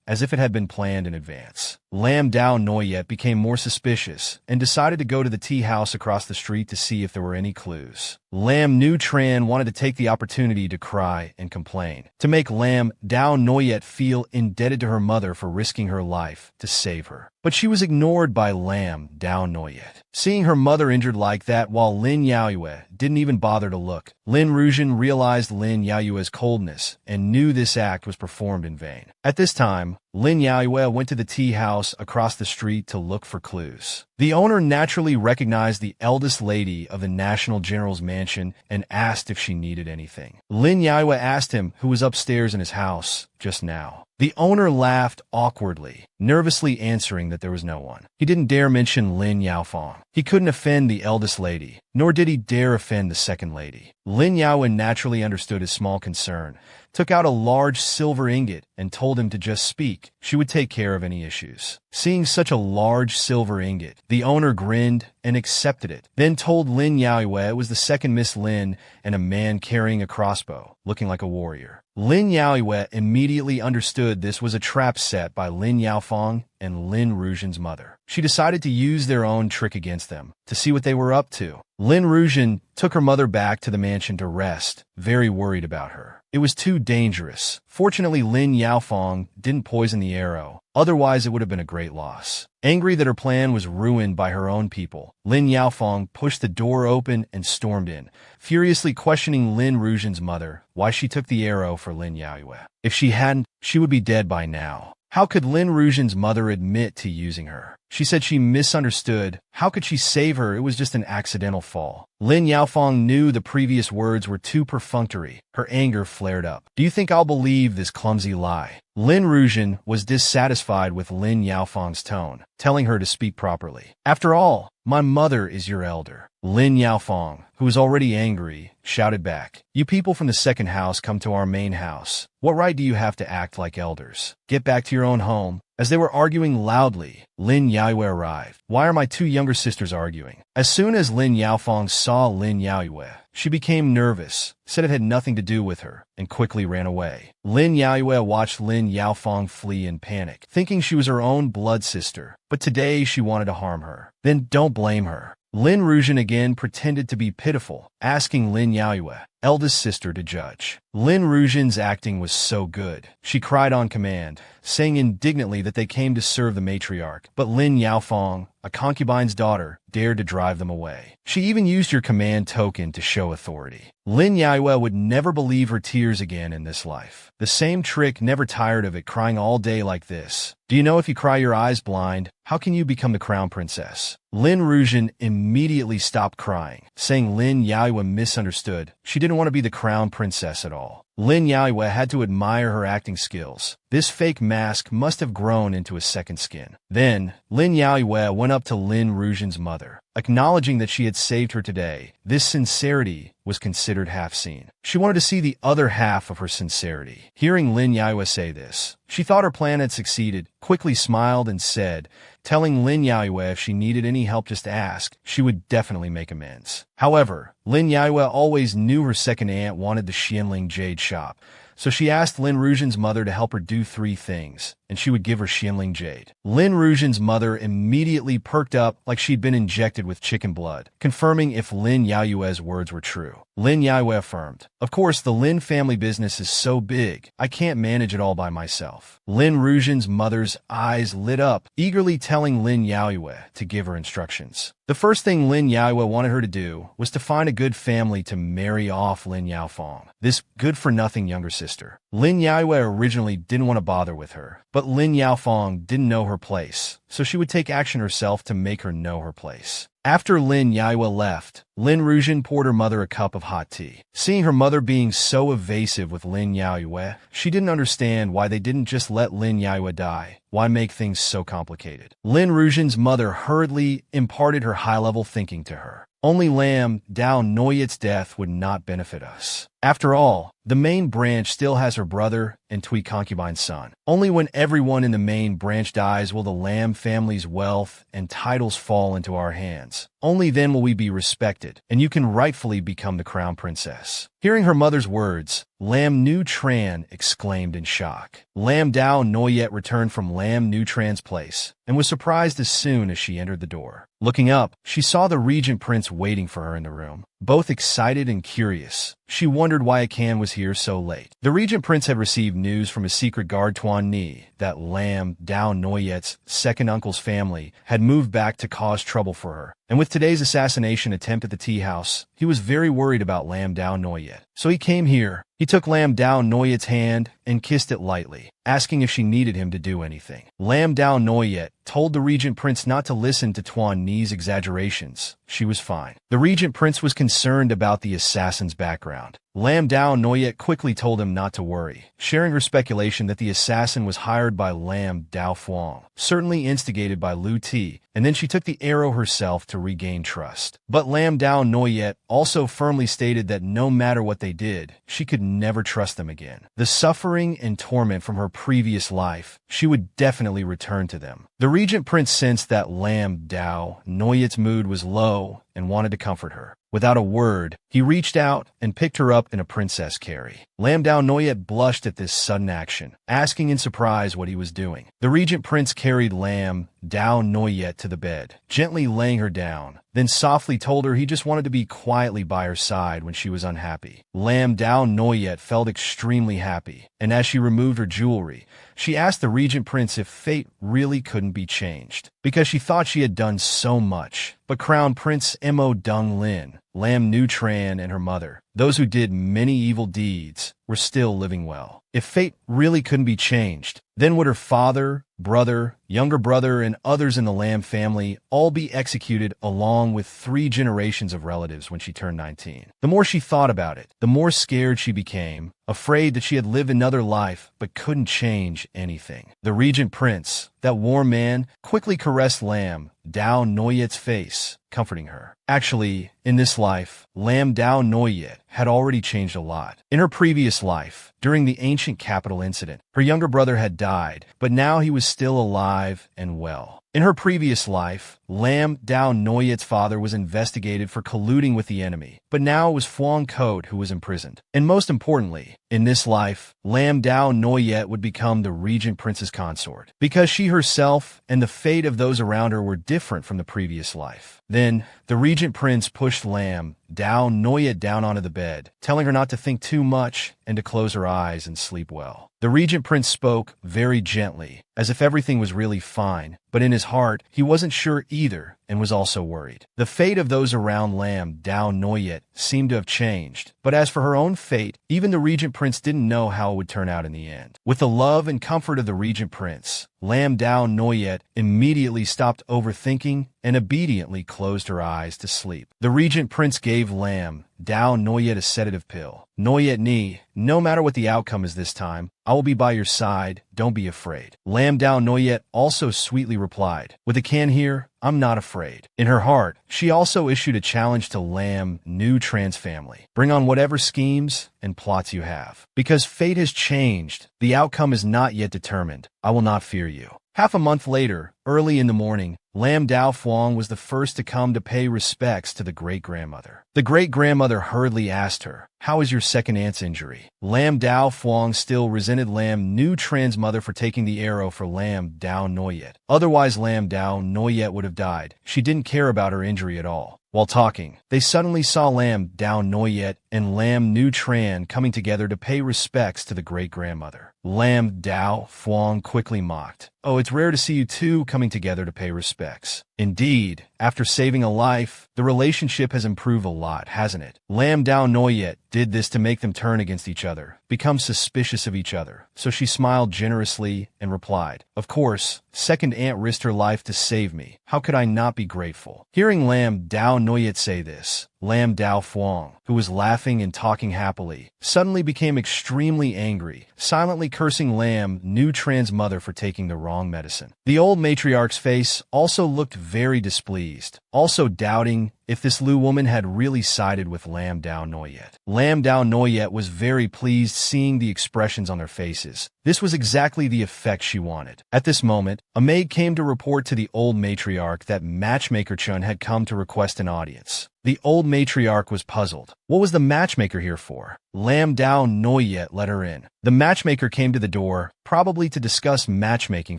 as if it had been planned in advance. Lam Dao Noyet became more suspicious and decided to go to the tea house across the street to see if there were any clues. Lam Nu Tran wanted to take the opportunity to cry and complain, to make Lam Dao Noyet feel indebted to her mother for risking her life to save her. But she was ignored by Lam Dao Noyet. Seeing her mother injured like that while Lin Yaoyue didn't even bother to look, Lin Ruzhen realized Lin Yaoyue's coldness and knew this act was performed in vain. At this time, Lin Yaoyue went to the tea house across the street to look for clues. The owner naturally recognized the eldest lady of the National General's mansion and asked if she needed anything. Lin Yaoyue asked him who was upstairs in his house just now. The owner laughed awkwardly, nervously answering that there was no one. He didn't dare mention Lin Yaofang. He couldn't offend the eldest lady, nor did he dare offend the second lady. Lin Yaoyue naturally understood his small concern, took out a large silver ingot, and told him to just speak. She would take care of any issues. Seeing such a large silver ingot, the owner grinned and accepted it, then told Lin Yaoyue it was the second Miss Lin and a man carrying a crossbow, looking like a warrior. Lin Yaoyue immediately understood this was a trap set by Lin Yaofang and Lin Ruzhen's mother. She decided to use their own trick against them, to see what they were up to. Lin Ruzhen took her mother back to the mansion to rest, very worried about her. It was too dangerous. Fortunately, Lin Yaofang didn't poison the arrow, otherwise it would have been a great loss. Angry that her plan was ruined by her own people, Lin Yaofang pushed the door open and stormed in, furiously questioning Lin Ruzhen's mother why she took the arrow for Lin Yaoyue. If she hadn't, she would be dead by now. How could Lin Ruzhen's mother admit to using her? She said she misunderstood. How could she save her? It was just an accidental fall. Lin Yaofang knew the previous words were too perfunctory. Her anger flared up. Do you think I'll believe this clumsy lie? Lin Ruzhen was dissatisfied with Lin Yaofang's tone, telling her to speak properly. After all, my mother is your elder. Lin Yaofang, who was already angry, shouted back, You people from the second house come to our main house. What right do you have to act like elders? Get back to your own home. As they were arguing loudly, Lin Yaoyue arrived. Why are my two younger sisters arguing? As soon as Lin Yaofang saw Lin Yaoyue, she became nervous, said it had nothing to do with her, and quickly ran away. Lin Yaoyue watched Lin Yaofang flee in panic, thinking she was her own blood sister, but today she wanted to harm her. Then don't blame her. Lin Ruzhen again pretended to be pitiful, asking Lin Yaoyue, eldest sister, to judge. Lin Ruzhen's acting was so good. She cried on command, saying indignantly that they came to serve the matriarch, but Lin Yaofang, a concubine's daughter, dared to drive them away. She even used your command token to show authority. Lin Yaoyue would never believe her tears again in this life. The same trick, never tired of it, crying all day like this. Do you know if you cry your eyes blind, how can you become the crown princess? Lin Ruzhen immediately stopped crying, saying Lin Yaoyue misunderstood. She didn't want to be the crown princess at all. Lin Yaoyue had to admire her acting skills. This fake mask must have grown into a second skin. Then, Lin Yaoyue went up to Lin Ruzhen's mother, acknowledging that she had saved her today. This sincerity was considered half-seen. She wanted to see the other half of her sincerity. Hearing Lin Yaoyue say this, she thought her plan had succeeded, quickly smiled and said, telling Lin Yaoyue if she needed any help just ask, she would definitely make amends. However, Lin Yaoyue always knew her second aunt wanted the Xianling jade shop, so she asked Lin Ruzhen's mother to help her do 3 things, and she would give her Xianling jade. Lin Ruzhen's mother immediately perked up like she'd been injected with chicken blood, confirming if Lin Yaoyue's words were true. Lin Yaoyue affirmed, Of course, the Lin family business is so big, I can't manage it all by myself. Lin Ruzhen's mother's eyes lit up, eagerly telling Lin Yaoyue to give her instructions. The first thing Lin Yaoyue wanted her to do was to find a good family to marry off Lin Yaofang, this good-for-nothing younger sister. Lin Yaoyue originally didn't want to bother with her, but Lin Yaofang didn't know her place, so she would take action herself to make her know her place. After Lin Yaoyue left, Lin Ruzhen poured her mother a cup of hot tea. Seeing her mother being so evasive with Lin Yaoyue, she didn't understand why they didn't just let Lin Yaoyue die. Why make things so complicated? Lin Ruzhen's mother hurriedly imparted her high-level thinking to her. Only Lam Dao Noyet's death would not benefit us. After all, the main branch still has her brother and Tui concubine's son. Only when everyone in the main branch dies will the Lam family's wealth and titles fall into our hands. Only then will we be respected, and you can rightfully become the crown princess. Hearing her mother's words, Lam Nu Tran exclaimed in shock. Lam Dao Noyet returned from Lam Nu Tran's place, and was surprised as soon as she entered the door. Looking up, she saw the regent prince waiting for her in the room, both excited and curious. She wondered why Akan was here so late. The regent prince had received news from his secret guard Tuan Ni that Lam Dao Noyet's second uncle's family had moved back to cause trouble for her, And with today's assassination attempt at the tea house, he was very worried about Lam Dao Noyet. So he came here. He took Lam Dao Noyet's hand and kissed it lightly, asking if she needed him to do anything. Lam Dao Noyet told the Regent Prince not to listen to Tuan Ni's exaggerations. She was fine. The Regent Prince was concerned about the assassin's background. Lam Dao Noyet quickly told him not to worry, sharing her speculation that the assassin was hired by Lam Dao Fuang, certainly instigated by Lu Ti, and then she took the arrow herself to regain trust. But Lam Dao Noyet also firmly stated that no matter what they did, she could never trust them again. The suffering and torment from her previous life, she would definitely return to them. The Regent Prince sensed that Lam Dao Noyet's mood was low and wanted to comfort her. Without a word, he reached out and picked her up in a princess carry. Lam Dao Noyet blushed at this sudden action, asking in surprise what he was doing. The Regent Prince carried Lam Dao Noyet to the bed, gently laying her down, then softly told her he just wanted to be quietly by her side when she was unhappy. Lam Dao Noyet felt extremely happy, and as she removed her jewelry, she asked the Regent Prince if fate really couldn't be changed, because she thought she had done so much. But Crown Prince Mo Dung Lin, Lam Nu Tran, and her mother, those who did many evil deeds, were still living well. If fate really couldn't be changed, then would her father, brother, younger brother, and others in the Lam family all be executed along with 3 generations of relatives when she turned 19. The more she thought about it, the more scared she became, afraid that she had lived another life but couldn't change anything. The Regent Prince, that warm man, quickly caressed Lam Dao Noyet's face, comforting her. Actually, in this life, Lam Dao Noyet had already changed a lot. In her previous life, during the ancient capital incident, her younger brother had died, but now he was still alive and well. In her previous life, Lam Dao Noyet's father was investigated for colluding with the enemy, but now it was Fuang Code who was imprisoned. And most importantly, in this life, Lam Dao Noyet would become the Regent Prince's consort, because she herself and the fate of those around her were different from the previous life. Then, the Regent Prince pushed Lam Dao Noyet down onto the bed, telling her not to think too much and to close her eyes and sleep well. The Regent Prince spoke very gently, as if everything was really fine, but in his heart, he wasn't sure either and was also worried. The fate of those around Lam Dao Noyet seemed to have changed, but as for her own fate, even the Regent Prince didn't know how it would turn out in the end. With the love and comfort of the Regent Prince, Lam Dao Noyet immediately stopped overthinking and obediently closed her eyes to sleep. The Regent Prince gave Lam Dao Noyet a sedative pill. Noyet Ni, no matter what the outcome is this time, I will be by your side, don't be afraid. Lam Dao Noyet also sweetly replied, with a can here, I'm not afraid. In her heart, she also issued a challenge to Lam Nu Tran's family. Bring on whatever schemes and plots you have. Because fate has changed, the outcome is not yet determined. I will not fear you. Half a month later, early in the morning, Lam Dao Fuang was the first to come to pay respects to the great-grandmother. The great-grandmother hurriedly asked her, how is your second aunt's injury? Lam Dao Fuang still resented Lam Nu Tran's mother for taking the arrow for Lam Dao Noyet. Otherwise, Lam Dao Noyet would have died. She didn't care about her injury at all. While talking, they suddenly saw Lam Dao Noyet and Lam Nu Tran coming together to pay respects to the great-grandmother. Lam Dao Fuang quickly mocked, oh, it's rare to see you two coming together to pay respects. Indeed, after saving a life, the relationship has improved a lot, hasn't it? Lam Dao Noyet did this to make them turn against each other, become suspicious of each other, so she smiled generously and replied, of course, second aunt risked her life to save me. How could I not be grateful? Hearing Lam Dao Noyet say this, Lam Dao Fuang, who was laughing and talking happily, suddenly became extremely angry, silently cursing Lam Nu Tran's mother for taking the wrong medicine. The old matriarch's face also looked very displeased, also doubting if this Lu woman had really sided with Lam Dao Noyet. Lam Dao Noyet was very pleased seeing the expressions on their faces. This was exactly the effect she wanted. At this moment, a maid came to report to the old matriarch that Matchmaker Chun had come to request an audience. The old matriarch was puzzled. What was the matchmaker here for? Lam Dao Noyet let her in. The matchmaker came to the door, probably to discuss matchmaking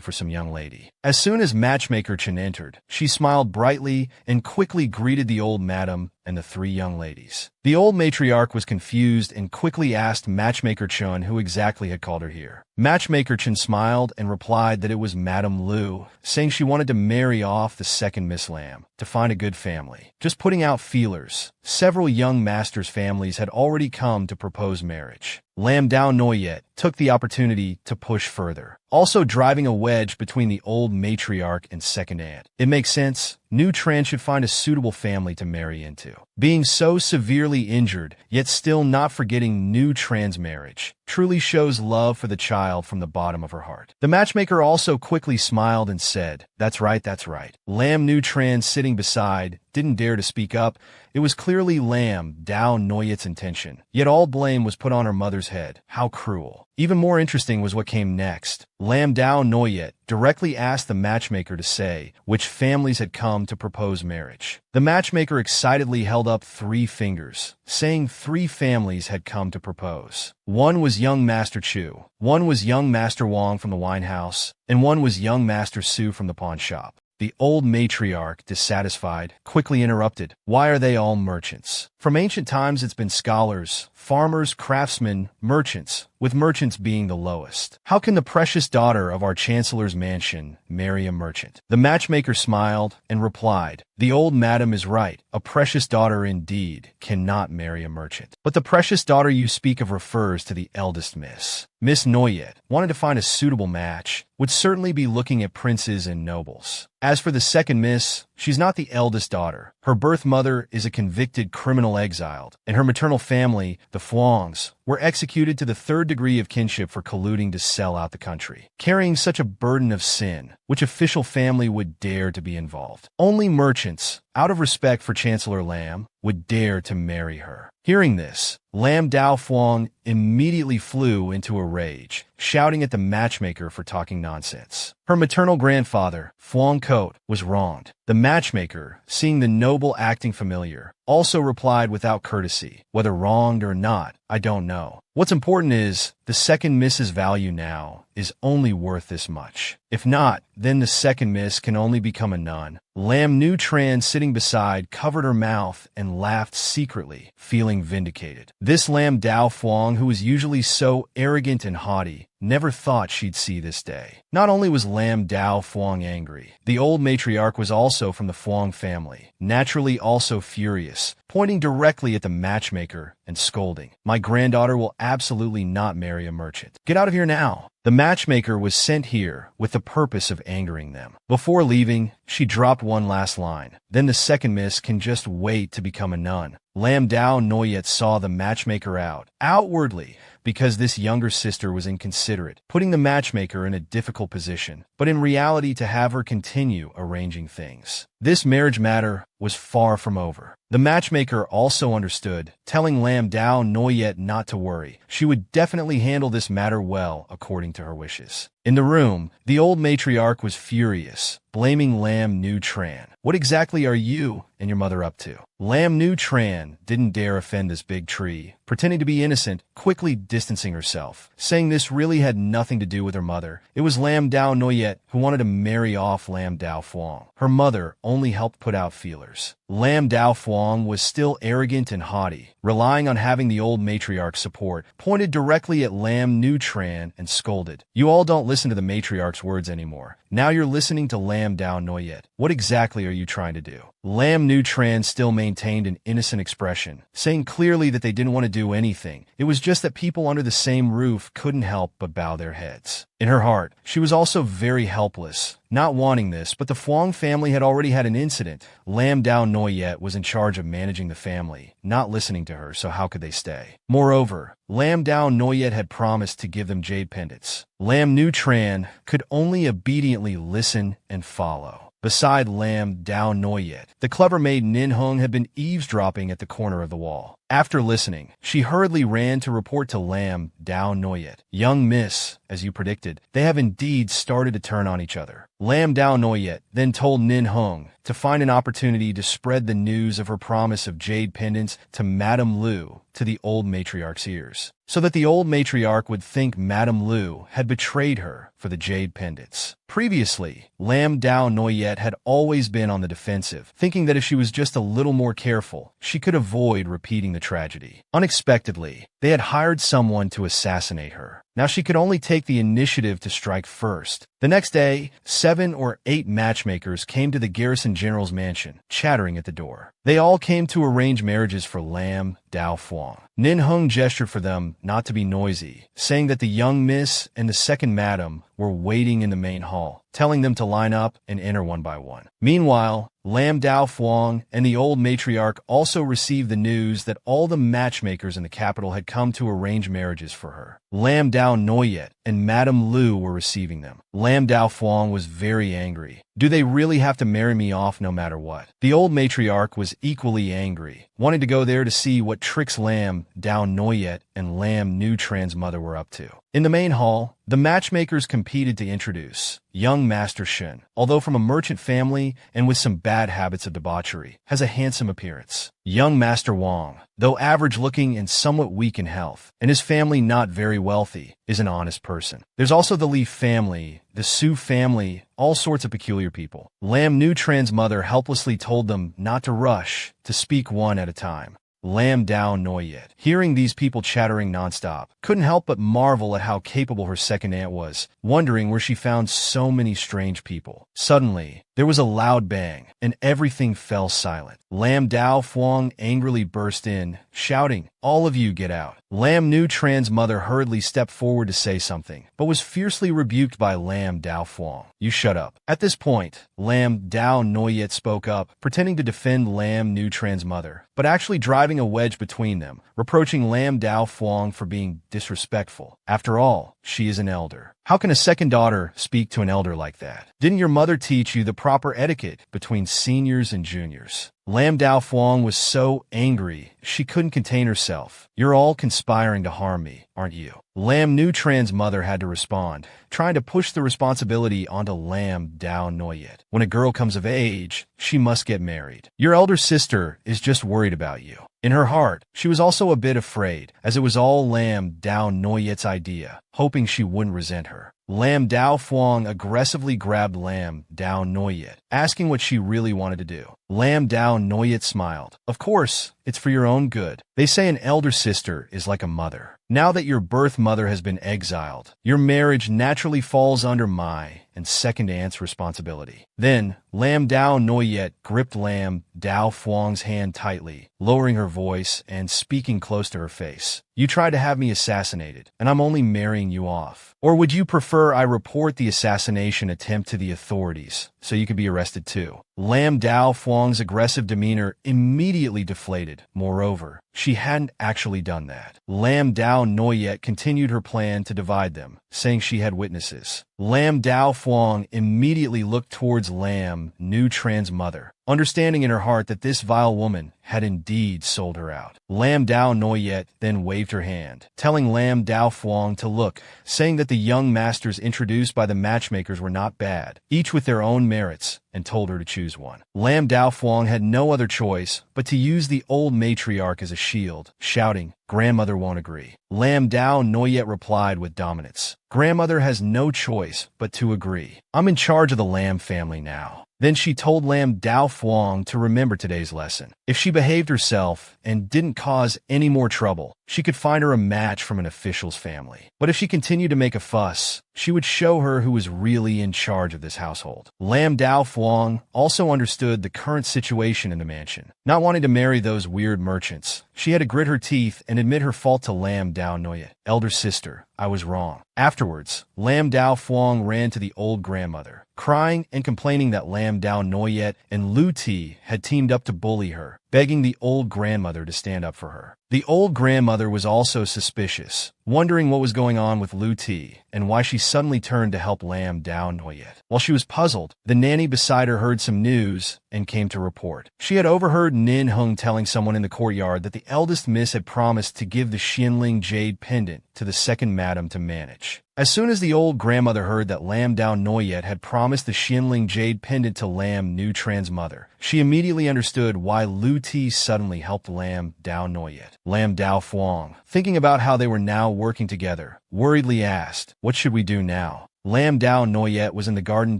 for some young lady. As soon as matchmaker Chen entered, she smiled brightly and quickly greeted the old madam and the three young ladies. The old matriarch was confused and quickly asked Matchmaker Chen who exactly had called her here. Matchmaker Chen smiled and replied that it was Madame Liu, saying she wanted to marry off the second Miss Lam to find a good family. Just putting out feelers. Several young masters' families had already come to propose marriage. Lam Dao Noyet took the opportunity to push further, also driving a wedge between the old matriarch and second aunt. It makes sense. New Tran should find a suitable family to marry into. Being so severely injured, yet still not forgetting New Tran's marriage, truly shows love for the child from the bottom of her heart. The matchmaker also quickly smiled and said, "That's right, that's right." Lam New Tran, sitting beside, didn't dare to speak up. It was clearly Lam Dao Noyet's intention, yet all blame was put on her mother's head. How cruel. Even more interesting was what came next. Lam Dao Noyet directly asked the matchmaker to say which families had come to propose marriage. The matchmaker excitedly held up 3 fingers, saying 3 families had come to propose. One was young Master Chu, one was young Master Wang from the wine house, and one was young Master Su from the pawn shop. The old matriarch, dissatisfied, quickly interrupted. Why are they all merchants? From ancient times it's been scholars, farmers, craftsmen, merchants, with merchants being the lowest. How can the precious daughter of our chancellor's mansion marry a merchant? The matchmaker smiled and replied, "The old madam is right. A precious daughter indeed cannot marry a merchant. But the precious daughter you speak of refers to the eldest miss. Miss Noyet wanted to find a suitable match, would certainly be looking at princes and nobles. As for the second miss, she's not the eldest daughter. Her birth mother is a convicted criminal exiled, and her maternal family, the Fuangs, were executed to the 3rd degree of kinship for colluding to sell out the country. Carrying such a burden of sin, which official family would dare to be involved? Only merchants, out of respect for Chancellor Lam, would dare to marry her." Hearing this, Lam Dao Fuang immediately flew into a rage, shouting at the matchmaker for talking nonsense. Her maternal grandfather, Fuang Coat, was wronged. The matchmaker, seeing the noble acting familiar, also replied without courtesy, "Whether wronged or not, I don't know. What's important is, the second miss's value now is only worth this much. If not, then the second miss can only become a nun." Lam Nu Tran, sitting beside, covered her mouth and laughed secretly, feeling vindicated. This Lam Dao Fuang, who was usually so arrogant and haughty, never thought she'd see this day. Not only was Lam Dao Fuang angry, the old matriarch was also from the Fuang family, naturally also furious, pointing directly at the matchmaker and scolding, "My granddaughter will absolutely not marry a merchant. Get out of here now." The matchmaker was sent here with the purpose of angering them. Before leaving, she dropped one last line. "Then the second miss can just wait to become a nun." Lam Dao Noyet saw the matchmaker out, outwardly, because this younger sister was inconsiderate, putting the matchmaker in a difficult position, but in reality to have her continue arranging things. This marriage matter was far from over. The matchmaker also understood, telling Lam Dao Noyet not to worry. She would definitely handle this matter well according to her wishes. In the room, the old matriarch was furious, blaming Lam Nu Tran. "What exactly are you and your mother up to?" Lam Nu Tran didn't dare offend this big tree, pretending to be innocent, quickly distancing herself, saying this really had nothing to do with her mother. It was Lam Dao Noyet who wanted to marry off Lam Dao Fuang. Her mother only helped put out feelers. Lam Dao Fuang was still arrogant and haughty, relying on having the old matriarch's support, pointed directly at Lam Nu Tran and scolded, "You all don't listen to the matriarch's words anymore. Now you're listening to Lam Dao Noyet. What exactly are you trying to do?" Lam Nu Tran still maintained an innocent expression, saying clearly that they didn't want to do anything. It was just that people under the same roof couldn't help but bow their heads. In her heart, she was also very helpless, not wanting this, but the Fuang family had already had an incident. Lam Dao Noyet was in charge of managing the family, not listening to her, so how could they stay? Moreover, Lam Dao Noyet had promised to give them jade pendants. Lam Nu Tran could only obediently listen and follow. Beside Lam Dao Noyet, the clever maid Nin Hung had been eavesdropping at the corner of the wall. After listening, she hurriedly ran to report to Lam Dao Noyet. "Young miss, as you predicted, they have indeed started to turn on each other. Lam Dao Noyet then told Nin Hung to find an opportunity to spread the news of her promise of jade pendants to Madame Lu to the old matriarch's ears, so that the old matriarch would think Madame Lu had betrayed her for the jade pendants. Previously, Lam Dao Noyet had always been on the defensive, thinking that if she was just a little more careful, she could avoid repeating the tragedy. Unexpectedly, they had hired someone to assassinate her. Now she could only take the initiative to strike first. The next day, 7 or 8 matchmakers came to the garrison general's mansion, chattering at the door. They all came to arrange marriages for Lam Dao Fuang. Nin Hung gestured for them not to be noisy, saying that the young miss and the second madam were waiting in the main hall, telling them to line up and enter one by one. Meanwhile, Lam Dao Fuang and the old matriarch also received the news that all the matchmakers in the capital had come to arrange marriages for her. Lam Dao Noyet and Madame Lu were receiving them. Lam Dao Fuang was very angry. Do they really have to marry me off no matter what? The old matriarch was equally angry, wanting to go there to see what tricks Lam Dao Noyet and Lam Nu Tran's mother were up to. In the main hall, the matchmakers competed to introduce young Master Shen, although from a merchant family and with some bad habits of debauchery, has a handsome appearance. Young Master Wang, though average-looking and somewhat weak in health, and his family not very wealthy, is an honest person. There's also the Li family, the Su family, all sorts of peculiar people. Lam Nu Tran's mother helplessly told them not to rush, to speak one at a time. Lam Dao Noyet, hearing these people chattering nonstop, couldn't help but marvel at how capable her second aunt was, wondering where she found so many strange people. Suddenly, there was a loud bang, and everything fell silent. Lam Dao Fuang angrily burst in, shouting, "All of you get out." Lam Nu Tran's mother hurriedly stepped forward to say something, but was fiercely rebuked by Lam Dao Fuang. "You shut up." At this point, Lam Dao Noyet spoke up, pretending to defend Lam Nu Tran's mother, but actually driving a wedge between them, reproaching Lam Dao Fuang for being disrespectful. After all, she is an elder. How can a second daughter speak to an elder like that? Didn't your mother teach you the proper etiquette between seniors and juniors? Lam Dao Fuang was so angry, she couldn't contain herself. "You're all conspiring to harm me, aren't you?" Lam Nu Tran's mother had to respond, trying to push the responsibility onto Lam Dao Noyet. "When a girl comes of age, she must get married. Your elder sister is just worried about you." In her heart, she was also a bit afraid, as it was all Lam Dao Noyet's idea, hoping she wouldn't resent her. Lam Dao Fuang aggressively grabbed Lam Dao Noyet, asking what she really wanted to do. Lam Dao Noyet smiled. "Of course, it's for your own good. They say an elder sister is like a mother. Now that your birth mother has been exiled, your marriage naturally falls under my and second aunt's responsibility." Then, Lam Dao Noyet gripped Lam Dao Fuang's hand tightly, lowering her voice and speaking close to her face. "You tried to have me assassinated, and I'm only marrying you off. Or would you prefer I report the assassination attempt to the authorities, so you could be arrested too?" Lam Dao Fuang's aggressive demeanor immediately deflated. Moreover, she hadn't actually done that. Lam Dao Noyet continued her plan to divide them, saying she had witnesses. Lam Dao Fuang immediately looked towards Lam Nu Tran's mother, understanding in her heart that this vile woman had indeed sold her out. Lam Dao Noyet then waved her hand, telling Lam Dao Fuang to look, saying that the young masters introduced by the matchmakers were not bad, each with their own merits, and told her to choose one. Lam Dao Fuang had no other choice but to use the old matriarch as a shield, shouting, "Grandmother won't agree." Lam Dao Noyet replied with dominance, "Grandmother has no choice but to agree. I'm in charge of the Lam family now." Then she told Lam Dao Fuang to remember today's lesson. If she behaved herself and didn't cause any more trouble, she could find her a match from an official's family. But if she continued to make a fuss, she would show her who was really in charge of this household. Lam Dao Fuang also understood the current situation in the mansion. Not wanting to marry those weird merchants, she had to grit her teeth and admit her fault to Lam Dao Noyet. "Elder sister, I was wrong." Afterwards, Lam Dao Fuang ran to the old grandmother, crying and complaining that Lam Dao Noyet and Lu Ti had teamed up to bully her, begging the old grandmother to stand up for her. The old grandmother was also suspicious, wondering what was going on with Lu Ti and why she suddenly turned to help Lam Dao Noyet. While she was puzzled, the nanny beside her heard some news and came to report. She had overheard Nin Hung telling someone in the courtyard that the eldest miss had promised to give the Xianling jade pendant to the second madam to manage. As soon as the old grandmother heard that Lam Dao Noyet had promised the Xianling jade pendant to Lam Nu Tran's mother, she immediately understood why Lu Ti suddenly helped Lam Dao Noyet. Lam Dao Fuang, thinking about how they were now working together, worriedly asked, "What should we do now?" Lam Dao Noyet was in the garden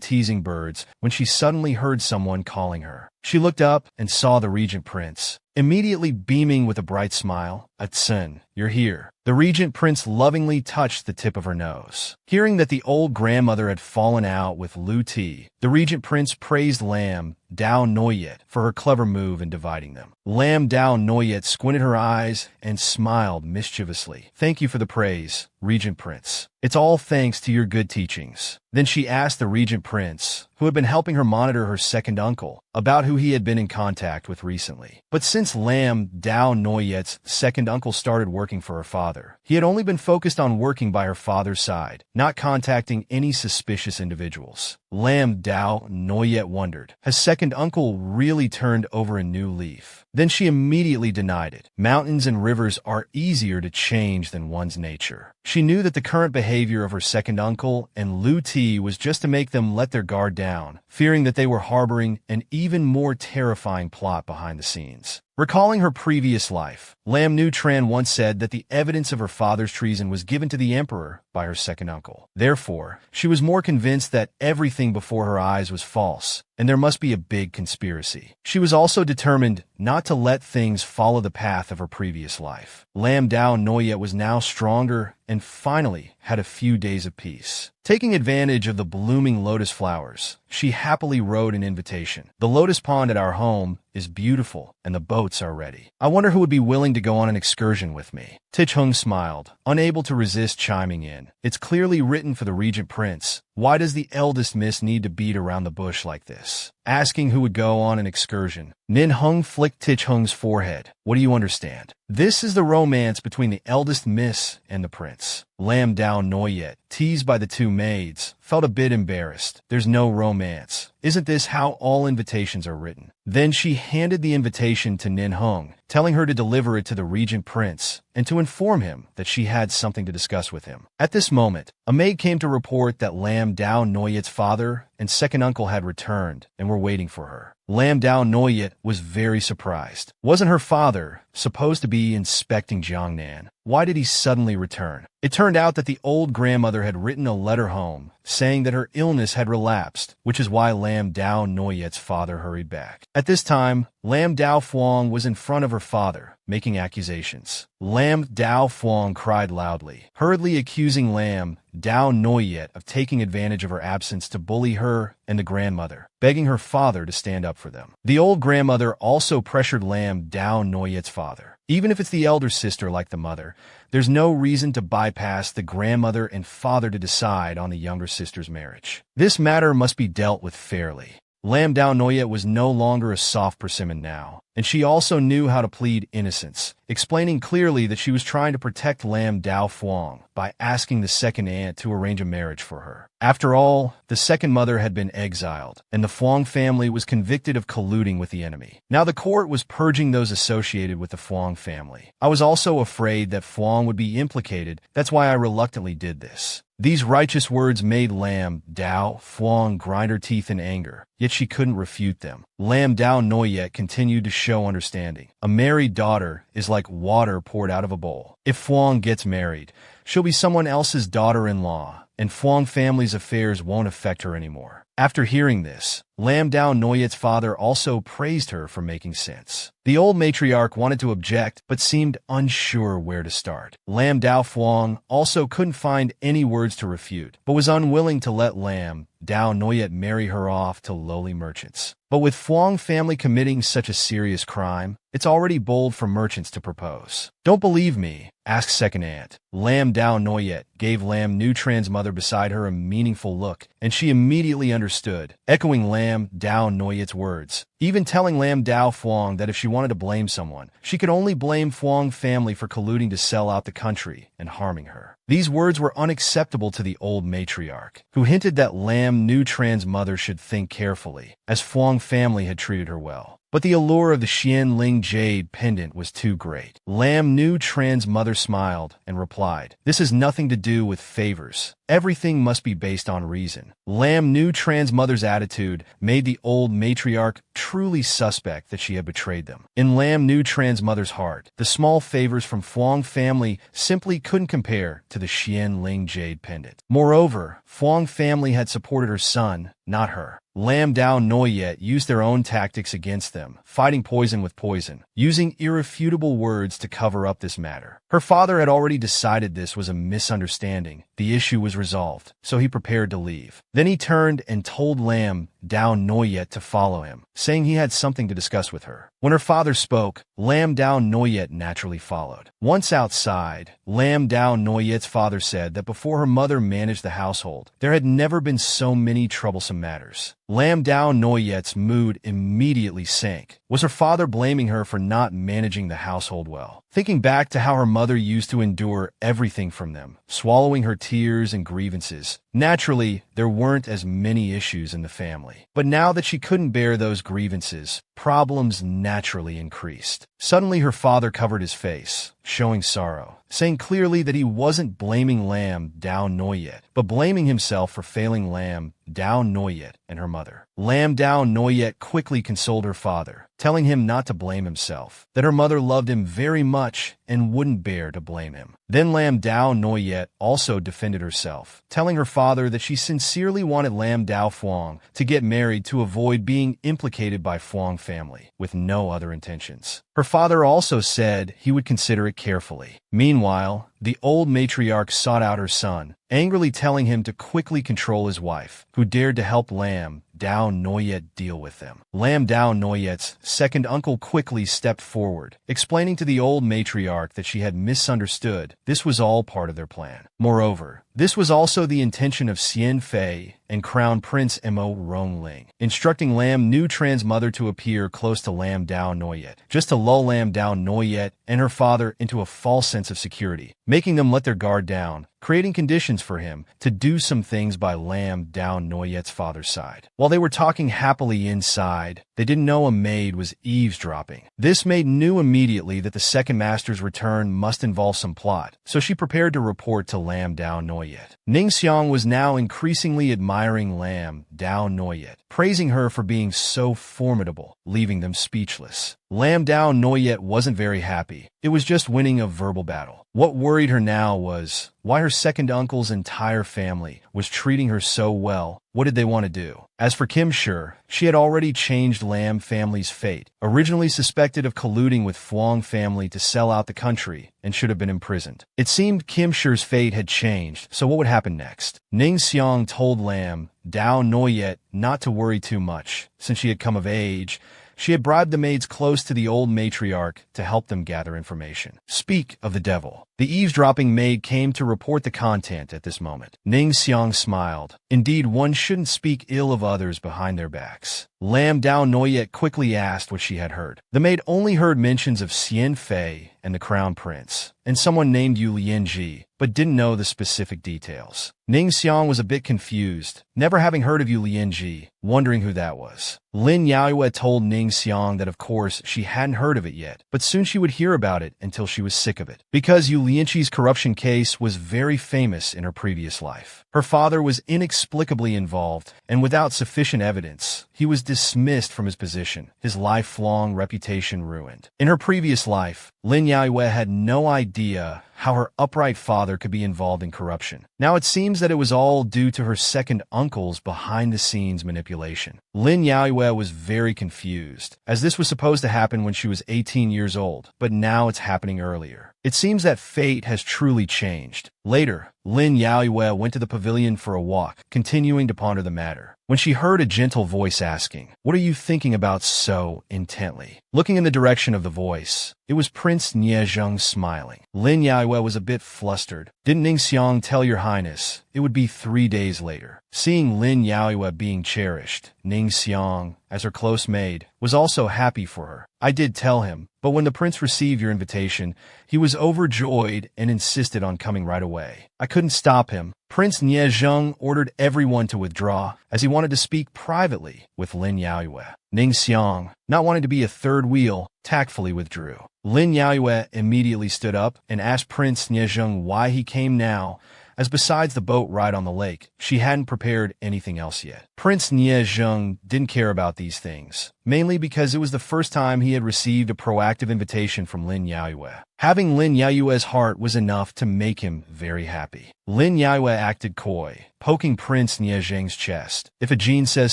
teasing birds when she suddenly heard someone calling her. She looked up and saw the regent prince. Immediately beaming with a bright smile, "Atsun, you're here." The regent prince lovingly touched the tip of her nose. Hearing that the old grandmother had fallen out with Lu Ti, the regent prince praised Lam Dao Noyet for her clever move in dividing them. Lam Dao Noyet squinted her eyes and smiled mischievously. "Thank you for the praise, regent prince. It's all thanks to your good teachings." Then she asked the regent prince, who had been helping her monitor her second uncle, about who he had been in contact with recently. But since Lam Dao Noyet's second uncle started working for her father, he had only been focused on working by her father's side, not contacting any suspicious individuals. Lam Dao Noyet wondered, has second uncle really turned over a new leaf? Then she immediately denied it. Mountains and rivers are easier to change than one's nature. She knew that the current behavior of her second uncle and Lu Ti was just to make them let their guard down, fearing that they were harboring an even more terrifying plot behind the scenes. Recalling her previous life, Lam Nu Tran once said that the evidence of her father's treason was given to the emperor by her second uncle. Therefore, she was more convinced that everything before her eyes was false, and there must be a big conspiracy. She was also determined not to let things follow the path of her previous life. Lam Dao Noyet was now stronger and finally had a few days of peace. Taking advantage of the blooming lotus flowers, she happily wrote an invitation. "The lotus pond at our home is beautiful, and the boats are ready. I wonder who would be willing to go on an excursion with me." Tich Hung smiled, unable to resist chiming in. "It's clearly written for the regent prince. Why does the eldest miss need to beat around the bush like this?" Asking who would go on an excursion, Nin Hung flicked Tich Hung's forehead. "What do you understand? This is the romance between the eldest miss and the prince." Lam Dao Noyet, teased by the two maids, felt a bit embarrassed. "There's no romance. Isn't this how all invitations are written?" Then she handed the invitation to Nin Hung, telling her to deliver it to the regent prince and to inform him that she had something to discuss with him. At this moment, a maid came to report that Lam Dao Noyet's father and second uncle had returned and were waiting for her. Lam Dao Noyet was very surprised. Wasn't her father supposed to be inspecting Jiangnan? Why did he suddenly return? It turned out that the old grandmother had written a letter home saying that her illness had relapsed, which is why Lam Dao Noyet's father hurried back. At this time, Lam Dao Fuang was in front of her father, making accusations. Lam Dao Fuang cried loudly, hurriedly accusing Lam Dao Noyet of taking advantage of her absence to bully her and the grandmother, begging her father to stand up for them. The old grandmother also pressured Lam Dao Noyet's father. Even if it's the elder sister like the mother, there's no reason to bypass the grandmother and father to decide on the younger sister's marriage. This matter must be dealt with fairly. Lam Dao Noyet was no longer a soft persimmon now, and she also knew how to plead innocence, explaining clearly that she was trying to protect Lam Dao Fuang by asking the second aunt to arrange a marriage for her. After all, the second mother had been exiled, and the Fuang family was convicted of colluding with the enemy. Now the court was purging those associated with the Fuang family. I was also afraid that Fuang would be implicated, that's why I reluctantly did this. These righteous words made Lam Dao Fuang grind her teeth in anger, yet she couldn't refute them. Lam Dao Noyet continued to show understanding. A married daughter is like water poured out of a bowl. If Fuang gets married, she'll be someone else's daughter-in-law, and Fuang family's affairs won't affect her anymore. After hearing this, Lam Dao Noyet's father also praised her for making sense. The old matriarch wanted to object, but seemed unsure where to start. Lam Dao Fuang also couldn't find any words to refute, but was unwilling to let Lam Dao Noyet marry her off to lowly merchants. But with Fuang family committing such a serious crime, it's already bold for merchants to propose. "Don't believe me?" asked second aunt. Lam Dao Noyet gave Lam Nu Tran's mother beside her a meaningful look, and she immediately understood understood, echoing Lam Dao Noyet's words, even telling Lam Dao Fuang that if she wanted to blame someone, she could only blame Fuang family for colluding to sell out the country and harming her. These words were unacceptable to the old matriarch, who hinted that Lam Nutran's mother should think carefully, as Fuang family had treated her well. But the allure of the Xian Ling jade pendant was too great. Lam Nutran's mother smiled and replied, "This has nothing to do with favors. Everything must be based on reason." Lam Nutran's mother's attitude made the old matriarch truly suspect that she had betrayed them. In Lam Nutran's mother's heart, the small favors from Fuang family simply couldn't compare to the Xian Ling jade pendant. Moreover, Fuang family had supported her son, not her. Lam Dao Noyet used their own tactics against them, fighting poison with poison, using irrefutable words to cover up this matter. Her father had already decided this was a misunderstanding. The issue was resolved, so he prepared to leave. Then he turned and told Lam Dao Noyet to follow him, saying he had something to discuss with her. When her father spoke, Lam Dao Noyet naturally followed. Once outside, Lam Dao Noyet's father said that before her mother managed the household, there had never been so many troublesome matters. Lam Dao Noyet's mood immediately sank. Was her father blaming her for not managing the household well? Thinking back to how her mother used to endure everything from them, swallowing her tears and grievances, naturally, there weren't as many issues in the family. But now that she couldn't bear those grievances, problems naturally increased. Suddenly her father covered his face, showing sorrow, saying clearly that he wasn't blaming Lam Dao Noyet, but blaming himself for failing Lam Dao Noyet and her mother. Lam Dao Noyet quickly consoled her father, telling him not to blame himself, that her mother loved him very much and wouldn't bear to blame him. Then Lam Dao Noyet also defended herself, telling her father that she sincerely wanted Lam Dao Fuang to get married to avoid being implicated by Fuang family, with no other intentions. Her father also said he would consider it carefully. Meanwhile, the old matriarch sought out her son, angrily telling him to quickly control his wife, who dared to help Lam Dao Noyet deal with them. Lam Dao Noyet's second uncle quickly stepped forward, explaining to the old matriarch that she had misunderstood. This was all part of their plan. Moreover, this was also the intention of Xian Fei and Crown Prince Mo Rongling, instructing Lam Nutran's mother to appear close to Lam Dao Noyet, just to lull Lam Dao Noyet and her father into a false sense of security, making them let their guard down, creating conditions for him to do some things by Lam Dao Noyet's father's side. While they were talking happily inside, they didn't know a maid was eavesdropping. This maid knew immediately that the second master's return must involve some plot, so she prepared to report to Lam Dao Noyet. Ning Xiang was now increasingly admiring Lam Dao Noyet, praising her for being so formidable, leaving them speechless. Lam Dao Noyet wasn't very happy. It was just winning a verbal battle. What worried her now was why her second uncle's entire family was treating her so well. What did they want to do? As for Kim Shi, she had already changed Lam family's fate, originally suspected of colluding with Fuang family to sell out the country and should have been imprisoned. It seemed Kim Shi's fate had changed, so what would happen next? Ning Xiang told Lam Dao Noyet not to worry too much. Since she had come of age, she had bribed the maids close to the old matriarch to help them gather information. Speak of the devil. The eavesdropping maid came to report the content at this moment. Ning Xiang smiled. Indeed, one shouldn't speak ill of others behind their backs. Lam Dao Noyet quickly asked what she had heard. The maid only heard mentions of Xian Fei and the Crown Prince, and someone named Yu Lianji, but didn't know the specific details. Ning Xiang was a bit confused, never having heard of Yu Lianji, wondering who that was. Lin Yaoyue told Ning Xiang that of course she hadn't heard of it yet, but soon she would hear about it until she was sick of it. Because Yu Lianji's corruption case was very famous in her previous life. Her father was inexplicably involved, and without sufficient evidence, he was dismissed from his position, his lifelong reputation ruined. In her previous life, Lin Yaoyue had no idea how her upright father could be involved in corruption. Now it seems that it was all due to her second uncle's behind-the-scenes manipulation. Lin Yaoyue was very confused, as this was supposed to happen when she was 18 years old, but now it's happening earlier. It seems that fate has truly changed. Later, Lin Yaoyue went to the pavilion for a walk, continuing to ponder the matter, when she heard a gentle voice asking, "What are you thinking about so intently?" Looking in the direction of the voice, it was Prince Niezheng smiling. Lin Yaoyue was a bit flustered. "Didn't Ning Xiang tell your highness it would be 3 days later?" Seeing Lin Yaoyue being cherished, Ning Xiang, as her close maid, was also happy for her. I did tell him, but when the prince received your invitation, he was overjoyed and insisted on coming right away. I couldn't stop him. Prince Niezheng ordered everyone to withdraw, as he wanted to speak privately with Lin Yaoyue. Ning Xiang, not wanting to be a third wheel, tactfully withdrew. Lin Yaoyue immediately stood up and asked Prince Niezheng why he came now, as besides the boat ride on the lake, she hadn't prepared anything else yet. Prince Niezheng didn't care about these things, mainly because it was the first time he had received a proactive invitation from Lin Yaoyue. Having Lin Yaoyue's heart was enough to make him very happy. Lin Yaoyue acted coy, poking Prince Niezheng's chest. If a gene says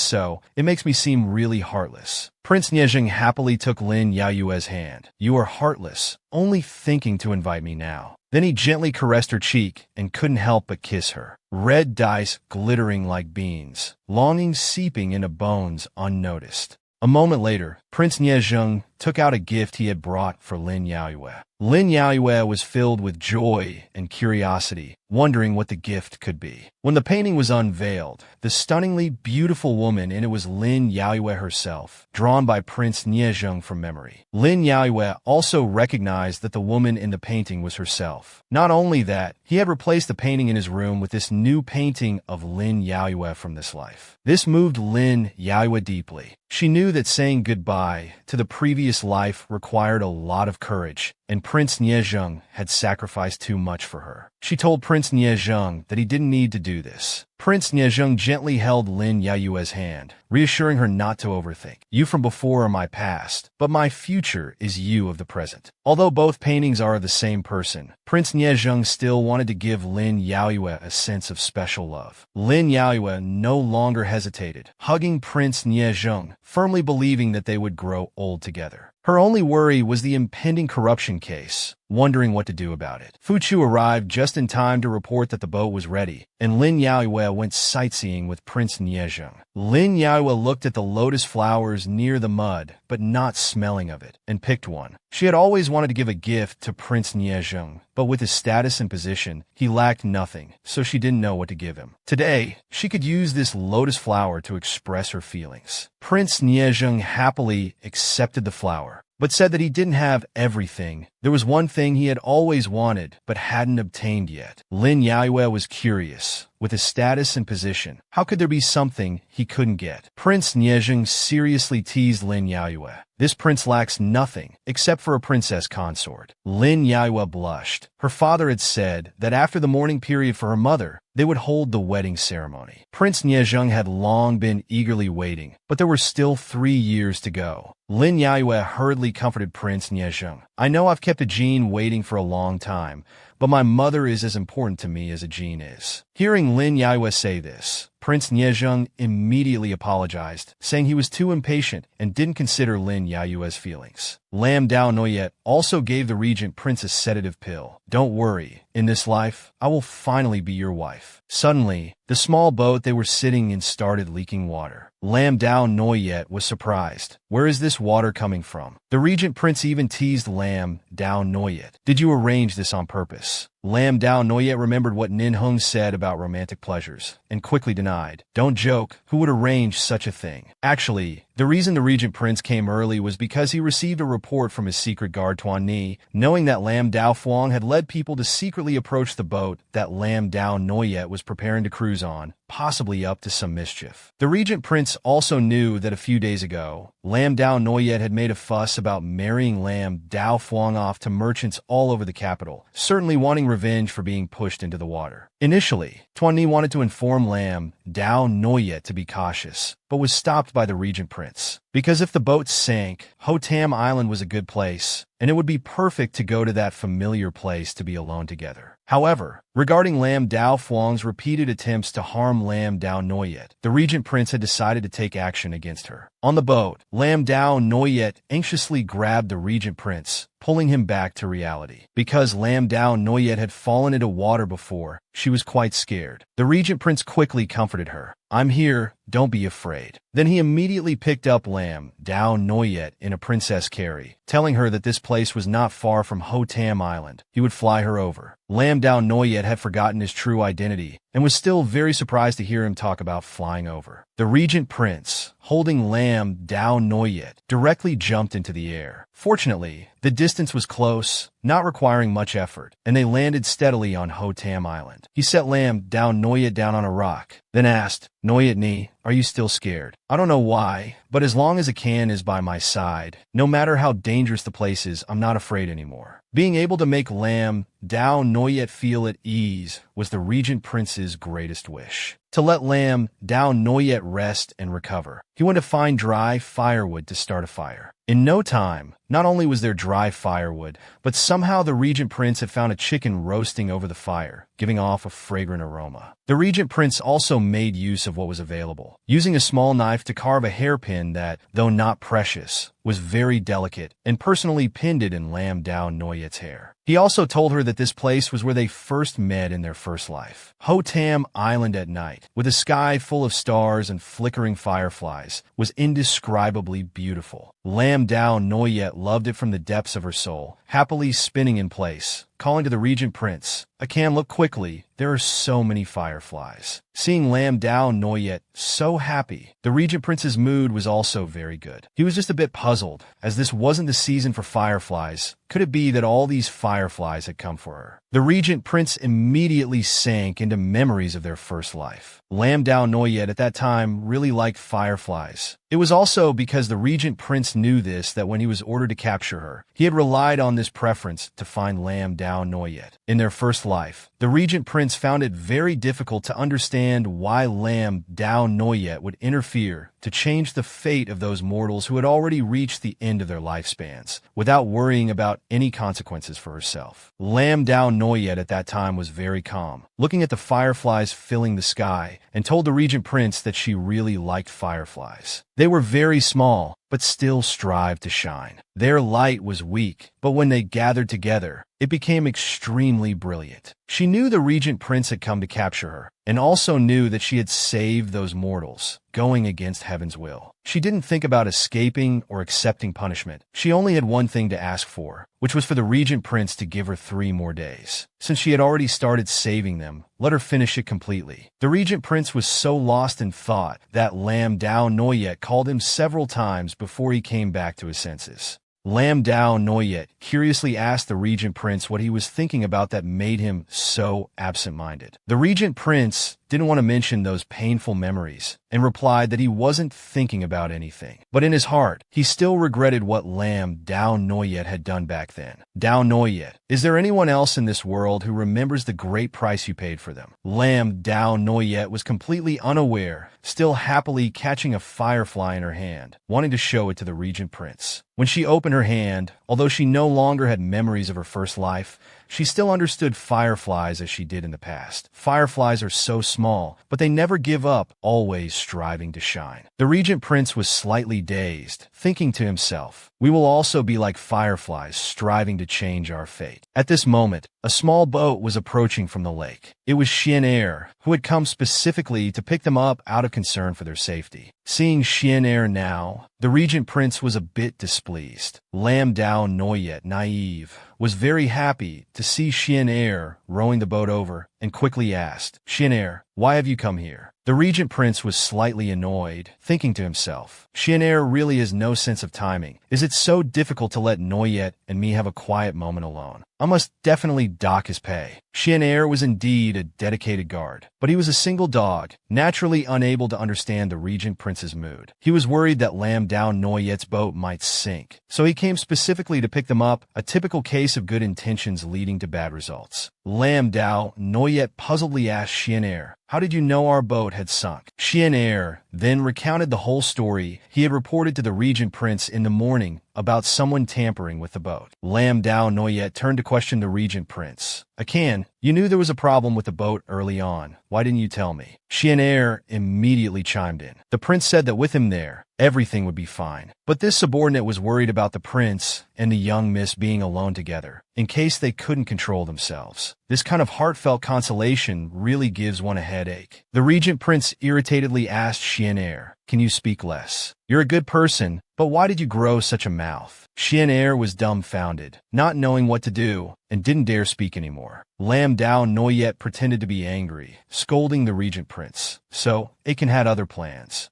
so, it makes me seem really heartless. Prince Niezheng happily took Lin Yaoyue's hand. You are heartless, only thinking to invite me now. Then he gently caressed her cheek and couldn't help but kiss her. Red dice glittering like beans, longing seeping into bones unnoticed. A moment later, Prince Niezheng took out a gift he had brought for Lin Yaoyue. Lin Yaoyue was filled with joy and curiosity, wondering what the gift could be. When the painting was unveiled, the stunningly beautiful woman in it was Lin Yaoyue herself, drawn by Prince Niezheng from memory. Lin Yaoyue also recognized that the woman in the painting was herself. Not only that, he had replaced the painting in his room with this new painting of Lin Yaoyue from this life. This moved Lin Yaoyue deeply. She knew that saying goodbye to the previous life required a lot of courage, and Prince Niezheng had sacrificed too much for her. She told Prince Niezheng that he didn't need to do this. Prince Niezheng gently held Lin Yaoyue's hand, reassuring her not to overthink. You from before are my past, but my future is you of the present. Although both paintings are of the same person, Prince Niezheng still wanted to give Lin Yaoyue a sense of special love. Lin Yaoyue no longer hesitated, hugging Prince Niezheng, firmly believing that they would grow old together. Her only worry was the impending corruption case, wondering what to do about it. Fu Chu arrived just in time to report that the boat was ready, and Lin Yaoyue went sightseeing with Prince Niezheng. Lin Yaoyue looked at the lotus flowers near the mud, but not smelling of it, and picked one. She had always wanted to give a gift to Prince Niezheng, but with his status and position, he lacked nothing, so she didn't know what to give him. Today, she could use this lotus flower to express her feelings. Prince Niezheng happily accepted the flower, but said that he didn't have everything. There was one thing he had always wanted, but hadn't obtained yet. Lin Yaoyue was curious. With his status and position, how could there be something he couldn't get? Prince Niezheng seriously teased Lin Yaoyue. This prince lacks nothing, except for a princess consort. Lin Yaoyue blushed. Her father had said that after the mourning period for her mother, they would hold the wedding ceremony. Prince Niezheng had long been eagerly waiting, but there were still 3 years to go. Lin Yaoyue hurriedly comforted Prince Niezheng. I know I've kept a gene waiting for a long time, but my mother is as important to me as a gene is. Hearing Lin Yaoyue say this, Prince Niezheng immediately apologized, saying he was too impatient and didn't consider Lin Yaoyue's feelings. Lam Dao Noyet also gave the regent prince a sedative pill. Don't worry, in this life, I will finally be your wife. Suddenly, the small boat they were sitting in started leaking water. Lam Dao Noyet was surprised. Where is this water coming from? The regent prince even teased Lam Dao Noyet. Did you arrange this on purpose? Lam Dao Noyet remembered what Nin Hung said about romantic pleasures, and quickly denied. Don't joke, who would arrange such a thing? Actually, the reason the regent prince came early was because he received a report from his secret guard Tuan Ni, knowing that Lam Dao Fuang had led people to secretly approach the boat that Lam Dao Noyet was preparing to cruise on, possibly up to some mischief. The regent prince also knew that a few days ago, Lam Dao Noyet had made a fuss about marrying Lam Dao Fuang off to merchants all over the capital, certainly wanting revenge for being pushed into the water. Initially, Tuan Ni wanted to inform Lam Dao Noyet to be cautious, but was stopped by the regent prince. Because if the boat sank, Ho Tam Island was a good place, and it would be perfect to go to that familiar place to be alone together. However, regarding Lam Dao Fuang's repeated attempts to harm Lam Dao Noyet, the regent prince had decided to take action against her. On the boat, Lam Dao Noyet anxiously grabbed the regent prince, pulling him back to reality. Because Lam Dao Noyet had fallen into water before, she was quite scared. The regent prince quickly comforted her. I'm here, don't be afraid. Then he immediately picked up Lam Dao Noyet in a princess carry, telling her that this place was not far from Ho Tam Island. He would fly her over. Lam Dao Noyet had forgotten his true identity and was still very surprised to hear him talk about flying over. The regent prince, holding Lam Dao Noyet, directly jumped into the air. Fortunately, the distance was close, not requiring much effort, and they landed steadily on Ho Tam Island. He set Lam Dao Noyet down on a rock, then asked, "Noyet Ni, are you still scared?" "I don't know why, but as long as a can is by my side, no matter how dangerous the place is, I'm not afraid anymore." Being able to make Lam Dao Noyet feel at ease was the regent prince's greatest wish. To let Lam Dao Noyet rest and recover, he went to find dry firewood to start a fire. In no time, not only was there dry firewood, but somehow the regent prince had found a chicken roasting over the fire, giving off a fragrant aroma. The regent prince also made use of what was available, using a small knife to carve a hairpin that, though not precious, was very delicate, and personally pinned it in Lam Dao Noyet's hair. He also told her that this place was where they first met in their first life. Ho Tam Island at night, with a sky full of stars and flickering fireflies, was indescribably beautiful. Lam Dao Noyet loved it from the depths of her soul, happily spinning in place, calling to the regent prince, "Akan, look quickly, there are so many fireflies." Seeing Lam Dao Noyet so happy, the regent prince's mood was also very good. He was just a bit puzzled, as this wasn't the season for fireflies. Could it be that all these fireflies had come for her? The regent prince immediately sank into memories of their first life. Lam Dao Noyet at that time really liked fireflies. It was also because the regent prince knew this that when he was ordered to capture her, he had relied on this preference to find Lam Dao Noyet. In their first life, the regent prince found it very difficult to understand why Lam Dao Noyet would interfere to change the fate of those mortals who had already reached the end of their lifespans, without worrying about any consequences for herself. Lam Dao Noyet at that time was very calm, looking at the fireflies filling the sky, and told the regent prince that she really liked fireflies. They were very small, but still strived to shine. Their light was weak, but when they gathered together, it became extremely brilliant. She knew the regent prince had come to capture her, and also knew that she had saved those mortals, going against heaven's will. She didn't think about escaping or accepting punishment. She only had one thing to ask for, which was for the regent prince to give her 3 more days. Since she had already started saving them, let her finish it completely. The regent prince was so lost in thought that Lam Dao Noyet called him several times before he came back to his senses. Lam Dao Noyet curiously asked the regent prince what he was thinking about that made him so absent-minded. The regent prince didn't want to mention those painful memories and replied that he wasn't thinking about anything. But in his heart, he still regretted what Lam Dao Noyet had done back then. Dao Noyet, is there anyone else in this world who remembers the great price you paid for them? Lam Dao Noyet was completely unaware, still happily catching a firefly in her hand, wanting to show it to the regent prince. When she opened her hand, although she no longer had memories of her first life, she still understood fireflies as she did in the past. Fireflies are so small, but they never give up, always striving to shine. The regent prince was slightly dazed, thinking to himself, "We will also be like fireflies, striving to change our fate." At this moment, a small boat was approaching from the lake. It was Xian Er, who had come specifically to pick them up out of concern for their safety. Seeing Xian Er now, the regent prince was a bit displeased. Lam Dao Noyet, naive, was very happy to see Xian Er rowing the boat over and quickly asked, "Xian Er, why have you come here?" The regent prince was slightly annoyed, thinking to himself, "Xian Er really has no sense of timing. Is it so difficult to let Noyet and me have a quiet moment alone? I must definitely dock his pay." Xian Er was indeed a dedicated guard, but he was a single dog, naturally unable to understand the regent prince's mood. He was worried that Lam Dao Noyet's boat might sink, so he came specifically to pick them up, a typical case of good intentions leading to bad results. Lam Dao Noyet puzzledly asked Xian Er, "How did you know our boat had sunk?" Xian Er then recounted the whole story he had reported to the regent prince in the morning about someone tampering with the boat. Lam Dao Noyet turned to question the regent prince. "Akan, you knew there was a problem with the boat early on. Why didn't you tell me?" Xian Er immediately chimed in. The prince said that with him there, everything would be fine. But this subordinate was worried about the prince and the young miss being alone together, in case they couldn't control themselves. This kind of heartfelt consolation really gives one a headache. The regent prince irritatedly asked Xian'er, "Can you speak less? You're a good person, but why did you grow such a mouth?" Xian'er was dumbfounded, not knowing what to do, and didn't dare speak anymore. Lam Dao Noyet pretended to be angry, scolding the regent prince. So, Aiken had other plans.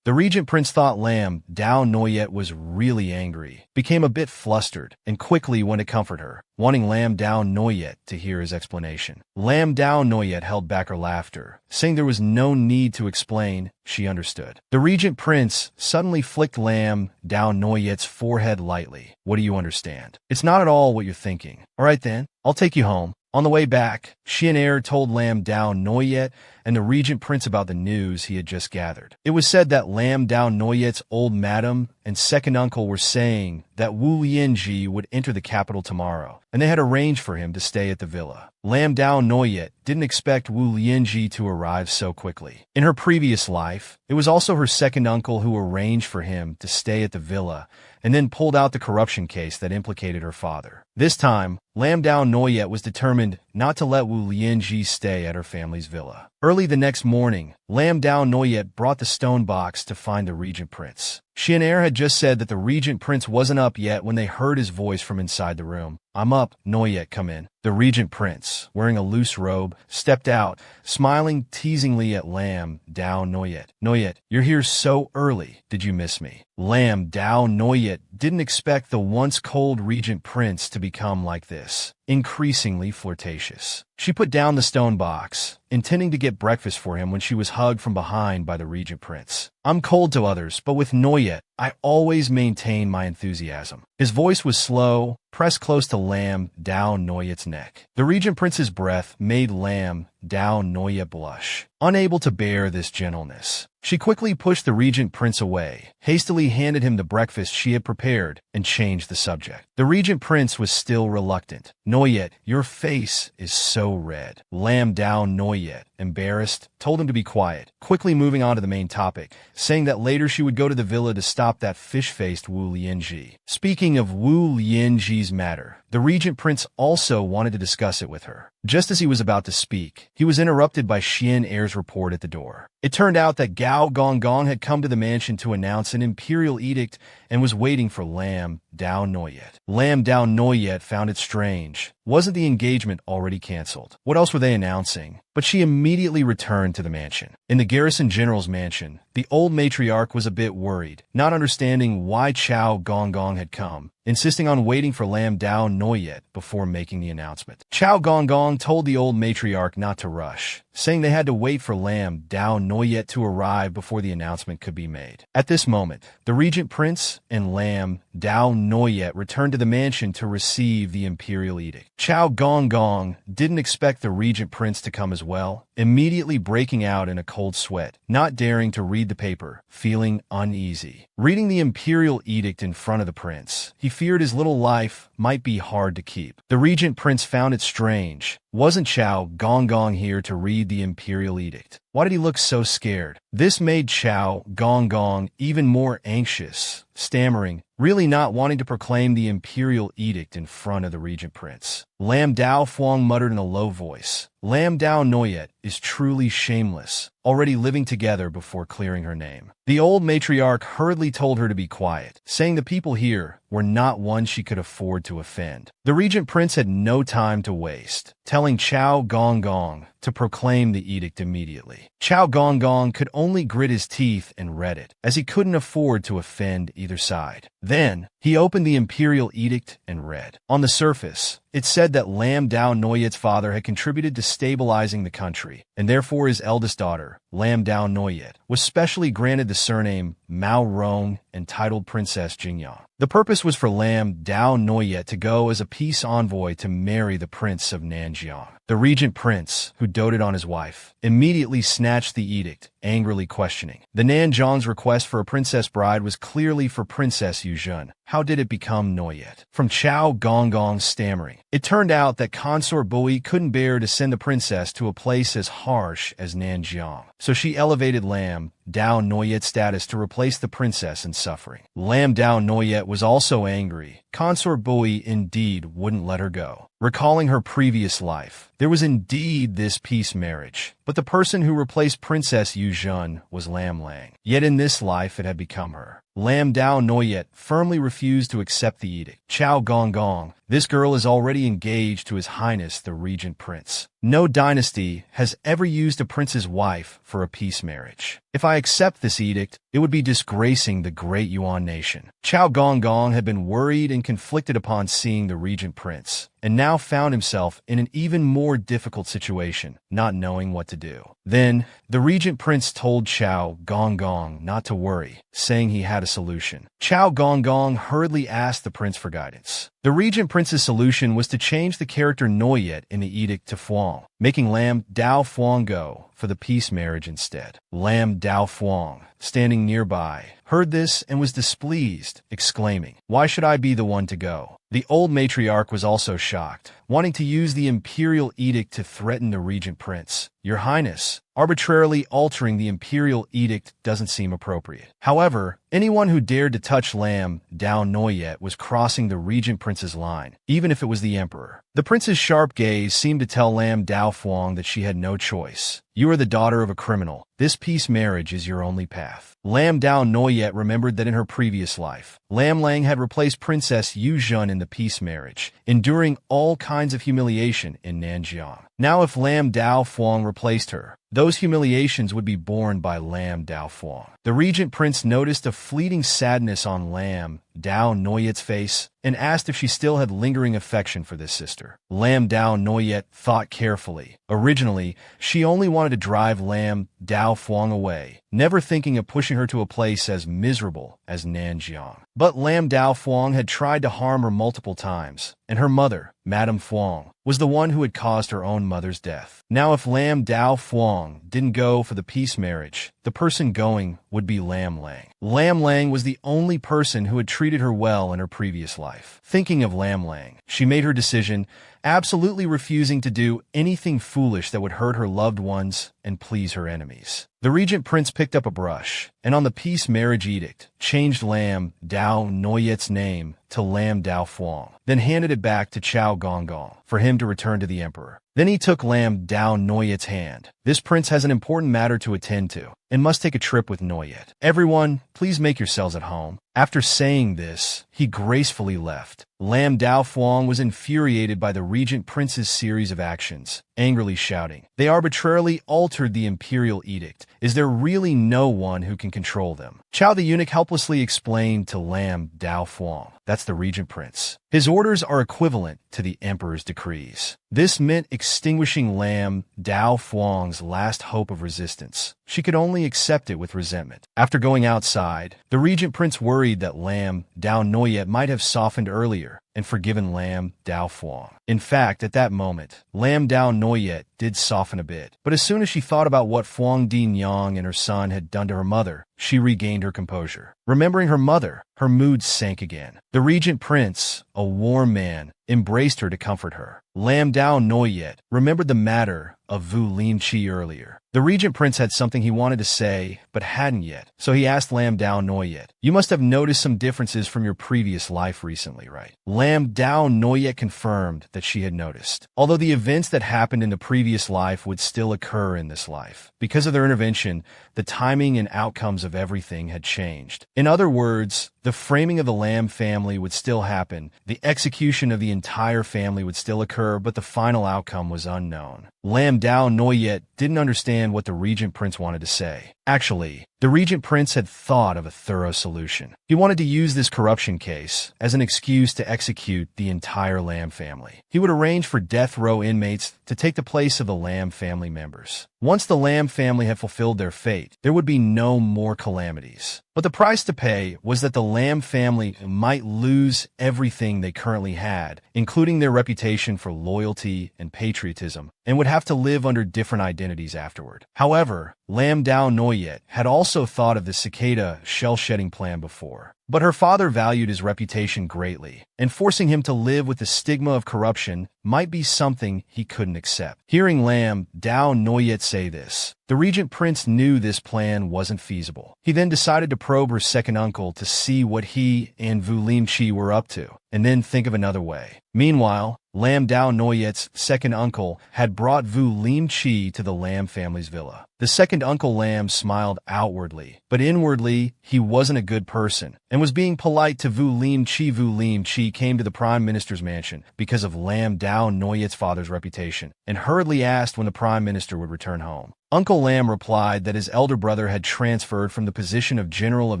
The regent prince thought Lam Dao Noyet was really angry, became a bit flustered, and quickly went to comfort her, wanting Lam Dao Noyet to hear his explanation. Lam Dao Noyet held back her laughter, saying there was no need to explain, she understood. The regent prince suddenly flicked Lam Dao Noyet's forehead lightly. "What do you understand? It's not at all what you're thinking. All right then, I'll take you home." On the way back, Xian'er told Lam Dao Noyet and the regent prince about the news he had just gathered. It was said that Lam Dao Noyet's old madam and second uncle were saying that Wu Lianji would enter the capital tomorrow, and they had arranged for him to stay at the villa. Lam Dao Noyet didn't expect Wu Lianji to arrive so quickly. In her previous life, it was also her second uncle who arranged for him to stay at the villa and then pulled out the corruption case that implicated her father. This time, Lam Dao Noyet was determined not to let Wu Lianji stay at her family's villa. Early the next morning, Lam Dao Noyet brought the stone box to find the regent prince. Xian'er had just said that the regent prince wasn't up yet when they heard his voice from inside the room. "I'm up, Noyet, come in." The regent prince, wearing a loose robe, stepped out, smiling teasingly at Lam Dao Noyet. "Noyet, you're here so early. Did you miss me?" Lam Dao Noyet didn't expect the once cold regent prince to become like this, increasingly flirtatious. She put down the stone box, intending to get breakfast for him when she was hugged from behind by the regent prince. "I'm cold to others, but with Noyet, I always maintain my enthusiasm." His voice was slow, pressed close to Lam Dao Noyet's neck. The regent prince's breath made Lam Dao Noyet blush, unable to bear this gentleness. She quickly pushed the regent prince away, hastily handed him the breakfast she had prepared, and changed the subject. The regent prince was still reluctant. "Noyet, your face is so red." Lam Dao Noyet, embarrassed, told him to be quiet, quickly moving on to the main topic, saying that later she would go to the villa to stop that fish-faced Wu Lianji. Speaking of Wu Lianji's matter, the regent prince also wanted to discuss it with her. Just as he was about to speak, he was interrupted by Xian'er's report at the door. It turned out that Gao Gonggong had come to the mansion to announce an imperial edict and was waiting for Lam Dao Noyet. Lam Dao Noyet found it strange. Wasn't the engagement already canceled? What else were they announcing? But she immediately returned to the mansion. In the garrison general's mansion, the old matriarch was a bit worried, not understanding why Chao Gonggong had come, insisting on waiting for Lam Dao Noyet before making the announcement. Chao Gonggong told the old matriarch not to rush, saying they had to wait for Lam Dao Noyet to arrive before the announcement could be made. At this moment, the regent prince and Lam Dao Noyet returned to the mansion to receive the imperial edict. Chao Gonggong didn't expect the regent prince to come as well, immediately breaking out in a cold sweat, not daring to read the paper, feeling uneasy. Reading the imperial edict in front of the prince, he feared his little life might be hard to keep. The regent prince found it strange. Wasn't Chao Gonggong here to read the imperial edict? Why did he look so scared? This made Chao Gonggong even more anxious, stammering, really not wanting to proclaim the imperial edict in front of the regent prince. Lam Dao Fuang muttered in a low voice, "Lam Dao Noyet is truly shameless, already living together before clearing her name." The old matriarch hurriedly told her to be quiet, saying the people here were not one she could afford to offend. The regent prince had no time to waste, telling Chao Gonggong to proclaim the edict immediately. Chao Gonggong could only grit his teeth and read it, as he couldn't afford to offend either side. Then, he opened the imperial edict and read. On the surface, it said that Lam Dao Noyet's father had contributed to stabilizing the country, and therefore his eldest daughter, Lam Dao Noyet, was specially granted the surname Mao Rong and titled Princess Jingyang. The purpose was for Lam Dao Noyet to go as a peace envoy to marry the Prince of Nanjiang. The regent prince, who doted on his wife, immediately snatched the edict angrily questioning. The Nanjiang's request for a princess bride was clearly for Princess Yuzhen. How did it become Noyet? From Chao Gonggong stammering. It turned out that Consort Bui couldn't bear to send the princess to a place as harsh as Nanjiang, so she elevated Lam Dao Noyet's status to replace the princess in suffering. Lam Dao Noyet was also angry. Consort Bui indeed wouldn't let her go. Recalling her previous life, there was indeed this peace marriage, but the person who replaced Princess Yuzhen was Lam Lang. Yet in this life it had become her. Lam Dao Noyet firmly refused to accept the edict. Chao Gonggong, this girl is already engaged to His Highness the Regent Prince. No dynasty has ever used a prince's wife for a peace marriage. If I accept this edict, it would be disgracing the great Yuan nation. Chao Gonggong had been worried and conflicted upon seeing the Regent Prince, and now found himself in an even more difficult situation, not knowing what to do. Then, the Regent Prince told Chao Gonggong not to worry, saying he had a solution. Chao Gonggong hurriedly asked the prince for guidance. The Regent Prince's solution was to change the character Noyet in the edict to Fuang, making Lam Dao Fuang go for the peace marriage instead. Lam Dao Fuang, standing nearby, heard this and was displeased, exclaiming, "Why should I be the one to go?" The old matriarch was also shocked, wanting to use the imperial edict to threaten the Regent Prince. "Your Highness, arbitrarily altering the imperial edict doesn't seem appropriate." However, anyone who dared to touch Lam Dao Noyet was crossing the Regent Prince's line, even if it was the emperor. The prince's sharp gaze seemed to tell Lam Dao Fuang that she had no choice. "You are the daughter of a criminal. This peace marriage is your only path." Lam Dao Noyet remembered that in her previous life, Lam Lang had replaced Princess Yuzhen in the peace marriage, enduring all kinds of humiliation in Nanjiang. Now if Lam Dao Fuang replaced her, those humiliations would be borne by Lam Dao Fuang. The Regent Prince noticed a fleeting sadness on Lam Dao Noyet's face and asked if she still had lingering affection for this sister. Lam Dao Noyet thought carefully. Originally, she only wanted to drive Lam Dao Fuang away, never thinking of pushing her to a place as miserable as Nanjiang. But Lam Dao Fuang had tried to harm her multiple times, and her mother, Madame Fuang, was the one who had caused her own mother's death. Now if Lam Dao Fuang didn't go for the peace marriage, the person going would be Lam Lang. Lam Lang was the only person who had treated her well in her previous life. Thinking of Lam Lang, she made her decision, absolutely refusing to do anything foolish that would hurt her loved ones and please her enemies. The Regent Prince picked up a brush, and on the peace marriage edict, changed Lam Dao Noyet's name to Lam Dao Fuang, then handed it back to Chao Gonggong for him to return to the emperor. Then he took Lam Dao Noyet's hand. "This prince has an important matter to attend to, and must take a trip with Noyet. Everyone, please make yourselves at home." After saying this, he gracefully left. Lam Dao Fuang was infuriated by the Regent Prince's series of actions, angrily shouting, "They arbitrarily altered the imperial edict. Is there really no one who can control them?" Chao the eunuch helplessly explained to Lam Dao Fuang, "That's the Regent Prince. His orders are equivalent to the emperor's decrees." This meant extinguishing Lam Dao Fuang's last hope of resistance. She could only accept it with resentment. After going outside, the Regent Prince worried that Lam Dao Noyet might have softened earlier and forgiven Lam Dao Fuang. In fact, at that moment, Lam Dao Noyet did soften a bit. But as soon as she thought about what Fuang Dinyang and her son had done to her mother, she regained her composure. Remembering her mother, her mood sank again. The Regent Prince, a warm man, embraced her to comfort her. Lam Dao Noyet remembered the matter of Vu Lin Chi earlier. The Regent Prince had something he wanted to say, but hadn't yet, so he asked Lam Dao Noyet, "You must have noticed some differences from your previous life recently, right?" Lam Dao Noyet confirmed that she had noticed, although the events that happened in the previous life would still occur in this life. Because of their intervention, the timing and outcomes of everything had changed. In other words, the framing of the Lam family would still happen, the execution of the entire family would still occur, but the final outcome was unknown. Lam Dao Noyet didn't understand what the Regent Prince wanted to say. Actually, the Regent Prince had thought of a thorough solution. He wanted to use this corruption case as an excuse to execute the entire Lam family. He would arrange for death row inmates to take the place of the Lam family members. Once the Lam family had fulfilled their fate, there would be no more calamities. But the price to pay was that the Lam family might lose everything they currently had, including their reputation for loyalty and patriotism, and would have to live under different identities afterward. However, Lam Dao Noyet Noyet had also thought of the cicada shell-shedding plan before. But her father valued his reputation greatly, and forcing him to live with the stigma of corruption might be something he couldn't accept. Hearing Lam Dao Noyet say this, the regent prince knew this plan wasn't feasible. He then decided to probe her second uncle to see what he and Vu Limchi were up to, and then think of another way. Meanwhile, Lam Dao Noyet's second uncle had brought Vu Limchi to the Lam family's villa. The second uncle Lam smiled outwardly, but inwardly he wasn't a good person, and was being polite to Vu Limchi. Vu Limchi came to the prime minister's mansion because of Lam Dao Noyet's father's reputation, and hurriedly asked when the prime minister would return home. Uncle Lam replied that his elder brother had transferred from the position of General of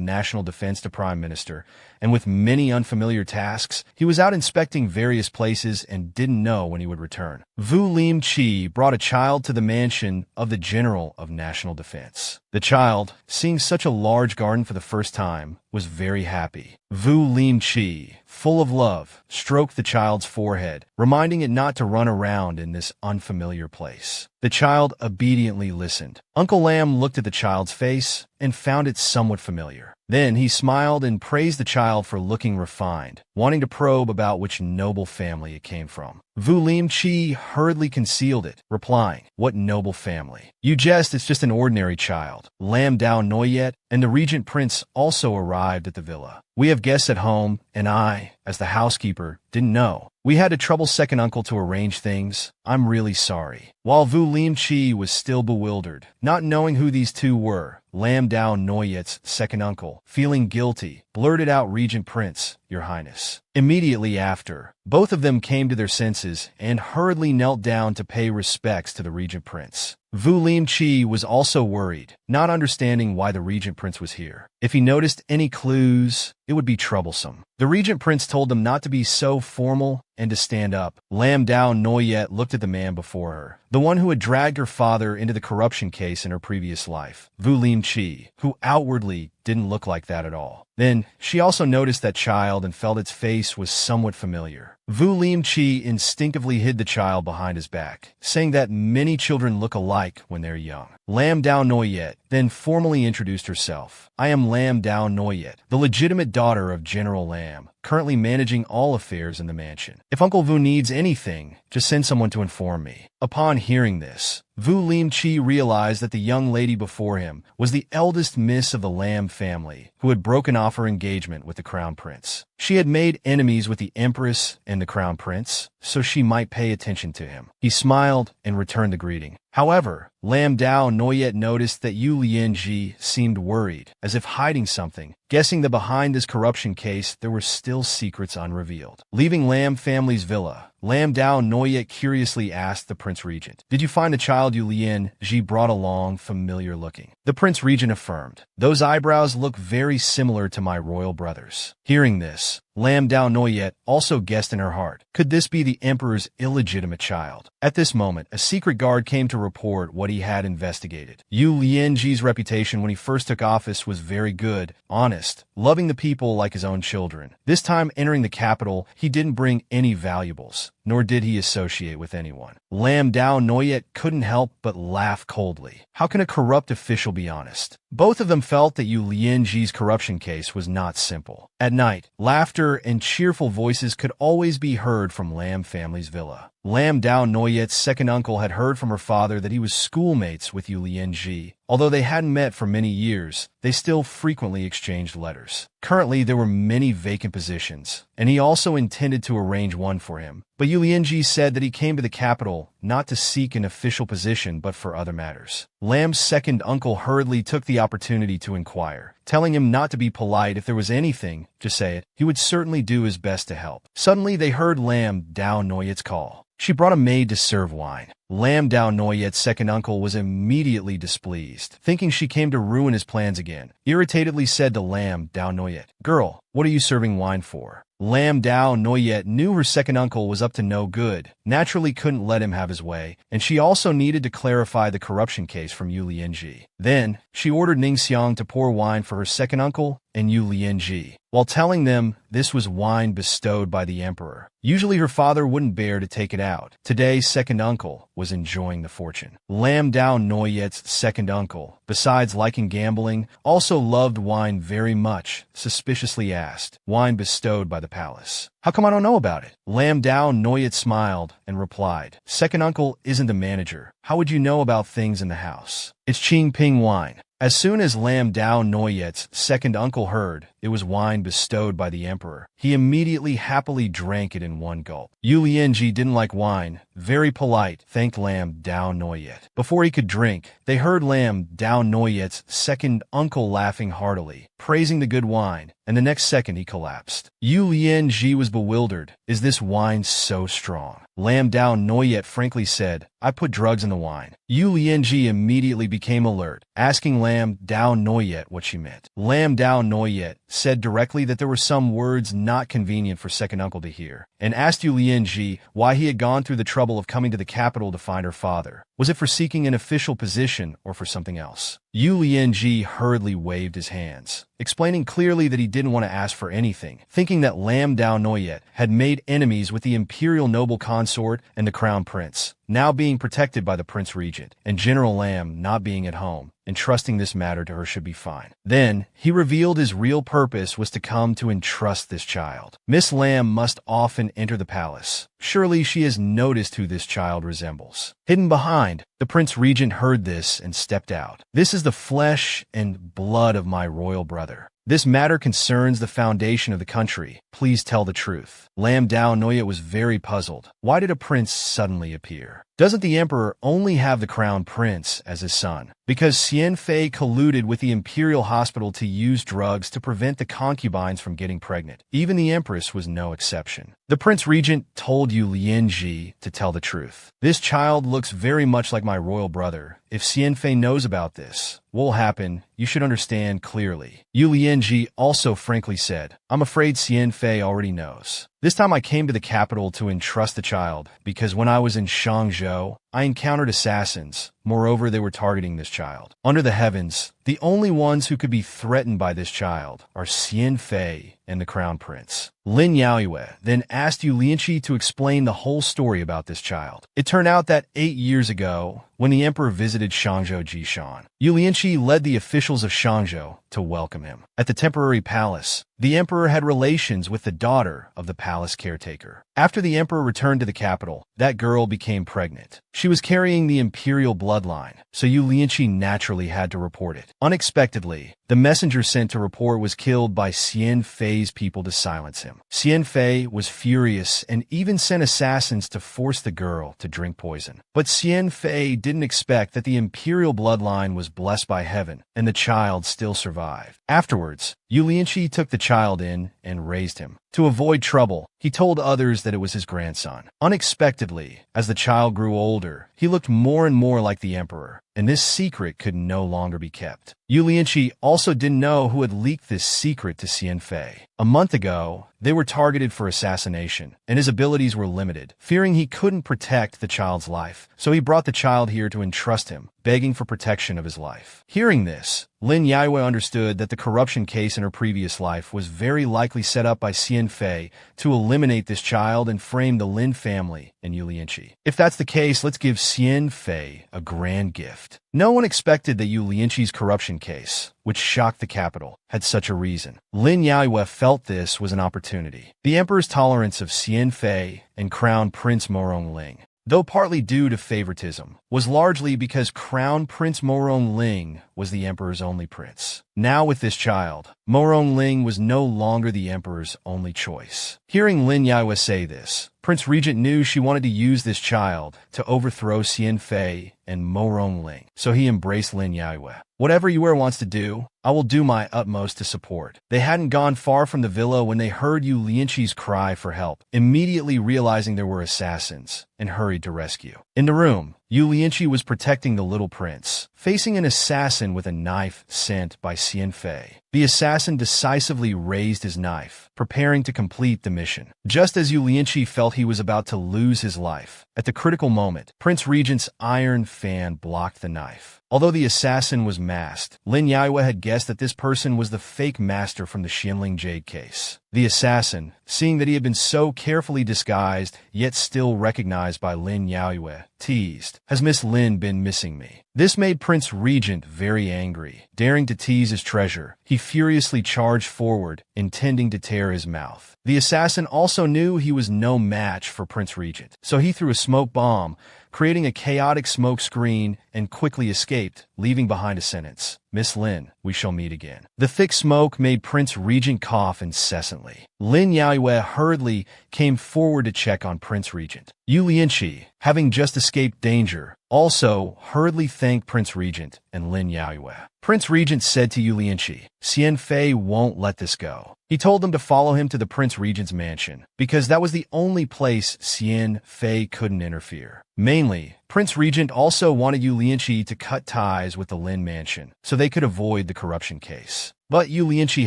National Defense to Prime Minister, and with many unfamiliar tasks, he was out inspecting various places and didn't know when he would return. Vu Limchi brought a child to the mansion of the General of National Defense. The child, seeing such a large garden for the first time, was very happy. Vu Limchi, full of love, stroked the child's forehead, reminding it not to run around in this unfamiliar place. The child obediently listened. Uncle Lam looked at the child's face and found it somewhat familiar. Then he smiled and praised the child for looking refined, wanting to probe about which noble family it came from. Vu Limchi hurriedly concealed it, replying, "What noble family? You jest, it's just an ordinary child." Lam Dao Noyet and the regent prince also arrived at the villa. "We have guests at home, and I, as the housekeeper, didn't know. We had to trouble second uncle to arrange things. I'm really sorry." While Vu Limchi was still bewildered, not knowing who these two were, Lam Dao Noyet's second uncle, feeling guilty, blurted out, "Regent Prince, Your Highness." Immediately after, both of them came to their senses and hurriedly knelt down to pay respects to the regent prince. Vu Limchi was also worried, not understanding why the regent prince was here. If he noticed any clues, it would be troublesome. The regent prince told them not to be so formal and to stand up. Lam Dao Noyet looked at the man before her, the one who had dragged her father into the corruption case in her previous life, Vu Limchi, who outwardly didn't look like that at all. Then, she also noticed that child and felt its face was somewhat familiar. Vu Limchi instinctively hid the child behind his back, saying that many children look alike when they're young. Lam Dao Noyet then formally introduced herself. "I am Lam Dao Noyet, the legitimate daughter of General Lam, currently managing all affairs in the mansion. If Uncle Vu needs anything, just send someone to inform me." Upon hearing this, Vu Limchi realized that the young lady before him was the eldest miss of the Lam family, who had broken off her engagement with the crown prince. She had made enemies with the empress and the crown prince, so she might pay attention to him. He smiled and returned the greeting. However, Lam Dao Noyet noticed that Yu Lianji seemed worried, as if hiding something, guessing that behind this corruption case there were still secrets unrevealed. Leaving Lam family's villa, Lam Dao Noyet curiously asked the Prince Regent, "Did you find the child Yu Lianji brought along familiar looking?" The Prince Regent affirmed, "Those eyebrows look very similar to my royal brothers." Hearing this, Lam Dao Noyet also guessed in her heart, could this be the emperor's illegitimate child? At this moment, a secret guard came to report what he had investigated. Yu Lianji's reputation when he first took office was very good, honest, loving the people like his own children. This time entering the capital, he didn't bring any valuables, nor did he associate with anyone. Lam Dao Noyet couldn't help but laugh coldly. How can a corrupt official be honest? Both of them felt that Yu Lianji's corruption case was not simple. At night, laughter and cheerful voices could always be heard from Lam family's villa. Lam Dao Noyet's second uncle had heard from her father that he was schoolmates with Yu Lianji. Although they hadn't met for many years, they still frequently exchanged letters. Currently, there were many vacant positions, and he also intended to arrange one for him. But Yu Lianji said that he came to the capital not to seek an official position but for other matters. Lam's second uncle hurriedly took the opportunity to inquire, telling him not to be polite. If there was anything, just say it. He would certainly do his best to help. Suddenly, they heard Lam Dao Noyet's call. She brought a maid to serve wine. Lam Dao Noyet's second uncle was immediately displeased, thinking she came to ruin his plans again. Irritatedly said to Lam Dao Noyet, "Girl, what are you serving wine for?" Lam Dao Noyet knew her second uncle was up to no good, naturally couldn't let him have his way, and she also needed to clarify the corruption case from Yu Lianji. Then, she ordered Ning Xiang to pour wine for her second uncle and Yu Lianji, while telling them this was wine bestowed by the emperor. Usually her father wouldn't bear to take it out. Today's second uncle was enjoying the fortune. Lam Dao Noyet's second uncle, besides liking gambling, also loved wine very much, suspiciously asked, "Wine bestowed by the palace. How come I don't know about it?" Lam Dao Noyet smiled and replied, "Second uncle isn't the manager. How would you know about things in the house? It's Qing Ping wine." As soon as Lam Dao Noyet's second uncle heard it was wine bestowed by the emperor, he immediately happily drank it in one gulp. Yu Lianji didn't like wine. Very polite, thanked Lam Dao Noyet. Before he could drink, they heard Lam Dao Noyet's second uncle laughing heartily, praising the good wine, and the next second he collapsed. Yu Lianji was bewildered. "Is this wine so strong?" Lam Dao Noyet frankly said, "I put drugs in the wine." Yu Lianji immediately became alert, asking Lam Dao Noyet what she meant. Lam Dao Noyet said directly that there were some words not convenient for second uncle to hear, and asked Yu Lianji why he had gone through the trouble of coming to the capital to find her father. Was it for seeking an official position or for something else? Yu Lianji hurriedly waved his hands, explaining clearly that he didn't want to ask for anything, thinking that Lam Dao Noyet had made enemies with the imperial noble consort and the crown prince, now being protected by the prince regent, and General Lam not being at home, and trusting this matter to her should be fine. Then, he revealed his real purpose was to come to entrust this child. Miss Lam must often enter the palace. Surely she has noticed who this child resembles. Hidden behind, the prince regent heard this and stepped out. "This is the flesh and blood of my royal brother. This matter concerns the foundation of the country. Please tell the truth." Lam Dao Noyet was very puzzled. Why did a prince suddenly appear? Doesn't the emperor only have the crown prince as his son? Because Xian Fei colluded with the imperial hospital to use drugs to prevent the concubines from getting pregnant. Even the empress was no exception. The prince regent told Yu Lianji to tell the truth. "This child looks very much like my royal brother. If Xian Fei knows about this, what will happen, you should understand clearly." Yu Lianji also frankly said, "I'm afraid Xian Fei already knows. This time I came to the capital to entrust the child because when I was in Shangzhou, I encountered assassins. Moreover, they were targeting this child. Under the heavens, the only ones who could be threatened by this child are Xian Fei and the crown prince." Lin Yaoyue then asked Yu Lianji to explain the whole story about this child. It turned out that 8 years ago, when the emperor visited Shangzhou Jishan, Yu Lianji led the officials of Shangzhou to welcome him. At the temporary palace, the emperor had relations with the daughter of the palace caretaker. After the emperor returned to the capital, that girl became pregnant. She was carrying the imperial bloodline, so Yu Lianji naturally had to report it. Unexpectedly, the messenger sent to report was killed by Xian Fei's people to silence him. Xian Fei was furious and even sent assassins to force the girl to drink poison. But Xian Fei didn't expect that the imperial bloodline was blessed by heaven, and the child still survived. Afterwards, Yu Lianji took the child in and raised him. To avoid trouble, he told others that it was his grandson. Unexpectedly, as the child grew older, he looked more and more like the emperor, and this secret could no longer be kept. Yu Lianji also didn't know who had leaked this secret to Xian Fei. A month ago, they were targeted for assassination, and his abilities were limited. Fearing he couldn't protect the child's life, so he brought the child here to entrust him, begging for protection of his life. Hearing this, Lin Yaoyue understood that the corruption case in her previous life was very likely set up by Xian Fei to eliminate this child and frame the Lin family and Yu Lianji. If that's the case, let's give Xian Fei a grand gift. No one expected that Yu Lianji's corruption case, which shocked the capital, had such a reason. Lin Yaoyue felt this was an opportunity. The emperor's tolerance of Xian Fei and Crown Prince Morongling, though partly due to favoritism, was largely because Crown Prince Morongling was the emperor's only prince. Now with this child, Morongling was no longer the emperor's only choice. Hearing Lin Yaoyue say this, Prince Regent knew she wanted to use this child to overthrow Xian Fei and Morongling, so he embraced Lin Yaoyue. "Whatever Yaoyue wants to do, I will do my utmost to support." They hadn't gone far from the villa when they heard Yu Lianji's cry for help, immediately realizing there were assassins, and hurried to rescue. In the room, Yu Lianqi was protecting the little prince, facing an assassin with a knife sent by Xian Fei. The assassin decisively raised his knife, preparing to complete the mission. Just as Yu Lianqi felt he was about to lose his life, at the critical moment, Prince Regent's iron fan blocked the knife. Although the assassin was masked, Lin Yaiyue had guessed that this person was the fake master from the Xianling Jade case. The assassin, seeing that he had been so carefully disguised, yet still recognized by Lin Yaiyue, teased, "Has Miss Lin been missing me?" This made Prince Regent very angry. Daring to tease his treasure, he furiously charged forward, intending to tear his mouth. The assassin also knew he was no match for Prince Regent, so he threw a smoke bomb, creating a chaotic smoke screen, and quickly escaped, leaving behind a sentence, "Miss Lin, we shall meet again." The thick smoke made Prince Regent cough incessantly. Lin Yaiyue hurriedly came forward to check on Prince Regent. Yu Lianqi, having just escaped danger, also hurriedly thanked Prince Regent and Lin Yaiyue. Prince Regent said to Yu Lianqi, "Xian Fei won't let this go." He told them to follow him to the Prince Regent's mansion, because that was the only place Xian Fei couldn't interfere. Mainly, Prince Regent also wanted Yu Lianqi to cut ties with the Lin mansion, so they could avoid the corruption case. But Yu Lianqi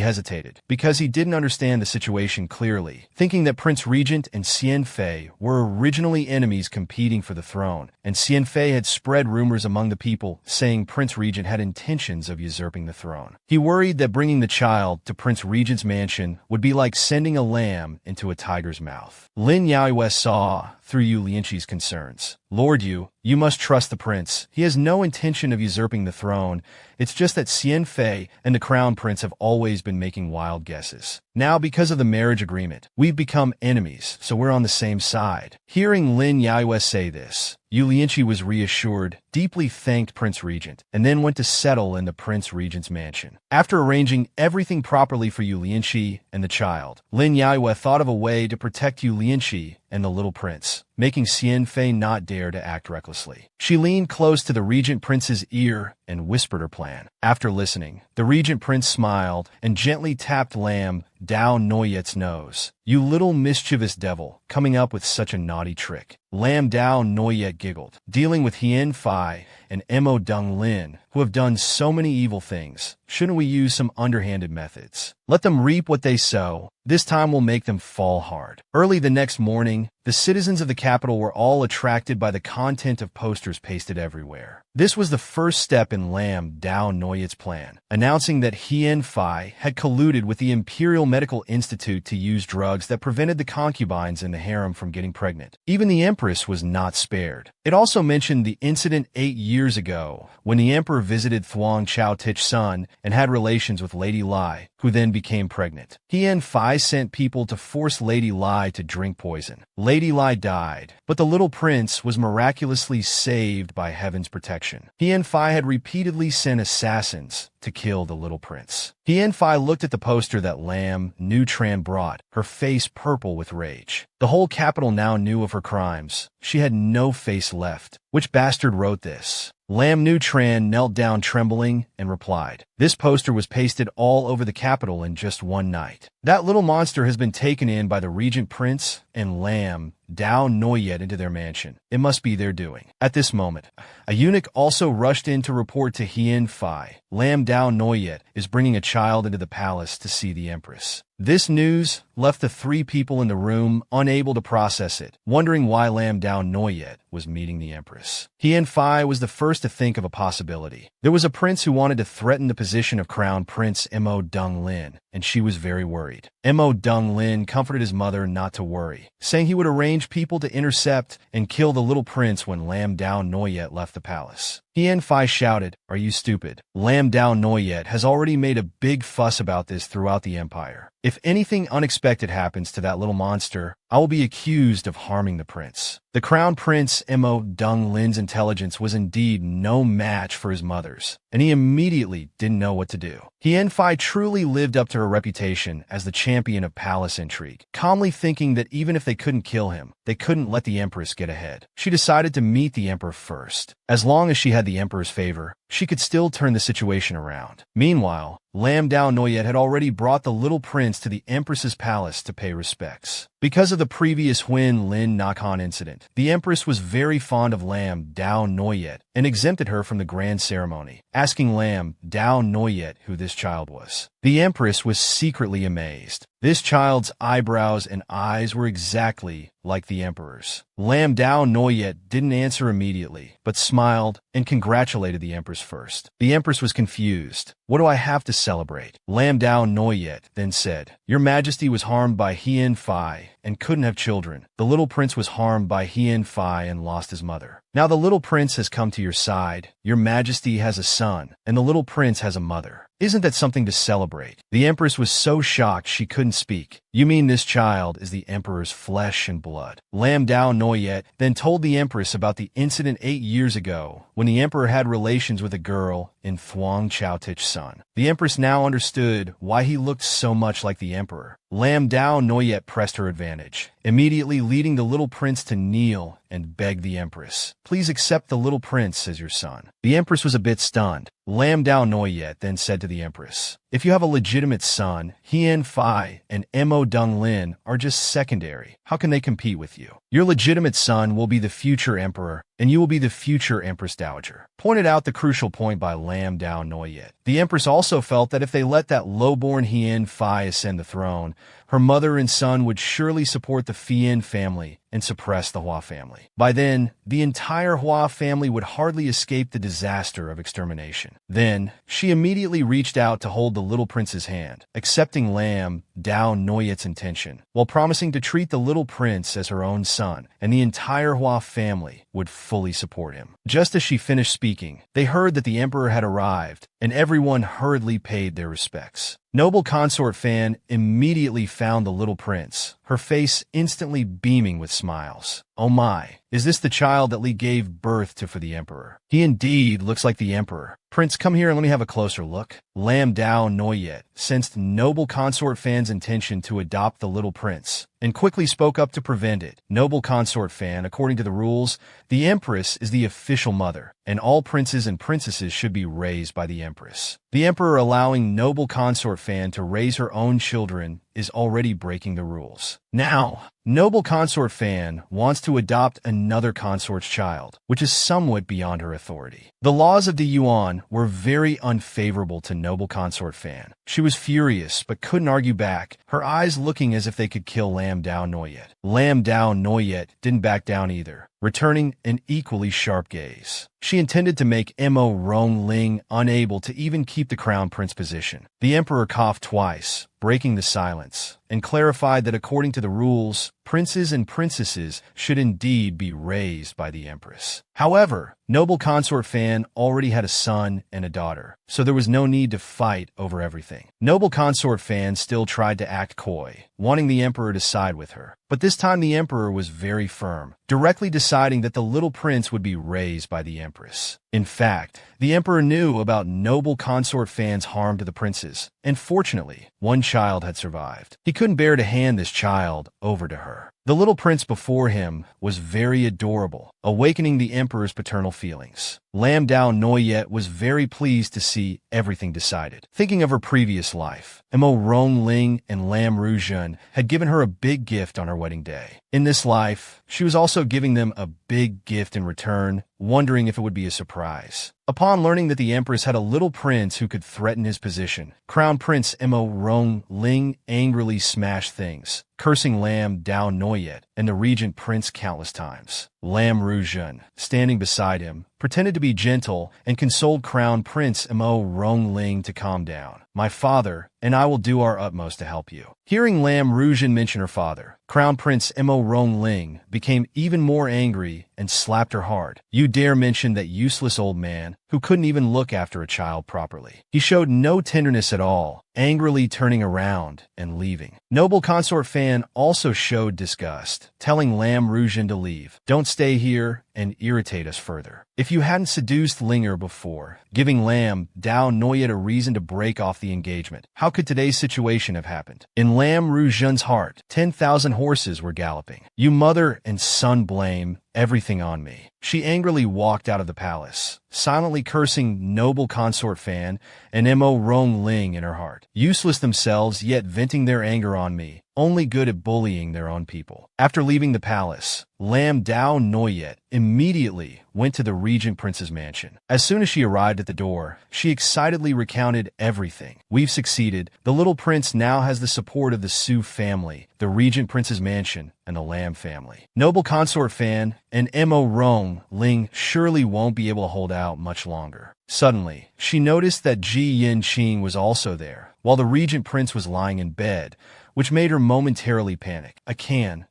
hesitated, because he didn't understand the situation clearly, thinking that Prince Regent and Xian Fei were originally enemies competing for the throne, and Xian Fei had spread rumors among the people saying Prince Regent had intentions of usurping the throne. He worried that bringing the child to Prince Regent's mansion would be like sending a lamb into a tiger's mouth. Lin Yaiyue saw through Yu Lianqi's concerns. "Lord Yu, you must trust the prince. He has no intention of usurping the throne. It's just that Xian Fei and the crown prince have always been making wild guesses. Now, because of the marriage agreement, we've become enemies, so we're on the same side." Hearing Lin Yaiyue say this, Yu Lianqi was reassured, deeply thanked Prince Regent, and then went to settle in the Prince Regent's mansion. After arranging everything properly for Yu Lianqi and the child, Lin Yaiyue thought of a way to protect Yu Lianqi and the little prince, making Xian Fei not dare to act recklessly. She leaned close to the Regent Prince's ear and whispered her plan. After listening, the Regent Prince smiled and gently tapped Lam Dao Noyet's nose. "You little mischievous devil, coming up with such a naughty trick." Lam Dao Noyet giggled. "Dealing with Hien Fai and Mo Dung Lin, who have done so many evil things, shouldn't we use some underhanded methods? Let them reap what they sow. This time we'll make them fall hard." Early the next morning, the citizens of the capital were all attracted by the content of posters pasted everywhere. This was the first step in Lam Dao Noyet's plan, announcing that Hien Fai had colluded with the Imperial Medical Institute to use drugs that prevented the concubines in the harem from getting pregnant. Even the Empress was not spared. It also mentioned the incident 8 years ago, when the Emperor visited Thuong Chao Tich's son and had relations with Lady Lai, who then became pregnant. Hien Fai sent people to force Lady Lai to drink poison. Lady Lai died, but the little prince was miraculously saved by heaven's protection. Hien Fai had repeatedly sent assassins to kill the little prince. Hien Fai looked at the poster that Lam Nutran brought, her face purple with rage. The whole capital now knew of her crimes. She had no face left. Which bastard wrote this? Lam Nutran knelt down trembling and replied, "This poster was pasted all over the capital in just one night. That little monster has been taken in by the Regent Prince and Lam Dao Noyet into their mansion. It must be their doing." At this moment, a eunuch also rushed in to report to Hien Fai, "Lam Dao Noyet is bringing a child into the palace to see the Empress." This news left the 3 people in the room unable to process it, wondering why Lam Dao Noyet was meeting the Empress. Hien Fai was the first to think of a possibility. There was a prince who wanted to threaten the position of Crown Prince Mo Dung Lin, and she was very worried. Mo Dung Lin comforted his mother not to worry, saying he would arrange people to intercept and kill the little prince when Lam Dao Noyet left the palace. Hien Fai shouted, "Are you stupid? Lam Dao Noyet has already made a big fuss about this throughout the empire. If anything unexpected happens to that little monster, I will be accused of harming the prince." The crown prince Mo Dung Lin's intelligence was indeed no match for his mother's, and he immediately didn't know what to do. Hien Fai truly lived up to her reputation as the champion of palace intrigue, calmly thinking that even if they couldn't kill him, they couldn't let the Empress get ahead. She decided to meet the Emperor first. As long as she had the Emperor's favor, she could still turn the situation around. Meanwhile, Lam Dao Noyet had already brought the little prince to the Empress's palace to pay respects. Because of the previous Huin Lin Nakhon incident, the Empress was very fond of Lam Dao Noyet and exempted her from the grand ceremony, asking Lam Dao Noyet who this child was. The Empress was secretly amazed. This child's eyebrows and eyes were exactly like the Emperor's. Lam Dao Noyet didn't answer immediately, but smiled and congratulated the Empress first. The Empress was confused. What do I have to celebrate? Lam Dao Noyet then said, Your Majesty was harmed by Hien Phi and couldn't have children. The little prince was harmed by Hien Phi and lost his mother. Now the little prince has come to your side. Your Majesty has a son, and the little prince has a mother. Isn't that something to celebrate? The Empress was so shocked she couldn't speak. You mean this child is the Emperor's flesh and blood? Lam Dao Noyet then told the Empress about the incident 8 years ago when the Emperor had relations with a girl in Thuong Chowtich's son. The Empress now understood why he looked so much like the Emperor. Lam Dao Noyet pressed her advantage, immediately leading the little prince to kneel and beg the Empress, Please accept the little prince as your son. The Empress was a bit stunned. Lam Dao Noyet then said to the Empress, If you have a legitimate son, Hien Phi and Mo Dung Lin are just secondary. How can they compete with you? Your legitimate son will be the future emperor, and you will be the future Empress Dowager. Pointed out the crucial point by Lam Dao Noyet. The Empress also felt that if they let that low-born Hien Phi ascend the throne, her mother and son would surely support the Fien family and suppress the Hua family. By then, the entire Hua family would hardly escape the disaster of extermination. Then, she immediately reached out to hold the little prince's hand, accepting Lam Dao Noyet's intention, while promising to treat the little prince as her own son, and the entire Hua family would fully support him. Just as she finished speaking, they heard that the emperor had arrived, and everyone hurriedly paid their respects. Noble consort Fan immediately found the little prince, her face instantly beaming with smiles. Oh my, is this the child that Li gave birth to for the emperor? He indeed looks like the emperor. Prince, come here and let me have a closer look. Lam Dao Noyet sensed Noble Consort Fan's intention to adopt the little prince, and quickly spoke up to prevent it. Noble Consort Fan, according to the rules, the Empress is the official mother, and all princes and princesses should be raised by the Empress. The Emperor allowing Noble Consort Fan to raise her own children is already breaking the rules. Now, Noble Consort Fan wants to adopt another consort's child, which is somewhat beyond her authority. The laws of the Yuan were very unfavorable to Noble Consort Fan. She was furious, but couldn't argue back, her eyes looking as if they could kill Lam Dao Noyet. Lam Dao Noyet didn't back down either, returning an equally sharp gaze. She intended to make Mo Rong Ling unable to even keep the crown prince position. The emperor coughed twice, breaking the silence, and clarified that according to the rules, princes and princesses should indeed be raised by the empress. However, Noble Consort Fan already had a son and a daughter, so there was no need to fight over everything. Noble Consort Fan still tried to act coy, wanting the emperor to side with her. But this time the emperor was very firm, directly deciding that the little prince would be raised by the empress. In fact, the emperor knew about Noble Consort Fan's harm to the princes, and fortunately, one child had survived. He couldn't bear to hand this child over to her. The little prince before him was very adorable, awakening the emperor's paternal feelings. Lam Dao Noyet was very pleased to see everything decided. Thinking of her previous life, Mo Rong Ling and Lam Ruzhen had given her a big gift on her wedding day. In this life, she was also giving them a big gift in return, wondering if it would be a surprise. Upon learning that the empress had a little prince who could threaten his position, Crown Prince Mo Rong Ling angrily smashed things, cursing Lam Dao Noyet and the regent prince countless times. Lam Ruzhen, standing beside him, pretended to be gentle and consoled Crown Prince Mo Rong Ling to calm down. My father and I will do our utmost to help you. Hearing Lam Ruzhen mention her father, Crown Prince Mo Rong Ling became even more angry and slapped her hard. You dare mention that useless old man who couldn't even look after a child properly. He showed no tenderness at all, angrily turning around and leaving. Noble Consort Fan also showed disgust, telling Lam Ruzhen to leave. Don't stay here and irritate us further. If you hadn't seduced Linger before, giving Lam Dao Noyet a reason to break off the engagement, how could today's situation have happened? In Lam Ruzhen's heart, 10,000 horses were galloping. You mother and son blame everything on me. She angrily walked out of the palace, silently cursing Noble Consort Fan and Mo Rong Ling in her heart. Useless themselves, yet venting their anger on me. only good at bullying their own people. After leaving the palace, Lam Dao Noyet immediately went to the regent prince's mansion. As soon as she arrived at the door, she excitedly recounted everything. "We've succeeded. The little prince now has the support of the Su family, the regent prince's mansion, and the Lam family. Noble consort Fan and Mo Rong Ling surely won't be able to hold out much longer." Suddenly, she noticed that Ji Yin Qing was also there, while the regent prince was lying in bed, which made her momentarily panic.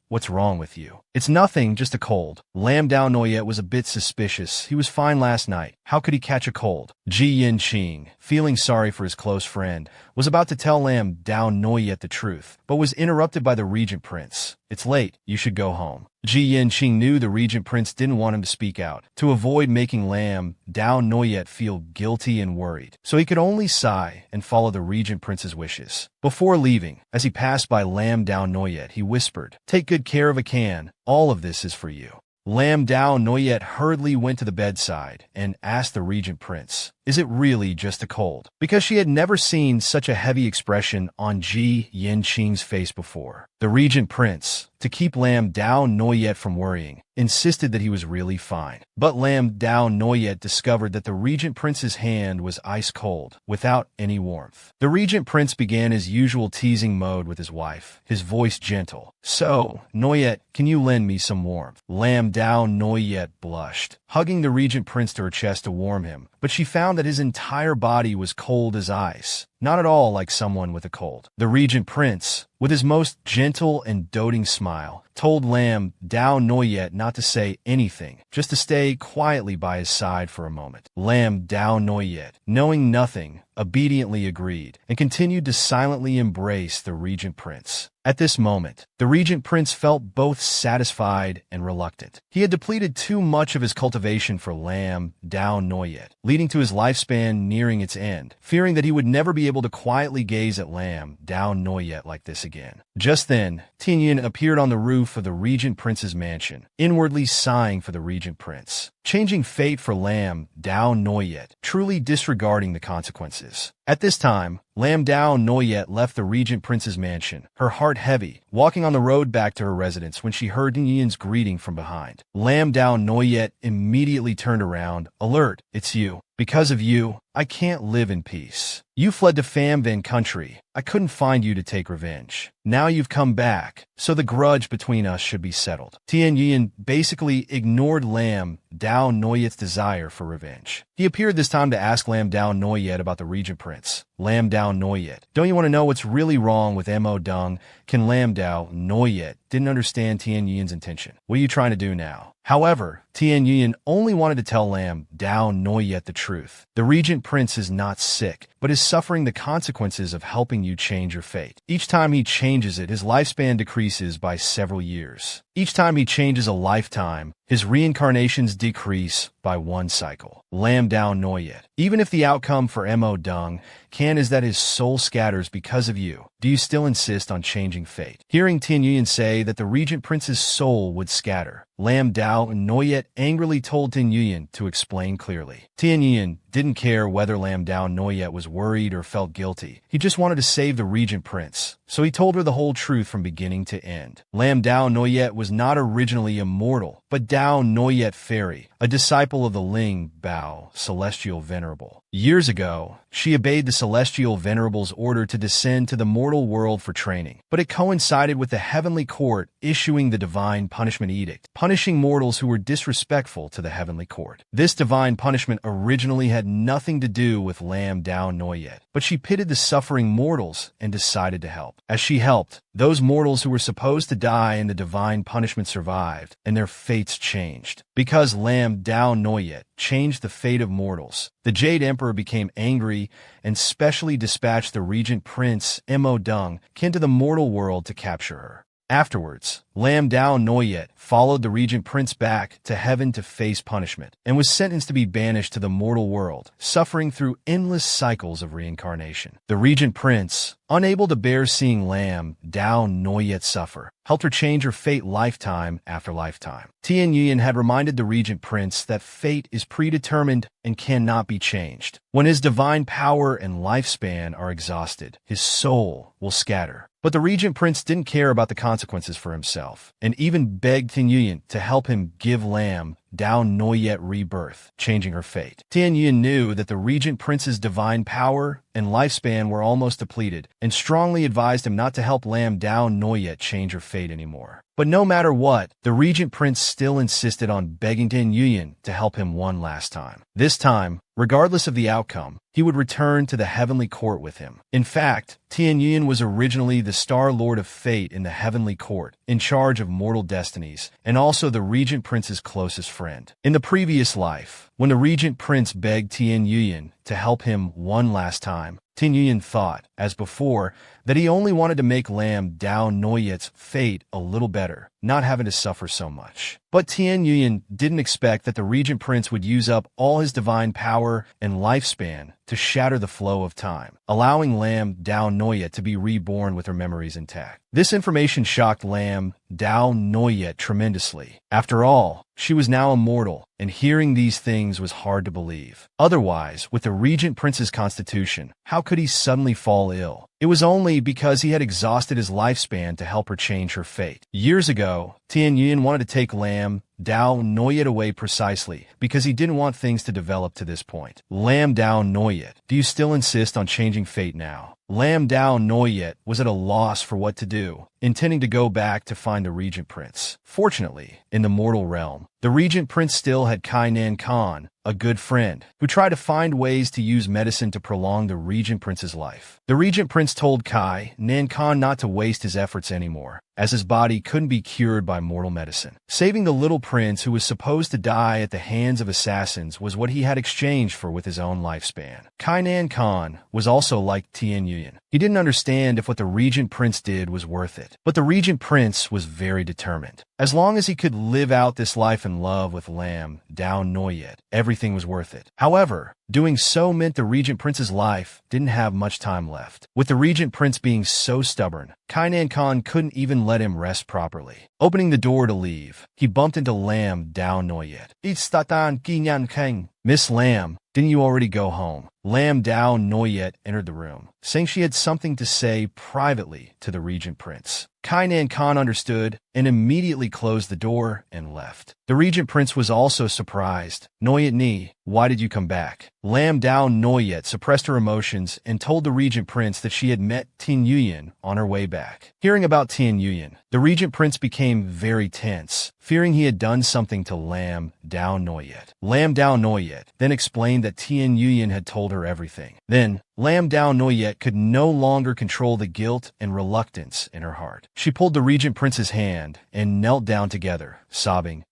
What's wrong with you?" "It's nothing, just a cold." Lam Dao Noyet was a bit suspicious. He was fine last night. How could he catch a cold? Ji Yin Qing, feeling sorry for his close friend, was about to tell Lam Dao Noyet the truth, but was interrupted by the regent prince. "It's late. You should go home." Ji Yin Qing knew the regent prince didn't want him to speak out, to avoid making Lam Dao Noyet feel guilty and worried, so he could only sigh and follow the regent prince's wishes. Before leaving, as he passed by Lam Dao Noyet, he whispered, "Take good care of Akan. All of this is for you." Lam Dao Noyet hurriedly went to the bedside and asked the regent prince, "Is it really just a cold?" Because she had never seen such a heavy expression on Ji Yin Qing's face before. The regent prince, to keep Lam Dao Noyet from worrying, insisted that he was really fine. But Lam Dao Noyet discovered that the regent prince's hand was ice cold, without any warmth. The regent prince began his usual teasing mode with his wife, his voice gentle. "So, Noyet, can you lend me some warmth?" Lam Dao Noyet blushed, hugging the regent prince to her chest to warm him, but she found that his entire body was cold as ice, not at all like someone with a cold. The regent prince, with his most gentle and doting smile, told Lam Dao Noyet not to say anything, just to stay quietly by his side for a moment. Lam Dao Noyet, knowing nothing, obediently agreed, and continued to silently embrace the regent prince. At this moment, the regent prince felt both satisfied and reluctant. He had depleted too much of his cultivation for Lam Dao Noyet, leading to his lifespan nearing its end, fearing that he would never be able to quietly gaze at Lam Dao Noyet like this again. Just then, Tinyin appeared on the roof of the regent prince's mansion, inwardly sighing for the regent prince, changing fate for Lam Dao Noyet, truly disregarding the consequences. At this time, Lam Dao Noyet left the regent prince's mansion, her heart heavy, walking on the road back to her residence when she heard Yin's greeting from behind. Lam Dao Noyet immediately turned around, alert. "It's you. Because of you, I can't live in peace. You fled to Famvan country. I couldn't find you to take revenge. Now you've come back, so the grudge between us should be settled." Tian Yin basically ignored Lam Dao Noyet's desire for revenge. He appeared this time to ask Lam Dao Noyet about the regent prince. Lam Dao Noyet, "Don't you want to know what's really wrong with Mo Dung?" Lam Dao Noyet didn't understand Tian Yin's intention. "What are you trying to do now?" However, Tian Yin only wanted to tell Lam Dao Noyet the truth. The regent prince is not sick, but is suffering the consequences of helping you change your fate. Each time he changes it, his lifespan decreases by several years. Each time he changes a lifetime, his reincarnations decrease by one cycle. Lam Dao Noyet, even if the outcome for Mo Dung is that his soul scatters because of you, do you still insist on changing fate? Hearing Tian Yin say that the regent prince's soul would scatter, Lam Dao Noyet angrily told Tian Yin to explain clearly. Tian Yin didn't care whether Lam Dao Noyet was worried or felt guilty. He just wanted to save the regent prince, so he told her the whole truth from beginning to end. Lam Dao Noyet was not originally immortal, but Dao Noyet Fairy, a disciple of the Ling Bao Celestial Venerable. Years ago, she obeyed the Celestial Venerable's order to descend to the mortal world for training, but it coincided with the Heavenly Court issuing the Divine Punishment Edict, punishing mortals who were disrespectful to the Heavenly Court. This divine punishment originally had nothing to do with Lam Dao Noyet, but she pitied the suffering mortals and decided to help. As she helped, those mortals who were supposed to die in the divine punishment survived, and their fates changed. Because Lam Dao Noyet changed the fate of mortals, the Jade Emperor became angry and specially dispatched the regent prince Mo Dung into the mortal world to capture her. Afterwards, Lam Dao Noyet followed the regent prince back to heaven to face punishment, and was sentenced to be banished to the mortal world, suffering through endless cycles of reincarnation. The regent prince, unable to bear seeing Lam Dao Noyet suffer, helped her change her fate lifetime after lifetime. Tian Yin had reminded the regent prince that fate is predetermined and cannot be changed. When his divine power and lifespan are exhausted, his soul will scatter. But the regent prince didn't care about the consequences for himself, and even begged Tin Yuyan to help him give Lam Dao Noyet rebirth, changing her fate. Tin Yuyan knew that the regent prince's divine power and lifespan were almost depleted, and strongly advised him not to help Lam Dao Noyet change her fate anymore. But no matter what, the regent prince still insisted on begging Tin Yuyan to help him one last time. This time, regardless of the outcome, he would return to the heavenly court with him. In fact, Tin Yuyan was originally the Star Lord of Fate in the heavenly court, in charge of mortal destinies, and also the regent prince's closest friend. In the previous life, when the regent prince begged Tin Yuyan to help him one last time, Tin Yuyan thought, as before, that he only wanted to make Lam Dao Noyet's fate a little better, not having to suffer so much. But Tin Yuyan didn't expect that the regent prince would use up all his divine power and lifespan to shatter the flow of time, allowing Lam Dao Noyet to be reborn with her memories intact. This information shocked Lam Dao Noyet tremendously. After all, she was now immortal, and hearing these things was hard to believe. Otherwise, with the regent prince's constitution, how could he suddenly fall ill? It was only because he had exhausted his lifespan to help her change her fate. Years ago, Tin Yuyan wanted to take Lam Dao Noyet away precisely because he didn't want things to develop to this point. Lam Dao Noyet, do you still insist on changing fate now? Lam Dao Noyet was at a loss for what to do, intending to go back to find the regent prince. Fortunately, in the mortal realm, the regent prince still had Kai Nan Khan, a good friend, who tried to find ways to use medicine to prolong the regent prince's life. The regent prince told Kai Nan Khan not to waste his efforts anymore, as his body couldn't be cured by mortal medicine. Saving the little prince who was supposed to die at the hands of assassins was what he had exchanged for with his own lifespan. Kai Nan Khan was also like Tin Yuyan. He didn't understand if what the regent prince did was worth it. But the regent prince was very determined. As long as he could live out this life in love with Lam Dao Noyet, everything was worth it. However, doing so meant the regent prince's life didn't have much time left. With the regent prince being so stubborn, Kai Nan Khan couldn't even let him rest properly. Opening the door to leave, he bumped into Lam Dao Noyet. It's Tatan Ginyan Kang. Miss Lam, didn't you already go home? Lam Dao Noyet entered the room, saying she had something to say privately to the regent prince. Kai Nan Khan understood and immediately closed the door and left. The regent prince was also surprised. Noyet Ni, why did you come back? Lam Dao Noyet suppressed her emotions and told the regent prince that she had met Tin Yuyan on her way back. Hearing about Tin Yuyan, the regent prince became very tense, fearing he had done something to Lam Dao Noyet. Lam Dao Noyet then explained that Tin Yuyan had told her everything. Then, Lam Dao Noyet could no longer control the guilt and reluctance in her heart. She pulled the regent prince's hand and knelt down together, sobbing,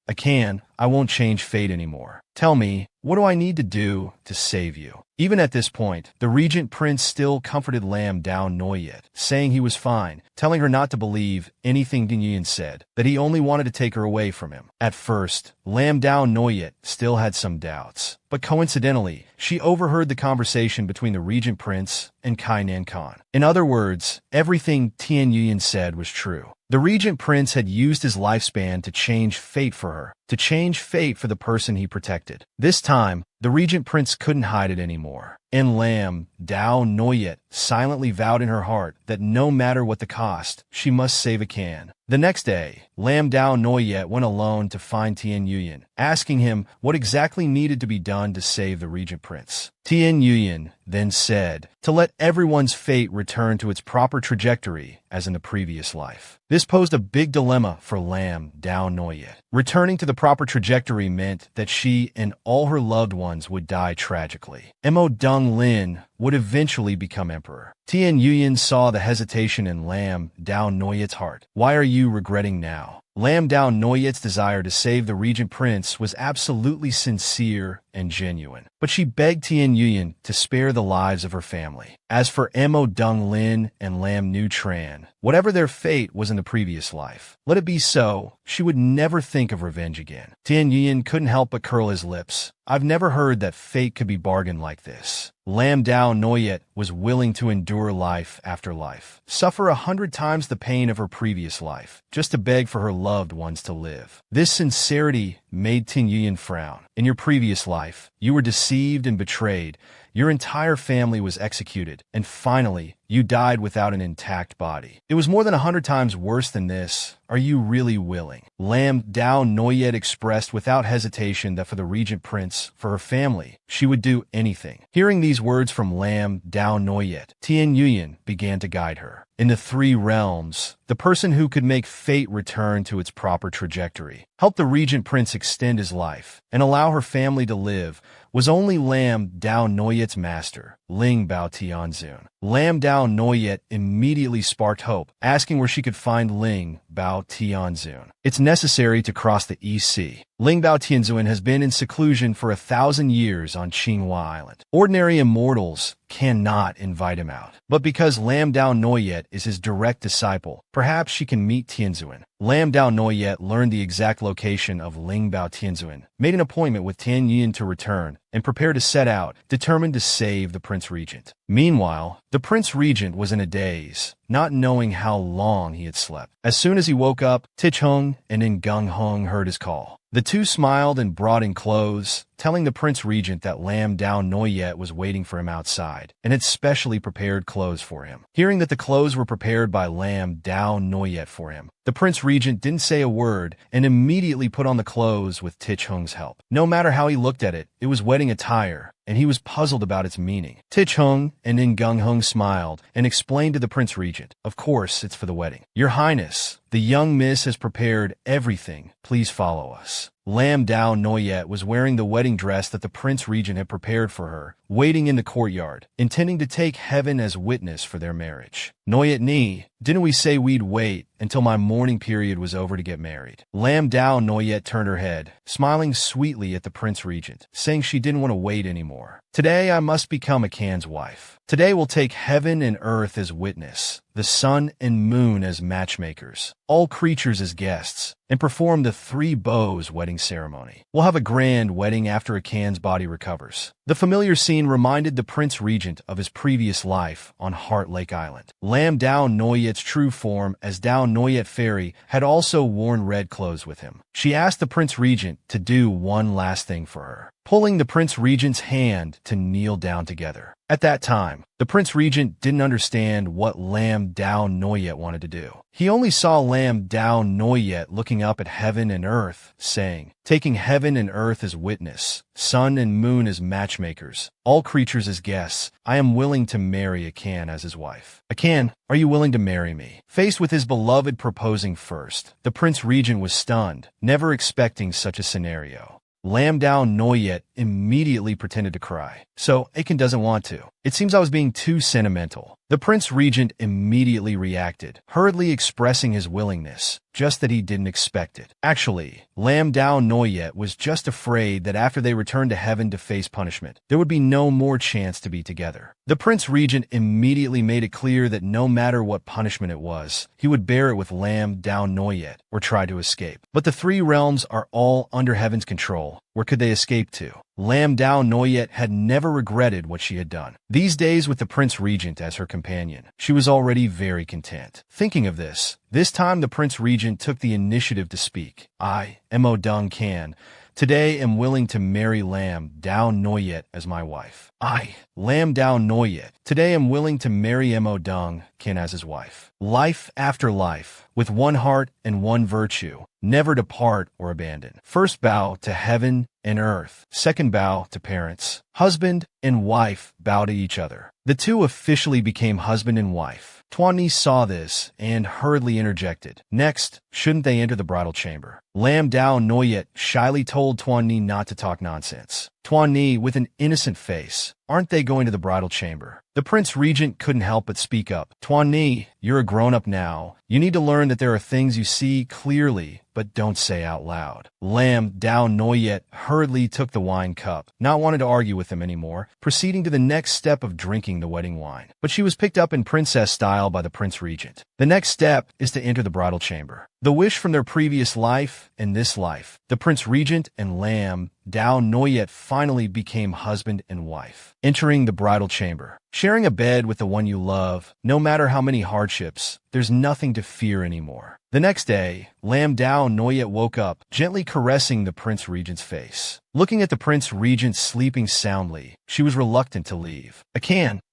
I won't change fate anymore. Tell me, what do I need to do to save you? Even at this point, the regent prince still comforted Lam Dao Noyet, saying he was fine, telling her not to believe anything Tin Yuyan said, that he only wanted to take her away from him. At first, Lam Dao Noyet still had some doubts, but coincidentally, she overheard the conversation between the regent prince and Kai Nan Khan. In other words, everything Tin Yuyan said was true. The regent prince had used his lifespan to change fate for her, to change fate for the person he protected. This time, the regent prince couldn't hide it anymore. And Lam Dao Noyet silently vowed in her heart that no matter what the cost, she must save Akan. The next day, Lam Dao Noyet went alone to find Tin Yuyan, asking him what exactly needed to be done to save the regent prince. Tin Yuyan then said, to let everyone's fate return to its proper trajectory as in the previous life. This posed a big dilemma for Lam Dao Noyet. Returning to the proper trajectory meant that she and all her loved ones would die tragically. Mo Deng Lin would eventually become emperor. Tin Yuyan saw the hesitation in Lam Dao Noyet's heart. Why are you regretting now? Lam Dao Noyet's desire to save the regent prince was absolutely sincere and genuine, but she begged Tin Yuyan to spare the lives of her family. As for Mo Deng Lin and Lam Nu Tran, whatever their fate was in the previous life, let it be so. She would never think of revenge again. Tin Yuyan couldn't help but curl his lips. I've never heard that fate could be bargained like this. Lam Dao Noyet was willing to endure life after life, suffer 100 times the pain of her previous life, just to beg for her loved ones to live. This sincerity made Tin Yuyan frown. In your previous life, you were deceived and betrayed. Your entire family was executed, and finally, you died without an intact body. It was more than 100 times worse than this. Are you really willing? Lam Dao Noyet expressed without hesitation that for the regent prince, for her family, she would do anything. Hearing these words from Lam Dao Noyet, Tin Yuyan began to guide her. In the three realms, the person who could make fate return to its proper trajectory, help the regent prince extend his life, and allow her family to live, was only Lam Dao Noyet's master, Ling Bao Tianzun. Lam Dao Noyet immediately sparked hope, asking where she could find Ling Bao Tianzun. It's necessary to cross the East Sea. Ling Bao Tianzun has been in seclusion for 1,000 years on Qinghua Island. Ordinary immortals cannot invite him out. But because Lam Dao Noyet is his direct disciple, perhaps she can meet Tianzun. Lam Dao Noyet learned the exact location of Ling Bao Tianzun, made an appointment with Tin Yuyan to return, and prepared to set out, determined to save the Prince Regent. Meanwhile, the Prince Regent was in a daze, not knowing how long he had slept. As soon as he woke up, Ticheng and Ngung Hung heard his call. The two smiled and brought in clothes, telling the Prince Regent that Lam Dao Noyet was waiting for him outside, and had specially prepared clothes for him. Hearing that the clothes were prepared by Lam Dao Noyet for him, the Prince Regent didn't say a word and immediately put on the clothes with Ticheng's help. No matter how he looked at it, it was wedding attire, and he was puzzled about its meaning. Ticheng and Ngung Hung smiled and explained to the Prince Regent, "Of course, it's for the wedding. Your Highness, the young miss has prepared everything. Please follow us." Lam Dao Noyet was wearing the wedding dress that the Prince Regent had prepared for her, waiting in the courtyard, intending to take heaven as witness for their marriage. "Noyet Ni, didn't we say we'd wait until my mourning period was over to get married?" Lam Dao Noyet turned her head, smiling sweetly at the Prince Regent, saying she didn't want to wait anymore. "Today I must become Akan's wife. Today we'll take heaven and earth as witness, the sun and moon as matchmakers, all creatures as guests, and perform the three bows wedding ceremony. We'll have a grand wedding after Akan's body recovers." The familiar scene reminded the Prince Regent of his previous life on Heart Lake Island. Lam Dao Noyet's true form as Dao Noyet Fairy had also worn red clothes with him. She asked the Prince Regent to do one last thing for her, pulling the Prince Regent's hand to kneel down together. At that time, the Prince Regent didn't understand what Lam Dao Noyet wanted to do. He only saw Lam Dao Noyet looking up at heaven and earth, saying, "Taking heaven and earth as witness, sun and moon as matchmakers, all creatures as guests, I am willing to marry Akan as his wife. Akan, are you willing to marry me?" Faced with his beloved proposing first, the Prince Regent was stunned, never expecting such a scenario. Lam Dao Noyet immediately pretended to cry. "So, Akan doesn't want to. It seems I was being too sentimental." The Prince Regent immediately reacted, hurriedly expressing his willingness, just that he didn't expect it. Actually, Lam Dao Noyet was just afraid that after they returned to heaven to face punishment, there would be no more chance to be together. The Prince Regent immediately made it clear that no matter what punishment it was, he would bear it with Lam Dao Noyet or try to escape. But the three realms are all under heaven's control. Where could they escape to? Lam Dao Noyet had never regretted what she had done. These days with the Prince Regent as her companion, she was already very content. Thinking of this time the Prince Regent took the initiative to speak. "I, Mo Dung Can, today am willing to marry Lam Dao Noyet as my wife. I, Lam Dao Noyet, today am willing to marry Mo Dung Can as his wife. Life after life, with one heart and one virtue, never to part or abandon. First bow to heaven and earth. Second bow to parents. Husband and wife bow to each other." The two officially became husband and wife. Tuan Ni saw this and hurriedly interjected. "Next, shouldn't they enter the bridal chamber?" Lam Dao Noyet shyly told Tuan Ni not to talk nonsense. Tuan Ni, with an innocent face, "Aren't they going to the bridal chamber?" The Prince Regent couldn't help but speak up. "Tuan Ni, you're a grown-up now. You need to learn that there are things you see clearly, but don't say out loud." Lam Dao Noyet hurriedly took the wine cup, not wanting to argue with him anymore, proceeding to the next step of drinking the wedding wine. But she was picked up in princess style by the Prince Regent. The next step is to enter the bridal chamber. The wish from their previous life and this life, the Prince Regent and Lam Dao Noyet finally became husband and wife. Entering the bridal chamber. Sharing a bed with the one you love, no matter how many hardships, there's nothing to fear anymore. The next day, Lam Dao Noyet woke up, gently caressing the Prince Regent's face. Looking at the Prince Regent sleeping soundly, she was reluctant to leave.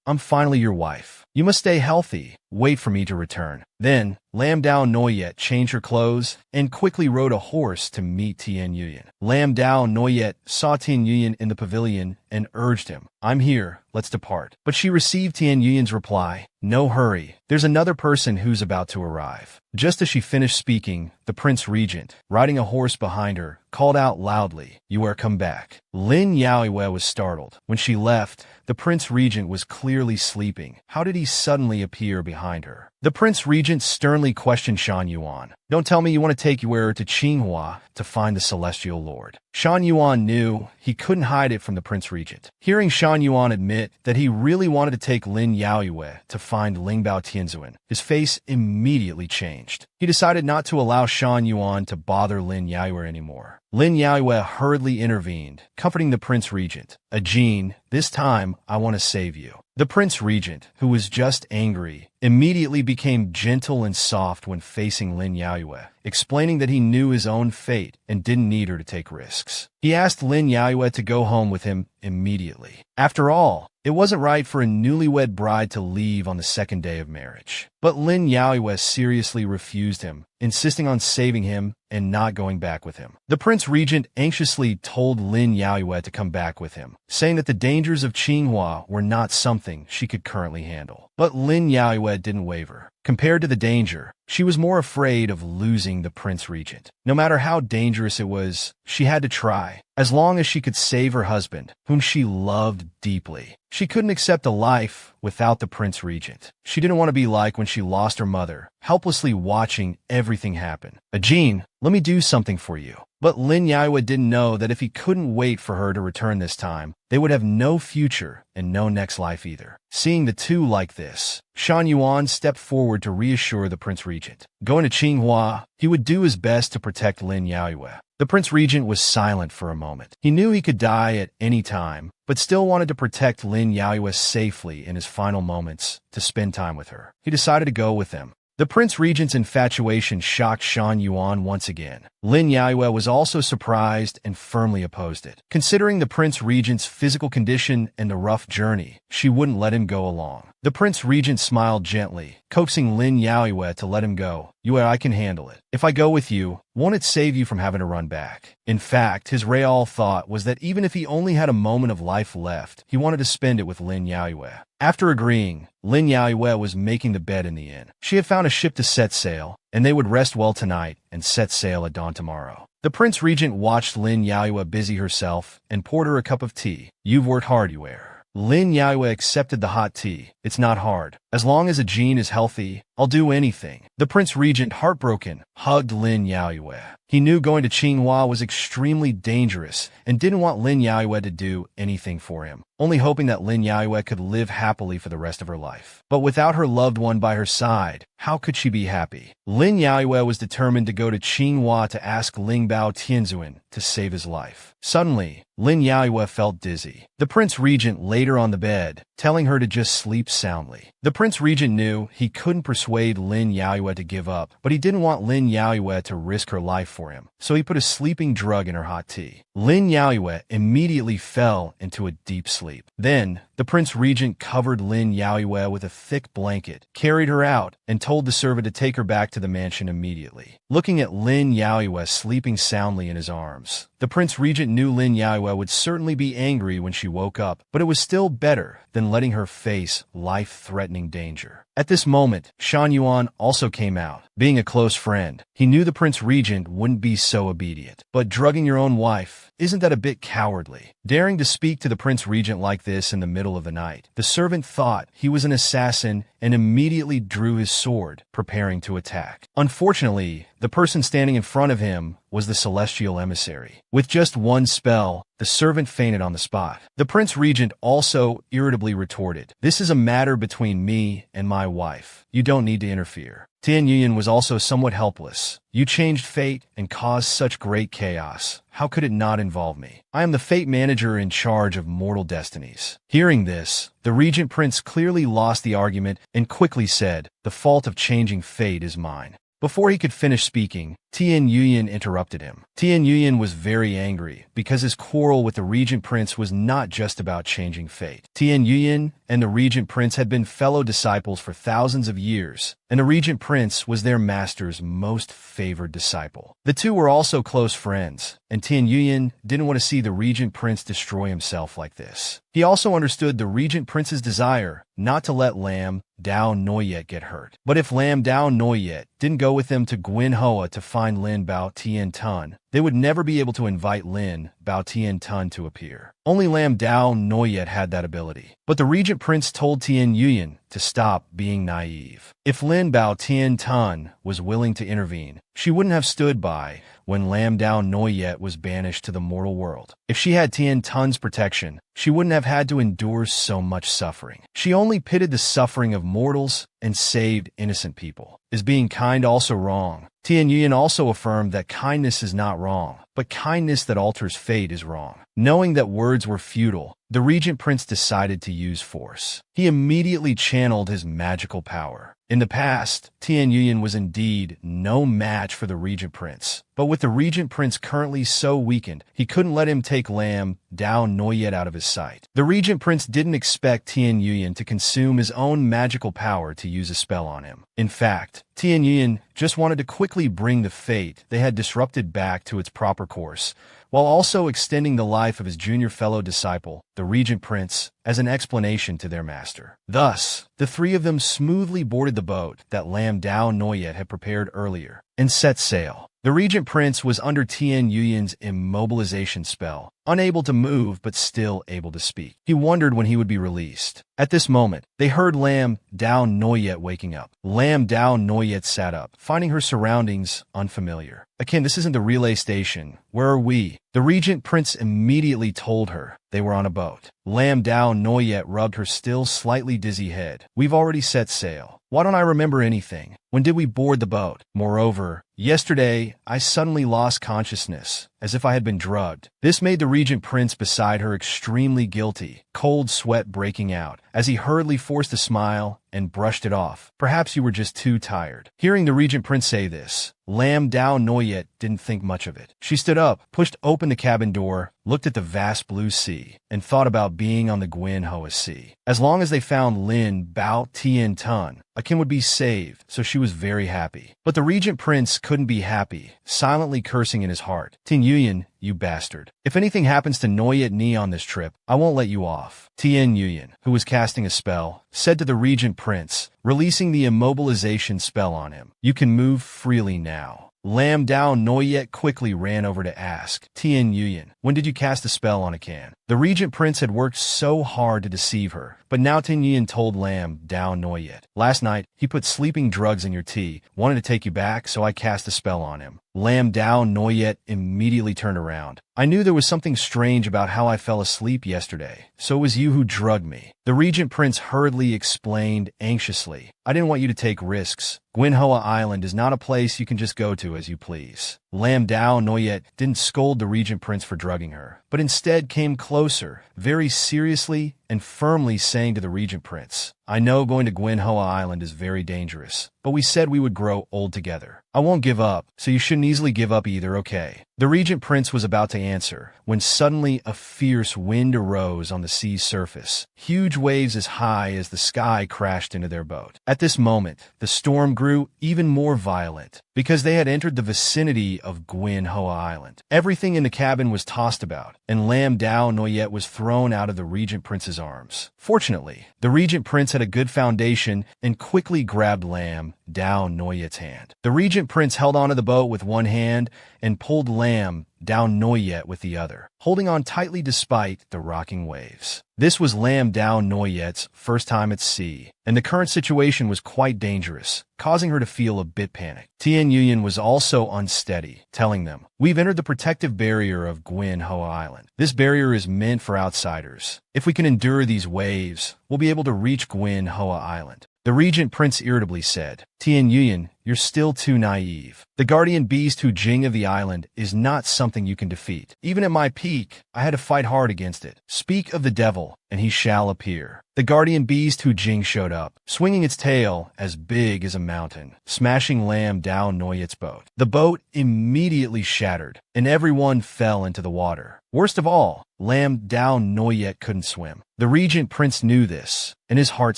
I'm finally your wife. You must stay healthy. Wait for me to return. Then, Lam Dao Noyet changed her clothes and quickly rode a horse to meet Tian Yuyan. Lam Dao Noyet saw Tian Yuyan in the pavilion and urged him, I'm here, let's depart. But she received Tian Yuyan's reply, no hurry, there's another person who's about to arrive. Just as she finished speaking, the Prince Regent, riding a horse behind her, called out loudly, you are come back. Lin Yaoyue was startled. When she left, the Prince Regent was clearly sleeping. How did he suddenly appear behind her? The Prince Regent sternly questioned Shan Yuan. Don't tell me you want to take your to Qinghua to find the Celestial Lord. Shan Yuan knew he couldn't hide it from the Prince Regent. Hearing Shan Yuan admit that he really wanted to take Lin Yaoyue to find Lingbao Tianzuan, his face immediately changed. He decided not to allow Shan Yuan to bother Lin Yaoyue anymore. Lin Yaoyue hurriedly intervened, comforting the Prince Regent. Ajin, this time I want to save you. The Prince Regent, who was just angry, immediately became gentle and soft when facing Lin Yaoyue, explaining that he knew his own fate and didn't need her to take risks. He asked Lin Yaoyue to go home with him immediately. After all, it wasn't right for a newlywed bride to leave on the second day of marriage. But Lin Yaoyue seriously refused him, insisting on saving him and not going back with him. The Prince Regent anxiously told Lin Yaoyue to come back with him, saying that the dangers of Qinghua were not something she could currently handle. But Lin Yaoyue didn't waver. Compared to the danger, she was more afraid of losing the Prince Regent. No matter how dangerous it was, she had to try, as long as she could save her husband, whom she loved deeply. She couldn't accept a life without the Prince Regent. She didn't want to be like when she lost her mother, helplessly watching everything happen. Ajin, let me do something for you. But Lin Yaoyue didn't know that if he couldn't wait for her to return this time, they would have no future and no next life either. Seeing the two like this, Shan Yuan stepped forward to reassure the Prince Regent. Going to Qinghua, he would do his best to protect Lin Yaoyue. The Prince Regent was silent for a moment. He knew he could die at any time, but still wanted to protect Lin Yaoyue safely in his final moments to spend time with her. He decided to go with them. The Prince Regent's infatuation shocked Shan Yuan once again. Lin Yaoyue was also surprised and firmly opposed it. Considering the Prince Regent's physical condition and the rough journey, she wouldn't let him go along. The Prince Regent smiled gently, coaxing Lin Yaoyue to let him go. I can handle it. If I go with you, won't it save you from having to run back? In fact, his real thought was that even if he only had a moment of life left, he wanted to spend it with Lin Yaoyue. After agreeing, Lin Yaoyue was making the bed in the inn. She had found a ship to set sail, and they would rest well tonight and set sail at dawn tomorrow. The Prince Regent watched Lin Yaoyue busy herself and poured her a cup of tea. You've worked hard, Yuer. Lin Yaoyue accepted the hot tea. It's not hard. As long as Ajin is healthy, I'll do anything. The Prince Regent, heartbroken, hugged Lin Yaoyue. He knew going to Qinghua was extremely dangerous and didn't want Lin Yaoyue to do anything for him, only hoping that Lin Yaoyue could live happily for the rest of her life. But without her loved one by her side, how could she be happy? Lin Yaoyue was determined to go to Qinghua to ask Lingbao Tianzuan to save his life. Suddenly, Lin Yaoyue felt dizzy. The Prince Regent laid her on the bed, telling her to just sleep soundly. The Prince Regent knew he couldn't persuade Lin Yaoyue to give up, but he didn't want Lin Yaoyue to risk her life for him, so he put a sleeping drug in her hot tea. Lin Yaoyue immediately fell into a deep sleep. Then, the Prince Regent covered Lin Yaoyue with a thick blanket, carried her out, and told the servant to take her back to the mansion immediately. Looking at Lin Yaoyue sleeping soundly in his arms, the Prince Regent knew Lin Yaoyue would certainly be angry when she woke up, but it was still better than letting her face life-threatening danger. At this moment, Shan Yuan also came out. Being a close friend, he knew the Prince Regent wouldn't be so obedient. But drugging your own wife, isn't that a bit cowardly? Daring to speak to the Prince Regent like this in the middle of the night, the servant thought he was an assassin and immediately drew his sword, preparing to attack. Unfortunately, the person standing in front of him was the celestial emissary. With just one spell, the servant fainted on the spot. The Prince Regent also irritably retorted, "This is a matter between me and my wife. You don't need to interfere." Tian Yuyan was also somewhat helpless. You changed fate and caused such great chaos. How could it not involve me? I am the fate manager in charge of mortal destinies. Hearing this, the regent prince clearly lost the argument and quickly said, the fault of changing fate is mine. Before he could finish speaking, Tian Yuyan interrupted him. Tian Yuyan was very angry because his quarrel with the regent prince was not just about changing fate. Tian Yuyan and the regent prince had been fellow disciples for thousands of years, and the regent prince was their master's most favored disciple. The two were also close friends, and Tian Yuyan didn't want to see the regent prince destroy himself like this. He also understood the regent prince's desire not to let Lam Dao Noyet get hurt. But if Lam Dao Noyet didn't go with them to Gyani to find Lin Bao Tian Tun, they would never be able to invite Lin Bao Tian Tun to appear. Only Lam Dao Noyet had that ability. But the regent prince told Tian Yuyan to stop being naive. If Lin Bao Tian Tun was willing to intervene, she wouldn't have stood by when Lam Dao Noyet was banished to the mortal world. If she had Tian Tun's protection, she wouldn't have had to endure so much suffering. She only pitted the suffering of mortals and saved innocent people. Is being kind also wrong? Tian Yuyan also affirmed that kindness is not wrong, but kindness that alters fate is wrong. Knowing that words were futile, the regent prince decided to use force. He immediately channeled his magical power. In the past, Tian Yuyan was indeed no match for the regent prince, but with the regent prince currently so weakened, he couldn't let him take Lam Dao Noyet out of his sight. The regent prince didn't expect Tian Yuyan to consume his own magical power to use a spell on him. In fact, Tian Yuyan just wanted to quickly bring the fate they had disrupted back to its proper course, while also extending the life of his junior fellow disciple, the regent prince, as an explanation to their master. Thus, the three of them smoothly boarded the boat that Lam Dao Noyet had prepared earlier and set sail. The regent prince was under Tian Yuyan's immobilization spell, unable to move but still able to speak. He wondered when he would be released. At this moment, they heard Lam Dao Noyet waking up. Lam Dao Noyet sat up, finding her surroundings unfamiliar. Again, this isn't the relay station. Where are we? The regent prince immediately told her they were on a boat. Lam Dao Noyet rubbed her still slightly dizzy head. We've already set sail. Why don't I remember anything? When did we board the boat? Moreover, yesterday, I suddenly lost consciousness, as if I had been drugged. This made the regent prince beside her extremely guilty, cold sweat breaking out, as he hurriedly forced a smile and brushed it off. Perhaps you were just too tired. Hearing the regent prince say this, Lam Dao Noyet didn't think much of it. She stood up, pushed open the cabin door, looked at the vast blue sea, and thought about being on the Gyani Sea. As long as they found Lin Bao Tian Tun, Akin would be saved, so she was very happy. But the regent prince couldn't be happy, silently cursing in his heart. Tian Yuyan, you bastard. If anything happens to Noyet Ni on this trip, I won't let you off. Tian Yuyan, who was casting a spell, said to the regent prince, releasing the immobilization spell on him, you can move freely now. Lam Dao Noyet quickly ran over to ask, Tian Yuyan, when did you cast a spell on Akan? The regent prince had worked so hard to deceive her, but now Tian Yuyan told Lam Dao Noyet, last night, he put sleeping drugs in your tea, wanted to take you back, so I cast a spell on him. Lam Dao Noyet immediately turned around. I knew there was something strange about how I fell asleep yesterday, so it was you who drugged me. The regent prince hurriedly explained anxiously, I didn't want you to take risks. Gyani Island is not a place you can just go to as you please. Lam Dao Noyet didn't scold the regent prince for drugging her, but instead came closer, very seriously and firmly saying to the regent prince, I know going to Gyani Island is very dangerous, but we said we would grow old together. I won't give up, so you shouldn't easily give up either, okay? The regent prince was about to answer, when suddenly a fierce wind arose on the sea's surface. Huge waves as high as the sky crashed into their boat. At this moment, the storm grew even more violent, because they had entered the vicinity of Gyani Island. Everything in the cabin was tossed about, and Lam Dao Noyet was thrown out of the regent prince's arms. Fortunately, the regent prince had a good foundation and quickly grabbed Lam Dao Noyet's hand. The regent prince held onto the boat with one hand and pulled Lam Dao Noyet with the other, holding on tightly despite the rocking waves. This was Lam Dao Noyet's first time at sea, and the current situation was quite dangerous, causing her to feel a bit panicked. Tian Yuyan was also unsteady, telling them, we've entered the protective barrier of Gyani Island. This barrier is meant for outsiders. If we can endure these waves, we'll be able to reach Gyani Island. The regent prince irritably said, Tian Yuyan, you're still too naive. The guardian beast Hu Jing of the island is not something you can defeat. Even at my peak, I had to fight hard against it. Speak of the devil, and he shall appear. The guardian beast Hu Jing showed up, swinging its tail as big as a mountain, smashing Lam Dao Noyet's boat. The boat immediately shattered, and everyone fell into the water. Worst of all, Lam Dao Noyet couldn't swim. The regent prince knew this, and his heart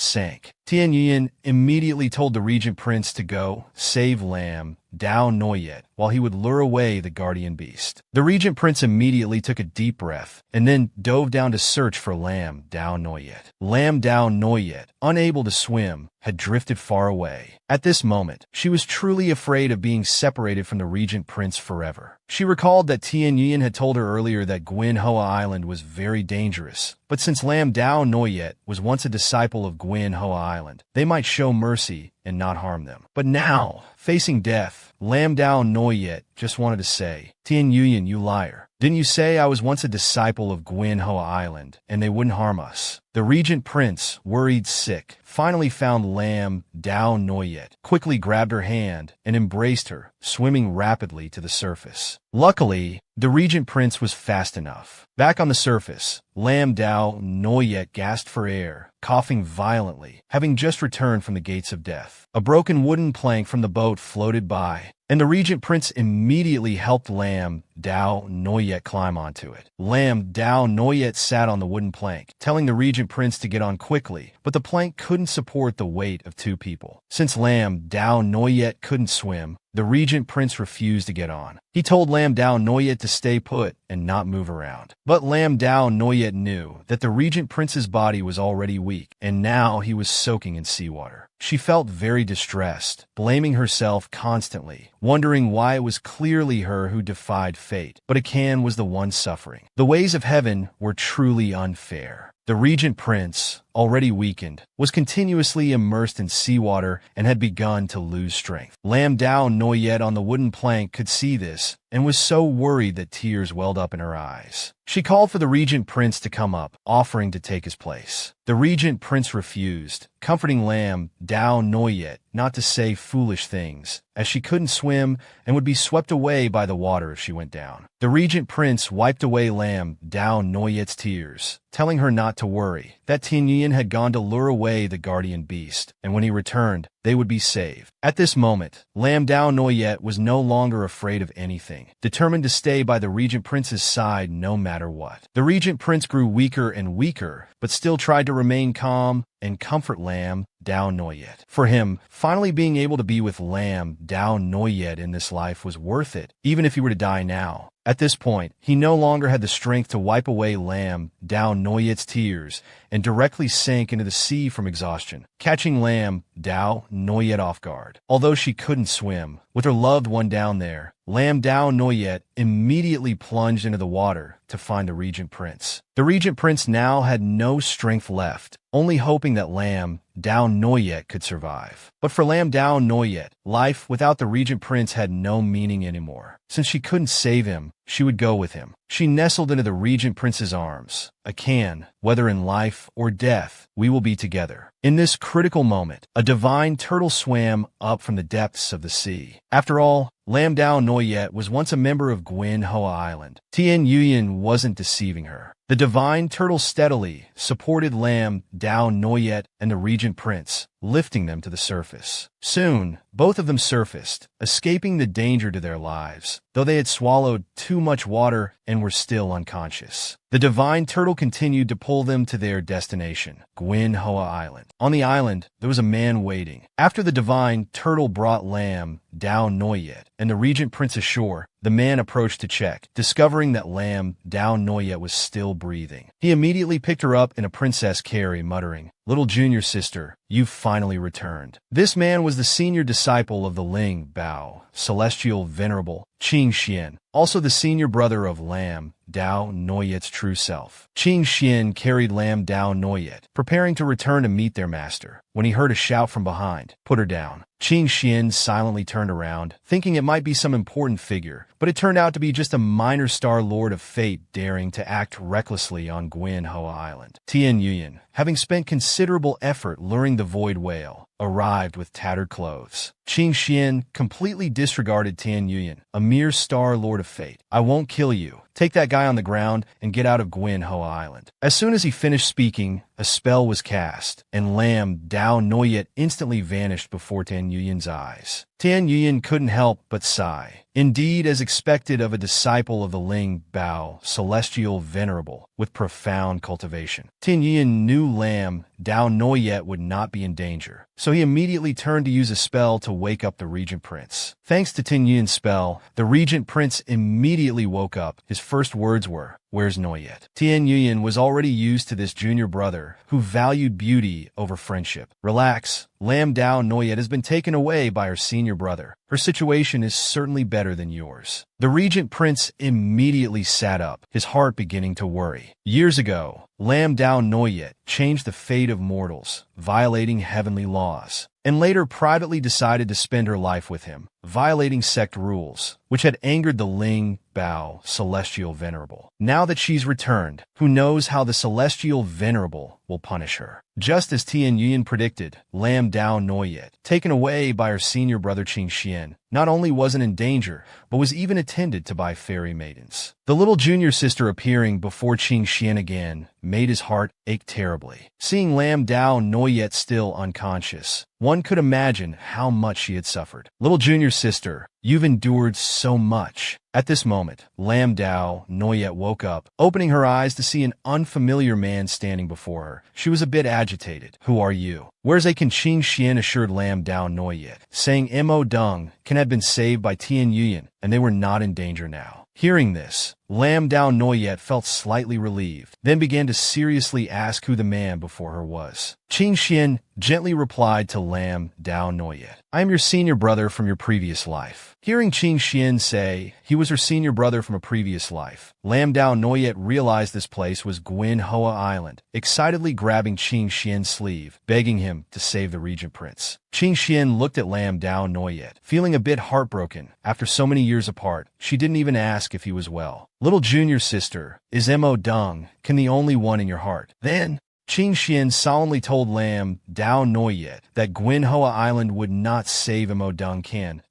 sank. Tian Yuan immediately told the regent prince to go save Lam Dao Noyet while he would lure away the guardian beast. The regent prince immediately took a deep breath and then dove down to search for Lam Dao Noyet. Lam Dao Noyet, unable to swim, had drifted far away. At this moment, she was truly afraid of being separated from the regent prince forever. She recalled that Tian Yuan had told her earlier that Gyani Manhwa Island was very dangerous, but since Lam Dao Noyet was once a disciple of Gyani Manhwa Island, they might show mercy and not harm them. But now, facing death, Lam Dao Noyet just wanted to say, Tian Yuan, you liar. Didn't you say I was once a disciple of Gyani Manhwa Island, and they wouldn't harm us? The regent prince, worried sick, finally found Lam Dao Noyet, quickly grabbed her hand, and embraced her, swimming rapidly to the surface. Luckily, the regent prince was fast enough. Back on the surface, Lam Dao Noyet gasped for air, coughing violently, having just returned from the gates of death. A broken wooden plank from the boat floated by, and the regent prince immediately helped Lam Dao Noyet climb onto it. Lam Dao Noyet sat on the wooden plank, telling the regent prince to get on quickly, but the plank couldn't support the weight of two people. Since Lam Dao Noyet couldn't swim, the regent prince refused to get on. He told Lam Dao Noyet to stay put and not move around. But Lam Dao Noyet knew that the regent prince's body was already weak, and now he was soaking in seawater. She felt very distressed, blaming herself constantly, wondering why it was clearly her who defied fate, but Akan was the one suffering. The ways of heaven were truly unfair. The regent prince, already weakened, was continuously immersed in seawater and had begun to lose strength. Lam Dao Noyet on the wooden plank could see this and was so worried that tears welled up in her eyes. She called for the regent prince to come up, offering to take his place. The regent prince refused, comforting Lam Dao Noyet not to say foolish things, as she couldn't swim and would be swept away by the water if she went down. The regent prince wiped away Lam Dao Noyet's tears, telling her not to worry, that Tian Yuan had gone to lure away the guardian beast, and when he returned, they would be saved. At this moment, Lam Dao Noyet was no longer afraid of anything, determined to stay by the regent prince's side no matter what. The regent prince grew weaker and weaker, but still tried to remain calm and comfort Lam Dao Noyet. For him, finally being able to be with Lam Dao Noyet in this life was worth it, even if he were to die now. At this point, he no longer had the strength to wipe away Lam Dao Noyet's tears and directly sank into the sea from exhaustion, catching Lam Dao Noyet off guard. Although she couldn't swim, with her loved one down there, Lam Dao Noyet immediately plunged into the water to find the regent prince. The regent prince now had no strength left, only hoping that Lam Dao Noyet could survive. But for Lam Dao Noyet, life without the regent prince had no meaning anymore. Since she couldn't save him, she would go with him. She nestled into the regent prince's arms. Akan, whether in life or death, we will be together. In this critical moment, a divine turtle swam up from the depths of the sea. After all, Lam Dao Noyet was once a member of Gyani Manhwa Island. Tian Yuan wasn't deceiving her. The divine turtle steadily supported Lam Dao Noyet and the regent prince, lifting them to the surface. Soon, both of them surfaced, escaping the danger to their lives, though they had swallowed too much water and were still unconscious. The divine turtle continued to pull them to their destination, Gyani Manhwa Island. On the island, there was a man waiting. After the divine turtle brought Lam Dao Noyet and the regent prince ashore, the man approached to check, discovering that Lam Dao Noyet was still breathing. He immediately picked her up in a princess carry, muttering, "Little junior sister, you've finally returned." This man was the senior disciple of the Ling Bao, celestial venerable Qing Xian, also the senior brother of Lam Dao Noyet's true self. Qing Xian carried Lam Dao Noyet, preparing to return to meet their master, when he heard a shout from behind, "Put her down." Qing Xian silently turned around, thinking it might be some important figure, but it turned out to be just a minor Star Lord of Fate daring to act recklessly on Gyani Manhwa Island. Tian Yuyan, having spent considerable effort luring the Void Whale, arrived with tattered clothes. Qing Xian completely disregarded Tian Yuyan, a mere Star Lord of Fate. "I won't kill you. Take that guy on the ground and get out of Gyani Manhwa Island." As soon as he finished speaking, a spell was cast, and Lam Dao Noyet instantly vanished before Tian Yuyan's eyes. Tian Yuyan couldn't help but sigh. Indeed, as expected of a disciple of the Ling Bao, celestial venerable, with profound cultivation, Tian Yuyan knew Lam Dao Noyet would not be in danger, so he immediately turned to use a spell to wake up the Regent Prince. Thanks to Tian Yuyan's spell, the Regent Prince immediately woke up. His first words were, "Where's Noyet?" Tian Yuyan was already used to this junior brother, who valued beauty over friendship. "Relax. Lam Dao Noyet has been taken away by her senior brother. Her situation is certainly better than yours." The Regent Prince immediately sat up, his heart beginning to worry. Years ago, Lam Dao Noyet changed the fate of mortals, violating heavenly laws, and later privately decided to spend her life with him, violating sect rules, which had angered the Ling Bao Celestial Venerable. Now that she's returned, who knows how the Celestial Venerable will punish her? Just as Tian Yuyan predicted, Lam Dao Noyet, taken away by her senior brother Qing Xian, not only wasn't in danger, but was even attended to by fairy maidens. The little junior sister appearing before Qing Xian again made his heart ache terribly. Seeing Lam Dao Noyet still unconscious, one could imagine how much she had suffered. "Little junior sister, you've endured so much." At this moment, Lam Dao Noyet woke up, opening her eyes to see an unfamiliar man standing before her. She was a bit agitated. "Who are you?" "Where's Qing Xian?" assured Lam Dao Noyet, saying Mo Dung had been saved by Tian Yuyan, and they were not in danger now. Hearing this, Lam Dao Noyet felt slightly relieved, then began to seriously ask who the man before her was. Qing Xian gently replied to Lam Dao Noyet, "I am your senior brother from your previous life." Hearing Qing Xian say he was her senior brother from a previous life, Lam Dao Noyet realized this place was Gyani Manhwa Island, excitedly grabbing Qing Xian's sleeve, begging him to save the Regent Prince. Qing Xian looked at Lam Dao Noyet, feeling a bit heartbroken. After so many years apart, she didn't even ask if he was well. "Little junior sister, is Mo Dung the only one in your heart?" Then, Qing Xian solemnly told Lam Dao Noyet that Gyani Manhwa Island would not save Mo Dung.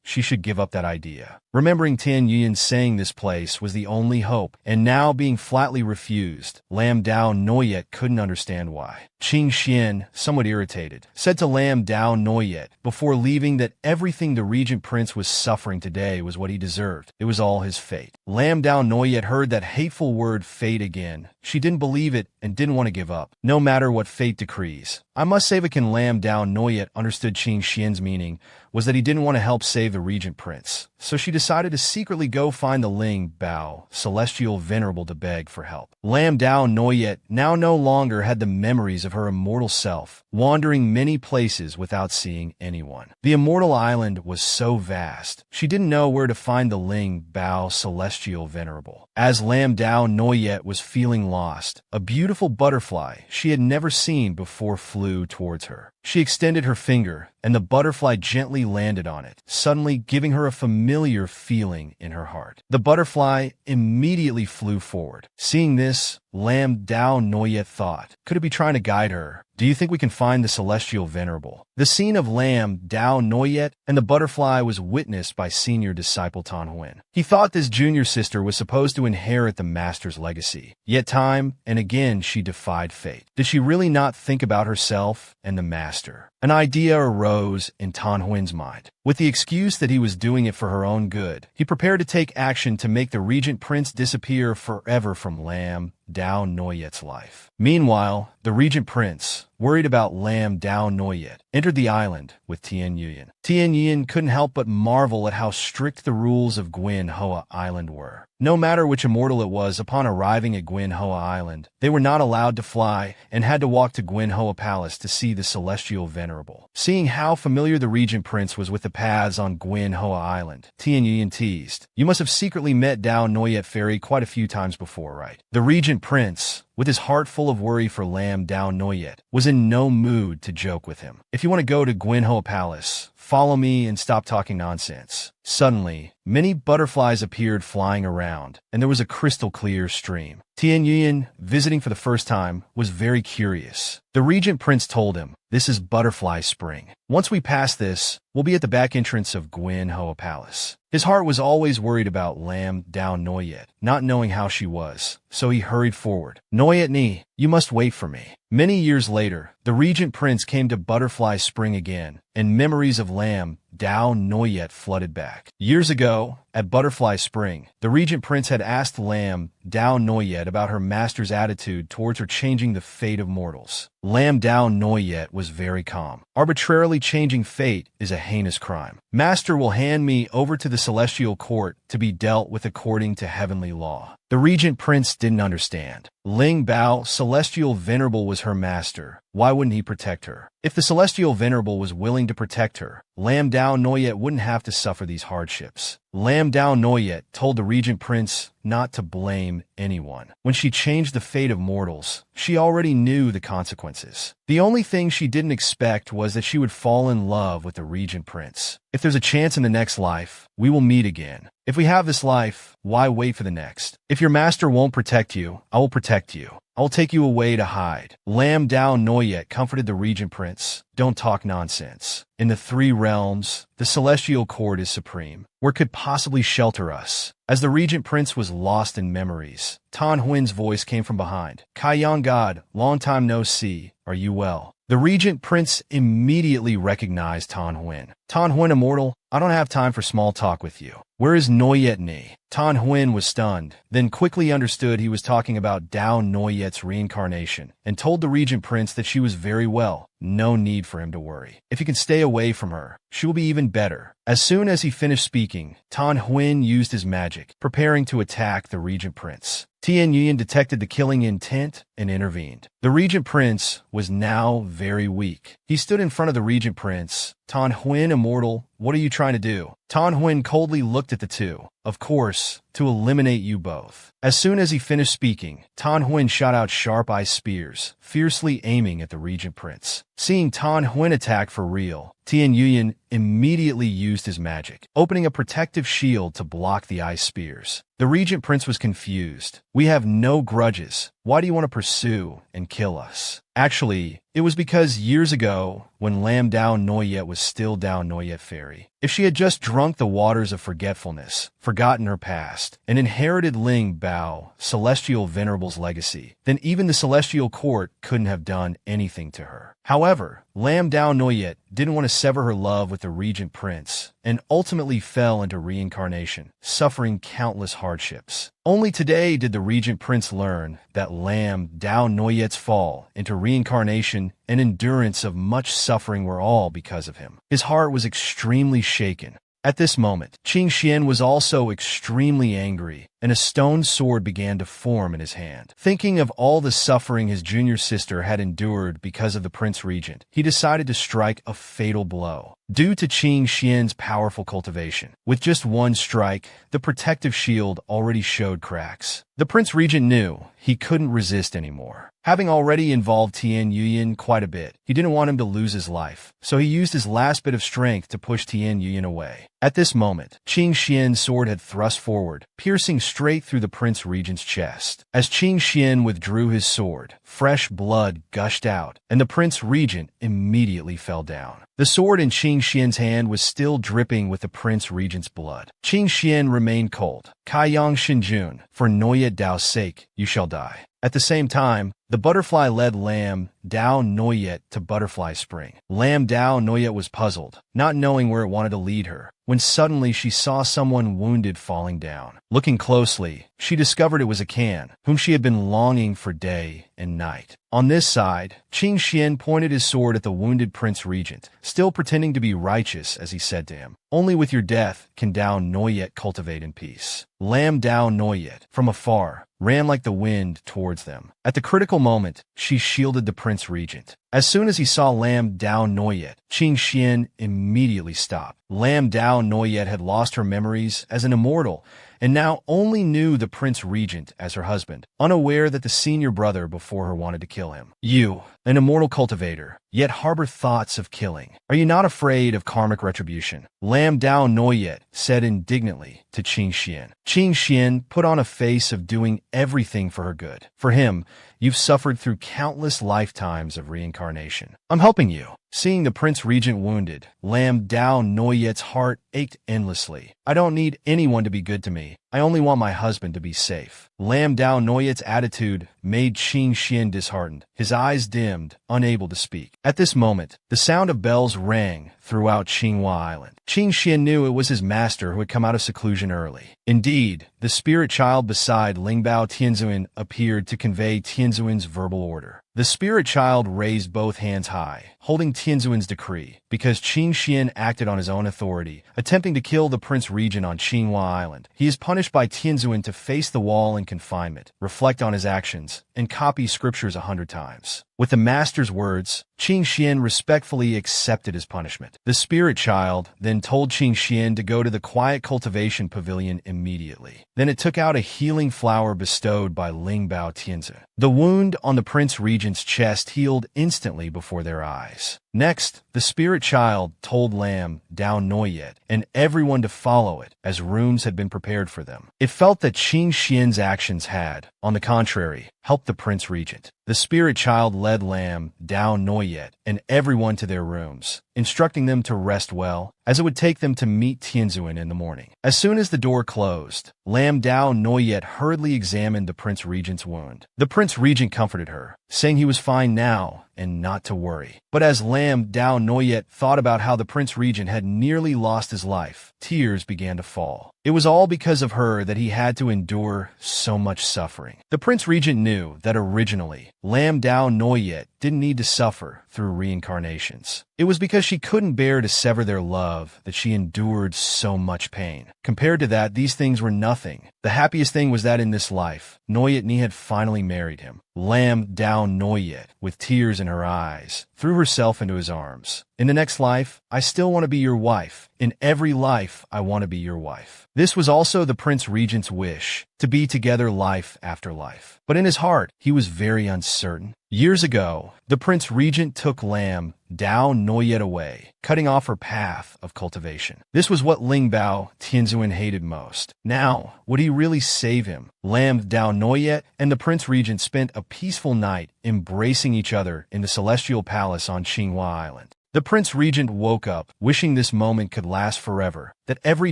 She should give up that idea. Remembering Tian Yuyan saying this place was the only hope, and now being flatly refused, Lam Dao Noyet couldn't understand why. Qing Xian, somewhat irritated, said to Lam Dao Noyet before leaving that everything the Regent Prince was suffering today was what he deserved. It was all his fate. Lam Dao Noyet heard that hateful word fate again. She didn't believe it and didn't want to give up, no matter what fate decrees. I must say that Lam Dao Noyet understood Qing Xian's meaning was that he didn't want to help save the Regent Prince, so she decided to secretly go find the Ling Bao Celestial Venerable to beg for help. Lam Dao Noyet now no longer had the memories of her immortal self, wandering many places without seeing anyone. The immortal island was so vast, she didn't know where to find the Ling Bao Celestial Venerable. As Lam Dao Noyet was feeling lost, a beautiful butterfly she had never seen before flew towards her. She extended her finger, and the butterfly gently landed on it, suddenly giving her a familiar feeling in her heart. The butterfly immediately flew forward. Seeing this, Lam Dao Noyet thought, could it be trying to guide her? Do you think we can find the Celestial Venerable? The scene of Lam Dao Noyet and the butterfly was witnessed by senior disciple Tan Huyen. He thought this junior sister was supposed to inherit the master's legacy. Yet time and again she defied fate. Did she really not think about herself and the master? An idea arose in Tan Huyen's mind. With the excuse that he was doing it for her own good, he prepared to take action to make the Regent Prince disappear forever from Lam Dao Noyet's life. Meanwhile, the Regent Prince, worried about Lam Dao Noyet, entered the island with Tien Yuyan. Tien Yuyan couldn't help but marvel at how strict the rules of Gwyn Hoa Island were. No matter which immortal it was, upon arriving at Gwyn Hoa Island, they were not allowed to fly and had to walk to Gwyn Hoa Palace to see the Celestial Venerable. Seeing how familiar the Regent Prince was with the paths on Gwyn Hoa Island, Tien Yuyan teased, "You must have secretly met Dao Noyet Fairy quite a few times before, right?" The Regent Prince, with his heart full of worry for Lam Dao Noyet, was in no mood to joke with him. "If you want to go to Gwyn Hoa Palace, follow me and stop talking nonsense." Suddenly, many butterflies appeared flying around, and there was a crystal-clear stream. Tien Yuyan, visiting for the first time, was very curious. The Regent Prince told him, "This is Butterfly Spring. Once we pass this, we'll be at the back entrance of Gwyn Hoa Palace." His heart was always worried about Lam Dao Noyet, not knowing how she was, so he hurried forward. "Noyet Ni, you must wait for me." Many years later, the Regent Prince came to Butterfly Spring again, and memories of Lam Dao Noyet flooded back. Years ago, at Butterfly Spring, the Regent Prince had asked Lam Dao Noyet about her master's attitude towards her changing the fate of mortals. Lam Dao Noyet was very calm. "Arbitrarily changing fate is a heinous crime. Master will hand me over to the Celestial Court to be dealt with according to heavenly law." The Regent Prince didn't understand. Ling Bao, Celestial Venerable, was her master. Why wouldn't he protect her? If the Celestial Venerable was willing to protect her, Lam Dao Noyet wouldn't have to suffer these hardships. Lam Dao Noyet told the Regent Prince not to blame anyone. When she changed the fate of mortals, she already knew the consequences. The only thing she didn't expect was that she would fall in love with the Regent Prince. "If there's a chance in the next life, we will meet again. If we have this life, why wait for the next? If your master won't protect you, I will protect you. I will take you away to hide." Lam Dao Noyet comforted the Regent Prince. "Don't talk nonsense. In the three realms, the Celestial Court is supreme. Where could possibly shelter us?" As the Regent Prince was lost in memories, Tan Huin's voice came from behind. "Kai Yang God, long time no see. Are you well?" The Regent Prince immediately recognized Tan Huin. "Tan Huin, immortal, I don't have time for small talk with you. Where is Noyet Ni?" Tan Huin was stunned, then quickly understood he was talking about Dao Noyet's reincarnation, and told the Regent Prince that she was very well. No need for him to worry. If he can stay away from her, she will be even better. As soon as he finished speaking, Tan Huin used his magic, preparing to attack the Regent Prince. Tien Yuyan detected the killing intent and intervened. The Regent Prince was now very weak. He stood in front of the Regent Prince. "Tan Huin, immortal, what are you trying to do?" Tan Huin coldly looked at the two. "Of course, to eliminate you both." As soon as he finished speaking, Tan Huin shot out sharp-eye spears, fiercely aiming at the Regent Prince. Seeing Tan Huin attack for real, Tien Yuyan immediately used his magic, opening a protective shield to block the ice spears. The Regent Prince was confused. "We have no grudges. Why do you want to pursue and kill us?" Actually, it was because years ago, when Lam Dao Noyet was still Dao Noyet Fairy, if she had just drunk the waters of forgetfulness, forgotten her past, and inherited Ling Bao, Celestial Venerable's legacy, then even the Celestial Court couldn't have done anything to her. However, Lam Dao Noyet didn't want to sever her love with the Regent Prince, and ultimately fell into reincarnation, suffering countless hardships. Only today did the Regent Prince learn that Lam Dao Noyet's fall into reincarnation and endurance of much suffering were all because of him. His heart was extremely shaken. At this moment, Qing Xian was also extremely angry, and a stone sword began to form in his hand. Thinking of all the suffering his junior sister had endured because of the Prince Regent, he decided to strike a fatal blow. Due to Qing Xian's powerful cultivation, with just one strike, the protective shield already showed cracks. The Prince Regent knew he couldn't resist anymore. Having already involved Tien Yuyan quite a bit, he didn't want him to lose his life, so he used his last bit of strength to push Tien Yuyan away. At this moment, Qing Xian's sword had thrust forward, piercing straight through the Prince Regent's chest. As Qing Xian withdrew his sword, fresh blood gushed out, and the Prince Regent immediately fell down. The sword in Qing Xian's hand was still dripping with the Prince Regent's blood. Qing Xian remained cold. "Kai Yang Shinjun, for Noyet Dao's sake, you shall die." At the same time, the butterfly led Lam Dao Noyet to Butterfly Spring. Lam Dao Noyet was puzzled, not knowing where it wanted to lead her, when suddenly she saw someone wounded falling down. Looking closely, she discovered it was a can, whom she had been longing for day and night. On this side, Qing Xian pointed his sword at the wounded Prince Regent, still pretending to be righteous as he said to him, "Only with your death can Dao Noyet cultivate in peace." Lam Dao Noyet, from afar, ran like the wind towards them. At the critical moment, she shielded the Prince Regent. As soon as he saw Lam Dao Noyet, Qing Xian immediately stopped. Lam Dao Noyet had lost her memories as an immortal, and now only knew the Prince Regent as her husband, unaware that the senior brother before her wanted to kill him. "You, an immortal cultivator, yet harbor thoughts of killing. Are you not afraid of karmic retribution?" Lam Dao Noyet said indignantly to Qing Xian. Qing Xian put on a face of doing everything for her good. For him, you've suffered through countless lifetimes of reincarnation. I'm helping you. Seeing the Prince Regent wounded, Lam Dao Noyet's heart ached endlessly. I don't need anyone to be good to me. I only want my husband to be safe. Lam Dao Noyet's attitude made Qing Xian disheartened. His eyes dimmed, unable to speak. At this moment, the sound of bells rang throughout Qinghua Island. Qing Xian knew it was his master who had come out of seclusion early. Indeed, the spirit child beside Lingbao Tianzuan appeared to convey Tianzuan's verbal order. The spirit child raised both hands high, holding Tianzuan's decree, because Qing Xian acted on his own authority, attempting to kill the Prince Regent on Qinghua Island. He is punished by Tianzuan to face the wall in confinement, reflect on his actions, and copy scriptures 100 times. With the master's words, Qing Xian respectfully accepted his punishment. The spirit child then told Qing Xian to go to the quiet cultivation pavilion immediately. Then it took out a healing flower bestowed by Lingbao Tianzu. The wound on the Prince Regent's chest healed instantly before their eyes. Next, the spirit child told Lam Dao Noyet and everyone to follow it, as rooms had been prepared for them. It felt that Qing Xian's actions had, on the contrary, helped the Prince Regent. The spirit child led Lam Dao Noyet and everyone to their rooms, instructing them to rest well, as it would take them to meet Tianzuan in the morning. As soon as the door closed, Lam Dao Noyet hurriedly examined the Prince Regent's wound. The Prince Regent comforted her, saying he was fine now and not to worry. But as Lam Dao Noyet thought about how the Prince Regent had nearly lost his life, tears began to fall. It was all because of her that he had to endure so much suffering. The Prince Regent knew that originally, Lam Dao Noyet didn't need to suffer through reincarnations. It was because she couldn't bear to sever their love that she endured so much pain. Compared to that, these things were nothing. The happiest thing was that in this life, Noyet Ni had finally married him. Lam Dao Noyet, with tears in her eyes, threw herself into his arms. "In the next life, I still want to be your wife. In every life, I want to be your wife." This was also the Prince Regent's wish, to be together life after life. But in his heart, he was very uncertain. Years ago, the Prince Regent took Lam Dao Noyet away, cutting off her path of cultivation. This was what Lingbao Tianzuan hated most. Now, would he really save him? Lam Dao Noyet and the Prince Regent spent a peaceful night embracing each other in the Celestial Palace on Qinghua Island. The Prince Regent woke up, wishing this moment could last forever, that every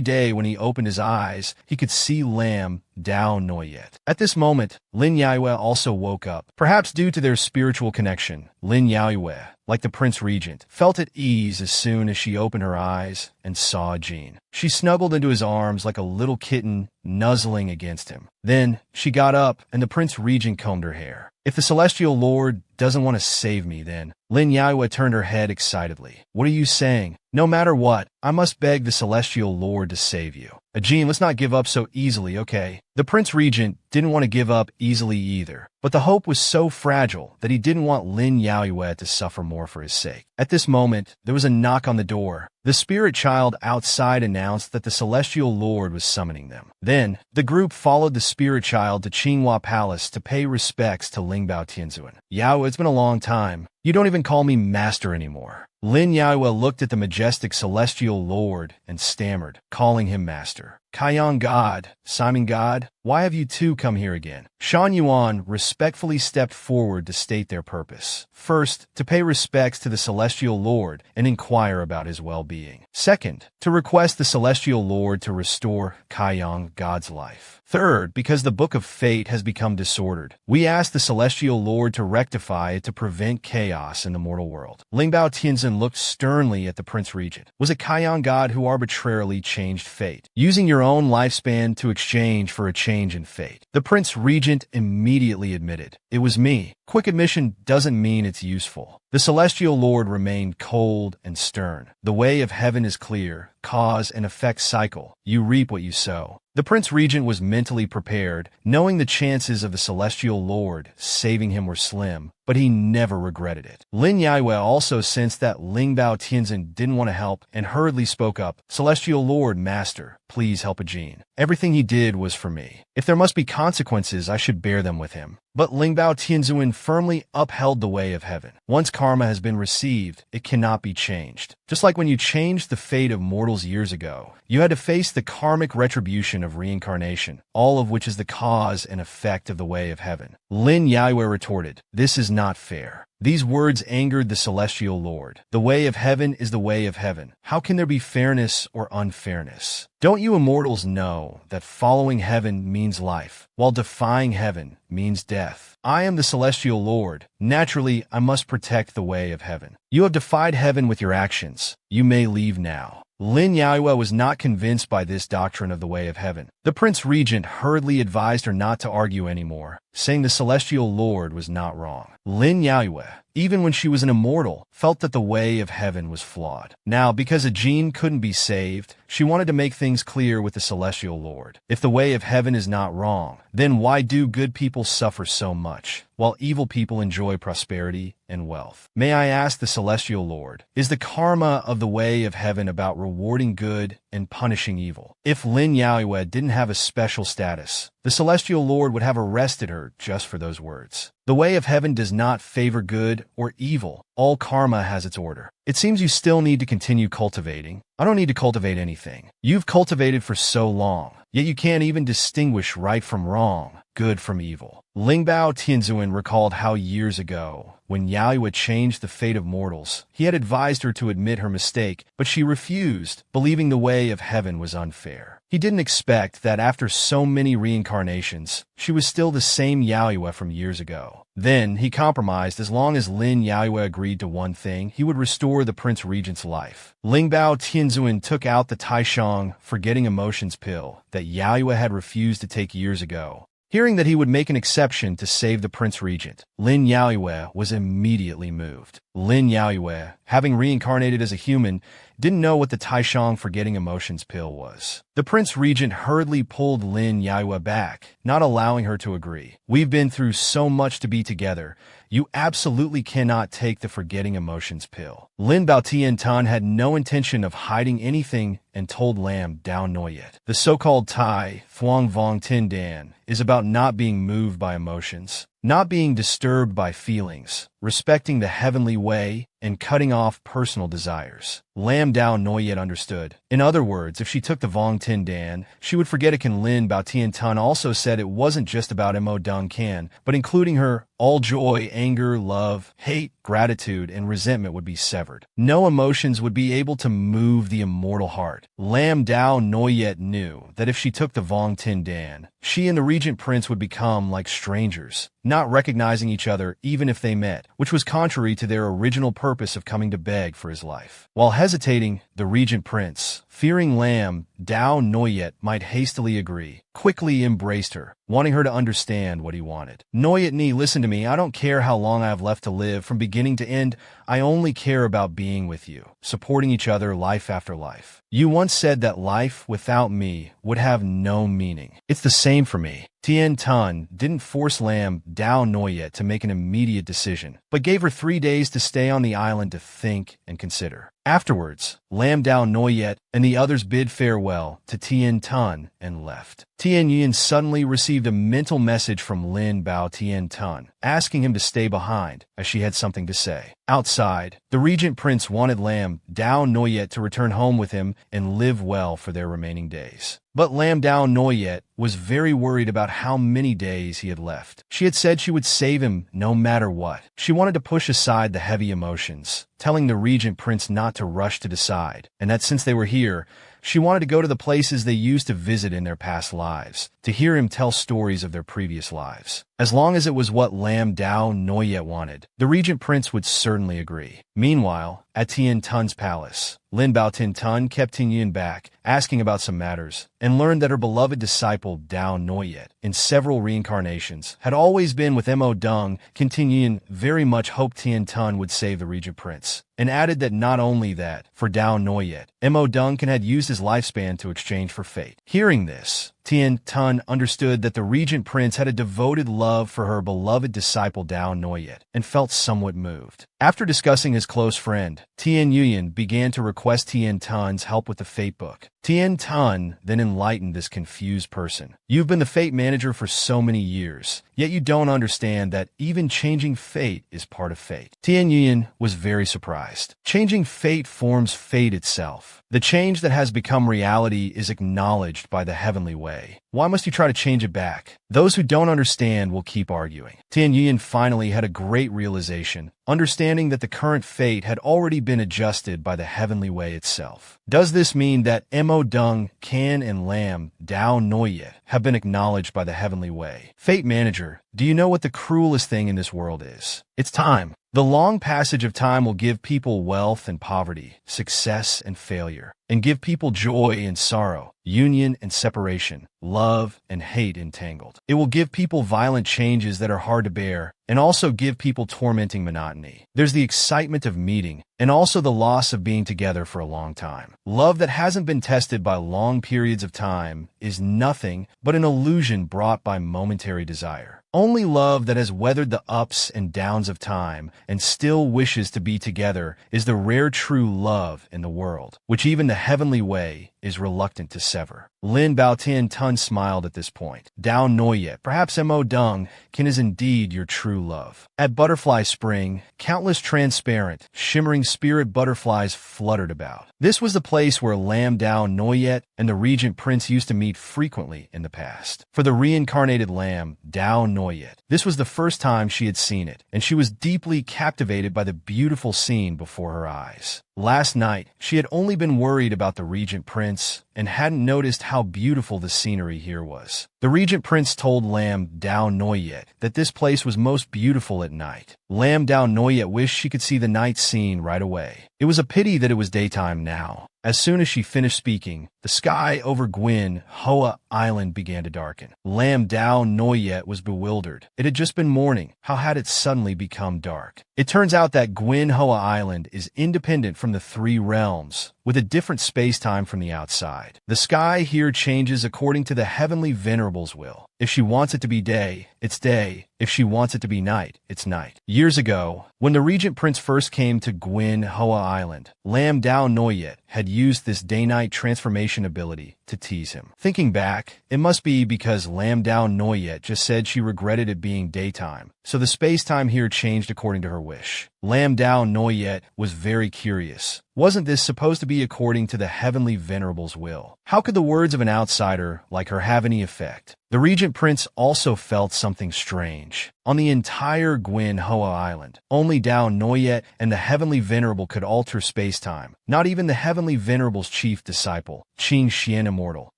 day when he opened his eyes, he could see Lam Dao Noyet. At this moment, Lin Yaoyue also woke up. Perhaps due to their spiritual connection, Lin Yaoyue, like the Prince Regent, felt at ease as soon as she opened her eyes and saw Jean. She snuggled into his arms like a little kitten, nuzzling against him. Then, she got up and the Prince Regent combed her hair. "If the Celestial Lord doesn't want to save me, then..." Lin Yaoyue turned her head excitedly. "What are you saying? No matter what, I must beg the Celestial Lord to save you." "Jean, let's not give up so easily, okay?" The Prince Regent didn't want to give up easily either, but the hope was so fragile that he didn't want Lin Yaoyue to suffer more for his sake. At this moment, there was a knock on the door. The spirit child outside announced that the Celestial Lord was summoning them. Then, the group followed the spirit child to Qinghua Palace to pay respects to Lingbao Tianzuan. "Yao, it's been a long time. You don't even call me master anymore." Lin Yaoyue looked at the majestic Celestial Lord and stammered, calling him master. "Kaiyang God, Simon God, why have you two come here again?" Shan Yuan respectfully stepped forward to state their purpose. First, to pay respects to the Celestial Lord and inquire about his well-being. Second, to request the Celestial Lord to restore Kaiyang God's life. Third, because the Book of Fate has become disordered, we ask the Celestial Lord to rectify it to prevent chaos in the mortal world. Lingbao Tianzin Tinzun looked sternly at the Prince Regent. Was it Kaiyan God who arbitrarily changed fate, using your own lifespan to exchange for a change in fate? The Prince Regent immediately admitted, "It was me." Quick admission doesn't mean it's useful. The Celestial Lord remained cold and stern. The way of heaven is clear, cause and effect cycle. You reap what you sow. The Prince Regent was mentally prepared, knowing the chances of the Celestial Lord saving him were slim, but he never regretted it. Lin Yaiwe also sensed that Ling Bao Tianzin didn't want to help and hurriedly spoke up, "Celestial Lord, Master, please help Ajin. Everything he did was for me. If there must be consequences, I should bear them with him." But Ling Bao Tianzin firmly upheld the way of heaven. Once karma has been received, it cannot be changed. Just like when you changed the fate of mortals years ago, you had to face the karmic retribution of reincarnation, all of which is the cause and effect of the way of heaven. Lin Yaiwe retorted, "This is not fair." These words angered the Celestial Lord. The way of heaven is the way of heaven. How can there be fairness or unfairness? Don't you immortals know that following heaven means life, while defying heaven means death? I am the Celestial Lord. Naturally, I must protect the way of heaven. You have defied heaven with your actions. You may leave now. Lin Yaiwe was not convinced by this doctrine of the way of heaven. The Prince Regent hurriedly advised her not to argue anymore, saying the Celestial Lord was not wrong. Lin Yaiwe, even when she was an immortal, felt that the way of heaven was flawed. Now, because Ajin couldn't be saved, she wanted to make things clear with the Celestial Lord. If the way of heaven is not wrong, then why do good people suffer so much, while evil people enjoy prosperity and wealth? May I ask the Celestial Lord, is the karma of the way of heaven about rewarding good and punishing evil? If Lin Yaiwe didn't have a special status, the Celestial Lord would have arrested her just for those words. The way of heaven does not favor good or evil. All karma has its order. It seems you still need to continue cultivating. I don't need to cultivate anything. You've cultivated for so long, yet you can't even distinguish right from wrong, good from evil. Ling Bao Tianzun recalled how years ago, when Yaiwe changed the fate of mortals, he had advised her to admit her mistake, but she refused, believing the way of heaven was unfair. He didn't expect that after so many reincarnations, she was still the same Yaiwe from years ago. Then, he compromised. As long as Lin Yaiwe agreed to one thing, he would restore the Prince Regent's life. Ling Bao Tianzun took out the Taishang forgetting emotions pill that Yaiwe had refused to take years ago. Hearing that he would make an exception to save the Prince Regent, Lin Yaiwe was immediately moved. Lin Yaiwe, having reincarnated as a human, didn't know what the Taishang forgetting emotions pill was. The Prince Regent hurriedly pulled Lin Yaiwe back, not allowing her to agree. "We've been through so much to be together. You absolutely cannot take the forgetting emotions pill." Lin Baotian Tan had no intention of hiding anything and told Lam Dao Noyet. The so-called Tai, Thuong Vong Tin Dan, is about not being moved by emotions, not being disturbed by feelings, respecting the heavenly way, and cutting off personal desires. Lam Dao Noyet understood. In other words, if she took the Vong Tin Dan, she would forget it. And Lin Baotian Tan also said it wasn't just about Mo Dung Can, but including her. All joy, anger, love, hate, gratitude, and resentment would be severed. No emotions would be able to move the immortal heart. Lam Dao Noyet knew that if she took the Vong Tin Dan, she and the Regent Prince would become like strangers, not recognizing each other even if they met, which was contrary to their original purpose of coming to beg for his life. While hesitating, the Regent Prince, fearing Lam Dao Noyet might hastily agree, quickly embraced her, wanting her to understand what he wanted. "Noyet Ni, listen to me. I don't care how long I have left to live from beginning to end. I only care about being with you, supporting each other life after life. You once said that life without me would have no meaning. It's the same for me." Tien Tun didn't force Lam Dao Noyet to make an immediate decision, but gave her 3 days to stay on the island to think and consider. Afterwards, Lam Dao Noyet and the others bid farewell to Tien Tun and left. Tien Yin suddenly received a mental message from Lin Bao Tien Tun, asking him to stay behind, as she had something to say. Outside, the Regent Prince wanted Lam Dao Noyet to return home with him and live well for their remaining days. But Lam Dao Noyet was very worried about how many days he had left. She had said she would save him no matter what. She wanted to push aside the heavy emotions, telling the Regent Prince not to rush to decide, and that since they were here, She wanted to go to the places they used to visit in their past lives, to hear him tell stories of their previous lives. As long as it was what Lam Dao Noyet wanted, the regent prince would certainly agree. Meanwhile, at Tian Tun's palace, Lin Bao Tin Tun kept Tin Yin back, asking about some matters, and learned that her beloved disciple Dao Noyet, in several reincarnations, had always been with Mo Deng. Tin Yin very much hoped Tian Tun would save the regent prince, and added that not only that, for Dao Noyet, Mo Deng had used his lifespan to exchange for fate. Hearing this, Tian Tun understood that the regent prince had a devoted love for her beloved disciple Dao Noyet, and felt somewhat moved. After discussing his close friend, Tian Yuan began to request Tian Tun's help with the fate book. Tian Tun then enlightened this confused person. You've been the fate manager for so many years, yet you don't understand that even changing fate is part of fate. Tian Yuan was very surprised. Changing fate forms fate itself. The change that has become reality is acknowledged by the heavenly way. Why must you try to change it back? Those who don't understand will keep arguing. Tian Yuan finally had a great realization, understanding that the current fate had already been adjusted by the heavenly way itself. Does this mean that Mo Deng, Can, and Lam Dao Noyet have been acknowledged by the heavenly way? Fate manager, do you know what the cruelest thing in this world is? It's time. The long passage of time will give people wealth and poverty, success and failure, and give people joy and sorrow, union and separation, love and hate entangled. It will give people violent changes that are hard to bear, and also give people tormenting monotony. There's the excitement of meeting, and also the loss of being together for a long time. Love that hasn't been tested by long periods of time is nothing but an illusion brought by momentary desire. Only love that has weathered the ups and downs of time and still wishes to be together is the rare true love in the world, which even the heavenly way is reluctant to sever. Lin Baotian Tun smiled at this point. Dao Noyet, perhaps Mo Deng, is indeed your true love. At Butterfly Spring, countless transparent, shimmering spirit butterflies fluttered about. This was the place where Lam Dao Noyet and the regent prince used to meet frequently in the past. For the reincarnated Lam Dao Noyet, this was the first time she had seen it, and she was deeply captivated by the beautiful scene before her eyes. Last night, she had only been worried about the regent prince and hadn't noticed how beautiful the scenery here was. The regent prince told Lam Dao Noyet that this place was most beautiful at night. Lam Dao Noyet wished she could see the night scene right away. It was a pity that it was daytime now. As soon as she finished speaking, the sky over Gyani Manhwa Island began to darken. Lam Dao Noyet was bewildered. It had just been morning. How had it suddenly become dark? It turns out that Gyani Manhwa Island is independent from the three realms, with a different space-time from the outside. The sky here changes according to the heavenly venerable's will. If she wants it to be day, it's day. If she wants it to be night, it's night. Years ago, when the regent prince first came to Gyani Manhwa Island, Lam Dao Noyet had used this day-night transformation ability to tease him. Thinking back, it must be because Lam Dao Noyet just said she regretted it being daytime, so the space-time here changed according to her wish. Lam Dao Noyet was very curious. Wasn't this supposed to be according to the heavenly venerable's will? How could the words of an outsider like her have any effect? The regent prince also felt something strange. On the entire Gyani Manhwa Island, only Dao Noyet and the heavenly venerable could alter space-time. Not even the heavenly venerable's chief disciple, Qing Xian Immortal,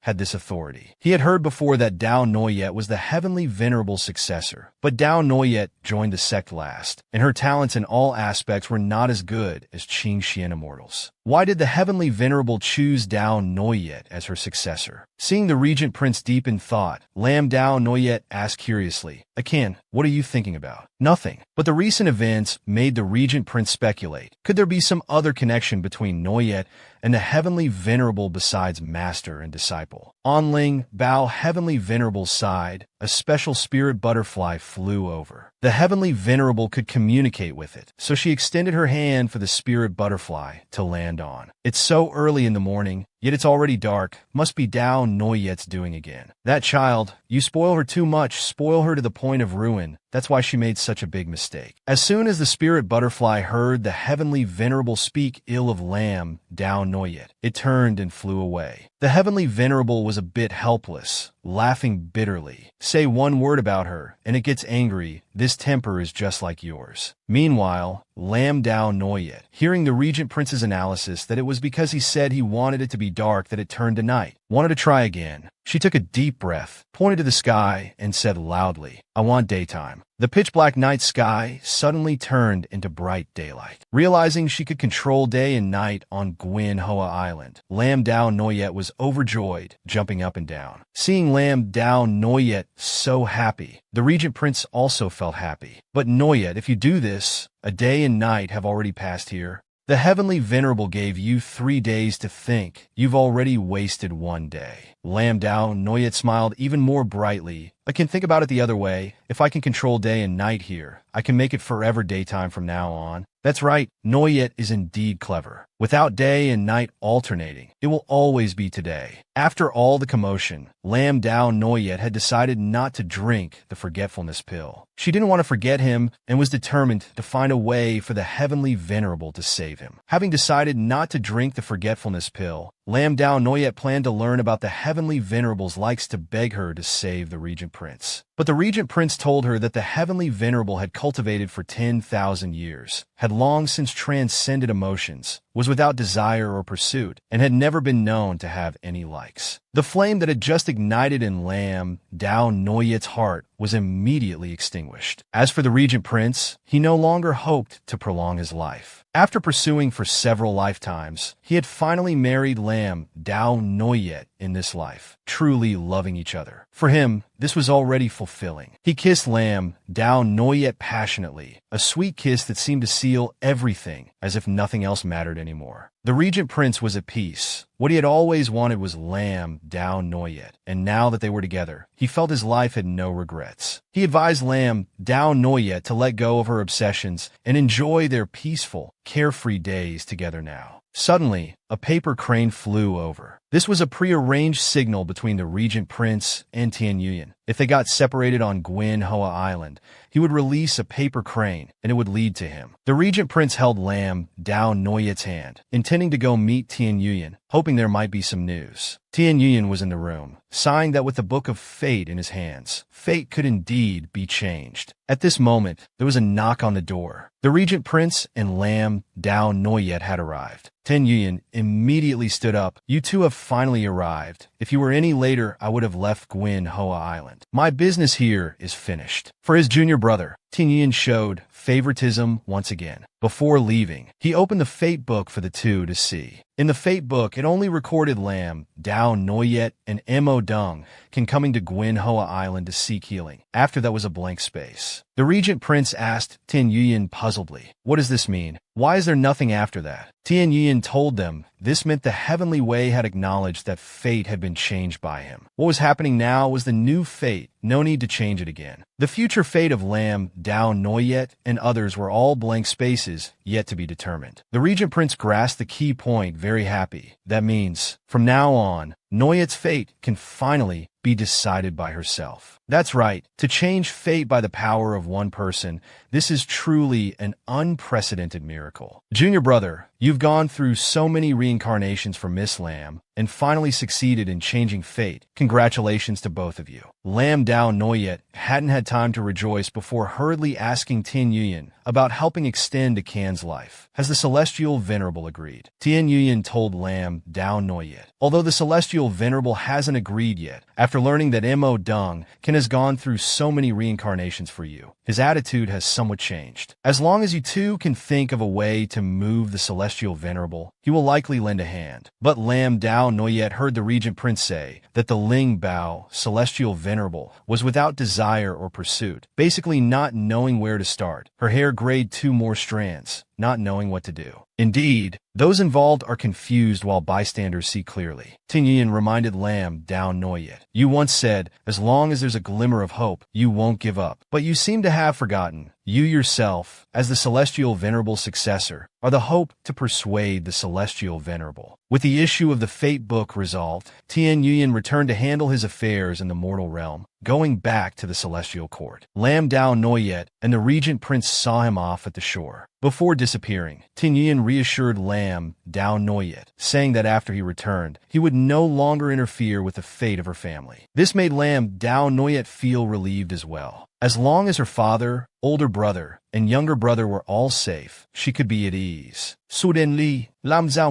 had this authority. He had heard before that Dao Noyet was the heavenly venerable's successor, but Dao Noyet joined the sect last, and her talents in all aspects were not as good as Qing Xian Immortal's. Why did the heavenly venerable choose Dao Noyet as her successor? Seeing the regent prince deep in thought, Lam Dao Noyet asked curiously, "Akin, what are you thinking about?" Nothing. But the recent events made the regent prince speculate. Could there be some other connection between Noyet and the heavenly venerable besides master and disciple? On Ling Bao heavenly venerable's side, a special spirit butterfly flew over. The heavenly venerable could communicate with it, so she extended her hand for the spirit butterfly to land on. It's so early in the morning, yet it's already dark. Must be Dao Noyet's doing again. That child, you spoil her too much, spoil her to the point of ruin. That's why she made such a big mistake. As soon as the spirit butterfly heard the heavenly venerable speak ill of Lam Dao Noyet, it turned and flew away. The heavenly venerable was a bit helpless, laughing bitterly. Say one word about her, and it gets angry. This temper is just like yours. Meanwhile, Lam Dao Noyet, hearing the Regent Prince's analysis that it was because he said he wanted it to be dark that it turned to night, wanted to try again. She took a deep breath, pointed to the sky, and said loudly, "I want daytime." The pitch-black night sky suddenly turned into bright daylight. Realizing she could control day and night on Gyani Manhwa Island, Lam Dao Noyet was overjoyed, jumping up and down. Seeing Lam Dao Noyet so happy, the Regent Prince also felt happy. "But Noyet, if you do this, a day and night have already passed here. The Heavenly Venerable gave you 3 days to think. You've already wasted 1 day." Lam Dao Noyet smiled even more brightly. "I can think about it the other way. If I can control day and night here, I can make it forever daytime from now on." That's right, Noyet is indeed clever. Without day and night alternating, it will always be today. After all the commotion, Lam Dao Noyet had decided not to drink the forgetfulness pill. She didn't want to forget him and was determined to find a way for the Heavenly Venerable to save him. Having decided not to drink the forgetfulness pill, Lam Dao Noyet planned to learn about the Heavenly Venerable's likes to beg her to save the Regent Prince. But the Regent Prince told her that the Heavenly Venerable had cultivated for 10,000 years, had long since transcended emotions, was without desire or pursuit, and had never been known to have any likes. The flame that had just ignited in Lam Dao Noyet's heart was immediately extinguished. As for the Regent Prince, he no longer hoped to prolong his life. After pursuing for several lifetimes, he had finally married Lam Dao Noyet in this life, truly loving each other. For him, this was already fulfilling. He kissed Lam Dao Noyet passionately, a sweet kiss that seemed to seal everything, as if nothing else mattered anymore. The Regent Prince was at peace. What he had always wanted was Lam Dao Noyet, and now that they were together, he felt his life had no regrets. He advised Lam Dao Noyet to let go of her obsessions and enjoy their peaceful, carefree days together now. Suddenly, a paper crane flew over. This was a prearranged signal between the Regent Prince and Tian Yuyan. If they got separated on Gyani Manhwa Island, he would release a paper crane, and it would lead to him. The Regent Prince held Lam Dao Noyet's hand, intending to go meet Tian Yuyan, hoping there might be some news. Tian Yuyan was in the room, sighing that with the Book of Fate in his hands, fate could indeed be changed. At this moment, there was a knock on the door. The Regent Prince and Lam Dao Noyet had arrived. Tian Yuyan immediately stood up. "You two have finally arrived. If you were any later, I would have left Gyani Manhwa Island. My business here is finished." For his junior brother, Tian Yuyan showed favoritism once again. Before leaving, he opened the fate book for the two to see. In the fate book, it only recorded Lam Dao Noyet and Mo Dung coming to Gyani Manhwa Island to seek healing. After that was a blank space. The Regent Prince asked Tian Yuyan puzzledly, "What does this mean? Why is there nothing after that?" Tian Yuyan told them this meant the Heavenly Way had acknowledged that fate had been changed by him. What was happening now was the new fate, no need to change it again. The future fate of Lam Dao Noyet and others were all blank spaces, yet to be determined. The Regent Prince grasped the key point, very happy. That means, from now on, Noyet's fate can finally be decided by herself. That's right, to change fate by the power of one person, this is truly an unprecedented miracle. Junior brother, you've gone through so many reincarnations for Miss Lam, and finally succeeded in changing fate. Congratulations to both of you. Lam Dao Noyet hadn't had time to rejoice before hurriedly asking Tian Yuyan about helping extend Akan's life. Has the Celestial Venerable agreed? Tian Yuyan told Lam Dao Noyet. Although the Celestial Venerable hasn't agreed yet, after learning that Mo Dung has gone through so many reincarnations for you, his attitude has somewhat changed. As long as you two can think of a way to move the Celestial Venerable, he will likely lend a hand. But Lam Dao Noyet heard the Regent Prince say that the Ling Bao Celestial Venerable was without desire or pursuit, basically not knowing where to start. Her hair grayed 2 more strands, not knowing what to do. Indeed, those involved are confused while bystanders see clearly. Tian Yuyan reminded Lam Dao Noyet, "You once said, as long as there's a glimmer of hope, you won't give up. But you seem to have forgotten. You yourself, as the Celestial Venerable's successor, are the hope to persuade the Celestial Venerable." With the issue of the Fate book resolved, Tian Yuyan returned to handle his affairs in the mortal realm. going back to the celestial court. Lam Dao Noyet and the regent prince saw him off at the shore. Before disappearing, Tinyin reassured Lam Dao Noyet, saying that after he returned, he would no longer interfere with the fate of her family. This made Lam Dao Noyet feel relieved as well. As long as her father, older brother, and younger brother were all safe, she could be at ease. Suddenly, Lam Dao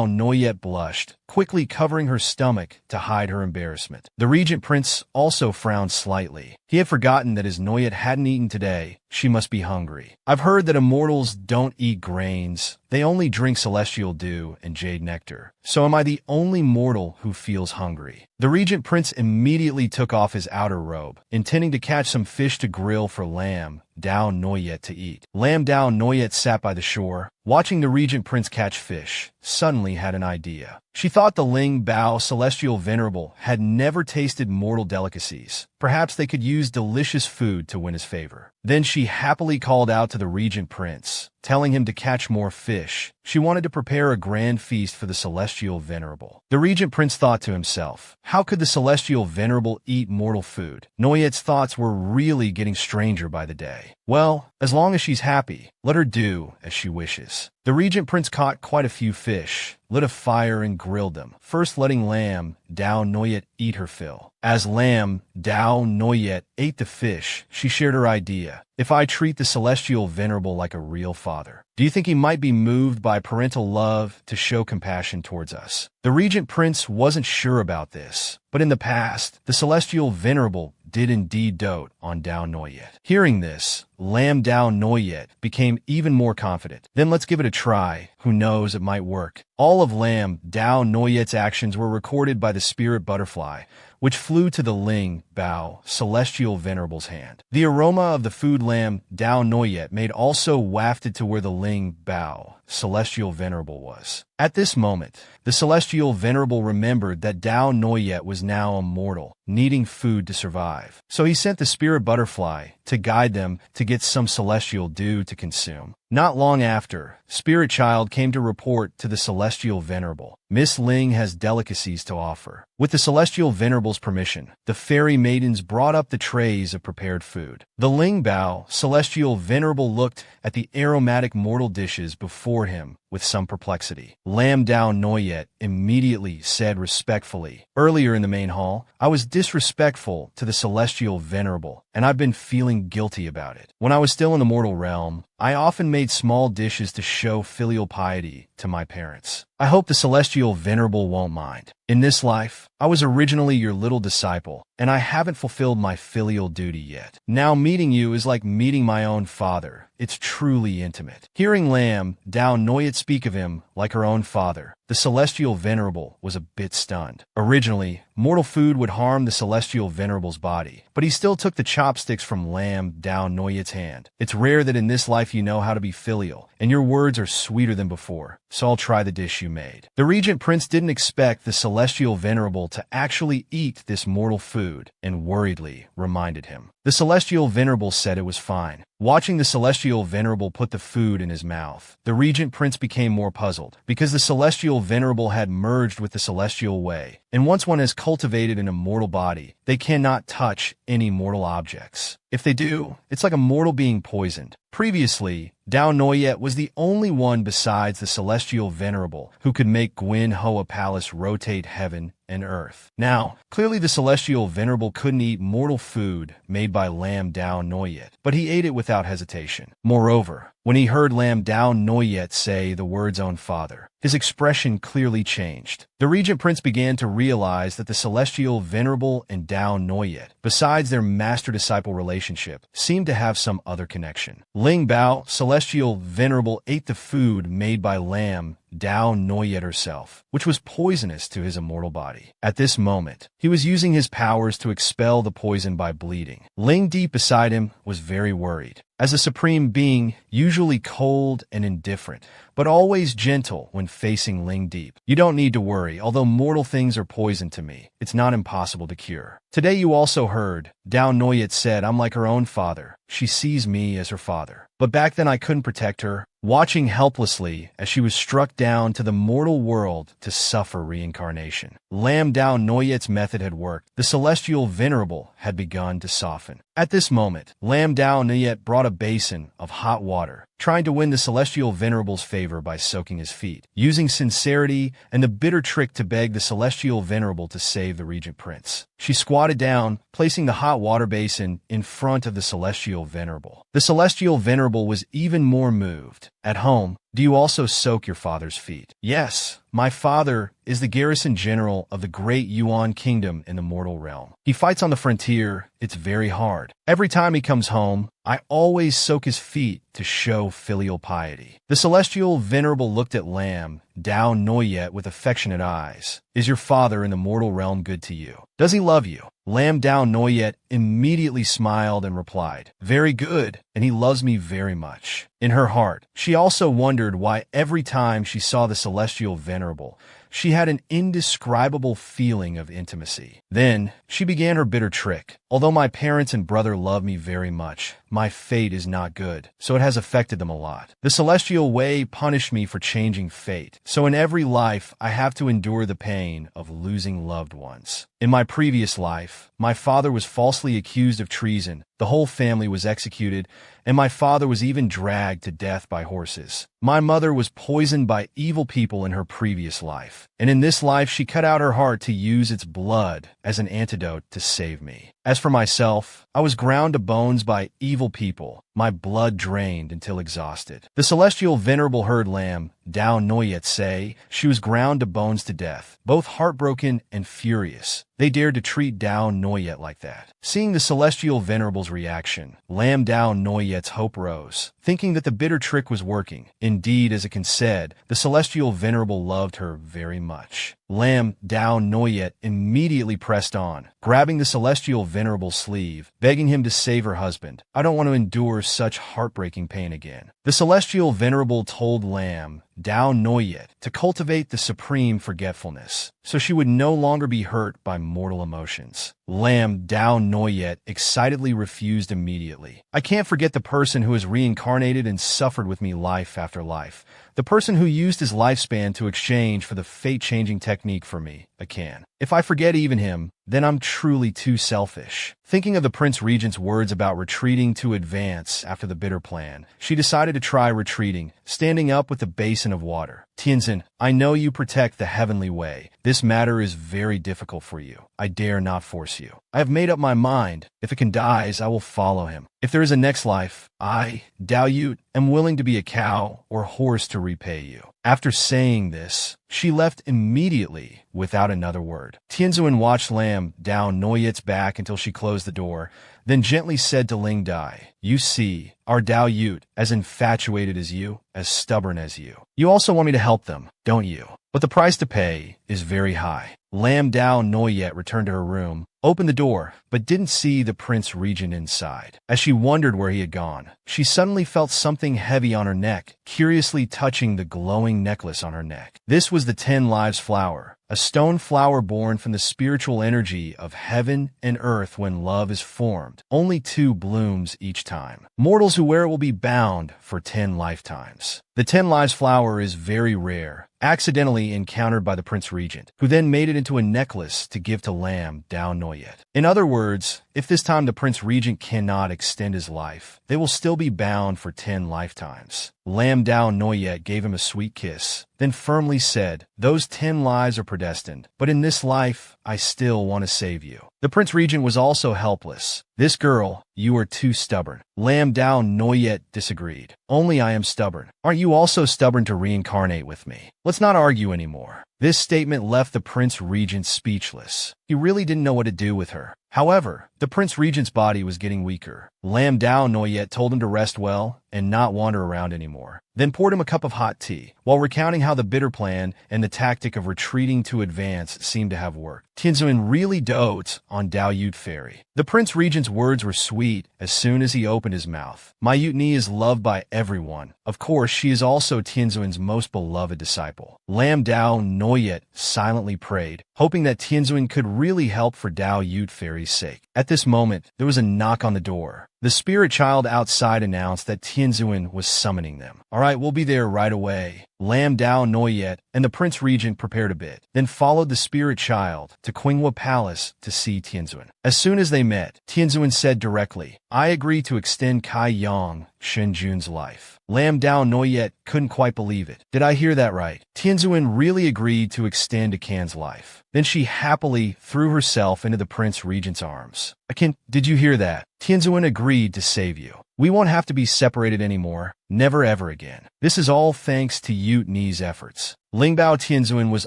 Noyet blushed, quickly covering her stomach to hide her embarrassment. The regent prince also frowned slightly. He had forgotten that as Noyet hadn't eaten today, she must be hungry. I've heard that immortals don't eat grains. They only drink celestial dew and jade nectar. So am I the only mortal who feels hungry? The regent prince immediately took off his outer robe, intending to catch some fish to grill for Lam Dao Noyet to eat. Lam Dao Noyet sat by the shore, watching the regent prince catch fish, suddenly had an idea. She thought the Ling Bao Celestial Venerable had never tasted mortal delicacies. Perhaps they could use delicious food to win his favor. Then she happily called out to the regent prince, telling him to catch more fish. She wanted to prepare a grand feast for the Celestial Venerable. The regent prince thought to himself, how could the Celestial Venerable eat mortal food? Noyet's thoughts were really getting stranger by the day. Well, as long as she's happy, let her do as she wishes. The regent prince caught quite a few fish, lit a fire and grilled them, first letting Lam Dao Noyet eat her fill. As Lam Dao Noyet ate the fish, she shared her idea. If I treat the Celestial Venerable like a real father, do you think he might be moved by parental love to show compassion towards us? The regent prince wasn't sure about this, but in the past, the Celestial Venerable did indeed dote on Dao Noyet. Hearing this, Lam Dao Noyet became even more confident. Then let's give it a try. Who knows, it might work. All of Lam Dao Noyet's actions were recorded by the spirit butterfly, which flew to the Ling Bao Celestial Venerable's hand. The aroma of the food Lam Dao Noyet made also wafted to where the Ling Bao Celestial Venerable was. At this moment, the Celestial Venerable remembered that Dao Noyet was now immortal, needing food to survive. So he sent the spirit butterfly to guide them to get some celestial dew to consume. Not long after, Spirit Child came to report to the Celestial Venerable. Miss Ling has delicacies to offer. With the Celestial Venerable's permission, the fairy maidens brought up the trays of prepared food. The Ling Bao Celestial Venerable looked at the aromatic mortal dishes before him with some perplexity. Lam Dao Noyet immediately said respectfully, earlier in the main hall, I was disrespectful to the Celestial Venerable, and I've been feeling guilty about it. When I was still in the mortal realm, I often made small dishes to show filial piety to my parents. I hope the Celestial Venerable won't mind. In this life, I was originally your little disciple, and I haven't fulfilled my filial duty yet. Now meeting you is like meeting my own father. It's truly intimate. Hearing Lam Dao Noyet speak of him like her own father, the Celestial Venerable was a bit stunned. Originally, mortal food would harm the Celestial Venerable's body, but he still took the chopsticks from Lam Dao Noyet's hand. It's rare that in this life you know how to be filial, and your words are sweeter than before, so I'll try the dish you made. The regent prince didn't expect the Celestial Venerable to actually eat this mortal food, and worriedly reminded him. The Celestial Venerable said it was fine. Watching the Celestial Venerable put the food in his mouth, the regent prince became more puzzled, because the Celestial Venerable had merged with the Celestial Way, and once one has cultivated an immortal body, they cannot touch any mortal objects. If they do, it's like a mortal being poisoned. Previously, Dao Noyet was the only one besides the Celestial Venerable who could make Gwyn Hoa Palace rotate heaven and earth. Now, clearly the Celestial Venerable couldn't eat mortal food made by Lam Dao Noyet, but he ate it without hesitation. Moreover, when he heard Lam Dao Noyet say the words own father, his expression clearly changed. The regent prince began to realize that the Celestial Venerable and Dao Noyet, besides their master-disciple relationship, seemed to have some other connection. Ling Bao Celestial Venerable ate the food made by Lam Dao Noyet herself, which was poisonous to his immortal body. At this moment, he was using his powers to expel the poison by bleeding. Ling deep beside him was very worried. as a supreme being, usually cold and indifferent, but always gentle when facing Ling Deep. You don't need to worry, although mortal things are poison to me, it's not impossible to cure. Today you also heard, Dao Noyet said I'm like her own father. She sees me as her father. But back then I couldn't protect her, watching helplessly as she was struck down to the mortal world to suffer reincarnation. Lam Dao Noyet's method had worked. The celestial venerable had begun to soften. At this moment, Lam Dao Noyet brought a basin of hot water, trying to win the celestial venerable's favor by soaking his feet, using sincerity and the bitter trick to beg the celestial venerable to save the regent prince. She squatted down, placing the hot water basin in front of the celestial venerable. The celestial venerable was even more moved. At home, do you also soak your father's feet? Yes, my father is the garrison general of the great Yuan kingdom in the mortal realm. He fights on the frontier. It's very hard. Every time he comes home, I always soak his feet to show filial piety. The celestial venerable looked at Lam Dao Noyet with affectionate eyes. Is your father in the mortal realm good to you? Does he love you? Lam Dao Noyet immediately smiled and replied, very good, and he loves me very much. In her heart, she also wondered why every time she saw the celestial venerable, she had an indescribable feeling of intimacy. Then, she began her bitter trick. Although my parents and brother love me very much, my fate is not good, so it has affected them a lot. The celestial way punished me for changing fate, so in every life I have to endure the pain of losing loved ones. In my previous life, my father was falsely accused of treason, the whole family was executed, and my father was even dragged to death by horses. My mother was poisoned by evil people in her previous life, and in this life she cut out her heart to use its blood as an antidote to save me. As for myself, I was ground to bones by evil people, my blood drained until exhausted. The celestial venerable heard Lam Dao Noyet say she was ground to bones to death, both heartbroken and furious. They dared to treat Dao Noyet like that. Seeing the celestial venerable's reaction, Lam Dao Noyet's hope rose, thinking that the bitter trick was working. Indeed, as it can said, the celestial venerable loved her very much. Lam Dao Noyet immediately pressed on, grabbing the celestial venerable's sleeve, begging him to save her husband. I don't want to endure such heartbreaking pain again. The celestial venerable told Lam Dao Noyet to cultivate the supreme forgetfulness, so she would no longer be hurt by mortal emotions. Lam Dao Noyet excitedly refused immediately. I can't forget the person who has reincarnated and suffered with me life after life. The person who used his lifespan to exchange for the fate-changing technique for me, I can. If I forget even him, then I'm truly too selfish. Thinking of the Prince Regent's words about retreating to advance after the bitter plan, she decided to try retreating, standing up with the basin of water. Tianzin, I know you protect the heavenly way. This matter is very difficult for you. I dare not force you. I have made up my mind. If Akin dies, I will follow him. If there is a next life, I, Dao Yut, am willing to be a cow or horse to repay you. After saying this, she left immediately without another word. Tianzin watched Lam Dao Noyet's back until she closed the door, then gently said to Ling Dai, you see, our Dao Yut, as infatuated as you, as stubborn as you. You also want me to help them, don't you? But the price to pay is very high. Lam Dao Noyet returned to her room, opened the door, but didn't see the Prince Regent inside. As she wondered where he had gone, she suddenly felt something heavy on her neck, curiously touching the glowing necklace on her neck. This was the 10 Lives flower, a stone flower born from the spiritual energy of heaven and earth when love is formed. Only 2 blooms each time. Mortals who wear it will be bound for 10 lifetimes. The 10 Lives flower is very rare, accidentally encountered by the Prince Regent, who then made it into a necklace to give to Lam Dao Noyet. In other words, if this time the Prince Regent cannot extend his life, they will still be bound for 10 lifetimes. Lam Dao Noyet gave him a sweet kiss, then firmly said, those 10 lives are predestined, but in this life, I still want to save you. The Prince Regent was also helpless. This girl, you are too stubborn. Lam Dao Noyet disagreed. Only I am stubborn. Aren't you also stubborn to reincarnate with me? Let's not argue anymore. This statement left the Prince Regent speechless. He really didn't know what to do with her. However, the Prince Regent's body was getting weaker. Lam Dao Noyet told him to rest well and not wander around anymore, then poured him a cup of hot tea, while recounting how the bitter plan and the tactic of retreating to advance seemed to have worked. Tianzuan really dotes on Dao Yut Fairy. The Prince Regent's words were sweet as soon as he opened his mouth. My Yutni is loved by everyone. Of course, she is also Tianzuan's most beloved disciple. Lam Dao Noyet silently prayed, hoping that Tianzuan could really help for Dao Yut Fairy's sake. At this moment, there was a knock on the door. The spirit child outside announced that Tianzuan was summoning them. All right, we'll be there right away. Lam Dao Noyet and the Prince Regent prepared a bit, then followed the spirit child to Qinghua Palace to see Tianzuan. As soon as they met, Tianzuan said directly, I agree to extend Kai Yang Shenjun's life. Lam Dao Noyet couldn't quite believe it. Did I hear that right? Tianzuan really agreed to extend Akan's life. Then she happily threw herself into the Prince Regent's arms. Akan, did you hear that? Tianzuan agreed to save you. We won't have to be separated anymore. Never ever again. This is all thanks to Yut Ni's efforts. Lingbao Tianzuan was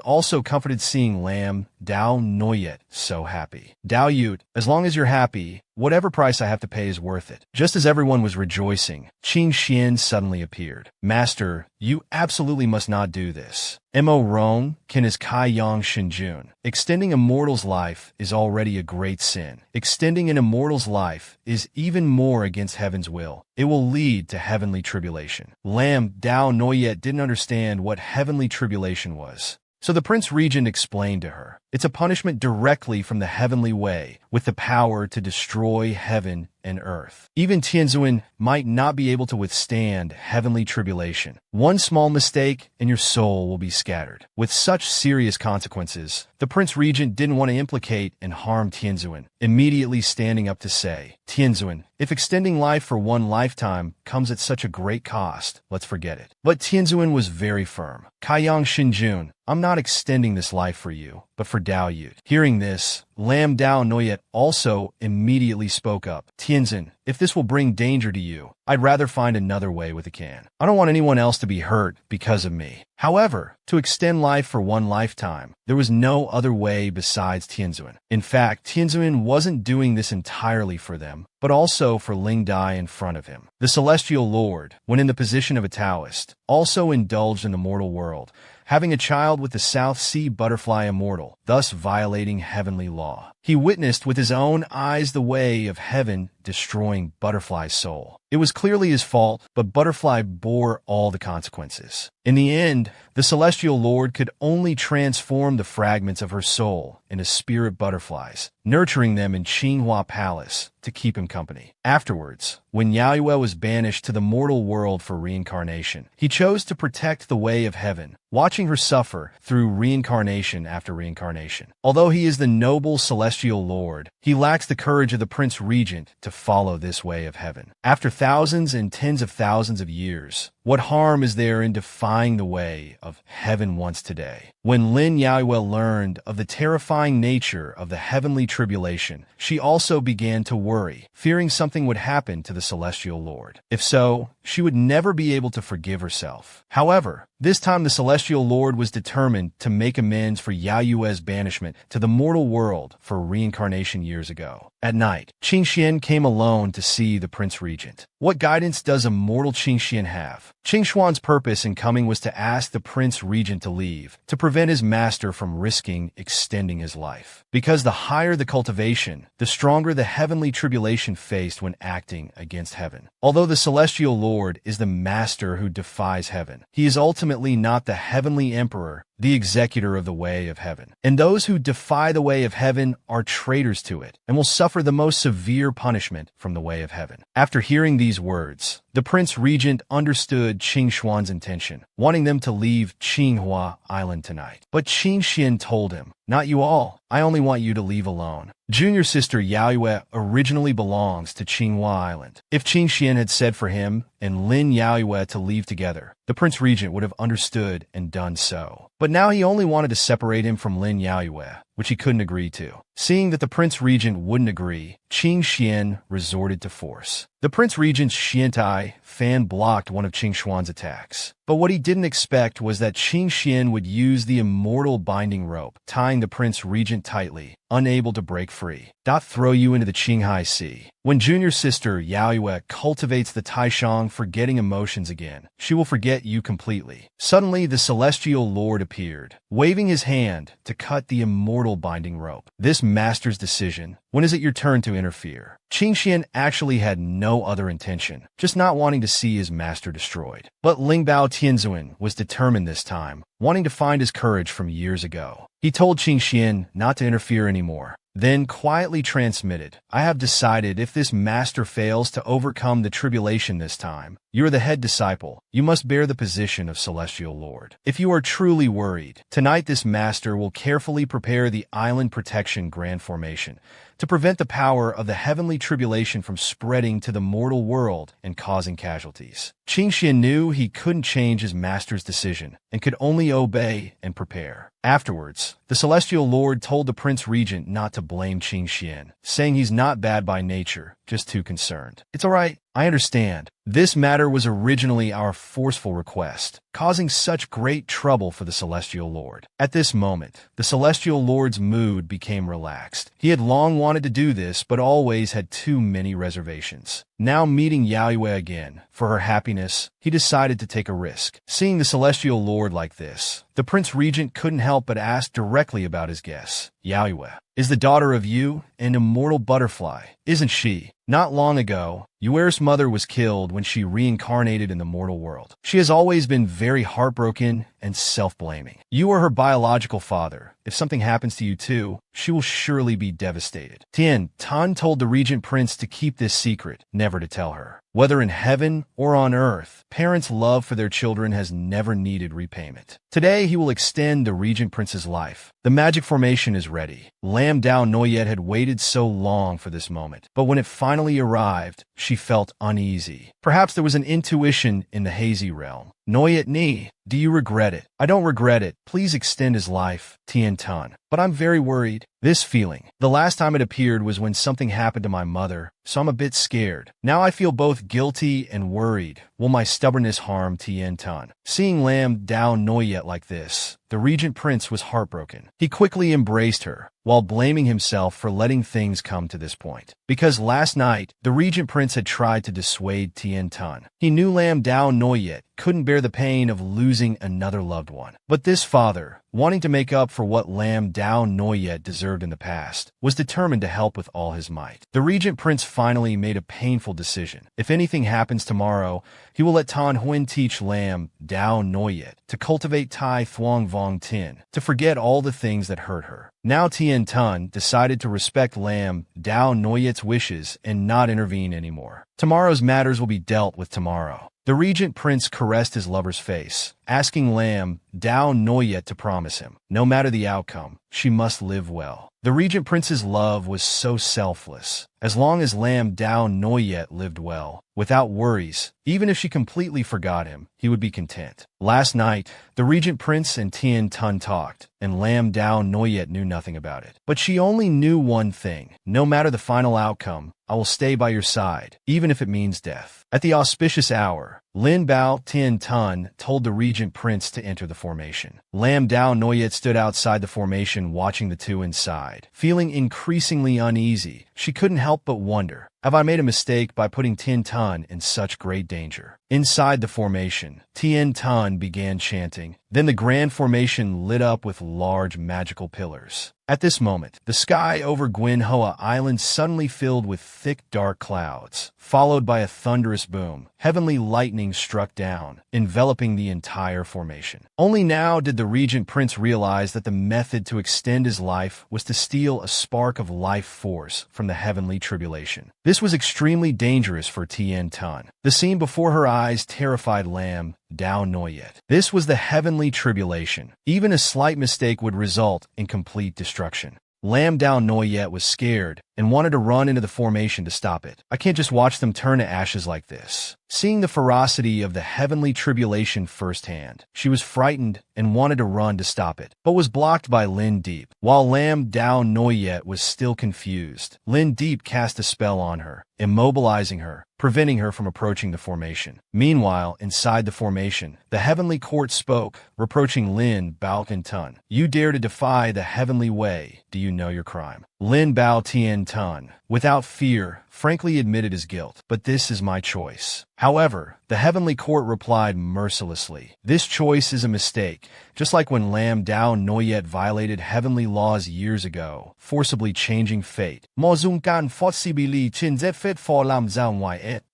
also comforted seeing Lam Dao Noyet so happy. Dao Yut, as long as you're happy, whatever price I have to pay is worth it. Just as everyone was rejoicing, Qing Xian suddenly appeared. Master, you absolutely must not do this. Mo Rong can is Kai Yang Shenjun. Extending a mortal's life is already a great sin. Extending an immortal's life is even more against heaven's will. It will lead to heavenly tribulation. Lam Dao Noyet didn't understand what heavenly tribulation was. So the Prince Regent explained to her, it's a punishment directly from the heavenly way, with the power to destroy heaven and earth. Even Tianzuan might not be able to withstand heavenly tribulation. One small mistake and your soul will be scattered. With such serious consequences, the Prince Regent didn't want to implicate and harm Tianzuan, immediately standing up to say, Tianzuan, if extending life for one lifetime comes at such a great cost, let's forget it. But Tianzuan was very firm. Kaiyang Shinjun, I'm not extending this life for you, but for Dao Yut. Hearing this, Lam Dao Noyet also immediately spoke up. Tianzun, if this will bring danger to you, I'd rather find another way with Akan. I don't want anyone else to be hurt because of me. However, to extend life for one lifetime, there was no other way besides Tianzuan. In fact, Tianzuan wasn't doing this entirely for them, but also for Ling Dai in front of him. The Celestial Lord, when in the position of a Taoist, also indulged in the mortal world, having a child with the South Sea butterfly immortal, thus violating heavenly law. He witnessed with his own eyes the way of heaven destroying Butterfly's soul. It was clearly his fault, but Butterfly bore all the consequences. In the end, the Celestial Lord could only transform the fragments of her soul into spirit butterflies, nurturing them in Qinghua Palace to keep him company. Afterwards, when Yaoyue was banished to the mortal world for reincarnation, he chose to protect the way of heaven, watching her suffer through reincarnation after reincarnation. Although he is the noble Celestial Lord, he lacks the courage of the Prince Regent to follow this way of heaven. After thousands and tens of thousands of years, what harm is there in defying the way of heaven once today? When Lin Yaoyue learned of the terrifying nature of the heavenly tribulation, she also began to worry, fearing something would happen to the Celestial Lord. If so, she would never be able to forgive herself. However, this time the Celestial Lord was determined to make amends for Yaoyue's banishment to the mortal world for reincarnation years ago. At night, Qing Xian came alone to see the Prince Regent. What guidance does immortal Qing Xian have? Qing Xuan's purpose in coming was to ask the Prince Regent to leave, to prevent his master from risking extending his life. Because the higher the cultivation, the stronger the heavenly tribulation faced when acting against heaven. Although the Celestial Lord is the master who defies heaven, he is ultimately not the heavenly emperor, the executor of the way of heaven. And those who defy the way of heaven are traitors to it, and will suffer the most severe punishment from the way of heaven. After hearing these words, the Prince Regent understood Qing Xuan's intention, wanting them to leave Qinghua Island tonight. But Qing Xian told him, not you all. I only want you to leave alone. Junior sister Yaoyue originally belongs to Qinghua Island. If Qing Xian had said for him and Lin Yaoyue to leave together, the Prince Regent would have understood and done so. But now he only wanted to separate him from Lin Yaoyue, which he couldn't agree to. Seeing that the Prince Regent wouldn't agree, Qing Xian resorted to force. The Prince Regent's Xiantai fan blocked one of Qing Xuan's attacks. But what he didn't expect was that Qing Xian would use the immortal binding rope, tying the Prince Regent tightly, unable to break free. Throw you into the Qinghai Sea. When junior sister Yaoyue cultivates the Taishang forgetting emotions again, she will forget you completely. Suddenly, the celestial lord appeared, waving his hand to cut the immortal binding rope. This master's decision. When is it your turn to interfere? Qingxian actually had no other intention, just not wanting to see his master destroyed. But Lingbao Tianzuan was determined this time, wanting to find his courage from years ago. He told Qingxian not to interfere anymore. Then quietly transmitted, I have decided if this master fails to overcome the tribulation this time, you are the head disciple. You must bear the position of celestial lord. If you are truly worried, tonight this master will carefully prepare the island protection grand formation to prevent the power of the heavenly tribulation from spreading to the mortal world and causing casualties. Qingxian knew he couldn't change his master's decision and could only obey and prepare. Afterwards, the celestial lord told the prince regent not to blame Qingxian, saying he's not bad by nature, just too concerned. It's all right. I understand. This matter was originally our forceful request, causing such great trouble for the Celestial Lord. At this moment, the Celestial Lord's mood became relaxed. He had long wanted to do this, but always had too many reservations. Now meeting Yaoyue again, for her happiness, he decided to take a risk. Seeing the Celestial Lord like this, the Prince Regent couldn't help but ask directly about his guess. Yaoyue is the daughter of Yu, an immortal butterfly, isn't she? Not long ago, Yuer's mother was killed when she reincarnated in the mortal world. She has always been very heartbroken and self-blaming. You are her biological father. If something happens to you too, she will surely be devastated. Tian Tan told the regent prince to keep this secret, never to tell her. Whether in heaven or on earth, parents' love for their children has never needed repayment. Today, he will extend the regent prince's life. The magic formation is ready. Lam Dao Noyet had waited so long for this moment, but when it finally arrived, she felt uneasy. Perhaps there was an intuition in the hazy realm. Noyet Ni, do you regret it? I don't regret it. Please extend his life, Tian Tan. But I'm very worried. This feeling. The last time it appeared was when something happened to my mother, so I'm a bit scared. Now I feel both guilty and worried. Will my stubbornness harm Tian Tan? Seeing Lam Dao Noyet like this, the regent prince was heartbroken. He quickly embraced her, while blaming himself for letting things come to this point. Because last night, the regent prince had tried to dissuade Tian Tan. He knew Lam Dao Noyet couldn't bear the pain of losing another loved one. But this father, wanting to make up for what Lam Dao Noyet deserved in the past, was determined to help with all his might. The regent prince finally made a painful decision. If anything happens tomorrow, he will let Tan Huin teach Lam Dao Noyet to cultivate Tai Thuong Vong Tin, to forget all the things that hurt her. Now Tian Tan decided to respect Lam Dao Noyet's wishes and not intervene anymore. Tomorrow's matters will be dealt with tomorrow. The regent prince caressed his lover's face, asking Lam Dao Noyet to promise him, no matter the outcome, she must live well. The regent prince's love was so selfless. As long as Lam Dao Noyet lived well, without worries, even if she completely forgot him, he would be content. Last night, the regent prince and Tian Tan talked, and Lam Dao Noyet knew nothing about it. But she only knew one thing. No matter the final outcome, I will stay by your side, even if it means death. At the auspicious hour, Lin Bao Tian Tan told the regent prince to enter the formation. Lam Dao Noyet stood outside the formation watching the two inside. Feeling increasingly uneasy, she couldn't help but wonder, have I made a mistake by putting Tian Tan in such great danger? Inside the formation, Tian Tan began chanting. Then the grand formation lit up with large magical pillars. At this moment, the sky over Gwen Hoa Island suddenly filled with thick dark clouds, followed by a thunderous boom. Heavenly lightning struck down, enveloping the entire formation. Only now did the regent prince realize that the method to extend his life was to steal a spark of life force from the heavenly tribulation. This was extremely dangerous for Tian Tan. The scene before her eyes terrified Lam Dao Noyet. This was the heavenly tribulation. Even a slight mistake would result in complete destruction. Lam Dao Noyet was scared, and wanted to run into the formation to stop it. I can't just watch them turn to ashes like this. Seeing the ferocity of the heavenly tribulation firsthand, she was frightened and wanted to run to stop it, but was blocked by Lin Deep. While Lam Dao Noyet was still confused, Lin Deep cast a spell on her, immobilizing her, preventing her from approaching the formation. Meanwhile, inside the formation, the heavenly court spoke, reproaching Lin Bao Tun. You dare to defy the heavenly way. Do you know your crime? Lin Bao Tian Tun, without fear, frankly admitted his guilt. But this is my choice. However, the heavenly court replied mercilessly, this choice is a mistake, just like when Lam Dao Noyet violated heavenly laws years ago, forcibly changing fate.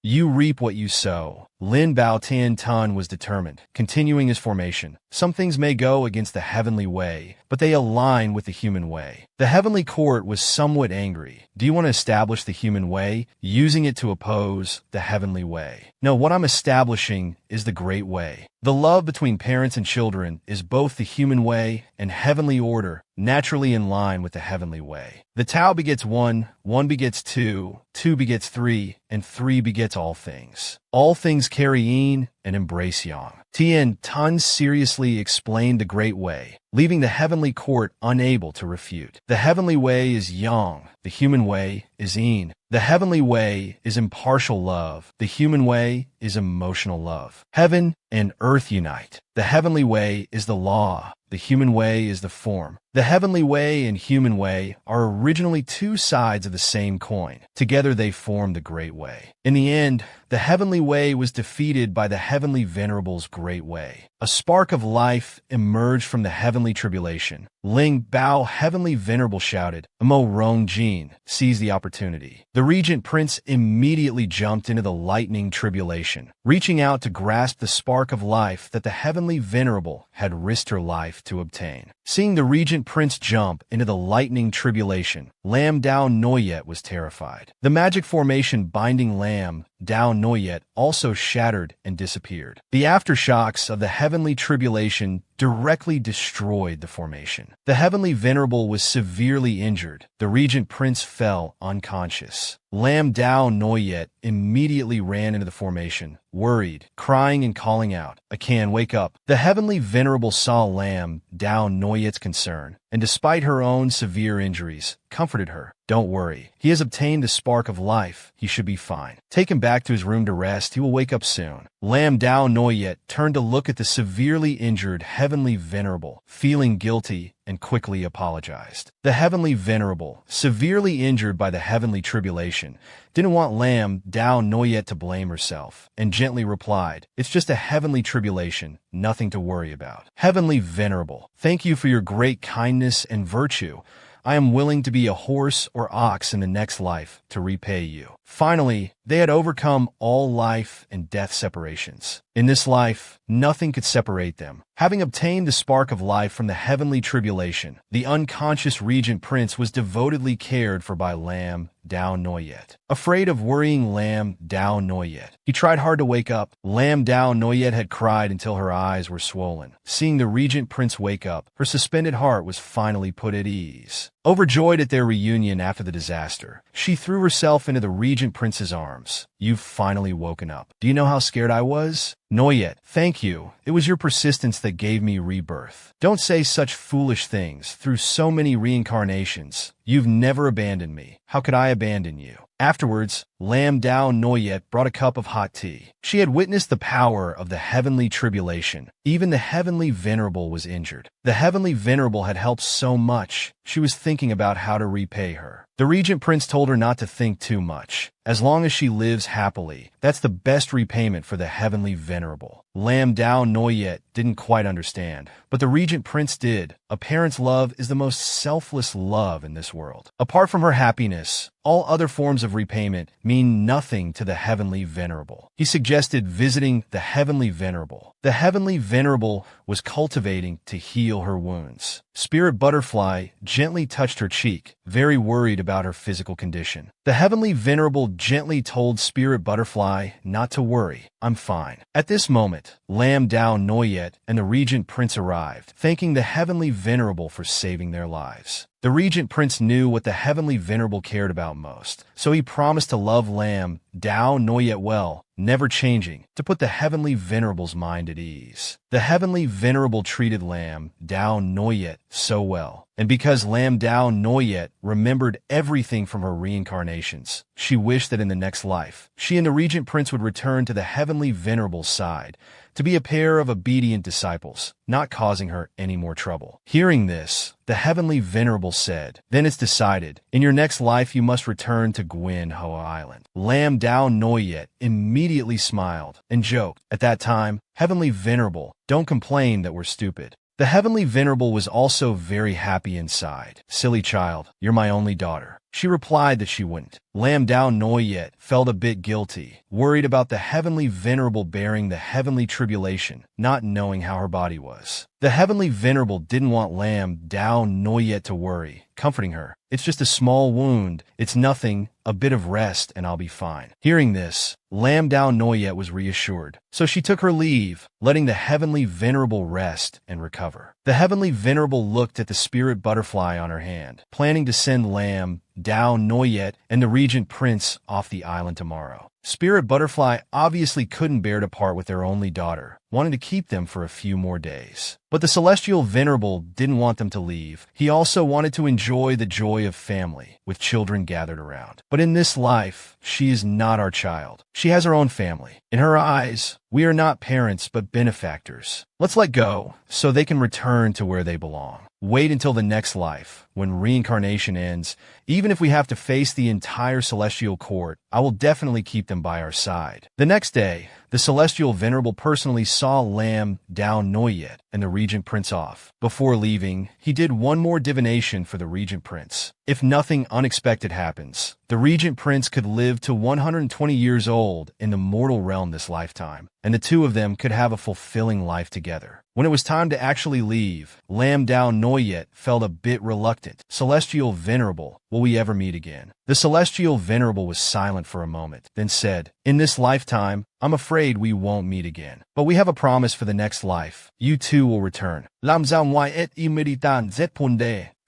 You reap what you sow. Lin Bao Tian Tun was determined, continuing his formation. Some things may go against the heavenly way, but they align with the human way. The heavenly court was somewhat angry. Do you want to establish the human way, using it to oppose the heavenly way? No, what I'm establishing is the great way. The love between parents and children is both the human way and heavenly order, naturally in line with the heavenly way. The Tao begets one, one begets two, two begets three, and three begets all things. All things carry yin and embrace yang. Tian Tun seriously explained the great way, leaving the heavenly court unable to refute. The heavenly way is yang, the human way is yin. The heavenly way is impartial love. The human way is emotional love. Heaven and earth unite. The heavenly way is the law. The human way is the form. The heavenly way and human way are originally two sides of the same coin. Together they form the great way. In the end, the heavenly way was defeated by the heavenly venerable's great way. A spark of life emerged from the heavenly tribulation. Ling Bao, heavenly venerable, shouted. Mo Rong Jin seized the opportunity. The regent prince immediately jumped into the lightning tribulation, reaching out to grasp the spark of life that the heavenly venerable had risked her life to obtain. Seeing the regent prince jump into the lightning tribulation, Lam Dao Noyet was terrified. The magic formation binding Lam Dao Noyet also shattered and disappeared. The aftershocks of the heavenly tribulation directly destroyed the formation. The heavenly venerable was severely injured. The regent prince fell unconscious. Lam Dao Noyet immediately ran into the formation, worried, crying and calling out, Akan, wake up. The heavenly venerable saw Lam Dao Noyet's concern, and despite her own severe injuries, comforted her. Don't worry. He has obtained the spark of life. He should be fine. Take him back to his room to rest. He will wake up soon. Lam Dao Noyet turned to look at the severely injured heavenly venerable, feeling guilty, and quickly apologized. The heavenly venerable, severely injured by the heavenly tribulation, didn't want Lam Dao Noyet to blame herself, and gently replied, it's just a heavenly tribulation, nothing to worry about. Heavenly venerable, thank you for your great kindness and virtue. I am willing to be a horse or ox in the next life to repay you. Finally, they had overcome all life and death separations. In this life, nothing could separate them. Having obtained the spark of life from the heavenly tribulation, the unconscious regent prince was devotedly cared for by Lam Dao Noyet. Afraid of worrying Lam Dao Noyet, he tried hard to wake up. Lam Dao Noyet had cried until her eyes were swollen. Seeing the regent prince wake up, her suspended heart was finally put at ease. Overjoyed at their reunion after the disaster, she threw herself into the regent prince's arms. You've finally woken up. Do you know how scared I was? Noyet, thank you. It was your persistence that gave me rebirth. Don't say such foolish things. Through so many reincarnations, you've never abandoned me. How could I abandon you? Afterwards, Lam Dao Noyet brought a cup of hot tea. She had witnessed the power of the heavenly tribulation. Even the heavenly venerable was injured. The heavenly venerable had helped so much, she was thinking about how to repay her. The regent prince told her not to think too much. As long as she lives happily, that's the best repayment for the heavenly venerable. Lam Dao Noyet didn't quite understand, but the regent prince did. A parent's love is the most selfless love in this world. Apart from her happiness, all other forms of repayment mean nothing to the heavenly venerable. He suggested visiting the heavenly venerable. The heavenly venerable was cultivating to heal her wounds. Spirit Butterfly gently touched her cheek, very worried about her physical condition. The heavenly venerable gently told Spirit Butterfly not to worry, I'm fine. At this moment, Lam Dao Noyet and the regent prince arrived, thanking the heavenly venerable for saving their lives. The regent prince knew what the heavenly venerable cared about most, so he promised to love Lam Dao Noyet well, never changing, to put the heavenly venerable's mind at ease. The heavenly venerable treated Lam Dao Noyet so well, and because Lam Dao Noyet remembered everything from her reincarnations, she wished that in the next life, she and the regent prince would return to the heavenly venerable's side, to be a pair of obedient disciples, not causing her any more trouble. Hearing this, the heavenly venerable said, "Then it's decided. In your next life you must return to Gyani Manhwa Island." Lam Dao Noyet immediately smiled and joked, "At that time, heavenly venerable, don't complain that we're stupid." The heavenly venerable was also very happy inside. "Silly child, you're my only daughter." She replied that she wouldn't. Lam Dao Noyet felt a bit guilty, worried about the heavenly venerable bearing the heavenly tribulation, not knowing how her body was. The heavenly venerable didn't want Lam Dao Noyet to worry, comforting her. "It's just a small wound. It's nothing. A bit of rest and I'll be fine." Hearing this, Lam Dao Noyet was reassured, so she took her leave, letting the heavenly venerable rest and recover. The heavenly venerable looked at the spirit butterfly on her hand, planning to send Lam Dao Noyet and the regent prince off the island tomorrow. Spirit Butterfly obviously couldn't bear to part with their only daughter, wanting to keep them for a few more days. But the Celestial Venerable didn't want them to leave. He also wanted to enjoy the joy of family, with children gathered around. But in this life, she is not our child. She has her own family. In her eyes, we are not parents but benefactors. Let's let go, so they can return to where they belong. Wait until the next life, when reincarnation ends. Even if we have to face the entire celestial court, I will definitely keep them by our side. The next day, the Celestial Venerable personally saw Lam Dao Noyet and the Regent Prince off. Before leaving, he did one more divination for the Regent Prince. If nothing unexpected happens, the Regent Prince could live to 120 years old in the mortal realm this lifetime, and the two of them could have a fulfilling life together. When it was time to actually leave, Lam Dao Noyet felt a bit reluctant. "Celestial Venerable, will we ever meet again?" The Celestial Venerable was silent for a moment, then said, "In this lifetime, I'm afraid we won't meet again. But we have a promise for the next life. You too will return." Lam Zhao Nwai et imeditan zet.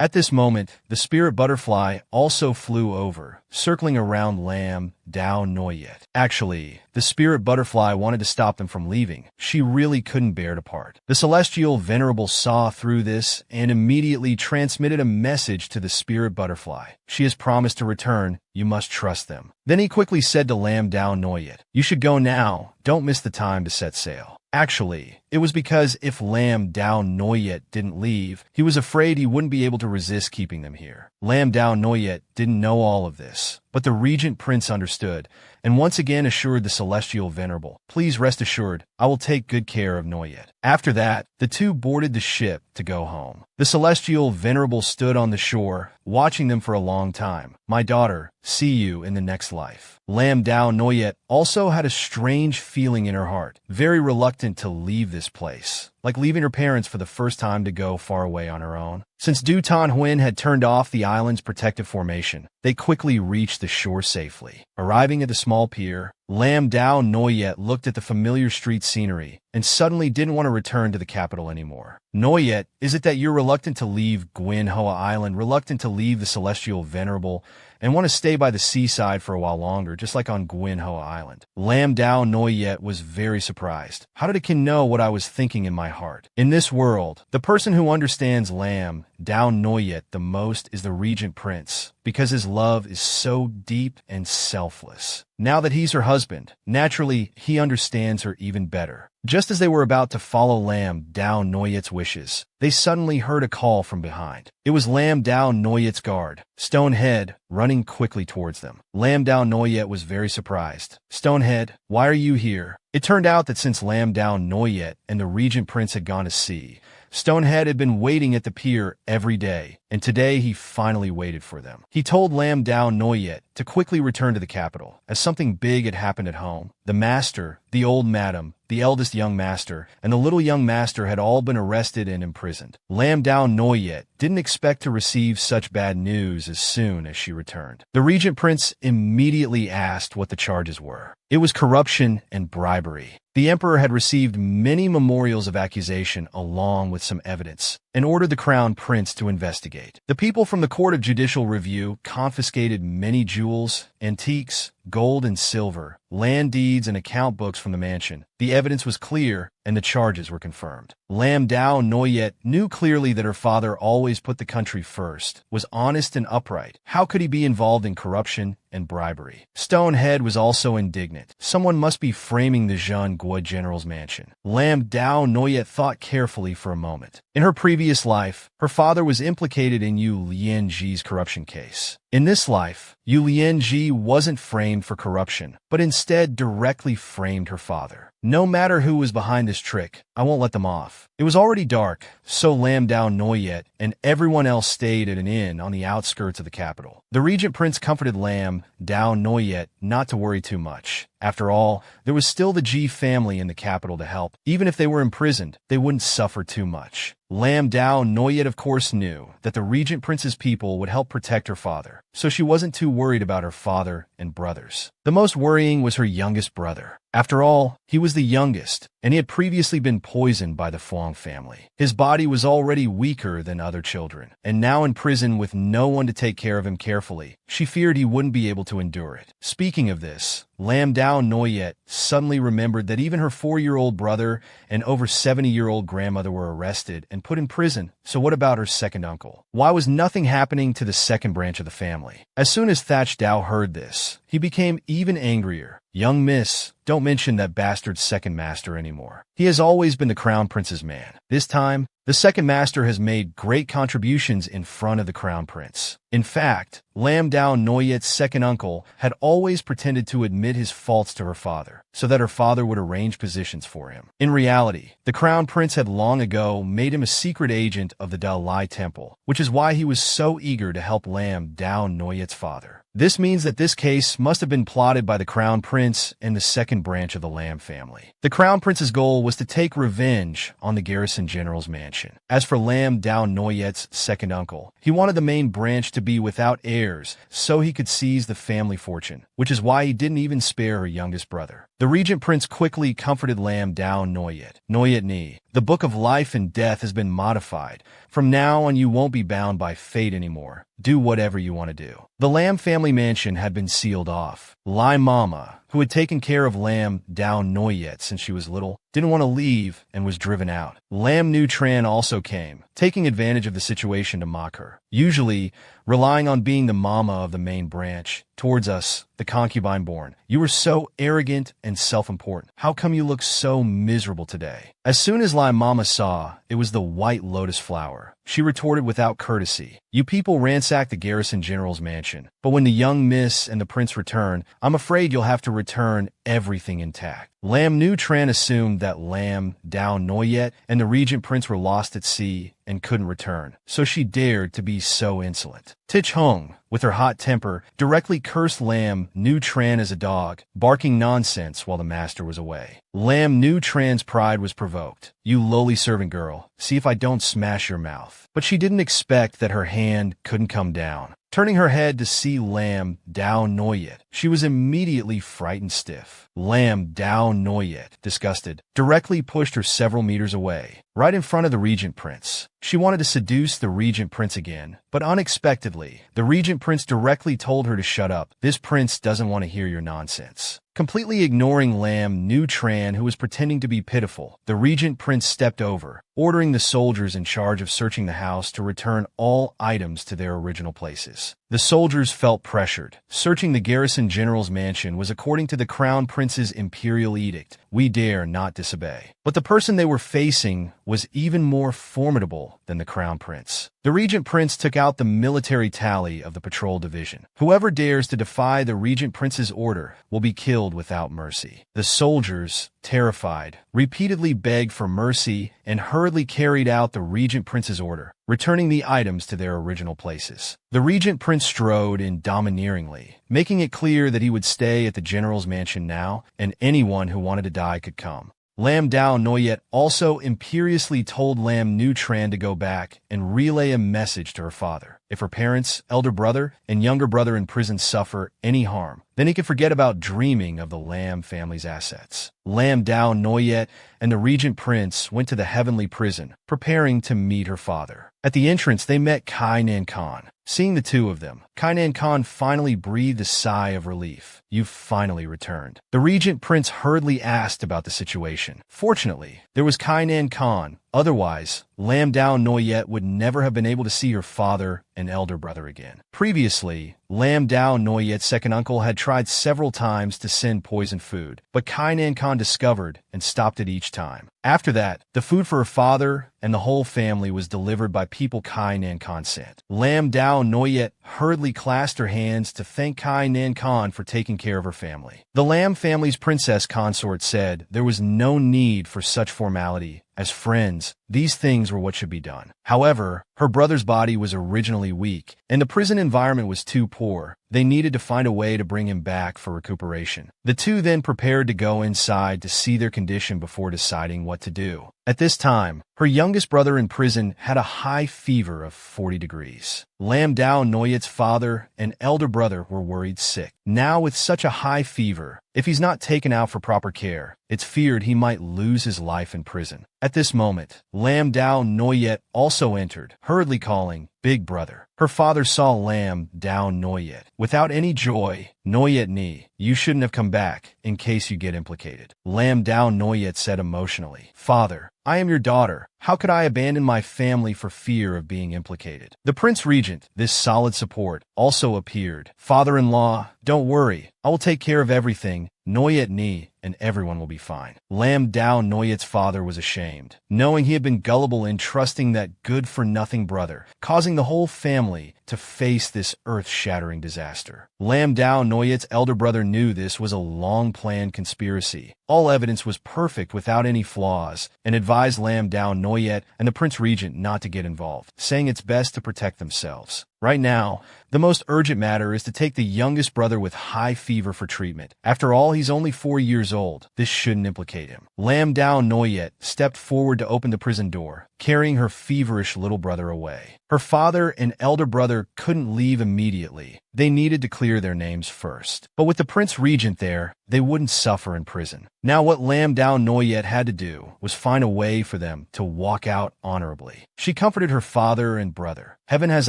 At this moment, the spirit butterfly also flew over, circling around Lam Dao Noyet. Actually, the spirit butterfly wanted to stop them from leaving. She really couldn't bear to part. The Celestial Venerable saw through this and immediately transmitted a message to the spirit butterfly. "She has promised to return. You must trust them." Then he quickly said to Lam Dao Noyet, "You should go now. Don't miss the time to set sail." Actually, it was because if Lam Dao Noyet didn't leave, he was afraid he wouldn't be able to resist keeping them here. Lam Dao Noyet didn't know all of this, but the Regent Prince understood, and once again assured the Celestial Venerable, "Please rest assured, I will take good care of Noyet." After that, the two boarded the ship to go home. The Celestial Venerable stood on the shore, watching them for a long time. "My daughter, see you in the next life." Lam Dao Noyet also had a strange feeling in her heart, very reluctant to leave this place, like leaving her parents for the first time to go far away on her own. Since Du Tan Huyen had turned off the island's protective formation, they quickly reached the shore safely. Arriving at the small pier, Lam Dao Noyet looked at the familiar street scenery and suddenly didn't want to return to the capital anymore. "Noyet, is it that you're reluctant to leave Gyani Manhwa Island, reluctant to leave the Celestial Venerable, and want to stay by the seaside for a while longer, just like on Gyani Manhwa Island?" Lam Dao Noyet was very surprised. How did a king know what I was thinking in my heart? In this world, the person who understands Lam Dao Noyet the most is the Regent Prince, because his love is so deep and selfless. Now that he's her husband, naturally, he understands her even better. Just as they were about to follow Lam Dao Noyet's wishes, they suddenly heard a call from behind. It was Lam Dao Noyet's guard, Stonehead, running quickly towards them. Lam Dao Noyet was very surprised. "Stonehead, why are you here?" It turned out that since Lam Dao Noyet and the Regent Prince had gone to sea, Stonehead had been waiting at the pier every day, and today he finally waited for them. He told Lam Dao Noyet to quickly return to the capital, as something big had happened at home. The master, the old madam, the eldest young master, and the little young master had all been arrested and imprisoned. Lam Dao Noyet didn't expect to receive such bad news as soon as she returned. The Regent Prince immediately asked what the charges were. It was corruption and bribery. The emperor had received many memorials of accusation along with some evidence, and ordered the crown prince to investigate. The people from the Court of Judicial Review confiscated many jewels, antiques, gold and silver, land deeds, and account books from the mansion. The evidence was clear, and the charges were confirmed. Lam Dao Noyet knew clearly that her father always put the country first, was honest and upright. How could he be involved in corruption and bribery? Stonehead was also indignant. Someone must be framing the Jean Guo general's mansion. Lam Dao Noyet thought carefully for a moment. In her previous life, her father was implicated in Yu Lianji's corruption case. In this life, Yu Lianji wasn't framed for corruption, but instead directly framed her father. No matter who was behind this trick, I won't let them off. It was already dark, so Lam Dao Noyet and everyone else stayed at an inn on the outskirts of the capital. The regent prince comforted Lam Dao Noyet not to worry too much. After all, there was still the Ji family in the capital to help. Even if they were imprisoned, they wouldn't suffer too much. Lam Dao Noyet of course knew that the regent prince's people would help protect her father, so she wasn't too worried about her father and brothers. The most worrying was her youngest brother. After all, he was the youngest, and he had previously been poisoned by the Fuang family. His body was already weaker than other children, and now in prison with no one to take care of him carefully, she feared he wouldn't be able to endure it. Speaking of this, Lam Dao Noyet suddenly remembered that even her 4-year-old brother and over 70-year-old grandmother were arrested and put in prison. So what about her second uncle? Why was nothing happening to the second branch of the family? As soon as Thatch Dao heard this, he became even angrier. Young miss, don't mention that bastard second master anymore. He has always been the crown prince's man. This time, the second master has made great contributions in front of the crown prince. In fact, Lam Dao Noyet's second uncle had always pretended to admit his faults to her father, so that her father would arrange positions for him. In reality, the crown prince had long ago made him a secret agent of the Dalai Temple, which is why he was so eager to help Lam Dao Noyet's father. This means that this case must have been plotted by the crown prince and the second branch of the Lam family. The crown prince's goal was to take revenge on the garrison general's mansion. As for Lam Dao Noyet's second uncle, he wanted the main branch to be without heirs so he could seize the family fortune, which is why he didn't even spare her youngest brother. The regent prince quickly comforted Lam Dao Noyet. Noyet Ni, the book of life and death has been modified. From now on, you won't be bound by fate anymore. Do whatever you want to do. The Lam family mansion had been sealed off. Lai Mama, who had taken care of Lam Dao Noyet since she was little, didn't want to leave and was driven out. Lam Nu Tran also came, taking advantage of the situation to mock her. Usually, relying on being the mama of the main branch. Towards us, the concubine born, you were so arrogant and self-important. How come you look so miserable today? As soon as Lai Mama saw it was the white lotus flower, she retorted without courtesy. You people ransacked the garrison general's mansion, but when the young miss and the prince return, I'm afraid you'll have to return everything intact. Lam Nu Tran assumed that Lam Dao Noyet and the regent prince were lost at sea and couldn't return, so she dared to be so insolent. Tich Hung, with her hot temper, directly cursed Lam Nu Tran as a dog, barking nonsense while the master was away. Lam Nu Tran's pride was provoked. You lowly servant girl, see if I don't smash your mouth. But she didn't expect that her hand couldn't come down. Turning her head to see Lam Dao Noyet, she was immediately frightened stiff. Lam Dao Noyet, disgusted, directly pushed her several meters away, right in front of the regent prince. She wanted to seduce the regent prince again, but unexpectedly, the regent prince directly told her to shut up. This prince doesn't want to hear your nonsense. Completely ignoring Lam Nu Tran, who was pretending to be pitiful, the regent prince stepped over, ordering the soldiers in charge of searching the house to return all items to their original places. The soldiers felt pressured. Searching the garrison general's mansion was according to the crown prince's imperial edict. We dare not disobey. But the person they were facing was even more formidable than the crown prince. The regent prince took out the military tally of the patrol division. Whoever dares to defy the regent prince's order will be killed without mercy. The soldiers, terrified, repeatedly begged for mercy and hurriedly carried out the regent prince's order, returning the items to their original places. The regent prince strode in domineeringly, making it clear that he would stay at the general's mansion now, and anyone who wanted to die could come. Lam Dao Noyet also imperiously told Lam Nu Tran to go back and relay a message to her father. If her parents, elder brother, and younger brother in prison suffer any harm, then he could forget about dreaming of the Lam family's assets. Lam Dao Noyet and the regent prince went to the heavenly prison, preparing to meet her father. At the entrance, they met Kai Nan Khan. Seeing the two of them, Kai Nan Khan finally breathed a sigh of relief. "You've finally returned." The regent prince hurriedly asked about the situation. Fortunately, there was Kai Nan Khan. Otherwise, Lam Dao Noyet would never have been able to see her father and elder brother again. Previously, Lam Dao Noyet's second uncle had tried several times to send poisoned food, but Kai Nan Khan discovered and stopped it each time. After that, the food for her father and the whole family was delivered by people Kai Nan Khan sent. Lam Dao Noyet hurriedly clasped her hands to thank Kai Nan Khan for taking care of her family. The Lam family's princess consort said there was no need for such formality. As friends, these things were what should be done. However, her brother's body was originally weak, and the prison environment was too poor. They needed to find a way to bring him back for recuperation. The two then prepared to go inside to see their condition before deciding what to do. At this time, her youngest brother in prison had a high fever of 40 degrees. Lam Dao Noyet's father and elder brother were worried sick. Now with such a high fever, if he's not taken out for proper care, it's feared he might lose his life in prison. At this moment, Lam Dao Noyet also entered, hurriedly calling, "Big brother." Her father saw Lam Dao Noyet. Without any joy, "Noyet ni, you shouldn't have come back, in case you get implicated." Lam Dao Noyet said emotionally, "Father, I am your daughter. How could I abandon my family for fear of being implicated?" The Prince Regent, this solid support, also appeared. "Father-in-law, don't worry. I will take care of everything. Noyet ni, and everyone will be fine." Lam Dao Noyet's father was ashamed, knowing he had been gullible in trusting that good-for-nothing brother, causing the whole family to face this earth-shattering disaster. Lam Dao Noyet's elder brother knew this was a long-planned conspiracy. All evidence was perfect without any flaws, and advised Lam Dao Noyet and the Prince Regent not to get involved, saying it's best to protect themselves. Right now, the most urgent matter is to take the youngest brother with high fever for treatment. After all, he's only 4 years old. This shouldn't implicate him. Lam Dao Noyet stepped forward to open the prison door, carrying her feverish little brother away. Her father and elder brother couldn't leave immediately. They needed to clear their names first. But with the Prince Regent there, they wouldn't suffer in prison. Now what Lam Dao Noyet had to do was find a way for them to walk out honorably. She comforted her father and brother. "Heaven has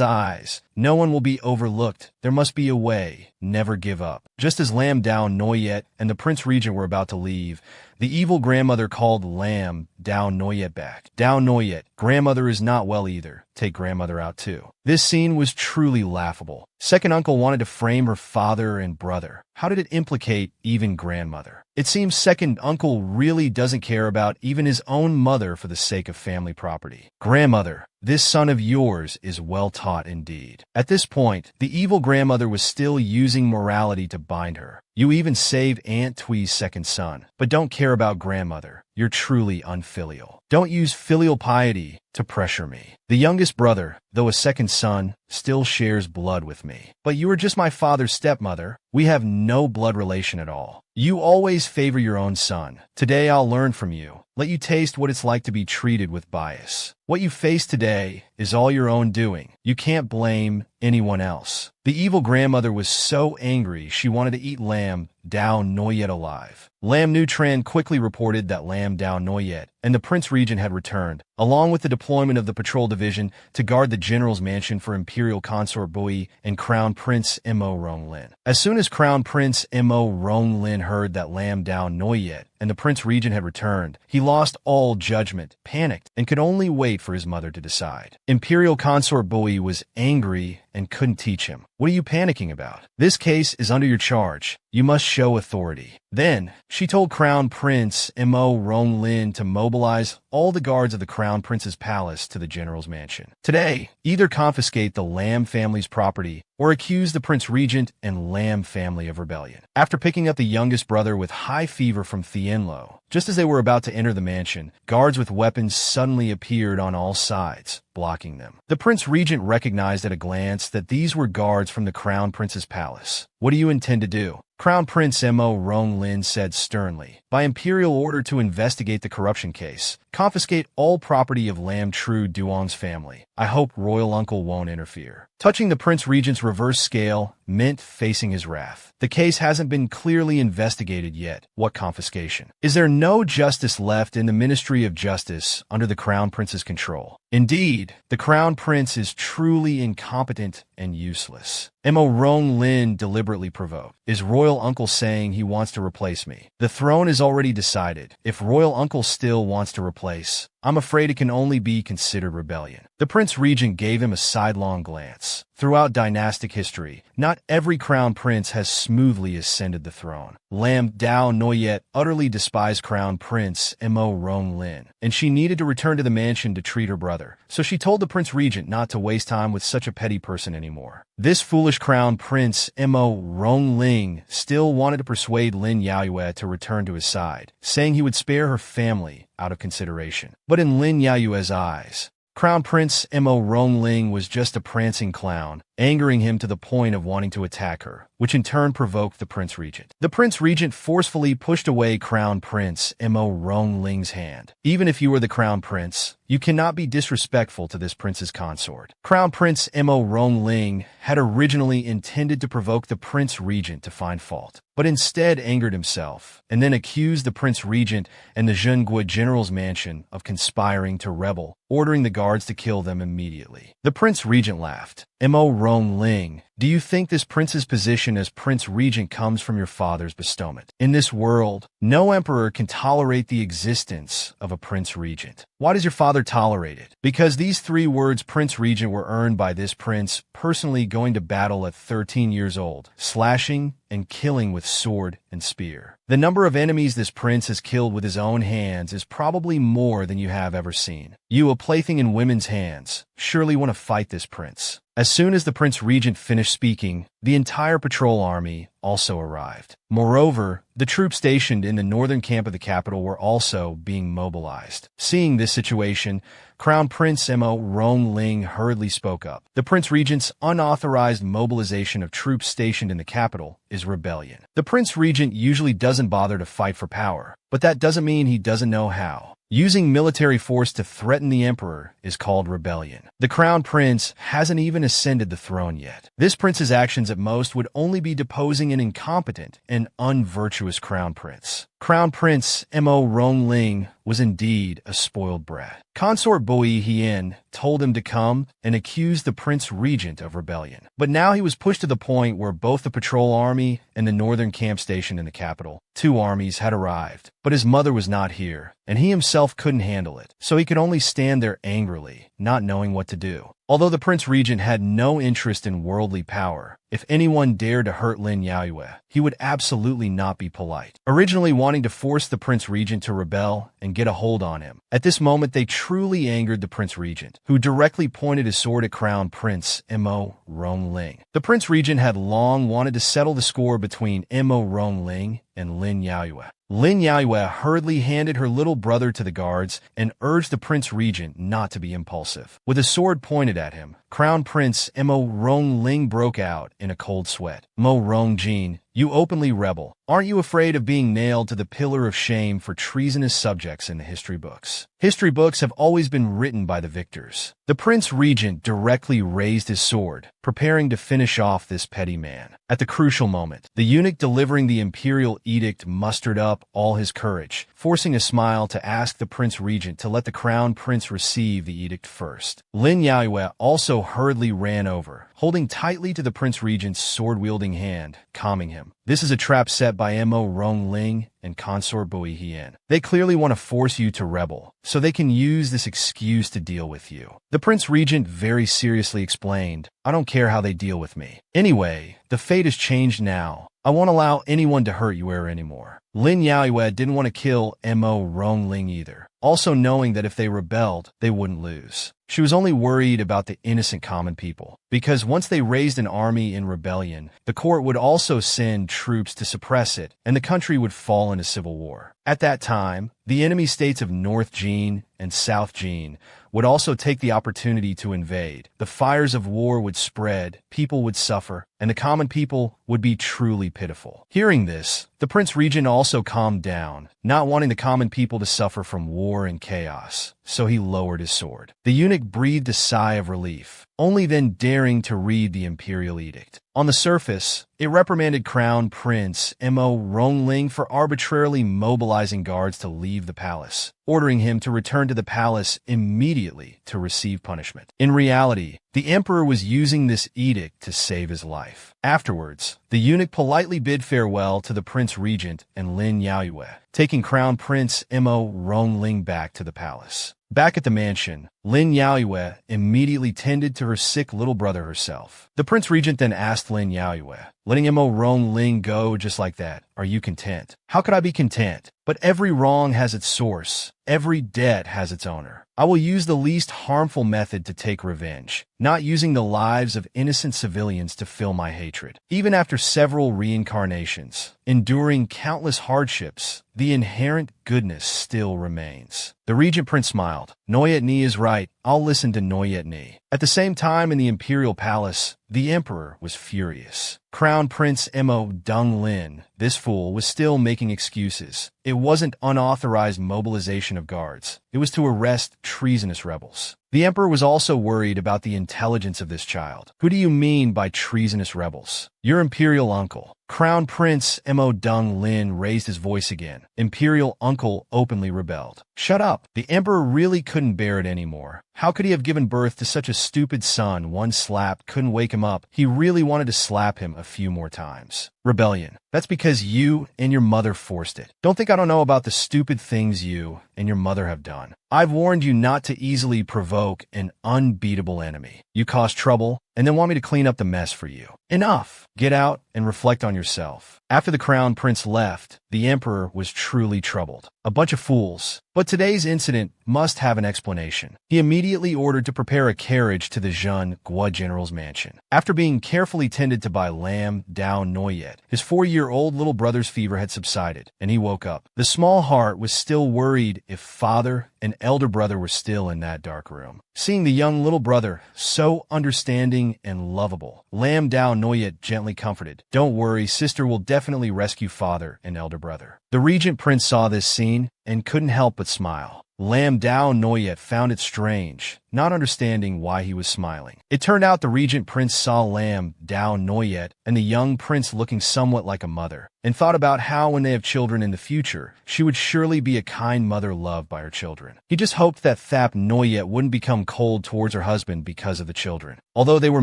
eyes. No one will be overlooked. There must be a way. Never give up." Just as Lam Dao Noyet and the Prince Regent were about to leave, the evil grandmother called Lam Dao Noyet back. "Dao Noyet, grandmother is not well either. Take grandmother out too." This scene was truly laughable. Second uncle wanted to frame her father and brother. How did it implicate even grandmother? It seems second uncle really doesn't care about even his own mother for the sake of family property. "Grandmother, this son of yours is well taught indeed." At this point, the evil grandmother was still using morality to bind her. "You even saved Aunt Twee's second son, but don't care about grandmother. You're truly unfilial. Don't use filial piety to pressure me. The youngest brother, though a second son, still shares blood with me. But you are just my father's stepmother. We have no blood relation at all. You always favor your own son. Today I'll learn from you. Let you taste what it's like to be treated with bias. What you face today is all your own doing. You can't blame anyone else." The evil grandmother was so angry she wanted to eat Lam Dao Noyet alive. Lam Nu Tran quickly reported that Lam Dao Noyet and the Prince Regent had returned, along with the deployment of the patrol division to guard the general's mansion for Imperial Consort Bui and Crown Prince Mo Ronglin. As soon as Crown Prince Mo Ronglin heard that Lam Dao Noyet and the Prince Regent had returned, he lost all judgment, panicked, and could only wait for his mother to decide. Imperial Consort Bui was angry and couldn't teach him. "What are you panicking about? This case is under your charge. You must show authority." Then, she told Crown Prince Mo Ronglin to mobilize all the guards of the Crown Prince's palace to the general's mansion. Today, either confiscate the Lam family's property or accuse the Prince Regent and Lam family of rebellion. After picking up the youngest brother with high fever from Thienlo, just as they were about to enter the mansion, guards with weapons suddenly appeared on all sides, blocking them. The Prince Regent recognized at a glance that these were guards from the Crown Prince's palace. "What do you intend to do?" Crown Prince Mo Ronglin said sternly. By imperial order to investigate the corruption case, confiscate all property of Lam Tru Duong's family. I hope royal uncle won't interfere. Touching the Prince Regent's reverse scale, Mint facing his wrath. The case hasn't been clearly investigated yet. What confiscation? Is there no justice left in the Ministry of Justice under the Crown Prince's control? Indeed, the Crown Prince is truly incompetent and useless. Mo Ronglin deliberately provoked. Is royal uncle saying he wants to replace me? The throne is already decided. If royal uncle still wants to replace, I'm afraid it can only be considered rebellion. The Prince Regent gave him a sidelong glance. Throughout dynastic history, not every crown prince has smoothly ascended the throne. Lam Dao Noyet utterly despised Crown Prince Mo Ronglin, and she needed to return to the mansion to treat her brother, so she told the Prince Regent not to waste time with such a petty person anymore. This foolish Crown Prince Mo Ronglin still wanted to persuade Lin Yaoyue to return to his side, saying he would spare her family out of consideration. But in Lin Yaoyue's eyes, Crown Prince Mo Ronglin was just a prancing clown, angering him to the point of wanting to attack her, which in turn provoked the Prince Regent. The Prince Regent forcefully pushed away Crown Prince Mo Ronglin's hand. Even if you were the Crown Prince, you cannot be disrespectful to this prince's consort. Crown Prince Mo Ronglin had originally intended to provoke the Prince Regent to find fault, but instead angered himself, and then accused the Prince Regent and the Zhengguo general's mansion of conspiring to rebel, ordering the guards to kill them immediately. The Prince Regent laughed. Mo Ronglin, do you think this prince's position as Prince Regent comes from your father's bestowment? In this world, no emperor can tolerate the existence of a Prince Regent. Why does your father tolerate it? Because these 3 words Prince Regent were earned by this prince personally going to battle at 13 years old, slashing and killing with sword and spear. The number of enemies this prince has killed with his own hands is probably more than you have ever seen. You, a plaything in women's hands, surely want to fight this prince. As soon as the Prince Regent finished speaking, the entire patrol army also arrived. Moreover, the troops stationed in the northern camp of the capital were also being mobilized. Seeing this situation, Crown Prince Mo Ronglin hurriedly spoke up. The Prince Regent's unauthorized mobilization of troops stationed in the capital is rebellion. The Prince Regent usually doesn't bother to fight for power, but that doesn't mean he doesn't know how. Using military force to threaten the emperor is called rebellion. The Crown Prince hasn't even ascended the throne yet. This prince's actions at most would only be deposing an incompetent and unvirtuous Crown Prince. Crown Prince Mo Ronglin was indeed a spoiled brat. Consort Bui Hien told him to come and accuse the Prince Regent of rebellion. But now he was pushed to the point where both the patrol army and the northern camp station in the capital, 2 armies, had arrived. But his mother was not here, and he himself couldn't handle it, so he could only stand there angrily, not knowing what to do. Although the Prince Regent had no interest in worldly power, if anyone dared to hurt Lin Yaoyue, he would absolutely not be polite. Originally wanting to force the Prince Regent to rebel and get a hold on him, at this moment they truly angered the Prince Regent, who directly pointed his sword at Crown Prince Mo Ronglin. The Prince Regent had long wanted to settle the score between Mo Ronglin and Lin Yaoyue. Lin Yaoyue hurriedly handed her little brother to the guards and urged the Prince Regent not to be impulsive. With a sword pointed at him, Crown Prince Mo Ronglin broke out in a cold sweat. Mo Rongjin, you openly rebel. Aren't you afraid of being nailed to the pillar of shame for treasonous subjects in the history books? History books have always been written by the victors. The Prince Regent directly raised his sword, preparing to finish off this petty man. At the crucial moment, the eunuch delivering the imperial edict mustered up all his courage, forcing a smile to ask the Prince Regent to let the Crown Prince receive the edict first. Lin Yaoyue also hurriedly ran over, holding tightly to the Prince Regent's sword-wielding hand, calming him. This is a trap set by Mo Ronglin and Consort Bui Hien. They clearly want to force you to rebel, so they can use this excuse to deal with you. The Prince Regent very seriously explained, I don't care how they deal with me. Anyway, the fate has changed now. I won't allow anyone to hurt you anymore. Lin Yaoyue didn't want to kill Mo Ronglin either, also knowing that if they rebelled, they wouldn't lose. She was only worried about the innocent common people, because once they raised an army in rebellion, the court would also send troops to suppress it, and the country would fall into civil war. At that time, the enemy states of North Jin and South Jin would also take the opportunity to invade. The fires of war would spread, people would suffer, and the common people would be truly pitiful. Hearing this, the Prince Regent also calmed down, not wanting the common people to suffer from war and chaos, so he lowered his sword. The eunuch breathed a sigh of relief, only then daring to read the imperial edict. On the surface, it reprimanded Crown Prince Mo Rongling for arbitrarily mobilizing guards to leave the palace, ordering him to return to the palace immediately to receive punishment. In reality, the emperor was using this edict to save his life. Afterwards, the eunuch politely bid farewell to the Prince Regent and Lin Yaoyue, taking Crown Prince Mo Rongling back to the palace. Back at the mansion, Lin Yaoyue immediately tended to her sick little brother herself. The Prince Regent then asked Lin Yaoyue, letting Mo Rongling go just like that, "Are you content?" "How could I be content? But every wrong has its source. Every debt has its owner. I will use the least harmful method to take revenge, not using the lives of innocent civilians to fill my hatred." Even after several reincarnations, enduring countless hardships, the inherent goodness still remains. The Regent Prince smiled. Noyet Ni is right. I'll listen to Noyet Ni. At the same time in the imperial palace, the emperor was furious. Crown Prince Mo Donglin, this fool, was still making excuses. It wasn't unauthorized mobilization of guards. It was to arrest treasonous rebels. The emperor was also worried about the intelligence of this child. "Who do you mean by treasonous rebels?" "Your imperial uncle." Crown Prince Mo Donglin raised his voice again. Imperial uncle openly rebelled. "Shut up." The emperor really couldn't bear it anymore. How could he have given birth to such a stupid son? One slap couldn't wake him up. He really wanted to slap him a few more times. "Rebellion. That's because you and your mother forced it. Don't think I don't know about the stupid things you and your mother have done. I've warned you not to easily provoke an unbeatable enemy. You cause trouble and then want me to clean up the mess for you. Enough. Get out and reflect on yourself." After the crown prince left, the emperor was truly troubled. A bunch of fools. But today's incident must have an explanation. He immediately ordered to prepare a carriage to the Jean Gua general's mansion. After being carefully tended to by Lam Dao Noyet, his 4-year-old little brother's fever had subsided, and he woke up. The small heart was still worried if father and elder brother were still in that dark room. Seeing the young little brother, so understanding and lovable, Lam Dao Noyet gently comforted, "Don't worry, sister will definitely rescue father and elder brother." The regent prince saw this scene and couldn't help but smile. Lam Dao Noyet found it strange, not understanding why he was smiling. It turned out the regent prince saw Lam Dao Noyet and the young prince looking somewhat like a mother, and thought about how when they have children in the future, she would surely be a kind mother loved by her children. He just hoped that Thap Noyet wouldn't become cold towards her husband because of the children. Although they were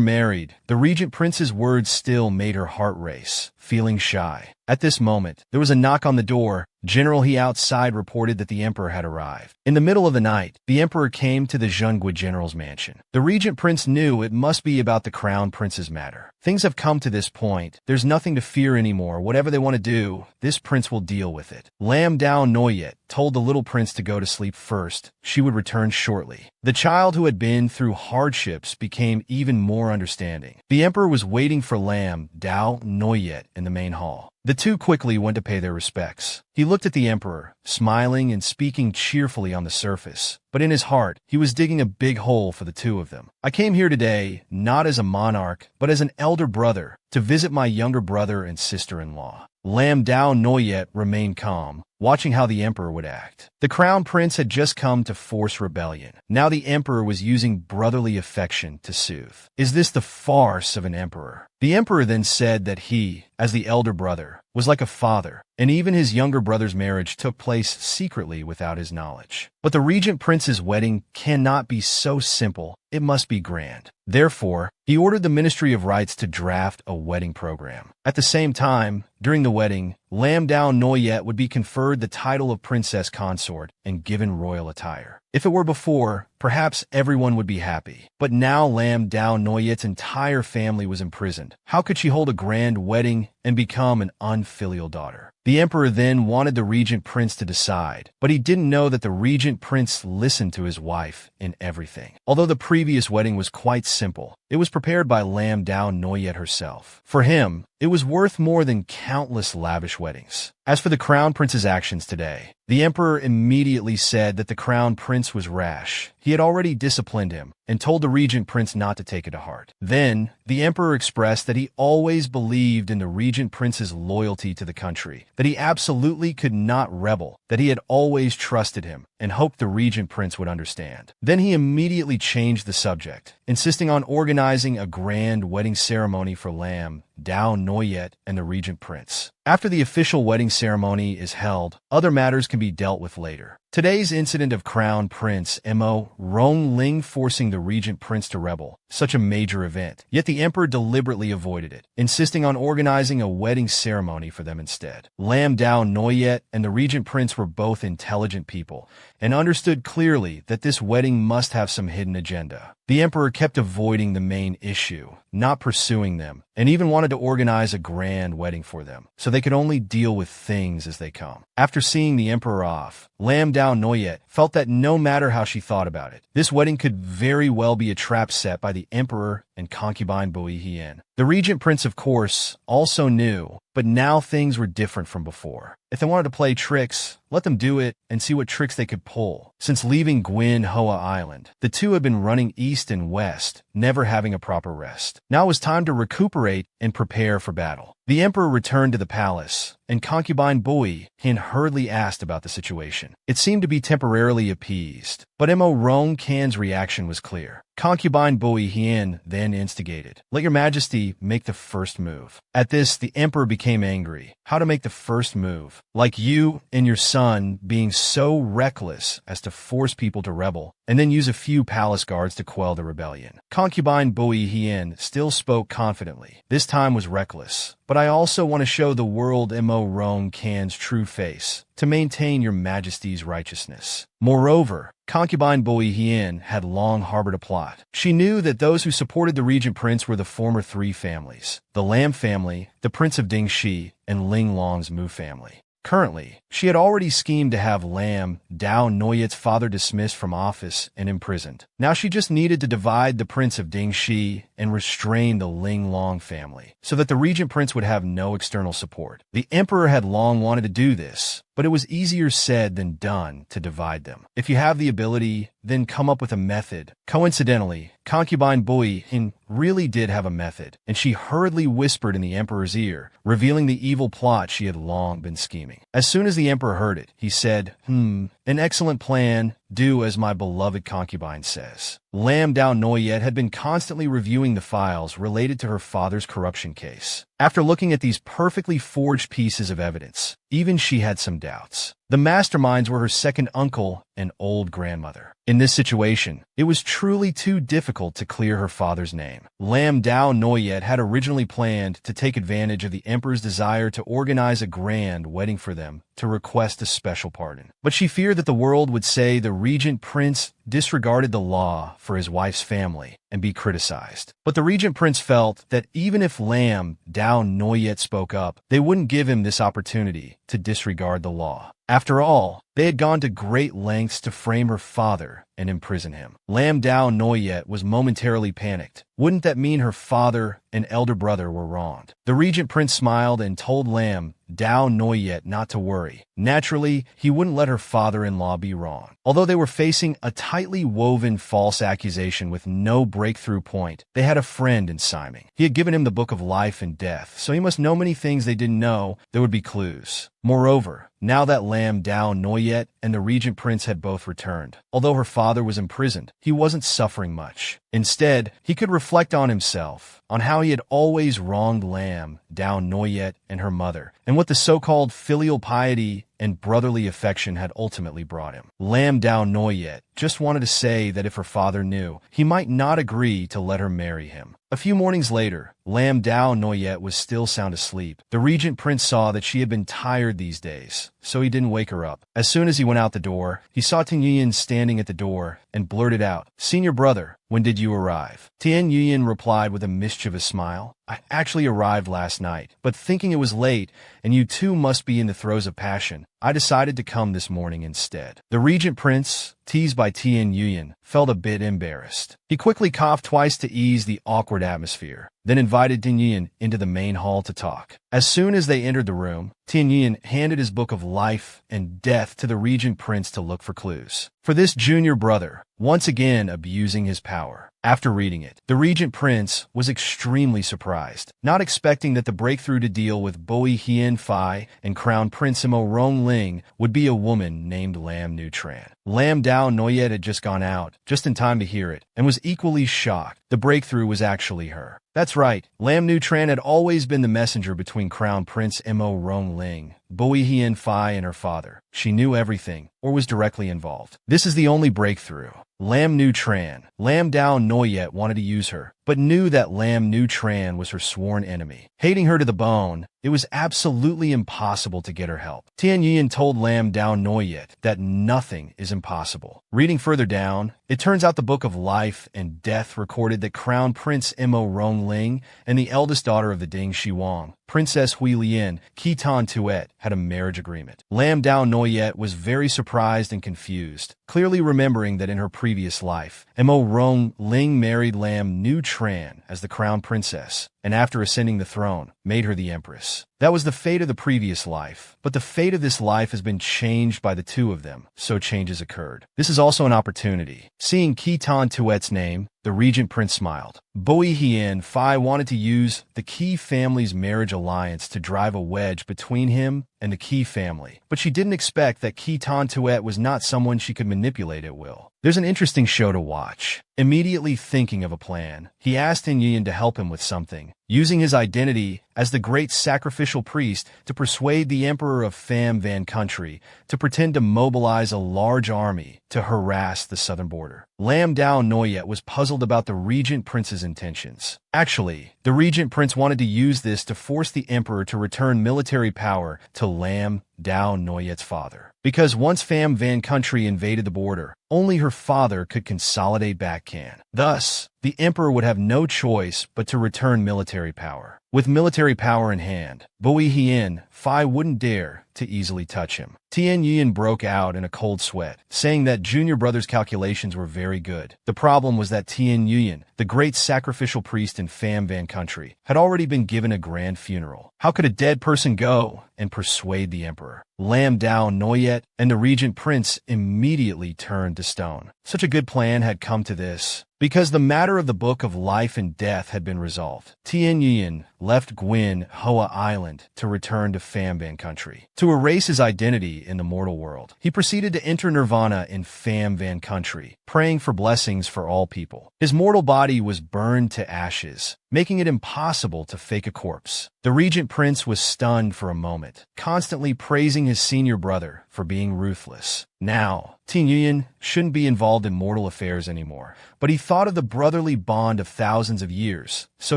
married, the regent prince's words still made her heart race, feeling shy. At this moment, there was a knock on the door. General He outside reported that the emperor had arrived. In the middle of the night, the emperor came to the Zhengui general's mansion. The regent prince knew it must be about the crown prince's matter. Things have come to this point. There's nothing to fear anymore. Whatever they want to do, this prince will deal with it. Lam Dao Noyet told the little prince to go to sleep first. She would return shortly. The child who had been through hardships became even more understanding. The emperor was waiting for Lam Dao Noyet in the main hall. The two quickly went to pay their respects. He looked at the emperor, smiling and speaking cheerfully on the surface, but in his heart, he was digging a big hole for the two of them. "I came here today, not as a monarch, but as an elder brother, to visit my younger brother and sister-in-law." Lam Dao Noyet remained calm, watching how the emperor would act. The crown prince had just come to force rebellion. Now the emperor was using brotherly affection to soothe. Is this the farce of an emperor? The emperor then said that he, as the elder brother, was like a father, and even his younger brother's marriage took place secretly without his knowledge. But the regent prince's wedding cannot be so simple. It must be grand. Therefore, he ordered the Ministry of Rites to draft a wedding program. At the same time, during the wedding, Lam Dao Noyet would be conferred the title of princess consort and given royal attire. If it were before, perhaps everyone would be happy. But now Lam Dao Noyet's entire family was imprisoned. How could she hold a grand wedding and become an unfilial daughter? The emperor then wanted the regent prince to decide, but he didn't know that the regent prince listened to his wife in everything. Although the previous wedding was quite simple, it was prepared by Lam Dao Noyet herself. For him, it was worth more than countless lavish weddings. As for the crown prince's actions today, The emperor immediately said that the crown prince was rash. He had already disciplined him and told the regent prince not to take it to heart. Then, the emperor expressed that he always believed in the regent prince's loyalty to the country, that he absolutely could not rebel, that he had always trusted him, and hoped the regent prince would understand. Then he immediately changed the subject, insisting on organizing a grand wedding ceremony for Lam, Dao Noyet, and the regent prince. After the official wedding ceremony is held, other matters can be dealt with later. Today's incident of Crown Prince Mo Rongling forcing the regent prince to rebel, such a major event, yet the emperor deliberately avoided it, insisting on organizing a wedding ceremony for them instead. Lam Dao Noyet and the regent prince were both intelligent people, and understood clearly that this wedding must have some hidden agenda. The emperor kept avoiding the main issue, not pursuing them, and even wanted to organize a grand wedding for them, so they could only deal with things as they come. After seeing the emperor off, Lam Dao Noyet felt that no matter how she thought about it, this wedding could very well be a trap set by the emperor and concubine Bui Hien. The regent prince, of course, also knew, but now things were different from before. If they wanted to play tricks, let them do it and see what tricks they could pull. Since leaving Gwyn Hoa Island, the two had been running east and west, never having a proper rest. Now it was time to recuperate and prepare for battle. The emperor returned to the palace, and concubine Bui Hien hurriedly asked about the situation. It seemed to be temporarily appeased, but Mo Rong Kan's reaction was clear. Concubine Bui Hien then instigated, "Let your majesty make the first move." At this, the emperor became angry. How to make the first move? Like you and your son being so reckless as to force people to rebel, and then use a few palace guards to quell the rebellion. Concubine Bui Hien still spoke confidently. This time was reckless. But I also want to show the world Mo Rong Kan's true face, to maintain your majesty's righteousness. Moreover, concubine Bui Hien had long harbored a plot. She knew that those who supported the regent prince were the former three families, the Lam family, the Prince of Dingxi, and Ling Long's Mu family. Currently, she had already schemed to have Lam Dao Noyet's father dismissed from office and imprisoned. Now she just needed to divide the Prince of Dingxi and restrain the Ling Long family, so that the regent prince would have no external support. The emperor had long wanted to do this, but it was easier said than done to divide them. If you have the ability, then come up with a method. Coincidentally, concubine Bui Hien really did have a method, and she hurriedly whispered in the emperor's ear, revealing the evil plot she had long been scheming. As soon as the emperor heard it, he said, an excellent plan. Do as my beloved concubine says. Lam Dao Noyet had been constantly reviewing the files related to her father's corruption case. After looking at these perfectly forged pieces of evidence, even she had some doubts. The masterminds were her second uncle and old grandmother. In this situation, it was truly too difficult to clear her father's name. Lam Dao Noyet had originally planned to take advantage of the emperor's desire to organize a grand wedding for them to request a special pardon. But she feared that the world would say the regent prince disregarded the law for his wife's family and be criticized. But the regent prince felt that even if Lam Dao Noyet spoke up, they wouldn't give him this opportunity to disregard the law. After all, they had gone to great lengths to frame her father and imprison him. Lam Dao Noyet was momentarily panicked. Wouldn't that mean her father and elder brother were wronged? The regent prince smiled and told Lam Dao Noyet not to worry. Naturally, he wouldn't let her father-in-law be wrong. Although they were facing a tightly woven false accusation with no breakthrough point, they had a friend in Simon. He had given him the book of life and death, so he must know many things they didn't know. There would be clues. Moreover, now that Lam Dao Noyet and the regent prince had both returned, although her father was imprisoned, he wasn't suffering much. Instead, he could reflect on himself, on how he had always wronged Lam Dao Noyet and her mother, and what the so-called filial piety and brotherly affection had ultimately brought him. Lam Dao Noyet just wanted to say that if her father knew, he might not agree to let her marry him. A few mornings later, Lam Dao Noyet was still sound asleep. The regent prince saw that she had been tired these days, so he didn't wake her up. As soon as he went out the door, he saw Tin Yuyan standing at the door and blurted out, "Senior brother, when did you arrive?" Tin Yuyan replied with a mischievous smile, "I actually arrived last night, but thinking it was late and you too must be in the throes of passion, I decided to come this morning instead." The regent prince, teased by Tian Yuyan, felt a bit embarrassed. He quickly coughed twice to ease the awkward atmosphere, then invited Tian Yuyan into the main hall to talk. As soon as they entered the room, Tian Yuyan handed his book of life and death to the regent prince to look for clues. For this junior brother, once again abusing his power. After reading it, the regent prince was extremely surprised, not expecting that the breakthrough to deal with Boi Hien Fai and Crown Prince Imo Rong Ling would be a woman named Lam Nu Tran. Lam Dao Noyet had just gone out, just in time to hear it, and was equally shocked. The breakthrough was actually her. That's right, Lam Nu Tran had always been the messenger between Crown Prince Imo Rong Ling, Boi Hien Fai, and her father. She knew everything, or was directly involved. This is the only breakthrough. Lam Nu Tran. Lam Dao Noyet wanted to use her, but knew that Lam Nu Tran was her sworn enemy. Hating her to the bone, it was absolutely impossible to get her help. Tian Yuyan told Lam Dao Noyet that nothing is impossible. Reading further down, it turns out the Book of Life and Death recorded that Crown Prince Imo Rong Ling and the eldest daughter of the Ding Shiwang, Princess Hui Lian, Khitan Tuet, had a marriage agreement. Lam Dao Noyet was very surprised and confused, clearly remembering that in her previous life, Imo Rong Ling married Lam Nu Tran as the crown princess, and after ascending the throne, made her the empress. That was the fate of the previous life, but the fate of this life has been changed by the two of them, so changes occurred. This is also an opportunity. Seeing Khitan Tuet's name, the regent prince smiled. Boi Hien Fai wanted to use the Qi family's marriage alliance to drive a wedge between him and the Qi family, but she didn't expect that Khitan Tuet was not someone she could manipulate at will. There's an interesting show to watch. Immediately thinking of a plan, he asked Tian Yuyan to help him with something, using his identity as the great sacrificial priest to persuade the emperor of Pham Van Country to pretend to mobilize a large army to harass the southern border. Lam Dao Noyet was puzzled about the regent prince's intentions. Actually, the regent prince wanted to use this to force the emperor to return military power to Lam Dao Noyet's father. Because once Pham Van Country invaded the border, only her father could consolidate back Can. Thus, the emperor would have no choice but to return military power. With military power in hand, Boi Hien Fai wouldn't dare to easily touch him. Tian Yuyan broke out in a cold sweat, saying that junior brother's calculations were very good. The problem was that Tian Yuyan, the great sacrificial priest in Pham Van Country, had already been given a grand funeral. How could a dead person go and persuade the emperor? Lam Dao Noyet and the regent prince immediately turned to stone. Such a good plan had come to this, because the matter of the Book of Life and Death had been resolved. Tian Yuyan left Gwyn Hoa Island to return to Pham Van Country. To erase his identity in the mortal world, he proceeded to enter nirvana in Pham Van Country, praying for blessings for all people. His mortal body was burned to ashes, making it impossible to fake a corpse. The regent prince was stunned for a moment, constantly praising his senior brother for being ruthless. Now, Tian Yuyan shouldn't be involved in mortal affairs anymore, but he thought of the brotherly bond of thousands of years, so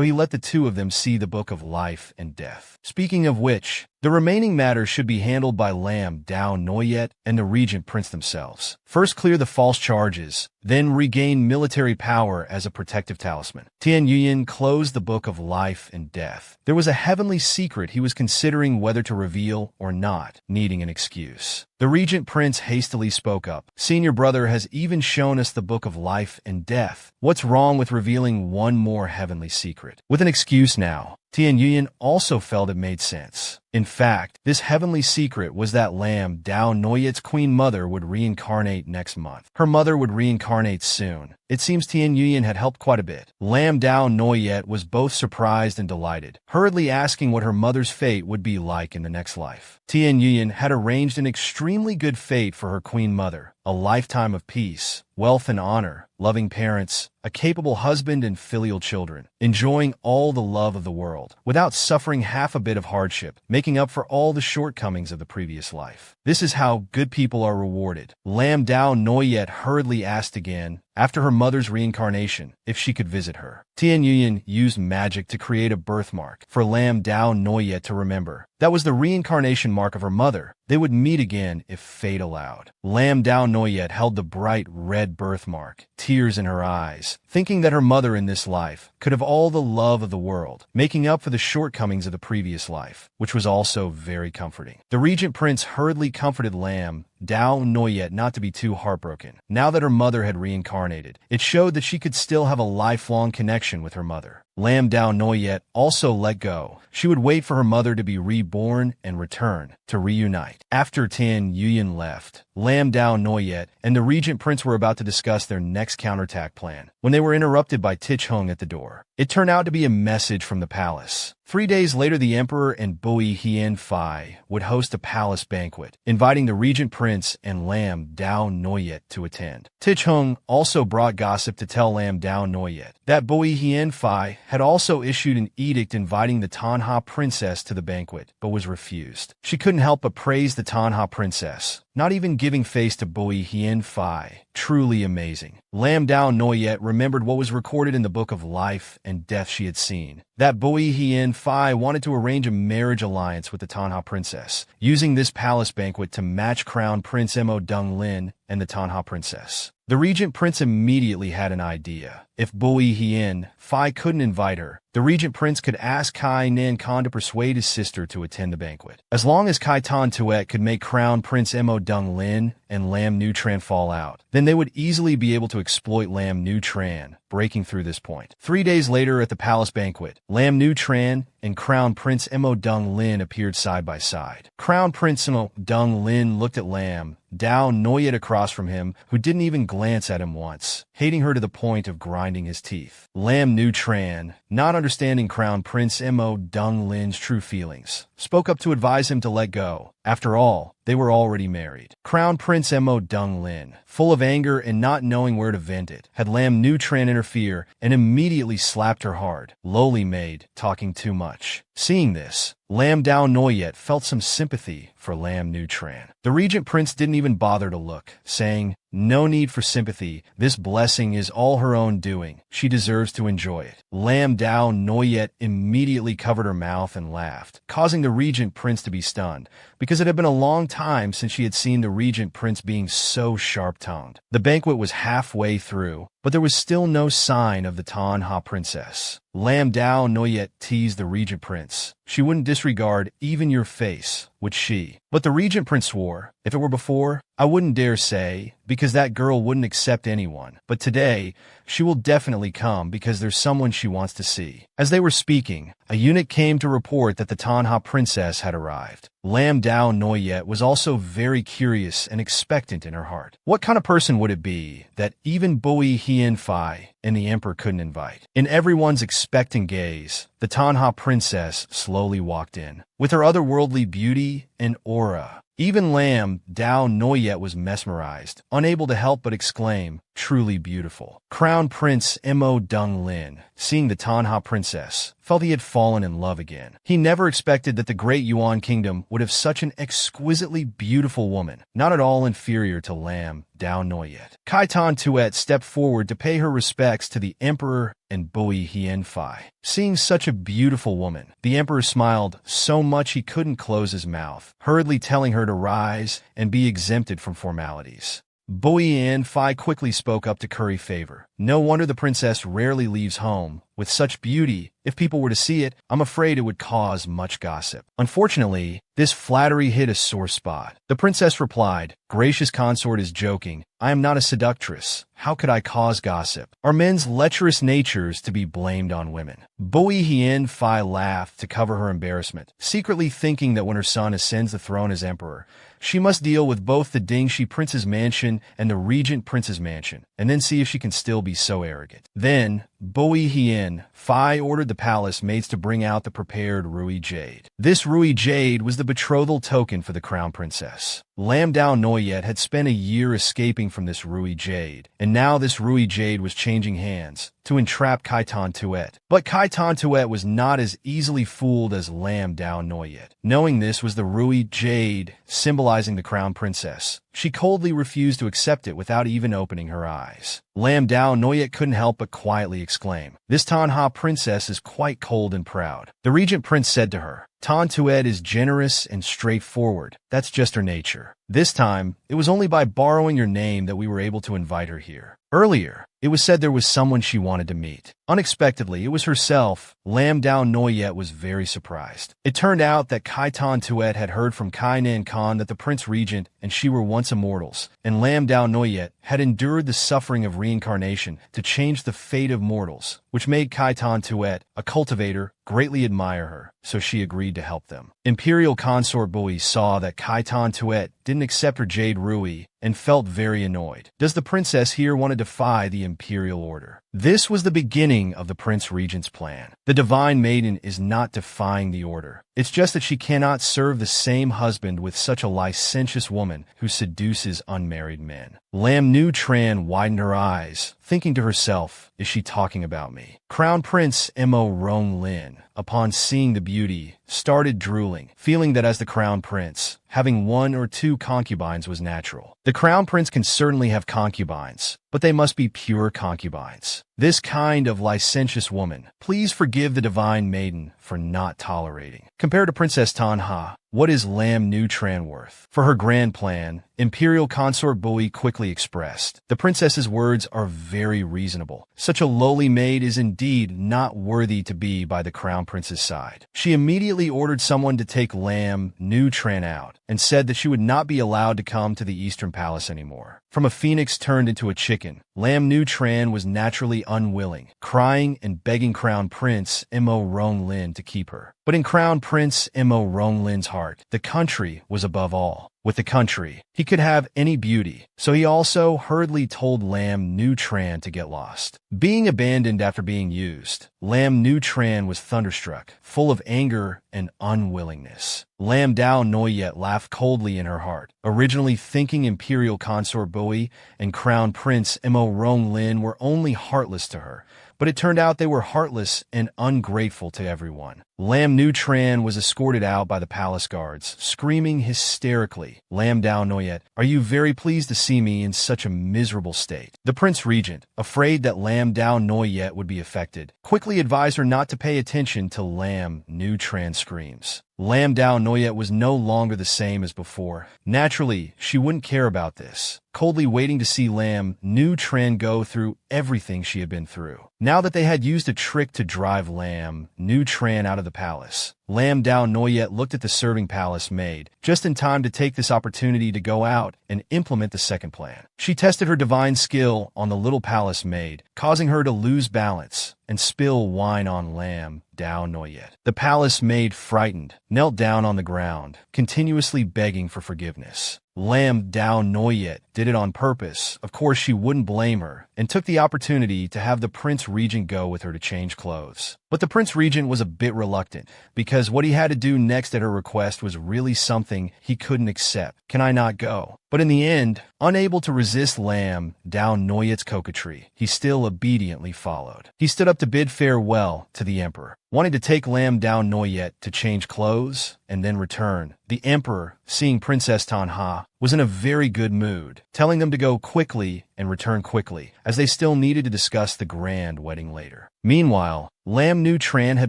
he let the two of them see the Book of Life and Death. Speaking of which, the remaining matters should be handled by Lam Dao Noyet and the regent prince themselves. First clear the false charges, then regain military power as a protective talisman. Tian Yuyan closed the Book of Life and Death. There was a heavenly secret he was considering whether to reveal or not, needing an excuse. The regent prince hastily spoke up. Senior brother has even shown us the Book of Life and Death. What's wrong with revealing one more heavenly secret? With an excuse now, Tian Yuyan also felt it made sense. In fact, this heavenly secret was that Lam Dao Noyet's queen mother would reincarnate next month. Her mother would reincarnate soon. It seems Tian Yuyan had helped quite a bit. Lam Dao Noyet was both surprised and delighted, hurriedly asking what her mother's fate would be like in the next life. Tian Yuyan had arranged an extremely good fate for her queen mother, a lifetime of peace, wealth and honor, loving parents, a capable husband and filial children, enjoying all the love of the world, without suffering half a bit of hardship, making up for all the shortcomings of the previous life. This is how good people are rewarded. Lam Dao Noyet hurriedly asked again, after her mother's reincarnation, if she could visit her. Tian Yuyan used magic to create a birthmark for Lam Dao Noyet to remember. That was the reincarnation mark of her mother. They would meet again if fate allowed. Lam Dao Noyet held the bright red birthmark, tears in her eyes, peace, thinking that her mother in this life could have all the love of the world, making up for the shortcomings of the previous life, which was also very comforting. The regent prince hurriedly comforted Lam Dao Noyet not to be too heartbroken. Now that her mother had reincarnated, it showed that she could still have a lifelong connection with her mother. Lam Dao Noyet also let go. She would wait for her mother to be reborn and return to reunite. After Tin Yuyan left, Lam Dao Noyet and the regent prince were about to discuss their next counterattack plan when they were interrupted by Tich Hung at the door. It turned out to be a message from the palace. 3 days later, the emperor and Bui Hien Phai would host a palace banquet, inviting the regent prince and Lam Dao Noyet to attend. Tich Hung also brought gossip to tell Lam Dao Noyet that Bui Hien Phai had also issued an edict inviting the Tanha princess to the banquet, but was refused. She couldn't help but praise the Tanha princess, not even giving face to Bui Hien Phai. Truly amazing. Lam Dao Noyet remembered what was recorded in the book of life and death she had seen, that Bui Hien Phai wanted to arrange a marriage alliance with the Tanha princess, using this palace banquet to match Crown Prince Mo Dung Lin and the Tanha princess. The regent prince immediately had an idea. If Bui Hien Phai couldn't invite her, the regent prince could ask Kai Nan Khan to persuade his sister to attend the banquet. As long as Kai Tan Tuet could make Crown Prince Mo Dung Lin and Lam Nu Tran fall out, then they would easily be able to exploit Lam Nu Tran, breaking through this point. 3 days later at the palace banquet, Lam Nu Tran and Crown Prince Mo Dung Lin appeared side by side. Crown Prince Mo Dung Lin looked at Lam Dao Noyet across from him, who didn't even glance at him once, hating her to the point of grinding his teeth. Lam Nu Tran, not understanding Crown Prince Mo Dung Lin's true feelings, spoke up to advise him to let go. After all, they were already married. Crown Prince Mo Dung Lin, full of anger and not knowing where to vent it, had Lam Nu Tran interfere and immediately slapped her hard. Lowly maid, talking too much. Seeing this, Lam Dao Noyet felt some sympathy for Lam Nu Tran. The regent prince didn't even bother to look, saying, "No need for sympathy. This blessing is all her own doing. She deserves to enjoy it." Lam Dao Noyet immediately covered her mouth and laughed, causing the regent prince to be stunned, because it had been a long time since she had seen the regent prince being so sharp-tongued. The banquet was halfway through, but there was still no sign of the Tanha princess. Lam Dao Noyet teased the regent prince. She wouldn't disregard even your face, would she? But the regent prince swore, if it were before, I wouldn't dare say, because that girl wouldn't accept anyone. But today, she will definitely come because there's someone she wants to see. As they were speaking, a eunuch came to report that the Tanha princess had arrived. Lam Dao Noyet was also very curious and expectant in her heart. What kind of person would it be that even Bui Hien Phai and the emperor couldn't invite? In everyone's expectant gaze, the Tanha princess slowly walked in, with her otherworldly beauty and aura. Even Lam Dao Noyet was mesmerized, unable to help but exclaim, "Truly beautiful." Crown Prince Mo Dung Lin, seeing the Tanha princess, felt he had fallen in love again. He never expected that the great Yuan kingdom would have such an exquisitely beautiful woman, not at all inferior to Lam Dao Noyet. Kai Tan Tuet stepped forward to pay her respects to the emperor and Bui Hien Phai. Seeing such a beautiful woman, the emperor smiled so much he couldn't close his mouth, hurriedly telling her to rise and be exempted from formalities. Bui Hien Phai quickly spoke up to curry favor. No wonder the princess rarely leaves home. With such beauty, if people were to see it, I'm afraid it would cause much gossip. Unfortunately, this flattery hit a sore spot. The princess replied, "Gracious consort is joking. I am not a seductress. How could I cause gossip? Are men's lecherous natures to be blamed on women?" Bui Hien Phai laughed to cover her embarrassment, secretly thinking that when her son ascends the throne as emperor, she must deal with both the Dingxi prince's mansion and the regent prince's mansion, and then see if she can still be so arrogant. Then, Bui Hien Phai ordered the palace maids to bring out the prepared Rui Jade. This Rui Jade was the betrothal token for the crown princess. Lam Dao Noyet had spent a year escaping from this Rui Jade, and now this Rui Jade was changing hands to entrap Kai Tan Tuet. But Kai Tan Tuet was not as easily fooled as Lam Dao Noyet. Knowing this was the Rui Jade symbolizing the crown princess, she coldly refused to accept it without even opening her eyes. Lam Dao Noyet couldn't help but quietly exclaim, "This Tanha princess is quite cold and proud." The regent prince said to her, Tan Tuet is generous and straightforward. That's just her nature. This time, it was only by borrowing your name that we were able to invite her here. Earlier, it was said there was someone she wanted to meet. Unexpectedly, it was herself. Lam Dao Noyet was very surprised. It turned out that Kai Tan Tuet had heard from Kai Nan Khan that the Prince Regent and she were once immortals, and Lam Dao Noyet had endured the suffering of reincarnation to change the fate of mortals, which made Kai Tan Tuet, a cultivator, greatly admire her, so she agreed to help them. Imperial Consort Bui saw that Kai Tan Tuet didn't accept her Jade Rui and felt very annoyed. Does the princess here want to defy the imperial order? This was the beginning of the Prince Regent's plan. The Divine Maiden is not defying the order. It's just that she cannot serve the same husband with such a licentious woman who seduces unmarried men. Lam Nu Tran widened her eyes, thinking to herself, is she talking about me? Crown Prince Mo Rong Lin, upon seeing the beauty, started drooling, feeling that as the Crown Prince, having one or two concubines was natural. The Crown Prince can certainly have concubines, but they must be pure concubines. This kind of licentious woman, please forgive the Divine Maiden for not tolerating. Compared to Princess Tanha, what is Lam Nu Tran worth? For her grand plan, Imperial Consort Bui quickly expressed, the princess's words are very reasonable. Such a lowly maid is indeed not worthy to be by the Crown Prince's side. She immediately ordered someone to take Lam Nu Tran out, and said that she would not be allowed to come to the Eastern Palace anymore. From a phoenix turned into a chicken, Lam Nu Tran was naturally unwilling, crying and begging Crown Prince Mo Rong Lin to keep her. But in Crown Prince Mo Rong Lin's heart, the country was above all. With the country, he could have any beauty, so he also hurriedly told Lam Nu Tran to get lost. Being abandoned after being used, Lam Nu Tran was thunderstruck, full of anger and unwillingness. Lam Dao Noyet laughed coldly in her heart, originally thinking Imperial Consort Bui and Crown Prince Mo Rong Lin were only heartless to her, but it turned out they were heartless and ungrateful to everyone. Lam Nu Tran was escorted out by the palace guards, screaming hysterically, Lam Dao Noyet, are you very pleased to see me in such a miserable state? The Prince Regent, afraid that Lam Dao Noyet would be affected, quickly advised her not to pay attention to Lam Nu Tran's screams. Lam Dao Noyet was no longer the same as before. Naturally, she wouldn't care about this, coldly waiting to see Lam Nu Tran go through everything she had been through. Now that they had used a trick to drive Lam Nu Tran out of the palace, Lam Dao Noyet looked at the serving palace maid, just in time to take this opportunity to go out and implement the second plan. She tested her divine skill on the little palace maid, causing her to lose balance and spill wine on Lam Dao Noyet. The palace maid, frightened, knelt down on the ground, continuously begging for forgiveness. Lam Dao Noyet did it on purpose. Of course, she wouldn't blame her, and took the opportunity to have the Prince Regent go with her to change clothes. But the Prince Regent was a bit reluctant, because what he had to do next at her request was really something he couldn't accept. Can I not go? But in the end, unable to resist Lam Dao Noyet's coquetry, he still obediently followed. He stood up to bid farewell to the emperor, wanting to take Lam Dao Noyet to change clothes and then return. The emperor, seeing Princess Tanha, was in a very good mood, telling them to go quickly and return quickly, as they still needed to discuss the grand wedding later. Meanwhile, Lam Nu Tran had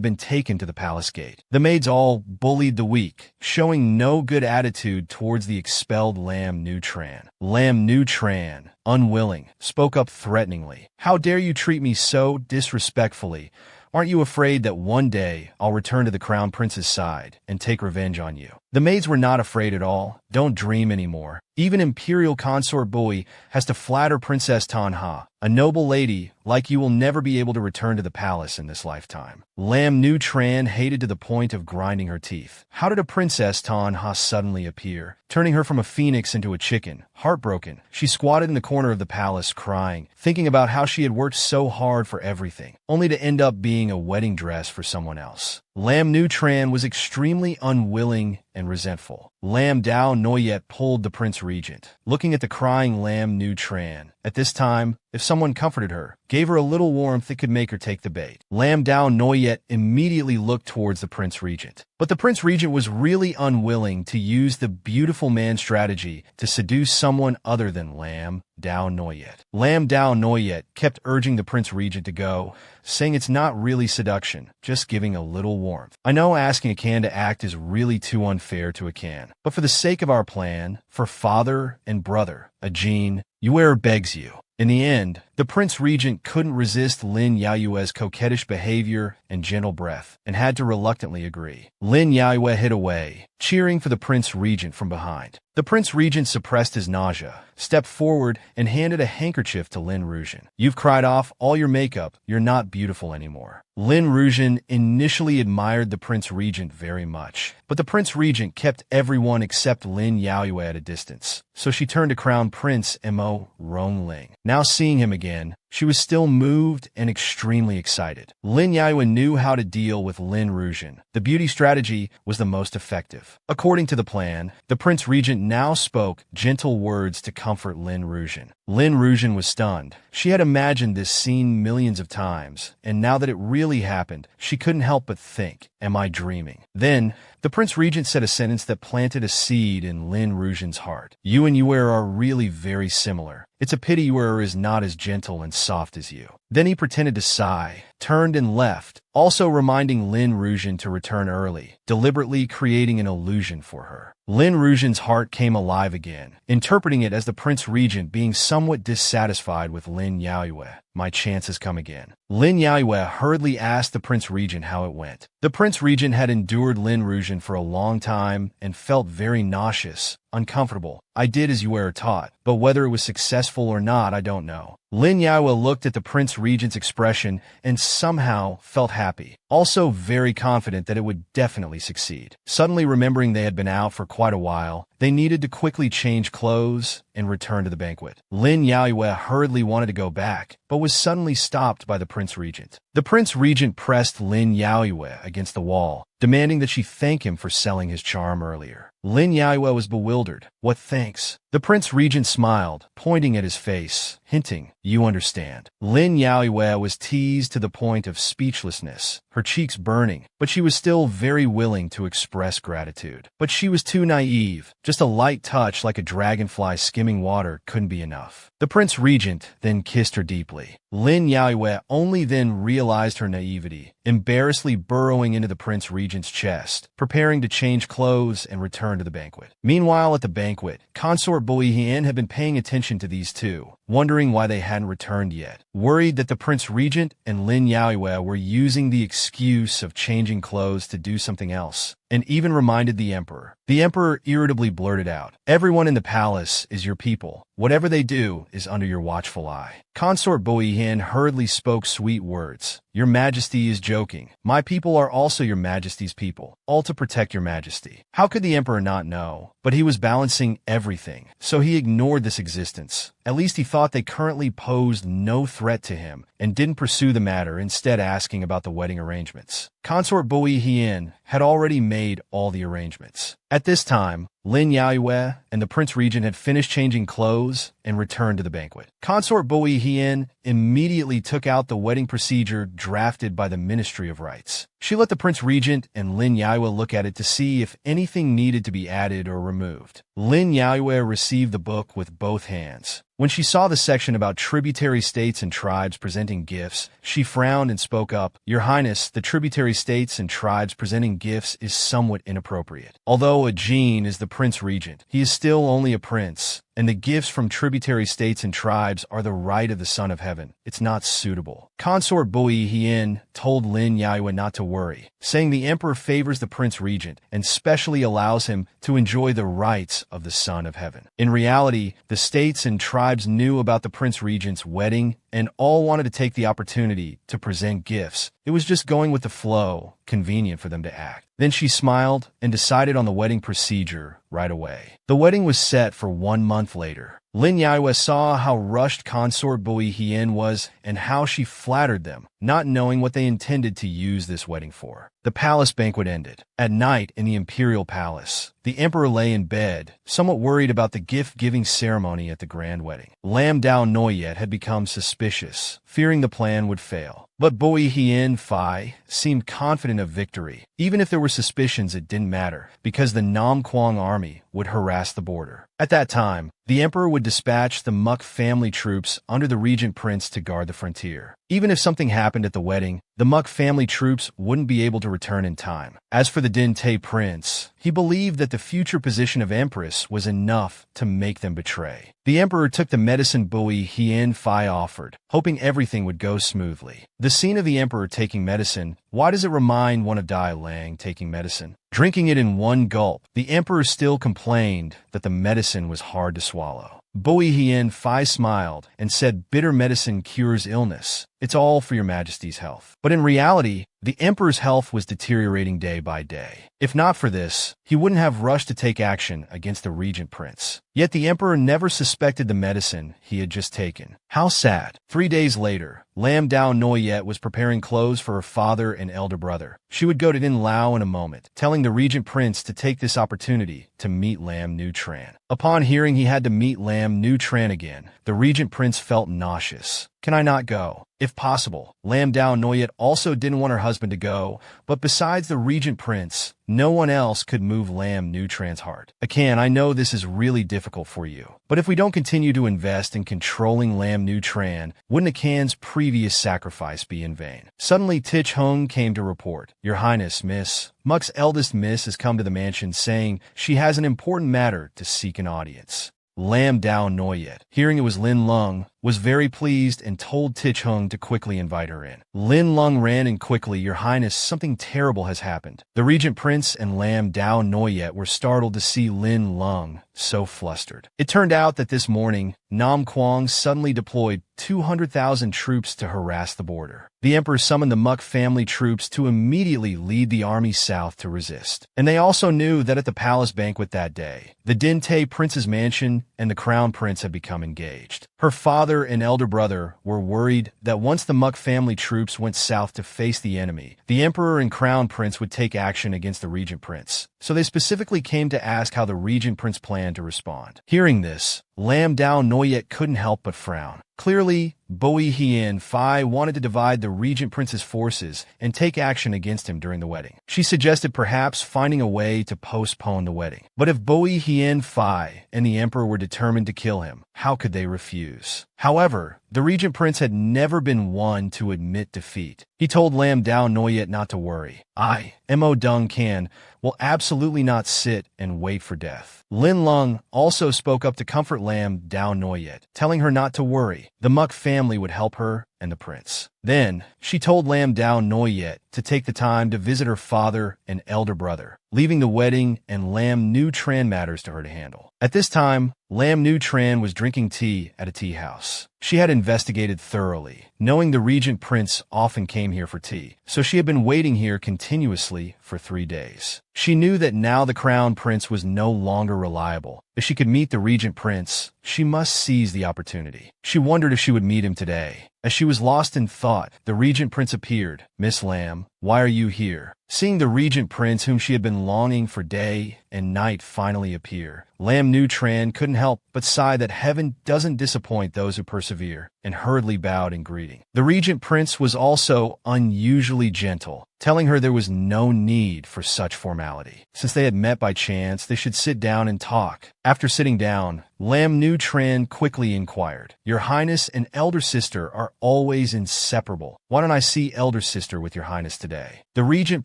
been taken to the palace gate. The maids all bullied the weak, showing no good attitude towards the expelled Lam Nu Tran. Lam Nu Tran, unwilling, spoke up threateningly. How dare you treat me so disrespectfully? Aren't you afraid that one day I'll return to the Crown Prince's side and take revenge on you? The maids were not afraid at all. Don't dream anymore. Even Imperial Consort Bui has to flatter Princess Tanha. A noble lady like you will never be able to return to the palace in this lifetime. Lam Nu Tran hated to the point of grinding her teeth. How did a Princess Tanha suddenly appear, turning her from a phoenix into a chicken? Heartbroken, she squatted in the corner of the palace crying, thinking about how she had worked so hard for everything, only to end up being a wedding dress for someone else. Lam Nu Tran was extremely unwilling and resentful. Lam Dao Noyet pulled the Prince Regent, looking at the crying Lam Nu Tran. At this time, if someone comforted her, gave her a little warmth, it could make her take the bait. Lam Dao Noyet immediately looked towards the Prince Regent. But the Prince Regent was really unwilling to use the beautiful man strategy to seduce someone other than Lam Dao Noyet. Lam Dao Noyet kept urging the Prince Regent to go, saying it's not really seduction, just giving a little warmth. I know asking Akan to act is really too unfair to Akan, but for the sake of our plan, for father and brother, Ajin, Yuer begs you. In the end, the Prince Regent couldn't resist Lin Yaoyue's coquettish behavior and gentle breath, and had to reluctantly agree. Lin Yaoyue hid away, cheering for the Prince Regent from behind. The Prince Regent suppressed his nausea, stepped forward, and handed a handkerchief to Lin Ruzhen. You've cried off all your makeup, you're not beautiful anymore. Lin Ruzhen initially admired the Prince Regent very much, but the Prince Regent kept everyone except Lin Yaoyue at a distance, so she turned to Crown Prince Mo Rongling. Now seeing him again, she was still moved and extremely excited. Lin Yaoyue knew how to deal with Lin Ruzhen. The beauty strategy was the most effective. According to the plan, the Prince Regent now spoke gentle words to comfort Lin Ruzhen. Lin Ruzhen was stunned. She had imagined this scene millions of times, and now that it really happened, she couldn't help but think, am I dreaming? Then, the Prince Regent said a sentence that planted a seed in Lin Ruzhen's heart. You and Yuer are really very similar. It's a pity Yuer is not as gentle and soft as you. Then he pretended to sigh, turned and left, also reminding Lin Ruzhen to return early, deliberately creating an illusion for her. Lin Ruzhen's heart came alive again, interpreting it as the Prince Regent being somewhat dissatisfied with Lin Yaoyue. My chance has come again. Lin Yaoyue hurriedly asked the Prince Regent how it went. The Prince Regent had endured Lin Ruzhen for a long time and felt very nauseous, uncomfortable. I did as you were taught, but whether it was successful or not, I don't know. Lin Yaoyue looked at the Prince Regent's expression and somehow felt happy, also very confident that it would definitely succeed. Suddenly remembering they had been out for quite a while, they needed to quickly change clothes and return to the banquet. Lin Yaoyue hurriedly wanted to go back, but was suddenly stopped by the Prince Regent. The Prince Regent pressed Lin Yaoyue against the wall, demanding that she thank him for selling his charm earlier. Lin Yaoyue was bewildered. What thanks? The Prince Regent smiled, pointing at his face, hinting, you understand. Lin Yaoyue was teased to the point of speechlessness, her cheeks burning, but she was still very willing to express gratitude. But she was too naive. Just a light touch like a dragonfly skimming water couldn't be enough. The Prince Regent then kissed her deeply. Lin Yaoyue only then realized her naivety, embarrassedly burrowing into the Prince Regent's chest, preparing to change clothes and return to the banquet. Meanwhile, at the banquet, Consort Boihian had been paying attention to these two, wondering why they hadn't returned yet. Worried that the Prince Regent and Lin Yaoyue were using the excuse of changing clothes to do something else, and even reminded the Emperor. The Emperor irritably blurted out, everyone in the palace is your people. Whatever they do is under your watchful eye. Consort Boihian hurriedly spoke sweet words. Your Majesty is joking. My people are also your Majesty's people, all to protect your Majesty. How could the Emperor not know? But he was balancing everything, so he ignored this existence. At least he thought they currently posed no threat to him and didn't pursue the matter, instead asking about the wedding arrangements. Consort Boihian had already made all the arrangements. At this time, Lin Yaoyue and the Prince Regent had finished changing clothes and returned to the banquet. Consort Boihian immediately took out the wedding procedure drafted by the Ministry of Rites. She let the Prince Regent and Lin Yaoyue look at it to see if anything needed to be added or removed. Lin Yaoyue received the book with both hands. When she saw the section about tributary states and tribes presenting gifts, she frowned and spoke up. Your Highness, the tributary states and tribes presenting gifts is somewhat inappropriate. Although Ajin is the Prince Regent, he is still only a prince, and the gifts from tributary states and tribes are the right of the Son of Heaven. It's not suitable. Consort Boihian told Lin Yaoyue not to worry, saying the Emperor favors the Prince Regent and specially allows him to enjoy the rights of the Son of Heaven. In reality, the states and tribes knew about the Prince Regent's wedding and all wanted to take the opportunity to present gifts. It was just going with the flow, convenient for them to act. Then she smiled and decided on the wedding procedure right away. The wedding was set for 1 month later. Lin Yaoyue saw how rushed Consort Boihian was and how she flattered them, not knowing what they intended to use this wedding for. The palace banquet ended. At night in the imperial palace, the emperor lay in bed, somewhat worried about the gift-giving ceremony at the grand wedding. Lam Dao Noyet had become suspicious, fearing the plan would fail. But Bui Hien Phi seemed confident of victory, even if there were suspicions it didn't matter, because the Nam Quang army would harass the border. At that time, the emperor would dispatch the Muk family troops under the regent prince to guard the frontier. Even if something happened at the wedding, the Muk family troops wouldn't be able to return in time. As for the Din Tai prince, he believed that the future position of empress was enough to make them betray. The emperor took the medicine Bui Hien Phi offered, hoping everything would go smoothly. The scene of the emperor taking medicine, why does it remind one of Dai Lang taking medicine? Drinking it in one gulp, the emperor still complained that the medicine was hard to swallow. Bui Hien Phi smiled and said, "Bitter medicine cures illness. It's all for your majesty's health." But in reality, the emperor's health was deteriorating day by day. If not for this, he wouldn't have rushed to take action against the regent prince. Yet the emperor never suspected the medicine he had just taken. How sad. 3 days later, Lam Dao Noyet was preparing clothes for her father and elder brother. She would go to Din Lao in a moment, telling the regent prince to take this opportunity to meet Lam Nu Tran. Upon hearing he had to meet Lam Nu Tran again, the regent prince felt nauseous. "Can I not go?" If possible, Lam Dao Noyet also didn't want her husband to go, but besides the regent prince, no one else could move Lam Nu Tran's heart. "Akan, I know this is really difficult for you, but if we don't continue to invest in controlling Lam Nu Tran, wouldn't Akan's previous sacrifice be in vain?" Suddenly Tich Hung came to report, "Your Highness, Miss Muk's eldest miss has come to the mansion saying she has an important matter to seek an audience." Lam Dao Noyet, hearing it was Lin Lung, was very pleased and told Tich Hung to quickly invite her in. Lin Lung ran in quickly, "Your Highness, something terrible has happened." The regent prince and Lam Dao Noyet were startled to see Lin Lung so flustered. It turned out that this morning, Nam Quang suddenly deployed 200,000 troops to harass the border. The emperor summoned the Muk family troops to immediately lead the army south to resist. And they also knew that at the palace banquet that day, the Din Tai prince's mansion and the crown prince had become engaged. Her father and elder brother were worried that once the Muk family troops went south to face the enemy, the emperor and crown prince would take action against the regent prince. So they specifically came to ask how the regent prince planned to respond. Hearing this, Lam Dao Noyet couldn't help but frown. Clearly, Bui Hien Phi wanted to divide the regent prince's forces and take action against him during the wedding. She suggested perhaps finding a way to postpone the wedding. But if Bui Hien Phi and the emperor were determined to kill him, how could they refuse? However, the regent prince had never been one to admit defeat. He told Lam Dao Noyet not to worry. "I, Mo Dung Can, will absolutely not sit and wait for death." Lin Lung also spoke up to comfort Lam Dao Noyet, telling her not to worry. The Muk family would help her and the prince. Then, she told Lam Dao Noyet to take the time to visit her father and elder brother, leaving the wedding and Lam Nu Tran matters to her to handle. At this time, Lam Nu Tran was drinking tea at a tea house. She had investigated thoroughly, knowing the regent prince often came here for tea, so she had been waiting here continuously for 3 days. She knew that now the crown prince was no longer reliable. If she could meet the regent prince, she must seize the opportunity. She wondered if she would meet him today. As she was lost in thought, the regent prince appeared. "Miss Lam, why are you here?" Seeing the regent prince whom she had been longing for day and night finally appear, Lam Nu Tran couldn't help but sigh that heaven doesn't disappoint those who persevere, and hurriedly bowed in greeting. The regent prince was also unusually gentle, telling her there was no need for such formality. Since they had met by chance, they should sit down and talk. After sitting down, Lam Nu Tran quickly inquired, "Your Highness and elder sister are always inseparable. Why don't I see elder sister with your Highness today?" The regent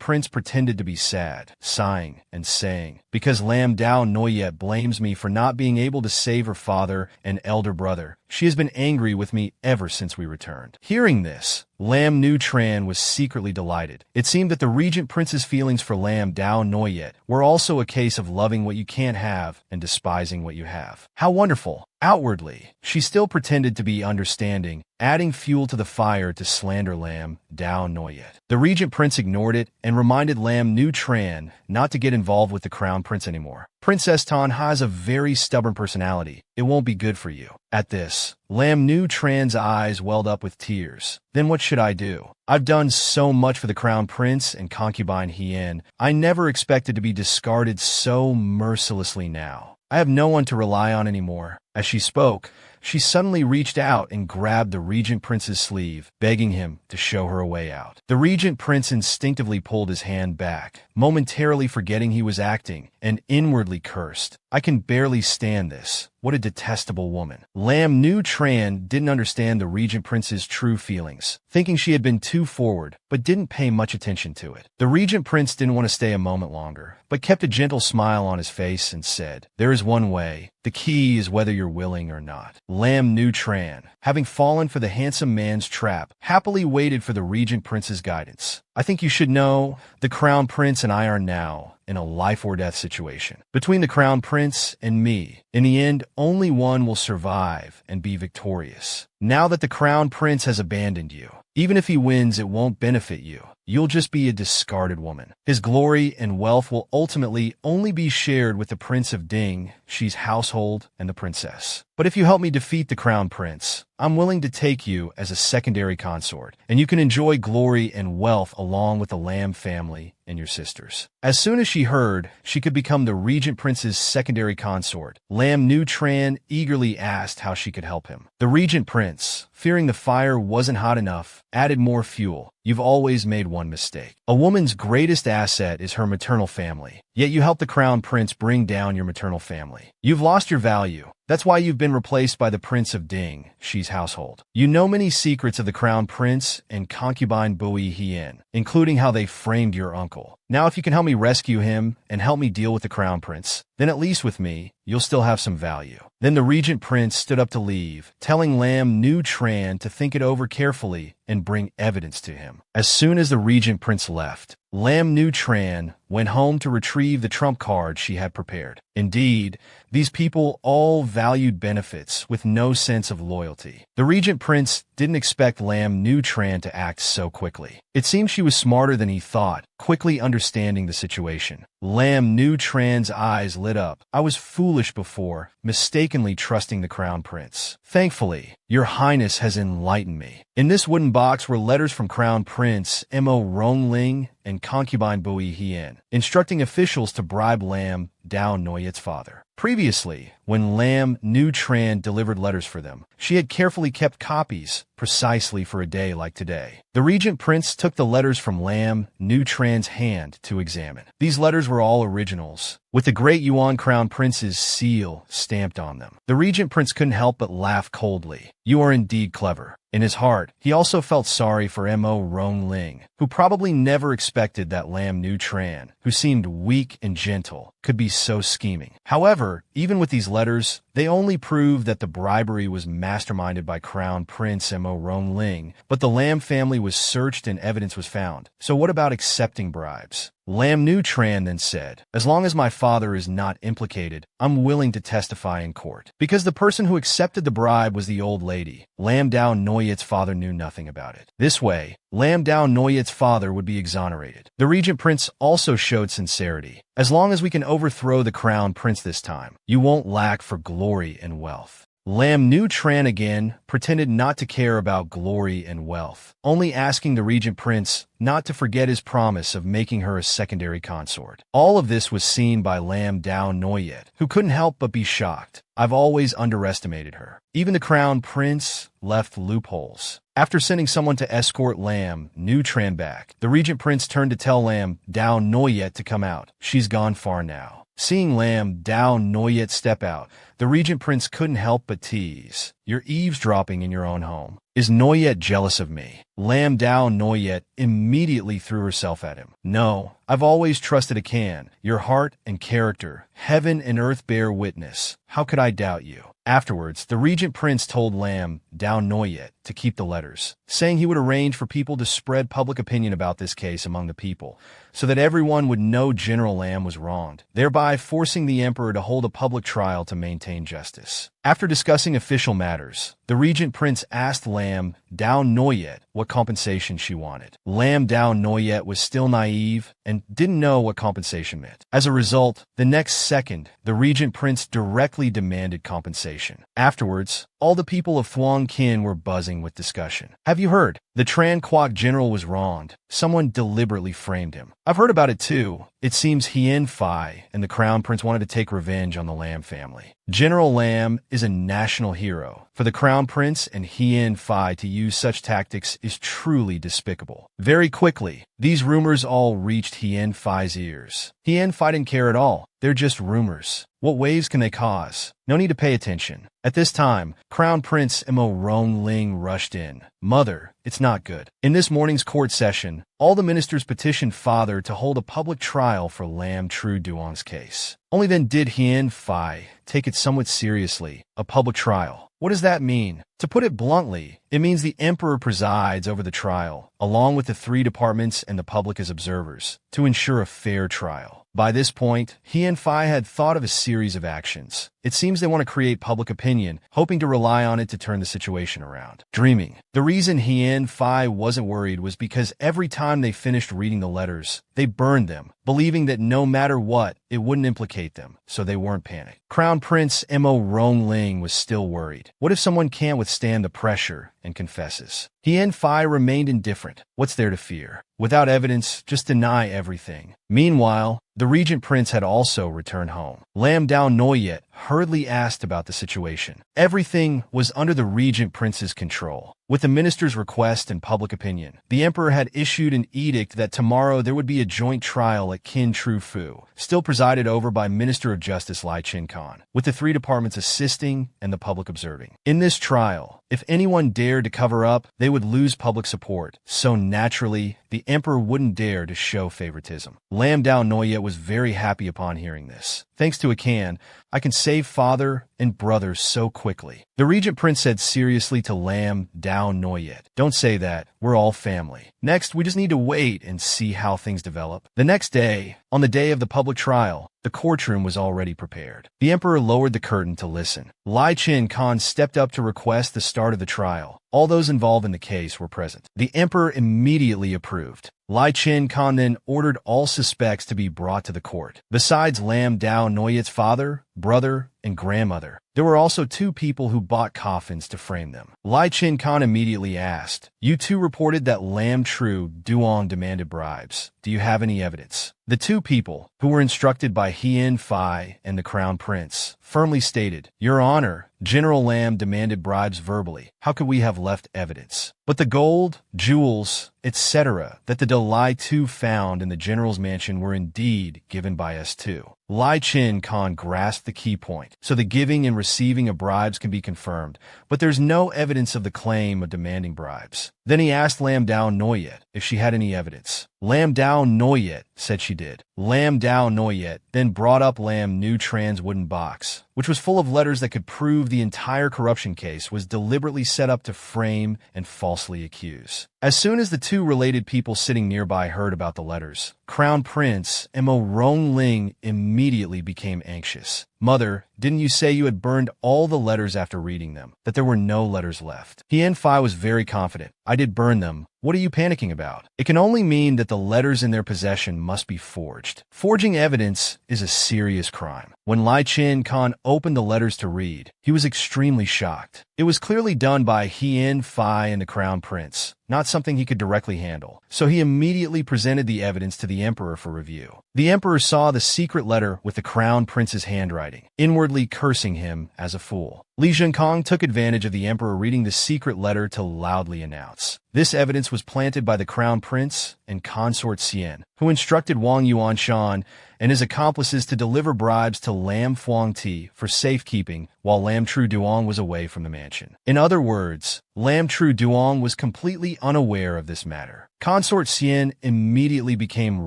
prince pretended to be sad, sighing and saying, "Because Lam Dao Noyet blames me for not being able to save her father and elder brother. She has been angry with me ever since we returned." Hearing this, Lam Nu Tran was secretly delighted. It seemed that the regent prince's feelings for Lam Dao Noyet were also a case of loving what you can't have and despising what you have. How wonderful! Outwardly, she still pretended to be understanding, adding fuel to the fire to slander Lam Dao Noyet. The regent prince ignored it and reminded Lam Nu Tran not to get involved with the crown prince anymore. "Princess Tan has a very stubborn personality. It won't be good for you." At this, Lam Nu Tran's eyes welled up with tears. "Then what should I do? I've done so much for the crown prince and concubine Hien. I never expected to be discarded so mercilessly now. I have no one to rely on anymore. As she spoke, she suddenly reached out and grabbed the regent prince's sleeve, begging him to show her a way out. The regent prince instinctively pulled his hand back, momentarily forgetting he was acting, and inwardly cursed. "I can barely stand this. What a detestable woman." Lam Nu Tran didn't understand the regent prince's true feelings, thinking she had been too forward, but didn't pay much attention to it. The regent prince didn't want to stay a moment longer, but kept a gentle smile on his face and said, "There is one way. The key is whether you're willing or not." Lam Nu Tran, having fallen for the handsome man's trap, happily waited for the regent prince's guidance. "I think you should know, the crown prince and I are now in a life-or-death situation. Between the crown prince and me, in the end, only one will survive and be victorious. Now that the crown prince has abandoned you, even if he wins, it won't benefit you. You'll just be a discarded woman. His glory and wealth will ultimately only be shared with the Prince of Ding, Xi's household, and the princess. But if you help me defeat the crown prince, I'm willing to take you as a secondary consort, and you can enjoy glory and wealth along with the Lam family and your sisters." As soon as she heard she could become the regent prince's secondary consort, Lam Nu Tran eagerly asked how she could help him. The regent prince, fearing the fire wasn't hot enough, added more fuel. "You've always made one mistake. A woman's greatest asset is her maternal family, yet you help the crown prince bring down your maternal family. You've lost your value. That's why you've been replaced by the Prince of Ding, Xi's household. You know many secrets of the crown prince and concubine Bui Hien, including how they framed your uncle. Now if you can help me rescue him and help me deal with the crown prince, then at least with me, you'll still have some value." Then the regent prince stood up to leave, telling Lam Nu Tran to think it over carefully and bring evidence to him. As soon as the regent prince left, Lam Nu Tran went home to retrieve the trump card she had prepared. Indeed, these people all valued benefits with no sense of loyalty. The regent prince didn't expect Lam Nu Tran to act so quickly. It seemed she was smarter than he thought, quickly understanding the situation. Lam Nu Tran's eyes lit up. "I was foolish before, mistakenly trusting the crown prince. Thankfully, your highness has enlightened me." In this wooden box were letters from Crown Prince Mo Rongling and concubine Bui Hien, instructing officials to bribe Lam Dao Noyet's father. Previously, when Lam Nu Tran delivered letters for them, she had carefully kept copies, precisely for a day like today. The regent prince took the letters from Lam Nu Tran's hand to examine. These letters were all originals, with the great Yuan crown prince's seal stamped on them. The regent prince couldn't help but laugh coldly. "You are indeed clever." In his heart, he also felt sorry for Mo Rongling, who probably never expected that Lam Nu Tran, who seemed weak and gentle, could be so scheming. However, even with these letters, they only proved that the bribery was masterminded by Crown Prince Mo Rongling, but the Lam family was searched and evidence was found. So what about accepting bribes? Lam Nu Tran then said, "As long as my father is not implicated, I'm willing to testify in court." Because the person who accepted the bribe was the old lady, Lam Dao Noyet's father knew nothing about it. This way, Lam Dao Noyet's father would be exonerated. The regent prince also showed sincerity. "As long as we can overthrow the crown prince this time, you won't lack for glory and wealth." Lam Nu Tran again pretended not to care about glory and wealth, only asking the regent prince not to forget his promise of making her a secondary consort. All of this was seen by Lam Dao Noyet, who couldn't help but be shocked. "I've always underestimated her." Even the crown prince left loopholes. After sending someone to escort Lam Nu Tran back, the regent prince turned to tell Lam Dao Noyet to come out. "She's gone far now." Seeing Lam Dao Noyet step out, the regent prince couldn't help but tease. "You're eavesdropping in your own home. Is Noyet jealous of me?" Lam Dao Noyet immediately threw herself at him. "No, I've always trusted a can. Your heart and character, heaven and earth bear witness. How could I doubt you?" Afterwards, the regent prince told Lam Dao Noyet to keep the letters, saying he would arrange for people to spread public opinion about this case among the people, so that everyone would know General Lam was wronged, thereby forcing the emperor to hold a public trial to maintain justice. After discussing official matters, the the regent prince asked Lam Dao Noyet what compensation she wanted. Lam Dao Noyet was still naive and didn't know what compensation meant. As a result, the next second, the regent prince directly demanded compensation. Afterwards, all the people of Thuong Kin were buzzing with discussion. Have you heard? The Tran Quoc general was wronged. Someone deliberately framed him. I've heard about it too. It seems Hien Phi and the crown prince wanted to take revenge on the Lam family. General Lam is a national hero. For the crown prince and Hien Phi to use such tactics is truly despicable. Very quickly, these rumors all reached Hien Phi's ears. Hien Phi didn't care at all. They're just rumors. What waves can they cause? No need to pay attention. At this time, Crown Prince Mo Rong Ling rushed in. Mother, it's not good. In this morning's court session, all the ministers petitioned Father to hold a public trial for Lam Tru Duong's case. Only then did Hien Phi take it somewhat seriously. A public trial. What does that mean? To put it bluntly, it means the emperor presides over the trial, along with the 3 departments and the public as observers, to ensure a fair trial. By this point, Hien Phi had thought of a series of actions. It seems they want to create public opinion, hoping to rely on it to turn the situation around. Dreaming. The reason Hien Phi wasn't worried was because every time they finished reading the letters, they burned them, believing that no matter what, it wouldn't implicate them, so they weren't panicked. Crown Prince Mo Rong Ling was still worried. What if someone can't withstand the pressure and confesses? Hien Phi remained indifferent. What's there to fear? Without evidence, just deny everything. Meanwhile, the regent prince had also returned home. Lam Dao Noyet hurriedly asked about the situation. Everything was under the regent prince's control. With the minister's request and public opinion, the emperor had issued an edict that tomorrow there would be a joint trial at Kin Tru Fu, still presided over by Minister of Justice Lai Chin Khan, with the 3 departments assisting and the public observing. In this trial, if anyone dared to cover up, they would lose public support, so naturally, the emperor wouldn't dare to show favoritism. Lam Dao Noyet was very happy upon hearing this. Thanks to Akan, I can save father and brother so quickly. The regent prince said seriously to Lam Dao Noyet, don't say that, we're all family. Next, we just need to wait and see how things develop. The next day, on the day of the public trial, the courtroom was already prepared. The emperor lowered the curtain to listen. Lai Chin Khan stepped up to request the start of the trial. All those involved in the case were present. The emperor immediately approved. Lai Chin Khan then ordered all suspects to be brought to the court. Besides Lam Dao Noyet's father, brother, and grandmother, there were also 2 people who bought coffins to frame them. Lai Chin Khan immediately asked, "You 2 reported that Lam Tru Duong demanded bribes. Do you have any evidence?" The 2 people, who were instructed by Hien Phi and the crown prince, firmly stated, "Your Honor, General Lam demanded bribes verbally. How could we have left evidence? But the gold, jewels, etc. that the Dalai Tu found in the general's mansion were indeed given by us too." Lai Chin Khan grasped the key point. So the giving and receiving of bribes can be confirmed, but there's no evidence of the claim of demanding bribes. Then he asked Lam Dao Noyet if she had any evidence. Lam Dao Noyet said she did. Lam Dao Noyet then brought up Lam Nu Tran's wooden box, which was full of letters that could prove the entire corruption case was deliberately set up to frame and falsely accuse. As soon as the 2 related people sitting nearby heard about the letters, Crown Prince Mo Rong Ling immediately became anxious. "Mother, didn't you say you had burned all the letters after reading them, that there were no letters left?" Hien Phi was very confident. "I did burn them. What are you panicking about? It can only mean that the letters in their possession must be forged. Forging evidence is a serious crime." When Lai Chin Khan opened the letters to read, he was extremely shocked. It was clearly done by Hien Phi and the crown prince, not something he could directly handle. So he immediately presented the evidence to the emperor for review. The emperor saw the secret letter with the crown prince's handwriting, inwardly cursing him as a fool. Li Zhenkong took advantage of the emperor reading the secret letter to loudly announce. This evidence was planted by the crown prince and consort Xian, who instructed Wang Yuanshan and his accomplices to deliver bribes to Lam Phuong Ti for safekeeping while Lam Tru Duong was away from the mansion. In other words, Lam Tru Duong was completely unaware of this matter. Consort Xian immediately became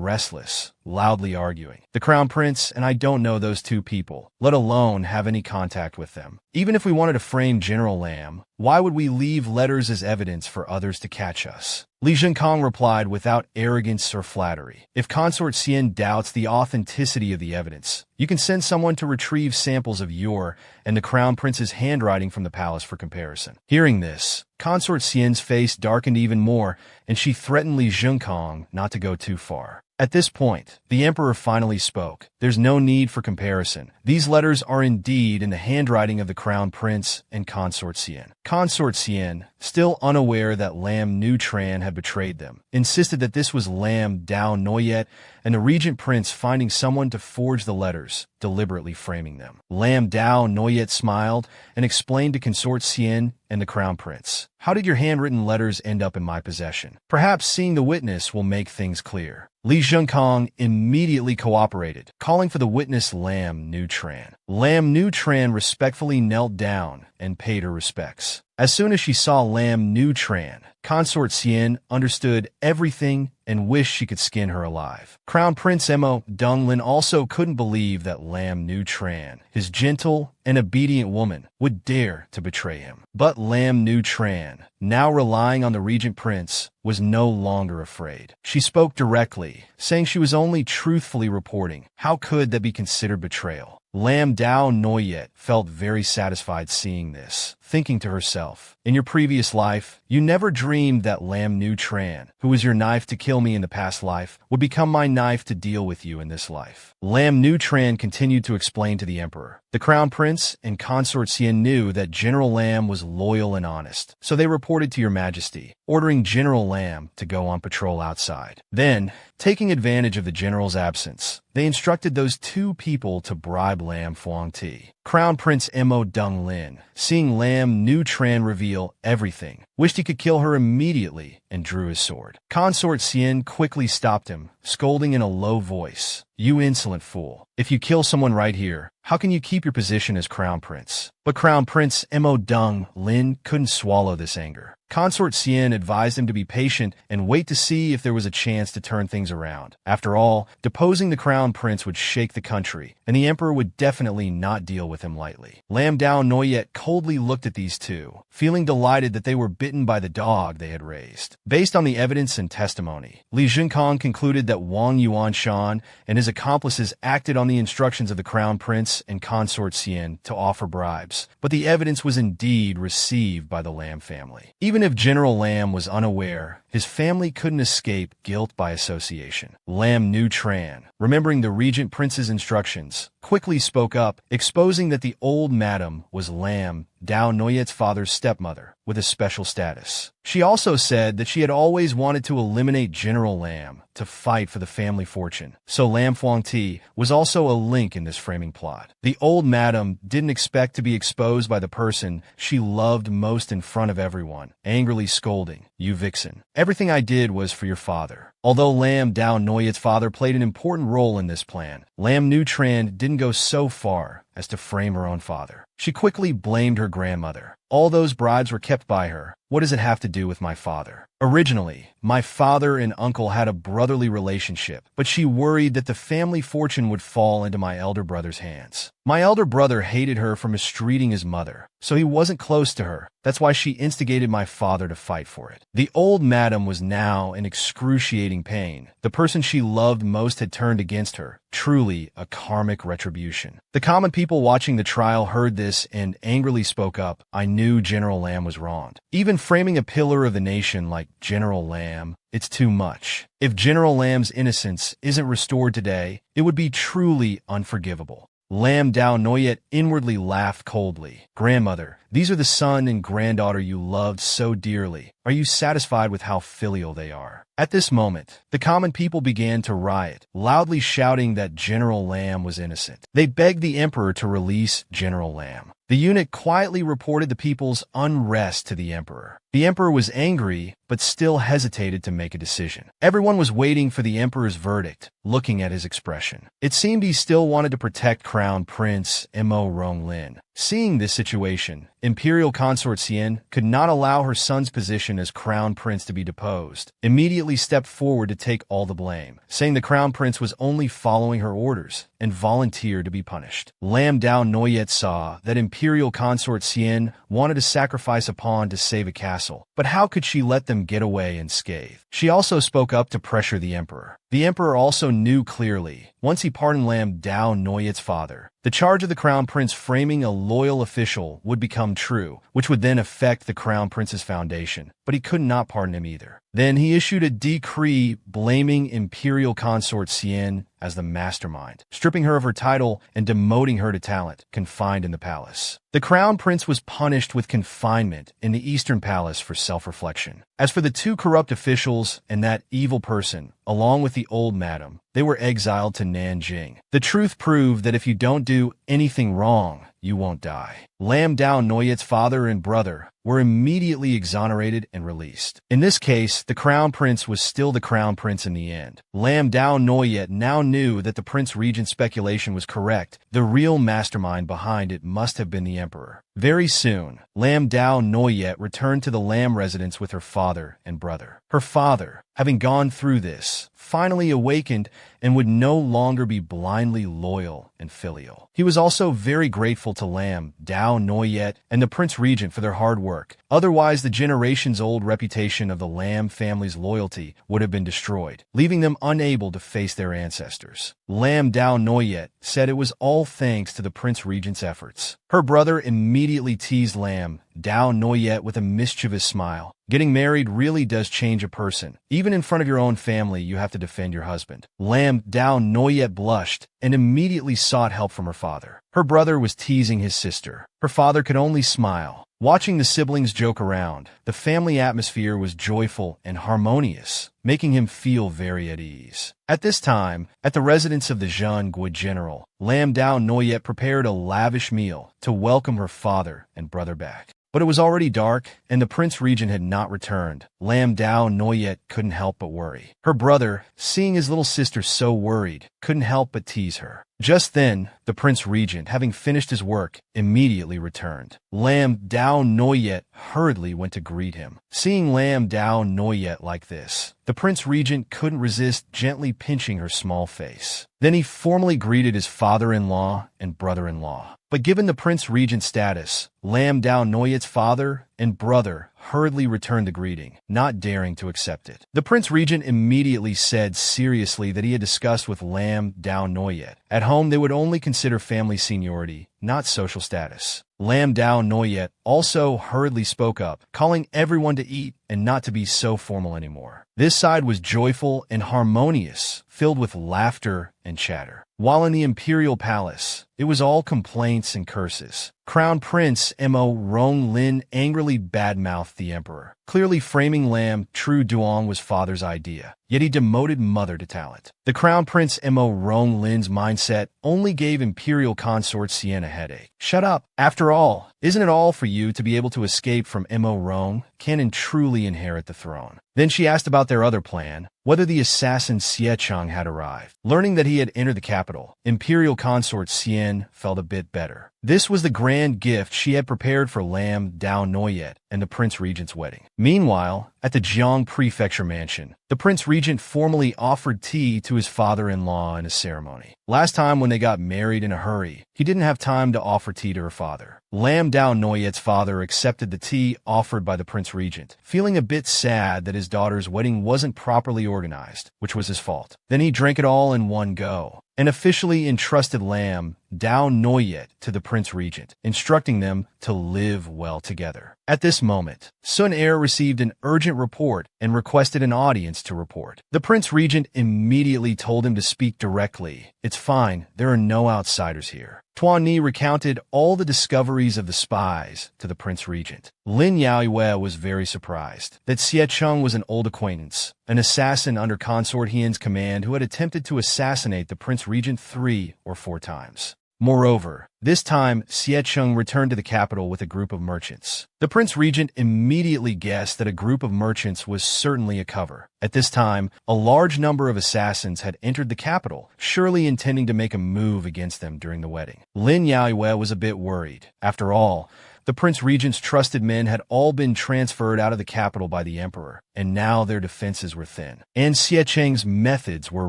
restless, loudly arguing. "The crown prince and I don't know those 2 people, let alone have any contact with them. Even if we wanted to frame General Lam, why would we leave letters as evidence for others to catch us? Li Zhenkong replied without arrogance or flattery. If Consort Xian doubts the authenticity of the evidence, you can send someone to retrieve samples of your and the Crown Prince's handwriting from the palace for comparison. Hearing this, Consort Xian's face darkened even more, and she threatened Li Zhenkong not to go too far. At this point, the emperor finally spoke. There's no need for comparison. These letters are indeed in the handwriting of the Crown Prince and Consort Xian. Consort Xian, still unaware that Lam Nutran had betrayed them, insisted that this was Lam Dao Noyet and the Regent Prince finding someone to forge the letters, deliberately framing them. Lam Dao Noyet smiled and explained to Consort Xian and the Crown Prince, "How did your handwritten letters end up in my possession? Perhaps seeing the witness will make things clear." Li Zhenkong immediately cooperated, calling for the witness Lam Nutran. Lam Nutran respectfully knelt down and paid her respects. As soon as she saw Lam Nutran, Consort Xian understood everything and wished she could skin her alive. Crown Prince Mo Donglin also couldn't believe that Lam Nutran, his gentle and obedient woman, would dare to betray him. But Lam Nutran, now relying on the Regent Prince, was no longer afraid. She spoke directly, saying she was only truthfully reporting. How could that be considered betrayal? Lam Dao Noyet felt very satisfied seeing this, thinking to herself, "In your previous life, you never dreamed that Lam Nutran, who was your knife to kill me in the past life, would become my knife to deal with you in this life." Lam Nutran continued to explain to the emperor. The Crown Prince and Consort Xian knew that General Lam was loyal and honest, so they reported to your majesty, ordering General Lam to go on patrol outside. Then, taking advantage of the general's absence, they instructed those two people to bribe Lam Fuangti. Crown Prince Mo Donglin, seeing Lam Nutran reveal everything, wished he could kill her immediately and drew his sword. Consort Xian quickly stopped him, scolding in a low voice, "You insolent fool. If you kill someone right here, how can you keep your position as Crown Prince?" But Crown Prince Mo Donglin couldn't swallow this anger. Consort Xian advised him to be patient and wait to see if there was a chance to turn things around. After all, deposing the Crown Prince would shake the country, and the emperor would definitely not deal with him lightly. Lam Dao Noyet coldly looked at these two, feeling delighted that they were bitten by the dog they had raised. Based on the evidence and testimony, Li Zhenkong concluded that Wang Yuanshan and his accomplices acted on the instructions of the Crown Prince and Consort Xian to offer bribes, but the evidence was indeed received by the Lam family. Even if General Lam was unaware, his family couldn't escape guilt by association. Lam Nutran, remembering the Regent Prince's instructions, quickly spoke up, exposing that the old madam was Lam Dao Noyet's father's stepmother, with a special status. She also said that she had always wanted to eliminate General Lam to fight for the family fortune, so Lam Fuangti was also a link in this framing plot. The old madam didn't expect to be exposed by the person she loved most in front of everyone, angrily scolding, "You vixen. Everything I did was for your father." Although Lam Dao Noyet's father played an important role in this plan, Lam Nutran didn't go so far as to frame her own father. She quickly blamed her grandmother. "All those bribes were kept by her. What does it have to do with my father? Originally, my father and uncle had a brotherly relationship, but she worried that the family fortune would fall into my elder brother's hands. My elder brother hated her for mistreating his mother, so he wasn't close to her. That's why she instigated my father to fight for it." The old madam was now in excruciating pain. The person she loved most had turned against her. Truly a karmic retribution. The common people watching the trial heard this and angrily spoke up. "I knew General Lam was wronged. Even framing a pillar of the nation like General Lam, it's too much. If General Lam's innocence isn't restored today, it would be truly unforgivable." Lam Dao Noyet inwardly laughed coldly. "Grandmother, these are the son and granddaughter you loved so dearly. Are you satisfied with how filial they are?" At this moment, the common people began to riot, loudly shouting that General Lam was innocent. They begged the emperor to release General Lam. The eunuch quietly reported the people's unrest to the emperor. The emperor was angry, but still hesitated to make a decision. Everyone was waiting for the emperor's verdict, looking at his expression. It seemed he still wanted to protect Crown Prince Mo Ronglin. Seeing this situation, Imperial Consort Xian could not allow her son's position as Crown Prince to be deposed, immediately stepped forward to take all the blame, saying the Crown Prince was only following her orders and volunteered to be punished. Lam Dao Noyet saw that Imperial Consort Xian wanted to sacrifice a pawn to save a castle, but how could she let them get away unscathed? She also spoke up to pressure the emperor. The emperor also knew clearly, once he pardoned Lam Dao Noyet's father, the charge of the Crown Prince framing a loyal official would become true, which would then affect the Crown Prince's foundation, but he could not pardon him either. Then he issued a decree blaming Imperial Consort Xian as the mastermind, stripping her of her title and demoting her to talent, confined in the palace. The Crown Prince was punished with confinement in the Eastern Palace for self-reflection. As for the two corrupt officials and that evil person, along with the old madam, they were exiled to Nanjing. The truth proved that if you don't do anything wrong, you won't die. Lam Dao Noyet's father and brother were immediately exonerated and released. In this case, the Crown Prince was still the Crown Prince in the end. Lam Dao Noyet now knew that the Prince Regent's speculation was correct. The real mastermind behind it must have been the Emperor. Very soon, Lam Dao Noyet returned to the Lam residence with her father and brother. Her father, having gone through this, finally awakened and would no longer be blindly loyal and filial. He was also very grateful to Lam Dao Noyet and the Prince Regent for their hard work. Otherwise, the generations-old reputation of the Lam family's loyalty would have been destroyed, leaving them unable to face their ancestors. Lam Dao Noyet said it was all thanks to the Prince Regent's efforts. Her brother immediately teased Lam Dao Noyet with a mischievous smile. Getting married really does change a person. Even in front of your own family, you have to defend your husband. Lam Dao Noyet blushed and immediately sought help from her father. Her brother was teasing his sister. Her father could only smile. Watching the siblings joke around, the family atmosphere was joyful and harmonious, making him feel very at ease. At this time, at the residence of the Zhengui general, Lam Dao Noyet prepared a lavish meal to welcome her father and brother back. But it was already dark, and the Prince Regent had not returned. Lam Dao Noyet couldn't help but worry. Her brother, seeing his little sister so worried, couldn't help but tease her. Just then, the Prince Regent, having finished his work, immediately returned. Lam Dao Noyet hurriedly went to greet him. Seeing Lam Dao Noyet like this, the Prince Regent couldn't resist gently pinching her small face. Then he formally greeted his father-in-law and brother-in-law. But given the Prince Regent's status, Lam Dao Noyet's father and brother hurriedly returned the greeting, not daring to accept it. The Prince Regent immediately said seriously that he had discussed with Lam Dao Noyet. At home, they would only consider family seniority, not social status. Lam Dao Noyet also hurriedly spoke up, calling everyone to eat and not to be so formal anymore. This side was joyful and harmonious, filled with laughter and chatter. While in the imperial palace, it was all complaints and curses. Crown Prince Mo Ronglin angrily badmouthed the emperor, clearly framing Lam Tru Duong was father's idea, yet he demoted mother to talent. The Crown Prince Mo Ronglin's mindset only gave Imperial Consort Xian a headache. Shut up. After all, isn't it all for you to be able to escape from Mo Rong? Can and truly inherit the throne? Then she asked about their other plan, whether the assassin Xie Cheng had arrived. Learning that he had entered the capital, Imperial Consort Xian felt a bit better. This was the grand gift she had prepared for Lam Dao Noyet and the Prince Regent's wedding. Meanwhile, at the Jiang Prefecture mansion, the Prince Regent formally offered tea to his father-in-law in a ceremony. Last time when they got married in a hurry, he didn't have time to offer tea to her father. Lam Dao Noyet's father accepted the tea offered by the Prince Regent, feeling a bit sad that his daughter's wedding wasn't properly organized, which was his fault. Then he drank it all in one go, and officially entrusted Lam Dao Noyet to the Prince Regent, instructing them to live well together. At this moment, Sun Er received an urgent report and requested an audience to report. The Prince Regent immediately told him to speak directly. It's fine, there are no outsiders here. Tuan Ni recounted all the discoveries of the spies to the Prince Regent. Lin Yaoyue was very surprised that Xie Cheng was an old acquaintance, an assassin under Consort Hian's command who had attempted to assassinate the Prince Regent 3 or 4 times. Moreover, this time, Siecheng returned to the capital with a group of merchants. The Prince Regent immediately guessed that a group of merchants was certainly a cover. At this time, a large number of assassins had entered the capital, surely intending to make a move against them during the wedding. Lin Yaoyue was a bit worried. After all, the Prince Regent's trusted men had all been transferred out of the capital by the emperor, and now their defenses were thin. And Siecheng's methods were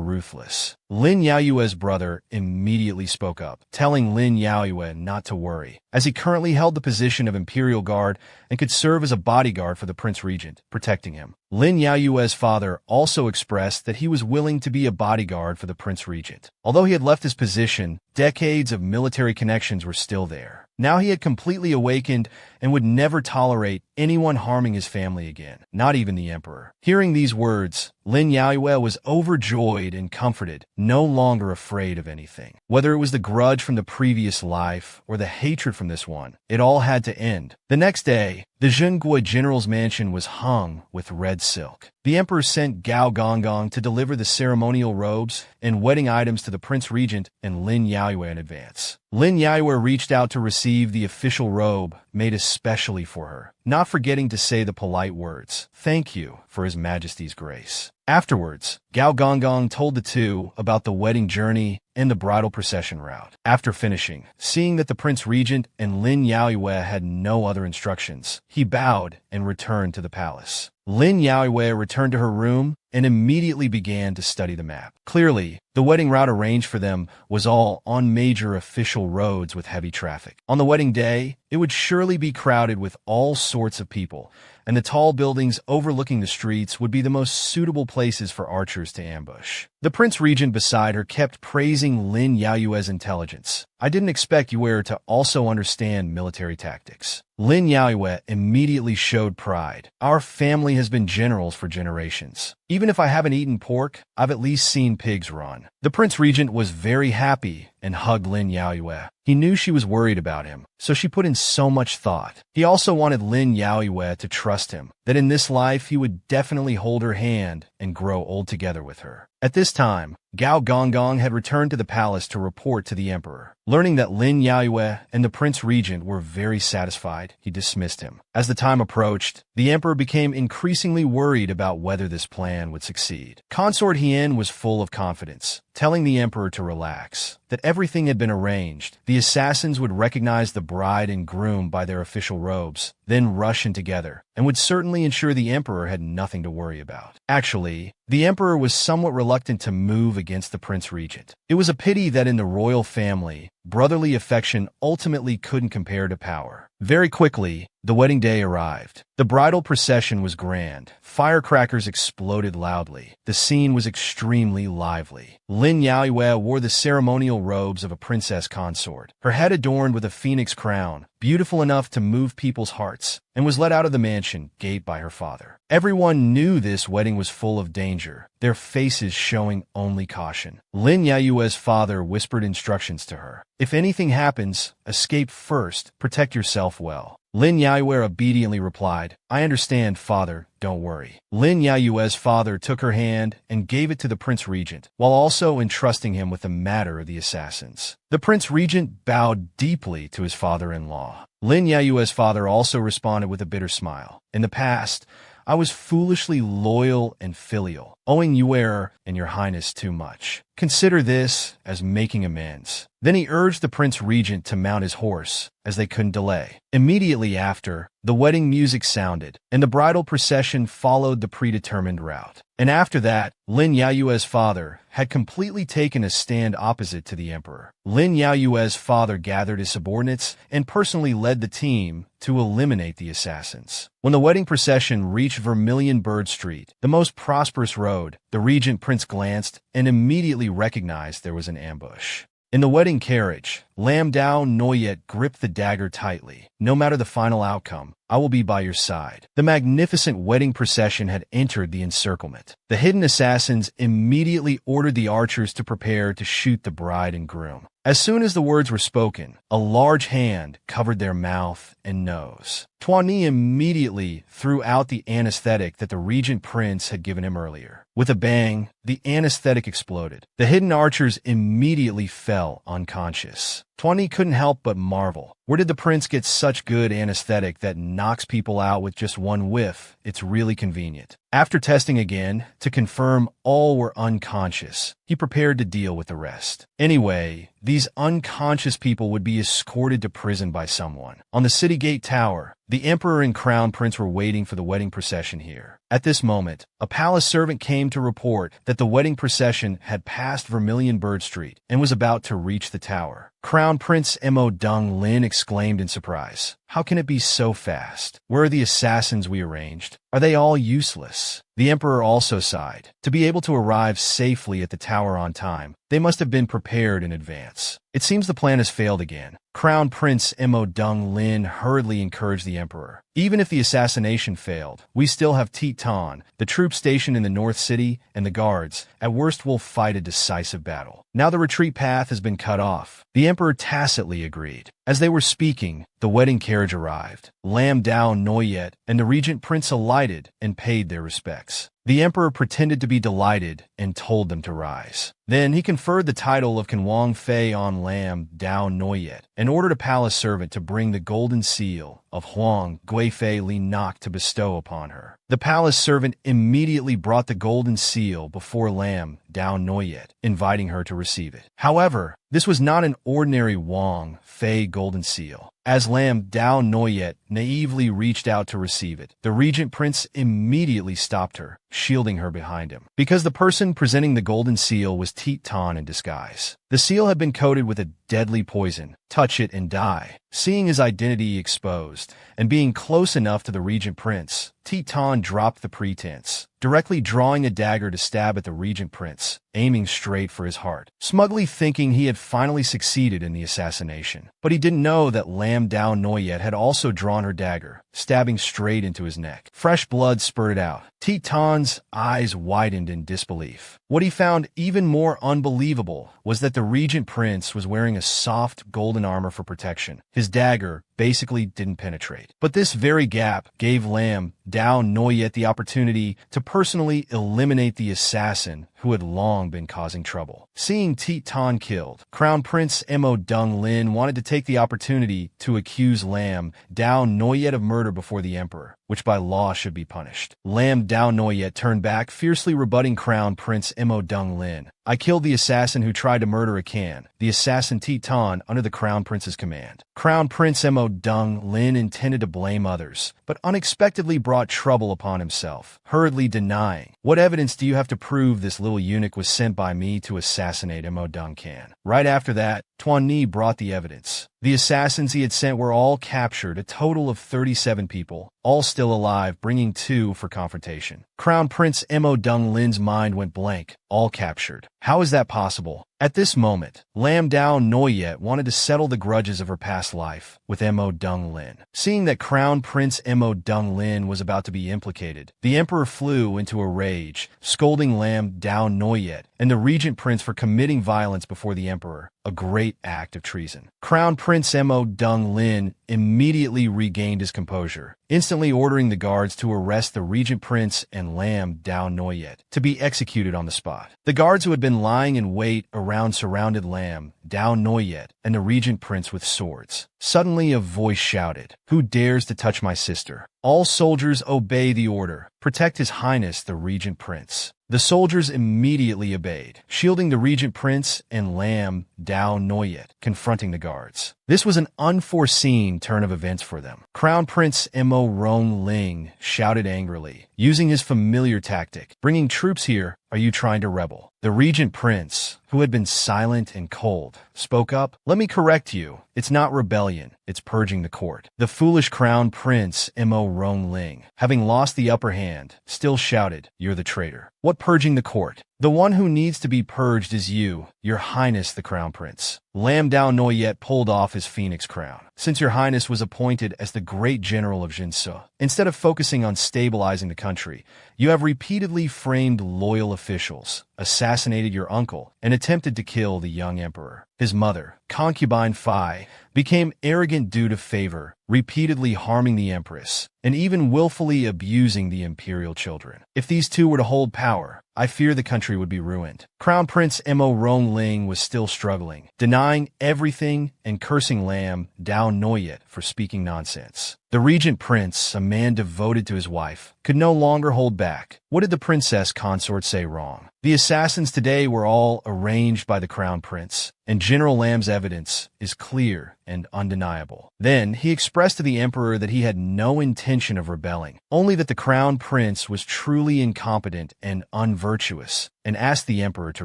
ruthless. Lin Yaoyue's brother immediately spoke up, telling Lin Yaoyue not to worry, as he currently held the position of Imperial Guard and could serve as a bodyguard for the Prince Regent, protecting him. Lin Yaoyue's father also expressed that he was willing to be a bodyguard for the Prince Regent. Although he had left his position, decades of military connections were still there. Now he had completely awakened and would never tolerate anyone harming his family again, not even the emperor. Hearing these words, Lin Yaoyue was overjoyed and comforted, no longer afraid of anything. Whether it was the grudge from the previous life or the hatred from this one, it all had to end. The next day, the Zhengguo general's mansion was hung with red silk. The emperor sent Gao Gongong to deliver the ceremonial robes and wedding items to the Prince Regent and Lin Yaoyue in advance. Lin Yaoyue reached out to receive the official robe made especially for her, not forgetting to say the polite words, "Thank you for His Majesty's grace." Afterwards, Gao Gongong told the two about the wedding journey and the bridal procession route. After finishing, seeing that the Prince Regent and Lin Yaoyue had no other instructions, he bowed and returned to the palace. Lin Yaoyue returned to her room and immediately began to study the map. Clearly, the wedding route arranged for them was all on major official roads with heavy traffic. On the wedding day, it would surely be crowded with all sorts of people, and the tall buildings overlooking the streets would be the most suitable places for archers to ambush. The Prince Regent beside her kept praising Lin Yaoyue's intelligence. "I didn't expect Yuer to also understand military tactics." Lin Yaoyue immediately showed pride. "Our family has been generals for generations. Even if I haven't eaten pork, I've at least seen pigs run." The Prince Regent was very happy and hugged Lin Yaoyue. He knew she was worried about him, so she put in so much thought. He also wanted Lin Yaoyue to trust him, that in this life he would definitely hold her hand and grow old together with her. At this time, Gao Gongong had returned to the palace to report to the emperor. Learning that Lin Yaoyue and the Prince Regent were very satisfied, he dismissed him. As the time approached, the emperor became increasingly worried about whether this plan would succeed. Consort Hien was full of confidence, telling the emperor to relax, that everything had been arranged. The assassins would recognize the bride and groom by their official robes, then rush in together, and would certainly ensure the emperor had nothing to worry about. Actually, the emperor was somewhat reluctant to move against the Prince Regent. It was a pity that in the royal family, brotherly affection ultimately couldn't compare to power. Very quickly, the wedding day arrived. The bridal procession was grand. Firecrackers exploded loudly. The scene was extremely lively. Lin Yaoyue wore the ceremonial robes of a princess consort, her head adorned with a phoenix crown, beautiful enough to move people's hearts, and was led out of the mansion gate by her father. Everyone knew this wedding was full of danger, their faces showing only caution. Lin Yaoyue's father whispered instructions to her. "If anything happens, escape first, protect yourself well." Lin Yaoyue obediently replied, "I understand, father, don't worry." Lin Yaoyue's father took her hand and gave it to the Prince Regent, while also entrusting him with the matter of the assassins. The Prince Regent bowed deeply to his father-in-law. Lin Yaoyue's father also responded with a bitter smile. "In the past, I was foolishly loyal and filial, owing Yuer and your highness too much. Consider this as making amends." Then he urged the Prince Regent to mount his horse, as they couldn't delay. Immediately after, the wedding music sounded, and the bridal procession followed the predetermined route. And after that, Lin Yaoyue's father had completely taken a stand opposite to the emperor. Lin Yaoyue's father gathered his subordinates and personally led the team to eliminate the assassins. When the wedding procession reached Vermilion Bird Street, the most prosperous road, the regent prince glanced and immediately recognized there was an ambush. In the wedding carriage, Lam Dao Noyet gripped the dagger tightly. "No matter the final outcome, I will be by your side." The magnificent wedding procession had entered the encirclement. The hidden assassins immediately ordered the archers to prepare to shoot the bride and groom. As soon as the words were spoken, a large hand covered their mouth and nose. Tuan Ni immediately threw out the anesthetic that the regent prince had given him earlier. With a bang, the anesthetic exploded. The hidden archers immediately fell unconscious. Tuan couldn't help but marvel. Where did the prince get such good anesthetic that knocks people out with just one whiff? It's really convenient. After testing again, to confirm all were unconscious, he prepared to deal with the rest. Anyway, these unconscious people would be escorted to prison by someone. On the city gate tower, the emperor and crown prince were waiting for the wedding procession here. At this moment, a palace servant came to report that the wedding procession had passed Vermilion Bird Street and was about to reach the tower. Crown Prince Mo Dung Lin exclaimed in surprise. How can it be so fast? Where are the assassins we arranged? Are they all useless? The emperor also sighed. To be able to arrive safely at the tower on time, they must have been prepared in advance. It seems the plan has failed again. Crown Prince Mo Dung Lin hurriedly encouraged the emperor. Even if the assassination failed, we still have Titan, the troops stationed in the North City, and the guards. At worst, we'll fight a decisive battle. Now the retreat path has been cut off. The emperor tacitly agreed. As they were speaking, the wedding carriage arrived. Lam Dao Noyet and the regent prince alighted and paid their respects. The emperor pretended to be delighted and told them to rise. Then he conferred the title of Kanwang Fei on Lam Dao Noyet and ordered a palace servant to bring the golden seal of Huang Guifei Li Nok to bestow upon her. The palace servant immediately brought the golden seal before Lam Dao Noyet, inviting her to receive it. However, this was not an ordinary Wang Fei golden seal. As Lam Dao Noyet naively reached out to receive it, the regent prince immediately stopped her, shielding her behind him. Because the person presenting the golden seal was Titan in disguise. The seal had been coated with a deadly poison. Touch it and die. Seeing his identity exposed, and being close enough to the regent prince, Titan dropped the pretense, directly drawing a dagger to stab at the regent prince, aiming straight for his heart, smugly thinking he had finally succeeded in the assassination. But he didn't know that Lam Dao Noyet had also drawn her dagger, stabbing straight into his neck. Fresh blood spurted out. Titan's eyes widened in disbelief. What he found even more unbelievable was that the regent prince was wearing a soft golden armor for protection. His dagger basically didn't penetrate. But this very gap gave Lam Dao Noyet the opportunity to personally eliminate the assassin who had long been causing trouble. Seeing Titan killed, Crown Prince Mo Dung Lin wanted to take the opportunity to accuse Lam Dao Noyet of murder before the emperor, which by law should be punished. Lam Dao Noyet turned back, fiercely rebutting Crown Prince Mo Dung Lin. I killed the assassin who tried to murder Akan, the assassin Titan under the Crown Prince's command. Crown Prince Mo Dung Lin intended to blame others, but unexpectedly brought trouble upon himself, hurriedly denying. What evidence do you have to prove this little eunuch was sent by me to assassinate Mo Dung Kan? Right after that, Tuan Ni brought the evidence. The assassins he had sent were all captured, a total of 37 people, all still alive, bringing 2 for confrontation. Crown Prince Mo Dung Lin's mind went blank, all captured. How is that possible? At this moment, Lam Dao Noyet wanted to settle the grudges of her past life with Mo Dung Lin. Seeing that Crown Prince Mo Dung Lin was about to be implicated, the emperor flew into a rage, scolding Lam Dao Noyet and the regent prince for committing violence before the emperor, a great act of treason. Crown Prince Mo Dung Lin immediately regained his composure, instantly ordering the guards to arrest the regent prince and Lam Dao Noyet to be executed on the spot. The guards who had been lying in wait around surrounded Lam Dao Noyet and the regent prince with swords. Suddenly a voice shouted, "Who dares to touch my sister? All soldiers obey the order. Protect His Highness the regent prince." The soldiers immediately obeyed, shielding the regent prince and Lam Dao Noyet, confronting the guards. This was an unforeseen turn of events for them. Crown Prince Mo Rong Ling shouted angrily, using his familiar tactic, "Bringing troops here, are you trying to rebel?" The regent prince, who had been silent and cold, spoke up, "Let me correct you. It's not rebellion, it's purging the court." The foolish crown prince Mo Rong Ling, having lost the upper hand, still shouted, "You're the traitor." "What purging the court? The one who needs to be purged is you, Your Highness the Crown Prince." Lam Dao Noyet pulled off his phoenix crown. "Since Your Highness was appointed as the great general of Jinsu, instead of focusing on stabilizing the country, you have repeatedly framed loyal officials, assassinated your uncle, and attempted to kill the young emperor. His mother, concubine Phi, became arrogant due to favor, repeatedly harming the empress, and even willfully abusing the imperial children. If these two were to hold power, I fear the country would be ruined. Crown Prince Mo Rongling was still struggling, denying everything and cursing Lam Dao Noyet for speaking nonsense. The regent prince, a man devoted to his wife, could no longer hold back. What did the princess consort say wrong? The assassins today were all arranged by the crown prince, and General Lam's evidence is clear and undeniable. Then he expressed to the emperor that he had no intention of rebelling, only that the crown prince was truly incompetent and unvirtuous, and asked the emperor to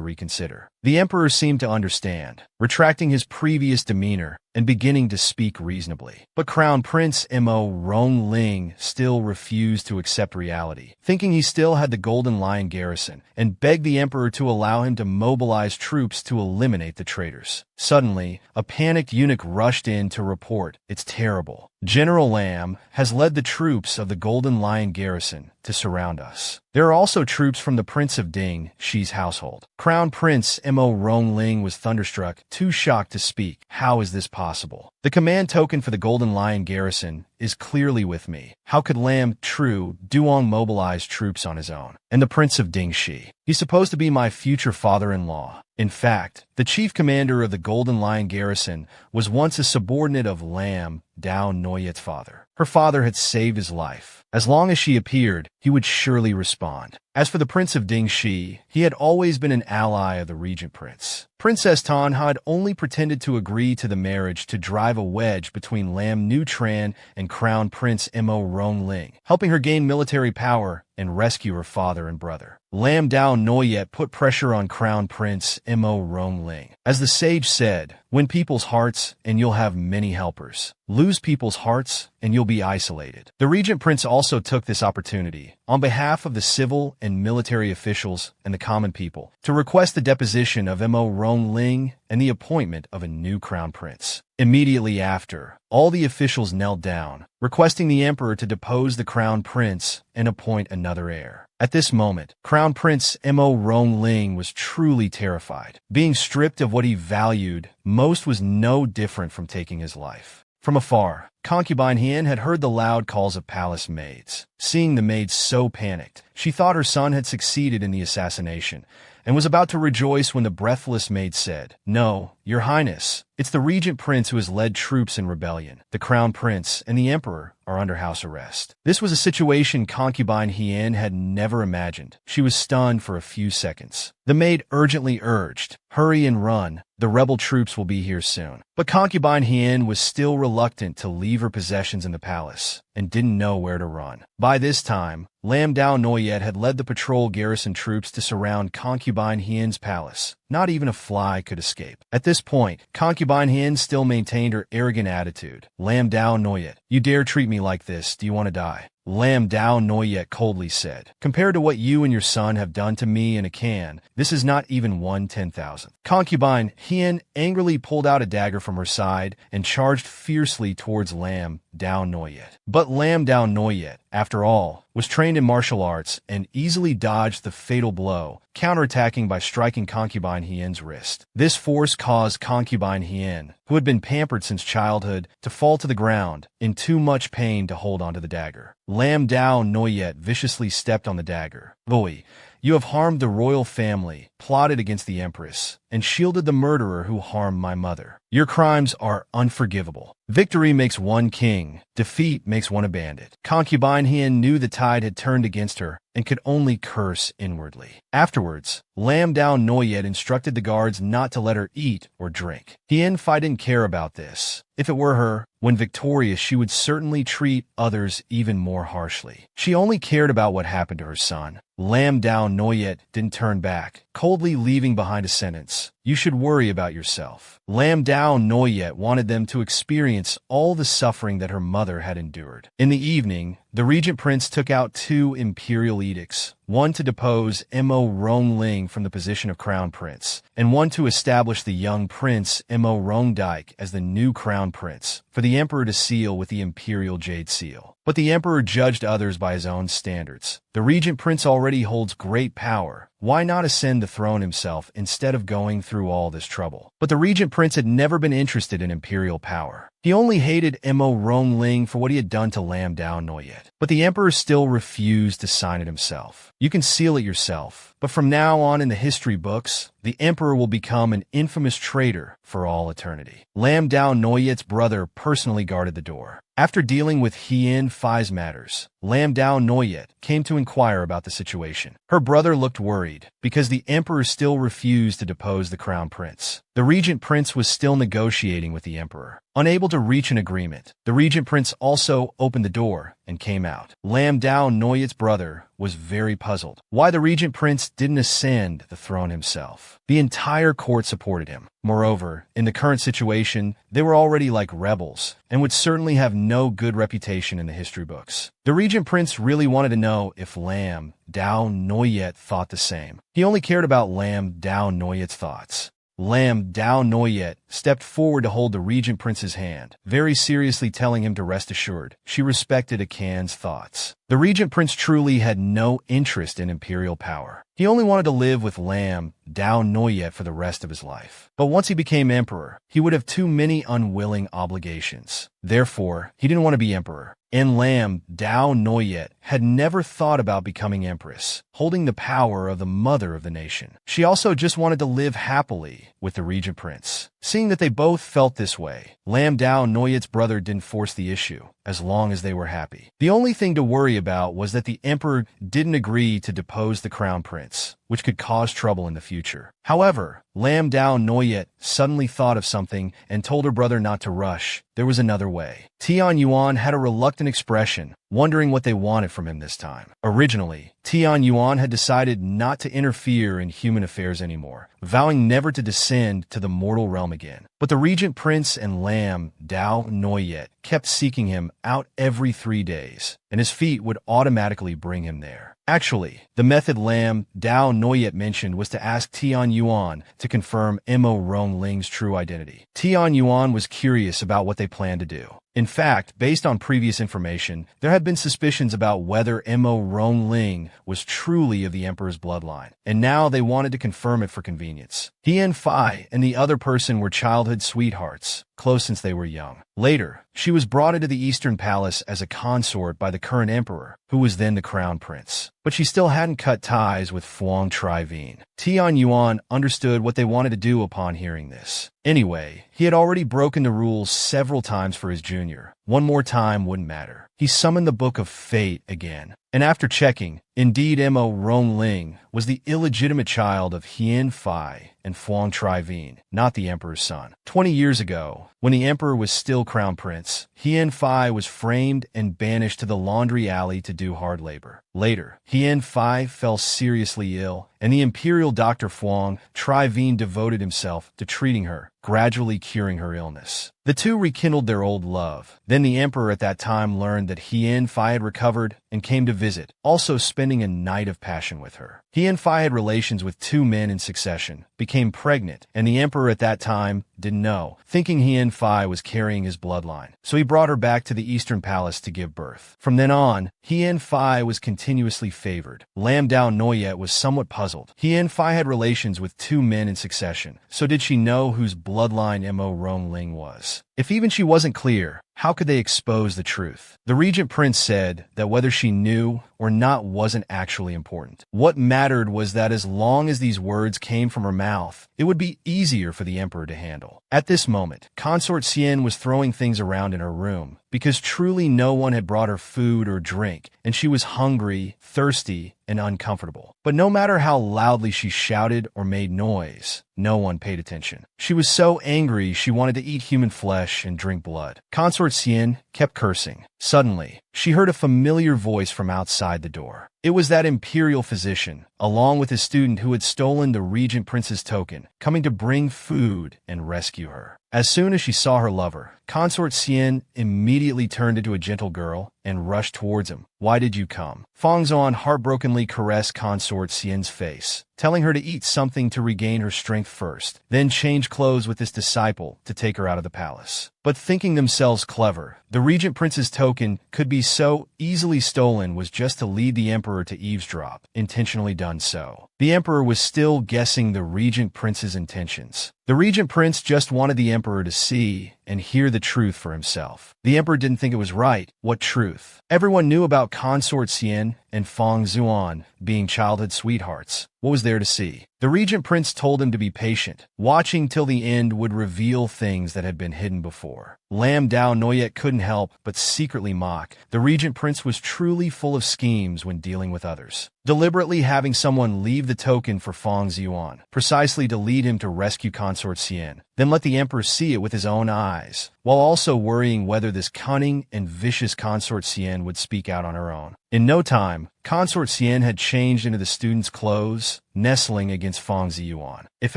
reconsider. The emperor seemed to understand, retracting his previous demeanor and beginning to speak reasonably. But Crown Prince Mo Rongling still refused to accept reality, thinking he still had the Golden Lion garrison, and begged the emperor to allow him to mobilize troops to eliminate the traitors. Suddenly, a panicked eunuch rushed in to report, "It's terrible. General Lam has led the troops of the Golden Lion garrison to surround us. There are also troops from the Prince of Ding Shi's household." Crown Prince Mo Rongling was thunderstruck, too shocked to speak. How is this possible? The command token for the Golden Lion garrison is clearly with me. How could Lam Tru Duong mobilize troops on his own? And the Prince of Ding Shi? He's supposed to be my future father-in-law. In fact, the chief commander of the Golden Lion garrison was once a subordinate of Lam Dao Noyet's father. Her father had saved his life. As long as she appeared, he would surely respond. As for the Prince of Ding Shi, he had always been an ally of the regent prince. Princess Tan had only pretended to agree to the marriage to drive a wedge between Lam Nu Tran and Crown Prince Mo Rongling, helping her gain military power and rescue her father and brother. Lam Dao Noyet put pressure on Crown Prince Mo Rongling. As the sage said, win people's hearts and you'll have many helpers. Lose people's hearts and you'll be isolated. The regent prince also took this opportunity, on behalf of the civil and military officials and the common people, to request the deposition of Mo Rongling and the appointment of a new crown prince. Immediately after, all the officials knelt down, requesting the emperor to depose the crown prince and appoint another heir. At this moment, Crown Prince Mo Rongling was truly terrified. Being stripped of what he valued most was no different from taking his life. From afar, concubine Hien had heard the loud calls of palace maids. Seeing the maids so panicked, she thought her son had succeeded in the assassination, and was about to rejoice when the breathless maid said, "No, Your Highness, it's the regent prince who has led troops in rebellion. The crown prince and the emperor are under house arrest." This was a situation concubine Hien had never imagined. She was stunned for a few seconds. The maid urgently urged, "Hurry and run. The rebel troops will be here soon." But concubine Hien was still reluctant to leave her possessions in the palace, and didn't know where to run. By this time, Lam Dao Noyet had led the patrol garrison troops to surround concubine Hien's palace. Not even a fly could escape. At this point, concubine Hien still maintained her arrogant attitude. "Lam Dao Noyet, you dare treat me like this? Do you want to die?" Lam Dao Noyet coldly said, "Compared to what you and your son have done to me and Akan, this is not even 1/10,000th. Concubine Hien angrily pulled out a dagger from her side and charged fiercely towards Lam Dao Noyet. But Lam Dao Noyet, after all, was trained in martial arts and easily dodged the fatal blow, counterattacking by striking concubine Hien's wrist. This force caused concubine Hien, who had been pampered since childhood, to fall to the ground, in too much pain to hold onto the dagger. Lam Dao Noyet viciously stepped on the dagger. "Boy, you have harmed the royal family, plotted against the empress, and shielded the murderer who harmed my mother. Your crimes are unforgivable. Victory makes one king, defeat makes one a bandit." Concubine Hien knew the tide had turned against her and could only curse inwardly. Afterwards, Lam Dao Noyet instructed the guards not to let her eat or drink. Hien Phi didn't care about this. If it were her, when victorious, she would certainly treat others even more harshly. She only cared about what happened to her son. Lam Dao Noyet didn't turn back, coldly leaving behind a sentence, You should worry about yourself. Lam Dao Noyet wanted them to experience all the suffering that her mother had endured. In the evening, the regent prince took out 2 imperial edicts, one to depose Mo Rongling from the position of crown prince, and one to establish the young prince Mo Rongdike as the new crown prince, for the emperor to seal with the imperial jade seal. But the emperor judged others by his own standards. The regent prince already holds great power. Why not ascend the throne himself instead of going through all this trouble? But the regent prince had never been interested in imperial power. He only hated Mo Rongling for what he had done to Lam Dao Noyet. But the emperor still refused to sign it himself. You can seal it yourself, but from now on in the history books, the emperor will become an infamous traitor for all eternity. Lam Dao Noyet's brother personally guarded the door. After dealing with Hien Phi's matters, Lam Dao Noyet came to inquire about the situation. Her brother looked worried because the emperor still refused to depose the crown prince. The regent prince was still negotiating with the emperor. Unable to reach an agreement, the regent prince also opened the door and came out. Lam Dao Noyet's brother was very puzzled why the regent prince didn't ascend the throne himself. The entire court supported him. Moreover, in the current situation, they were already like rebels and would certainly have no good reputation in the history books. The regent prince really wanted to know if Lam Dao Noyet thought the same. He only cared about Lam Dao Noyet's thoughts. Lam Dao Noyet stepped forward to hold the regent prince's hand, very seriously telling him to rest assured. She respected Akan's thoughts. The regent prince truly had no interest in imperial power. He only wanted to live with Lam Dao Noyet for the rest of his life. But once he became emperor, he would have too many unwilling obligations. Therefore, he didn't want to be emperor. And Lam Dao Noyet had never thought about becoming empress, holding the power of the mother of the nation. She also just wanted to live happily with the regent prince. Seeing that they both felt this way, Lam Dao Noyet's brother didn't force the issue, as long as they were happy. The only thing to worry about was that the emperor didn't agree to depose the crown prince, which could cause trouble in the future. However, Lam Dao Noyet suddenly thought of something and told her brother not to rush. There was another way. Tian Yuan had a reluctant expression, wondering what they wanted from him this time. Originally, Tian Yuan had decided not to interfere in human affairs anymore, vowing never to descend to the mortal realm again. But the regent prince and Lam Dao Noyet kept seeking him out every 3 days, and his feet would automatically bring him there. Actually, the method Lam Dao Noyet mentioned was to ask Tian Yuan to confirm Mo Rongling's true identity. Tian Yuan was curious about what they planned to do. In fact, based on previous information, there had been suspicions about whether Mo Rongling was truly of the emperor's bloodline, and now they wanted to confirm it for convenience. Hien Phi and the other person were childhood sweethearts, close since they were young. Later, she was brought into the Eastern Palace as a consort by the current emperor, who was then the crown prince. But she still hadn't cut ties with Fuang Trivine. Tian Yuan understood what they wanted to do upon hearing this. Anyway, he had already broken the rules several times for his junior. One more time wouldn't matter. He summoned the Book of Fate again. And after checking, indeed Mo Rongling was the illegitimate child of Hien Phi and Fuang Trivine, not the emperor's son. 20 years ago, when the emperor was still crown prince, Hien Phi was framed and banished to the laundry alley to do hard labor. Later, Hien Phi fell seriously ill, and the imperial Dr. Fuang Trivine devoted himself to treating her, gradually curing her illness. The two rekindled their old love. Then the emperor at that time learned that Hien Phi had recovered and came to visit, also spending a night of passion with her. Hien Phi had relations with 2 men in succession, became pregnant, and the emperor at that time didn't know, thinking Hien Phi was carrying his bloodline. So he brought her back to the Eastern Palace to give birth. From then on, Hien Phi was continuously favored. Lam Dao Noyet was somewhat puzzled. Hien Phi had relations with 2 men in succession, so did she know whose bloodline Mo Rongling was? If even she wasn't clear, how could they expose the truth? The regent prince said that whether she knew or not wasn't actually important. What mattered was that as long as these words came from her mouth, it would be easier for the emperor to handle. At this moment, Consort Xian was throwing things around in her room because truly no one had brought her food or drink, and she was hungry, thirsty, and uncomfortable. But no matter how loudly she shouted or made noise, no one paid attention. She was so angry she wanted to eat human flesh and drink blood. Consort Xian kept cursing. Suddenly, she heard a familiar voice from outside the door. It was that imperial physician, along with his student who had stolen the regent prince's token, coming to bring food and rescue her. As soon as she saw her lover, Consort Xian immediately turned into a gentle girl and rushed towards him. "Why did you come?" Fang Zuan heartbrokenly caressed Consort Xian's face, telling her to eat something to regain her strength first, then change clothes with this disciple to take her out of the palace. But thinking themselves clever, the regent prince's token could be so easily stolen was just to lead the emperor to eavesdrop, intentionally done so. The emperor was still guessing the regent prince's intentions. The regent prince just wanted the emperor to see and hear the truth for himself. The emperor didn't think it was right. What truth? Everyone knew about Consort Xian and Fang Zuan being childhood sweethearts. What was there to see? The regent prince told him to be patient. Watching till the end would reveal things that had been hidden before. Lam Dao Noyet couldn't help but secretly mock. The regent prince was truly full of schemes when dealing with others. Deliberately having someone leave the token for Fang Zuan, precisely to lead him to rescue Consort Xian, then let the emperor see it with his own eyes, while also worrying whether this cunning and vicious Consort Xian would speak out on her own. In no time, Consort Xian had changed into the student's clothes, nestling against Fang Ziyuan. If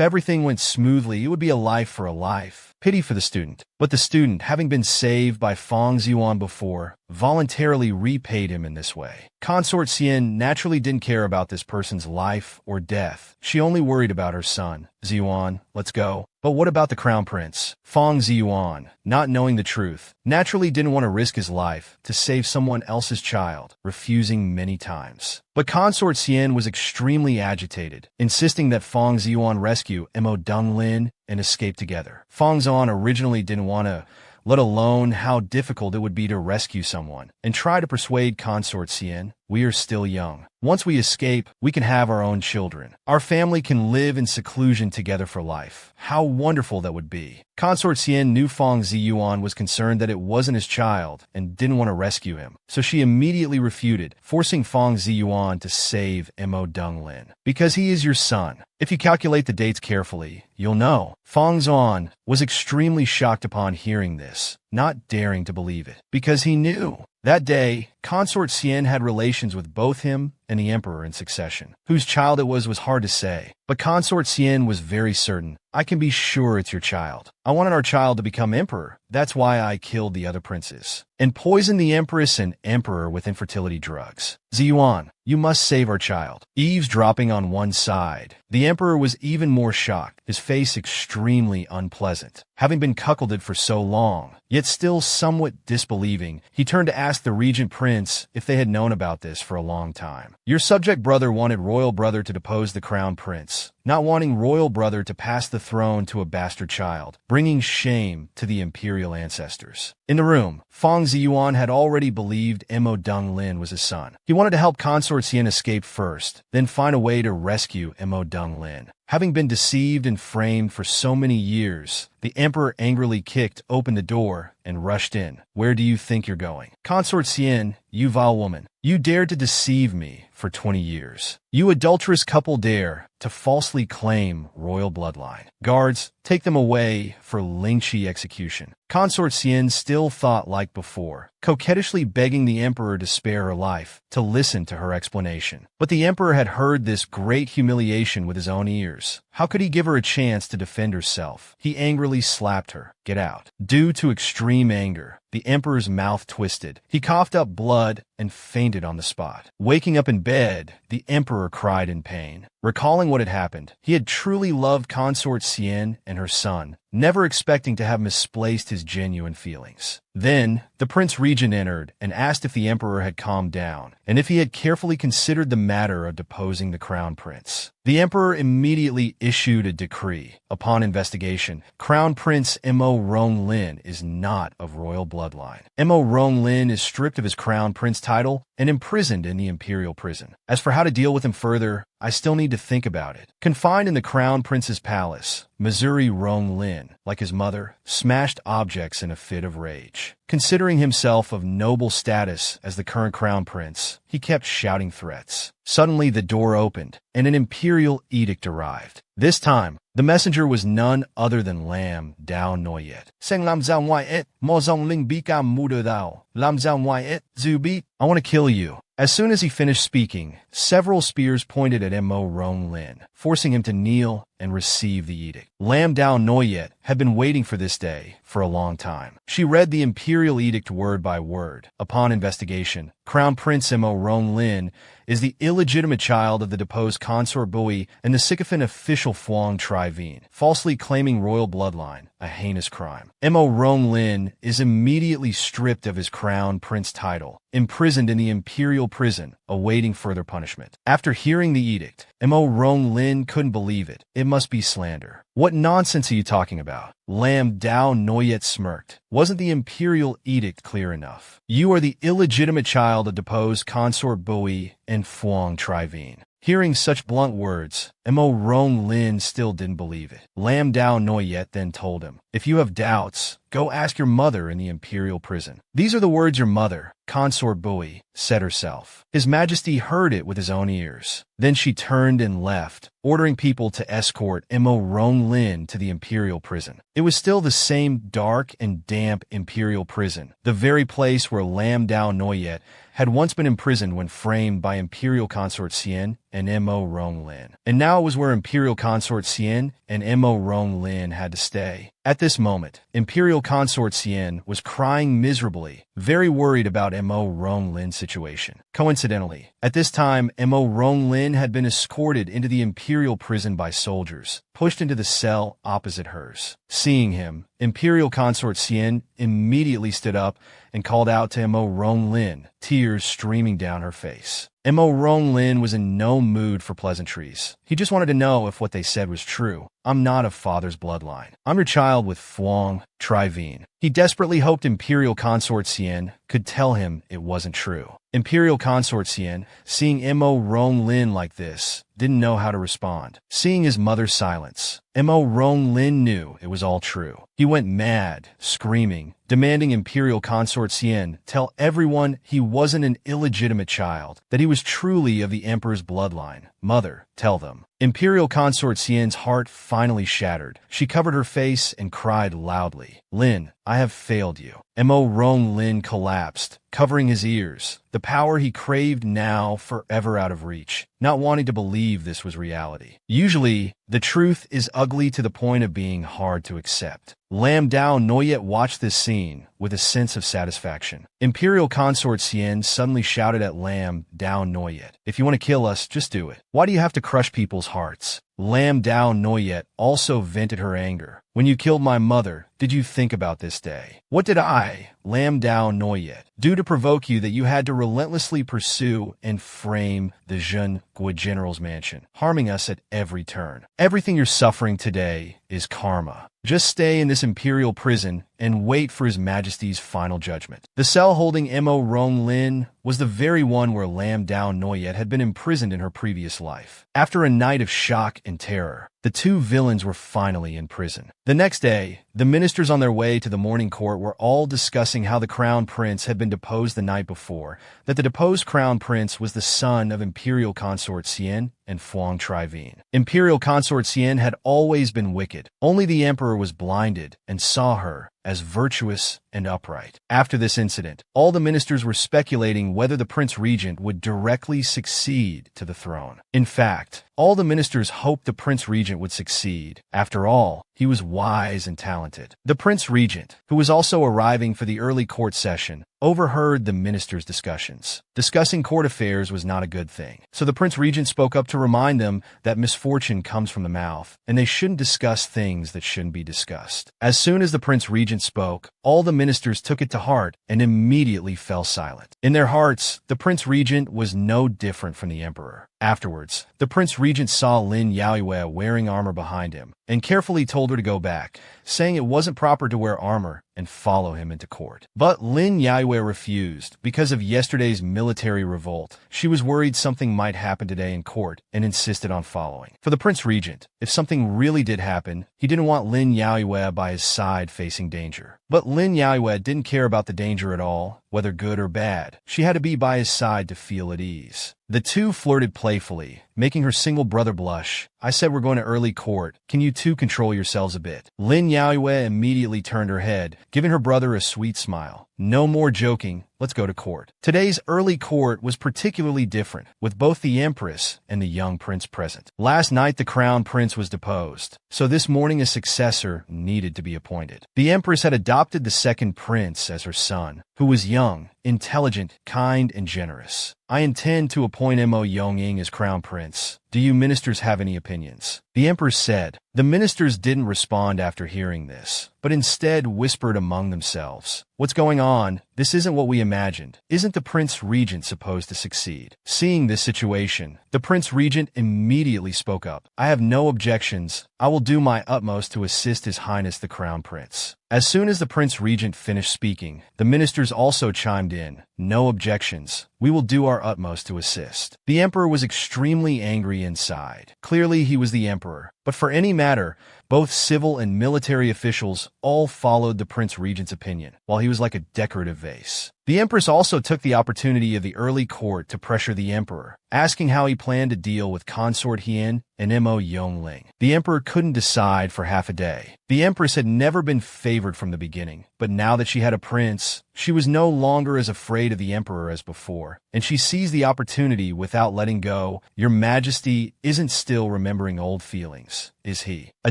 everything went smoothly, it would be a life for a life. Pity for the student. But the student, having been saved by Fang Ziyuan before, voluntarily repaid him in this way. Consort Xian naturally didn't care about this person's life or death. She only worried about her son. "Ziyuan, let's go." But what about the crown prince? Fang Ziyuan, not knowing the truth, naturally didn't want to risk his life to save someone else's child, refusing many times. But Consort Xian was extremely agitated, insisting that Fang Ziyuan rescue Mo Donglin and escape together. Fang Ziyuan originally didn't want to, let alone how difficult it would be to rescue someone, and try to persuade Consort Xian, "We are still young. Once we escape, we can have our own children. Our family can live in seclusion together for life. How wonderful that would be." Consort Xian knew Fang Ziyuan was concerned that it wasn't his child and didn't want to rescue him, so she immediately refuted, forcing Fang Ziyuan to save Mo Donglin. "Because he is your son. If you calculate the dates carefully, you'll know." Fang Zuan was extremely shocked upon hearing this, not daring to believe it, because he knew. That day, Consort Xian had relations with both him and the emperor in succession. Whose child it was hard to say, but Consort Xian was very certain. "I can be sure it's your child. I wanted our child to become emperor. That's why I killed the other princes and poisoned the empress and emperor with infertility drugs. Ziyuan, you must save our child." Eavesdropping on one side, the emperor was even more shocked, his face extremely unpleasant. Having been cuckolded for so long, yet still somewhat disbelieving, he turned to ask the regent prince if they had known about this for a long time. "Your subject brother wanted royal brother to depose the crown prince, not wanting royal brother to pass the throne to a bastard child, bringing shame to the imperial ancestors." In the room, Fang Ziyuan had already believed Mo Donglin was his son. He wanted to help Consort Xian escape first, then find a way to rescue Mo Donglin. Having been deceived and framed for so many years, the emperor angrily kicked open the door and rushed in. "Where do you think you're going?" "Consort Xian, you vile woman, you dared to deceive me for 20 years. You adulterous couple dare to falsely claim royal bloodline. Guards, take them away for Lingqi execution." Consort Xian still thought like before, coquettishly begging the emperor to spare her life, to listen to her explanation. But the emperor had heard this great humiliation with his own ears. How could he give her a chance to defend herself? He angrily slapped her. "Get out." Due to extreme anger, the emperor's mouth twisted. He coughed up blood and fainted on the spot. Waking up in bed, the emperor cried in pain. Recalling what had happened, he had truly loved Consort Xian and her son, never expecting to have misplaced his genuine feelings. Then, the Prince Regent entered and asked if the emperor had calmed down, and if he had carefully considered the matter of deposing the crown prince. The emperor immediately issued a decree. Upon investigation, Crown Prince Mo Ronglin is not of royal bloodline. Mo Ronglin is stripped of his crown prince title and imprisoned in the imperial prison. As for how to deal with him further, I still need to think about it. Confined in the crown prince's palace, Missouri Ronglin, like his mother, smashed objects in a fit of rage. Considering himself of noble status as the current crown prince, he kept shouting threats. Suddenly, the door opened, and an imperial edict arrived. This time, the messenger was none other than Lam Dao Noyet. Seng Lam Zhao Ngoại Et, Mo Zong Ling Bi Cam Mu De Dao, Lam Zhao Ngoại Et, Zhu Bi. I want to kill you. As soon as he finished speaking, several spears pointed at Mo Rong Lin, forcing him to kneel and receive the edict. Lam Dao Noyet had been waiting for this day for a long time. She read the imperial edict word by word. Upon investigation, Crown Prince Mo Rong Lin is the illegitimate child of the deposed consort Bui and the sycophant official Phuong Tri Vien, falsely claiming royal bloodline, a heinous crime. Mo Rong Lin is immediately stripped of his crown prince title, imprisoned in the imperial prison, awaiting further punishment. After hearing the edict, Mo Rong Lin couldn't believe it. It must be slander. What nonsense are you talking about? Lam Dao Noyet smirked. Wasn't the imperial edict clear enough? You are the illegitimate child of deposed consort Bui and Phuong Tri Vien. Hearing such blunt words, Mo Rong Lin still didn't believe it. Lam Dao Noyet then told him, if you have doubts, go ask your mother in the imperial prison. These are the words your mother, Consort Bui, said herself. His Majesty heard it with his own ears. Then she turned and left, ordering people to escort Mo Rong Lin to the imperial prison. It was still the same dark and damp imperial prison, the very place where Lam Dao Noyet had once been imprisoned when framed by Imperial Consort Xian and Mo Rong Lin. And now it was where Imperial Consort Xian and Mo Rong Lin had to stay. At this moment, Imperial Consort Xian was crying miserably, very worried about Mo Rong Lin's situation. Coincidentally, at this time, Mo Rong Lin had been escorted into the imperial prison by soldiers, pushed into the cell opposite hers. Seeing him, Imperial Consort Xian immediately stood up and called out to Mo Rong Lin, tears streaming down her face. Mo Rong Lin was in no mood for pleasantries. He just wanted to know if what they said was true. I'm not of father's bloodline. I'm your child with Phuong Tri Vien. He desperately hoped Imperial Consort Xian could tell him it wasn't true. Imperial Consort Xian, seeing Mo Rong Lin like this, didn't know how to respond. Seeing his mother's silence, Mo Rong Lin knew it was all true. He went mad, screaming, demanding Imperial Consort Xian tell everyone he wasn't an illegitimate child, that he was truly of the Emperor's bloodline. Mother, tell them. Imperial Consort Xian's heart finally shattered. She covered her face and cried loudly. Lin, I have failed you. Mo Rong Lin collapsed, covering his ears, the power he craved now forever out of reach, not wanting to believe this was reality. Usually, the truth is ugly to the point of being hard to accept. Lam Dao Noyet watched this scene with a sense of satisfaction. Imperial Consort Xian suddenly shouted at Lam Dao Noyet, if you want to kill us, just do it. Why do you have to crush people's hearts? Lam Dao Noyet also vented her anger. When you killed my mother, did you think about this day? What did I, Lam Dao Noyet, do to provoke you that you had to relentlessly pursue and frame the Zhen Gui General's mansion, harming us at every turn? Everything you're suffering today is karma. Just stay in this imperial prison and wait for His Majesty's final judgment. The cell holding Mo Rong Lin was the very one where Lam Dao Noyet had been imprisoned in her previous life. After a night of shock and terror, the two villains were finally in prison. The next day, the ministers on their way to the morning court were all discussing how the crown prince had been deposed the night before, that the deposed crown prince was the son of Imperial Consort Xian and Phuong Tri Vien. Imperial Consort Xian had always been wicked. Only the emperor was blinded and saw her as virtuous and upright. After this incident, all the ministers were speculating whether the Prince Regent would directly succeed to the throne. In fact, all the ministers hoped the Prince Regent would succeed. After all, he was wise and talented. The Prince Regent, who was also arriving for the early court session, overheard the ministers' discussions. Discussing court affairs was not a good thing. So the Prince Regent spoke up to remind them that misfortune comes from the mouth, and they shouldn't discuss things that shouldn't be discussed. As soon as the Prince Regent spoke, all the ministers took it to heart and immediately fell silent. In their hearts, the Prince Regent was no different from the Emperor. Afterwards, the Prince Regent saw Lin Yaoyue wearing armor behind him and carefully told her to go back, saying it wasn't proper to wear armor and follow him into court. But Lin Yaoyue refused because of yesterday's military revolt. She was worried something might happen today in court and insisted on following. For the Prince Regent, If something really did happen, he didn't want Lin Yaoyue by his side facing danger. But Lin Yaoyue didn't care about the danger at all, whether good or bad. She had to be by his side to feel at ease. The two flirted playfully, making her single brother blush. I said we're going to early court. Can you two control yourselves a bit? Lin Yaoyue immediately turned her head, giving her brother a sweet smile. No more joking. Let's go to court. Today's early court was particularly different, with both the Empress and the young prince present. Last night the crown prince was deposed, so this morning a successor needed to be appointed. The Empress had adopted the second prince as her son, who was young, intelligent, kind, and generous. I intend to appoint Mo Yongying as crown prince. Do you ministers have any opinions? The Empress said. The ministers didn't respond after hearing this, but instead whispered among themselves. What's going on? This isn't what we imagined. Isn't the Prince Regent supposed to succeed? Seeing this situation, the Prince Regent immediately spoke up. I have no objections. I will do my utmost to assist His Highness the Crown Prince. As soon as the Prince Regent finished speaking, the ministers also chimed in. No objections. We will do our utmost to assist. The Emperor was extremely angry inside. Clearly he was the Emperor, but for any matter, both civil and military officials all followed the Prince Regent's opinion, while he was like a decorative vase. The Empress also took the opportunity of the early court to pressure the Emperor, asking how he planned to deal with Consort Hien and Mo Yongling. The Emperor couldn't decide for half a day. The Empress had never been favored from the beginning, but now that she had a prince, she was no longer as afraid of the Emperor as before, and she seized the opportunity without letting go. Your Majesty isn't still remembering old feelings, is he? A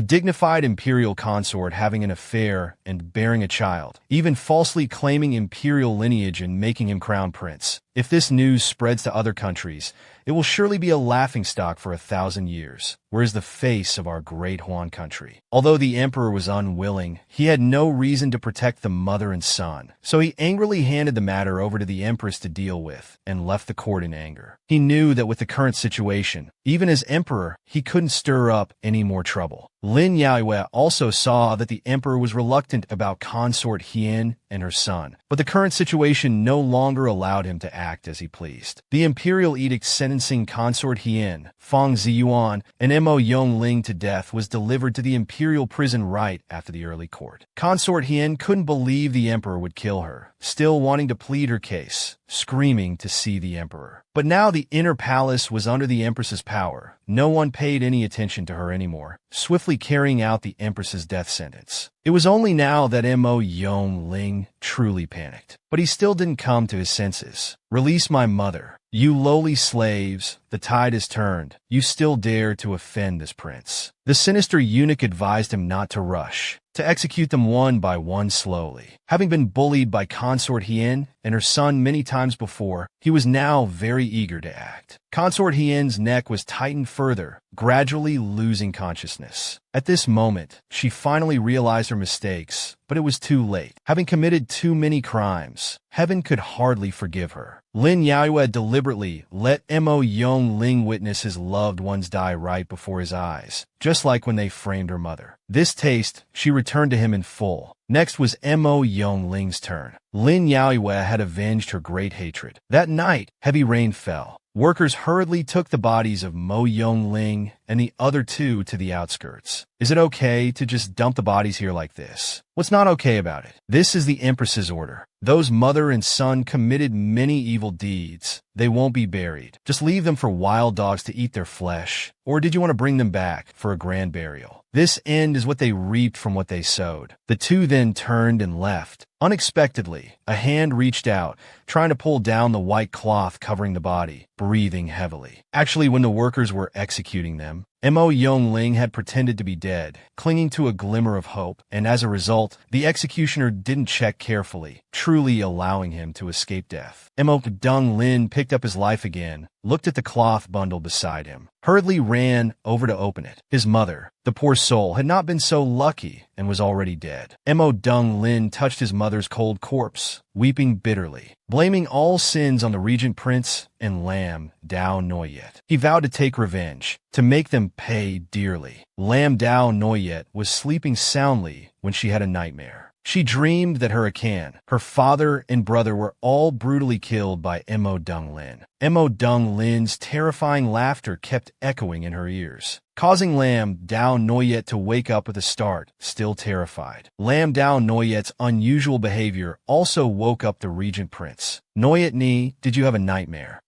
dignified imperial consort having an affair and bearing a child, even falsely claiming imperial lineage and making him crown prince. If this news spreads to other countries, it will surely be a laughingstock for 1,000 years. Where is the face of our great Huan country? Although the Emperor was unwilling, he had no reason to protect the mother and son, so he angrily handed the matter over to the Empress to deal with and left the court in anger. He knew that with the current situation, even as Emperor, he couldn't stir up any more trouble. Lin Yaoyue also saw that the Emperor was reluctant about Consort Hien and her son, but the current situation no longer allowed him to act as he pleased. The imperial edict sentencing Consort Hien, Feng Ziyuan, and Mo Yongling to death was delivered to the imperial prison right after the early court. Consort Hien couldn't believe the Emperor would kill her, still wanting to plead her case, screaming to see the Emperor. But now the inner palace was under the Empress's power. No one paid any attention to her anymore, swiftly carrying out the Empress's death sentence. It was only now that Mo Yongling truly panicked, but he still didn't come to his senses. Release my mother. You lowly slaves, the tide has turned. You still dare to offend this prince. The sinister eunuch advised him not to rush, to execute them one by one slowly. Having been bullied by Consort Hien and her son many times before, he was now very eager to act. Consort Hien's neck was tightened further, gradually losing consciousness. At this moment, she finally realized her mistakes, but it was too late. Having committed too many crimes, heaven could hardly forgive her. Lin Yaoyue deliberately let Mo Yongling witness his loved ones die right before his eyes, just like when they framed her mother. This taste she returned to him in full. Next was Mo Yongling's turn. Lin Yaoyue had avenged her great hatred. That night, heavy rain fell. Workers hurriedly took the bodies of Mo Yongling and the other two to the outskirts. Is it okay to just dump the bodies here like this? What's not okay about it? This is the Empress's order. Those mother and son committed many evil deeds. They won't be buried. Just leave them for wild dogs to eat their flesh. Or did you want to bring them back for a grand burial? This end is what they reaped from what they sowed. The two then turned and left. Unexpectedly, a hand reached out, trying to pull down the white cloth covering the body, breathing heavily. Actually, when the workers were executing them, Mo Yongling had pretended to be dead, clinging to a glimmer of hope, and as a result, the executioner didn't check carefully, truly allowing him to escape death. Mo Dung Lin picked up his life again, looked at the cloth bundle beside him, hurriedly ran over to open it. His mother, the poor soul, had not been so lucky and was already dead. Mo Dung Lin touched his mother's cold corpse, weeping bitterly, blaming all sins on the regent prince and Lam Dao Noyet. He vowed to take revenge, to make them pay dearly. Lam Dao Noyet was sleeping soundly when she had a nightmare. She dreamed that her father and brother were all brutally killed by Mo Dung Lin. Mo Dung Lin's terrifying laughter kept echoing in her ears, causing Lam Dao Noyet to wake up with a start, still terrified. Lam Dao Noyet's unusual behavior also woke up the regent prince. Noyet Ni, did you have a nightmare?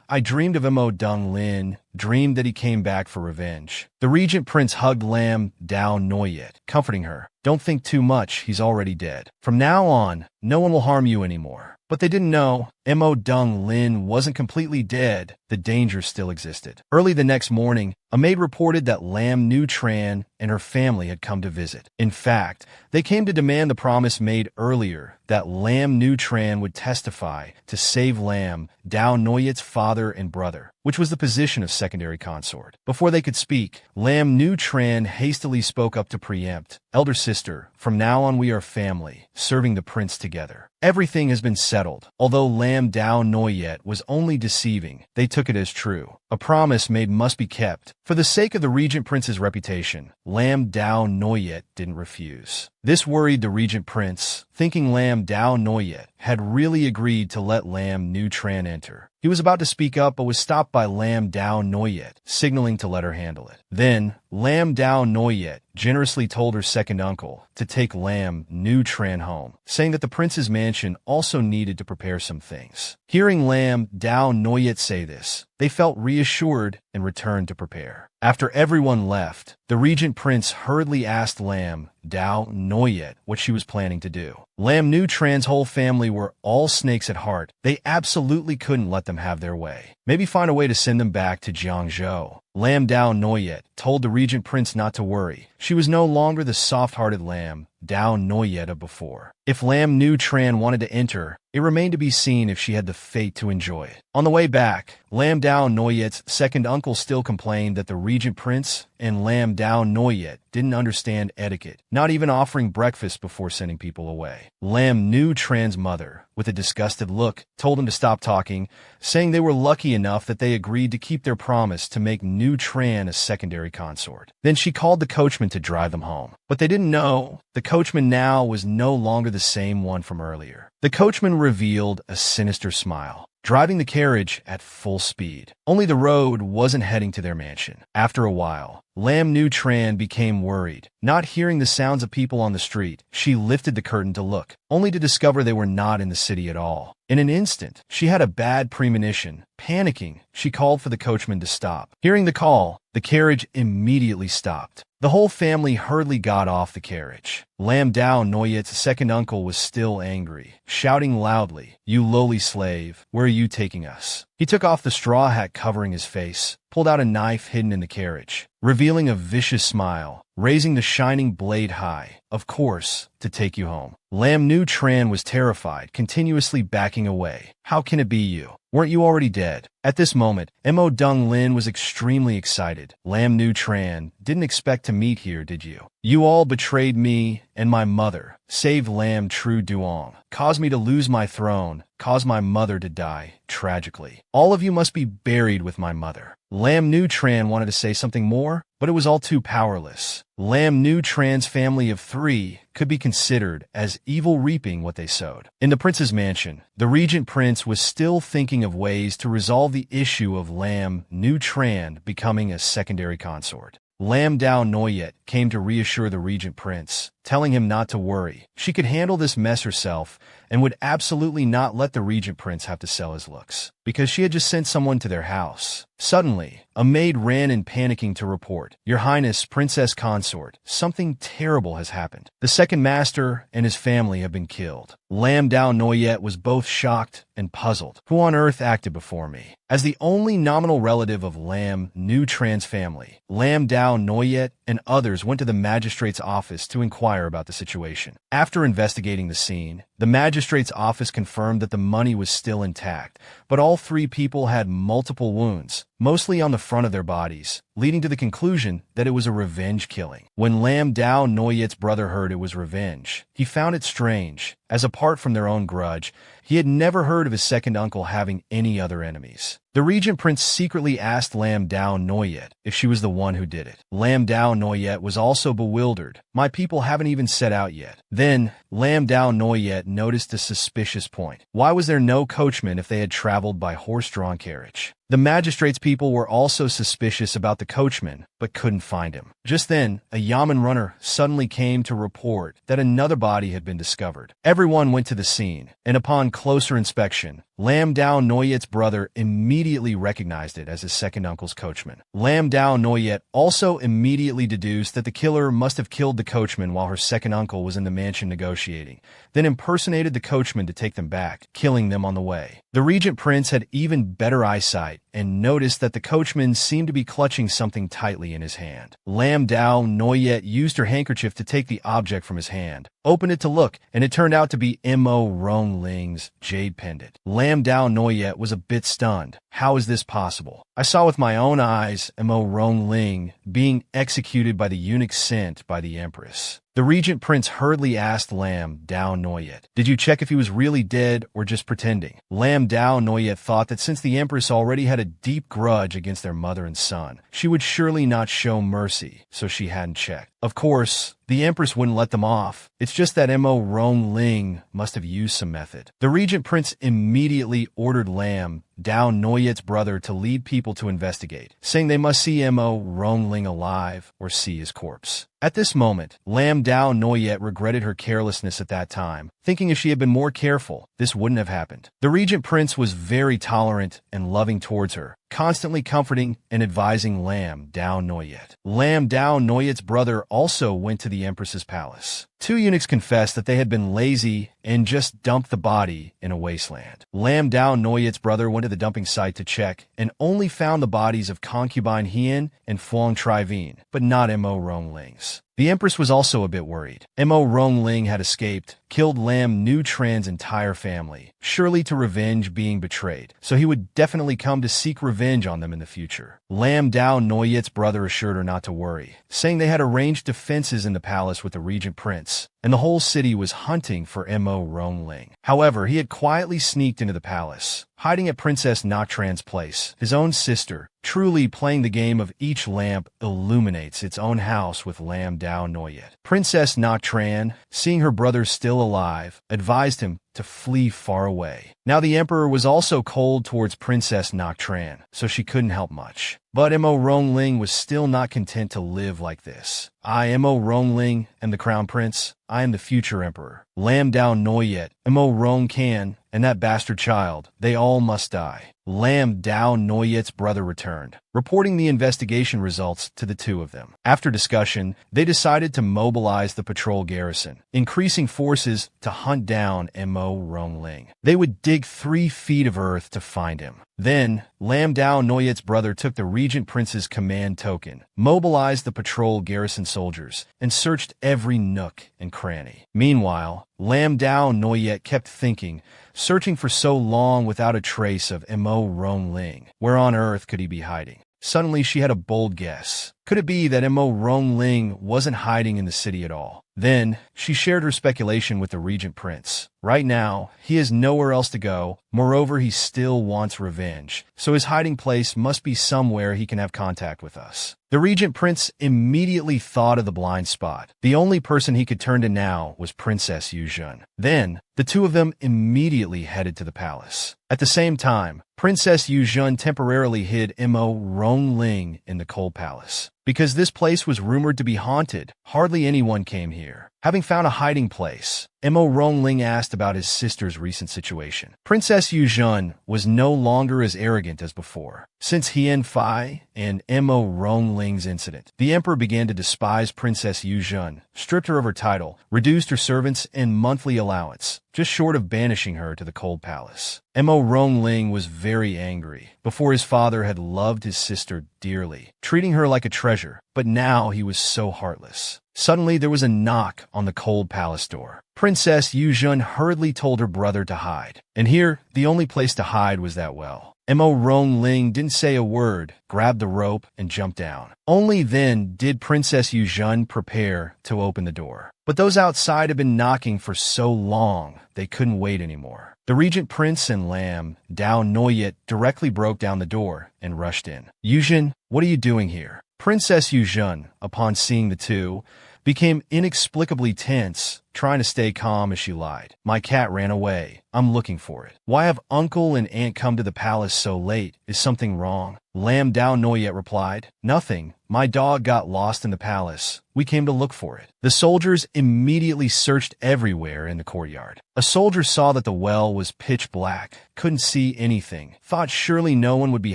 I dreamed of Mo Dung Lin, dreamed that he came back for revenge. The regent prince hugged Lam Dao Noyet, comforting her. Don't think too much, he's already dead. From now on, no one will harm you anymore. But they didn't know Mo Dung Lin wasn't completely dead. The danger still existed. Early the next morning, a maid reported that Lam Nu Tran and her family had come to visit. In fact, they came to demand the promise made earlier that Lam Nu Tran would testify to save Lam Dao Noyet's father and brother, which was the position of secondary consort. Before they could speak, Lam Nu Tran hastily spoke up to preempt. Elder sister, from now on we are family, serving the prince together. Everything has been settled. Although Lam Dao Noyet was only deceiving, they took it as true. A promise made must be kept. For the sake of the regent prince's reputation, Lam Dao Noyet didn't refuse. This worried the regent prince, thinking Lam Dao Noyet had really agreed to let Lam Nu Tran enter. He was about to speak up but was stopped by Lam Dao Noyet, signaling to let her handle it. Then, Lam Dao Noyet generously told her second uncle to take Lam Nu Tran home, saying that the prince's mansion also needed to prepare some things. Hearing Lam Dao Noyet say this, they felt reassured and returned to prepare. After everyone left, the regent prince hurriedly asked Lam Dao Noyet what she was planning to do. Lam Nu Tran's whole family were all snakes at heart. They absolutely couldn't let them have their way. Maybe find a way to send them back to Jiangzhou. Lam Dao Noyet told the regent prince not to worry. She was no longer the soft-hearted Lam Dao Noyet of before. If Lam Nu Tran wanted to enter, it remained to be seen if she had the fate to enjoy it. On the way back, Lam Dao Noyet's second uncle still complained that the regent prince and Lam Dao Noyet didn't understand etiquette, not even offering breakfast before sending people away. Lam Nu Tran's mother, with a disgusted look, told him to stop talking, saying they were lucky enough that they agreed to keep their promise to make Nu Tran a secondary consort. Then she called the coachman to drive them home. But they didn't know the coachman now was no longer the same one from earlier. The coachman revealed a sinister smile, driving the carriage at full speed. Only the road wasn't heading to their mansion. After a while, Lam Nu Tran became worried. Not hearing the sounds of people on the street, she lifted the curtain to look, only to discover they were not in the city at all. In an instant, she had a bad premonition. Panicking, she called for the coachman to stop. Hearing the call, the carriage immediately stopped. The whole family hurriedly got off the carriage. Lam Dao Noyet's second uncle was still angry, shouting loudly, "You lowly slave, where are you taking us?" He took off the straw hat covering his face, pulled out a knife hidden in the carriage, revealing a vicious smile, raising the shining blade high, of course, to take you home. Lam Nu Tran was terrified, continuously backing away. How can it be you? Weren't you already dead? At this moment, Mo Dung Lin was extremely excited. Lam Nu Tran, didn't expect to meet here, did you? You all betrayed me and my mother, saved Lam Tru Duong, caused me to lose my throne, caused my mother to die, tragically. All of you must be buried with my mother. Lam Nu Tran wanted to say something more, but it was all too powerless. Lam Nu Tran's family of 3 could be considered as evil reaping what they sowed. In the prince's mansion, the regent prince was still thinking of ways to resolve the issue of Lam Nu Tran becoming a secondary consort. Lam Dao Noyet came to reassure the regent prince, telling him not to worry. She could handle this mess herself and would absolutely not let the regent prince have to sell his looks, because she had just sent someone to their house. Suddenly, a maid ran in panicking to report, "Your Highness, Princess Consort, something terrible has happened. The second master and his family have been killed." Lam Dao Noyet was both shocked and puzzled. Who on earth acted before me? As the only nominal relative of Lam Nu Tran's family, Lam Dao Noyet and others went to the magistrate's office to inquire about the situation. After investigating the scene, the magistrate's office confirmed that the money was still intact, but all 3 people had multiple wounds. mostly on the front of their bodies, leading to the conclusion that it was a revenge killing. When Lam Dao Noyet's brother heard it was revenge, he found it strange, as apart from their own grudge, he had never heard of his second uncle having any other enemies. The regent prince secretly asked Lam Dao Noyet if she was the one who did it. Lam Dao Noyet was also bewildered. My people haven't even set out yet. Then, Lam Dao Noyet noticed a suspicious point. Why was there no coachman if they had traveled by horse-drawn carriage? The magistrate's people were also suspicious about the coachman, but couldn't find him. Just then, a yamen runner suddenly came to report that another body had been discovered. Everyone went to the scene, and upon closer inspection, Lam Dao Noyet's brother immediately recognized it as his second uncle's coachman. Lam Dao Noyet also immediately deduced that the killer must have killed the coachman while her second uncle was in the mansion negotiating, then impersonated the coachman to take them back, killing them on the way. The regent prince had even better eyesight and noticed that the coachman seemed to be clutching something tightly in his hand. Lam Dao Noyet used her handkerchief to take the object from his hand, opened it to look, and it turned out to be Mo Rong Ling's jade pendant. Lam Dao Noyet was a bit stunned. How is this possible? I saw with my own eyes Mo Rong Ling being executed by the eunuch sent by the empress. The regent prince hurriedly asked Lam Dao Noyet, "Did you check if he was really dead or just pretending?" Lam Dao Noyet thought that since the empress already had a deep grudge against their mother and son, she would surely not show mercy, so she hadn't checked. Of course, the empress wouldn't let them off. It's just that Mo Rong Ling must have used some method. The regent prince immediately ordered Lam Dao Noyet's brother to lead people to investigate, saying they must see Mo Rong Ling alive or see his corpse. At this moment, Lam Dao Noyet regretted her carelessness at that time, thinking if she had been more careful, this wouldn't have happened. The regent prince was very tolerant and loving towards her, constantly comforting and advising Lam Dao Noyet. Lam Dao Noyet's brother also went to the empress's palace. Two eunuchs confessed that they had been lazy and just dumped the body in a wasteland. Lam Dao Noyet's brother went to the dumping site to check and only found the bodies of concubine Hien and Fuang Trivine, but not Mo Rong Ling's. The empress was also a bit worried. Mo Rong Ling had escaped, killed Lam Nu Tran's entire family, surely to revenge being betrayed, so he would definitely come to seek revenge on them in the future. Lam Dao Noyet's brother assured her not to worry, saying they had arranged defenses in the palace with the regent prince, and the whole city was hunting for Mo Rong Ling. However, he had quietly sneaked into the palace, hiding at Princess Noctran's place, his own sister. Truly, playing the game of each lamp illuminates its own house with Lam Dao Noyet. Princess Noctran, seeing her brother still alive, advised him to flee far away. Now the emperor was also cold towards Princess Noctran, so she couldn't help much. But Mo Rong Ling was still not content to live like this. I, Mo Rong Ling, am the crown prince. I am the future emperor. Lam Dao Noyet, Mo Rong Can, and that bastard child, they all must die. Lam Dao Noyet's brother returned, reporting the investigation results to the two of them. After discussion, they decided to mobilize the patrol garrison, increasing forces to hunt down Mo Rong Ling. They would dig 3 feet of earth to find him. Then, Lam Dao Noyet's brother took the regent prince's command token, mobilized the patrol garrison soldiers, and searched every nook and cranny. Meanwhile, Lam Dao Noyet kept thinking, searching for so long without a trace of Mo Rong Ling. Where on earth could he be hiding? Suddenly, she had a bold guess. Could it be that Mo Rong Ling wasn't hiding in the city at all? Then, she shared her speculation with the regent prince. Right now, he has nowhere else to go. Moreover, he still wants revenge, so his hiding place must be somewhere he can have contact with us. The regent prince immediately thought of the blind spot. The only person he could turn to now was Princess Yuzhen. Then, the two of them immediately headed to the palace. At the same time, Princess Yuzhen temporarily hid Mo Rong Ling in the coal palace. Because this place was rumored to be haunted, hardly anyone came here. Having found a hiding place, Mo Rong Ling asked about his sister's recent situation. Princess Yuzhen was no longer as arrogant as before. Since Hien Fai and Mo Rong Ling's incident, the emperor began to despise Princess Yuzhen, stripped her of her title, reduced her servants and monthly allowance, just short of banishing her to the cold palace. Mo Rong Ling was very angry. Before, his father had loved his sister dearly, treating her like a treasure, but now he was so heartless. Suddenly, there was a knock on the cold palace door. Princess Yuzhen hurriedly told her brother to hide. And here, the only place to hide was that well. Mo Rongling didn't say a word, grabbed the rope, and jumped down. Only then did Princess Yuzhen prepare to open the door. But those outside had been knocking for so long, they couldn't wait anymore. The regent prince and Lam Dao Noyet directly broke down the door and rushed in. Yuzhen, what are you doing here? Princess Yuzhen, upon seeing the two, became inexplicably tense, trying to stay calm as she lied. My cat ran away. I'm looking for it. Why have uncle and aunt come to the palace so late? Is something wrong? Lam Dao Noyet replied. Nothing. My dog got lost in the palace. We came to look for it. The soldiers immediately searched everywhere in the courtyard. A soldier saw that the well was pitch black, couldn't see anything, thought surely no one would be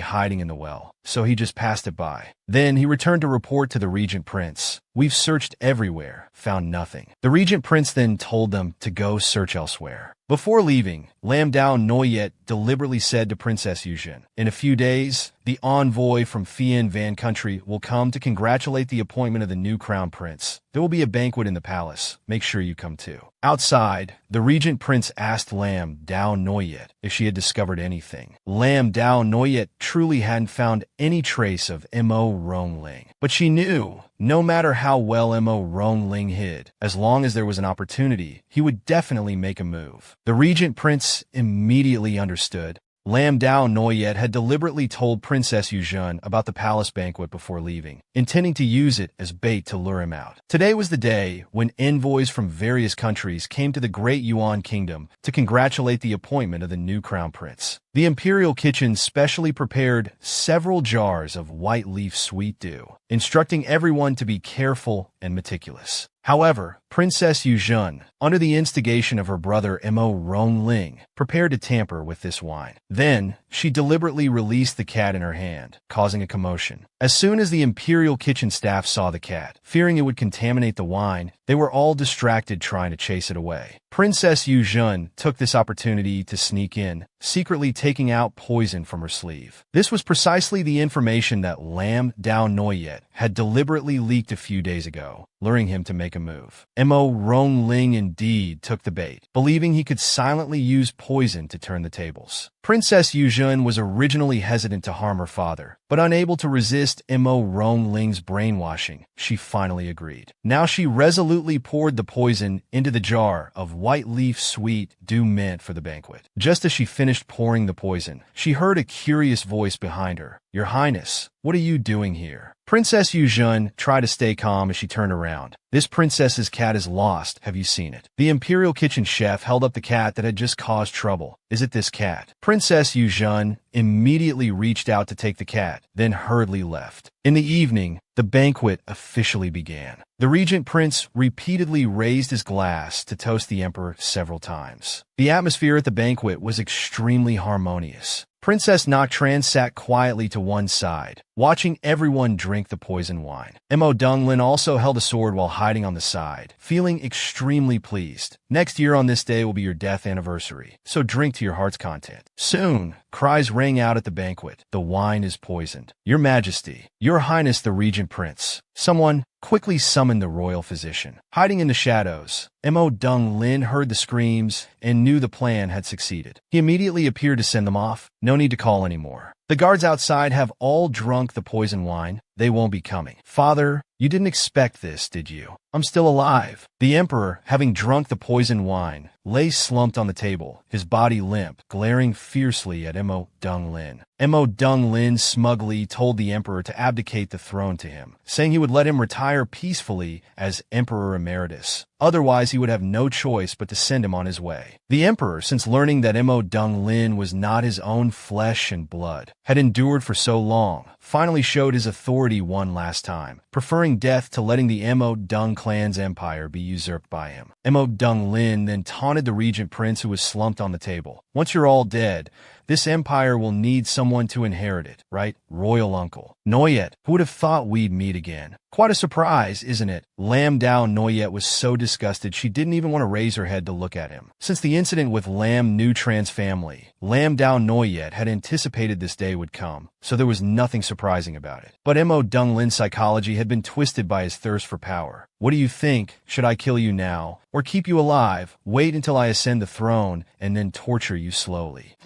hiding in the well, so he just passed it by. Then he returned to report to the regent prince. We've searched everywhere, found nothing. The regent prince then told them to go search elsewhere. Before leaving, Lam Dao Noyet deliberately said to Princess Yuzhen, in a few days, the envoy from Fian Van country will come to congratulate the appointment of the new crown prince. There will be a banquet in the palace. Make sure you come too. Outside, the regent prince asked Lam Dao Noyet if she had discovered anything. Lam Dao Noyet truly hadn't found any trace of Mo Rongling. But she knew, no matter how well Mo Rongling hid, as long as there was an opportunity, he would definitely make a move. The regent prince immediately understood. Lam Dao Noyet had deliberately told Princess Yuzhen about the palace banquet before leaving, intending to use it as bait to lure him out. Today was the day when envoys from various countries came to the Great Yuan Kingdom to congratulate the appointment of the new crown prince. The imperial kitchen specially prepared several jars of white leaf sweet dew, instructing everyone to be careful and meticulous. However, Princess Yuzhen, under the instigation of her brother Mo Rongling, prepared to tamper with this wine. Then, she deliberately released the cat in her hand, causing a commotion. As soon as the imperial kitchen staff saw the cat, fearing it would contaminate the wine, they were all distracted trying to chase it away. Princess Yuzhen took this opportunity to sneak in, secretly taking out poison from her sleeve. This was precisely the information that Lam Dao Noyet had deliberately leaked a few days ago, luring him to make a move. Mo Rongling indeed took the bait, believing he could silently use poison to turn the tables. Princess Yuzhen was originally hesitant to harm her father, but unable to resist Mo Rongling's brainwashing, she finally agreed. Now she resolutely poured the poison into the jar of white leaf sweet dew mint for the banquet. Just as she finished pouring the poison, she heard a curious voice behind her. Your Highness, what are you doing here? Princess Yuzhen tried to stay calm as she turned around. This princess's cat is lost. Have you seen it? The imperial kitchen chef held up the cat that had just caused trouble. Is it this cat? Princess Yuzhen immediately reached out to take the cat, then hurriedly left. In the evening, the banquet officially began. The regent prince repeatedly raised his glass to toast the emperor several times. The atmosphere at the banquet was extremely harmonious. Princess Noctran sat quietly to one side, watching everyone drink the poison wine. Mo Donglin also held a sword while hiding on the side, feeling extremely pleased. Next year on this day will be your death anniversary, so drink to your heart's content. Soon, cries rang out at the banquet. The wine is poisoned. Your Majesty, Your Highness the Regent Prince. Someone quickly summoned the royal physician. Hiding in the shadows, Mo Donglin heard the screams and knew the plan had succeeded. He immediately appeared to send them off. No need to call anymore. The guards outside have all drunk the poison wine. They won't be coming. Father, you didn't expect this, did you? I'm still alive. The emperor, having drunk the poison wine, lay slumped on the table, his body limp, glaring fiercely at Mo Donglin. Mo Donglin smugly told the emperor to abdicate the throne to him, saying he would let him retire peacefully as Emperor Emeritus. Otherwise, he would have no choice but to send him on his way. The emperor, since learning that Mo Donglin was not his own flesh and blood, had endured for so long, finally showed his authority one last time, preferring death to letting the Mo Dung clan's empire be usurped by him. Mo Donglin then taunted the regent prince who was slumped on the table. Once you're all dead, this empire will need someone to inherit it, right? Royal uncle. Noyet, who would have thought we'd meet again? Quite a surprise, isn't it? Lam Dao Noyet was so disgusted she didn't even want to raise her head to look at him. Since the incident with Lam Nutran's family, Lam Dao Noyet had anticipated this day would come, so there was nothing surprising about it. But Mo Donglin's psychology had been twisted by his thirst for power. What do you think? Should I kill you now, or keep you alive, wait until I ascend the throne, and then torture you slowly?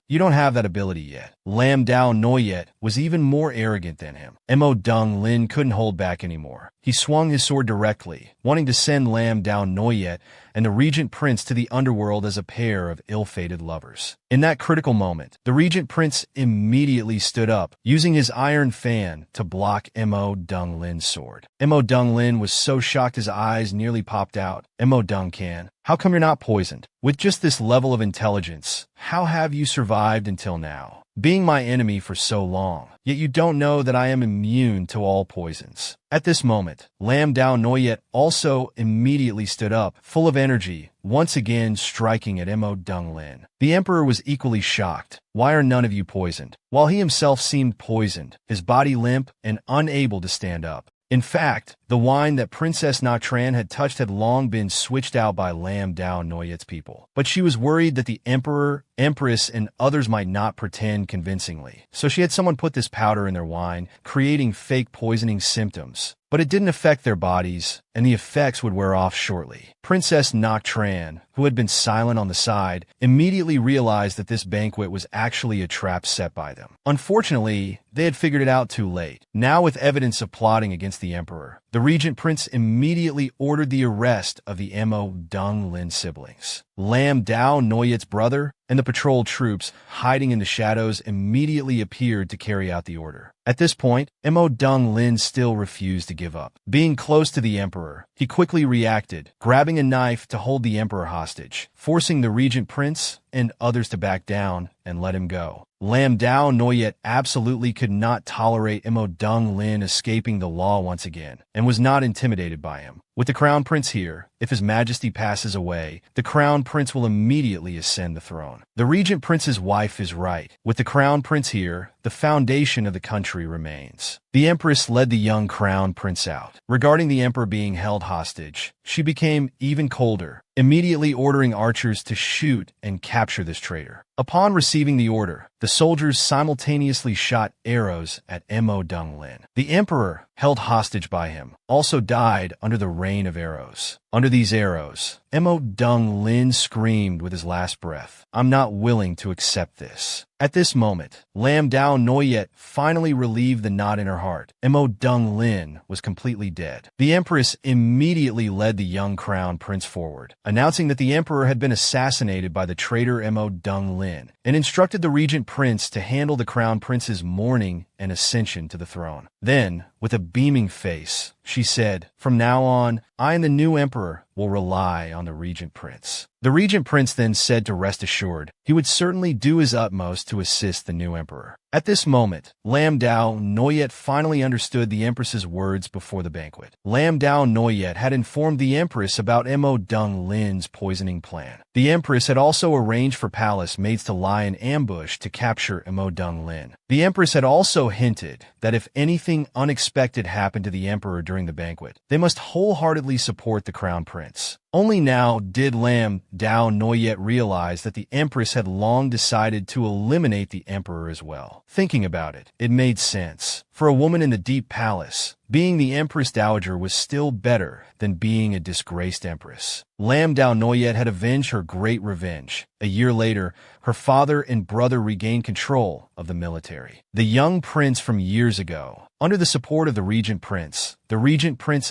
You don't have that ability yet. Lam Dao Noyet was even more arrogant than him. Mo Donglin couldn't hold back anymore. He swung his sword directly, wanting to send Lam Dao Noyet and the Regent Prince to the underworld as a pair of ill-fated lovers. In that critical moment, the Regent Prince immediately stood up, using his iron fan to block Mo Donglin's sword. Mo Donglin was so shocked his eyes nearly popped out. Mo Dongcan, how come you're not poisoned? With just this level of intelligence, how have you survived until now? Being my enemy for so long, yet you don't know that I am immune to all poisons. At this moment, Lam Dao Noyet also immediately stood up, full of energy, once again striking at Mo Donglin. The emperor was equally shocked. Why are none of you poisoned? While he himself seemed poisoned, his body limp and unable to stand up. In fact, the wine that Princess Natran had touched had long been switched out by Lam Dao Noyet's people. But she was worried that the emperor, empress, and others might not pretend convincingly. So she had someone put this powder in their wine, creating fake poisoning symptoms. But it didn't affect their bodies, and the effects would wear off shortly. Princess Natran, who had been silent on the side, immediately realized that this banquet was actually a trap set by them. Unfortunately, they had figured it out too late. Now, with evidence of plotting against the emperor, the Regent Prince immediately ordered the arrest of the Mo Donglin siblings. Lam Dao Noyet's brother and the patrol troops hiding in the shadows immediately appeared to carry out the order. At this point, Mo Donglin still refused to give up. Being close to the emperor, he quickly reacted, grabbing a knife to hold the emperor hostage, forcing the Regent Prince and others to back down and let him go. Lam Dao Noyet absolutely could not tolerate Mo Donglin escaping the law once again, and was not intimidated by him. With the Crown Prince here, if His Majesty passes away, the Crown Prince will immediately ascend the throne. The Regent Prince's wife is right. With the Crown Prince here, the foundation of the country remains. The Empress led the young Crown Prince out. Regarding the Emperor being held hostage, she became even colder, immediately ordering archers to shoot and capture this traitor. Upon receiving the order, the soldiers simultaneously shot arrows at Mo Donglin. The Emperor, held hostage by him, also died under the rain of arrows. Under these arrows, Mo Donglin screamed with his last breath, "I'm not willing to accept this." At this moment, Lam Dao Noyet finally relieved the knot in her heart. Mo Donglin was completely dead. The Empress immediately led the young Crown Prince forward, announcing that the Emperor had been assassinated by the traitor Mo Donglin, and instructed the Regent Prince to handle the Crown Prince's mourning and ascension to the throne. Then, with a beaming face, she said, "From now on, I and the new emperor will rely on the Regent Prince." The Regent Prince then said to rest assured he would certainly do his utmost to assist the new emperor. At this moment, Lam Dao Noyet finally understood the Empress's words before the banquet. Lam Dao Noyet had informed the Empress about Mo Donglin's poisoning plan. The Empress had also arranged for palace maids to lie in ambush to capture Mo Donglin. The Empress had also hinted that if anything unexpected happened to the Emperor during the banquet, they must wholeheartedly support the Crown Prince. Only now did Lam Dao Noyet realize that the Empress had long decided to eliminate the Emperor as well. Thinking about it, it made sense. For a woman in the Deep Palace, being the Empress Dowager was still better than being a disgraced Empress. Lam Dao Noyet had avenged her great revenge. A year later, her father and brother regained control of the military. The young prince from years ago, under the support of the Regent Prince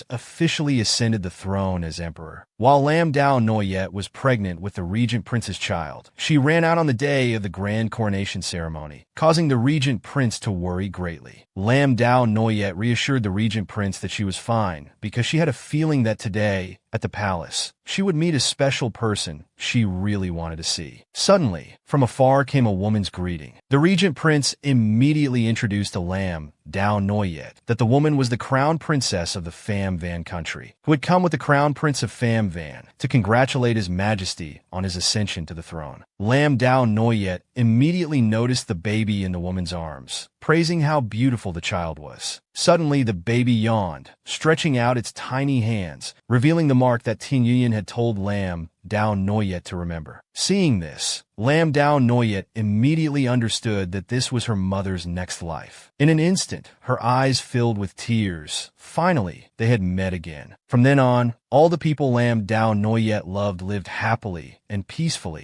officially ascended the throne as emperor. While Lam Dao Noyet was pregnant with the Regent Prince's child, she ran out on the day of the grand coronation ceremony, causing the Regent Prince to worry greatly. Lam Dao Noyet reassured the Regent Prince that she was fine because she had a feeling that today, at the palace, she would meet a special person she really wanted to see. Suddenly, from afar came a woman's greeting. The Regent Prince immediately introduced to Lam Dao Noyet that the woman was the Crown Princess of the Pham Van country, who had come with the Crown Prince of Pham Van to congratulate His Majesty on his ascension to the throne. Lam Dao Noyet immediately noticed the baby in the woman's arms, praising how beautiful the child was. Suddenly, the baby yawned, stretching out its tiny hands, revealing the mark that Tin Yuyan had told Lam Dao Noyet to remember. Seeing this, Lam Dao Noyet immediately understood that this was her mother's next life. In an instant, her eyes filled with tears. Finally, they had met again. From then on, all the people Lam Dao Noyet loved lived happily and peacefully